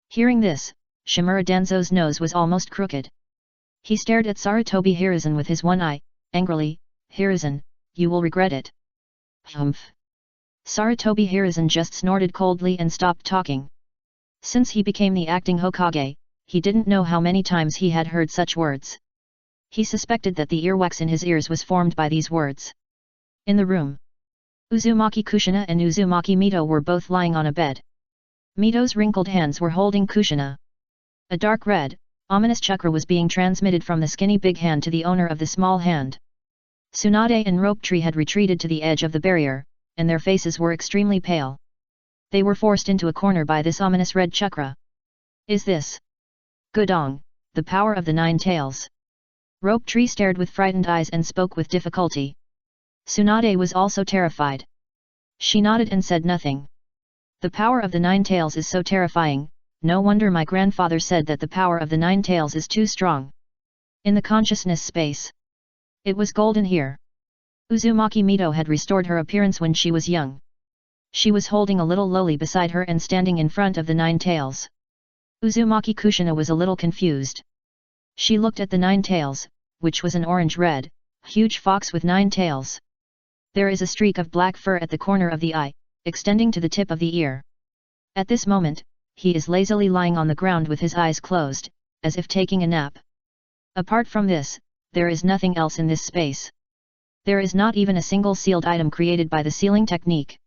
Hearing this, Shimura Danzo's nose was almost crooked. He stared at Sarutobi Hiruzen with his one eye, angrily, "Hiruzen, you will regret it." Humph! Sarutobi Hiruzen just snorted coldly and stopped talking. Since he became the acting Hokage, he didn't know how many times he had heard such words. He suspected that the earwax in his ears was formed by these words. In the room, Uzumaki Kushina and Uzumaki Mito were both lying on a bed. Mito's wrinkled hands were holding Kushina. A dark red, ominous chakra was being transmitted from the skinny big hand to the owner of the small hand. Tsunade and Rope Tree had retreated to the edge of the barrier, and their faces were extremely pale. They were forced into a corner by this ominous red chakra. Is this Gudong, the power of the 9 tails? Rope Tree stared with frightened eyes and spoke with difficulty. Tsunade was also terrified. She nodded and said nothing. The power of the 9 tails is so terrifying, no wonder my grandfather said that the power of the 9 tails is too strong. In the consciousness space, it was golden here. Uzumaki Mito had restored her appearance when she was young. She was holding a little loli beside her and standing in front of the 9 tails. Uzumaki Kushina was a little confused. She looked at the 9 tails, which was an orange-red, huge fox with 9 tails. There is a streak of black fur at the corner of the eye, extending to the tip of the ear. At this moment, he is lazily lying on the ground with his eyes closed, as if taking a nap. Apart from this, there is nothing else in this space. There is not even a single sealed item created by the sealing technique.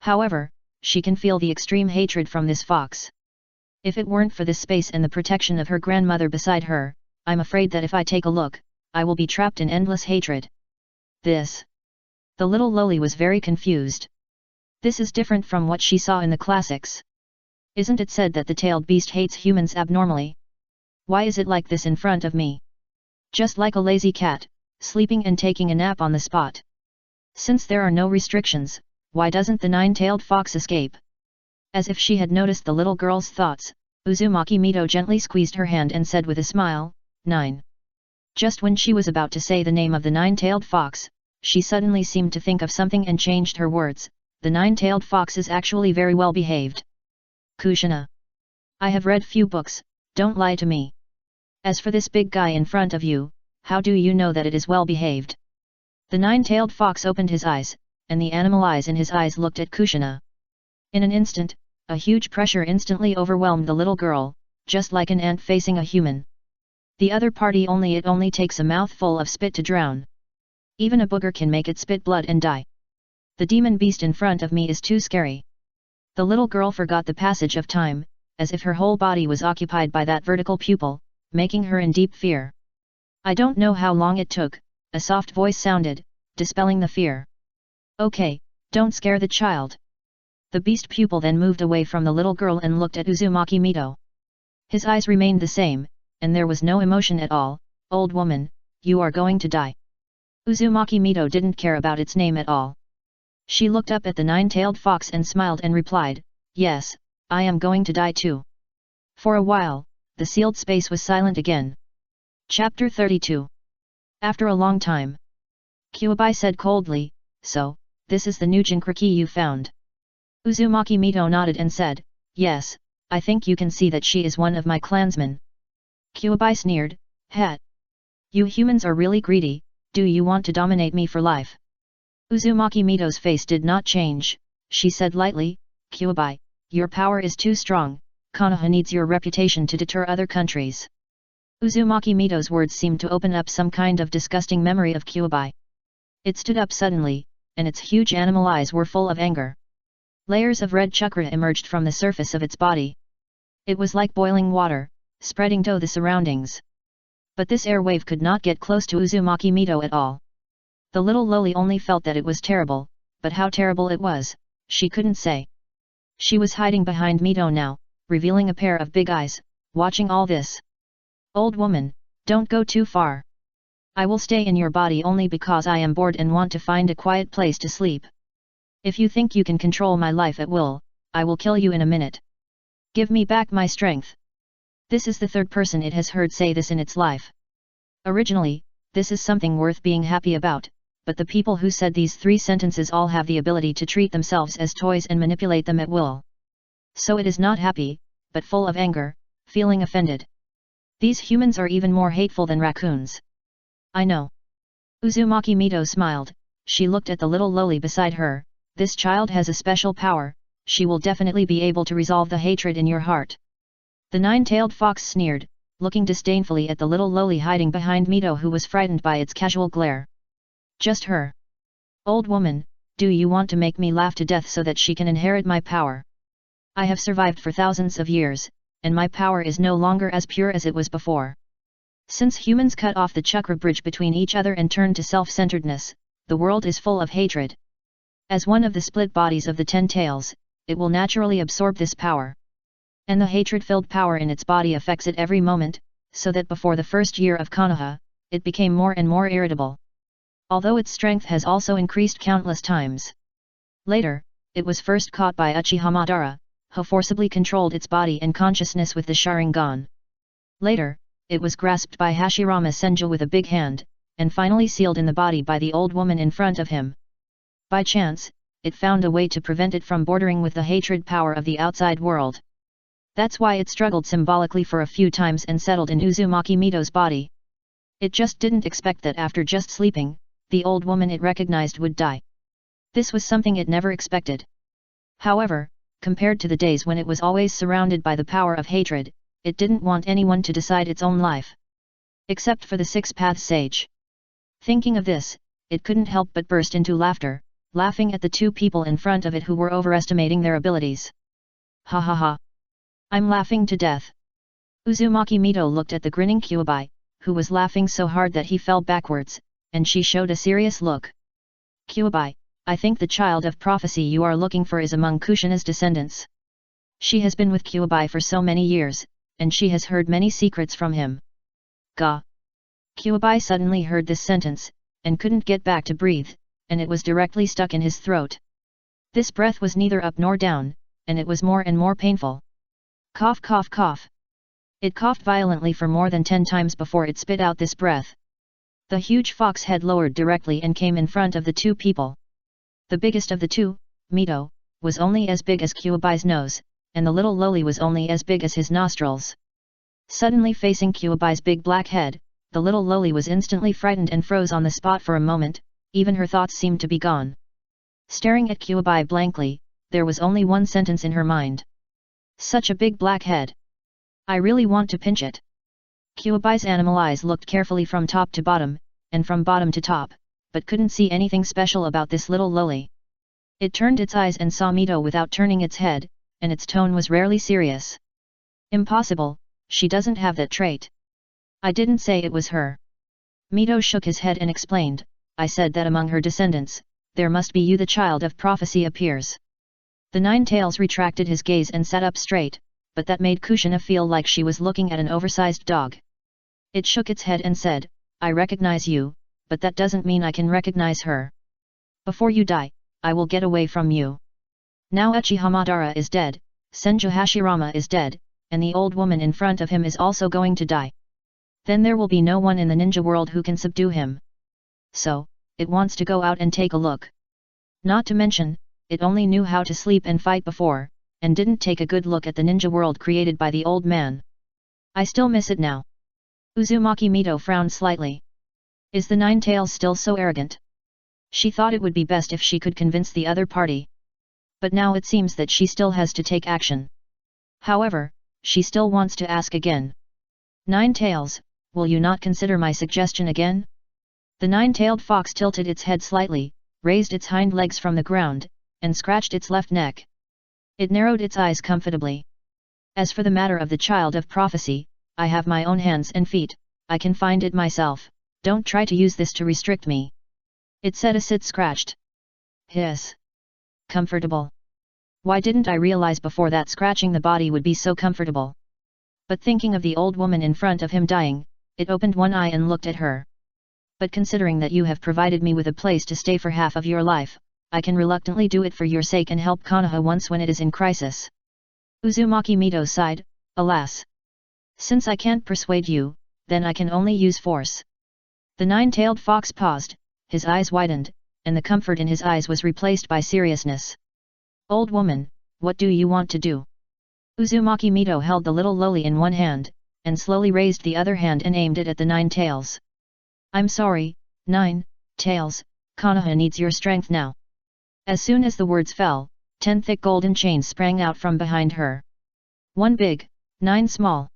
However, she can feel the extreme hatred from this fox. If it weren't for this space and the protection of her grandmother beside her, I'm afraid that if I take a look, I will be trapped in endless hatred. This. The little loli was very confused. This is different from what she saw in the classics. Isn't it said that the tailed beast hates humans abnormally? Why is it like this in front of me? Just like a lazy cat, sleeping and taking a nap on the spot. Since there are no restrictions, why doesn't the 9-tailed fox escape? As if she had noticed the little girl's thoughts, Uzumaki Mito gently squeezed her hand and said with a smile, 9. Just when she was about to say the name of the 9-tailed fox, she suddenly seemed to think of something and changed her words, the 9-tailed fox is actually very well behaved. Kushina. I have read few books, don't lie to me. As for this big guy in front of you, how do you know that it is well behaved? The 9-tailed fox opened his eyes, and the animal eyes in his eyes looked at Kushina. In an instant, a huge pressure instantly overwhelmed the little girl, just like an ant facing a human. The other party it only takes a mouthful of spit to drown. Even a booger can make it spit blood and die. The demon beast in front of me is too scary. The little girl forgot the passage of time, as if her whole body was occupied by that vertical pupil, making her in deep fear. I don't know how long it took, a soft voice sounded, dispelling the fear. Okay, don't scare the child. The beast pupil then moved away from the little girl and looked at Uzumaki Mito. His eyes remained the same, and there was no emotion at all. Old woman, you are going to die. Uzumaki Mito didn't care about its name at all. She looked up at the nine-tailed fox and smiled and replied, yes, I am going to die too. For a while, the sealed space was silent again. Chapter 32. After a long time, Kyuubi said coldly, so, this is the new Jinkriki you found. Uzumaki Mito nodded and said, yes, I think you can see that she is one of my clansmen. Kyuubi sneered, hat. You humans are really greedy, do you want to dominate me for life? Uzumaki Mito's face did not change, she said lightly, Kyuubi, your power is too strong, Konoha needs your reputation to deter other countries. Uzumaki Mito's words seemed to open up some kind of disgusting memory of Kyuubi. It stood up suddenly, and its huge animal eyes were full of anger. Layers of red chakra emerged from the surface of its body. It was like boiling water, spreading to the surroundings. But this air wave could not get close to Uzumaki Mito at all. The little loli only felt that it was terrible, but how terrible it was, she couldn't say. She was hiding behind Mito now, revealing a pair of big eyes, watching all this. Old woman, don't go too far. I will stay in your body only because I am bored and want to find a quiet place to sleep. If you think you can control my life at will, I will kill you in a minute. Give me back my strength. This is the third person it has heard say this in its life. Originally, this is something worth being happy about, but the people who said these three sentences all have the ability to treat themselves as toys and manipulate them at will. So it is not happy, but full of anger, feeling offended. These humans are even more hateful than raccoons. I know. Uzumaki Mito smiled, she looked at the little loli beside her, this child has a special power, she will definitely be able to resolve the hatred in your heart. The nine-tailed fox sneered, looking disdainfully at the little loli hiding behind Mito who was frightened by its casual glare. Just her. Old woman, do you want to make me laugh to death so that she can inherit my power? I have survived for thousands of years, and my power is no longer as pure as it was before. Since humans cut off the chakra bridge between each other and turned to self-centeredness, the world is full of hatred. As one of the split bodies of the 10 tails, it will naturally absorb this power. And the hatred-filled power in its body affects it every moment, so that before the first year of Konoha, it became more and more irritable. Although its strength has also increased countless times. Later, it was first caught by Uchiha Madara, who forcibly controlled its body and consciousness with the Sharingan. Later, it was grasped by Hashirama Senju with a big hand, and finally sealed in the body by the old woman in front of him. By chance, it found a way to prevent it from bordering with the hatred power of the outside world. That's why it struggled symbolically for a few times and settled in Uzumaki Mito's body. It just didn't expect that after just sleeping, the old woman it recognized would die. This was something it never expected. However, compared to the days when it was always surrounded by the power of hatred, it didn't want anyone to decide its own life. Except for the six-path sage. Thinking of this, it couldn't help but burst into laughter, laughing at the two people in front of it who were overestimating their abilities. Ha ha ha. I'm laughing to death. Uzumaki Mito looked at the grinning Kyuubi, who was laughing so hard that he fell backwards, and she showed a serious look. Kyuubi, I think the child of prophecy you are looking for is among Kushina's descendants. She has been with Kyuubi for so many years, and she has heard many secrets from him. Gah! Kyuubi suddenly heard this sentence, and couldn't get back to breathe, and it was directly stuck in his throat. This breath was neither up nor down, and it was more and more painful. Cough cough cough. It coughed violently for more than 10 times before it spit out this breath. The huge fox head lowered directly and came in front of the two people. The biggest of the two, Mito, was only as big as Kyuubi's nose, and the little loli was only as big as his nostrils. Suddenly facing Kyuubi's big black head, the little loli was instantly frightened and froze on the spot for a moment, even her thoughts seemed to be gone. Staring at Kyuubi blankly, there was only one sentence in her mind. Such a big black head. I really want to pinch it. Kyuubi's animal eyes looked carefully from top to bottom, and from bottom to top, but couldn't see anything special about this little loli. It turned its eyes and saw Mito without turning its head, and its tone was rarely serious. Impossible, she doesn't have that trait. I didn't say it was her. Mito shook his head and explained, I said that among her descendants, there must be you, the child of prophecy appears. The Nine Tails retracted his gaze and sat up straight, but that made Kushina feel like she was looking at an oversized dog. It shook its head and said, I recognize you, but that doesn't mean I can recognize her. Before you die, I will get away from you. Now Uchiha Madara is dead, Senju Hashirama is dead, and the old woman in front of him is also going to die. Then there will be no one in the ninja world who can subdue him. So, it wants to go out and take a look. Not to mention, it only knew how to sleep and fight before, and didn't take a good look at the ninja world created by the old man. I still miss it now. Uzumaki Mito frowned slightly. Is the Nine Tails still so arrogant? She thought it would be best if she could convince the other party. But now it seems that she still has to take action. However, she still wants to ask again. Nine Tails, will you not consider my suggestion again? The nine-tailed fox tilted its head slightly, raised its hind legs from the ground, and scratched its left neck. It narrowed its eyes comfortably. As for the matter of the child of prophecy, I have my own hands and feet, I can find it myself, don't try to use this to restrict me. It said as it scratched. Hiss. Comfortable. Why didn't I realize before that scratching the body would be so comfortable? But thinking of the old woman in front of him dying, it opened one eye and looked at her. But considering that you have provided me with a place to stay for half of your life, I can reluctantly do it for your sake and help Konoha once when it is in crisis. Uzumaki Mito sighed, alas. Since I can't persuade you, then I can only use force. The nine-tailed fox paused, his eyes widened, and the comfort in his eyes was replaced by seriousness. Old woman, what do you want to do? Uzumaki Mito held the little loli in one hand, and slowly raised the other hand and aimed it at the Nine Tails. I'm sorry, Nine Tails, Konoha needs your strength now. As soon as the words fell, 10 thick golden chains sprang out from behind her. 1 big, 9 small.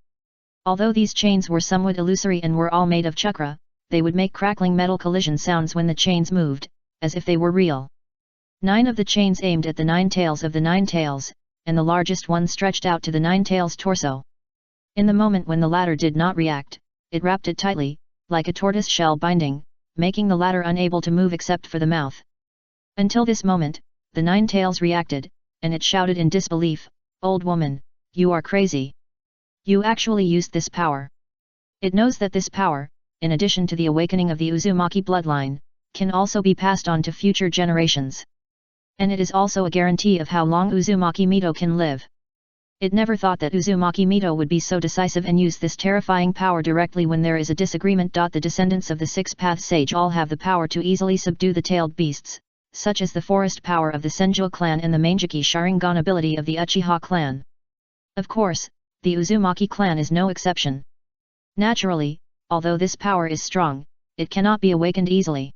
Although these chains were somewhat illusory and were all made of chakra, they would make crackling metal collision sounds when the chains moved, as if they were real. 9 of the chains aimed at the 9 tails of the 9 tails, and the largest one stretched out to the 9 tails torso. In the moment when the latter did not react, it wrapped it tightly, like a tortoise shell binding, making the latter unable to move except for the mouth. Until this moment, the 9 tails reacted, and it shouted in disbelief, Old woman, you are crazy. You actually used this power. It knows that this power, in addition to the awakening of the Uzumaki bloodline, can also be passed on to future generations. And it is also a guarantee of how long Uzumaki Mito can live. It never thought that Uzumaki Mito would be so decisive and use this terrifying power directly when there is a disagreement. The descendants of the Six-Path Sage all have the power to easily subdue the tailed beasts, such as the forest power of the Senju clan and the Mangeki Sharingan ability of the Uchiha clan. Of course, the Uzumaki clan is no exception. Naturally, although this power is strong, it cannot be awakened easily.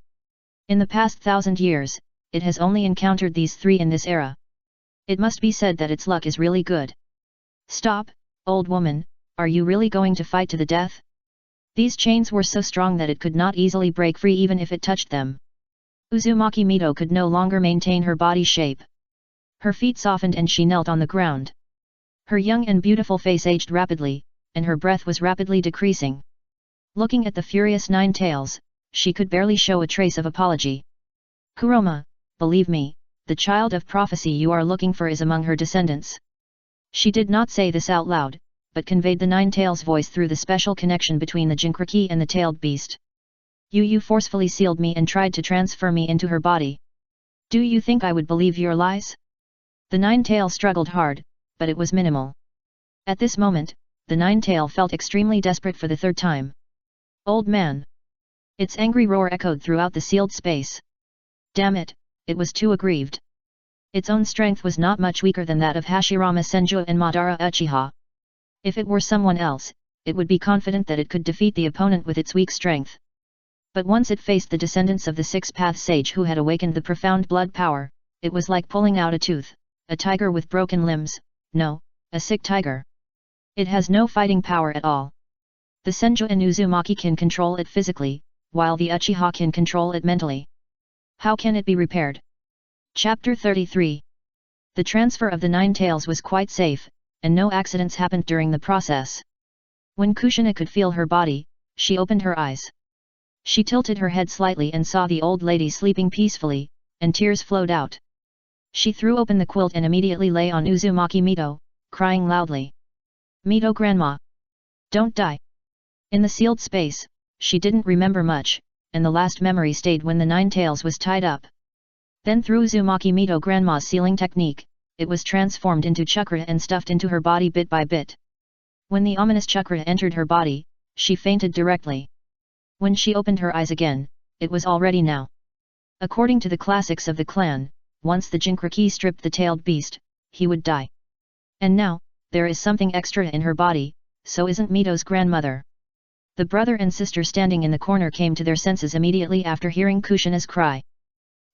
In the past 1,000 years, it has only encountered these 3 in this era. It must be said that its luck is really good. Stop, old woman, are you really going to fight to the death? These chains were so strong that it could not easily break free even if it touched them. Uzumaki Mito could no longer maintain her body shape. Her feet softened and she knelt on the ground. Her young and beautiful face aged rapidly, and her breath was rapidly decreasing. Looking at the furious 9 tails, she could barely show a trace of apology. Kuroma, believe me, the child of prophecy you are looking for is among her descendants. She did not say this out loud, but conveyed the 9 tails voice through the special connection between the Jinkraki and the tailed beast. You forcefully sealed me and tried to transfer me into her body. Do you think I would believe your lies? The 9 tail struggled hard, but it was minimal. At this moment, the 9 tail felt extremely desperate for the 3rd time. Old man! Its angry roar echoed throughout the sealed space. Damn it, it was too aggrieved. Its own strength was not much weaker than that of Hashirama Senju and Madara Uchiha. If it were someone else, it would be confident that it could defeat the opponent with its weak strength. But once it faced the descendants of the Six-Path Sage who had awakened the profound blood power, it was like pulling out a tooth, a tiger with broken limbs, no, a sick tiger. It has no fighting power at all. The Senju and Uzumaki can control it physically, while the Uchiha can control it mentally. How can it be repaired? Chapter 33. The transfer of the 9 tails was quite safe, and no accidents happened during the process. When Kushina could feel her body, she opened her eyes. She tilted her head slightly and saw the old lady sleeping peacefully, and tears flowed out. She threw open the quilt and immediately lay on Uzumaki Mito, crying loudly. Mito grandma! Don't die! In the sealed space, she didn't remember much, and the last memory stayed when the Nine Tails was tied up. Then through Uzumaki Mito grandma's sealing technique, it was transformed into chakra and stuffed into her body bit by bit. When the ominous chakra entered her body, she fainted directly. When she opened her eyes again, it was already now. According to the classics of the clan, once the Jinchuriki stripped the tailed beast, he would die. And now, there is something extra in her body, so isn't Mito's grandmother. The brother and sister standing in the corner came to their senses immediately after hearing Kushina's cry.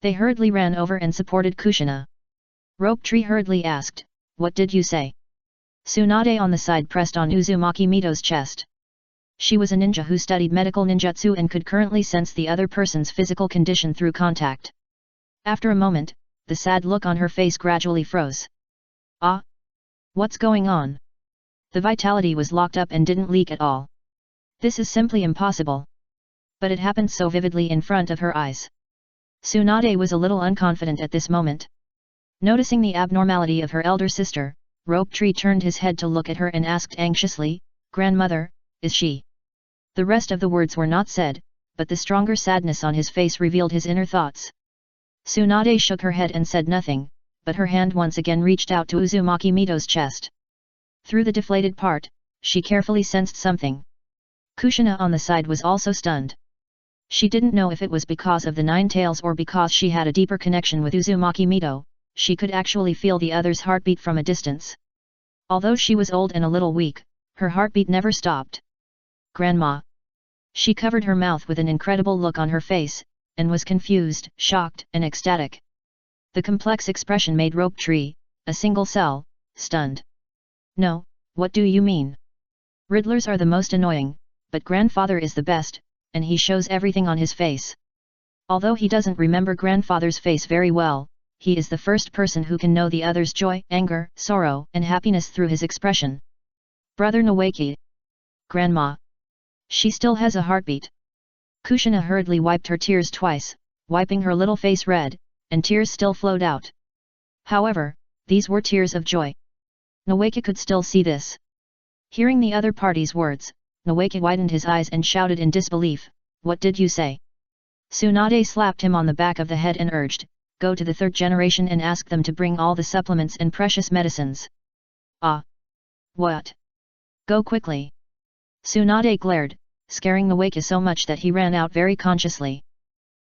They hurriedly ran over and supported Kushina. Rope Tree hurriedly asked, "What did you say?" Tsunade on the side pressed on Uzumaki Mito's chest. She was a ninja who studied medical ninjutsu and could currently sense the other person's physical condition through contact. After a moment, the sad look on her face gradually froze. Ah! What's going on? The vitality was locked up and didn't leak at all. This is simply impossible. But it happened so vividly in front of her eyes. Tsunade was a little unconfident at this moment. Noticing the abnormality of her elder sister, Rope Tree turned his head to look at her and asked anxiously, "Grandmother, is she?" The rest of the words were not said, but the stronger sadness on his face revealed his inner thoughts. Tsunade shook her head and said nothing, but her hand once again reached out to Uzumaki Mito's chest. Through the deflated part, she carefully sensed something. Kushina on the side was also stunned. She didn't know if it was because of the Nine Tails or because she had a deeper connection with Uzumaki Mito, she could actually feel the other's heartbeat from a distance. Although she was old and a little weak, her heartbeat never stopped. "Grandma!" She covered her mouth with an incredible look on her face, and was confused, shocked, and ecstatic. The complex expression made Rope Tree, a single cell, stunned. "No, what do you mean? Riddlers are the most annoying, but grandfather is the best, and he shows everything on his face. Although he doesn't remember grandfather's face very well, he is the first person who can know the other's joy, anger, sorrow, and happiness through his expression. Brother Noeki. Grandma. She still has a heartbeat." Kushina hurriedly wiped her tears twice, wiping her little face red, and tears still flowed out. However, these were tears of joy. Noeki could still see this. Hearing the other party's words, Noeki widened his eyes and shouted in disbelief, "What did you say?" Tsunade slapped him on the back of the head and urged, "Go to the third generation and ask them to bring all the supplements and precious medicines." "Ah! What? Go quickly!" Tsunade glared, scaring Noeki so much that he ran out very consciously.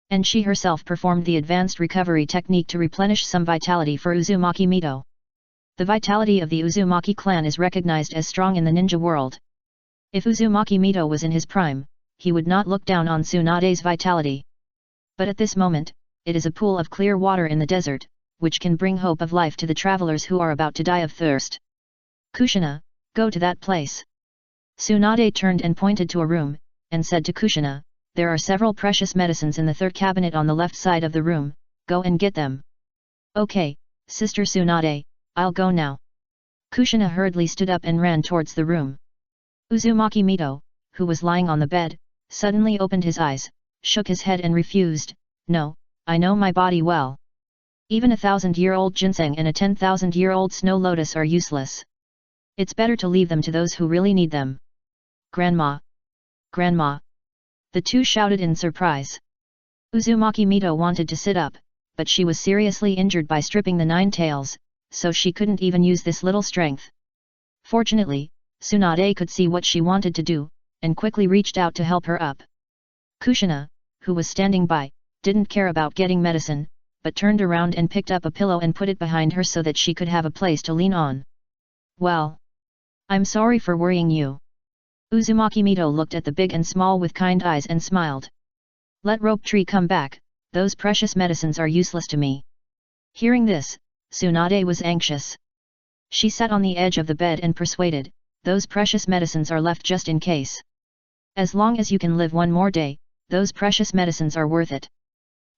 And she herself performed the advanced recovery technique to replenish some vitality for Uzumaki Mito. The vitality of the Uzumaki clan is recognized as strong in the ninja world. If Uzumaki Mito was in his prime, he would not look down on Tsunade's vitality. But at this moment, it is a pool of clear water in the desert, which can bring hope of life to the travelers who are about to die of thirst. "Kushina, go to that place." Tsunade turned and pointed to a room, and said to Kushina, "There are several precious medicines in the third cabinet on the left side of the room, go and get them." "Okay, Sister Tsunade, I'll go now." Kushina hurriedly stood up and ran towards the room. Uzumaki Mito, who was lying on the bed, suddenly opened his eyes, shook his head and refused, "No, I know my body well. Even a 1,000-year-old ginseng and a 10,000-year-old snow lotus are useless. It's better to leave them to those who really need them." "Grandma! Grandma!" The two shouted in surprise. Uzumaki Mito wanted to sit up, but she was seriously injured by stripping the Nine Tails, so she couldn't even use this little strength. Fortunately, Tsunade could see what she wanted to do, and quickly reached out to help her up. Kushina, who was standing by, didn't care about getting medicine, but turned around and picked up a pillow and put it behind her so that she could have a place to lean on. "Well, I'm sorry for worrying you." Uzumaki Mito looked at the big and small with kind eyes and smiled. "Let Rope Tree come back, those precious medicines are useless to me." Hearing this, Tsunade was anxious. She sat on the edge of the bed and persuaded, "Those precious medicines are left just in case. As long as you can live one more day, those precious medicines are worth it."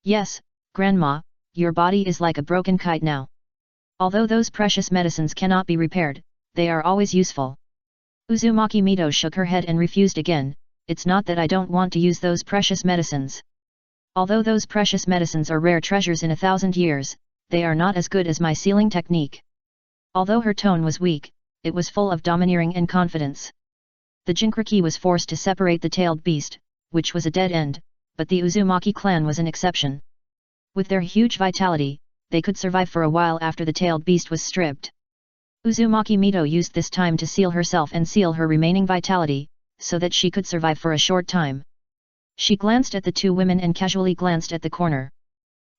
"Yes, Grandma, your body is like a broken kite now. Although those precious medicines cannot be repaired, they are always useful." Uzumaki Mito shook her head and refused again, "It's not that I don't want to use those precious medicines. Although those precious medicines are rare treasures in 1,000 years, they are not as good as my sealing technique. Although her tone was weak, it was full of domineering and confidence. The Jinchuriki was forced to separate the tailed beast, which was a dead end, but the Uzumaki clan was an exception. With their huge vitality, they could survive for a while after the tailed beast was stripped. Uzumaki Mito used this time to seal herself and seal her remaining vitality, so that she could survive for a short time. She glanced at the two women and casually glanced at the corner.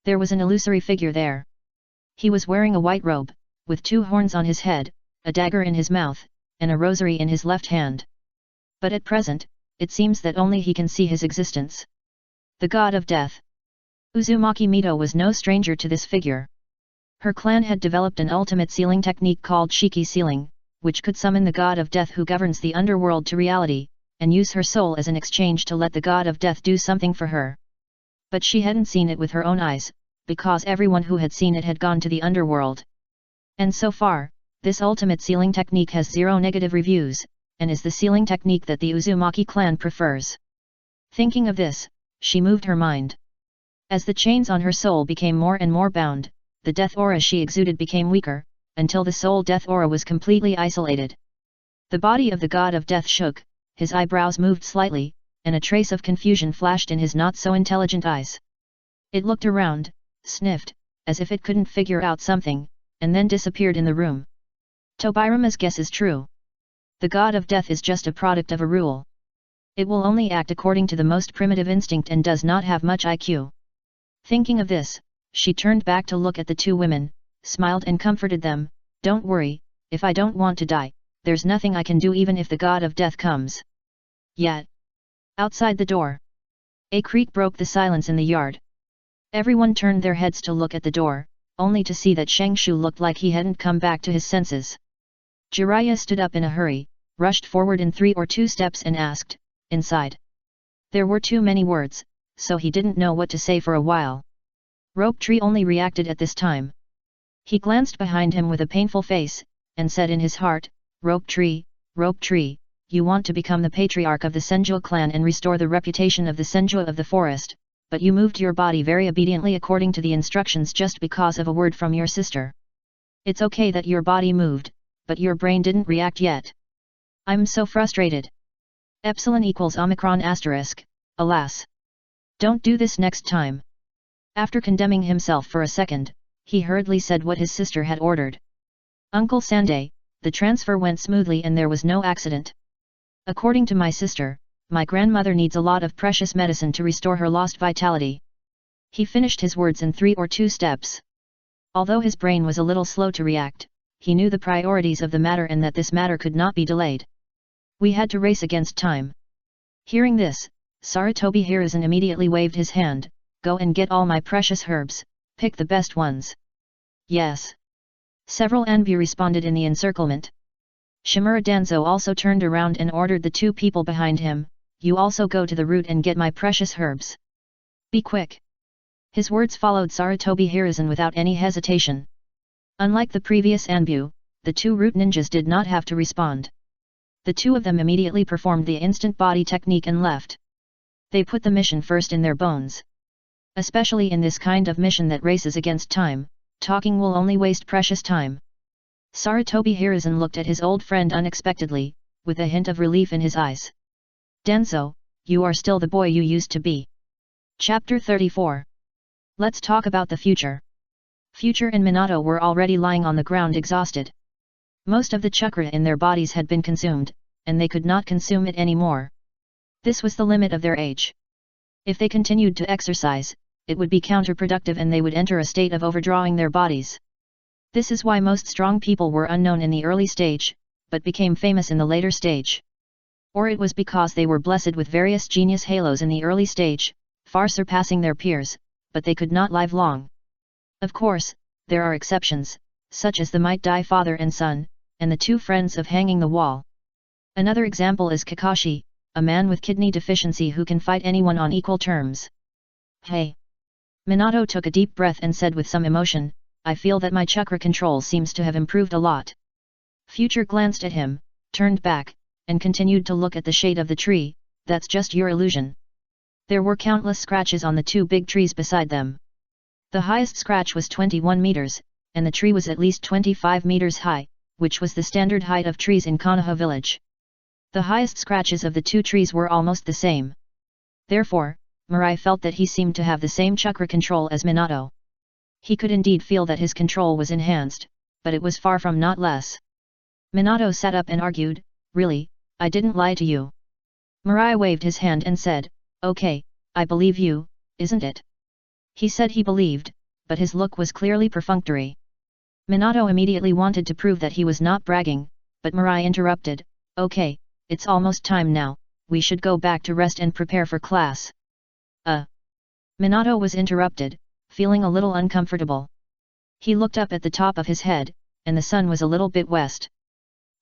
There was an illusory figure there. He was wearing a white robe, with 2 horns on his head, a dagger in his mouth, and a rosary in his left hand. But at present, it seems that only he can see his existence. The god of death. Uzumaki Mito was no stranger to this figure. Her clan had developed an ultimate sealing technique called Shiki sealing, which could summon the god of death who governs the underworld to reality, and use her soul as an exchange to let the god of death do something for her. But she hadn't seen it with her own eyes, because everyone who had seen it had gone to the underworld. And so far, this ultimate sealing technique has 0 negative reviews, and is the sealing technique that the Uzumaki clan prefers. Thinking of this, she moved her mind. As the chains on her soul became more and more bound, the death aura she exuded became weaker, until the soul death aura was completely isolated. The body of the god of death shook, his eyebrows moved slightly, and a trace of confusion flashed in his not-so-intelligent eyes. It looked around, sniffed, as if it couldn't figure out something, and then disappeared in the room. Tobirama's guess is true. The god of death is just a product of a rule. It will only act according to the most primitive instinct and does not have much IQ. Thinking of this, she turned back to look at the two women, smiled and comforted them. Don't worry, if I don't want to die, there's nothing I can do even if the god of death comes. Yet. Outside the door. A creak broke the silence in the yard. Everyone turned their heads to look at the door, only to see that Shengshu looked like he hadn't come back to his senses. Jiraiya stood up in a hurry, rushed forward in 3 or 2 steps and asked, "Inside?" There were too many words, so he didn't know what to say for a while. Rope Tree only reacted at this time. He glanced behind him with a painful face, and said in his heart, Rope Tree, you want to become the patriarch of the Senju clan and restore the reputation of the Senju of the forest, but you moved your body very obediently according to the instructions just because of a word from your sister. It's okay that your body moved, but your brain didn't react yet. I'm so frustrated. Epsilon equals Omicron asterisk, alas. Don't do this next time. After condemning himself for a second, he hurriedly said what his sister had ordered. Uncle Sande, the transfer went smoothly and there was no accident. According to my sister, my grandmother needs a lot of precious medicine to restore her lost vitality. He finished his words in 3 or 2 steps. Although his brain was a little slow to react, he knew the priorities of the matter and that this matter could not be delayed. We had to race against time. Hearing this, Sarutobi Hiruzen immediately waved his hand. Go and get all my precious herbs, pick the best ones. Yes. Several Anbu responded in the encirclement. Shimura Danzo also turned around and ordered the 2 people behind him, you also go to the root and get my precious herbs. Be quick. His words followed Sarutobi Hiruzen without any hesitation. Unlike the previous Anbu, the 2 root ninjas did not have to respond. The 2 of them immediately performed the instant body technique and left. They put the mission first in their bones. Especially in this kind of mission that races against time, talking will only waste precious time. Sarutobi Hiruzen looked at his old friend unexpectedly, with a hint of relief in his eyes. Denzo, you are still the boy you used to be. Chapter 34. Let's talk about the future. Future and Minato were already lying on the ground exhausted. Most of the chakra in their bodies had been consumed, and they could not consume it anymore. This was the limit of their age. If they continued to exercise, it would be counterproductive and they would enter a state of overdrawing their bodies. This is why most strong people were unknown in the early stage, but became famous in the later stage. Or it was because they were blessed with various genius halos in the early stage, far surpassing their peers, but they could not live long. Of course, there are exceptions, such as the Might Dai father and son, and the 2 friends of Hanging the Wall. Another example is Kakashi, a man with kidney deficiency who can fight anyone on equal terms. Hey! Minato took a deep breath and said with some emotion, I feel that my chakra control seems to have improved a lot. Future glanced at him, turned back, and continued to look at the shade of the tree, that's just your illusion. There were countless scratches on the two big trees beside them. The highest scratch was 21 meters, and the tree was at least 25 meters high, which was the standard height of trees in Konoha village. The highest scratches of the two trees were almost the same. Therefore, Mirai felt that he seemed to have the same chakra control as Minato. He could indeed feel that his control was enhanced, but it was far from not less. Minato sat up and argued, "Really, I didn't lie to you." Mirai waved his hand and said, "Okay, I believe you, isn't it?" He said he believed, but his look was clearly perfunctory. Minato immediately wanted to prove that he was not bragging, but Mirai interrupted, "Okay, it's almost time now, we should go back to rest and prepare for class." Minato was interrupted, feeling a little uncomfortable. He looked up at the top of his head, and the sun was a little bit west.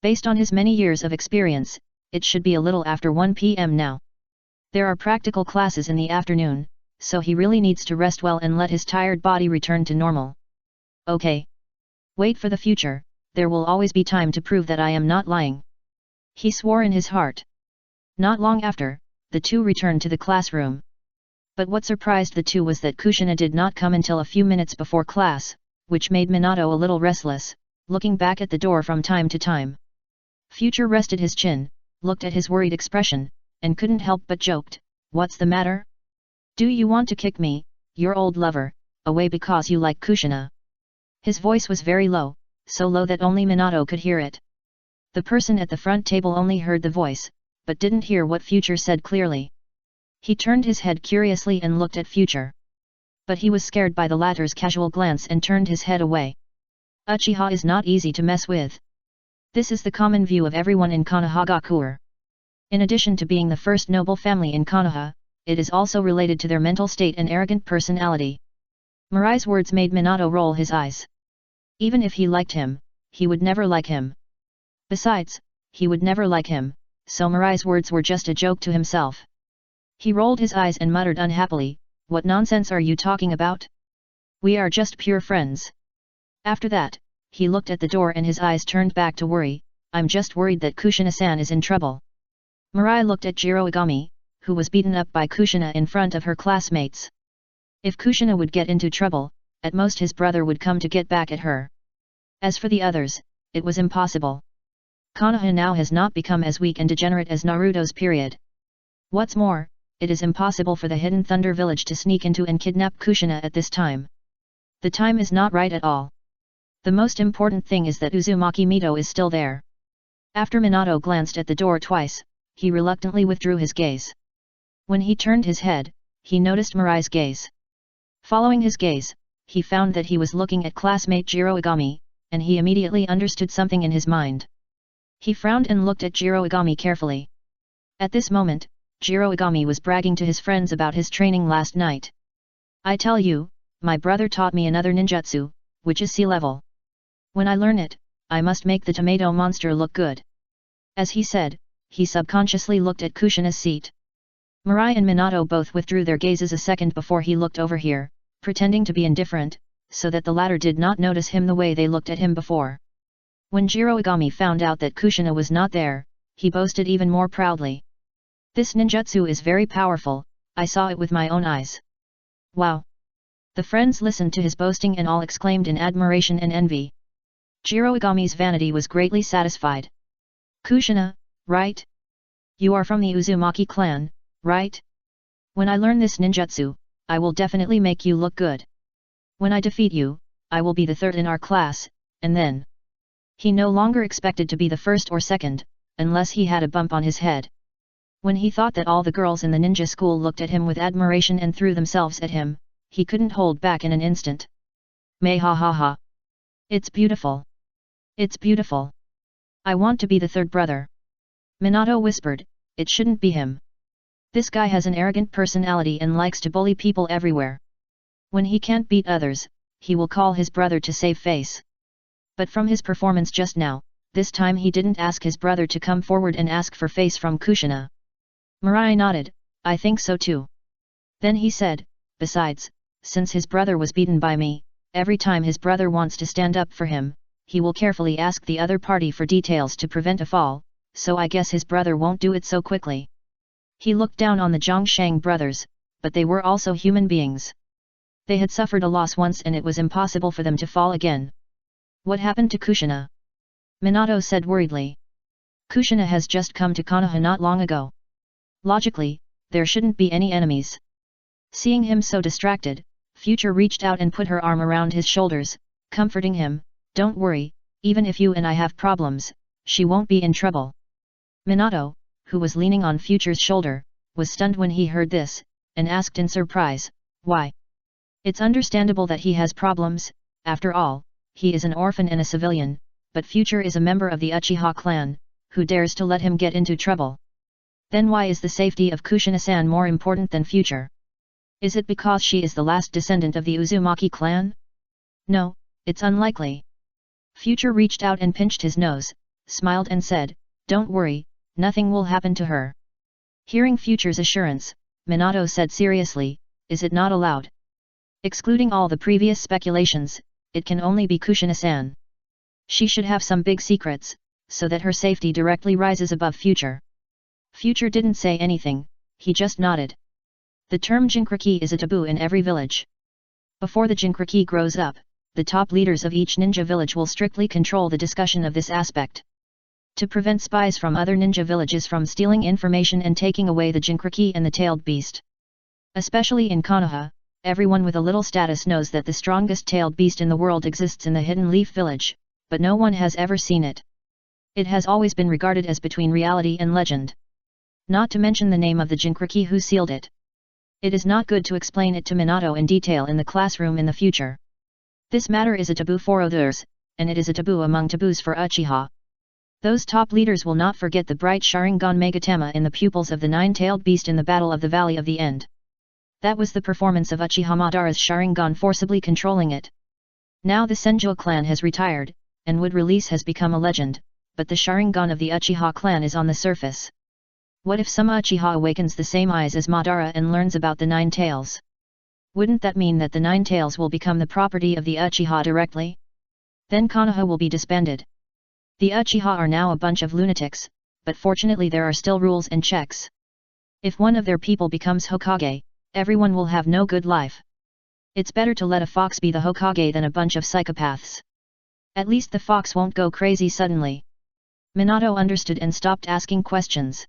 Based on his many years of experience, it should be a little after 1 p.m. now. There are practical classes in the afternoon, so he really needs to rest well and let his tired body return to normal. "Okay. Wait for the future, there will always be time to prove that I am not lying," he swore in his heart. Not long after, the two returned to the classroom. But what surprised the two was that Kushina did not come until a few minutes before class, which made Minato a little restless, looking back at the door from time to time. Future rested his chin, looked at his worried expression, and couldn't help but joked, "What's the matter? Do you want to kick me, your old lover, away because you like Kushina?" His voice was very low, so low that only Minato could hear it. The person at the front table only heard the voice, but didn't hear what Future said clearly. He turned his head curiously and looked at Future. But he was scared by the latter's casual glance and turned his head away. Uchiha is not easy to mess with. This is the common view of everyone in Konohagakure. In addition to being the first noble family in Konoha, it is also related to their mental state and arrogant personality. Mirai's words made Minato roll his eyes. Even if he liked him, he would never like him. Besides, he would never like him, so Mirai's words were just a joke to himself. He rolled his eyes and muttered unhappily, "What nonsense are you talking about? We are just pure friends." After that, he looked at the door and his eyes turned back to worry, "I'm just worried that Kushina-san is in trouble." Mirai looked at Jiroigami, who was beaten up by Kushina in front of her classmates. If Kushina would get into trouble, at most his brother would come to get back at her. As for the others, it was impossible. Konoha now has not become as weak and degenerate as Naruto's period. What's more, it is impossible for the Hidden Thunder village to sneak into and kidnap Kushina at this time. The time is not right at all. The most important thing is that Uzumaki Mito is still there. After Minato glanced at the door twice, he reluctantly withdrew his gaze. When he turned his head, he noticed Mirai's gaze. Following his gaze, he found that he was looking at classmate Jiroigami, and he immediately understood something in his mind. He frowned and looked at Jiroigami carefully. At this moment, Jiroigami was bragging to his friends about his training last night. "I tell you, my brother taught me another ninjutsu, which is sea level. When I learn it, I must make the tomato monster look good." As he said, he subconsciously looked at Kushina's seat. Mirai and Minato both withdrew their gazes a second before he looked over here, pretending to be indifferent, so that the latter did not notice him the way they looked at him before. When Jiroigami found out that Kushina was not there, he boasted even more proudly. "This ninjutsu is very powerful, I saw it with my own eyes." "Wow!" The friends listened to his boasting and all exclaimed in admiration and envy. Jiroigami's vanity was greatly satisfied. "Kushina, right? You are from the Uzumaki clan, right? When I learn this ninjutsu, I will definitely make you look good. When I defeat you, I will be the third in our class, and then..." He no longer expected to be the first or second, unless he had a bump on his head. When he thought that all the girls in the ninja school looked at him with admiration and threw themselves at him, he couldn't hold back in an instant. "May ha ha ha! It's beautiful! It's beautiful! I want to be the third brother." Minato whispered, "It shouldn't be him. This guy has an arrogant personality and likes to bully people everywhere. When he can't beat others, he will call his brother to save face." But from his performance just now, this time he didn't ask his brother to come forward and ask for face from Kushina. Mirai nodded, "I think so too." Then he said, "Besides, since his brother was beaten by me, every time his brother wants to stand up for him, he will carefully ask the other party for details to prevent a fall, so I guess his brother won't do it so quickly." He looked down on the Zhongshang brothers, but they were also human beings. They had suffered a loss once and it was impossible for them to fall again. What happened to Kushina? Minato said worriedly. Kushina has just come to Konoha not long ago. Logically, there shouldn't be any enemies. Seeing him so distracted, Future reached out and put her arm around his shoulders, comforting him, "Don't worry, even if you and I have problems, she won't be in trouble." Minato, who was leaning on Future's shoulder, was stunned when he heard this, and asked in surprise, "Why?" It's understandable that he has problems, after all, he is an orphan and a civilian, but Future is a member of the Uchiha clan, who dares to let him get into trouble? Then why is the safety of Kushina-san more important than Future? Is it because she is the last descendant of the Uzumaki clan? No, it's unlikely. Future reached out and pinched his nose, smiled and said, "Don't worry, nothing will happen to her." Hearing Future's assurance, Minato said seriously, "Is it not allowed?" Excluding all the previous speculations, it can only be Kushina-san. She should have some big secrets, so that her safety directly rises above Future. Future didn't say anything, he just nodded. The term Jinchuriki is a taboo in every village. Before the Jinchuriki grows up, the top leaders of each ninja village will strictly control the discussion of this aspect. To prevent spies from other ninja villages from stealing information and taking away the Jinchuriki and the tailed beast. Especially in Konoha, everyone with a little status knows that the strongest tailed beast in the world exists in the Hidden Leaf village, but no one has ever seen it. It has always been regarded as between reality and legend. Not to mention the name of the Jinchuriki who sealed it. It is not good to explain it to Minato in detail in the classroom in the future. This matter is a taboo for others, and it is a taboo among taboos for Uchiha. Those top leaders will not forget the bright Sharingan Megatama in the pupils of the nine-tailed beast in the Battle of the Valley of the End. That was the performance of Uchiha Madara's Sharingan forcibly controlling it. Now the Senjo clan has retired, and wood release has become a legend, but the Sharingan of the Uchiha clan is on the surface. What if some Uchiha awakens the same eyes as Madara and learns about the Nine Tails? Wouldn't that mean that the Nine Tails will become the property of the Uchiha directly? Then Konoha will be disbanded. The Uchiha are now a bunch of lunatics, but fortunately there are still rules and checks. If one of their people becomes Hokage, everyone will have no good life. It's better to let a fox be the Hokage than a bunch of psychopaths. At least the fox won't go crazy suddenly. Minato understood and stopped asking questions.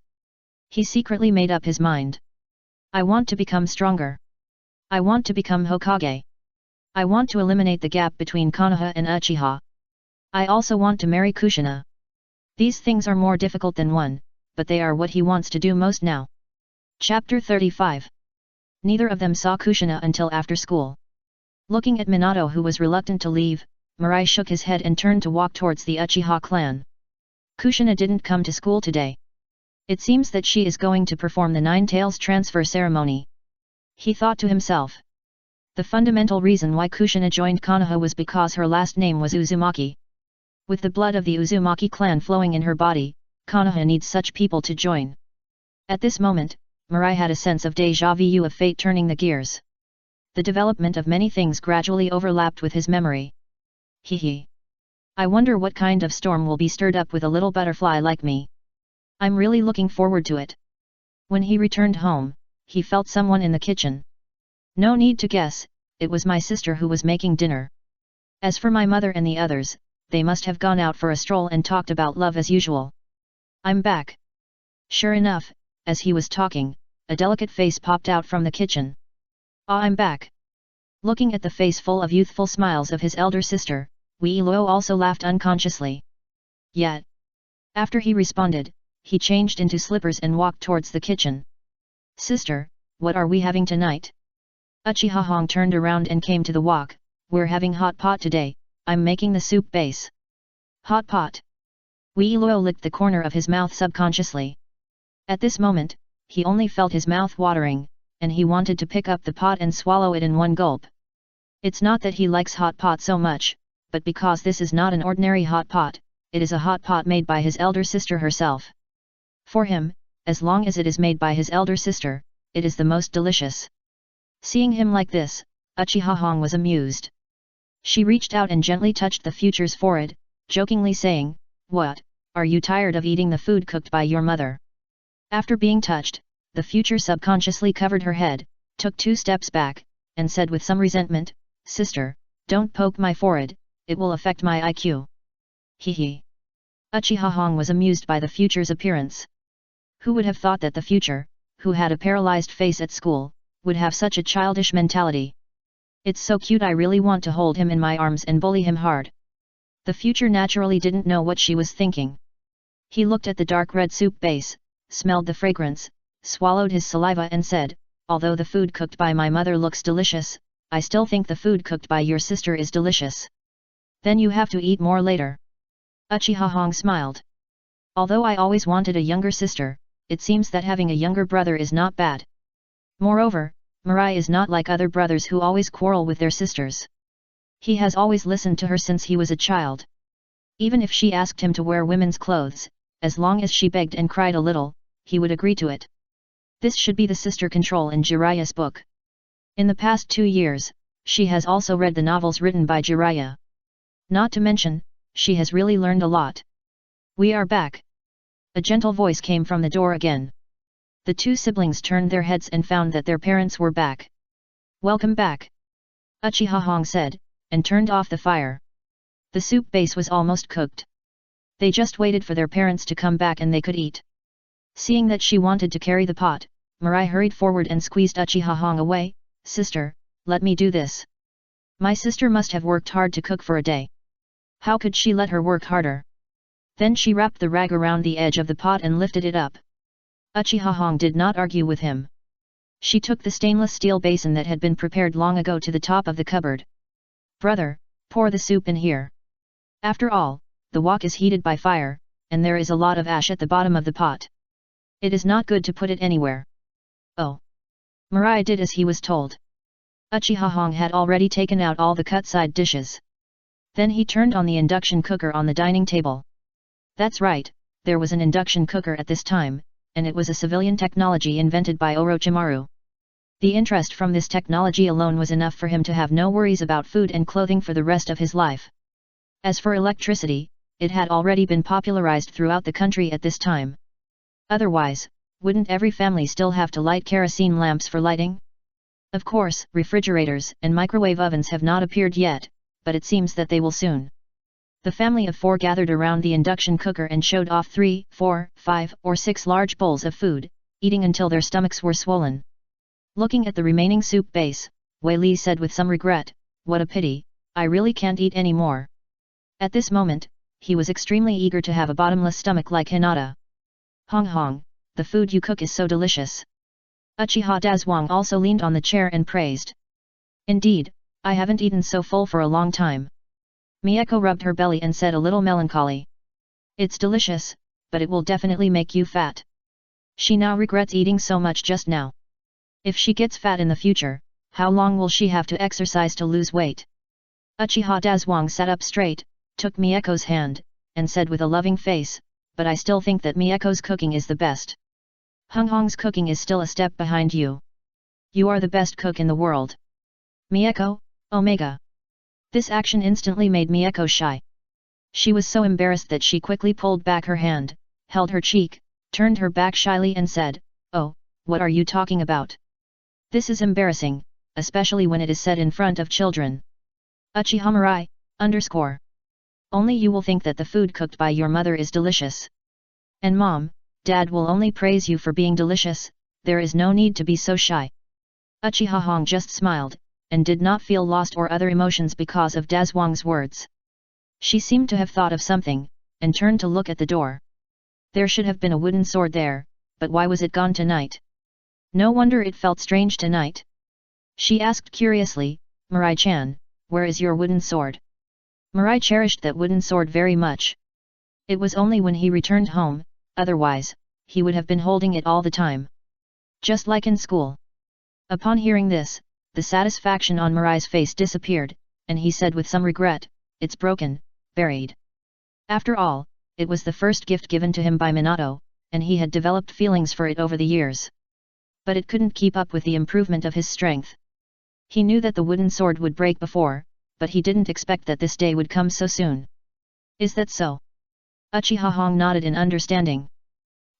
He secretly made up his mind. I want to become stronger. I want to become Hokage. I want to eliminate the gap between Konoha and Uchiha. I also want to marry Kushina. These things are more difficult than one, but they are what he wants to do most now. Chapter 35. Neither of them saw Kushina until after school. Looking at Minato who was reluctant to leave, Mirai shook his head and turned to walk towards the Uchiha clan. Kushina didn't come to school today. It seems that she is going to perform the Nine Tails transfer ceremony. He thought to himself. The fundamental reason why Kushina joined Konoha was because her last name was Uzumaki. With the blood of the Uzumaki clan flowing in her body, Konoha needs such people to join. At this moment, Mirai had a sense of déjà vu of fate turning the gears. The development of many things gradually overlapped with his memory. Hee. I wonder what kind of storm will be stirred up with a little butterfly like me. I'm really looking forward to it. When he returned home, he felt someone in the kitchen. No need to guess, it was my sister who was making dinner. As for my mother and the others, they must have gone out for a stroll and talked about love as usual. I'm back. Sure enough, as he was talking, a delicate face popped out from the kitchen. Ah, I'm back. Looking at the face full of youthful smiles of his elder sister, Wei Luo also laughed unconsciously. Yet, after he responded, he changed into slippers and walked towards the kitchen. Sister, what are we having tonight? Uchiha Hong turned around and came to the wok. We're having hot pot today, I'm making the soup base. Hot pot. Wei Luo licked the corner of his mouth subconsciously. At this moment, he only felt his mouth watering, and he wanted to pick up the pot and swallow it in one gulp. It's not that he likes hot pot so much, but because this is not an ordinary hot pot, it is a hot pot made by his elder sister herself. For him, as long as it is made by his elder sister, it is the most delicious. Seeing him like this, Uchiha Hong was amused. She reached out and gently touched the future's forehead, jokingly saying, "What, are you tired of eating the food cooked by your mother?" After being touched, the future subconsciously covered her head, took 2 steps back, and said with some resentment, "Sister, don't poke my forehead, it will affect my IQ." Hee. Uchiha Hong was amused by the future's appearance. Who would have thought that the future, who had a paralyzed face at school, would have such a childish mentality? It's so cute, I really want to hold him in my arms and bully him hard. The future naturally didn't know what she was thinking. He looked at the dark red soup base, smelled the fragrance, swallowed his saliva and said, "Although the food cooked by my mother looks delicious, I still think the food cooked by your sister is delicious. Then you have to eat more later." Uchiha Hong smiled. "Although I always wanted a younger sister, it seems that having a younger brother is not bad. Moreover, Mirai is not like other brothers who always quarrel with their sisters. He has always listened to her since he was a child. Even if she asked him to wear women's clothes, as long as she begged and cried a little, he would agree to it. This should be the sister control in Jiraiya's book." In the past 2 years, she has also read the novels written by Jiraiya. Not to mention, she has really learned a lot. "We are back." A gentle voice came from the door again. The 2 siblings turned their heads and found that their parents were back. "Welcome back," Uchiha Hong said, and turned off the fire. The soup base was almost cooked. They just waited for their parents to come back and they could eat. Seeing that she wanted to carry the pot, Mirai hurried forward and squeezed Uchiha Hong away. "Sister, let me do this. My sister must have worked hard to cook for a day. How could she let her work harder?" Then she wrapped the rag around the edge of the pot and lifted it up. Uchiha Hong did not argue with him. She took the stainless steel basin that had been prepared long ago to the top of the cupboard. "Brother, pour the soup in here. After all, the wok is heated by fire, and there is a lot of ash at the bottom of the pot. It is not good to put it anywhere." "Oh." Mirai did as he was told. Uchiha Hong had already taken out all the cut-side dishes. Then he turned on the induction cooker on the dining table. That's right, there was an induction cooker at this time, and it was a civilian technology invented by Orochimaru. The interest from this technology alone was enough for him to have no worries about food and clothing for the rest of his life. As for electricity, it had already been popularized throughout the country at this time. Otherwise, wouldn't every family still have to light kerosene lamps for lighting? Of course, refrigerators and microwave ovens have not appeared yet, but it seems that they will soon. The family of 4 gathered around the induction cooker and showed off 3, 4, 5, or 6 large bowls of food, eating until their stomachs were swollen. Looking at the remaining soup base, Wei Li said with some regret, "What a pity, I really can't eat any more." At this moment, he was extremely eager to have a bottomless stomach like Hinata. "Hong Hong, the food you cook is so delicious." Uchiha Dazwang also leaned on the chair and praised. "Indeed, I haven't eaten so full for a long time." Mieko rubbed her belly and said a little melancholy. "It's delicious, but it will definitely make you fat. She now regrets eating so much just now. If she gets fat in the future, how long will she have to exercise to lose weight?" Uchiha Dazwang sat up straight, took Mieko's hand, and said with a loving face, "But I still think that Mieko's cooking is the best. Hong Hong's cooking is still a step behind you. You are the best cook in the world." "Mieko, Omega." This action instantly made Mieko shy. She was so embarrassed that she quickly pulled back her hand, held her cheek, turned her back shyly and said, "Oh, what are you talking about? This is embarrassing, especially when it is said in front of children. Uchiha Mirai, _ Only you will think that the food cooked by your mother is delicious. And Mom, Dad will only praise you for being delicious, there is no need to be so shy." Uchiha Hong just smiled, and did not feel lost or other emotions because of Dazwang's words. She seemed to have thought of something, and turned to look at the door. There should have been a wooden sword there, but why was it gone tonight? No wonder it felt strange tonight. She asked curiously, "Mirai-chan, where is your wooden sword?" Mirai cherished that wooden sword very much. It was only when he returned home, otherwise, he would have been holding it all the time. Just like in school. Upon hearing this, the satisfaction on Mirai's face disappeared, and he said with some regret, "It's broken, buried." After all, it was the first gift given to him by Minato, and he had developed feelings for it over the years. But it couldn't keep up with the improvement of his strength. He knew that the wooden sword would break before, but he didn't expect that this day would come so soon. "Is that so?" Uchiha Hong nodded in understanding.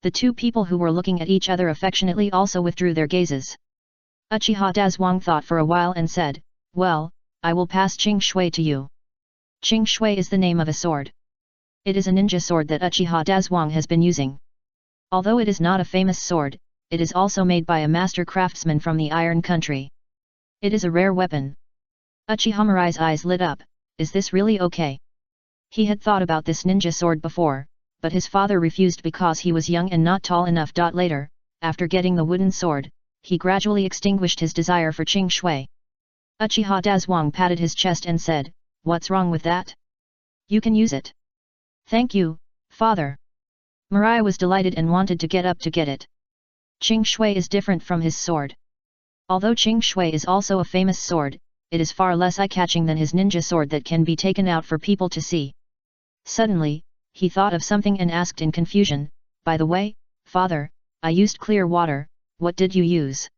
The 2 people who were looking at each other affectionately also withdrew their gazes. Uchiha Dazhuang thought for a while and said, well, I will pass Qing Shui to you. Qing Shui is the name of a sword. It is a ninja sword that Uchiha Dazhuang has been using. Although it is not a famous sword, it is also made by a master craftsman from the Iron Country. It is a rare weapon. Uchiha Mirai's eyes lit up, is this really okay? He had thought about this ninja sword before, but his father refused because he was young and not tall enough. Later, after getting the wooden sword, he gradually extinguished his desire for Qing Shui. Uchiha Dazhuang patted his chest and said, what's wrong with that? You can use it. Thank you, father. Mirai was delighted and wanted to get up to get it. Qing Shui is different from his sword. Although Qing Shui is also a famous sword, it is far less eye-catching than his ninja sword that can be taken out for people to see. Suddenly, he thought of something and asked in confusion, by the way, father, I used clear water, what did you use?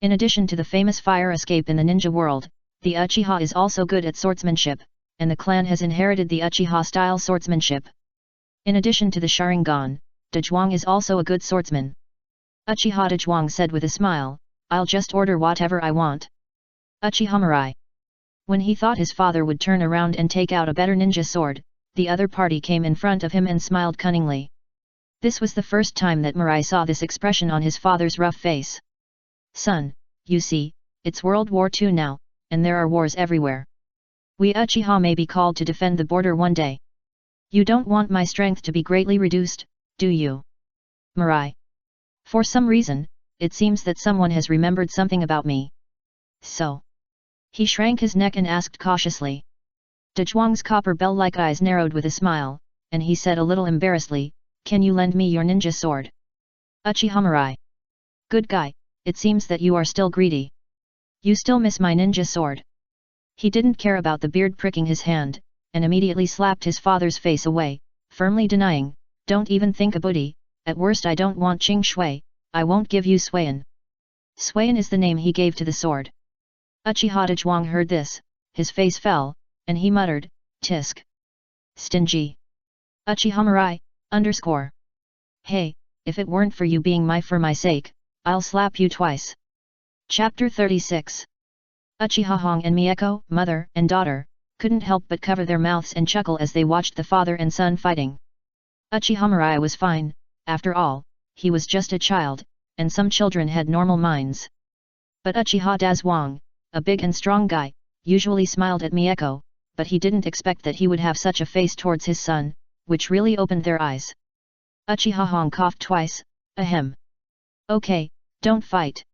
In addition to the famous fire escape in the ninja world, the Uchiha is also good at swordsmanship, and the clan has inherited the Uchiha-style swordsmanship. In addition to the Sharingan, Dazhuang is also a good swordsman. Uchiha Dazhuang said with a smile, I'll just order whatever I want. Uchiha Mirai. When he thought his father would turn around and take out a better ninja sword, the other party came in front of him and smiled cunningly. This was the first time that Mirai saw this expression on his father's rough face. Son, you see, it's World War II now, and there are wars everywhere. We Uchiha may be called to defend the border one day. You don't want my strength to be greatly reduced, do you? Mirai. For some reason, it seems that someone has remembered something about me. So. He shrank his neck and asked cautiously. Dazhuang's copper bell-like eyes narrowed with a smile, and he said a little embarrassedly, can you lend me your ninja sword? Uchiha Mirai. Good guy, it seems that you are still greedy. You still miss my ninja sword. He didn't care about the beard pricking his hand, and immediately slapped his father's face away, firmly denying, don't even think about it, at worst I don't want Qing Shui, I won't give you Suian. Suian is the name he gave to the sword. Uchiha Dazhuang heard this, his face fell, and he muttered, tisk. Stingy. Uchiha Mirai, _. Hey, if it weren't for you being for my sake, I'll slap you twice. Chapter 36. Uchiha Hong and Mieko, mother and daughter, couldn't help but cover their mouths and chuckle as they watched the father and son fighting. Uchiha Mirai was fine, after all, he was just a child, and some children had normal minds. But Uchiha Dazhuang, a big and strong guy, usually smiled at Mieko, but he didn't expect that he would have such a face towards his son, which really opened their eyes. Uchiha Hong coughed twice, ahem. Okay, don't fight.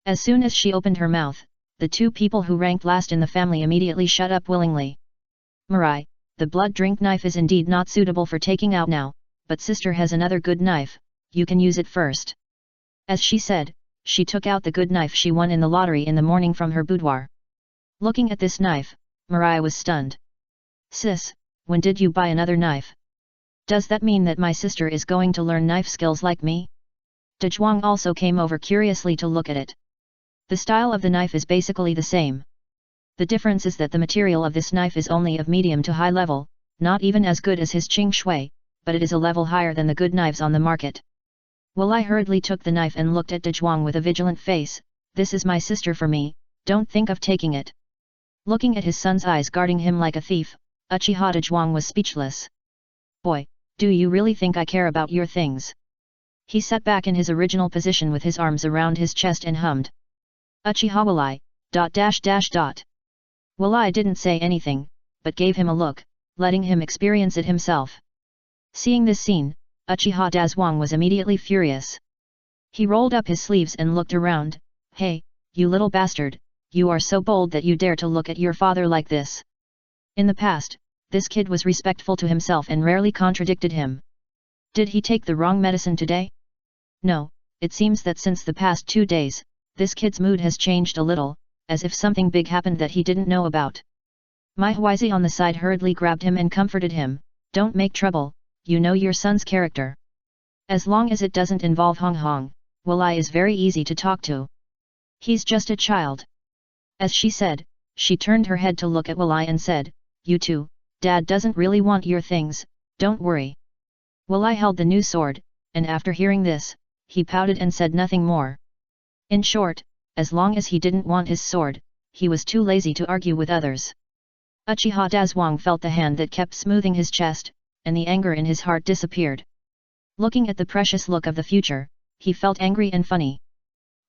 As soon as she opened her mouth, the two people who ranked last in the family immediately shut up willingly. Mirai, the blood drink knife is indeed not suitable for taking out now, but sister has another good knife, you can use it first. As she said, she took out the good knife she won in the lottery in the morning from her boudoir. Looking at this knife, Mirai was stunned. Sis, when did you buy another knife? Does that mean that my sister is going to learn knife skills like me? Dazhuang also came over curiously to look at it. The style of the knife is basically the same. The difference is that the material of this knife is only of medium to high level, not even as good as his Qing Shui, but it is a level higher than the good knives on the market. Wilai hurriedly took the knife and looked at Dazhuang with a vigilant face, this is my sister for me, don't think of taking it. Looking at his son's eyes guarding him like a thief, Uchiha Dazhuang was speechless. Boy, do you really think I care about your things? He sat back in his original position with his arms around his chest and hummed. Uchiha Wilai, ... Wilai didn't say anything, but gave him a look, letting him experience it himself. Seeing this scene, Uchiha Dazhuang was immediately furious. He rolled up his sleeves and looked around, hey, you little bastard, you are so bold that you dare to look at your father like this. In the past, this kid was respectful to himself and rarely contradicted him. Did he take the wrong medicine today? No, it seems that since the past 2 days, this kid's mood has changed a little, as if something big happened that he didn't know about. Mai Huizi on the side hurriedly grabbed him and comforted him, don't make trouble, you know your son's character. As long as it doesn't involve Hong Hong, Wilai is very easy to talk to. He's just a child. As she said, she turned her head to look at Wilai and said, you too, Dad doesn't really want your things, don't worry. Wilai held the new sword, and after hearing this, he pouted and said nothing more. In short, as long as he didn't want his sword, he was too lazy to argue with others. Uchiha Dazwang felt the hand that kept smoothing his chest, and the anger in his heart disappeared. Looking at the precious look of the future, he felt angry and funny.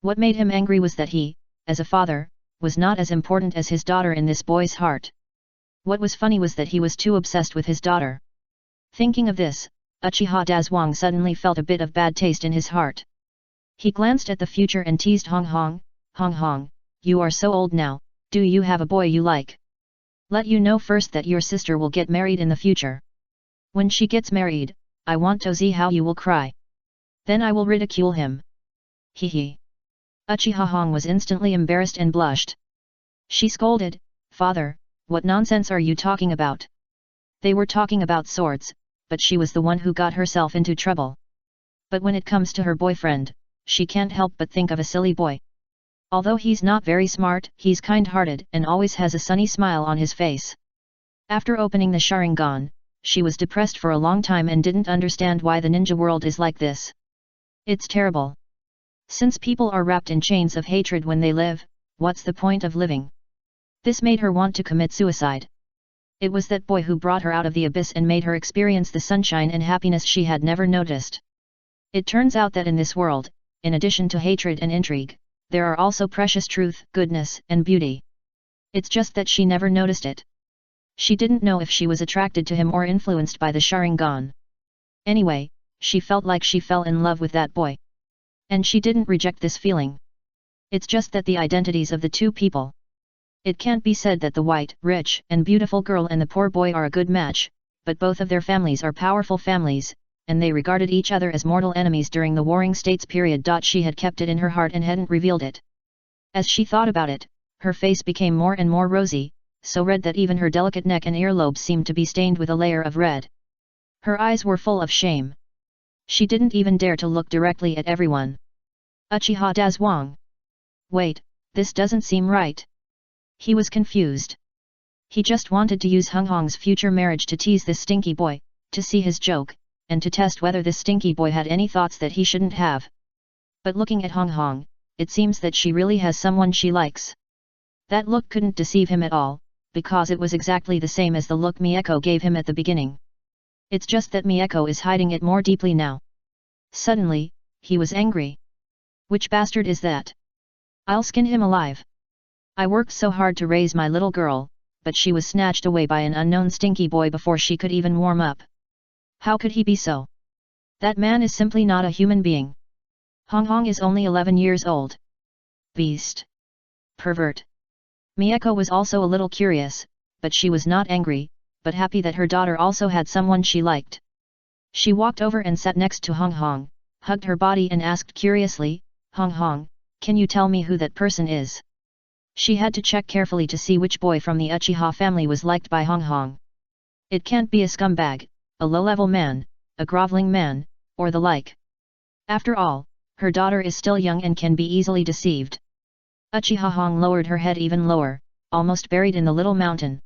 What made him angry was that he, as a father, was not as important as his daughter in this boy's heart. What was funny was that he was too obsessed with his daughter. Thinking of this, Uchiha Dazwang suddenly felt a bit of bad taste in his heart. He glanced at the future and teased Hong Hong, you are so old now, do you have a boy you like? Let you know first that your sister will get married in the future. When she gets married, I want to see how you will cry. Then I will ridicule him. Hee. Uchiha Hong was instantly embarrassed and blushed. She scolded, Father, what nonsense are you talking about? They were talking about swords, but she was the one who got herself into trouble. But when it comes to her boyfriend, she can't help but think of a silly boy. Although he's not very smart, he's kind-hearted and always has a sunny smile on his face. After opening the Sharingan, she was depressed for a long time and didn't understand why the ninja world is like this. It's terrible. Since people are wrapped in chains of hatred when they live, what's the point of living? This made her want to commit suicide. It was that boy who brought her out of the abyss and made her experience the sunshine and happiness she had never noticed. It turns out that in this world, in addition to hatred and intrigue, there are also precious truth, goodness, and beauty. It's just that she never noticed it. She didn't know if she was attracted to him or influenced by the Sharingan. Anyway, she felt like she fell in love with that boy. And she didn't reject this feeling. It's just that the identities of the two people. It can't be said that the white, rich, and beautiful girl and the poor boy are a good match, but both of their families are powerful families, and they regarded each other as mortal enemies during the Warring States period. She had kept it in her heart and hadn't revealed it. As she thought about it, her face became more and more rosy, so red that even her delicate neck and earlobes seemed to be stained with a layer of red. Her eyes were full of shame. She didn't even dare to look directly at everyone. Uchiha Dazwang. Wait, this doesn't seem right. He was confused. He just wanted to use Hong Hong's future marriage to tease this stinky boy, to see his joke, and to test whether this stinky boy had any thoughts that he shouldn't have. But looking at Hong Hong, it seems that she really has someone she likes. That look couldn't deceive him at all, because it was exactly the same as the look Mieko gave him at the beginning. It's just that Mieko is hiding it more deeply now. Suddenly, he was angry. Which bastard is that? I'll skin him alive. I worked so hard to raise my little girl, but she was snatched away by an unknown stinky boy before she could even warm up. How could he be so? That man is simply not a human being. Hong Hong is only 11 years old. Beast. Pervert. Mieko was also a little curious, but she was not angry, but happy that her daughter also had someone she liked. She walked over and sat next to Hong Hong, hugged her body and asked curiously, Hong Hong, can you tell me who that person is? She had to check carefully to see which boy from the Uchiha family was liked by Hong Hong. It can't be a scumbag, a low-level man, a groveling man, or the like. After all, her daughter is still young and can be easily deceived. Uchiha Hong lowered her head even lower, almost buried in the little mountain.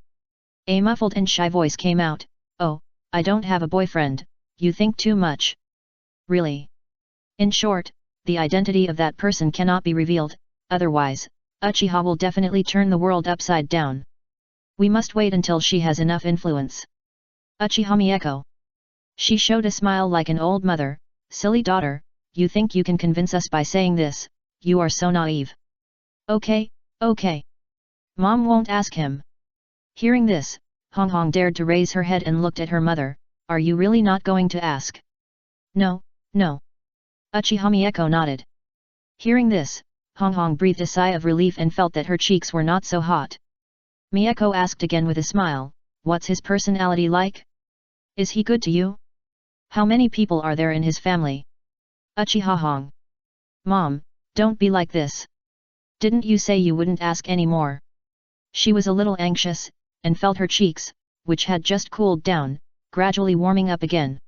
A muffled and shy voice came out, Oh, I don't have a boyfriend, you think too much. Really? In short, the identity of that person cannot be revealed, otherwise, Uchiha will definitely turn the world upside down. We must wait until she has enough influence. Uchiha Mieko. She showed a smile like an old mother, silly daughter, you think you can convince us by saying this, you are so naive. Okay. Mom won't ask him. Hearing this, Hong Hong dared to raise her head and looked at her mother, are you really not going to ask? No. Uchiha Mieko nodded. Hearing this, Hong Hong breathed a sigh of relief and felt that her cheeks were not so hot. Mieko asked again with a smile, what's his personality like? Is he good to you? How many people are there in his family? Uchiha Hong. Mom, don't be like this. Didn't you say you wouldn't ask any more? She was a little anxious, and felt her cheeks, which had just cooled down, gradually warming up again.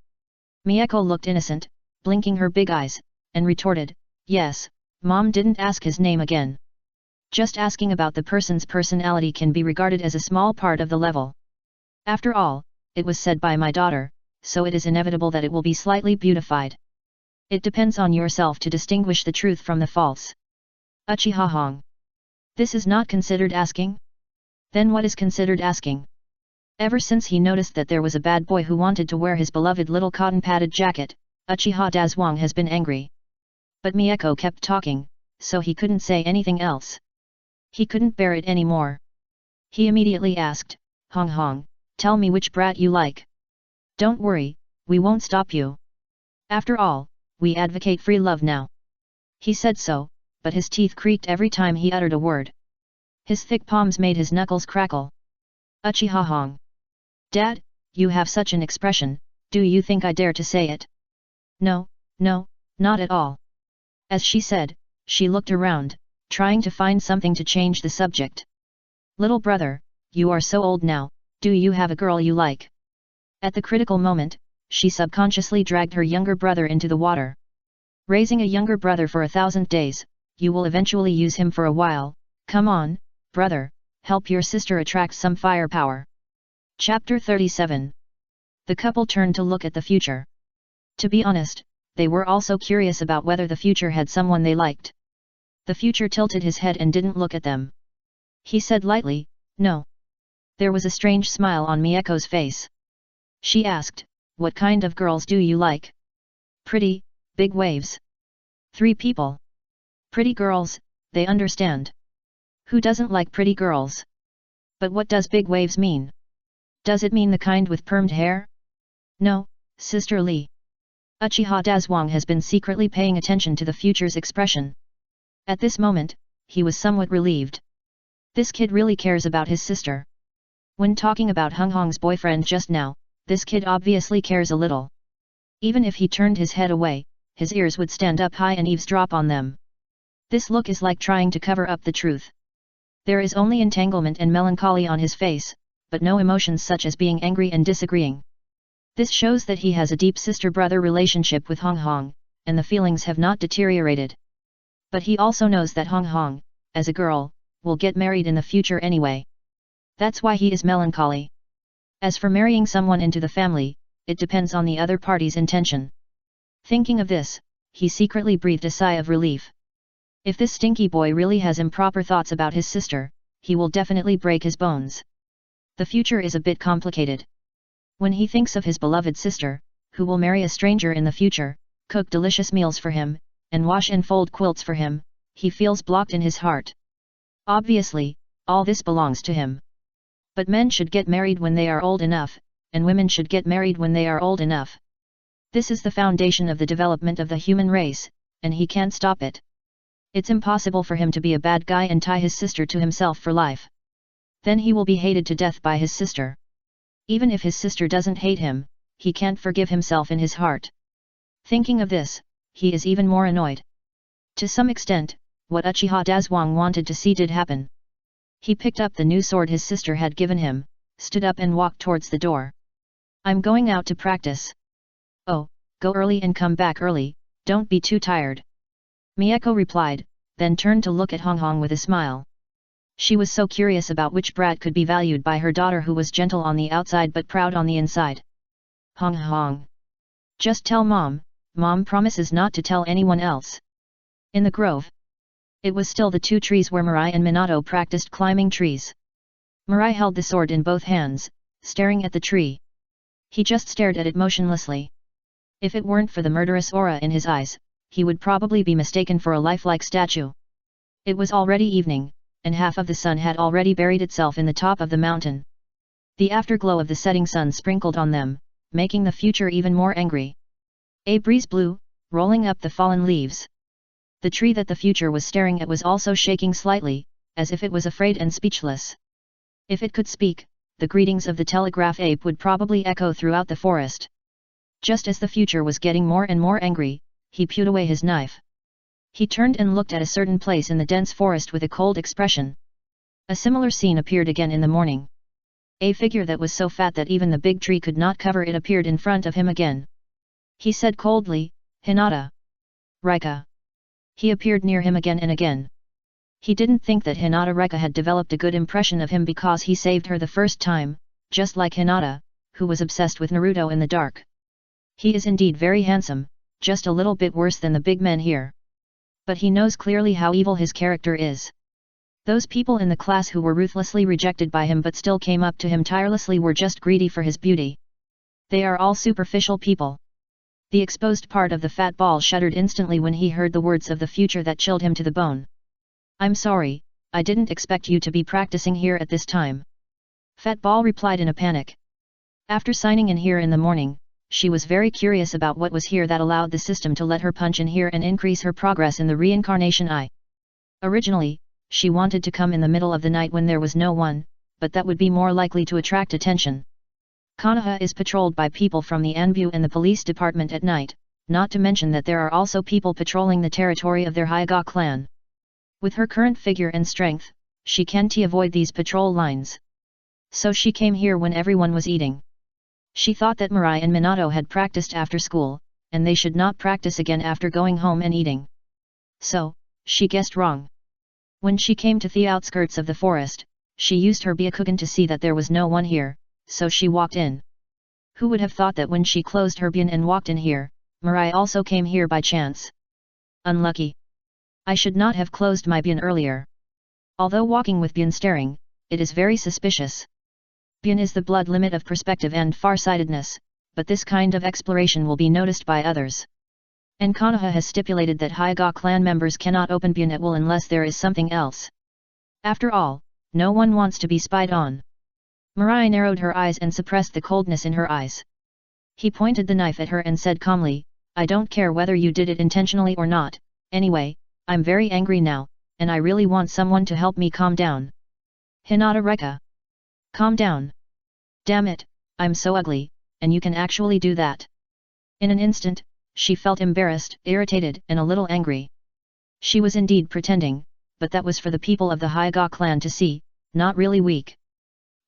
Mieko looked innocent, blinking her big eyes, and retorted, yes, Mom didn't ask his name again. Just asking about the person's personality can be regarded as a small part of the level. After all, it was said by my daughter, so it is inevitable that it will be slightly beautified. It depends on yourself to distinguish the truth from the false. Uchiha Hong. This is not considered asking? Then what is considered asking? Ever since he noticed that there was a bad boy who wanted to wear his beloved little cotton-padded jacket, Uchiha Dazwang has been angry. But Mieko kept talking, so he couldn't say anything else. He couldn't bear it anymore. He immediately asked, Hong Hong, tell me which brat you like. Don't worry, we won't stop you. After all, we advocate free love now. He said so, but his teeth creaked every time he uttered a word. His thick palms made his knuckles crackle. Uchiha Hong. Dad, you have such an expression, do you think I dare to say it? No, not at all. As she said, she looked around, trying to find something to change the subject. Little brother, you are so old now, do you have a girl you like? At the critical moment, she subconsciously dragged her younger brother into the water. Raising a younger brother for 1,000 days, you will eventually use him for a while. Come on, brother, help your sister attract some firepower. Chapter 37. The couple turned to look at the future. To be honest, they were also curious about whether the future had someone they liked. The future tilted his head and didn't look at them. He said lightly, no. There was a strange smile on Mieko's face. She asked, what kind of girls do you like? Pretty, big waves. 3 people. Pretty girls, they understand. Who doesn't like pretty girls? But what does big waves mean? Does it mean the kind with permed hair? No, Sister Lee. Uchiha Dazwang has been secretly paying attention to the future's expression. At this moment, he was somewhat relieved. This kid really cares about his sister. When talking about Hong Hong's boyfriend just now, this kid obviously cares a little. Even if he turned his head away, his ears would stand up high and eavesdrop on them. This look is like trying to cover up the truth. There is only entanglement and melancholy on his face, but no emotions such as being angry and disagreeing. This shows that he has a deep sister-brother relationship with Hong Hong, and the feelings have not deteriorated. But he also knows that Hong Hong, as a girl, will get married in the future anyway. That's why he is melancholy. As for marrying someone into the family, it depends on the other party's intention. Thinking of this, he secretly breathed a sigh of relief. If this stinky boy really has improper thoughts about his sister, he will definitely break his bones. The future is a bit complicated. When he thinks of his beloved sister, who will marry a stranger in the future, cook delicious meals for him, and wash and fold quilts for him, he feels blocked in his heart. Obviously, all this belongs to him. But men should get married when they are old enough, and women should get married when they are old enough. This is the foundation of the development of the human race, and he can't stop it. It's impossible for him to be a bad guy and tie his sister to himself for life. Then he will be hated to death by his sister. Even if his sister doesn't hate him, he can't forgive himself in his heart. Thinking of this, he is even more annoyed. To some extent, what Uchiha Dazwang wanted to see did happen. He picked up the new sword his sister had given him, stood up and walked towards the door. I'm going out to practice. Oh, go early and come back early, don't be too tired. Mieko replied, then turned to look at Hong Hong with a smile. She was so curious about which brat could be valued by her daughter who was gentle on the outside but proud on the inside. Hong Hong. Just tell Mom, Mom promises not to tell anyone else. In the grove. It was still the 2 trees where Mirai and Minato practiced climbing trees. Mirai held the sword in both hands, staring at the tree. He just stared at it motionlessly. If it weren't for the murderous aura in his eyes, he would probably be mistaken for a lifelike statue. It was already evening, and half of the sun had already buried itself in the top of the mountain. The afterglow of the setting sun sprinkled on them, making the future even more angry. A breeze blew, rolling up the fallen leaves. The tree that the future was staring at was also shaking slightly, as if it was afraid and speechless. If it could speak, the greetings of the telegraph ape would probably echo throughout the forest. Just as the future was getting more and more angry, he put away his knife. He turned and looked at a certain place in the dense forest with a cold expression. A similar scene appeared again in the morning. A figure that was so fat that even the big tree could not cover it appeared in front of him again. He said coldly, Hinata. Rika. He appeared near him again and again. He didn't think that Hinata Rika had developed a good impression of him because he saved her the first time, just like Hinata, who was obsessed with Naruto in the dark. He is indeed very handsome, just a little bit worse than the big men here. But he knows clearly how evil his character is. Those people in the class who were ruthlessly rejected by him but still came up to him tirelessly were just greedy for his beauty. They are all superficial people. The exposed part of the fat ball shuddered instantly when he heard the words of the future that chilled him to the bone. I'm sorry, I didn't expect you to be practicing here at this time. Fat ball replied in a panic. After signing in here in the morning, she was very curious about what was here that allowed the system to let her punch in here and increase her progress in the reincarnation I. Originally, she wanted to come in the middle of the night when there was no one, but that would be more likely to attract attention. Konoha is patrolled by people from the Anbu and the police department at night, not to mention that there are also people patrolling the territory of their Hyuga clan. With her current figure and strength, she can't avoid these patrol lines. So she came here when everyone was eating. She thought that Mirai and Minato had practiced after school, and they should not practice again after going home and eating. So, she guessed wrong. When she came to the outskirts of the forest, she used her Byakugan to see that there was no one here, so she walked in. Who would have thought that when she closed her Byan and walked in here, Mirai also came here by chance? Unlucky. I should not have closed my Byan earlier. Although walking with Byan staring, it is very suspicious. Byan is the blood limit of perspective and farsightedness, but this kind of exploration will be noticed by others. And Konoha has stipulated that Hyuga clan members cannot open Byan at will unless there is something else. After all, no one wants to be spied on. Mirai narrowed her eyes and suppressed the coldness in her eyes. He pointed the knife at her and said calmly, I don't care whether you did it intentionally or not, anyway, I'm very angry now, and I really want someone to help me calm down. Hinata Reka. Calm down. Damn it, I'm so ugly, and you can actually do that. In an instant, she felt embarrassed, irritated, and a little angry. She was indeed pretending, but that was for the people of the Hyuga clan to see, not really weak.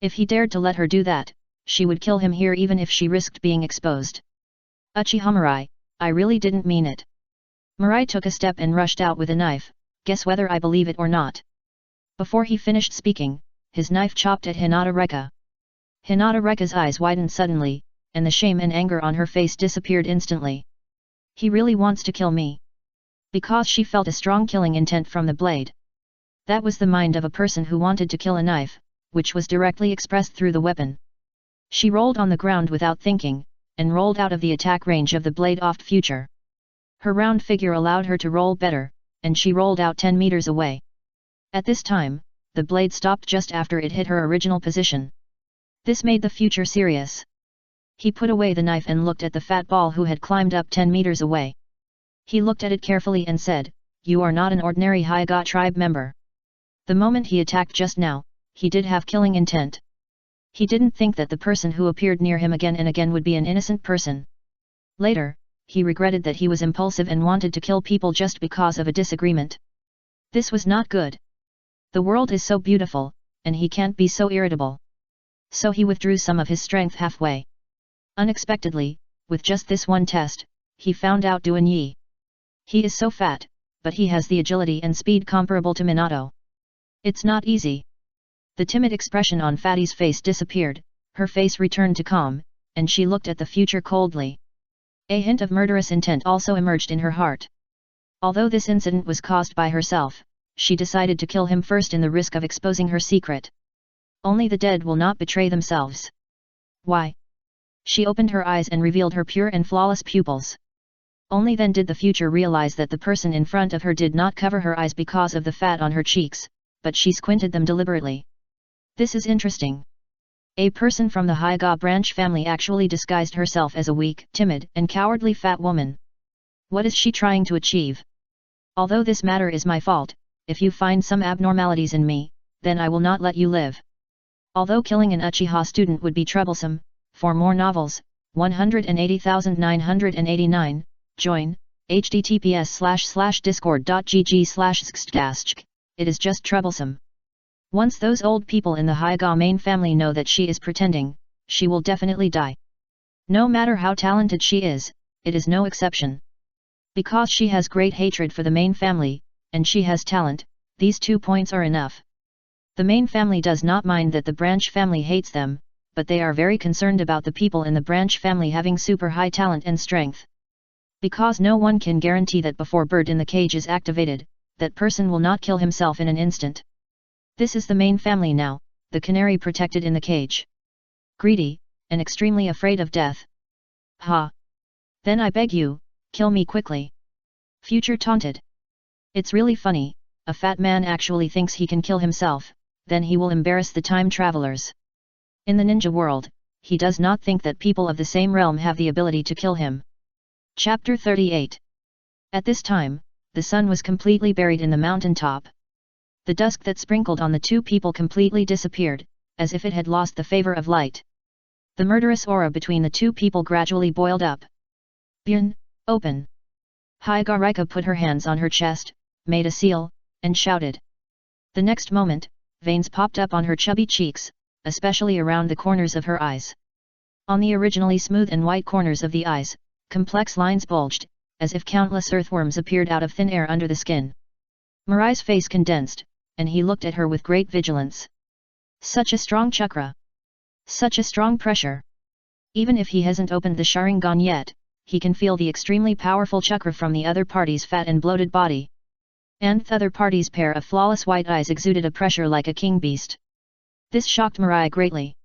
If he dared to let her do that, she would kill him here even if she risked being exposed. Uchiha Mirai, I really didn't mean it. Mirai took a step and rushed out with a knife, guess whether I believe it or not. Before he finished speaking, his knife chopped at Hinata Reka. Hinata Reka's eyes widened suddenly, and the shame and anger on her face disappeared instantly. He really wants to kill me. Because she felt a strong killing intent from the blade. That was the mind of a person who wanted to kill a knife, which was directly expressed through the weapon. She rolled on the ground without thinking, and rolled out of the attack range of the blade off future. Her round figure allowed her to roll better, and she rolled out 10 meters away. At this time, the blade stopped just after it hit her original position. This made the future serious. He put away the knife and looked at the fat ball who had climbed up 10 meters away. He looked at it carefully and said, You are not an ordinary Hyuga tribe member. The moment he attacked just now, he did have killing intent. He didn't think that the person who appeared near him again and again would be an innocent person. Later, he regretted that he was impulsive and wanted to kill people just because of a disagreement. This was not good. The world is so beautiful, and he can't be so irritable. So he withdrew some of his strength halfway. Unexpectedly, with just this one test, he found out Duan Yi. He is so fat, but he has the agility and speed comparable to Minato. It's not easy. The timid expression on Fatty's face disappeared, her face returned to calm, and she looked at the future coldly. A hint of murderous intent also emerged in her heart. Although this incident was caused by herself, she decided to kill him first in the risk of exposing her secret. Only the dead will not betray themselves. Why? She opened her eyes and revealed her pure and flawless pupils. Only then did the future realize that the person in front of her did not cover her eyes because of the fat on her cheeks, but she squinted them deliberately. This is interesting. A person from the Hyuga branch family actually disguised herself as a weak, timid, and cowardly fat woman. What is she trying to achieve? Although this matter is my fault, if you find some abnormalities in me, then I will not let you live. Although killing an Uchiha student would be troublesome, for more novels, 180,989, join, https://discord.gg/xxcast, it is just troublesome. Once those old people in the Hyuga main family know that she is pretending, she will definitely die. No matter how talented she is, it is no exception. Because she has great hatred for the main family, and she has talent, these 2 points are enough. The main family does not mind that the branch family hates them, but they are very concerned about the people in the branch family having super high talent and strength. Because no one can guarantee that before bird in the cage is activated, that person will not kill himself in an instant. This is the main family now, the canary protected in the cage. Greedy, and extremely afraid of death. Ha! Then I beg you, kill me quickly. Future taunted. It's really funny, a fat man actually thinks he can kill himself, then he will embarrass the time travelers. In the ninja world, he does not think that people of the same realm have the ability to kill him. Chapter 38. At this time, the sun was completely buried in the mountain top. The dusk that sprinkled on the two people completely disappeared, as if it had lost the favor of light. The murderous aura between the two people gradually boiled up. Byun, open! Hyagarika put her hands on her chest, made a seal, and shouted. The next moment, veins popped up on her chubby cheeks, especially around the corners of her eyes. On the originally smooth and white corners of the eyes, complex lines bulged, as if countless earthworms appeared out of thin air under the skin. Mirai's face condensed, and he looked at her with great vigilance. Such a strong chakra! Such a strong pressure! Even if he hasn't opened the Sharingan yet, he can feel the extremely powerful chakra from the other party's fat and bloated body. And the other party's pair of flawless white eyes exuded a pressure like a king beast. This shocked Mirai greatly.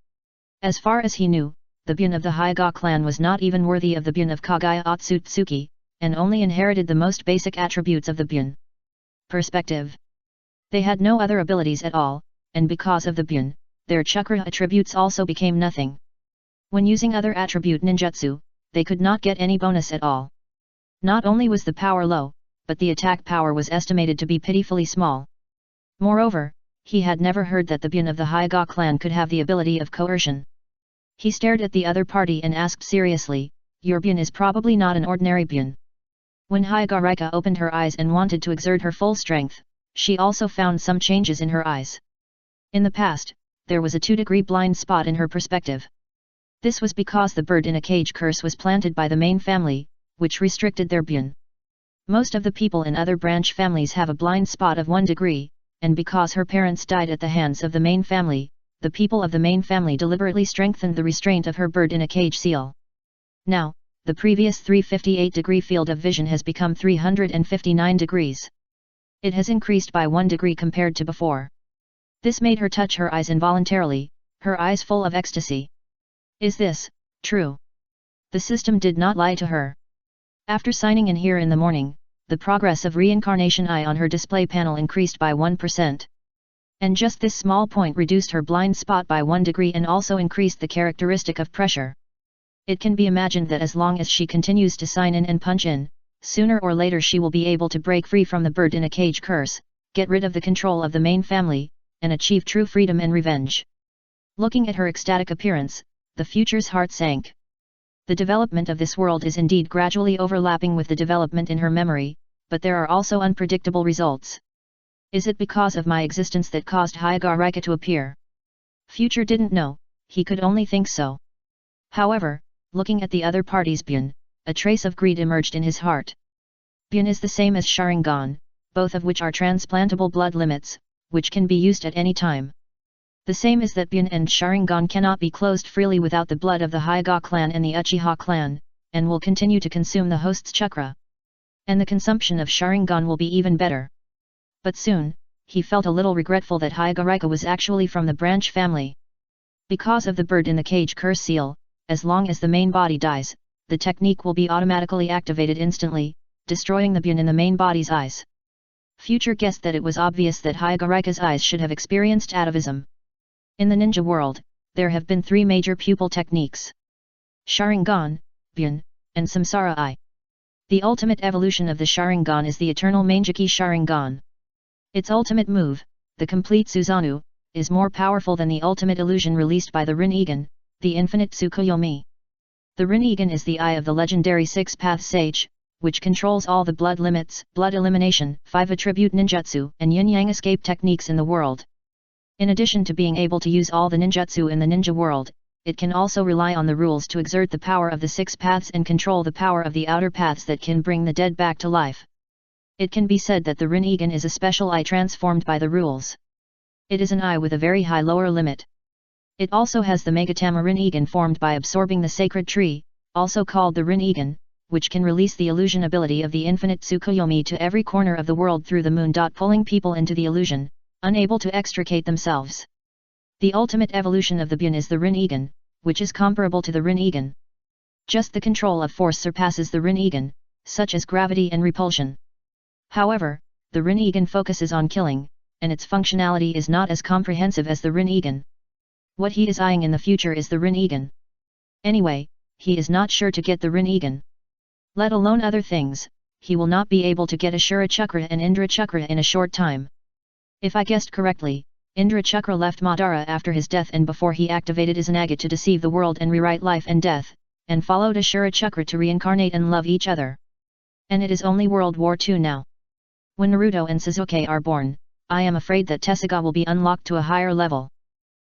As far as he knew, the Byun of the Hyuga clan was not even worthy of the Byun of Kagaya Otsutsuki, and only inherited the most basic attributes of the Byun. Perspective. They had no other abilities at all, and because of the Byun, their chakra attributes also became nothing. When using other attribute ninjutsu, they could not get any bonus at all. Not only was the power low, but the attack power was estimated to be pitifully small. Moreover, he had never heard that the Byun of the Hyuga clan could have the ability of coercion. He stared at the other party and asked seriously, "Your Byun is probably not an ordinary Byun." When Hyagarika opened her eyes and wanted to exert her full strength, she also found some changes in her eyes. In the past, there was a 2-degree blind spot in her perspective. This was because the bird in a cage curse was planted by the main family, which restricted their Byun. Most of the people in other branch families have a blind spot of 1 degree, and because her parents died at the hands of the main family, the people of the main family deliberately strengthened the restraint of her bird in a cage seal. Now, the previous 358-degree field of vision has become 359 degrees. It has increased by 1 degree compared to before. This made her touch her eyes involuntarily, her eyes full of ecstasy. Is this true? The system did not lie to her. After signing in here in the morning, the progress of reincarnation eye on her display panel increased by 1%. And just this small point reduced her blind spot by 1 degree and also increased the characteristic of pressure. It can be imagined that as long as she continues to sign in and punch in, sooner or later she will be able to break free from the bird in a cage curse, get rid of the control of the main family, and achieve true freedom and revenge. Looking at her ecstatic appearance, the future's heart sank. The development of this world is indeed gradually overlapping with the development in her memory, but there are also unpredictable results. Is it because of my existence that caused Hyagarika to appear? Future didn't know, he could only think so. However, looking at the other party's Byun, a trace of greed emerged in his heart. Byun is the same as Sharingan, both of which are transplantable blood limits, which can be used at any time. The same is that Byun and Sharingan cannot be closed freely without the blood of the Hyuga clan and the Uchiha clan, and will continue to consume the host's chakra. And the consumption of Sharingan will be even better. But soon, he felt a little regretful that Hyagarika was actually from the branch family. Because of the bird in the cage curse seal, as long as the main body dies, the technique will be automatically activated instantly, destroying the Byun in the main body's eyes. Future guessed that it was obvious that Hyagarika's eyes should have experienced atavism. In the ninja world, there have been 3 major pupil techniques: Sharingan, Byun, and Samsara Eye. The ultimate evolution of the Sharingan is the eternal Mangeki Sharingan. Its ultimate move, the complete Susanoo, is more powerful than the ultimate illusion released by the Rinnegan, the infinite Tsukuyomi. The Rinnegan is the eye of the legendary 6-path sage, which controls all the blood limits, blood elimination, 5 attribute ninjutsu, and yin-yang escape techniques in the world. In addition to being able to use all the ninjutsu in the ninja world, it can also rely on the rules to exert the power of the 6 paths and control the power of the outer paths that can bring the dead back to life. It can be said that the Rinnegan is a special eye transformed by the rules. It is an eye with a very high lower limit. It also has the Megatama Rinnegan formed by absorbing the sacred tree, also called the Rinnegan, which can release the illusion ability of the infinite Tsukuyomi to every corner of the world through the moon. Pulling people into the illusion, unable to extricate themselves. The ultimate evolution of the Bun is the Rinnegan, which is comparable to the Rinnegan. Just the control of force surpasses the Rinnegan, such as gravity and repulsion. However, the Rinnegan focuses on killing, and its functionality is not as comprehensive as the Rinnegan. What he is eyeing in the future is the Rinnegan. Anyway, he is not sure to get the Rinnegan. Let alone other things, he will not be able to get Ashura Chakra and Indra Chakra in a short time. If I guessed correctly, Indra Chakra left Madara after his death and before he activated Izanaga to deceive the world and rewrite life and death, and followed Ashura Chakra to reincarnate and love each other. And it is only World War II now. When Naruto and Sasuke are born, I am afraid that Tessaigan will be unlocked to a higher level.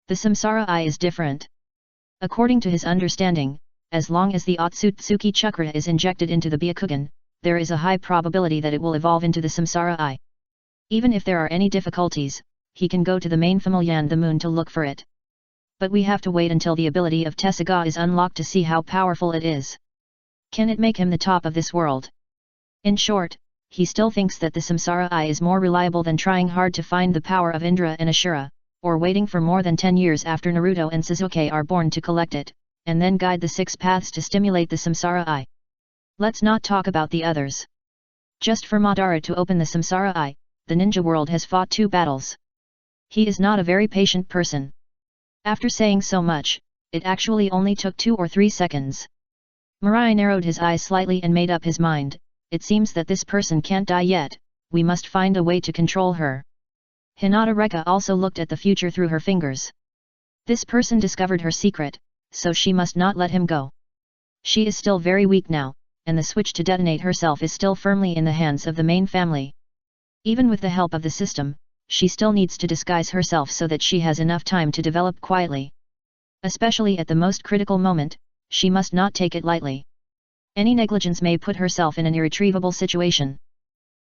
The Samsara Eye is different. According to his understanding, as long as the Otsutsuki Chakra is injected into the Byakugan, there is a high probability that it will evolve into the Samsara Eye. Even if there are any difficulties, he can go to the main Familyan the moon to look for it. But we have to wait until the ability of Tessaigan is unlocked to see how powerful it is. Can it make him the top of this world? In short, he still thinks that the Samsara Eye is more reliable than trying hard to find the power of Indra and Ashura, or waiting for more than 10 years after Naruto and Sasuke are born to collect it, and then guide the 6 paths to stimulate the Samsara Eye. Let's not talk about the others. Just for Madara to open the Samsara Eye, the ninja world has fought 2 battles. He is not a very patient person. After saying so much, it actually only took 2 or 3 seconds. Mirai narrowed his eyes slightly and made up his mind. It seems that this person can't die yet, we must find a way to control her. Hinata Reka also looked at the future through her fingers. This person discovered her secret, so she must not let him go. She is still very weak now, and the switch to detonate herself is still firmly in the hands of the main family. Even with the help of the system, she still needs to disguise herself so that she has enough time to develop quietly. Especially at the most critical moment, she must not take it lightly. Any negligence may put herself in an irretrievable situation.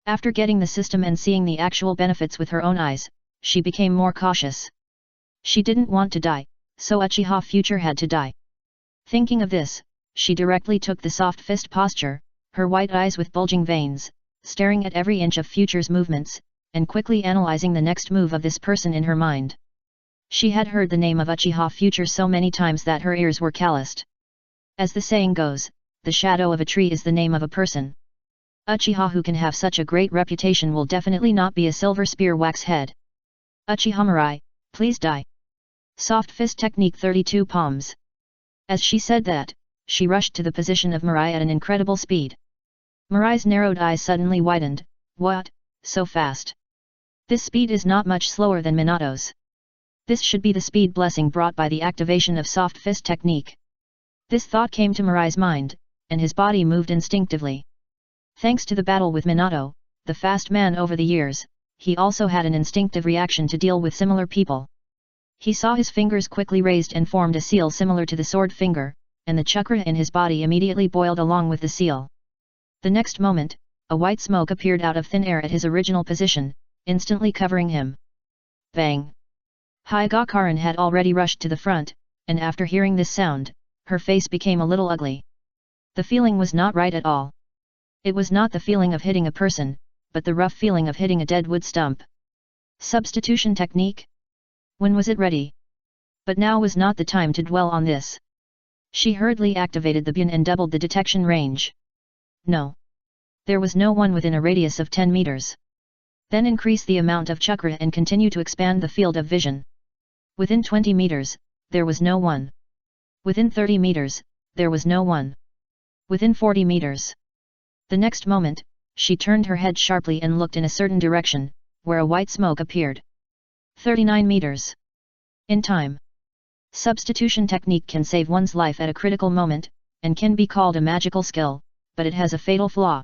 After getting the system and seeing the actual benefits with her own eyes, she became more cautious. She didn't want to die, so Uchiha future had to die. Thinking of this, she directly took the soft fist posture, her white eyes with bulging veins, staring at every inch of future's movements, and quickly analyzing the next move of this person in her mind. She had heard the name of Uchiha future so many times that her ears were calloused. As the saying goes, the shadow of a tree is the name of a person. Uchiha who can have such a great reputation will definitely not be a silver spear wax head. Uchiha Mirai, please die. Soft fist technique 32 palms. As she said that, she rushed to the position of Mirai at an incredible speed. Mirai's narrowed eyes suddenly widened. What, so fast? This speed is not much slower than Minato's. This should be the speed blessing brought by the activation of soft fist technique. This thought came to Mirai's mind, and his body moved instinctively. Thanks to the battle with Minato, the fast man over the years, he also had an instinctive reaction to deal with similar people. He saw his fingers quickly raised and formed a seal similar to the sword finger, and the chakra in his body immediately boiled along with the seal. The next moment, a white smoke appeared out of thin air at his original position, instantly covering him. Bang! Hyagakaran had already rushed to the front, and after hearing this sound, her face became a little ugly. The feeling was not right at all. It was not the feeling of hitting a person, but the rough feeling of hitting a dead wood stump. Substitution technique? When was it ready? But now was not the time to dwell on this. She hurriedly activated the Bun and doubled the detection range. No. There was no one within a radius of 10 meters. Then increase the amount of chakra and continue to expand the field of vision. Within 20 meters, there was no one. Within 30 meters, there was no one. Within 40 meters. The next moment, she turned her head sharply and looked in a certain direction, where a white smoke appeared. 39 meters. In time. Substitution technique can save one's life at a critical moment, and can be called a magical skill, but it has a fatal flaw.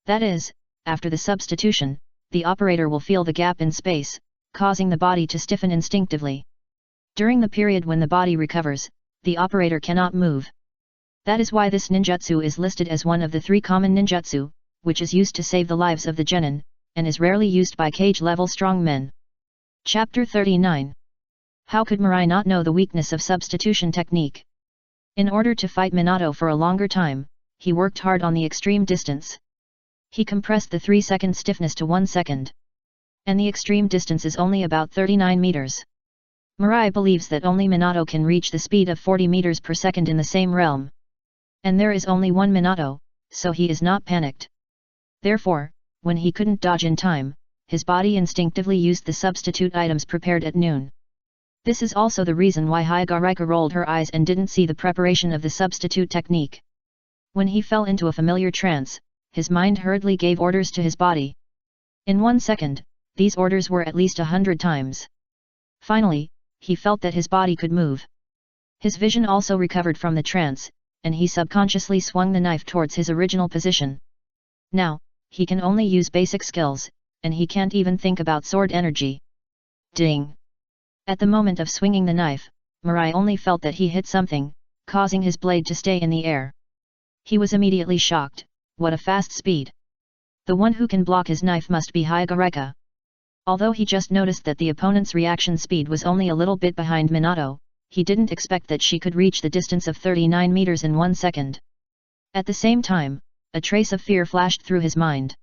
That is, after the substitution, the operator will feel the gap in space, causing the body to stiffen instinctively. During the period when the body recovers, the operator cannot move. That is why this ninjutsu is listed as one of the 3 common ninjutsu, which is used to save the lives of the genin, and is rarely used by cage-level strong men. Chapter 39. How could Mirai not know the weakness of substitution technique? In order to fight Minato for a longer time, he worked hard on the extreme distance. He compressed the 3-second stiffness to 1 second. And the extreme distance is only about 39 meters. Mirai believes that only Minato can reach the speed of 40 meters per second in the same realm. And there is only one Minato, so he is not panicked. Therefore, when he couldn't dodge in time, his body instinctively used the substitute items prepared at noon. This is also the reason why Hyagarika rolled her eyes and didn't see the preparation of the substitute technique. When he fell into a familiar trance, his mind hurriedly gave orders to his body. In 1 second, these orders were at least 100 times. Finally, he felt that his body could move. His vision also recovered from the trance, and he subconsciously swung the knife towards his original position. Now, he can only use basic skills, and he can't even think about sword energy. Ding! At the moment of swinging the knife, Mirai only felt that he hit something, causing his blade to stay in the air. He was immediately shocked. What a fast speed! The one who can block his knife must be Hyagarika. Although he just noticed that the opponent's reaction speed was only a little bit behind Minato, he didn't expect that she could reach the distance of 39 meters in 1 second. At the same time, a trace of fear flashed through his mind.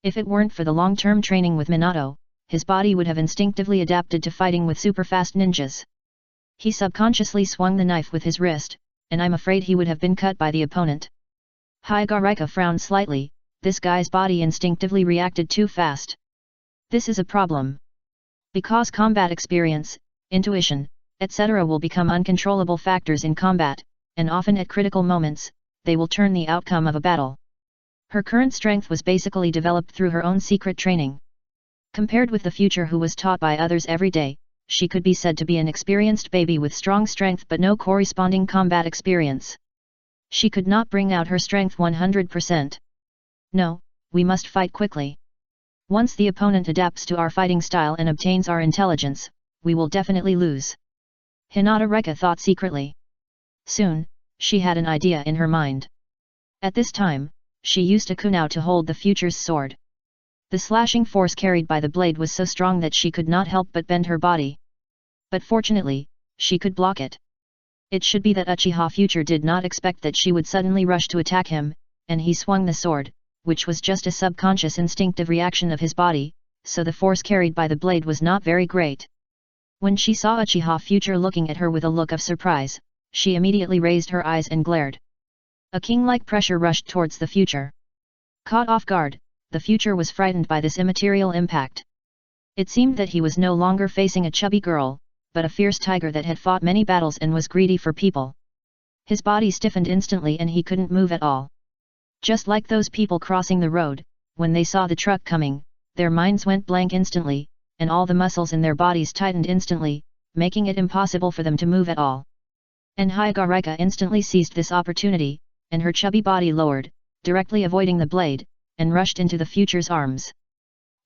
If it weren't for the long-term training with Minato, his body would have instinctively adapted to fighting with super-fast ninjas. He subconsciously swung the knife with his wrist, and I'm afraid he would have been cut by the opponent. Hyagarika frowned slightly. This guy's body instinctively reacted too fast. This is a problem. Because combat experience, intuition, etc. will become uncontrollable factors in combat, and often at critical moments, they will turn the outcome of a battle. Her current strength was basically developed through her own secret training. Compared with the future who was taught by others every day, she could be said to be an experienced baby with strong strength but no corresponding combat experience. She could not bring out her strength 100%. No, we must fight quickly. Once the opponent adapts to our fighting style and obtains our intelligence, we will definitely lose. Hinata Reka thought secretly. Soon, she had an idea in her mind. At this time, she used a kunao to hold the future's sword. The slashing force carried by the blade was so strong that she could not help but bend her body. But fortunately, she could block it. It should be that Uchiha Future did not expect that she would suddenly rush to attack him, and he swung the sword, which was just a subconscious instinctive reaction of his body, so the force carried by the blade was not very great. When she saw Uchiha Future looking at her with a look of surprise, she immediately raised her eyes and glared. A king-like pressure rushed towards the future. Caught off guard, the future was frightened by this immaterial impact. It seemed that he was no longer facing a chubby girl, but a fierce tiger that had fought many battles and was greedy for people. His body stiffened instantly and he couldn't move at all. Just like those people crossing the road, when they saw the truck coming, their minds went blank instantly, and all the muscles in their bodies tightened instantly, making it impossible for them to move at all. And Hyagarika instantly seized this opportunity, and her chubby body lowered, directly avoiding the blade, and rushed into the future's arms.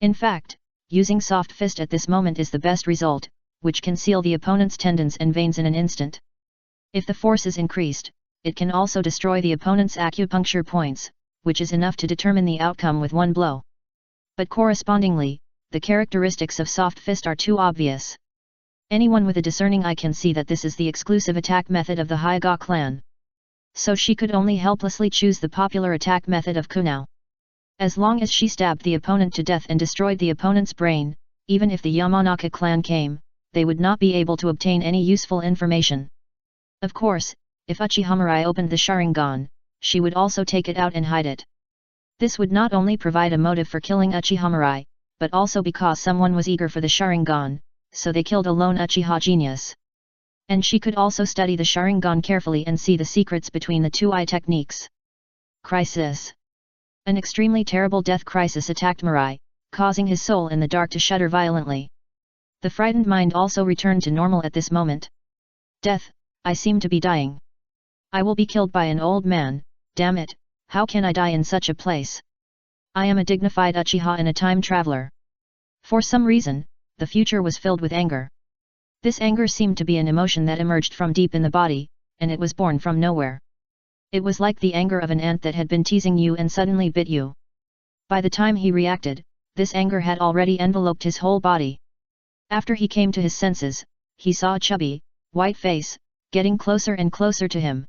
In fact, using soft fist at this moment is the best result, which can seal the opponent's tendons and veins in an instant. If the force is increased, it can also destroy the opponent's acupuncture points, which is enough to determine the outcome with one blow. But correspondingly, the characteristics of soft fist are too obvious. Anyone with a discerning eye can see that this is the exclusive attack method of the Hyaga clan. So she could only helplessly choose the popular attack method of kunao. As long as she stabbed the opponent to death and destroyed the opponent's brain, even if the Yamanaka clan came, they would not be able to obtain any useful information. Of course, if Uchiha Mirai opened the Sharingan, she would also take it out and hide it. This would not only provide a motive for killing Uchiha Mirai, but also because someone was eager for the Sharingan, so they killed a lone Uchiha genius. And she could also study the Sharingan carefully and see the secrets between the two eye techniques. Crisis. An extremely terrible death crisis attacked Mirai, causing his soul in the dark to shudder violently. The frightened mind also returned to normal at this moment. Death, I seem to be dying. I will be killed by an old man, damn it, how can I die in such a place? I am a dignified Uchiha and a time traveler. For some reason, the future was filled with anger. This anger seemed to be an emotion that emerged from deep in the body, and it was born from nowhere. It was like the anger of an ant that had been teasing you and suddenly bit you. By the time he reacted, this anger had already enveloped his whole body. After he came to his senses, he saw a chubby, white face, getting closer and closer to him.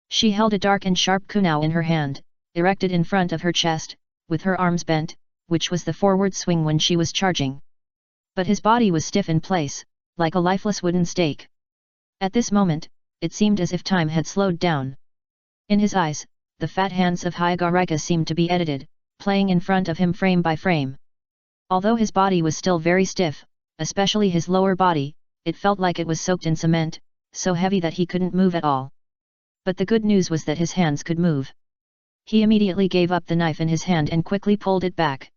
She held a dark and sharp kunai in her hand, erected in front of her chest, with her arms bent, which was the forward swing when she was charging. But his body was stiff in place, like a lifeless wooden stake. At this moment, it seemed as if time had slowed down. In his eyes, the fat hands of Hyagarika seemed to be edited, playing in front of him frame by frame. Although his body was still very stiff, especially his lower body, it felt like it was soaked in cement, so heavy that he couldn't move at all. But the good news was that his hands could move. He immediately gave up the knife in his hand and quickly pulled it back.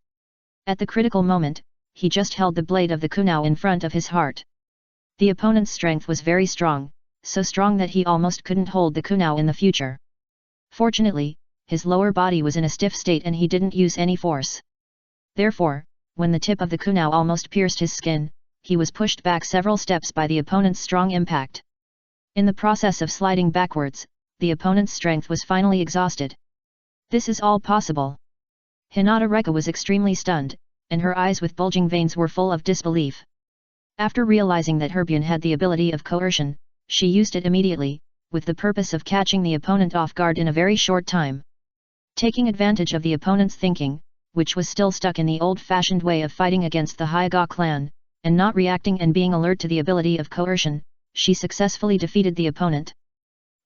At the critical moment, he just held the blade of the kunai in front of his heart. The opponent's strength was very strong, so strong that he almost couldn't hold the kunai in the future. Fortunately, his lower body was in a stiff state and he didn't use any force. Therefore, when the tip of the kunai almost pierced his skin, he was pushed back several steps by the opponent's strong impact. In the process of sliding backwards, the opponent's strength was finally exhausted. This is all possible. Hinata Reka was extremely stunned, and her eyes with bulging veins were full of disbelief. After realizing that her Bun had the ability of coercion, she used it immediately, with the purpose of catching the opponent off guard in a very short time. Taking advantage of the opponent's thinking, which was still stuck in the old-fashioned way of fighting against the Hyaga clan, and not reacting and being alert to the ability of coercion, she successfully defeated the opponent.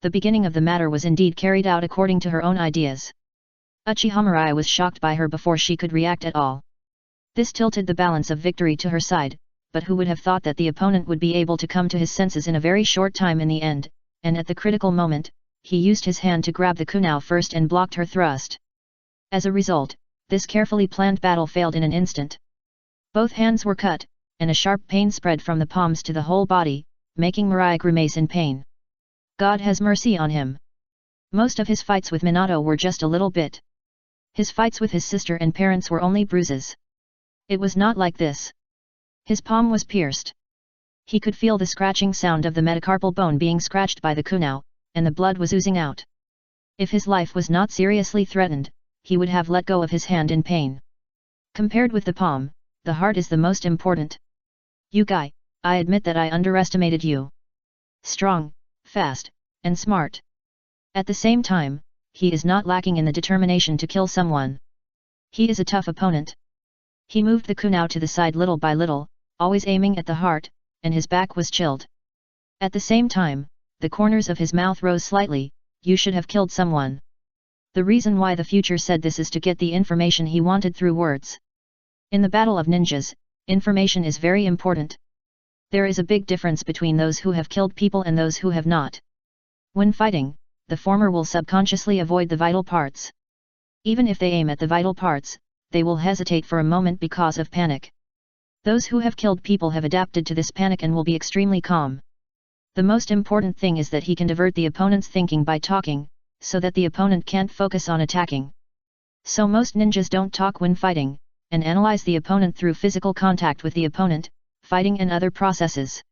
The beginning of the matter was indeed carried out according to her own ideas. Uchiha Mirai was shocked by her before she could react at all. This tilted the balance of victory to her side, but who would have thought that the opponent would be able to come to his senses in a very short time in the end, and at the critical moment, he used his hand to grab the kunai first and blocked her thrust. As a result, this carefully planned battle failed in an instant. Both hands were cut, and a sharp pain spread from the palms to the whole body, making Mirai grimace in pain. God has mercy on him. Most of his fights with Minato were just a little bit. His fights with his sister and parents were only bruises. It was not like this. His palm was pierced. He could feel the scratching sound of the metacarpal bone being scratched by the kunai, and the blood was oozing out. If his life was not seriously threatened, he would have let go of his hand in pain. Compared with the palm, the heart is the most important. You guy, I admit that I underestimated you. Strong, fast, and smart. At the same time, he is not lacking in the determination to kill someone. He is a tough opponent. He moved the kunai to the side little by little, always aiming at the heart, and his back was chilled. At the same time, the corners of his mouth rose slightly. You should have killed someone. The reason why the future said this is to get the information he wanted through words. In the battle of ninjas, information is very important. There is a big difference between those who have killed people and those who have not. When fighting, the former will subconsciously avoid the vital parts. Even if they aim at the vital parts, they will hesitate for a moment because of panic. Those who have killed people have adapted to this panic and will be extremely calm. The most important thing is that he can divert the opponent's thinking by talking, so that the opponent can't focus on attacking. So most ninjas don't talk when fighting, and analyze the opponent through physical contact with the opponent, fighting and other processes.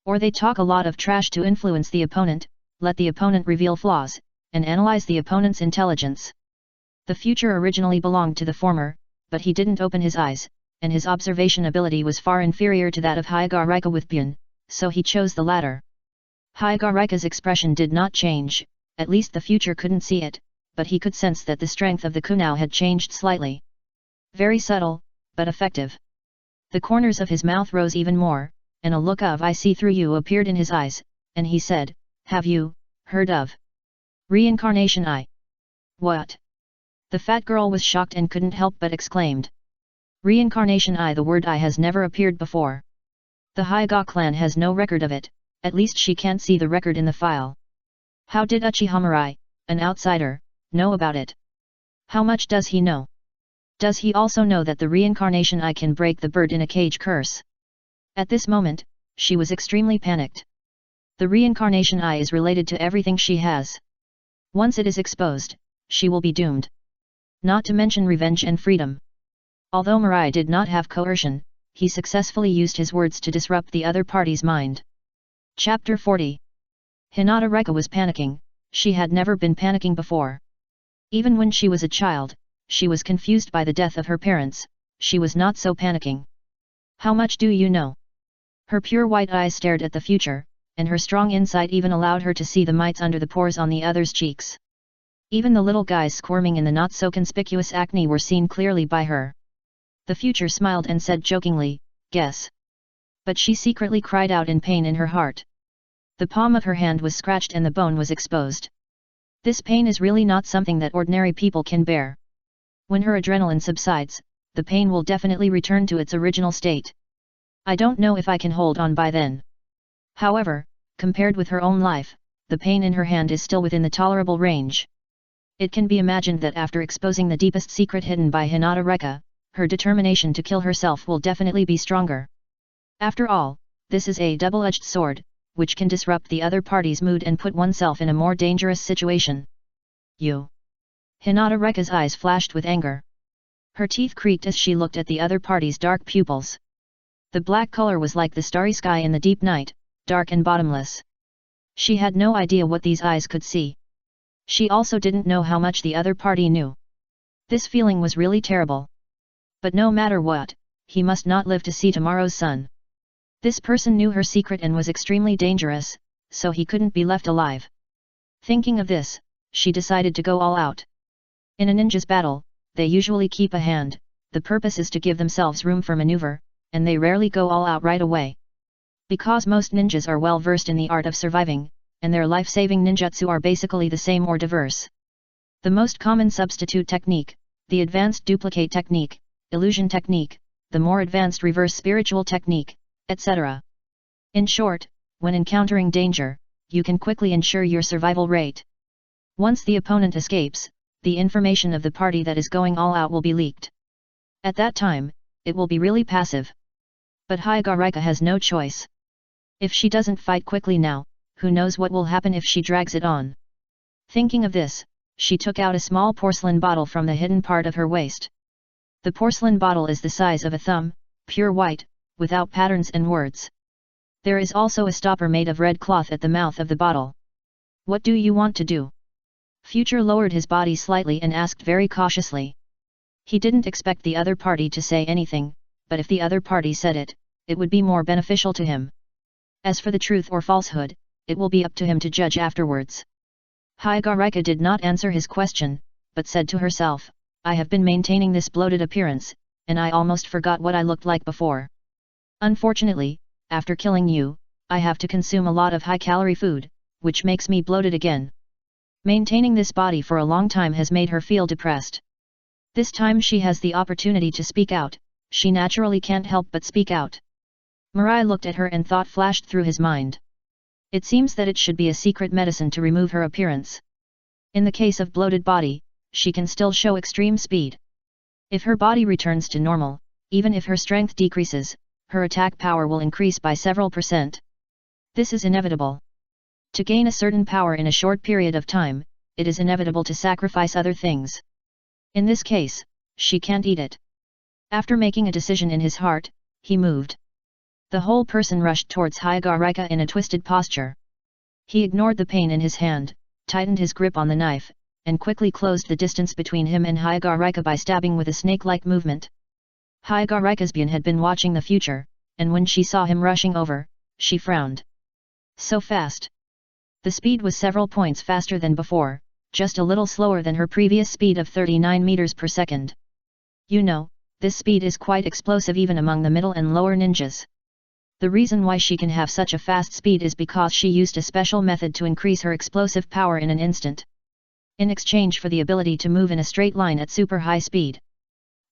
Or they talk a lot of trash to influence the opponent, let the opponent reveal flaws, and analyze the opponent's intelligence. The future originally belonged to the former, but he didn't open his eyes, and his observation ability was far inferior to that of Hyagarika with Bun, so he chose the latter. Hyagarika's expression did not change, at least the future couldn't see it, but he could sense that the strength of the kunai had changed slightly. Very subtle, but effective. The corners of his mouth rose even more, and a look of "I see through you" appeared in his eyes, and he said, "Have you heard of reincarnation I?" What? The fat girl was shocked and couldn't help but exclaimed. Reincarnation I. The word I has never appeared before. The Hyaga clan has no record of it, at least she can't see the record in the file. How did Uchiha Mirai, an outsider, know about it? How much does he know? Does he also know that the reincarnation I can break the bird in a cage curse? At this moment, she was extremely panicked. The reincarnation I is related to everything she has. Once it is exposed, she will be doomed. Not to mention revenge and freedom. Although Mirai did not have coercion, he successfully used his words to disrupt the other party's mind. Chapter 40. Hinata Reka was panicking. She had never been panicking before. Even when she was a child, she was confused by the death of her parents. She was not so panicking. How much do you know? Her pure white eyes stared at the future, and her strong insight even allowed her to see the mites under the pores on the other's cheeks. Even the little guys squirming in the not-so-conspicuous acne were seen clearly by her. The future smiled and said jokingly, "Guess." But she secretly cried out in pain in her heart. The palm of her hand was scratched and the bone was exposed. This pain is really not something that ordinary people can bear. When her adrenaline subsides, the pain will definitely return to its original state. I don't know if I can hold on by then. However, compared with her own life, the pain in her hand is still within the tolerable range. It can be imagined that after exposing the deepest secret hidden by Hinata Reka, her determination to kill herself will definitely be stronger. After all, this is a double-edged sword, which can disrupt the other party's mood and put oneself in a more dangerous situation. You. Hinata Reka's eyes flashed with anger. Her teeth creaked as she looked at the other party's dark pupils. The black color was like the starry sky in the deep night, dark and bottomless. She had no idea what these eyes could see. She also didn't know how much the other party knew. This feeling was really terrible. But no matter what, he must not live to see tomorrow's sun. This person knew her secret and was extremely dangerous, so he couldn't be left alive. Thinking of this, she decided to go all out. In a ninja's battle, they usually keep a hand, the purpose is to give themselves room for maneuver, and they rarely go all out right away. Because most ninjas are well versed in the art of surviving, and their life-saving ninjutsu are basically the same or diverse. The most common substitute technique, the advanced duplicate technique, illusion technique, the more advanced reverse spiritual technique, etc. In short, when encountering danger, you can quickly ensure your survival rate. Once the opponent escapes, the information of the party that is going all out will be leaked. At that time, it will be really passive. But Hyagarika has no choice. If she doesn't fight quickly now, who knows what will happen if she drags it on. Thinking of this, she took out a small porcelain bottle from the hidden part of her waist. The porcelain bottle is the size of a thumb, pure white, without patterns and words. There is also a stopper made of red cloth at the mouth of the bottle. What do you want to do? Future lowered his body slightly and asked very cautiously. He didn't expect the other party to say anything, but if the other party said it, it would be more beneficial to him. As for the truth or falsehood, it will be up to him to judge afterwards. Hyagarika did not answer his question, but said to herself, I have been maintaining this bloated appearance, and I almost forgot what I looked like before. Unfortunately, after killing you, I have to consume a lot of high-calorie food, which makes me bloated again. Maintaining this body for a long time has made her feel depressed. This time she has the opportunity to speak out, she naturally can't help but speak out. Mirai looked at her and thought flashed through his mind. It seems that it should be a secret medicine to remove her appearance. In the case of bloated body, she can still show extreme speed. If her body returns to normal, even if her strength decreases, her attack power will increase by several %. This is inevitable. To gain a certain power in a short period of time, it is inevitable to sacrifice other things. In this case, she can't eat it. After making a decision in his heart, he moved. The whole person rushed towards Hyagarika in a twisted posture. He ignored the pain in his hand, tightened his grip on the knife, and quickly closed the distance between him and Hyagarika by stabbing with a snake-like movement. Hyagarika's Bun had been watching the future, and when she saw him rushing over, she frowned. So fast. The speed was several points faster than before, just a little slower than her previous speed of 39 meters per second. You know, this speed is quite explosive even among the middle and lower ninjas. The reason why she can have such a fast speed is because she used a special method to increase her explosive power in an instant. In exchange for the ability to move in a straight line at super high speed.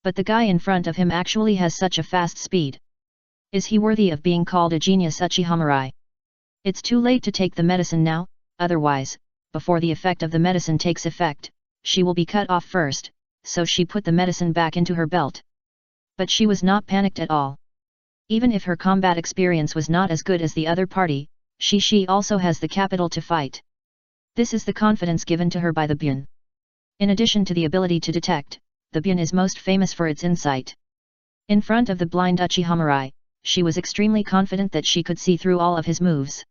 But the guy in front of him actually has such a fast speed. Is he worthy of being called a genius Uchiha Mirai? It's too late to take the medicine now, otherwise, before the effect of the medicine takes effect, she will be cut off first, so she put the medicine back into her belt. But she was not panicked at all. Even if her combat experience was not as good as the other party, she also has the capital to fight. This is the confidence given to her by the Bun. In addition to the ability to detect, the Bun is most famous for its insight. In front of the blind Uchiha Mirai, she was extremely confident that she could see through all of his moves.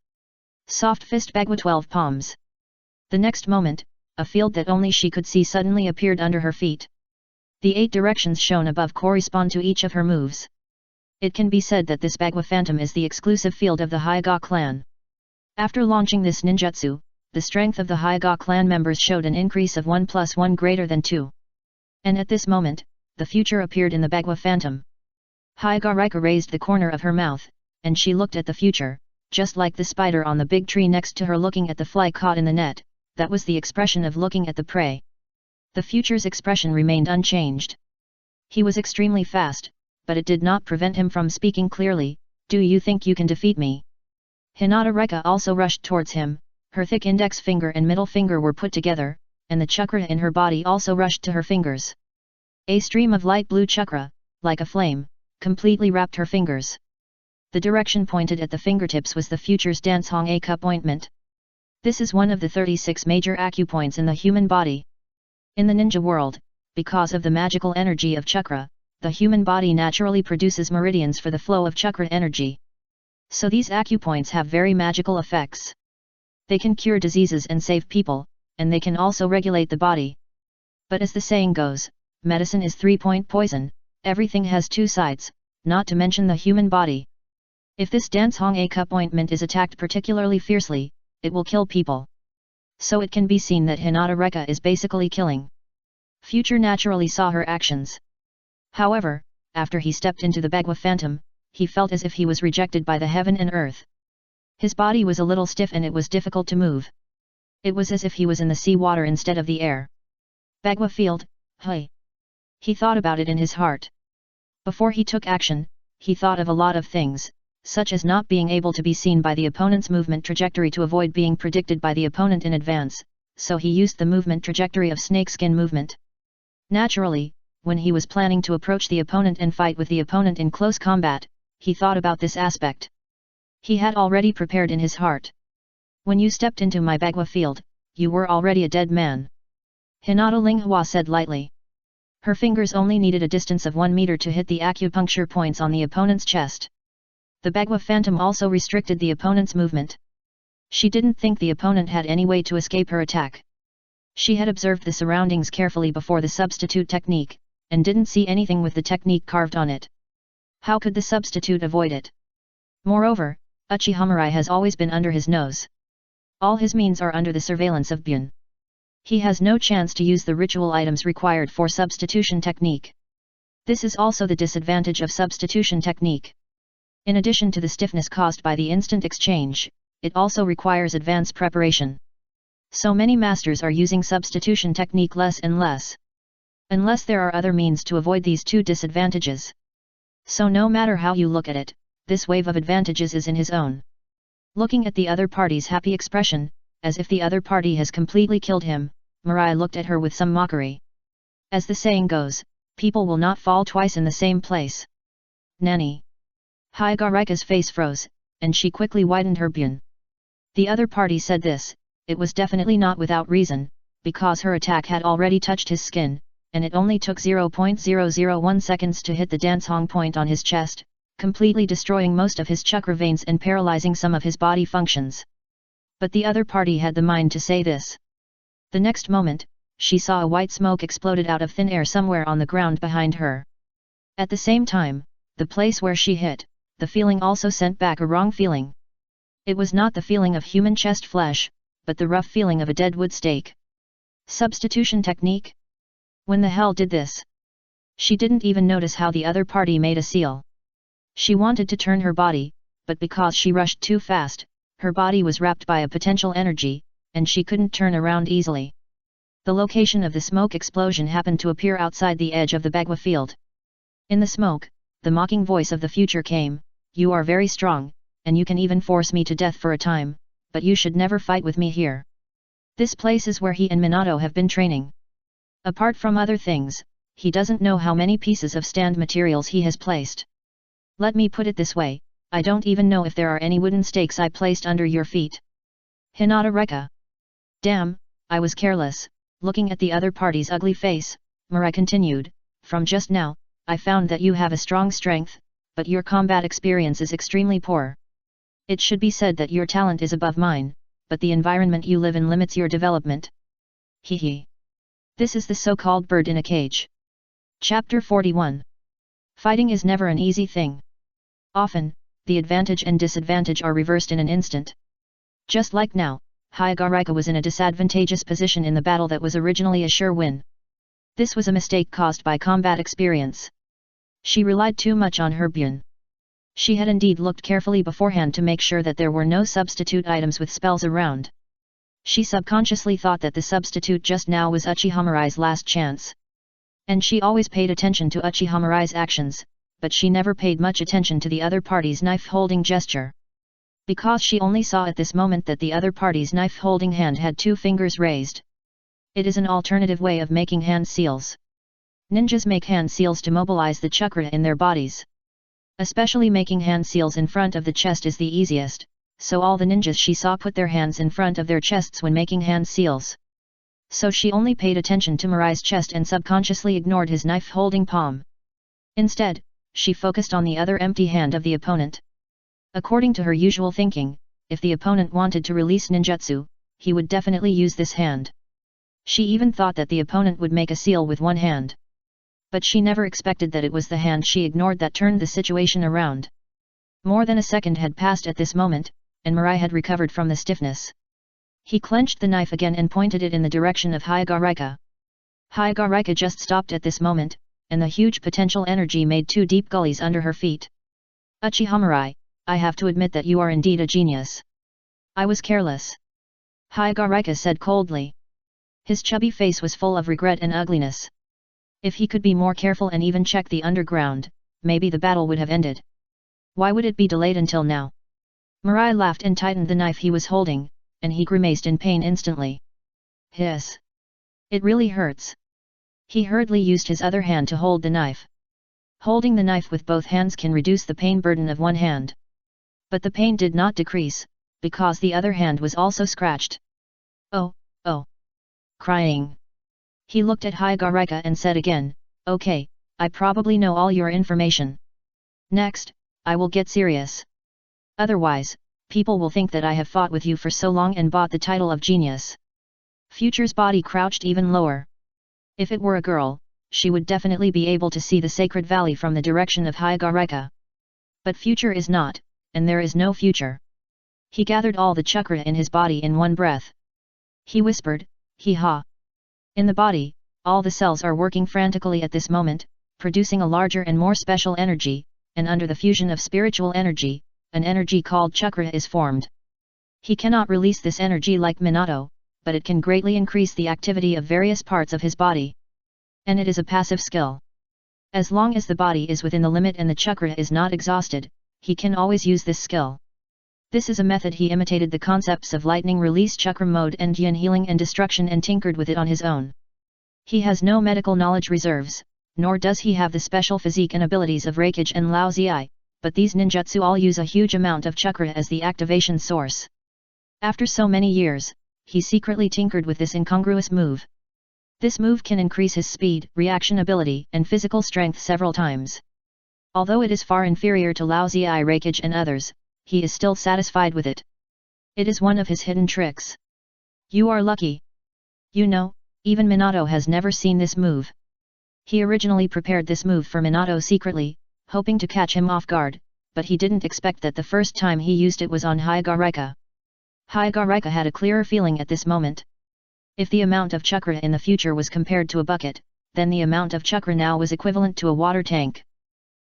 Soft fist Bagua 12 palms. The next moment, a field that only she could see suddenly appeared under her feet. The 8 directions shown above correspond to each of her moves. It can be said that this Bagua Phantom is the exclusive field of the Hyuga clan. After launching this ninjutsu, the strength of the Hyuga clan members showed an increase of 1 + 1 greater than 2. And at this moment, the future appeared in the Bagua Phantom. Hyuga Rika raised the corner of her mouth, and she looked at the future, just like the spider on the big tree next to her looking at the fly caught in the net. That was the expression of looking at the prey. The future's expression remained unchanged. He was extremely fast, but it did not prevent him from speaking clearly. Do you think you can defeat me? Hinata Reka also rushed towards him, her thick index finger and middle finger were put together, and the chakra in her body also rushed to her fingers. A stream of light blue chakra, like a flame, completely wrapped her fingers. The direction pointed at the fingertips was the future's Dance Hong A cup ointment. This is one of the 36 major acupoints in the human body. In the ninja world, because of the magical energy of chakra, the human body naturally produces meridians for the flow of chakra energy. So these acupoints have very magical effects. They can cure diseases and save people, and they can also regulate the body. But as the saying goes, medicine is 3-point poison, everything has two sides, not to mention the human body. If this Dance Hong A cup ointment is attacked particularly fiercely, it will kill people. So it can be seen that Hinata Reka is basically killing. Future naturally saw her actions. However, after he stepped into the Bagua Phantom, he felt as if he was rejected by the heaven and earth. His body was a little stiff and it was difficult to move. It was as if he was in the sea water instead of the air. Bagua field, hey. He thought about it in his heart. Before he took action, he thought of a lot of things, such as not being able to be seen by the opponent's movement trajectory to avoid being predicted by the opponent in advance, so he used the movement trajectory of snakeskin movement. Naturally, when he was planning to approach the opponent and fight with the opponent in close combat, he thought about this aspect. He had already prepared in his heart. When you stepped into my Bagua field, you were already a dead man. Hinata Linghua said lightly. Her fingers only needed a distance of 1 meter to hit the acupuncture points on the opponent's chest. The Bagua Phantom also restricted the opponent's movement. She didn't think the opponent had any way to escape her attack. She had observed the surroundings carefully before the substitute technique, and didn't see anything with the technique carved on it. How could the substitute avoid it? Moreover, Uchiha Mirai has always been under his nose. All his means are under the surveillance of Bun. He has no chance to use the ritual items required for substitution technique. This is also the disadvantage of substitution technique. In addition to the stiffness caused by the instant exchange, it also requires advanced preparation. So many masters are using substitution technique less and less. Unless there are other means to avoid these two disadvantages. So no matter how you look at it, this wave of advantages is in his own. Looking at the other party's happy expression, as if the other party has completely killed him, Mirai looked at her with some mockery. As the saying goes, people will not fall twice in the same place. Nani? Hyuga Rika's face froze, and she quickly widened her bun. The other party said this, it was definitely not without reason, because her attack had already touched his skin, and it only took 0.001 seconds to hit the Dance Hong point on his chest, completely destroying most of his chakra veins and paralyzing some of his body functions. But the other party had the mind to say this. The next moment, she saw a white smoke exploded out of thin air somewhere on the ground behind her. At the same time, the place where she hit, the feeling also sent back a wrong feeling. It was not the feeling of human chest flesh, but the rough feeling of a dead wood stake. Substitution technique? When the hell did this? She didn't even notice how the other party made a seal. She wanted to turn her body, but because she rushed too fast, her body was wrapped by a potential energy, and she couldn't turn around easily. The location of the smoke explosion happened to appear outside the edge of the Bagua field. In the smoke, the mocking voice of the future came, "You are very strong, and you can even force me to death for a time, but you should never fight with me here. This place is where he and Minato have been training. Apart from other things, he doesn't know how many pieces of stand materials he has placed. Let me put it this way, I don't even know if there are any wooden stakes I placed under your feet." Hinata Reka. Damn, I was careless. Looking at the other party's ugly face, Mirai continued, "From just now, I found that you have a strong strength, but your combat experience is extremely poor. It should be said that your talent is above mine, but the environment you live in limits your development." Hee. This is the so-called bird in a cage. Chapter 41. Fighting is never an easy thing. Often, the advantage and disadvantage are reversed in an instant. Just like now, Hyagarika was in a disadvantageous position in the battle that was originally a sure win. This was a mistake caused by combat experience. She relied too much on her Bun. She had indeed looked carefully beforehand to make sure that there were no substitute items with spells around. She subconsciously thought that the substitute just now was Uchiha Mirai's last chance. And she always paid attention to Uchiha Mirai's actions, but she never paid much attention to the other party's knife-holding gesture. Because she only saw at this moment that the other party's knife-holding hand had 2 fingers raised. It is an alternative way of making hand seals. Ninjas make hand seals to mobilize the chakra in their bodies. Especially making hand seals in front of the chest is the easiest, so all the ninjas she saw put their hands in front of their chests when making hand seals. So she only paid attention to Mirai's chest and subconsciously ignored his knife-holding palm. Instead, she focused on the other empty hand of the opponent. According to her usual thinking, if the opponent wanted to release ninjutsu, he would definitely use this hand. She even thought that the opponent would make a seal with one hand. But she never expected that it was the hand she ignored that turned the situation around. More than a second had passed at this moment, and Mirai had recovered from the stiffness. He clenched the knife again and pointed it in the direction of Hyagarika. Hyagarika just stopped at this moment, and the huge potential energy made 2 deep gullies under her feet. Uchiha Mirai, I have to admit that you are indeed a genius. I was careless. Hyagarika said coldly. His chubby face was full of regret and ugliness. If he could be more careful and even check the underground, maybe the battle would have ended. Why would it be delayed until now? Mirai laughed and tightened the knife he was holding, and he grimaced in pain instantly. Hiss! It really hurts. He hurriedly used his other hand to hold the knife. Holding the knife with both hands can reduce the pain burden of one hand. But the pain did not decrease, because the other hand was also scratched. Oh, oh! Crying. He looked at Hyagarika and said again, okay, I probably know all your information. Next, I will get serious. Otherwise, people will think that I have fought with you for so long and bought the title of genius. Future's body crouched even lower. If it were a girl, she would definitely be able to see the sacred valley from the direction of Hyagarika. But Future is not, and there is no future. He gathered all the chakra in his body in one breath. He whispered, Hee-ha. In the body, all the cells are working frantically at this moment, producing a larger and more special energy, and under the fusion of spiritual energy, an energy called chakra is formed. He cannot release this energy like Minato, but it can greatly increase the activity of various parts of his body. And it is a passive skill. As long as the body is within the limit and the chakra is not exhausted, he can always use this skill. This is a method he imitated the concepts of lightning release chakra mode and yin healing and destruction and tinkered with it on his own. He has no medical knowledge reserves, nor does he have the special physique and abilities of Reikage and Lao Zi, but these ninjutsu all use a huge amount of chakra as the activation source. After so many years, he secretly tinkered with this incongruous move. This move can increase his speed, reaction ability, and physical strength several times. Although it is far inferior to Lao Zi, Reikage and others, he is still satisfied with it. It is one of his hidden tricks. You are lucky. You know, even Minato has never seen this move. He originally prepared this move for Minato secretly, hoping to catch him off guard, but he didn't expect that the first time he used it was on Hyagarika. Hyagarika had a clearer feeling at this moment. If the amount of chakra in the future was compared to a bucket, then the amount of chakra now was equivalent to a water tank.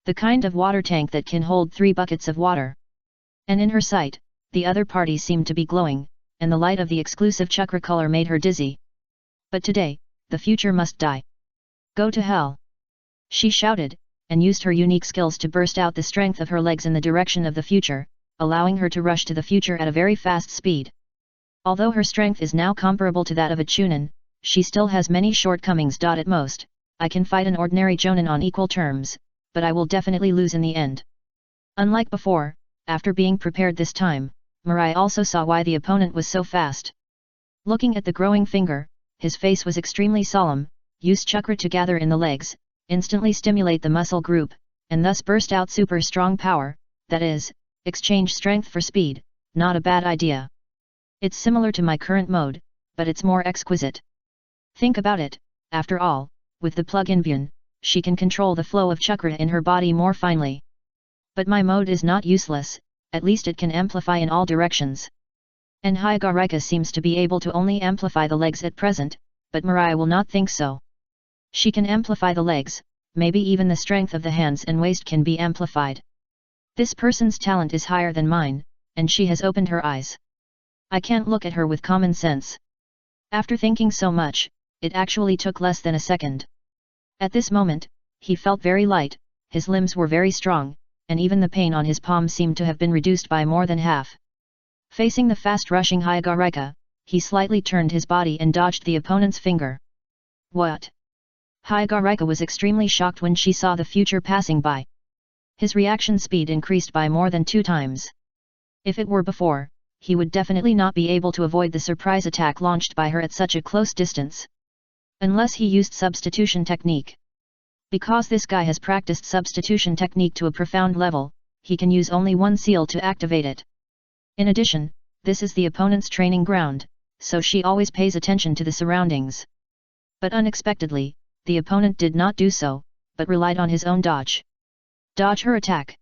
The kind of water tank that can hold 3 buckets of water. And in her sight, the other party seemed to be glowing, and the light of the exclusive chakra color made her dizzy. But today, the future must die. Go to hell! She shouted, and used her unique skills to burst out the strength of her legs in the direction of the future, allowing her to rush to the future at a very fast speed. Although her strength is now comparable to that of a Chunin, she still has many shortcomings. At most, I can fight an ordinary Jonin on equal terms, but I will definitely lose in the end. Unlike before, after being prepared this time, Mirai also saw why the opponent was so fast. Looking at the growing finger, his face was extremely solemn. Use chakra to gather in the legs, instantly stimulate the muscle group, and thus burst out super strong power, that is, exchange strength for speed, not a bad idea. It's similar to my current mode, but it's more exquisite. Think about it, after all, with the plug-in Bun, she can control the flow of chakra in her body more finely. But my mode is not useless, at least it can amplify in all directions. And Hyagareka seems to be able to only amplify the legs at present, but Mirai will not think so. She can amplify the legs, maybe even the strength of the hands and waist can be amplified. This person's talent is higher than mine, and she has opened her eyes. I can't look at her with common sense. After thinking so much, it actually took less than a second. At this moment, he felt very light, his limbs were very strong, and even the pain on his palm seemed to have been reduced by more than half. Facing the fast-rushing Hyagareka, he slightly turned his body and dodged the opponent's finger. What? Hyagareka was extremely shocked when she saw the future passing by. His reaction speed increased by more than 2 times. If it were before, he would definitely not be able to avoid the surprise attack launched by her at such a close distance. Unless he used substitution technique. Because this guy has practiced substitution technique to a profound level, he can use only one seal to activate it. In addition, this is the opponent's training ground, so she always pays attention to the surroundings. But unexpectedly, the opponent did not do so, but relied on his own dodge. Dodge her attack.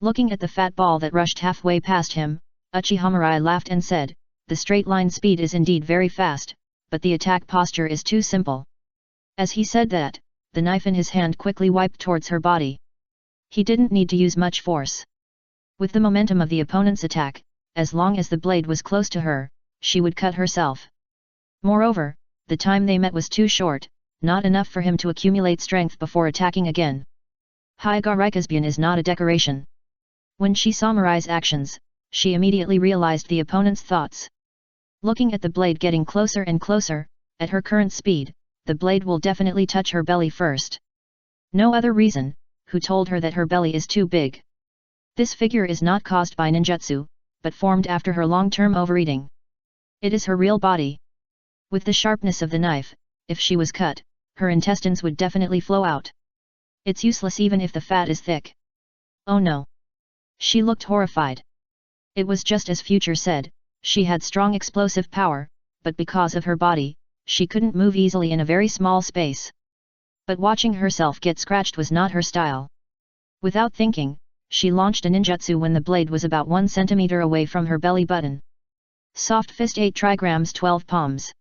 Looking at the fat ball that rushed halfway past him, Uchiha Mirai laughed and said, "The straight line speed is indeed very fast, but the attack posture is too simple." As he said that, the knife in his hand quickly wiped towards her body. He didn't need to use much force. With the momentum of the opponent's attack, as long as the blade was close to her, she would cut herself. Moreover, the time they met was too short, not enough for him to accumulate strength before attacking again. Hyagareka's Bun is not a decoration. When she saw Mirai's actions, she immediately realized the opponent's thoughts. Looking at the blade getting closer and closer, at her current speed, the blade will definitely touch her belly first. No other reason, who told her that her belly is too big. This figure is not caused by ninjutsu, but formed after her long-term overeating. It is her real body. With the sharpness of the knife, if she was cut, her intestines would definitely flow out. It's useless even if the fat is thick. Oh no! She looked horrified. It was just as Future said, she had strong explosive power, but because of her body, she couldn't move easily in a very small space. But watching herself get scratched was not her style. Without thinking, she launched a ninjutsu when the blade was about 1 centimeter away from her belly button. Soft fist 8 trigrams 12 palms.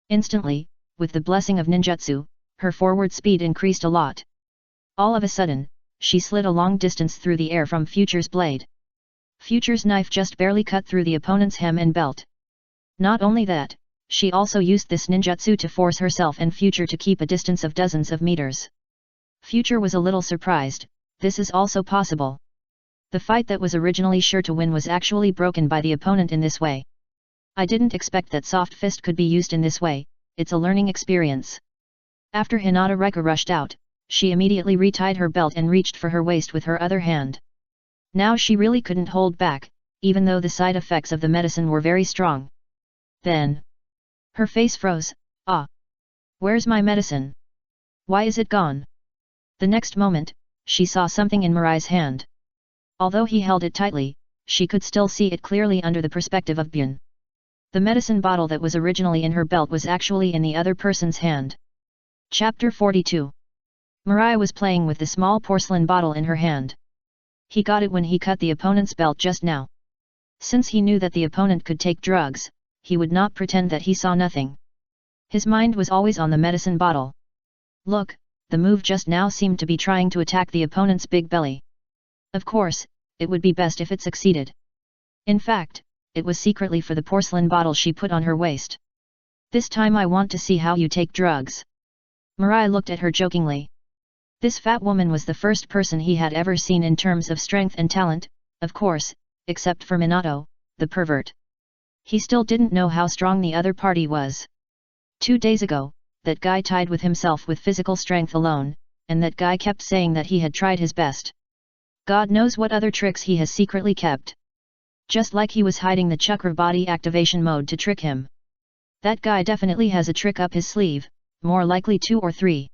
Instantly, with the blessing of ninjutsu, her forward speed increased a lot. All of a sudden, she slid a long distance through the air from Future's blade. Future's knife just barely cut through the opponent's hem and belt. Not only that, she also used this ninjutsu to force herself and Future to keep a distance of dozens of meters. Future was a little surprised, this is also possible. The fight that was originally sure to win was actually broken by the opponent in this way. I didn't expect that soft fist could be used in this way, it's a learning experience. After Hinata Reka rushed out, she immediately retied her belt and reached for her waist with her other hand. Now she really couldn't hold back, even though the side effects of the medicine were very strong. Then, her face froze. Ah! Where's my medicine? Why is it gone? The next moment, she saw something in Mirai's hand. Although he held it tightly, she could still see it clearly under the perspective of Bun. The medicine bottle that was originally in her belt was actually in the other person's hand. Chapter 42. Mirai was playing with the small porcelain bottle in her hand. He got it when he cut the opponent's belt just now. Since he knew that the opponent could take drugs, he would not pretend that he saw nothing. His mind was always on the medicine bottle. Look, the move just now seemed to be trying to attack the opponent's big belly. Of course, it would be best if it succeeded. In fact, it was secretly for the porcelain bottle she put on her waist. This time I want to see how you take drugs. Mirai looked at her jokingly. This fat woman was the first person he had ever seen in terms of strength and talent, of course, except for Minato, the pervert. He still didn't know how strong the other party was. 2 days ago, that guy tied with himself with physical strength alone, and that guy kept saying that he had tried his best. God knows what other tricks he has secretly kept. Just like he was hiding the chakra body activation mode to trick him. That guy definitely has a trick up his sleeve, more likely 2 or 3.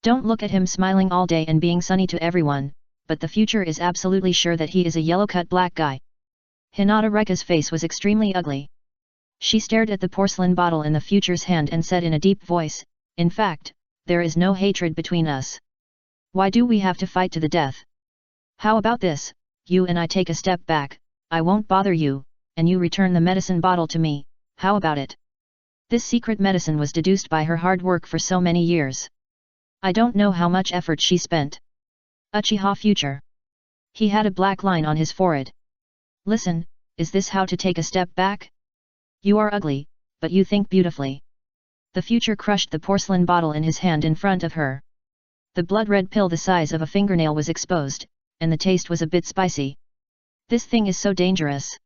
Don't look at him smiling all day and being sunny to everyone, but the Future is absolutely sure that he is a yellow-cut black guy. Hinata Reka's face was extremely ugly. She stared at the porcelain bottle in the Future's hand and said in a deep voice, "In fact, there is no hatred between us. Why do we have to fight to the death? How about this, you and I take a step back, I won't bother you, and you return the medicine bottle to me, how about it? This secret medicine was deduced by her hard work for so many years. I don't know how much effort she spent. Uchiha Future. He had a black line on his forehead. Listen, is this how to take a step back? You are ugly, but you think beautifully. The Future crushed the porcelain bottle in his hand in front of her. The blood-red pill the size of a fingernail was exposed, and the taste was a bit spicy. This thing is so dangerous.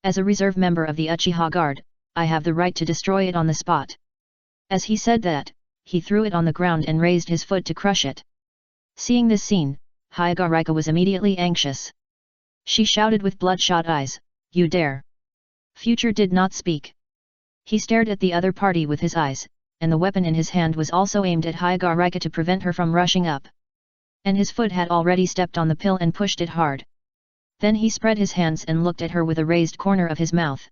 As a reserve member of the Uchiha Guard, I have the right to destroy it on the spot. As he said that, he threw it on the ground and raised his foot to crush it. Seeing this scene, Hyagarika was immediately anxious. She shouted with bloodshot eyes, "You dare!" Future did not speak. He stared at the other party with his eyes, and the weapon in his hand was also aimed at Hyagarika to prevent her from rushing up. And his foot had already stepped on the pill and pushed it hard. Then he spread his hands and looked at her with a raised corner of his mouth.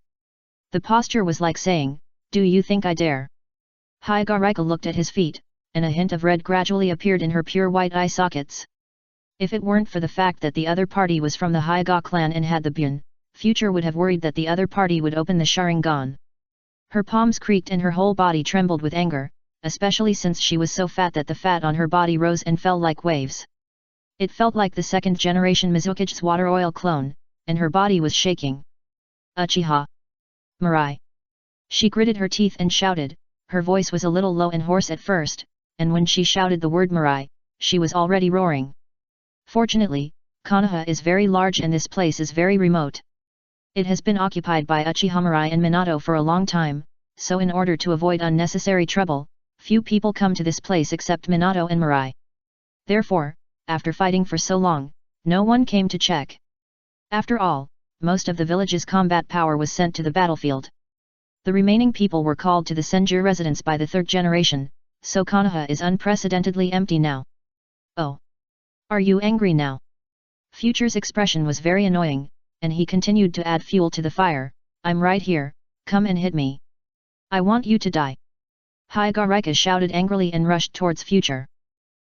The posture was like saying, "Do you think I dare?" Hyagarika looked at his feet, and a hint of red gradually appeared in her pure white eye sockets. If it weren't for the fact that the other party was from the Hyaga clan and had the Bun, Future would have worried that the other party would open the Sharingan. Her palms creaked and her whole body trembled with anger, especially since she was so fat that the fat on her body rose and fell like waves. It felt like the second-generation Mizuki's water oil clone, and her body was shaking. Uchiha Mirai. She gritted her teeth and shouted. Her voice was a little low and hoarse at first, and when she shouted the word Mirai, she was already roaring. Fortunately, Konoha is very large and this place is very remote. It has been occupied by Uchiha Mirai and Minato for a long time, so in order to avoid unnecessary trouble, few people come to this place except Minato and Mirai. Therefore, after fighting for so long, no one came to check. After all, most of the village's combat power was sent to the battlefield. The remaining people were called to the Senju residence by the third generation, so Konoha is unprecedentedly empty now. Oh! Are you angry now? Future's expression was very annoying, and he continued to add fuel to the fire. I'm right here, come and hit me. I want you to die. Hyagarika shouted angrily and rushed towards Future.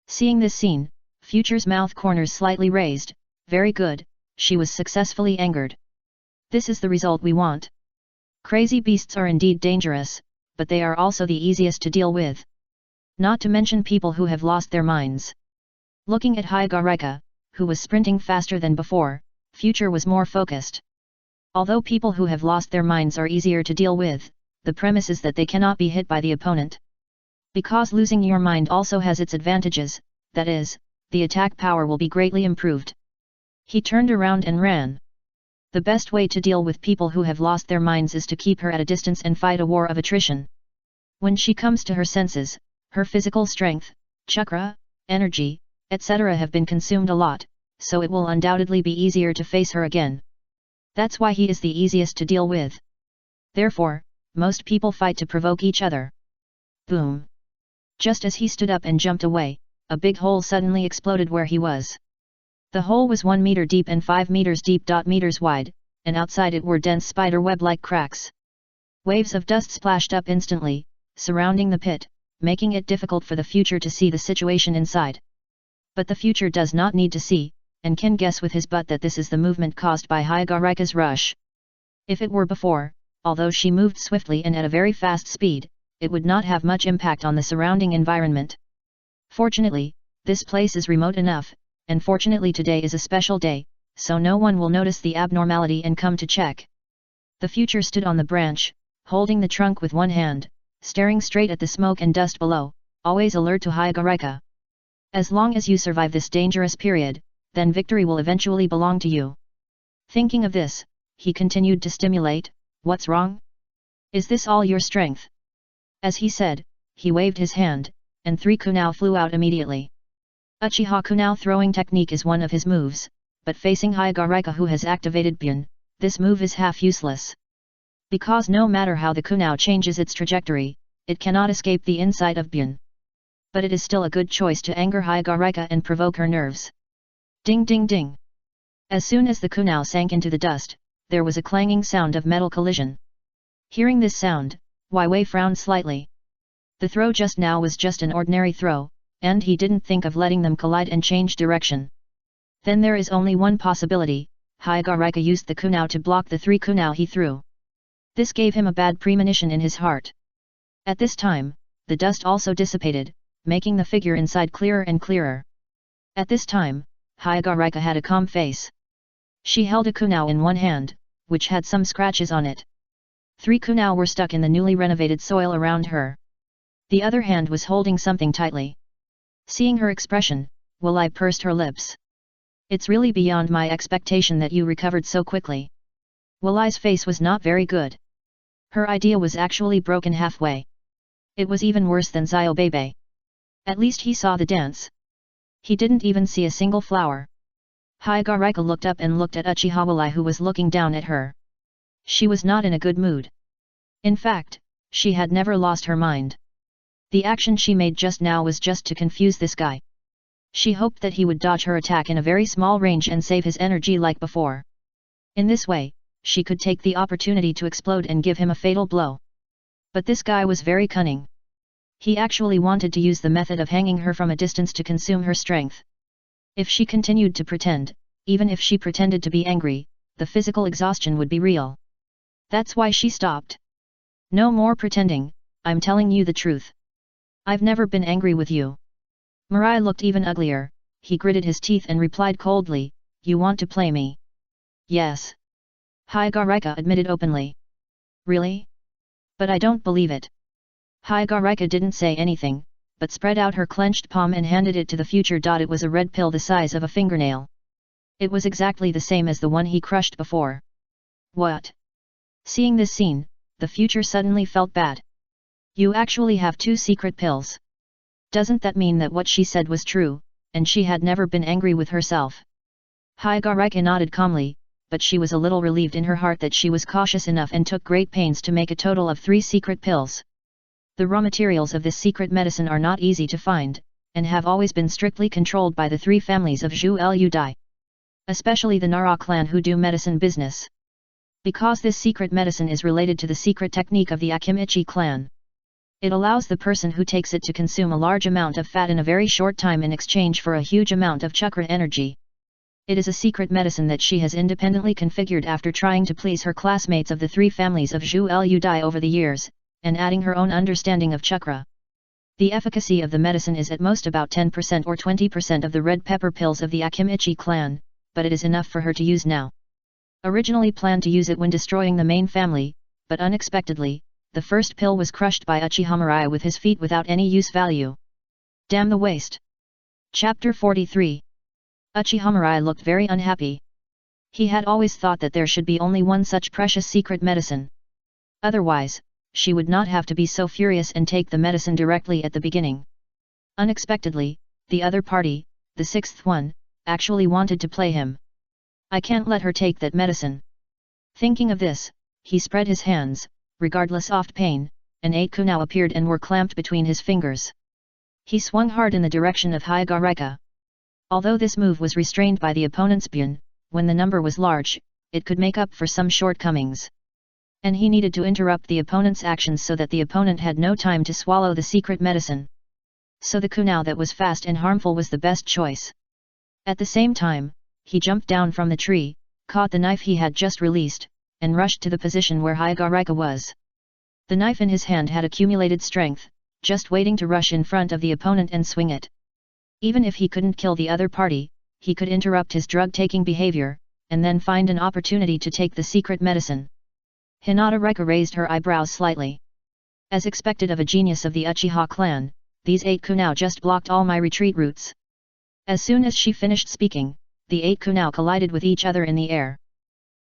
Seeing this scene, Future's mouth corners slightly raised. Very good, she was successfully angered. This is the result we want. Crazy beasts are indeed dangerous, but they are also the easiest to deal with. Not to mention people who have lost their minds. Looking at Hyagarika, who was sprinting faster than before, Future was more focused. Although people who have lost their minds are easier to deal with, the premise is that they cannot be hit by the opponent. Because losing your mind also has its advantages, that is, the attack power will be greatly improved. He turned around and ran. The best way to deal with people who have lost their minds is to keep her at a distance and fight a war of attrition. When she comes to her senses, her physical strength, chakra, energy, etc. have been consumed a lot, so it will undoubtedly be easier to face her again. That's why he is the easiest to deal with. Therefore, most people fight to provoke each other. Boom! Just as he stood up and jumped away, a big hole suddenly exploded where he was. The hole was 1 meter deep and 5 meters deep. Meters wide, and outside it were dense spider web-like cracks. Waves of dust splashed up instantly, surrounding the pit, making it difficult for the Future to see the situation inside. But the Future does not need to see, and can guess with his butt that this is the movement caused by Hyagarika's rush. If it were before, although she moved swiftly and at a very fast speed, it would not have much impact on the surrounding environment. Fortunately, this place is remote enough, and fortunately today is a special day, so no one will notice the abnormality and come to check. The Future stood on the branch, holding the trunk with one hand, staring straight at the smoke and dust below, always alert to Hyagarika. As long as you survive this dangerous period, then victory will eventually belong to you. Thinking of this, he continued to stimulate. What's wrong? Is this all your strength? As he said, he waved his hand, and 3 kunai flew out immediately. Uchiha kunai throwing technique is one of his moves, but facing Hyagarika who has activated Bun, this move is half useless. Because no matter how the kunai changes its trajectory, it cannot escape the insight of Bun. But it is still a good choice to anger Hyagarika and provoke her nerves. Ding ding ding! As soon as the kunai sank into the dust, there was a clanging sound of metal collision. Hearing this sound, Wei frowned slightly. The throw just now was just an ordinary throw, and he didn't think of letting them collide and change direction. Then there is only one possibility, Hyagarika used the kunao to block the 3 kunao he threw. This gave him a bad premonition in his heart. At this time, the dust also dissipated, making the figure inside clearer and clearer. At this time, Hyagarika had a calm face. She held a kunao in one hand, which had some scratches on it. 3 kunao were stuck in the newly renovated soil around her. The other hand was holding something tightly. Seeing her expression, Walai pursed her lips. It's really beyond my expectation that you recovered so quickly. Walai's face was not very good. Her idea was actually broken halfway. It was even worse than Xiaobebe. At least he saw the dance. He didn't even see a single flower. Hyagarika looked up and looked at Uchiha Walai, who was looking down at her. She was not in a good mood. In fact, she had never lost her mind. The action she made just now was just to confuse this guy. She hoped that he would dodge her attack in a very small range and save his energy like before. In this way, she could take the opportunity to explode and give him a fatal blow. But this guy was very cunning. He actually wanted to use the method of hanging her from a distance to consume her strength. If she continued to pretend, even if she pretended to be angry, the physical exhaustion would be real. That's why she stopped. No more pretending, I'm telling you the truth. I've never been angry with you. Mirai looked even uglier. He gritted his teeth and replied coldly, you want to play me? Yes. Hyagarika admitted openly. Really? But I don't believe it. Hyagarika didn't say anything, but spread out her clenched palm and handed it to the future. It was a red pill the size of a fingernail. It was exactly the same as the one he crushed before. What? Seeing this scene, the future suddenly felt bad. You actually have 2 secret pills. Doesn't that mean that what she said was true, and she had never been angry with herself? Hyagarika nodded calmly, but she was a little relieved in her heart that she was cautious enough and took great pains to make a total of 3 secret pills. The raw materials of this secret medicine are not easy to find, and have always been strictly controlled by the 3 families of Zhu Lu Dai. Especially the Nara clan who do medicine business. Because this secret medicine is related to the secret technique of the Akimichi clan. It allows the person who takes it to consume a large amount of fat in a very short time in exchange for a huge amount of chakra energy. It is a secret medicine that she has independently configured after trying to please her classmates of the 3 families of Zhu Lu Dai over the years, and adding her own understanding of chakra. The efficacy of the medicine is at most about 10% or 20% of the red pepper pills of the Akimichi clan, but it is enough for her to use now. Originally planned to use it when destroying the main family, but unexpectedly, the first pill was crushed by Uchiha Mirai with his feet without any use value. Damn the waste. Chapter 43. Uchiha Mirai looked very unhappy. He had always thought that there should be only one such precious secret medicine. Otherwise, she would not have to be so furious and take the medicine directly at the beginning. Unexpectedly, the other party, the 6th one, actually wanted to play him. I can't let her take that medicine. Thinking of this, he spread his hands, regardless of pain, and 8 kunao appeared and were clamped between his fingers. He swung hard in the direction of Hyagarika. Although this move was restrained by the opponent's bun, when the number was large, it could make up for some shortcomings. And he needed to interrupt the opponent's actions so that the opponent had no time to swallow the secret medicine. So the kunao that was fast and harmful was the best choice. At the same time, he jumped down from the tree, caught the knife he had just released, and rushed to the position where Hyagarika was. The knife in his hand had accumulated strength, just waiting to rush in front of the opponent and swing it. Even if he couldn't kill the other party, he could interrupt his drug-taking behavior, and then find an opportunity to take the secret medicine. Hinata raised her eyebrows slightly. As expected of a genius of the Uchiha clan, these 8 kunao just blocked all my retreat routes. As soon as she finished speaking, the 8 kunao collided with each other in the air.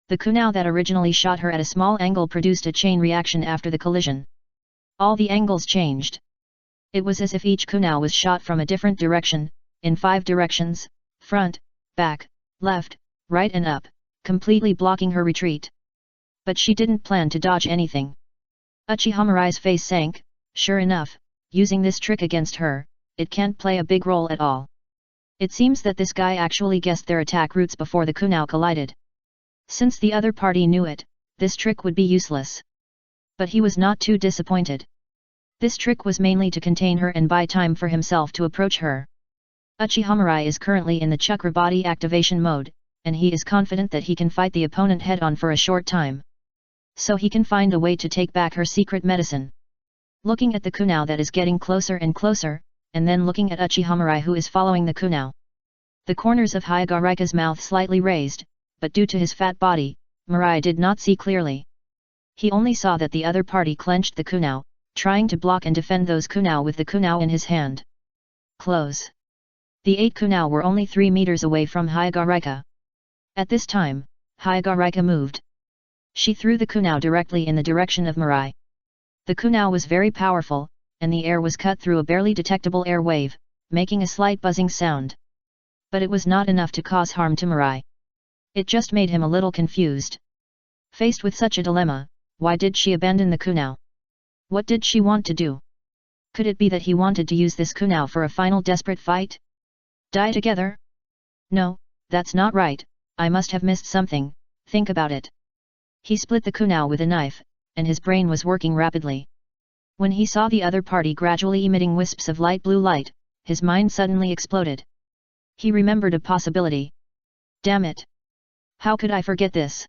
The kunao that originally shot her at a small angle produced a chain reaction after the collision. All the angles changed. It was as if each kunao was shot from a different direction, in 5 directions, front, back, left, right and up, completely blocking her retreat. But she didn't plan to dodge anything. Uchiha Mirai's face sank. Sure enough, using this trick against her, it can't play a big role at all. It seems that this guy actually guessed their attack routes before the kunao collided. Since the other party knew it, this trick would be useless. But he was not too disappointed. This trick was mainly to contain her and buy time for himself to approach her. Uchiha Mirai is currently in the chakra body activation mode, and he is confident that he can fight the opponent head-on for a short time. So he can find a way to take back her secret medicine. Looking at the kunao that is getting closer and closer, and then looking at Uchiha Mirai who is following the kunao. The corners of Hyagarika's mouth slightly raised, but due to his fat body, Mirai did not see clearly. He only saw that the other party clenched the kunao, trying to block and defend those kunao with the kunao in his hand. Close. The 8 kunao were only 3 meters away from Hyagarika. At this time, Hyagarika moved. She threw the kunao directly in the direction of Mirai. The kunao was very powerful, and the air was cut through a barely detectable air wave, making a slight buzzing sound. But it was not enough to cause harm to Mirai. It just made him a little confused. Faced with such a dilemma, why did she abandon the kunao? What did she want to do? Could it be that he wanted to use this kunao for a final desperate fight? Die together? No, that's not right, I must have missed something, think about it. He split the kunao with a knife, and his brain was working rapidly. When he saw the other party gradually emitting wisps of light blue light, his mind suddenly exploded. He remembered a possibility. Damn it! How could I forget this?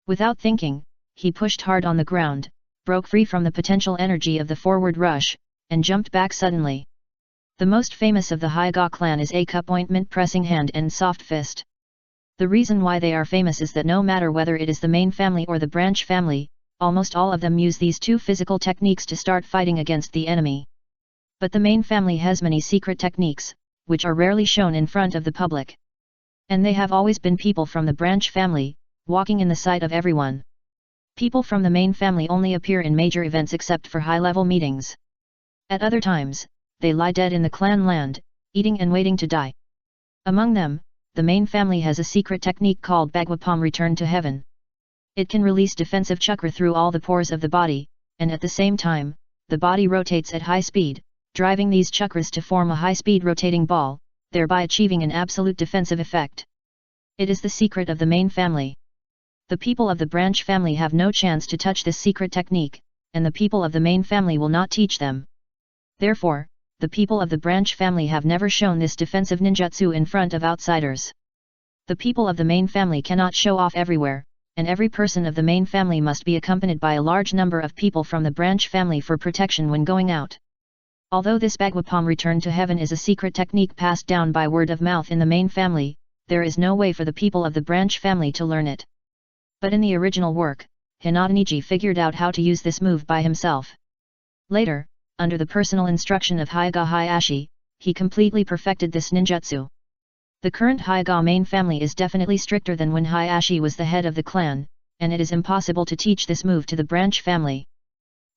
Without thinking, he pushed hard on the ground, broke free from the potential energy of the forward rush, and jumped back suddenly. The most famous of the Hyaga clan is A-cup ointment pressing hand and soft fist. The reason why they are famous is that no matter whether it is the main family or the branch family, almost all of them use these two physical techniques to start fighting against the enemy. But the main family has many secret techniques, which are rarely shown in front of the public. And they have always been people from the branch family, walking in the sight of everyone. People from the main family only appear in major events except for high-level meetings. At other times, they lie dead in the clan land, eating and waiting to die. Among them, the main family has a secret technique called Bagwapam Return to Heaven. It can release defensive chakra through all the pores of the body, and at the same time, the body rotates at high speed, driving these chakras to form a high-speed rotating ball, thereby achieving an absolute defensive effect. It is the secret of the main family. The people of the branch family have no chance to touch this secret technique, and the people of the main family will not teach them. Therefore, the people of the branch family have never shown this defensive ninjutsu in front of outsiders. The people of the main family cannot show off everywhere, and every person of the main family must be accompanied by a large number of people from the branch family for protection when going out. Although this Bagwapam Return to Heaven is a secret technique passed down by word of mouth in the main family, there is no way for the people of the branch family to learn it. But in the original work, Hinata figured out how to use this move by himself. Later, under the personal instruction of Hyaga Hayashi, he completely perfected this ninjutsu. The current Hyaga main family is definitely stricter than when Hayashi was the head of the clan, and it is impossible to teach this move to the branch family.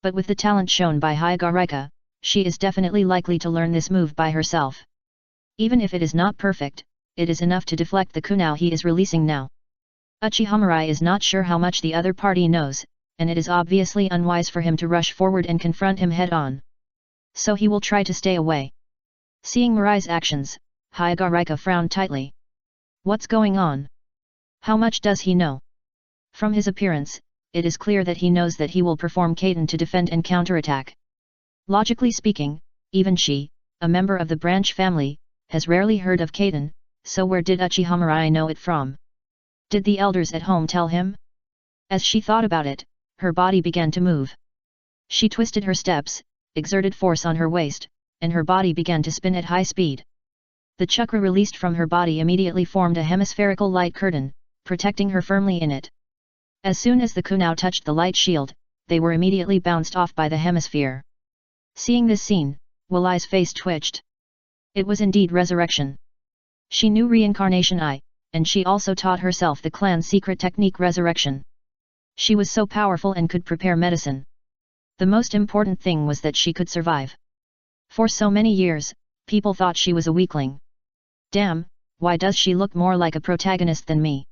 But with the talent shown by Hyagarika, she is definitely likely to learn this move by herself. Even if it is not perfect, it is enough to deflect the kunao he is releasing now. Uchiha Mirai is not sure how much the other party knows, and it is obviously unwise for him to rush forward and confront him head-on. So he will try to stay away. Seeing Mirai's actions, Hyagarika frowned tightly. What's going on? How much does he know? From his appearance, it is clear that he knows that he will perform Kaiten to defend and counterattack. Logically speaking, even she, a member of the branch family, has rarely heard of Kaiten, so where did Uchiha Mirai know it from? Did the elders at home tell him? As she thought about it, her body began to move. She twisted her steps, exerted force on her waist, and her body began to spin at high speed. The chakra released from her body immediately formed a hemispherical light curtain, protecting her firmly in it. As soon as the kunao touched the light shield, they were immediately bounced off by the hemisphere. Seeing this scene, Walai's face twitched. It was indeed resurrection. She knew reincarnation I, and she also taught herself the clan's secret technique resurrection. She was so powerful and could prepare medicine. The most important thing was that she could survive. For so many years, people thought she was a weakling. Damn, why does she look more like a protagonist than me?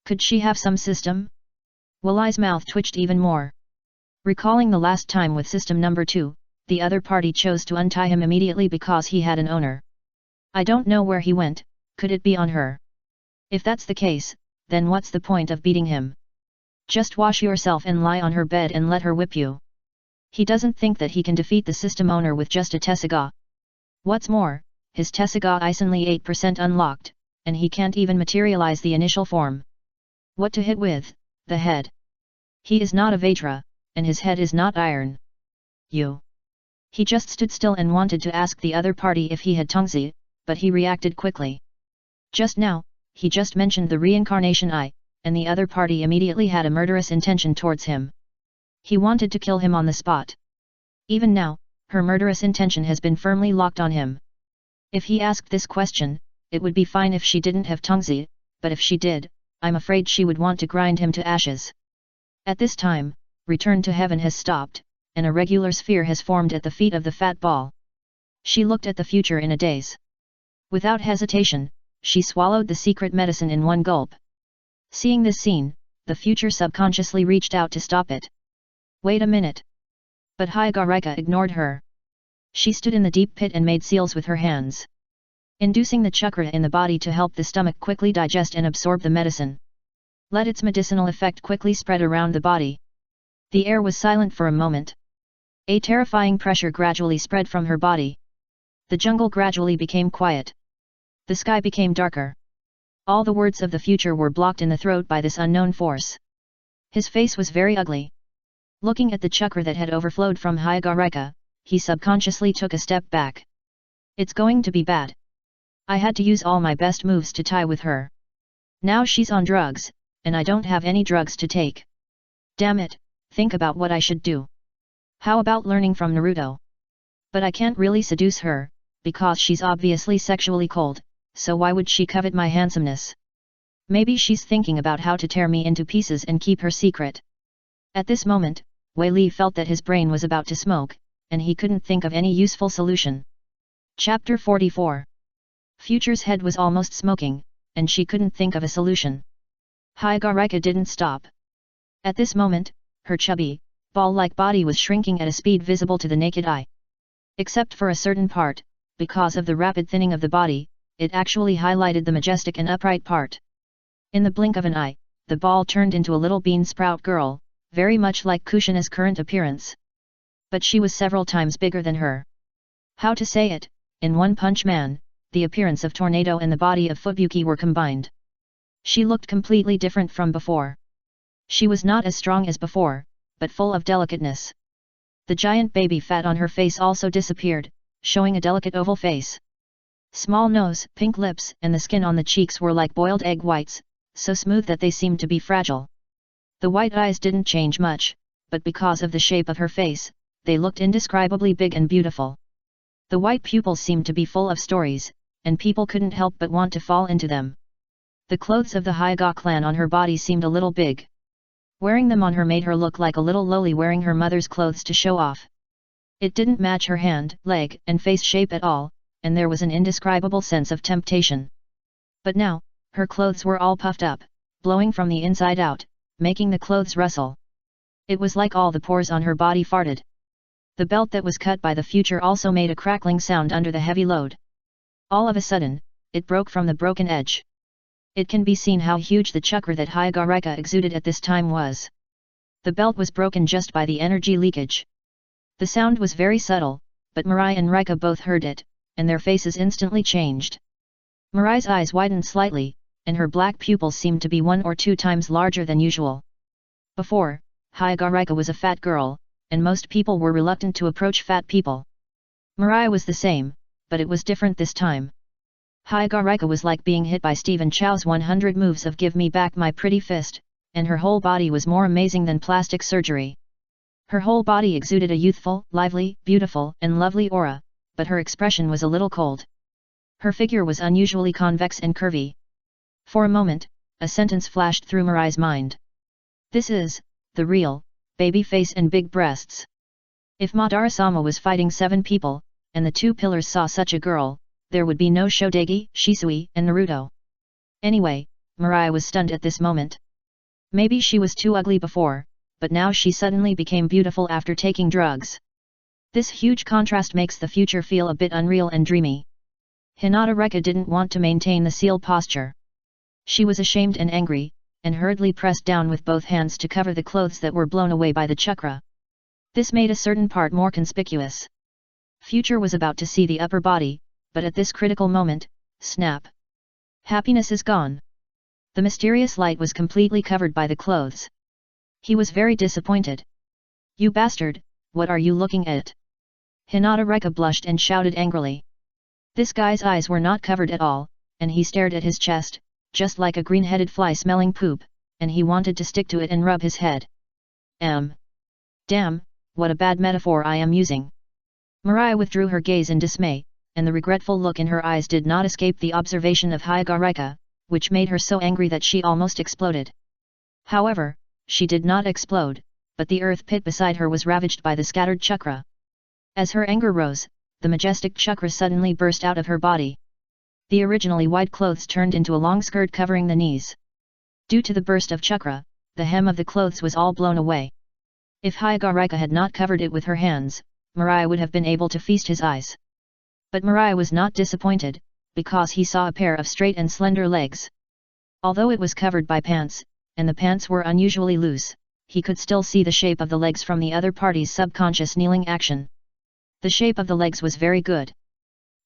Could she have some system? Walai's mouth twitched even more. Recalling the last time with system number 2, the other party chose to untie him immediately because he had an owner. I don't know where he went, could it be on her? If that's the case, then what's the point of beating him? Just wash yourself and lie on her bed and let her whip you. He doesn't think that he can defeat the system owner with just a Tessaigan. What's more, his Tessaigan is only 8% unlocked, and he can't even materialize the initial form. What to hit with? The head. He is not a Vajra, and his head is not iron. You. He just stood still and wanted to ask the other party if he had Tongzi, but he reacted quickly. Just now, he just mentioned the reincarnation I, and the other party immediately had a murderous intention towards him. He wanted to kill him on the spot. Even now, her murderous intention has been firmly locked on him. If he asked this question, it would be fine if she didn't have Tongzi, but if she did, I'm afraid she would want to grind him to ashes. At this time, return to heaven has stopped, and a regular sphere has formed at the feet of the fat ball. She looked at the future in a daze. Without hesitation, she swallowed the secret medicine in one gulp. Seeing this scene, the future subconsciously reached out to stop it. Wait a minute. But Hyagarika ignored her. She stood in the deep pit and made seals with her hands, inducing the chakra in the body to help the stomach quickly digest and absorb the medicine. Let its medicinal effect quickly spread around the body. The air was silent for a moment. A terrifying pressure gradually spread from her body. The jungle gradually became quiet. The sky became darker. All the words of the future were blocked in the throat by this unknown force. His face was very ugly. Looking at the chakra that had overflowed from Hyagarika, he subconsciously took a step back. It's going to be bad. I had to use all my best moves to tie with her. Now she's on drugs, and I don't have any drugs to take. Damn it, think about what I should do. How about learning from Naruto? But I can't really seduce her, because she's obviously sexually cold, so why would she covet my handsomeness? Maybe she's thinking about how to tear me into pieces and keep her secret. At this moment, Wei Li felt that his brain was about to smoke, and he couldn't think of any useful solution. Chapter 44. Future's head was almost smoking, and she couldn't think of a solution. Hyagarika didn't stop. At this moment, her chubby, ball-like body was shrinking at a speed visible to the naked eye. Except for a certain part, because of the rapid thinning of the body, it actually highlighted the majestic and upright part. In the blink of an eye, the ball turned into a little bean sprout girl, very much like Kushina's current appearance. But she was several times bigger than her. How to say it, in One Punch Man, the appearance of Tornado and the body of Fubuki were combined. She looked completely different from before. She was not as strong as before, but full of delicateness. The giant baby fat on her face also disappeared, showing a delicate oval face. Small nose, pink lips, and the skin on the cheeks were like boiled egg whites, so smooth that they seemed to be fragile. The white eyes didn't change much, but because of the shape of her face, they looked indescribably big and beautiful. The white pupils seemed to be full of stories, and people couldn't help but want to fall into them. The clothes of the Hyaga clan on her body seemed a little big. Wearing them on her made her look like a little loli wearing her mother's clothes to show off. It didn't match her hand, leg, and face shape at all, and there was an indescribable sense of temptation. But now, her clothes were all puffed up, blowing from the inside out, making the clothes rustle. It was like all the pores on her body farted. The belt that was cut by the future also made a crackling sound under the heavy load. All of a sudden, it broke from the broken edge. It can be seen how huge the chakra that Hyagarika exuded at this time was. The belt was broken just by the energy leakage. The sound was very subtle, but Mirai and Rika both heard it, and their faces instantly changed. Mirai's eyes widened slightly, and her black pupils seemed to be 1 or 2 times larger than usual. Before, Hyagarika was a fat girl, and most people were reluctant to approach fat people. Mirai was the same, but it was different this time. Hyagarika was like being hit by Stephen Chow's 100 moves of Give Me Back My Pretty Fist, and her whole body was more amazing than plastic surgery. Her whole body exuded a youthful, lively, beautiful, and lovely aura, but her expression was a little cold. Her figure was unusually convex and curvy. For a moment, a sentence flashed through Mirai's mind. This is, the real, baby face and big breasts. If Madara-sama was fighting 7 people, and the 2 pillars saw such a girl, there would be no Shodegi, Shisui, and Naruto. Anyway, Mirai was stunned at this moment. Maybe she was too ugly before, but now she suddenly became beautiful after taking drugs. This huge contrast makes the future feel a bit unreal and dreamy. Hinata Reka didn't want to maintain the seal posture. She was ashamed and angry, and hurriedly pressed down with both hands to cover the clothes that were blown away by the chakra. This made a certain part more conspicuous. Future was about to see the upper body, but at this critical moment, snap! Happiness is gone. The mysterious light was completely covered by the clothes. He was very disappointed. You bastard, what are you looking at? Hinata Reka blushed and shouted angrily. This guy's eyes were not covered at all, and he stared at his chest, just like a green-headed fly smelling poop, and he wanted to stick to it and rub his head. Damn, what a bad metaphor I am using. Mariah withdrew her gaze in dismay, and the regretful look in her eyes did not escape the observation of Hyuga, which made her so angry that she almost exploded. However, she did not explode, but the earth pit beside her was ravaged by the scattered chakra. As her anger rose, the majestic chakra suddenly burst out of her body. The originally wide clothes turned into a long skirt covering the knees. Due to the burst of chakra, the hem of the clothes was all blown away. If Hyuga had not covered it with her hands, Mariah would have been able to feast his eyes. But Mariah was not disappointed, because he saw a pair of straight and slender legs. Although it was covered by pants, and the pants were unusually loose, he could still see the shape of the legs from the other party's subconscious kneeling action. The shape of the legs was very good.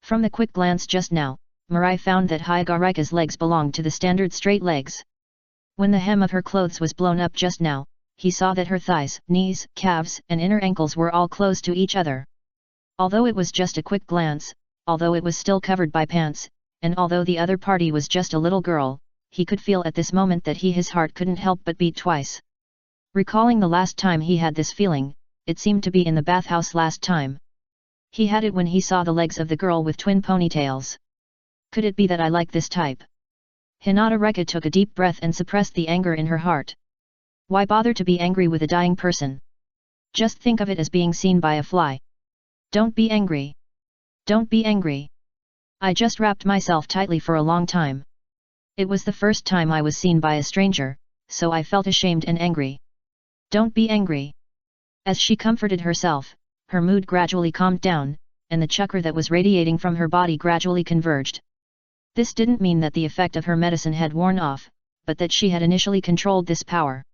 From the quick glance just now, Mariah found that Hyuga legs belonged to the standard straight legs. When the hem of her clothes was blown up just now, he saw that her thighs, knees, calves, and inner ankles were all close to each other. Although it was just a quick glance, although it was still covered by pants, and although the other party was just a little girl, he could feel at this moment that his heart couldn't help but beat twice. Recalling the last time he had this feeling, it seemed to be in the bathhouse last time. He had it when he saw the legs of the girl with twin ponytails. Could it be that I like this type? Hinata took a deep breath and suppressed the anger in her heart. Why bother to be angry with a dying person? Just think of it as being seen by a fly. Don't be angry. Don't be angry. I just wrapped myself tightly for a long time. It was the first time I was seen by a stranger, so I felt ashamed and angry. Don't be angry. As she comforted herself, her mood gradually calmed down, and the chakra that was radiating from her body gradually converged. This didn't mean that the effect of her medicine had worn off, but that she had initially controlled this power.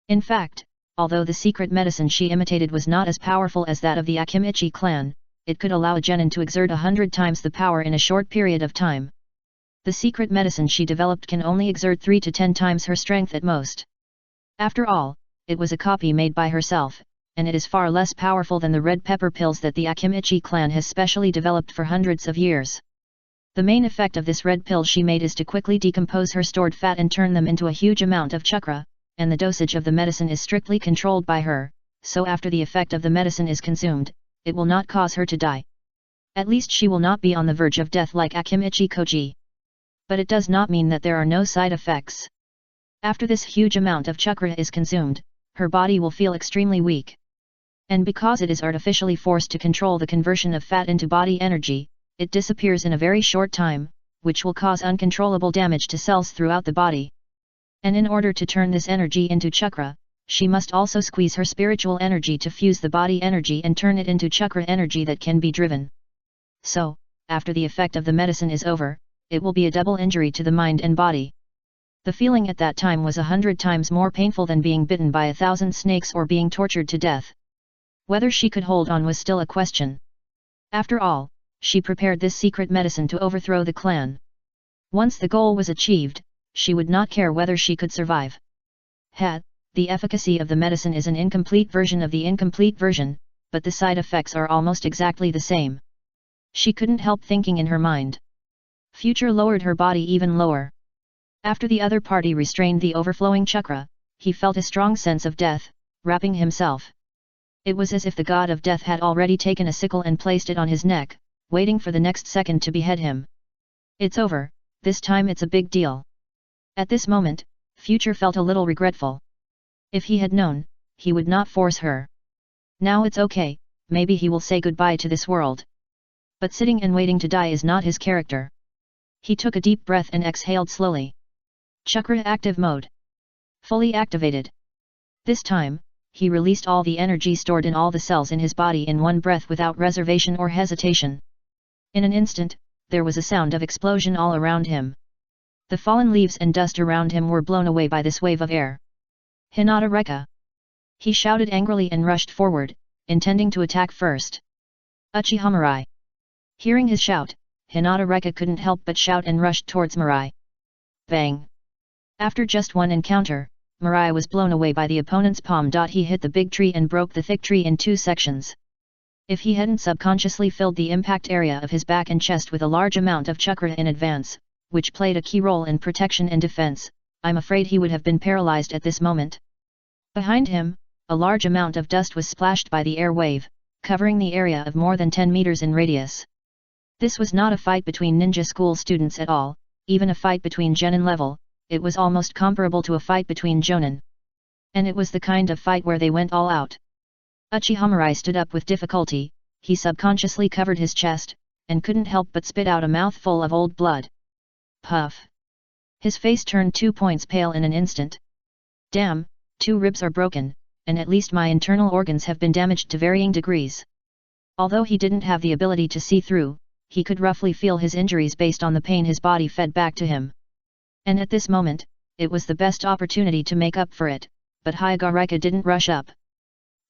In fact, although the secret medicine she imitated was not as powerful as that of the Akimichi clan, it could allow a genin to exert 100 times the power in a short period of time. The secret medicine she developed can only exert 3 to 10 times her strength at most. After all, it was a copy made by herself, and it is far less powerful than the red pepper pills that the Akimichi clan has specially developed for hundreds of years. The main effect of this red pill she made is to quickly decompose her stored fat and turn them into a huge amount of chakra, and the dosage of the medicine is strictly controlled by her, so after the effect of the medicine is consumed, it will not cause her to die. At least she will not be on the verge of death like Akimichi Koji. But it does not mean that there are no side effects. After this huge amount of chakra is consumed, her body will feel extremely weak. And because it is artificially forced to control the conversion of fat into body energy, it disappears in a very short time, which will cause uncontrollable damage to cells throughout the body. And in order to turn this energy into chakra, she must also squeeze her spiritual energy to fuse the body energy and turn it into chakra energy that can be driven. So, after the effect of the medicine is over, it will be a double injury to the mind and body. The feeling at that time was 100 times more painful than being bitten by 1,000 snakes or being tortured to death. Whether she could hold on was still a question. After all, she prepared this secret medicine to overthrow the clan. Once the goal was achieved, she would not care whether she could survive. The efficacy of the medicine is an incomplete version of the incomplete version, but the side effects are almost exactly the same. She couldn't help thinking in her mind. Future lowered her body even lower. After the other party restrained the overflowing chakra, he felt a strong sense of death, wrapping himself. It was as if the god of death had already taken a sickle and placed it on his neck, waiting for the next second to behead him. It's over, this time it's a big deal. At this moment, Future felt a little regretful. If he had known, he would not force her. Now it's okay, maybe he will say goodbye to this world. But sitting and waiting to die is not his character. He took a deep breath and exhaled slowly. Chakra active mode. Fully activated. This time, he released all the energy stored in all the cells in his body in one breath without reservation or hesitation. In an instant, there was a sound of explosion all around him. The fallen leaves and dust around him were blown away by this wave of air. Hinata! He shouted angrily and rushed forward, intending to attack first. Uchiha Mirai! Hearing his shout, Hinata couldn't help but shout and rushed towards Mirai. Bang! After just one encounter, Mirai was blown away by the opponent's palm. He hit the big tree and broke the thick tree in 2 sections. If he hadn't subconsciously filled the impact area of his back and chest with a large amount of chakra in advance, which played a key role in protection and defense, I'm afraid he would have been paralyzed at this moment. Behind him, a large amount of dust was splashed by the air wave, covering the area of more than 10 meters in radius. This was not a fight between ninja school students at all, even a fight between genin level, it was almost comparable to a fight between jonin. And it was the kind of fight where they went all out. Uchiha Mirai stood up with difficulty, he subconsciously covered his chest, and couldn't help but spit out a mouthful of old blood. Puff! His face turned 2 points pale in an instant. Damn, 2 ribs are broken, and at least my internal organs have been damaged to varying degrees. Although he didn't have the ability to see through, he could roughly feel his injuries based on the pain his body fed back to him. And at this moment, it was the best opportunity to make up for it, but Hyagarika didn't rush up.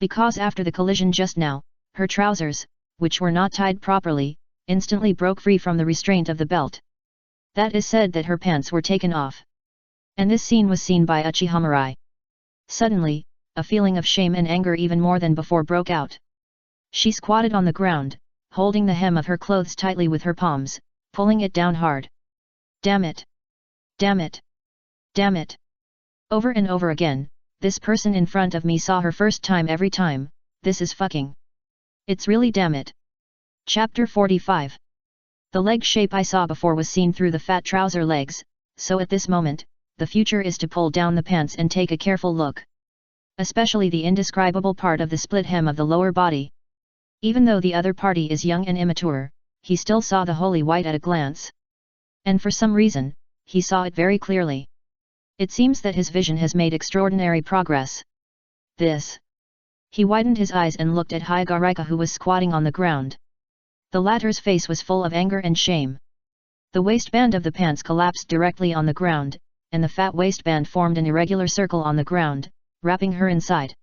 Because after the collision just now, her trousers, which were not tied properly, instantly broke free from the restraint of the belt. That is said that her pants were taken off. And this scene was seen by Uchiha Mirai. Suddenly, a feeling of shame and anger even more than before broke out. She squatted on the ground, holding the hem of her clothes tightly with her palms, pulling it down hard. Damn it! Damn it! Damn it! Over and over again, this person in front of me saw her first time every time, this is fucking. It's really damn it. Chapter 45. The leg shape I saw before was seen through the fat trouser legs, so at this moment, the future is to pull down the pants and take a careful look. Especially the indescribable part of the split hem of the lower body. Even though the other party is young and immature, he still saw the holy white at a glance. And for some reason, he saw it very clearly. It seems that his vision has made extraordinary progress. This. He widened his eyes and looked at Hyagarika, who was squatting on the ground. The latter's face was full of anger and shame. The waistband of the pants collapsed directly on the ground, and the fat waistband formed an irregular circle on the ground, wrapping her inside.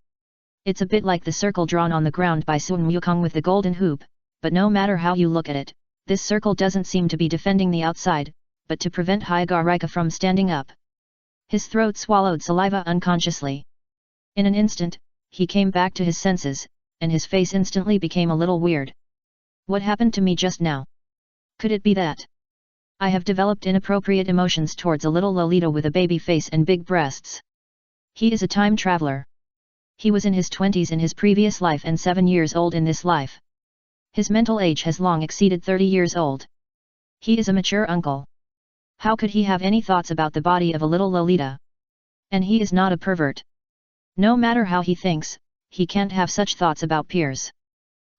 It's a bit like the circle drawn on the ground by Sun Wukong with the golden hoop, but no matter how you look at it, this circle doesn't seem to be defending the outside, but to prevent Hyagarika from standing up. His throat swallowed saliva unconsciously. In an instant, he came back to his senses, and his face instantly became a little weird. What happened to me just now? Could it be that I have developed inappropriate emotions towards a little Lolita with a baby face and big breasts? He is a time traveler. He was in his 20s in his previous life and 7 years old in this life. His mental age has long exceeded 30 years old. He is a mature uncle. How could he have any thoughts about the body of a little Lolita? And he is not a pervert. No matter how he thinks, he can't have such thoughts about peers.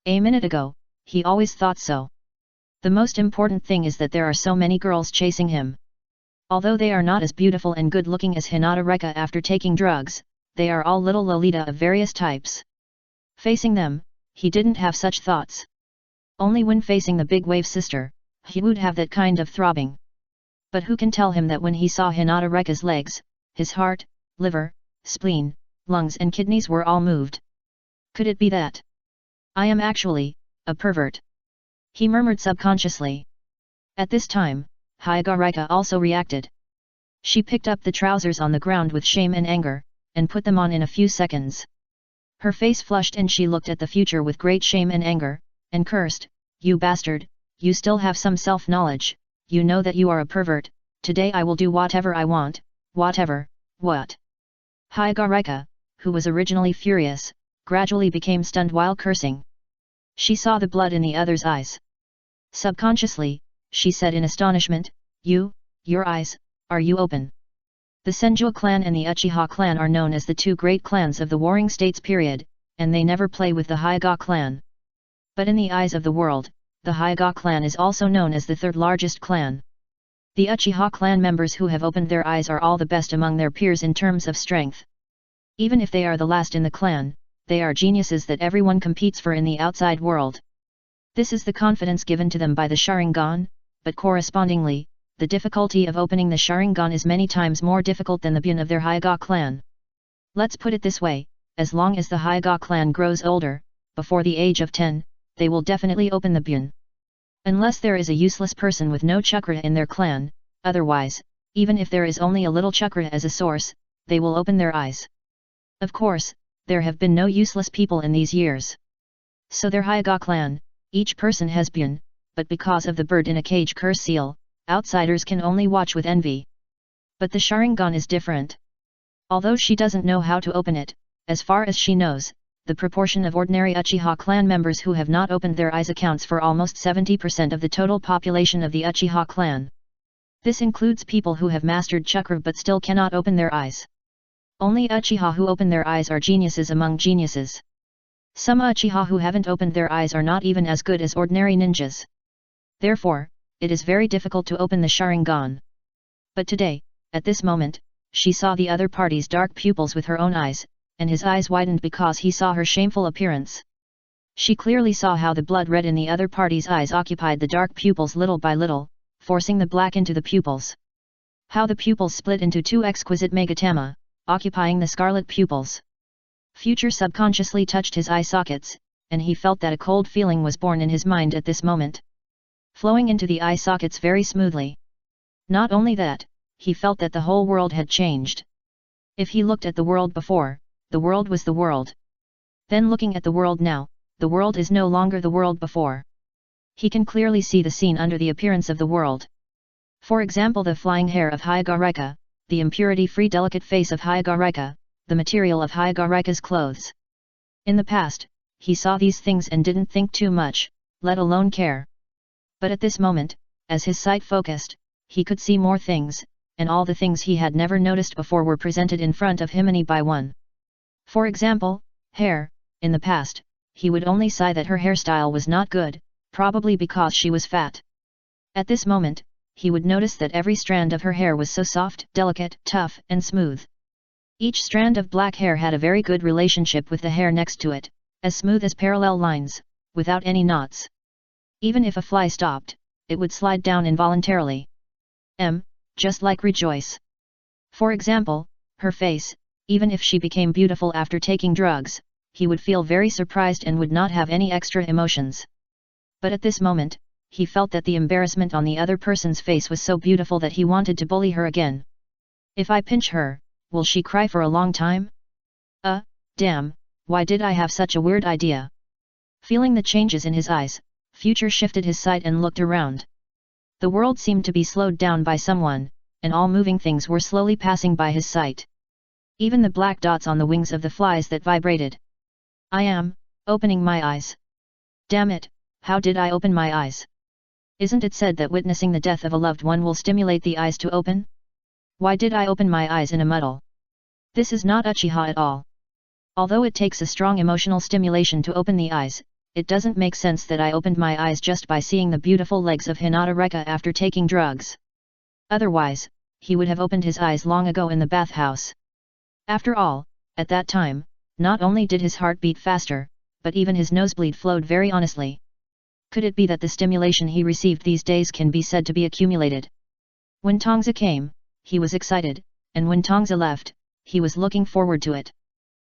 A minute ago, he always thought so. The most important thing is that there are so many girls chasing him. Although they are not as beautiful and good-looking as Hinata Reka after taking drugs, they are all little Lolita of various types. Facing them, he didn't have such thoughts. Only when facing the big wave sister, he would have that kind of throbbing. But who can tell him that when he saw Hinata Reka's legs, his heart, liver, spleen, lungs and kidneys were all moved? Could it be that I am actually a pervert? He murmured subconsciously. At this time, Hyagarika also reacted. She picked up the trousers on the ground with shame and anger, and put them on in a few seconds. Her face flushed and she looked at the future with great shame and anger, and cursed, "You bastard, you still have some self-knowledge, you know that you are a pervert, today I will do whatever I want, whatever, what?" Hyagarika, who was originally furious, gradually became stunned while cursing. She saw the blood in the other's eyes. Subconsciously, she said in astonishment, your eyes, are you open?" The Senju clan and the Uchiha clan are known as the two great clans of the Warring States period, and they never play with the Hyaga clan. But in the eyes of the world, the Hyaga clan is also known as the third largest clan. The Uchiha clan members who have opened their eyes are all the best among their peers in terms of strength. Even if they are the last in the clan, they are geniuses that everyone competes for in the outside world. This is the confidence given to them by the Sharingan, but correspondingly, the difficulty of opening the Sharingan is many times more difficult than the Bun of their Hyaga clan. Let's put it this way, as long as the Hyaga clan grows older, before the age of 10, they will definitely open the Bun. Unless there is a useless person with no chakra in their clan, otherwise, Even if there is only a little chakra as a source, they will open their eyes. Of course, there have been no useless people in these years. So their Hyuga clan, each person has been, but because of the bird in a cage curse seal, outsiders can only watch with envy. But the Sharingan is different. Although she doesn't know how to open it, as far as she knows, the proportion of ordinary Uchiha clan members who have not opened their eyes accounts for almost 70% of the total population of the Uchiha clan. This includes people who have mastered chakra but still cannot open their eyes. Only Uchiha who open their eyes are geniuses among geniuses. Some Uchiha who haven't opened their eyes are not even as good as ordinary ninjas. Therefore, it is very difficult to open the Sharingan. But today, at this moment, she saw the other party's dark pupils with her own eyes, and his eyes widened because he saw her shameful appearance. She clearly saw how the blood red in the other party's eyes occupied the dark pupils little by little, forcing the black into the pupils. How the pupils split into two exquisite megatama, occupying the scarlet pupils. Future subconsciously touched his eye sockets, and he felt that a cold feeling was born in his mind at this moment, flowing into the eye sockets very smoothly. Not only that, he felt that the whole world had changed. If he looked at the world before, the world was the world. Then looking at the world now, the world is no longer the world before. He can clearly see the scene under the appearance of the world. For example, the flying hair of Hyuga, the impurity-free delicate face of Hyuga, the material of Hyuga's clothes. In the past, he saw these things and didn't think too much, let alone care. But at this moment, as his sight focused, he could see more things, and all the things he had never noticed before were presented in front of him one by one. For example, hair. In the past, he would only sigh that her hairstyle was not good, probably because she was fat. At this moment, he would notice that every strand of her hair was so soft, delicate, tough, and smooth. Each strand of black hair had a very good relationship with the hair next to it, as smooth as parallel lines, without any knots. Even if a fly stopped, it would slide down involuntarily. Just like Rejoice. For example, her face, even if she became beautiful after taking drugs, he would feel very surprised and would not have any extra emotions. But at this moment, he felt that the embarrassment on the other person's face was so beautiful that he wanted to bully her again. If I pinch her, will she cry for a long time? Damn, why did I have such a weird idea? Feeling the changes in his eyes, Future shifted his sight and looked around. The world seemed to be slowed down by someone, and all moving things were slowly passing by his sight. Even the black dots on the wings of the flies that vibrated. I am opening my eyes. Damn it, how did I open my eyes? Isn't it said that witnessing the death of a loved one will stimulate the eyes to open? Why did I open my eyes in a muddle? This is not Uchiha at all. Although it takes a strong emotional stimulation to open the eyes, it doesn't make sense that I opened my eyes just by seeing the beautiful legs of Hinata after taking drugs. Otherwise, he would have opened his eyes long ago in the bathhouse. After all, at that time, not only did his heart beat faster, but even his nosebleed flowed very honestly. Could it be that the stimulation he received these days can be said to be accumulated? When Tongza came, he was excited, and when Tongza left, he was looking forward to it.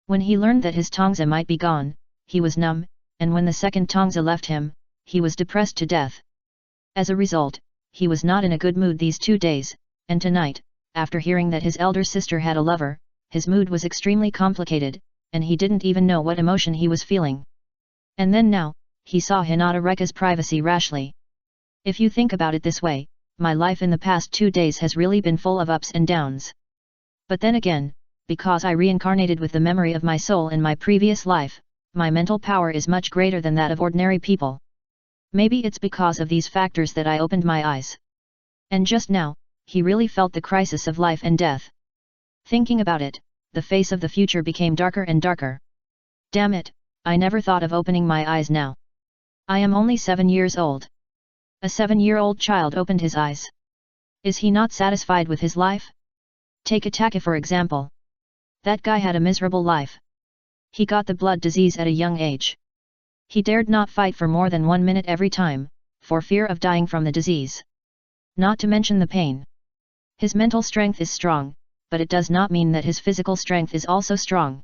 When he learned that his Tongza might be gone, he was numb, and when the second Tongza left him, he was depressed to death. As a result, he was not in a good mood these 2 days, and tonight, after hearing that his elder sister had a lover, his mood was extremely complicated, and he didn't even know what emotion he was feeling. And then now, he saw Hinata privacy rashly. If you think about it this way, my life in the past 2 days has really been full of ups and downs. But then again, because I reincarnated with the memory of my soul in my previous life, my mental power is much greater than that of ordinary people. Maybe it's because of these factors that I opened my eyes. And just now, he really felt the crisis of life and death. Thinking about it, the face of the future became darker and darker. Damn it, I never thought of opening my eyes now. I am only 7 years old. A 7-year-old child opened his eyes. Is he not satisfied with his life? Take Ataka for example. That guy had a miserable life. He got the blood disease at a young age. He dared not fight for more than 1 minute every time, for fear of dying from the disease. Not to mention the pain. His mental strength is strong, but it does not mean that his physical strength is also strong.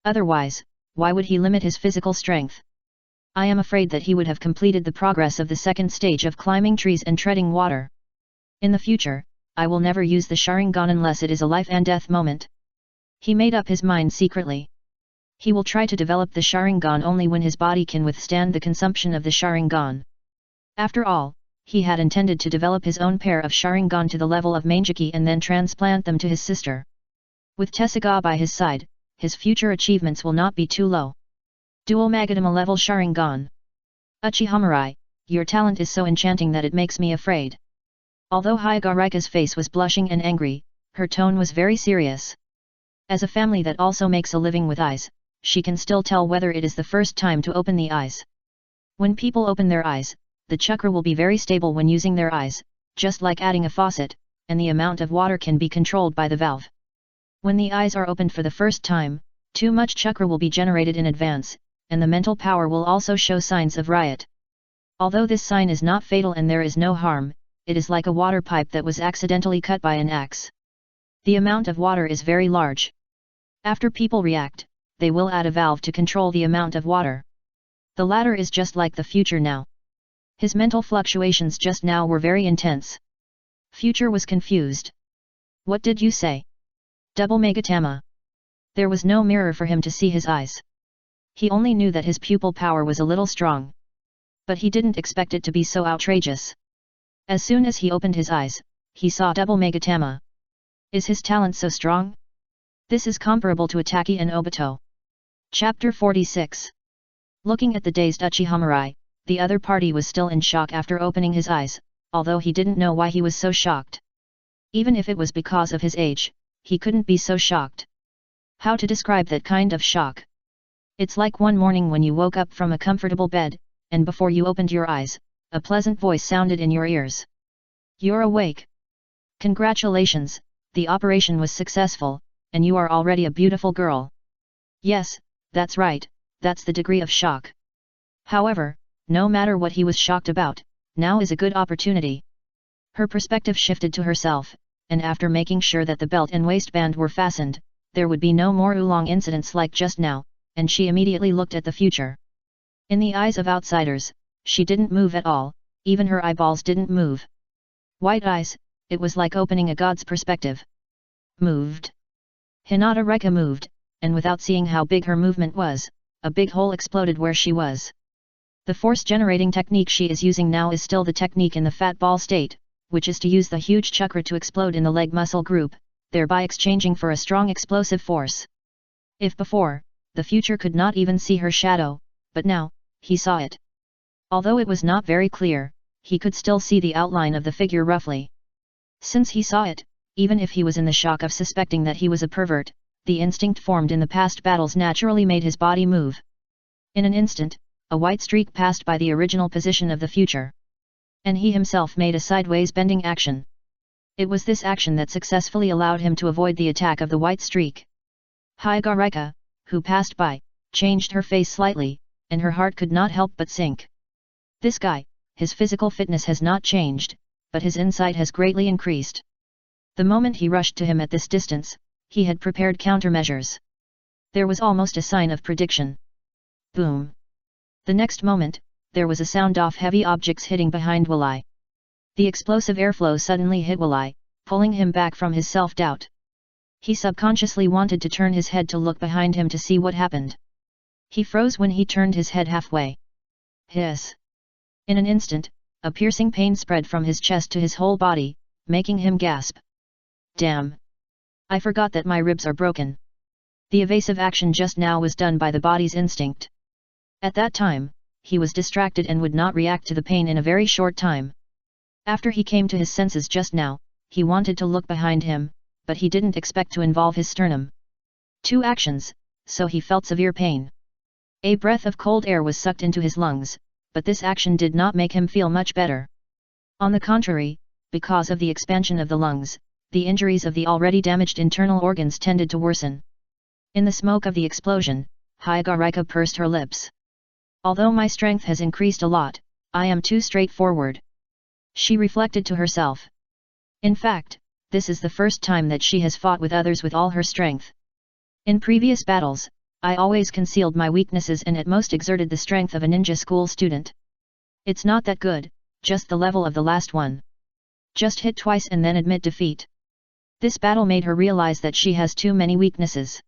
Otherwise, why would he limit his physical strength? I am afraid that he would have completed the progress of the second stage of climbing trees and treading water. In the future, I will never use the Sharingan unless it is a life and death moment. He made up his mind secretly. He will try to develop the Sharingan only when his body can withstand the consumption of the Sharingan. After all, he had intended to develop his own pair of Sharingan to the level of Manjaki and then transplant them to his sister. With Tessaigan by his side, his future achievements will not be too low. Dual Magadama level Sharingan. Uchiha, your talent is so enchanting that it makes me afraid. Although Hyagarika's face was blushing and angry, her tone was very serious. As a family that also makes a living with eyes, she can still tell whether it is the first time to open the eyes. When people open their eyes, the chakra will be very stable when using their eyes, just like adding a faucet, and the amount of water can be controlled by the valve. When the eyes are opened for the first time, too much chakra will be generated in advance, and the mental power will also show signs of riot. Although this sign is not fatal and there is no harm, it is like a water pipe that was accidentally cut by an axe. The amount of water is very large. After people react, they will add a valve to control the amount of water. The latter is just like the future now. His mental fluctuations just now were very intense. Future was confused. What did you say? Double Magatama. There was no mirror for him to see his eyes. He only knew that his pupil power was a little strong. But he didn't expect it to be so outrageous. As soon as he opened his eyes, he saw double Magatama. Is his talent so strong? This is comparable to Ataki and Obito. Chapter 46. Looking at the dazed Uchiha, the other party was still in shock after opening his eyes, although he didn't know why he was so shocked. Even if it was because of his age, he couldn't be so shocked. How to describe that kind of shock? It's like one morning when you woke up from a comfortable bed, and before you opened your eyes, a pleasant voice sounded in your ears. You're awake. Congratulations, the operation was successful, and you are already a beautiful girl. Yes, that's right, that's the degree of shock. However, no matter what he was shocked about, now is a good opportunity. Her perspective shifted to herself, and after making sure that the belt and waistband were fastened, there would be no more oolong incidents like just now, and she immediately looked at the future. In the eyes of outsiders, she didn't move at all, even her eyeballs didn't move. White eyes, it was like opening a god's perspective. Moved. Hinata Reka moved, and without seeing how big her movement was, a big hole exploded where she was. The force-generating technique she is using now is still the technique in the fat ball state, which is to use the huge chakra to explode in the leg muscle group, thereby exchanging for a strong explosive force. If before, the future could not even see her shadow, but now, he saw it. Although it was not very clear, he could still see the outline of the figure roughly. Since he saw it, even if he was in the shock of suspecting that he was a pervert, the instinct formed in the past battles naturally made his body move. In an instant, a white streak passed by the original position of the future. And he himself made a sideways bending action. It was this action that successfully allowed him to avoid the attack of the white streak. Hyagarika, who passed by, changed her face slightly, and her heart could not help but sink. This guy, his physical fitness has not changed, but his insight has greatly increased. The moment he rushed to him at this distance, he had prepared countermeasures. There was almost a sign of prediction. Boom! The next moment, there was a sound of heavy objects hitting behind Wally. The explosive airflow suddenly hit Wally, pulling him back from his self-doubt. He subconsciously wanted to turn his head to look behind him to see what happened. He froze when he turned his head halfway. Hiss! In an instant, a piercing pain spread from his chest to his whole body, making him gasp. Damn! I forgot that my ribs are broken. The evasive action just now was done by the body's instinct. At that time, he was distracted and would not react to the pain in a very short time. After he came to his senses just now, he wanted to look behind him, but he didn't expect to involve his sternum. 2 actions, so he felt severe pain. A breath of cold air was sucked into his lungs, but this action did not make him feel much better. On the contrary, because of the expansion of the lungs, the injuries of the already damaged internal organs tended to worsen. In the smoke of the explosion, Hyagarika pursed her lips. Although my strength has increased a lot, I am too straightforward. She reflected to herself. In fact, this is the first time that she has fought with others with all her strength. In previous battles, I always concealed my weaknesses and at most exerted the strength of a ninja school student. It's not that good, just the level of the last one. Just hit twice and then admit defeat. This battle made her realize that she has too many weaknesses.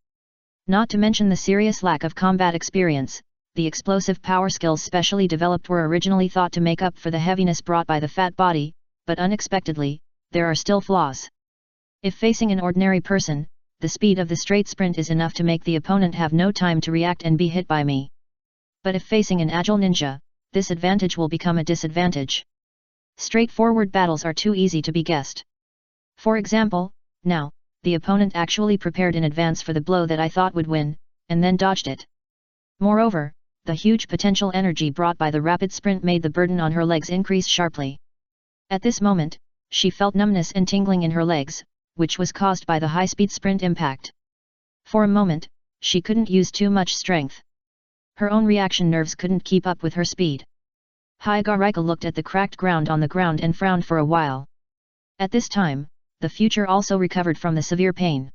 Not to mention the serious lack of combat experience, the explosive power skills specially developed were originally thought to make up for the heaviness brought by the fat body, but unexpectedly, there are still flaws. If facing an ordinary person, the speed of the straight sprint is enough to make the opponent have no time to react and be hit by me. But if facing an agile ninja, this advantage will become a disadvantage. Straightforward battles are too easy to be guessed. For example, now, the opponent actually prepared in advance for the blow that I thought would win, and then dodged it. Moreover, the huge potential energy brought by the rapid sprint made the burden on her legs increase sharply. At this moment, she felt numbness and tingling in her legs, which was caused by the high-speed sprint impact. For a moment, she couldn't use too much strength. Her own reaction nerves couldn't keep up with her speed. Hyagarika looked at the cracked ground on the ground and frowned for a while. At this time, the future also recovered from the severe pain.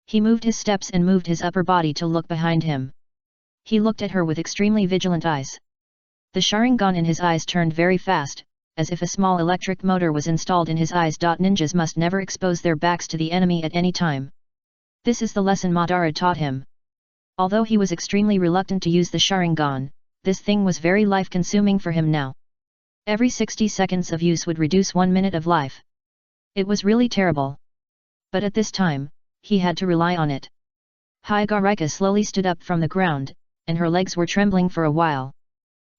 He moved his steps and moved his upper body to look behind him. He looked at her with extremely vigilant eyes. The Sharingan in his eyes turned very fast, as if a small electric motor was installed in his eyes. Ninjas must never expose their backs to the enemy at any time. This is the lesson Madara taught him. Although he was extremely reluctant to use the Sharingan, this thing was very life-consuming for him now. Every 60 seconds of use would reduce 1 minute of life. It was really terrible. But at this time, he had to rely on it. Hyagarika slowly stood up from the ground, and her legs were trembling for a while.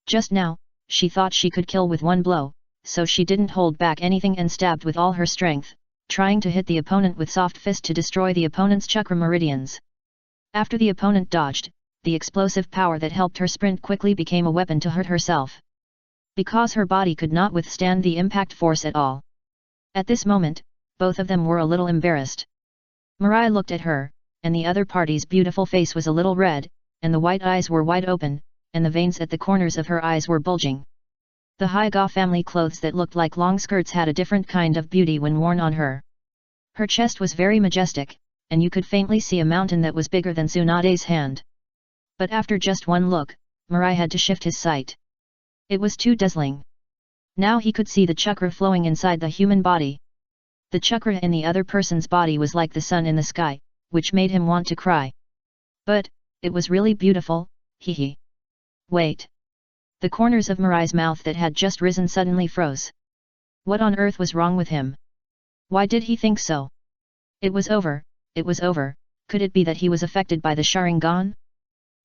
Just now, she thought she could kill with one blow, so she didn't hold back anything and stabbed with all her strength, trying to hit the opponent with soft fist to destroy the opponent's chakra meridians. After the opponent dodged, the explosive power that helped her sprint quickly became a weapon to hurt herself. Because her body could not withstand the impact force at all. At this moment, both of them were a little embarrassed. Mirai looked at her, and the other party's beautiful face was a little red, and the white eyes were wide open, and the veins at the corners of her eyes were bulging. The Hyga family clothes that looked like long skirts had a different kind of beauty when worn on her. Her chest was very majestic, and you could faintly see a mountain that was bigger than Tsunade's hand. But after just one look, Mirai had to shift his sight. It was too dazzling. Now he could see the chakra flowing inside the human body. The chakra in the other person's body was like the sun in the sky, which made him want to cry. But, it was really beautiful, hee. Wait. The corners of Mirai's mouth that had just risen suddenly froze. What on earth was wrong with him? Why did he think so? It was over, could it be that he was affected by the Sharingan?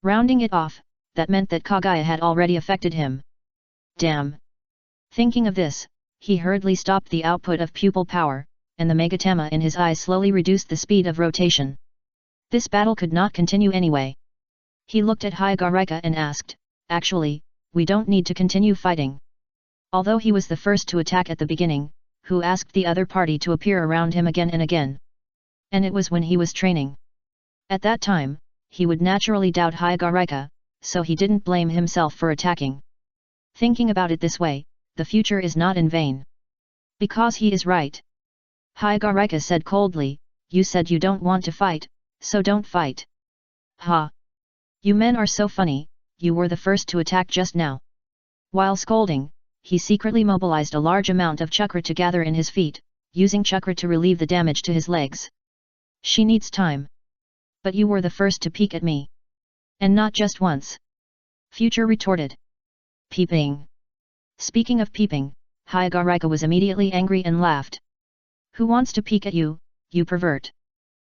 Rounding it off, that meant that Kaguya had already affected him. Damn. Thinking of this, he hurriedly stopped the output of pupil power, and the Megatama in his eyes slowly reduced the speed of rotation. This battle could not continue anyway. He looked at Hyagarika and asked, actually, we don't need to continue fighting. Although he was the first to attack at the beginning, who asked the other party to appear around him again and again. And it was when he was training. At that time, he would naturally doubt Hyagarika, so he didn't blame himself for attacking. Thinking about it this way, the future is not in vain. Because he is right. Hyagarika said coldly, you said you don't want to fight, so don't fight. Ha! You men are so funny, you were the first to attack just now. While scolding, he secretly mobilized a large amount of chakra to gather in his feet, using chakra to relieve the damage to his legs. She needs time. But you were the first to peek at me. And not just once. Future retorted. Peeping. Speaking of peeping, Hyagarika was immediately angry and laughed. Who wants to peek at you, you pervert?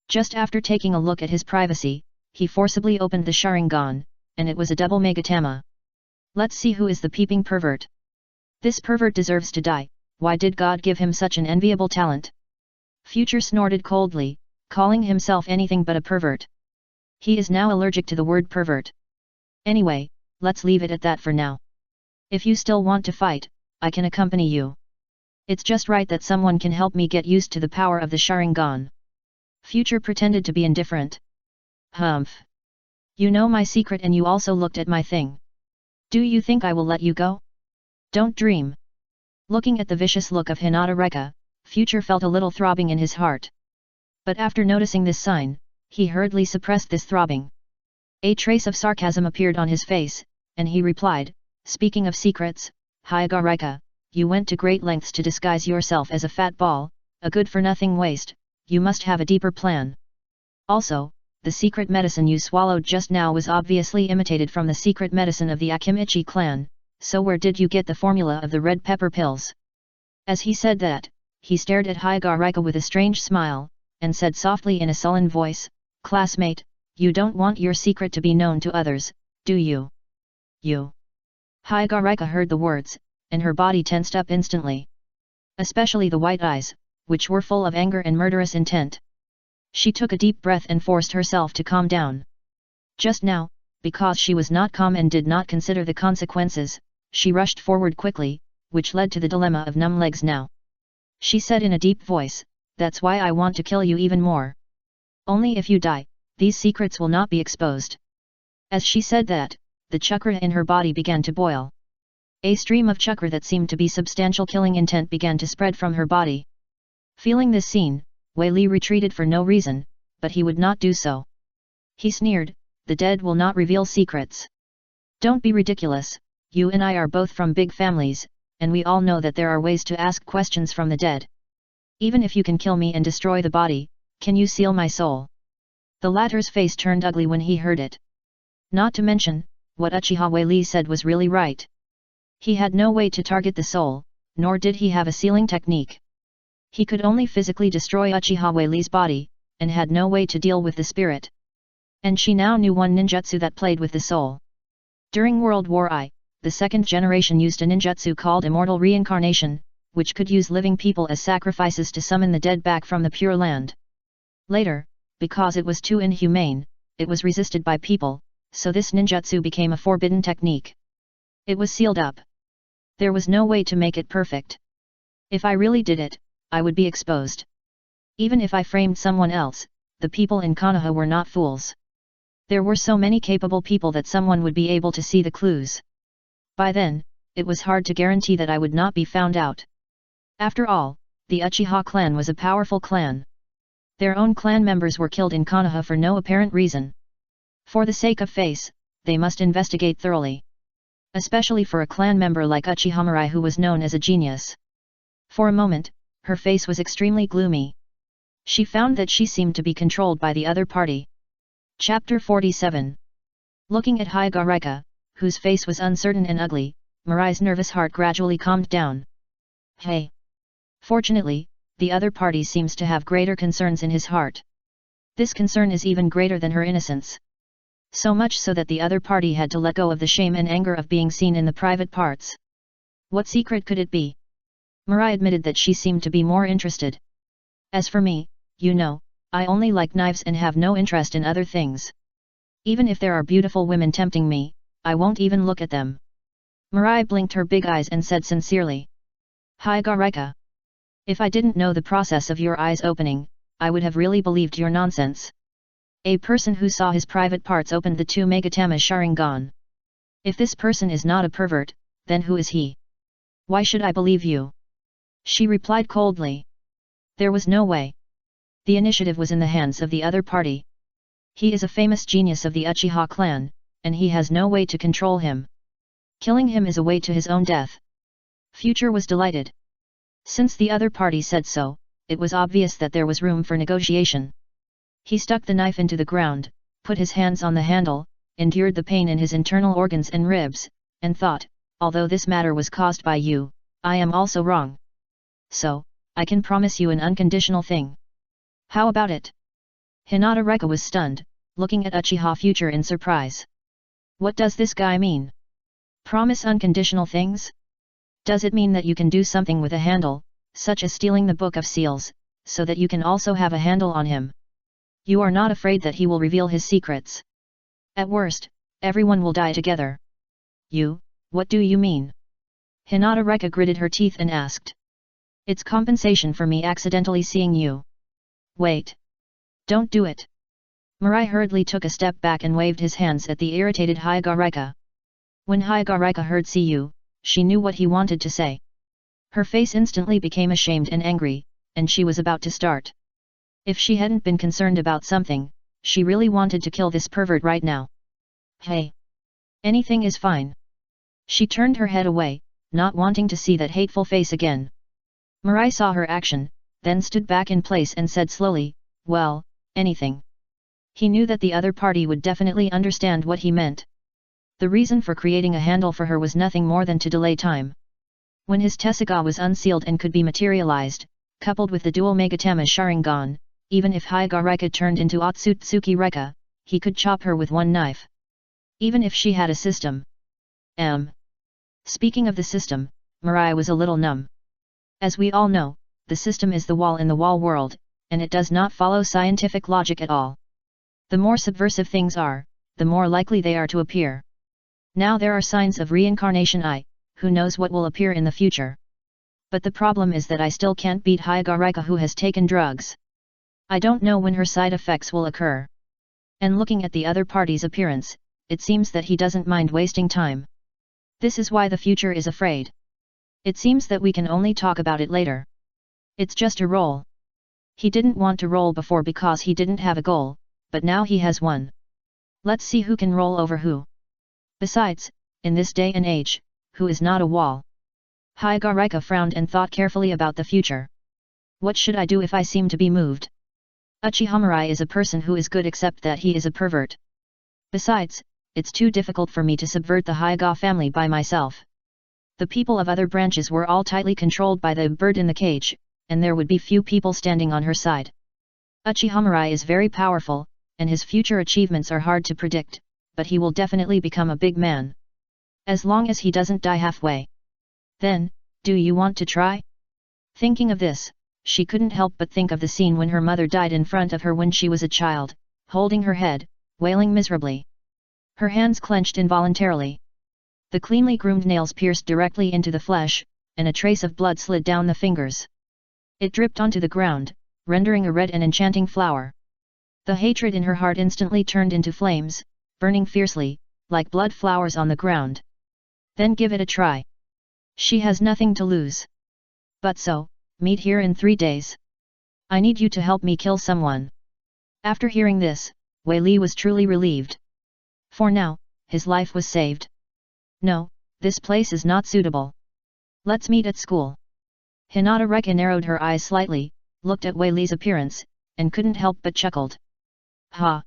Just after taking a look at his privacy, he forcibly opened the Sharingan, and it was a double Megatama. Let's see who is the peeping pervert. This pervert deserves to die, why did God give him such an enviable talent? Future snorted coldly, calling himself anything but a pervert. He is now allergic to the word pervert. Anyway, let's leave it at that for now. If you still want to fight, I can accompany you. It's just right that someone can help me get used to the power of the Sharingan. Future pretended to be indifferent. Humph. You know my secret and you also looked at my thing. Do you think I will let you go? Don't dream. Looking at the vicious look of Hinata Reka, Future felt a little throbbing in his heart. But after noticing this sign, he hurriedly suppressed this throbbing. A trace of sarcasm appeared on his face, and he replied, speaking of secrets, Hyagarika, you went to great lengths to disguise yourself as a fat ball, a good-for-nothing waste, you must have a deeper plan. Also, the secret medicine you swallowed just now was obviously imitated from the secret medicine of the Akimichi clan, so where did you get the formula of the red pepper pills? As he said that, he stared at Higarika with a strange smile, and said softly in a sullen voice, "Classmate, you don't want your secret to be known to others, do you?" "You?" Higarika heard the words, and her body tensed up instantly. Especially the white eyes, which were full of anger and murderous intent. She took a deep breath and forced herself to calm down. Just now, because she was not calm and did not consider the consequences, she rushed forward quickly, which led to the dilemma of numb legs now. She said in a deep voice, "That's why I want to kill you even more. Only if you die, these secrets will not be exposed." As she said that, the chakra in her body began to boil. A stream of chakra that seemed to be substantial killing intent began to spread from her body. Feeling this scene, Wei Li retreated for no reason, but he would not do so. He sneered, "The dead will not reveal secrets. Don't be ridiculous, you and I are both from big families, and we all know that there are ways to ask questions from the dead. Even if you can kill me and destroy the body, can you seal my soul?" The latter's face turned ugly when he heard it. Not to mention, what Uchiha Wei Li said was really right. He had no way to target the soul, nor did he have a sealing technique. He could only physically destroy Uchiha Wei Li's body, and had no way to deal with the spirit. And she now knew one ninjutsu that played with the soul. During World War I, the second generation used a ninjutsu called Immortal Reincarnation, which could use living people as sacrifices to summon the dead back from the Pure Land. Later, because it was too inhumane, it was resisted by people, so this ninjutsu became a forbidden technique. It was sealed up. There was no way to make it perfect. If I really did it, I would be exposed. Even if I framed someone else, the people in Konoha were not fools. There were so many capable people that someone would be able to see the clues. By then, it was hard to guarantee that I would not be found out. After all, the Uchiha clan was a powerful clan. Their own clan members were killed in Konoha for no apparent reason. For the sake of face, they must investigate thoroughly. Especially for a clan member like Uchiha Mirai who was known as a genius. For a moment, her face was extremely gloomy. She found that she seemed to be controlled by the other party. Chapter 47. Looking at Higarika, whose face was uncertain and ugly, Mirai's nervous heart gradually calmed down. Hey! Fortunately, the other party seems to have greater concerns in his heart. This concern is even greater than her innocence. So much so that the other party had to let go of the shame and anger of being seen in the private parts. What secret could it be? Mirai admitted that she seemed to be more interested. As for me, you know, I only like knives and have no interest in other things. Even if there are beautiful women tempting me, I won't even look at them. Mirai blinked her big eyes and said sincerely. Higarika. If I didn't know the process of your eyes opening, I would have really believed your nonsense. A person who saw his private parts opened the 2 Megatama Sharingan. If this person is not a pervert, then who is he? Why should I believe you? She replied coldly. There was no way. The initiative was in the hands of the other party. He is a famous genius of the Uchiha clan, and he has no way to control him. Killing him is a way to his own death. Future was delighted. Since the other party said so, it was obvious that there was room for negotiation. He stuck the knife into the ground, put his hands on the handle, endured the pain in his internal organs and ribs, and thought, although this matter was caused by you, I am also wrong. So, I can promise you an unconditional thing. How about it? Hinata Reka was stunned, looking at Uchiha Future in surprise. What does this guy mean? Promise unconditional things? Does it mean that you can do something with a handle, such as stealing the Book of Seals, so that you can also have a handle on him? You are not afraid that he will reveal his secrets. At worst, everyone will die together. You, what do you mean? Hinata Reka gritted her teeth and asked. It's compensation for me accidentally seeing you. Wait. Don't do it. Mirai hurriedly took a step back and waved his hands at the irritated Higarika. When Higarika heard "see you," she knew what he wanted to say. Her face instantly became ashamed and angry, and she was about to start. If she hadn't been concerned about something, she really wanted to kill this pervert right now. Hey! Anything is fine. She turned her head away, not wanting to see that hateful face again. Mirai saw her action, then stood back in place and said slowly, "Well, anything." He knew that the other party would definitely understand what he meant. The reason for creating a handle for her was nothing more than to delay time. When his Tessaigan was unsealed and could be materialized, coupled with the dual Megatama Sharingan, even if Hyuga Reka turned into Otsutsuki Reka, he could chop her with one knife. Even if she had a system. Speaking of the system, Mirai was a little numb. As we all know, the system is the wall in the wall world, and it does not follow scientific logic at all. The more subversive things are, the more likely they are to appear. Now there are signs of reincarnation. Who knows what will appear in the future. But the problem is that I still can't beat Hyuga Reka, who has taken drugs. I don't know when her side effects will occur. And looking at the other party's appearance, it seems that he doesn't mind wasting time. This is why the future is afraid. It seems that we can only talk about it later. It's just a roll. He didn't want to roll before because he didn't have a goal, but now he has one. Let's see who can roll over who. Besides, in this day and age, who is not a wall? Hyuga Reka frowned and thought carefully about the future. What should I do if I seem to be moved? Uchiha Mirai is a person who is good except that he is a pervert. Besides, it's too difficult for me to subvert the Hyuga family by myself. The people of other branches were all tightly controlled by the bird in the cage, and there would be few people standing on her side. Uchiha Mirai is very powerful, and his future achievements are hard to predict, but he will definitely become a big man. As long as he doesn't die halfway. Then, do you want to try? Thinking of this, she couldn't help but think of the scene when her mother died in front of her when she was a child, holding her head, wailing miserably. Her hands clenched involuntarily. The cleanly groomed nails pierced directly into the flesh, and a trace of blood slid down the fingers. It dripped onto the ground, rendering a red and enchanting flower. The hatred in her heart instantly turned into flames, burning fiercely, like blood flowers on the ground. Then give it a try. She has nothing to lose. But so, meet here in 3 days. I need you to help me kill someone. After hearing this, Wei Li was truly relieved. For now, his life was saved. No, this place is not suitable. Let's meet at school. Hinata Reka narrowed her eyes slightly, looked at Wei Li's appearance, and couldn't help but chuckled. Ha!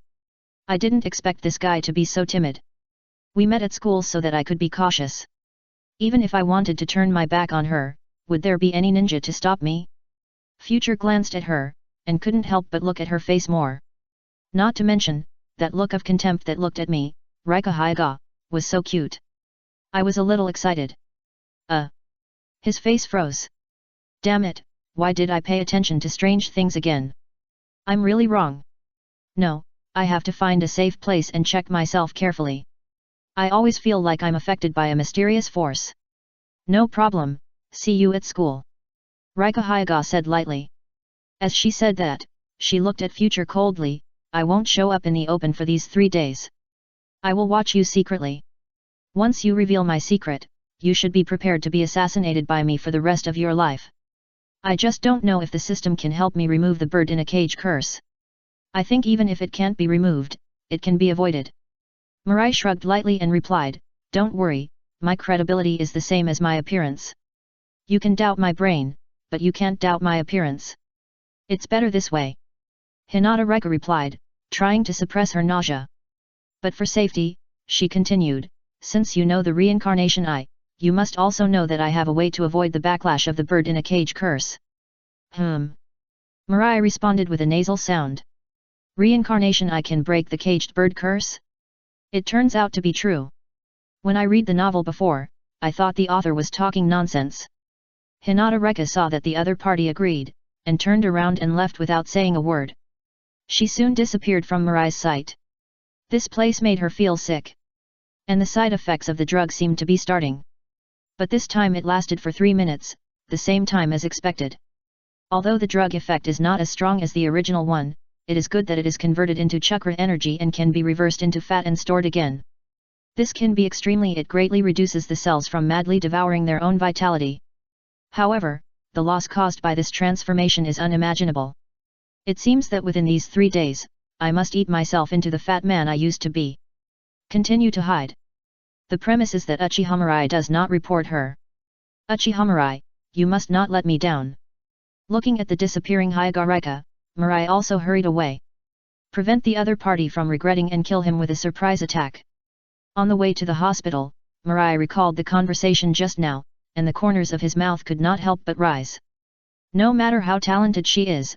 I didn't expect this guy to be so timid. We met at school so that I could be cautious. Even if I wanted to turn my back on her, would there be any ninja to stop me? Future glanced at her, and couldn't help but look at her face more. Not to mention, that look of contempt that looked at me, Rika Hyuga, was so cute. I was a little excited. His face froze. Damn it, why did I pay attention to strange things again? I'm really wrong. No, I have to find a safe place and check myself carefully. I always feel like I'm affected by a mysterious force. No problem, see you at school. Rika Hyuga said lightly. As she said that, she looked at Future coldly. I won't show up in the open for these 3 days. I will watch you secretly. Once you reveal my secret, you should be prepared to be assassinated by me for the rest of your life. I just don't know if the system can help me remove the bird in a cage curse. I think even if it can't be removed, it can be avoided. Mirai shrugged lightly and replied, don't worry, my credibility is the same as my appearance. You can doubt my brain, but you can't doubt my appearance. It's better this way. Hinata Reka replied, trying to suppress her nausea. But for safety, she continued, since you know the reincarnation you must also know that I have a way to avoid the backlash of the bird in a cage curse. Mirai responded with a nasal sound. Reincarnation can break the caged bird curse? It turns out to be true. When I read the novel before, I thought the author was talking nonsense. Hinata Reka saw that the other party agreed, and turned around and left without saying a word. She soon disappeared from Mirai's sight. This place made her feel sick. And the side effects of the drug seemed to be starting. But this time it lasted for 3 minutes, the same time as expected. Although the drug effect is not as strong as the original one, it is good that it is converted into chakra energy and can be reversed into fat and stored again. This can be it greatly reduces the cells from madly devouring their own vitality. However, the loss caused by this transformation is unimaginable. It seems that within these 3 days, I must eat myself into the fat man I used to be. Continue to hide. The premise is that Uchiha Mirai does not report her. Uchiha Mirai, you must not let me down. Looking at the disappearing Hyagareika, Mirai also hurried away. Prevent the other party from regretting and kill him with a surprise attack. On the way to the hospital, Mirai recalled the conversation just now, and the corners of his mouth could not help but rise. No matter how talented she is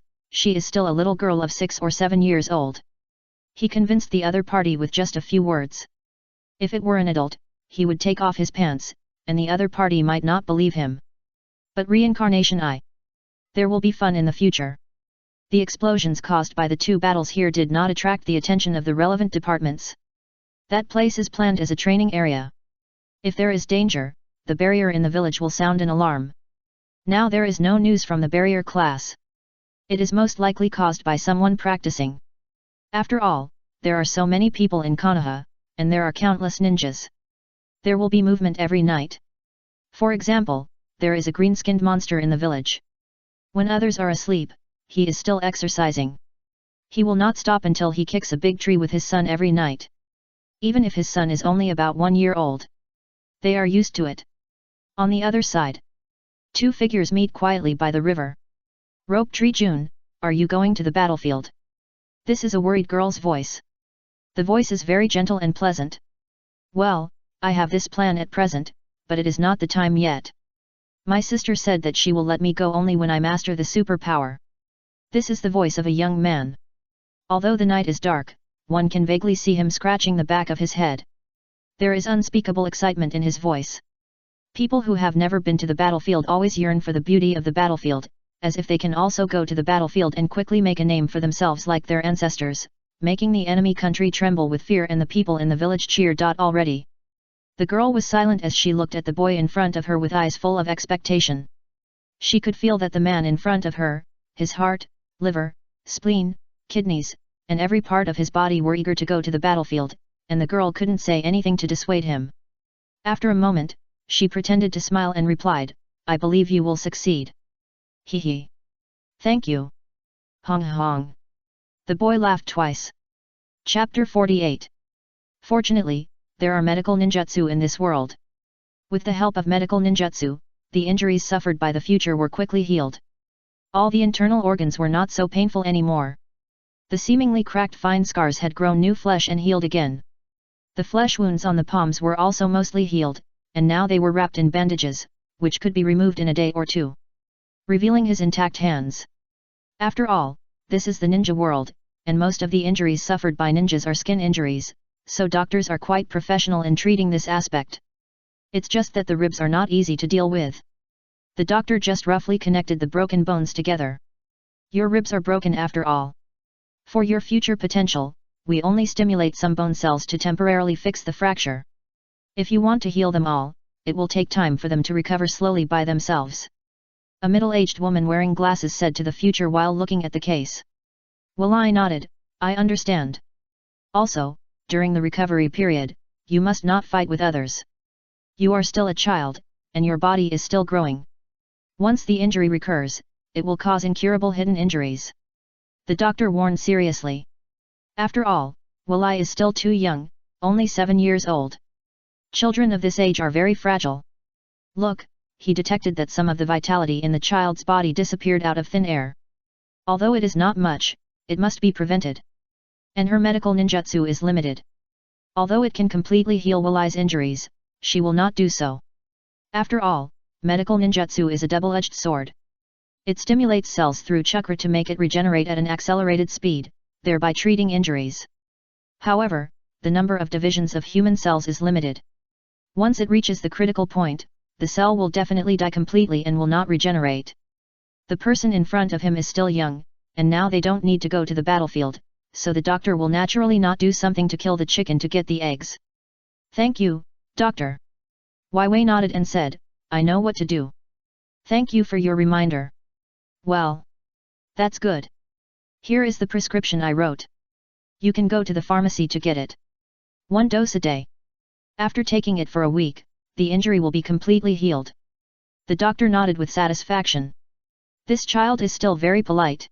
still a little girl of 6 or 7 years old. He convinced the other party with just a few words. If it were an adult, he would take off his pants, and the other party might not believe him. But reincarnation I. There will be fun in the future. The explosions caused by the two battles here did not attract the attention of the relevant departments. That place is planned as a training area. If there is danger, the barrier in the village will sound an alarm. Now there is no news from the barrier class. It is most likely caused by someone practicing. After all, there are so many people in Konoha, and there are countless ninjas. There will be movement every night. For example, there is a green-skinned monster in the village. When others are asleep, he is still exercising. He will not stop until he kicks a big tree with his son every night. Even if his son is only about 1 year old. They are used to it. On the other side, two figures meet quietly by the river. Rope Tree Jun, are you going to the battlefield? This is a worried girl's voice. The voice is very gentle and pleasant. Well, I have this plan at present, but it is not the time yet. My sister said that she will let me go only when I master the superpower. This is the voice of a young man. Although the night is dark, one can vaguely see him scratching the back of his head. There is unspeakable excitement in his voice. People who have never been to the battlefield always yearn for the beauty of the battlefield, as if they can also go to the battlefield and quickly make a name for themselves like their ancestors, making the enemy country tremble with fear, and the people in the village cheer. Already. The girl was silent as she looked at the boy in front of her with eyes full of expectation. She could feel that the man in front of her, his heart, liver, spleen, kidneys, and every part of his body were eager to go to the battlefield, and the girl couldn't say anything to dissuade him. After a moment, she pretended to smile and replied, I believe you will succeed. Hee hee. Thank you. Hong hong. The boy laughed twice. Chapter 48. Fortunately, there are medical ninjutsu in this world. With the help of medical ninjutsu, the injuries suffered by the future were quickly healed. All the internal organs were not so painful anymore. The seemingly cracked fine scars had grown new flesh and healed again. The flesh wounds on the palms were also mostly healed, and now they were wrapped in bandages, which could be removed in a day or two, revealing his intact hands. After all, this is the ninja world, and most of the injuries suffered by ninjas are skin injuries, so doctors are quite professional in treating this aspect. It's just that the ribs are not easy to deal with. The doctor just roughly connected the broken bones together. Your ribs are broken after all. For your future potential, we only stimulate some bone cells to temporarily fix the fracture. If you want to heal them all, it will take time for them to recover slowly by themselves. A middle-aged woman wearing glasses said to the future while looking at the case. Well, I nodded, I understand. Also, during the recovery period, you must not fight with others. You are still a child, and your body is still growing. Once the injury recurs, it will cause incurable hidden injuries. The doctor warned seriously. After all, Walai is still too young, only 7 years old. Children of this age are very fragile. Look, he detected that some of the vitality in the child's body disappeared out of thin air. Although it is not much, it must be prevented. And her medical ninjutsu is limited. Although it can completely heal Walai's injuries, she will not do so. After all, medical ninjutsu is a double-edged sword. It stimulates cells through chakra to make it regenerate at an accelerated speed, thereby treating injuries. However, the number of divisions of human cells is limited. Once it reaches the critical point, the cell will definitely die completely and will not regenerate. The person in front of him is still young, and now they don't need to go to the battlefield, so the doctor will naturally not do something to kill the chicken to get the eggs. Thank you, doctor. Wei nodded and said, I know what to do. Thank you for your reminder. Well, that's good. Here is the prescription I wrote. You can go to the pharmacy to get it. 1 dose a day. After taking it for a week, the injury will be completely healed. The doctor nodded with satisfaction. This child is still very polite.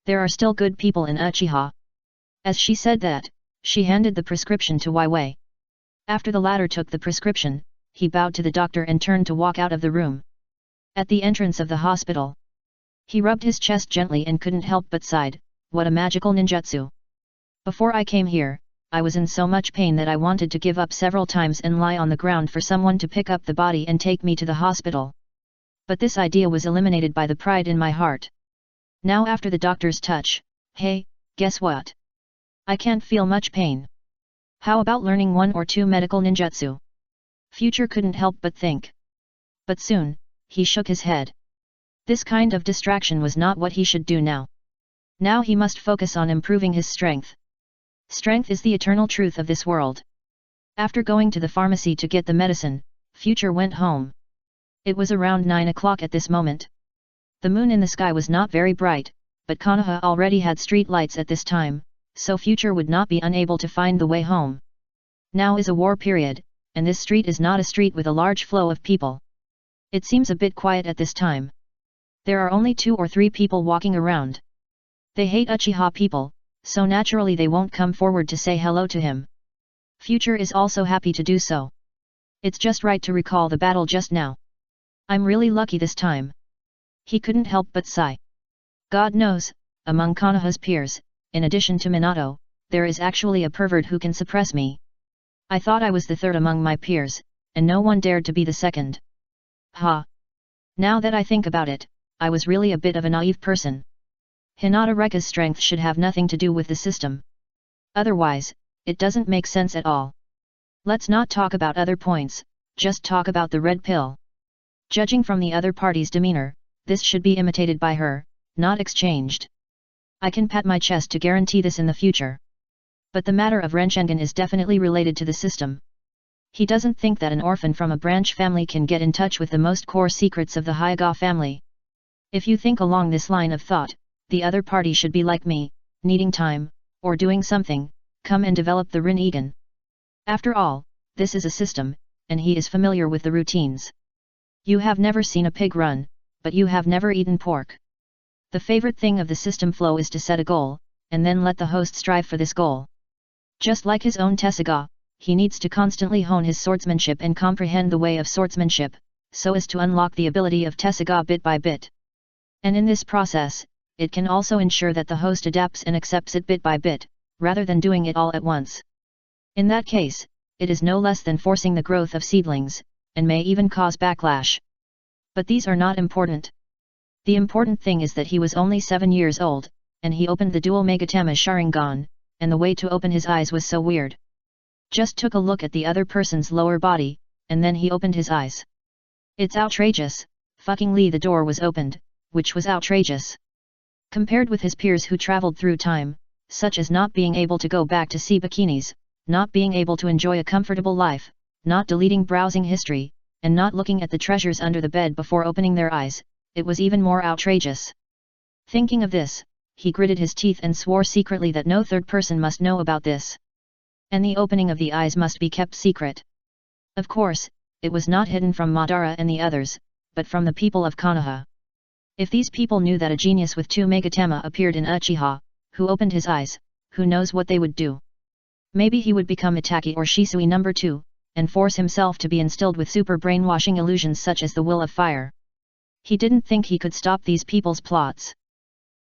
There are still good people in Uchiha. As she said that, she handed the prescription to Wei. After the latter took the prescription, he bowed to the doctor and turned to walk out of the room. At the entrance of the hospital, he rubbed his chest gently and couldn't help but sighed, what a magical ninjutsu. Before I came here, I was in so much pain that I wanted to give up several times and lie on the ground for someone to pick up the body and take me to the hospital. But this idea was eliminated by the pride in my heart. Now after the doctor's touch, hey, guess what? I can't feel much pain. How about learning 1 or 2 medical ninjutsu? Future couldn't help but think. But soon, he shook his head. This kind of distraction was not what he should do now. Now he must focus on improving his strength. Strength is the eternal truth of this world. After going to the pharmacy to get the medicine, Future went home. It was around 9 o'clock at this moment. The moon in the sky was not very bright, but Konoha already had street lights at this time, so Future would not be unable to find the way home. Now is a war period, and this street is not a street with a large flow of people. It seems a bit quiet at this time. There are only 2 or 3 people walking around. They hate Uchiha people, so naturally they won't come forward to say hello to him. Future is also happy to do so. It's just right to recall the battle just now. I'm really lucky this time. He couldn't help but sigh. God knows, among Konoha's peers, in addition to Minato, there is actually a pervert who can suppress me. I thought I was the third among my peers, and no one dared to be the second. Ha! Now that I think about it, I was really a bit of a naive person. Hinata Reka's strength should have nothing to do with the system. Otherwise, it doesn't make sense at all. Let's not talk about other points, just talk about the red pill. Judging from the other party's demeanor, this should be imitated by her, not exchanged. I can pat my chest to guarantee this in the future. But the matter of Sharingan is definitely related to the system. He doesn't think that an orphan from a branch family can get in touch with the most core secrets of the Hyuga family. If you think along this line of thought, the other party should be like me, needing time, or doing something, come and develop the Rinnegan. After all, this is a system, and he is familiar with the routines. You have never seen a pig run, but you have never eaten pork. The favorite thing of the system flow is to set a goal, and then let the host strive for this goal. Just like his own Tessaigan, he needs to constantly hone his swordsmanship and comprehend the way of swordsmanship, so as to unlock the ability of Tessaigan bit by bit. And in this process, it can also ensure that the host adapts and accepts it bit by bit, rather than doing it all at once. In that case, it is no less than forcing the growth of seedlings, and may even cause backlash. But these are not important. The important thing is that he was only 7 years old, and he opened the dual Megatama Sharingan, and the way to open his eyes was so weird. Just took a look at the other person's lower body, and then he opened his eyes. It's outrageous, fuckingly the door was opened, which was outrageous. Compared with his peers who traveled through time, such as not being able to go back to see bikinis, not being able to enjoy a comfortable life, not deleting browsing history, and not looking at the treasures under the bed before opening their eyes, it was even more outrageous. Thinking of this, he gritted his teeth and swore secretly that no third person must know about this. And the opening of the eyes must be kept secret. Of course, it was not hidden from Madara and the others, but from the people of Konoha. If these people knew that a genius with 2 Megatama appeared in Uchiha, who opened his eyes, who knows what they would do? Maybe he would become Itaki or Shisui No. 2, and force himself to be instilled with super brainwashing illusions such as the will of fire. He didn't think he could stop these people's plots.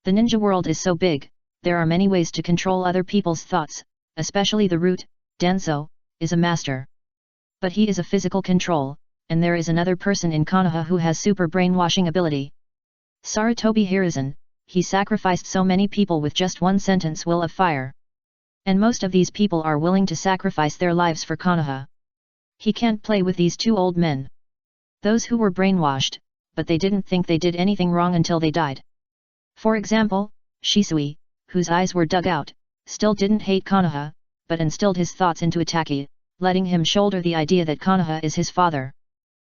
The ninja world is so big, there are many ways to control other people's thoughts, especially the root, Denso, is a master. But he is a physical control, and there is another person in Konoha who has super brainwashing ability. Sarutobi Hiruzen, he sacrificed so many people with just one sentence will of fire. And most of these people are willing to sacrifice their lives for Konoha. He can't play with these 2 old men. Those who were brainwashed, but they didn't think they did anything wrong until they died. For example, Shisui, whose eyes were dug out, still didn't hate Konoha, but instilled his thoughts into Itaki, letting him shoulder the idea that Konoha is his father.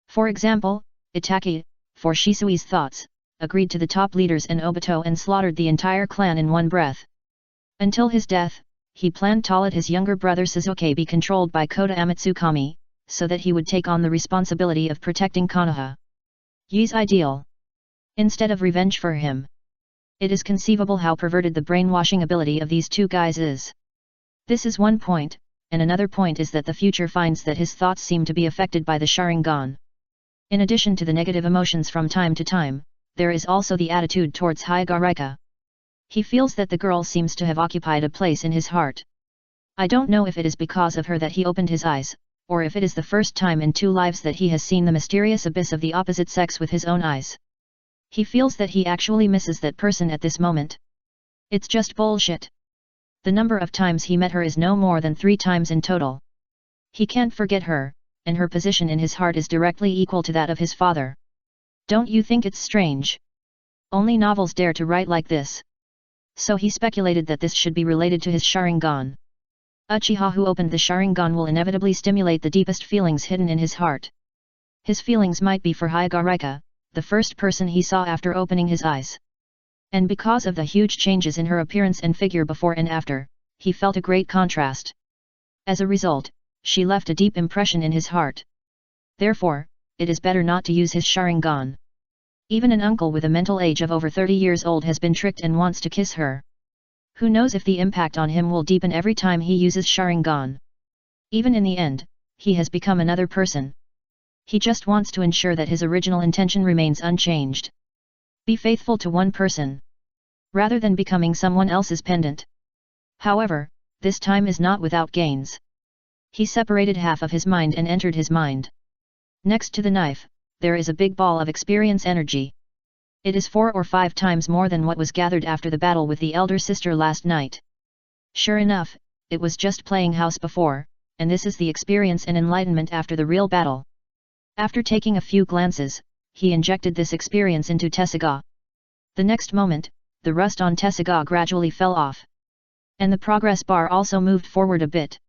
For example, Itaki, for Shisui's thoughts, agreed to the top leaders in Obito and slaughtered the entire clan in one breath. Until his death, he planned to let his younger brother Sasuke be controlled by Kota Amatsukami, so that he would take on the responsibility of protecting Konoha. Yi's ideal. Instead of revenge for him. It is conceivable how perverted the brainwashing ability of these 2 guys is. This is one point, and another point is that the future finds that his thoughts seem to be affected by the Sharingan. In addition to the negative emotions from time to time, there is also the attitude towards Hyagarika. He feels that the girl seems to have occupied a place in his heart. I don't know if it is because of her that he opened his eyes, or if it is the first time in 2 lives that he has seen the mysterious abyss of the opposite sex with his own eyes. He feels that he actually misses that person at this moment. It's just bullshit. The number of times he met her is no more than 3 times in total. He can't forget her, and her position in his heart is directly equal to that of his father. Don't you think it's strange? Only novels dare to write like this. So he speculated that this should be related to his Sharingan. Uchiha who opened the Sharingan will inevitably stimulate the deepest feelings hidden in his heart. His feelings might be for Hyagarika, the first person he saw after opening his eyes. And because of the huge changes in her appearance and figure before and after, he felt a great contrast. As a result, she left a deep impression in his heart. Therefore, it is better not to use his Sharingan. Even an uncle with a mental age of over 30 years old has been tricked and wants to kiss her. Who knows if the impact on him will deepen every time he uses Sharingan. Even in the end, he has become another person. He just wants to ensure that his original intention remains unchanged. Be faithful to one person, rather than becoming someone else's pendant. However, this time is not without gains. He separated half of his mind and entered his mind. Next to the knife, there is a big ball of experience energy. It is 4 or 5 times more than what was gathered after the battle with the elder sister last night. Sure enough, it was just playing house before, and this is the experience and enlightenment after the real battle. After taking a few glances, he injected this experience into Tessaigan. The next moment, the rust on Tessaigan gradually fell off. And the progress bar also moved forward a bit.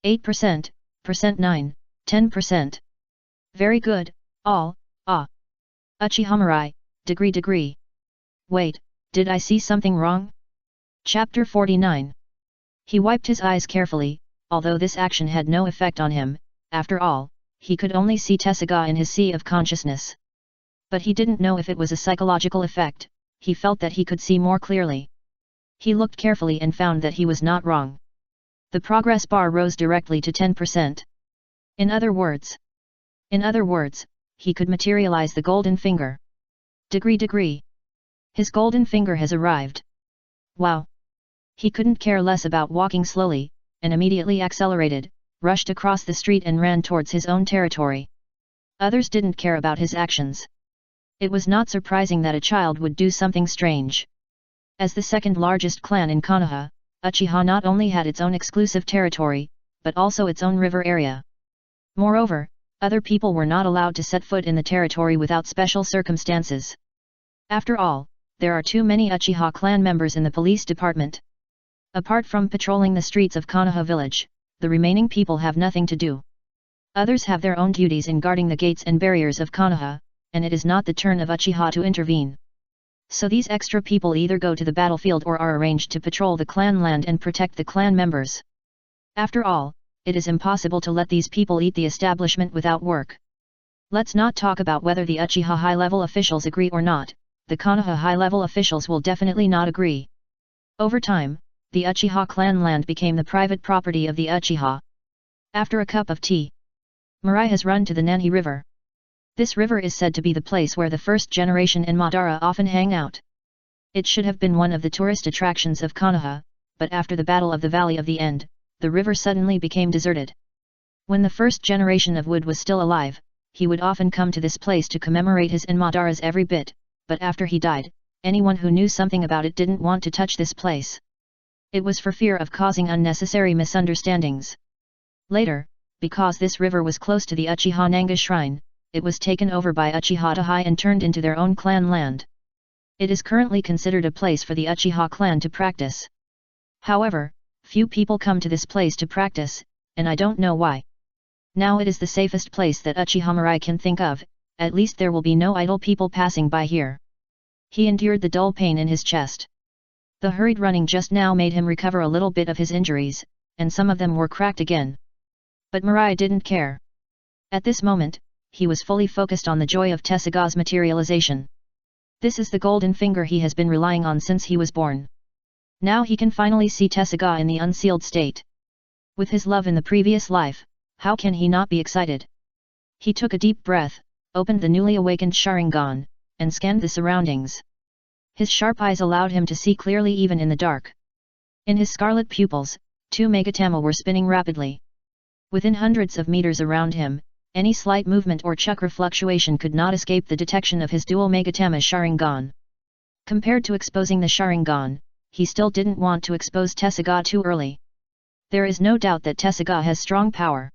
8%, 9%, 10%. Very good, all, Uchiha Mirai, degree. Wait, did I see something wrong? Chapter 49. He wiped his eyes carefully, although this action had no effect on him. After all, he could only see Tessaigan in his sea of consciousness. But he didn't know if it was a psychological effect. He felt that he could see more clearly. He looked carefully and found that he was not wrong. The progress bar rose directly to 10%. In other words, he could materialize the golden finger. Degree. His golden finger has arrived. Wow! He couldn't care less about walking slowly, and immediately accelerated, rushed across the street and ran towards his own territory. Others didn't care about his actions. It was not surprising that a child would do something strange. As the second largest clan in Konoha, Uchiha not only had its own exclusive territory, but also its own river area. Moreover, other people were not allowed to set foot in the territory without special circumstances. After all, there are too many Uchiha clan members in the police department. Apart from patrolling the streets of Konoha village, the remaining people have nothing to do. Others have their own duties in guarding the gates and barriers of Konoha, and it is not the turn of Uchiha to intervene. So these extra people either go to the battlefield or are arranged to patrol the clan land and protect the clan members. After all, it is impossible to let these people eat the establishment without work. Let's not talk about whether the Uchiha high-level officials agree or not. The Konoha high-level officials will definitely not agree. Over time, the Uchiha clan land became the private property of the Uchiha. After a cup of tea, Mirai has run to the Nanhi River. This river is said to be the place where the first generation and Madara often hang out. It should have been one of the tourist attractions of Konoha, but after the Battle of the Valley of the End, the river suddenly became deserted. When the first generation of Wood was still alive, he would often come to this place to commemorate his and Madara's every bit, but after he died, anyone who knew something about it didn't want to touch this place. It was for fear of causing unnecessary misunderstandings. Later, because this river was close to the Uchiha Nanga shrine, it was taken over by Uchiha Tahai and turned into their own clan land. It is currently considered a place for the Uchiha clan to practice. However, few people come to this place to practice, and I don't know why. Now it is the safest place that Uchiha Mirai can think of, at least there will be no idle people passing by here. He endured the dull pain in his chest. The hurried running just now made him recover a little bit of his injuries, and some of them were cracked again. But Mirai didn't care. At this moment, he was fully focused on the joy of Tessaigan's materialization. This is the golden finger he has been relying on since he was born. Now he can finally see Tessaigan in the unsealed state. With his love in the previous life, how can he not be excited? He took a deep breath, opened the newly awakened Sharingan, and scanned the surroundings. His sharp eyes allowed him to see clearly even in the dark. In his scarlet pupils, 2 megatama were spinning rapidly. Within hundreds of meters around him, any slight movement or chakra fluctuation could not escape the detection of his dual megatama Sharingan. Compared to exposing the Sharingan, he still didn't want to expose Tessaigan too early. There is no doubt that Tessaigan has strong power.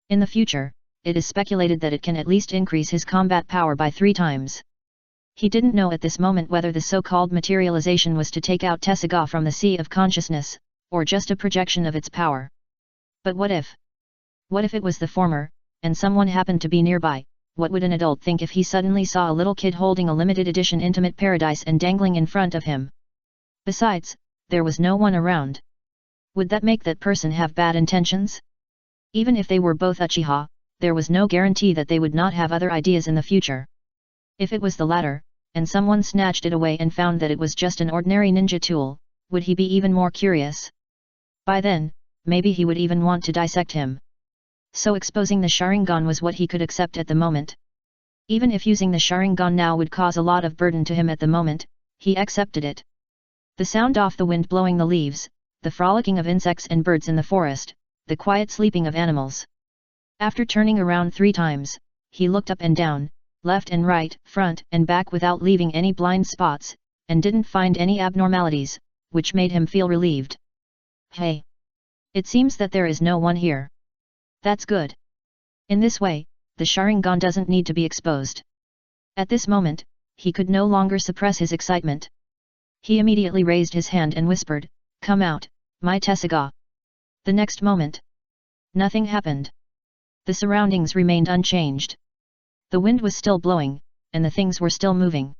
In the future, it is speculated that it can at least increase his combat power by 3 times. He didn't know at this moment whether the so-called materialization was to take out Tessaigan from the sea of consciousness, or just a projection of its power. But what if? What if it was the former, and someone happened to be nearby? What would an adult think if he suddenly saw a little kid holding a limited edition Intimate Paradise and dangling in front of him? Besides, there was no one around. Would that make that person have bad intentions? Even if they were both Uchiha, there was no guarantee that they would not have other ideas in the future. If it was the latter, and someone snatched it away and found that it was just an ordinary ninja tool, would he be even more curious? By then, maybe he would even want to dissect him. So exposing the Sharingan was what he could accept at the moment. Even if using the Sharingan now would cause a lot of burden to him at the moment, he accepted it. The sound of the wind blowing the leaves, the frolicking of insects and birds in the forest, the quiet sleeping of animals. After turning around 3 times, he looked up and down, left and right, front and back without leaving any blind spots, and didn't find any abnormalities, which made him feel relieved. Hey! It seems that there is no one here. That's good. In this way, the Sharingan doesn't need to be exposed. At this moment, he could no longer suppress his excitement. He immediately raised his hand and whispered, "Come out, my Tessaigan." The next moment, nothing happened. The surroundings remained unchanged. The wind was still blowing, and the things were still moving.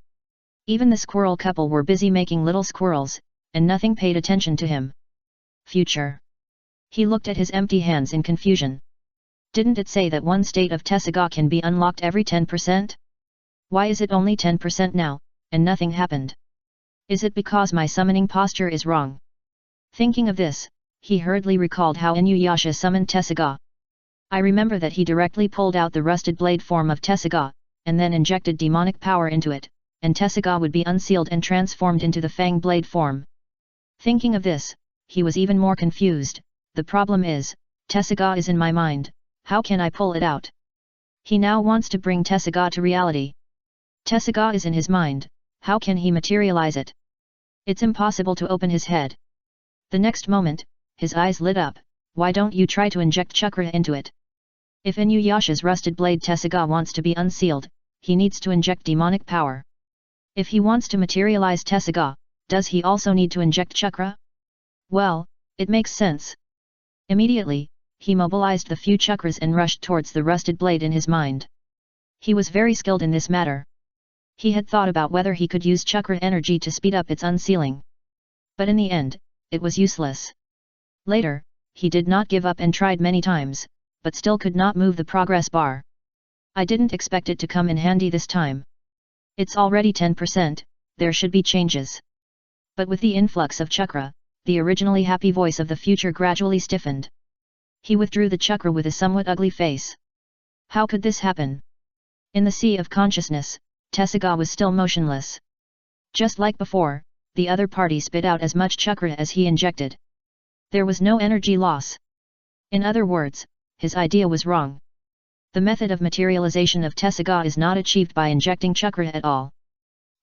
Even the squirrel couple were busy making little squirrels, and nothing paid attention to him. Future. He looked at his empty hands in confusion. Didn't it say that one state of Tessaigan can be unlocked every 10%? Why is it only 10% now, and nothing happened? Is it because my summoning posture is wrong? Thinking of this, he hurriedly recalled how Inuyasha summoned Tessaigan. I remember that he directly pulled out the rusted blade form of Tessaigan, and then injected demonic power into it, and Tessaigan would be unsealed and transformed into the fang blade form. Thinking of this, he was even more confused. The problem is, Tessaigan is in my mind, how can I pull it out? He now wants to bring Tessaigan to reality. Tessaigan is in his mind, how can he materialize it? It's impossible to open his head. The next moment, his eyes lit up. Why don't you try to inject chakra into it? If Inuyasha's rusted blade Tessaigan wants to be unsealed, he needs to inject demonic power. If he wants to materialize Tessaigan, does he also need to inject chakra? Well, it makes sense. Immediately, he mobilized the few chakras and rushed towards the rusted blade in his mind. He was very skilled in this matter. He had thought about whether he could use chakra energy to speed up its unsealing. But in the end, it was useless. Later, he did not give up and tried many times, but still could not move the progress bar. I didn't expect it to come in handy this time. It's already 10%, there should be changes. But with the influx of chakra, the originally happy voice of the future gradually stiffened. He withdrew the chakra with a somewhat ugly face. How could this happen? In the sea of consciousness, Tessaigan was still motionless. Just like before, the other party spit out as much chakra as he injected. There was no energy loss. In other words, his idea was wrong. The method of materialization of Tessaigan is not achieved by injecting chakra at all.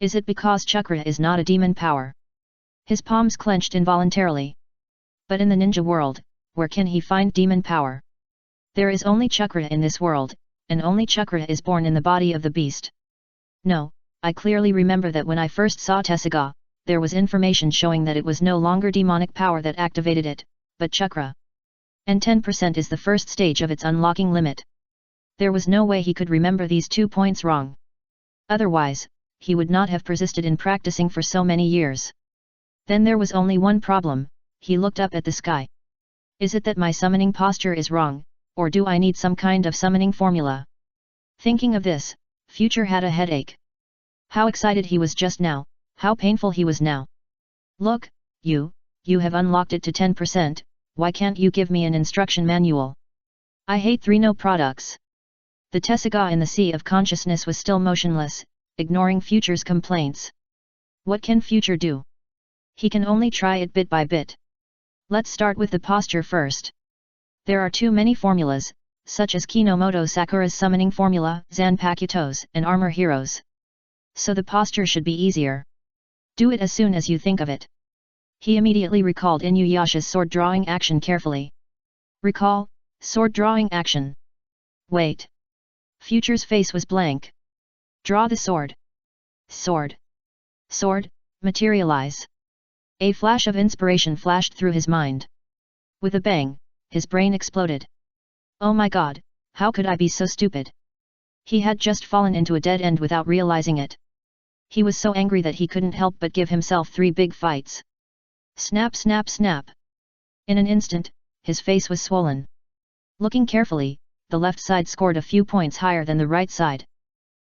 Is it because chakra is not a demon power? His palms clenched involuntarily. But in the ninja world, where can he find demon power? There is only chakra in this world, and only chakra is born in the body of the beast. No, I clearly remember that when I first saw Tessaigan, there was information showing that it was no longer demonic power that activated it, but chakra. And 10% is the first stage of its unlocking limit. There was no way he could remember these 2 points wrong. Otherwise, he would not have persisted in practicing for so many years. Then there was only one problem. He looked up at the sky. Is it that my summoning posture is wrong, or do I need some kind of summoning formula? Thinking of this, Future had a headache. How excited he was just now, how painful he was now. Look, you have unlocked it to 10%, why can't you give me an instruction manual? I hate 3 no products. The Tessaigan in the sea of consciousness was still motionless, ignoring Future's complaints. What can Future do? He can only try it bit by bit. Let's start with the posture first. There are too many formulas, such as Kinomoto Sakura's summoning formula, Zanpakuto's, and Armor Heroes. So the posture should be easier. Do it as soon as you think of it. He immediately recalled Inuyasha's sword drawing action carefully. Recall, sword drawing action. Wait. Future's face was blank. Draw the sword. Sword. Sword, materialize. A flash of inspiration flashed through his mind. With a bang, his brain exploded. Oh my god, how could I be so stupid? He had just fallen into a dead end without realizing it. He was so angry that he couldn't help but give himself 3 big fights. Snap snap snap. In an instant, his face was swollen. Looking carefully, the left side scored a few points higher than the right side.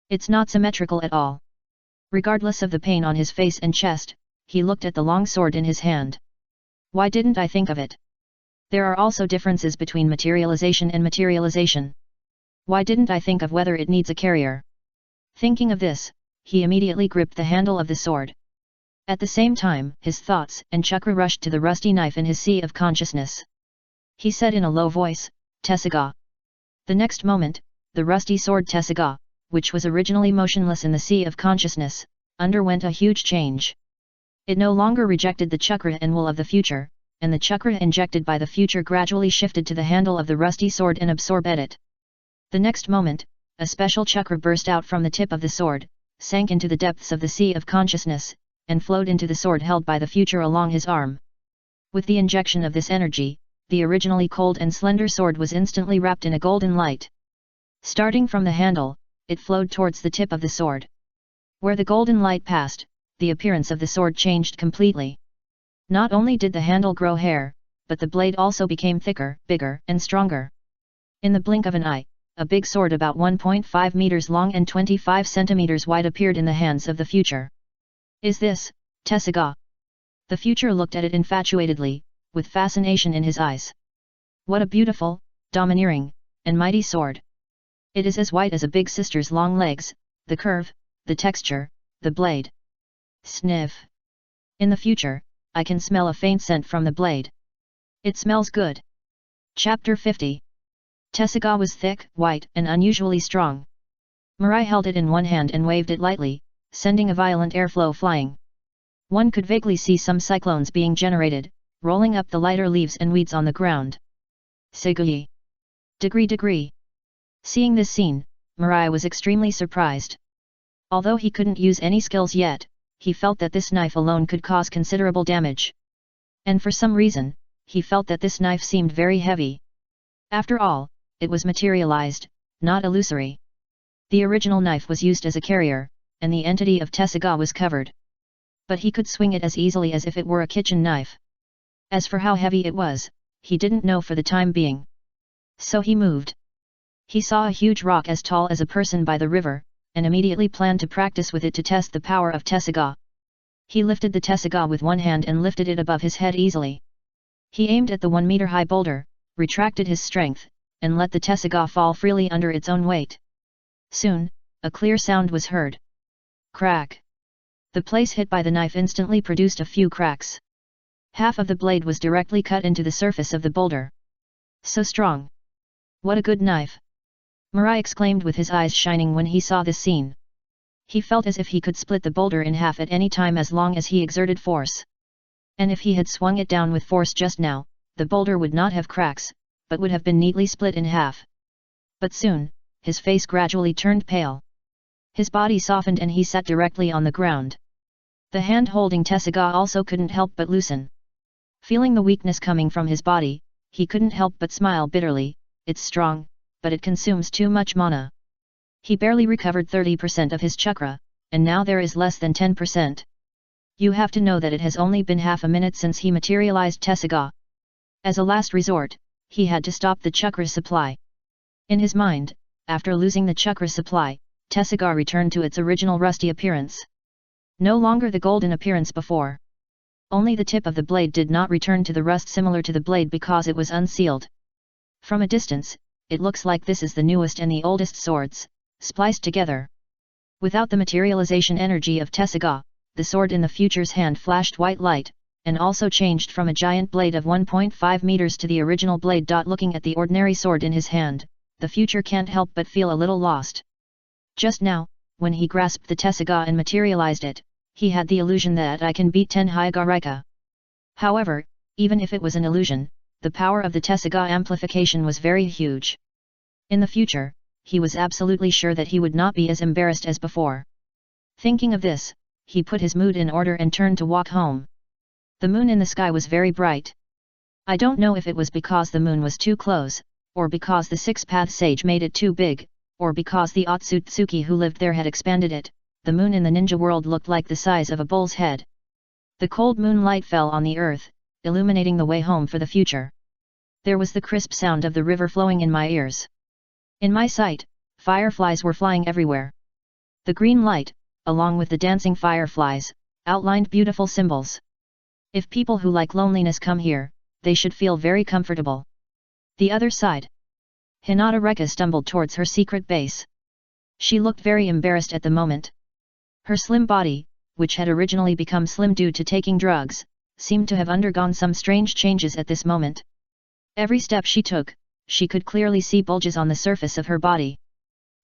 It's not symmetrical at all. Regardless of the pain on his face and chest, he looked at the long sword in his hand. Why didn't I think of it? There are also differences between materialization and materialization. Why didn't I think of whether it needs a carrier? Thinking of this, he immediately gripped the handle of the sword. At the same time, his thoughts and chakra rushed to the rusty knife in his sea of consciousness. He said in a low voice, Tessaigan. The next moment, the rusty sword Tessaigan, which was originally motionless in the sea of consciousness, underwent a huge change. It no longer rejected the chakra and will of the future, and the chakra injected by the future gradually shifted to the handle of the rusty sword and absorbed it. The next moment, a special chakra burst out from the tip of the sword, sank into the depths of the sea of consciousness, and flowed into the sword held by the future along his arm. With the injection of this energy, the originally cold and slender sword was instantly wrapped in a golden light. Starting from the handle, it flowed towards the tip of the sword. Where the golden light passed, the appearance of the sword changed completely. Not only did the handle grow hair, but the blade also became thicker, bigger, and stronger. In the blink of an eye, a big sword about 1.5 meters long and 25 centimeters wide appeared in the hands of the future. Is this, Tessaigan? The future looked at it infatuatedly, with fascination in his eyes. What a beautiful, domineering, and mighty sword. It is as white as a big sister's long legs, the curve, the texture, the blade. Sniff. In the future, I can smell a faint scent from the blade. It smells good. Chapter 50. Tessaigan was thick, white, and unusually strong. Mirai held it in one hand and waved it lightly, sending a violent airflow flying. One could vaguely see some cyclones being generated, rolling up the lighter leaves and weeds on the ground. Seguyi. Degree. Seeing this scene, Mirai was extremely surprised. Although he couldn't use any skills yet, he felt that this knife alone could cause considerable damage. And for some reason, he felt that this knife seemed very heavy. After all, it was materialized, not illusory. The original knife was used as a carrier, and the entity of Tessaigan was covered. But he could swing it as easily as if it were a kitchen knife. As for how heavy it was, he didn't know for the time being. So he moved. He saw a huge rock as tall as a person by the river, and immediately planned to practice with it to test the power of Tessaigan. He lifted the Tessaigan with one hand and lifted it above his head easily. He aimed at the 1-meter-high boulder, retracted his strength, and let the Tessaigan fall freely under its own weight. Soon, a clear sound was heard. Crack. The place hit by the knife instantly produced a few cracks. Half of the blade was directly cut into the surface of the boulder. So strong. What a good knife! Mirai exclaimed with his eyes shining when he saw this scene. He felt as if he could split the boulder in half at any time as long as he exerted force. And if he had swung it down with force just now, the boulder would not have cracks, but would have been neatly split in half. But soon, his face gradually turned pale. His body softened and he sat directly on the ground. The hand holding Tessaigan also couldn't help but loosen. Feeling the weakness coming from his body, he couldn't help but smile bitterly. It's strong, but it consumes too much mana. He barely recovered 30% of his chakra, and now there is less than 10%. You have to know that it has only been half a minute since he materialized Tessaigan. As a last resort, he had to stop the chakra supply. In his mind, after losing the chakra supply, Tessaigan returned to its original rusty appearance. No longer the golden appearance before. Only the tip of the blade did not return to the rust similar to the blade because it was unsealed. From a distance, it looks like this is the newest and the oldest swords, spliced together. Without the materialization energy of Tessaigan, the sword in the future's hand flashed white light, and also changed from a giant blade of 1.5 meters to the original blade. Looking at the ordinary sword in his hand, the future can't help but feel a little lost. Just now, when he grasped the Tessaigan and materialized it, he had the illusion that I can beat 10 Hyagaraika. However, even if it was an illusion, the power of the Tessaigan amplification was very huge. In the future, he was absolutely sure that he would not be as embarrassed as before. Thinking of this, he put his mood in order and turned to walk home. The moon in the sky was very bright. I don't know if it was because the moon was too close, or because the six-path sage made it too big, or because the Otsutsuki who lived there had expanded it. The moon in the ninja world looked like the size of a bull's head. The cold moonlight fell on the earth, illuminating the way home for the future. There was the crisp sound of the river flowing in my ears. In my sight, fireflies were flying everywhere. The green light, along with the dancing fireflies, outlined beautiful symbols. If people who like loneliness come here, they should feel very comfortable. The other side. Hinata Reka stumbled towards her secret base. She looked very embarrassed at the moment. Her slim body, which had originally become slim due to taking drugs, seemed to have undergone some strange changes at this moment. Every step she took, she could clearly see bulges on the surface of her body.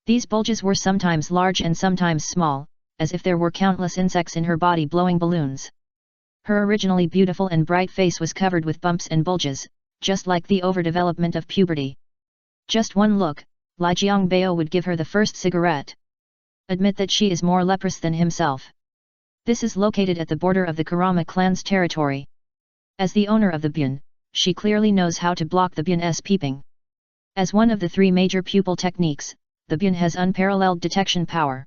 These bulges were sometimes large and sometimes small, as if there were countless insects in her body blowing balloons. Her originally beautiful and bright face was covered with bumps and bulges, just like the overdevelopment of puberty. Just one look, Li Jiangbao would give her the first cigarette. Admit that she is more leprous than himself. This is located at the border of the Kurama clan's territory. As the owner of the Bun, she clearly knows how to block the Bun's peeping. As one of the three major pupil techniques, the Bun has unparalleled detection power.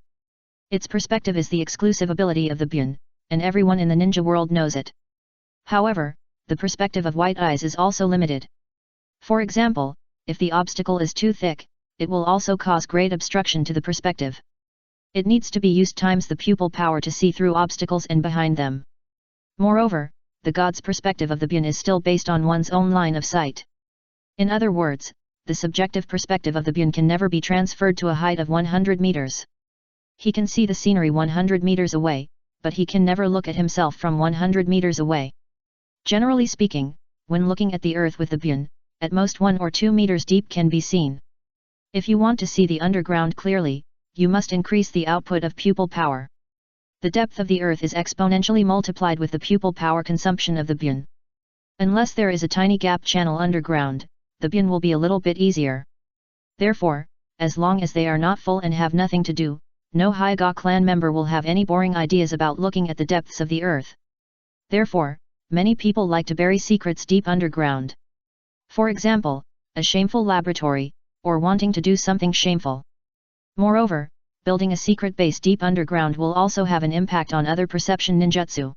Its perspective is the exclusive ability of the Bun, and everyone in the ninja world knows it. However, the perspective of white eyes is also limited. For example, if the obstacle is too thick, it will also cause great obstruction to the perspective. It needs to be used times the pupil power to see through obstacles and behind them. Moreover, the god's perspective of the Bun is still based on one's own line of sight. In other words, the subjective perspective of the Bun can never be transferred to a height of 100 meters. He can see the scenery 100 meters away, but he can never look at himself from 100 meters away. Generally speaking, when looking at the earth with the Bun, at most 1 or 2 meters deep can be seen. If you want to see the underground clearly, you must increase the output of pupil power. The depth of the earth is exponentially multiplied with the pupil power consumption of the Bun. Unless there is a tiny gap channel underground, the Bun will be a little bit easier. Therefore, as long as they are not full and have nothing to do, no Hyuga clan member will have any boring ideas about looking at the depths of the earth. Therefore, many people like to bury secrets deep underground. For example, a shameful laboratory, or wanting to do something shameful. Moreover, building a secret base deep underground will also have an impact on other perception ninjutsu.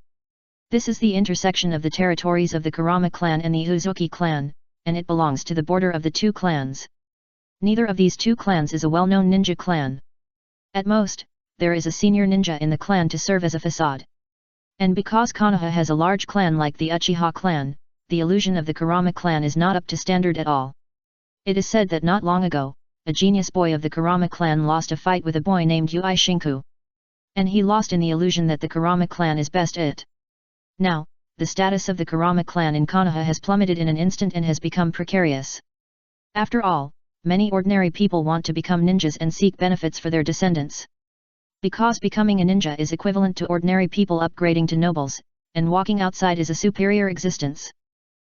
This is the intersection of the territories of the Kurama clan and the Uzuki clan, and it belongs to the border of the two clans. Neither of these two clans is a well-known ninja clan. At most, there is a senior ninja in the clan to serve as a facade. And because Konoha has a large clan like the Uchiha clan, the illusion of the Kurama clan is not up to standard at all. It is said that not long ago, a genius boy of the Kurama clan lost a fight with a boy named Ui Shinku. And he lost in the illusion that the Kurama clan is best at it. Now, the status of the Kurama clan in Konoha has plummeted in an instant and has become precarious. After all, many ordinary people want to become ninjas and seek benefits for their descendants. Because becoming a ninja is equivalent to ordinary people upgrading to nobles, and walking outside is a superior existence.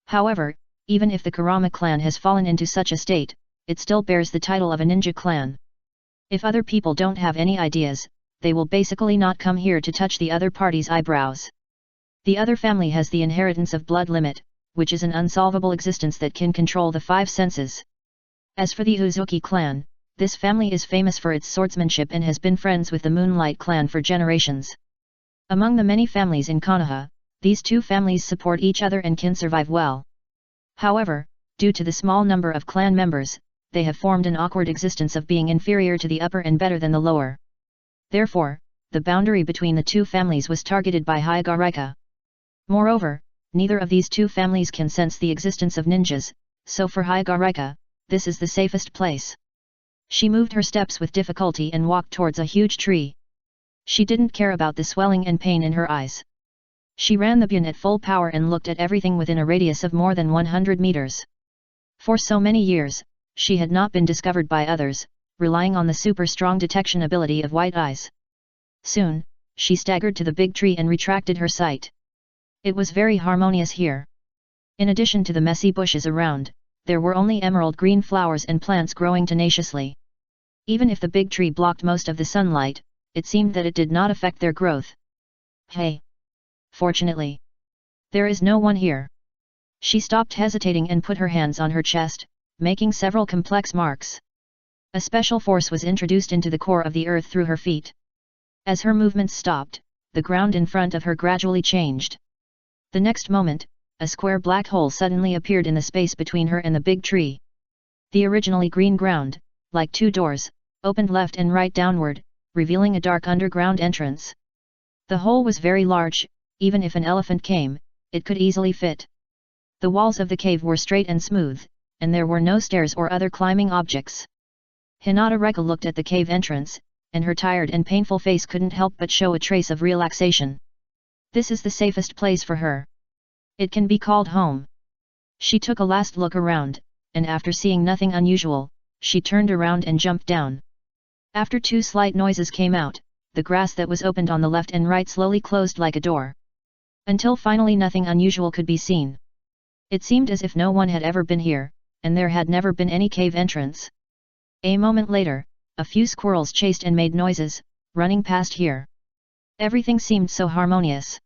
However, even if the Kurama clan has fallen into such a state, it still bears the title of a ninja clan. If other people don't have any ideas, they will basically not come here to touch the other party's eyebrows. The other family has the inheritance of blood limit, which is an unsolvable existence that can control the 5 senses. As for the Uzuki clan, this family is famous for its swordsmanship and has been friends with the Moonlight clan for generations. Among the many families in Konoha, these two families support each other and can survive well. However, due to the small number of clan members, they have formed an awkward existence of being inferior to the upper and better than the lower. Therefore, the boundary between the two families was targeted by Hyuga Rika. Moreover, neither of these two families can sense the existence of ninjas, so for Higarika, this is the safest place. She moved her steps with difficulty and walked towards a huge tree. She didn't care about the swelling and pain in her eyes. She ran the bun at full power and looked at everything within a radius of more than 100 meters. For so many years, she had not been discovered by others, relying on the super strong detection ability of white eyes. Soon, she staggered to the big tree and retracted her sight. It was very harmonious here. In addition to the messy bushes around, there were only emerald green flowers and plants growing tenaciously. Even if the big tree blocked most of the sunlight, it seemed that it did not affect their growth. Hey! Fortunately, there is no one here. She stopped hesitating and put her hands on her chest, making several complex marks. A special force was introduced into the core of the earth through her feet. As her movements stopped, the ground in front of her gradually changed. The next moment, a square black hole suddenly appeared in the space between her and the big tree. The originally green ground, like two doors, opened left and right downward, revealing a dark underground entrance. The hole was very large. Even if an elephant came, it could easily fit. The walls of the cave were straight and smooth, and there were no stairs or other climbing objects. Hinata looked at the cave entrance, and her tired and painful face couldn't help but show a trace of relaxation. This is the safest place for her. It can be called home. She took a last look around, and after seeing nothing unusual, she turned around and jumped down. After two slight noises came out, the grass that was opened on the left and right slowly closed like a door. Until finally nothing unusual could be seen. It seemed as if no one had ever been here, and there had never been any cave entrance. A moment later, a few squirrels chased and made noises, running past here. Everything seemed so harmonious.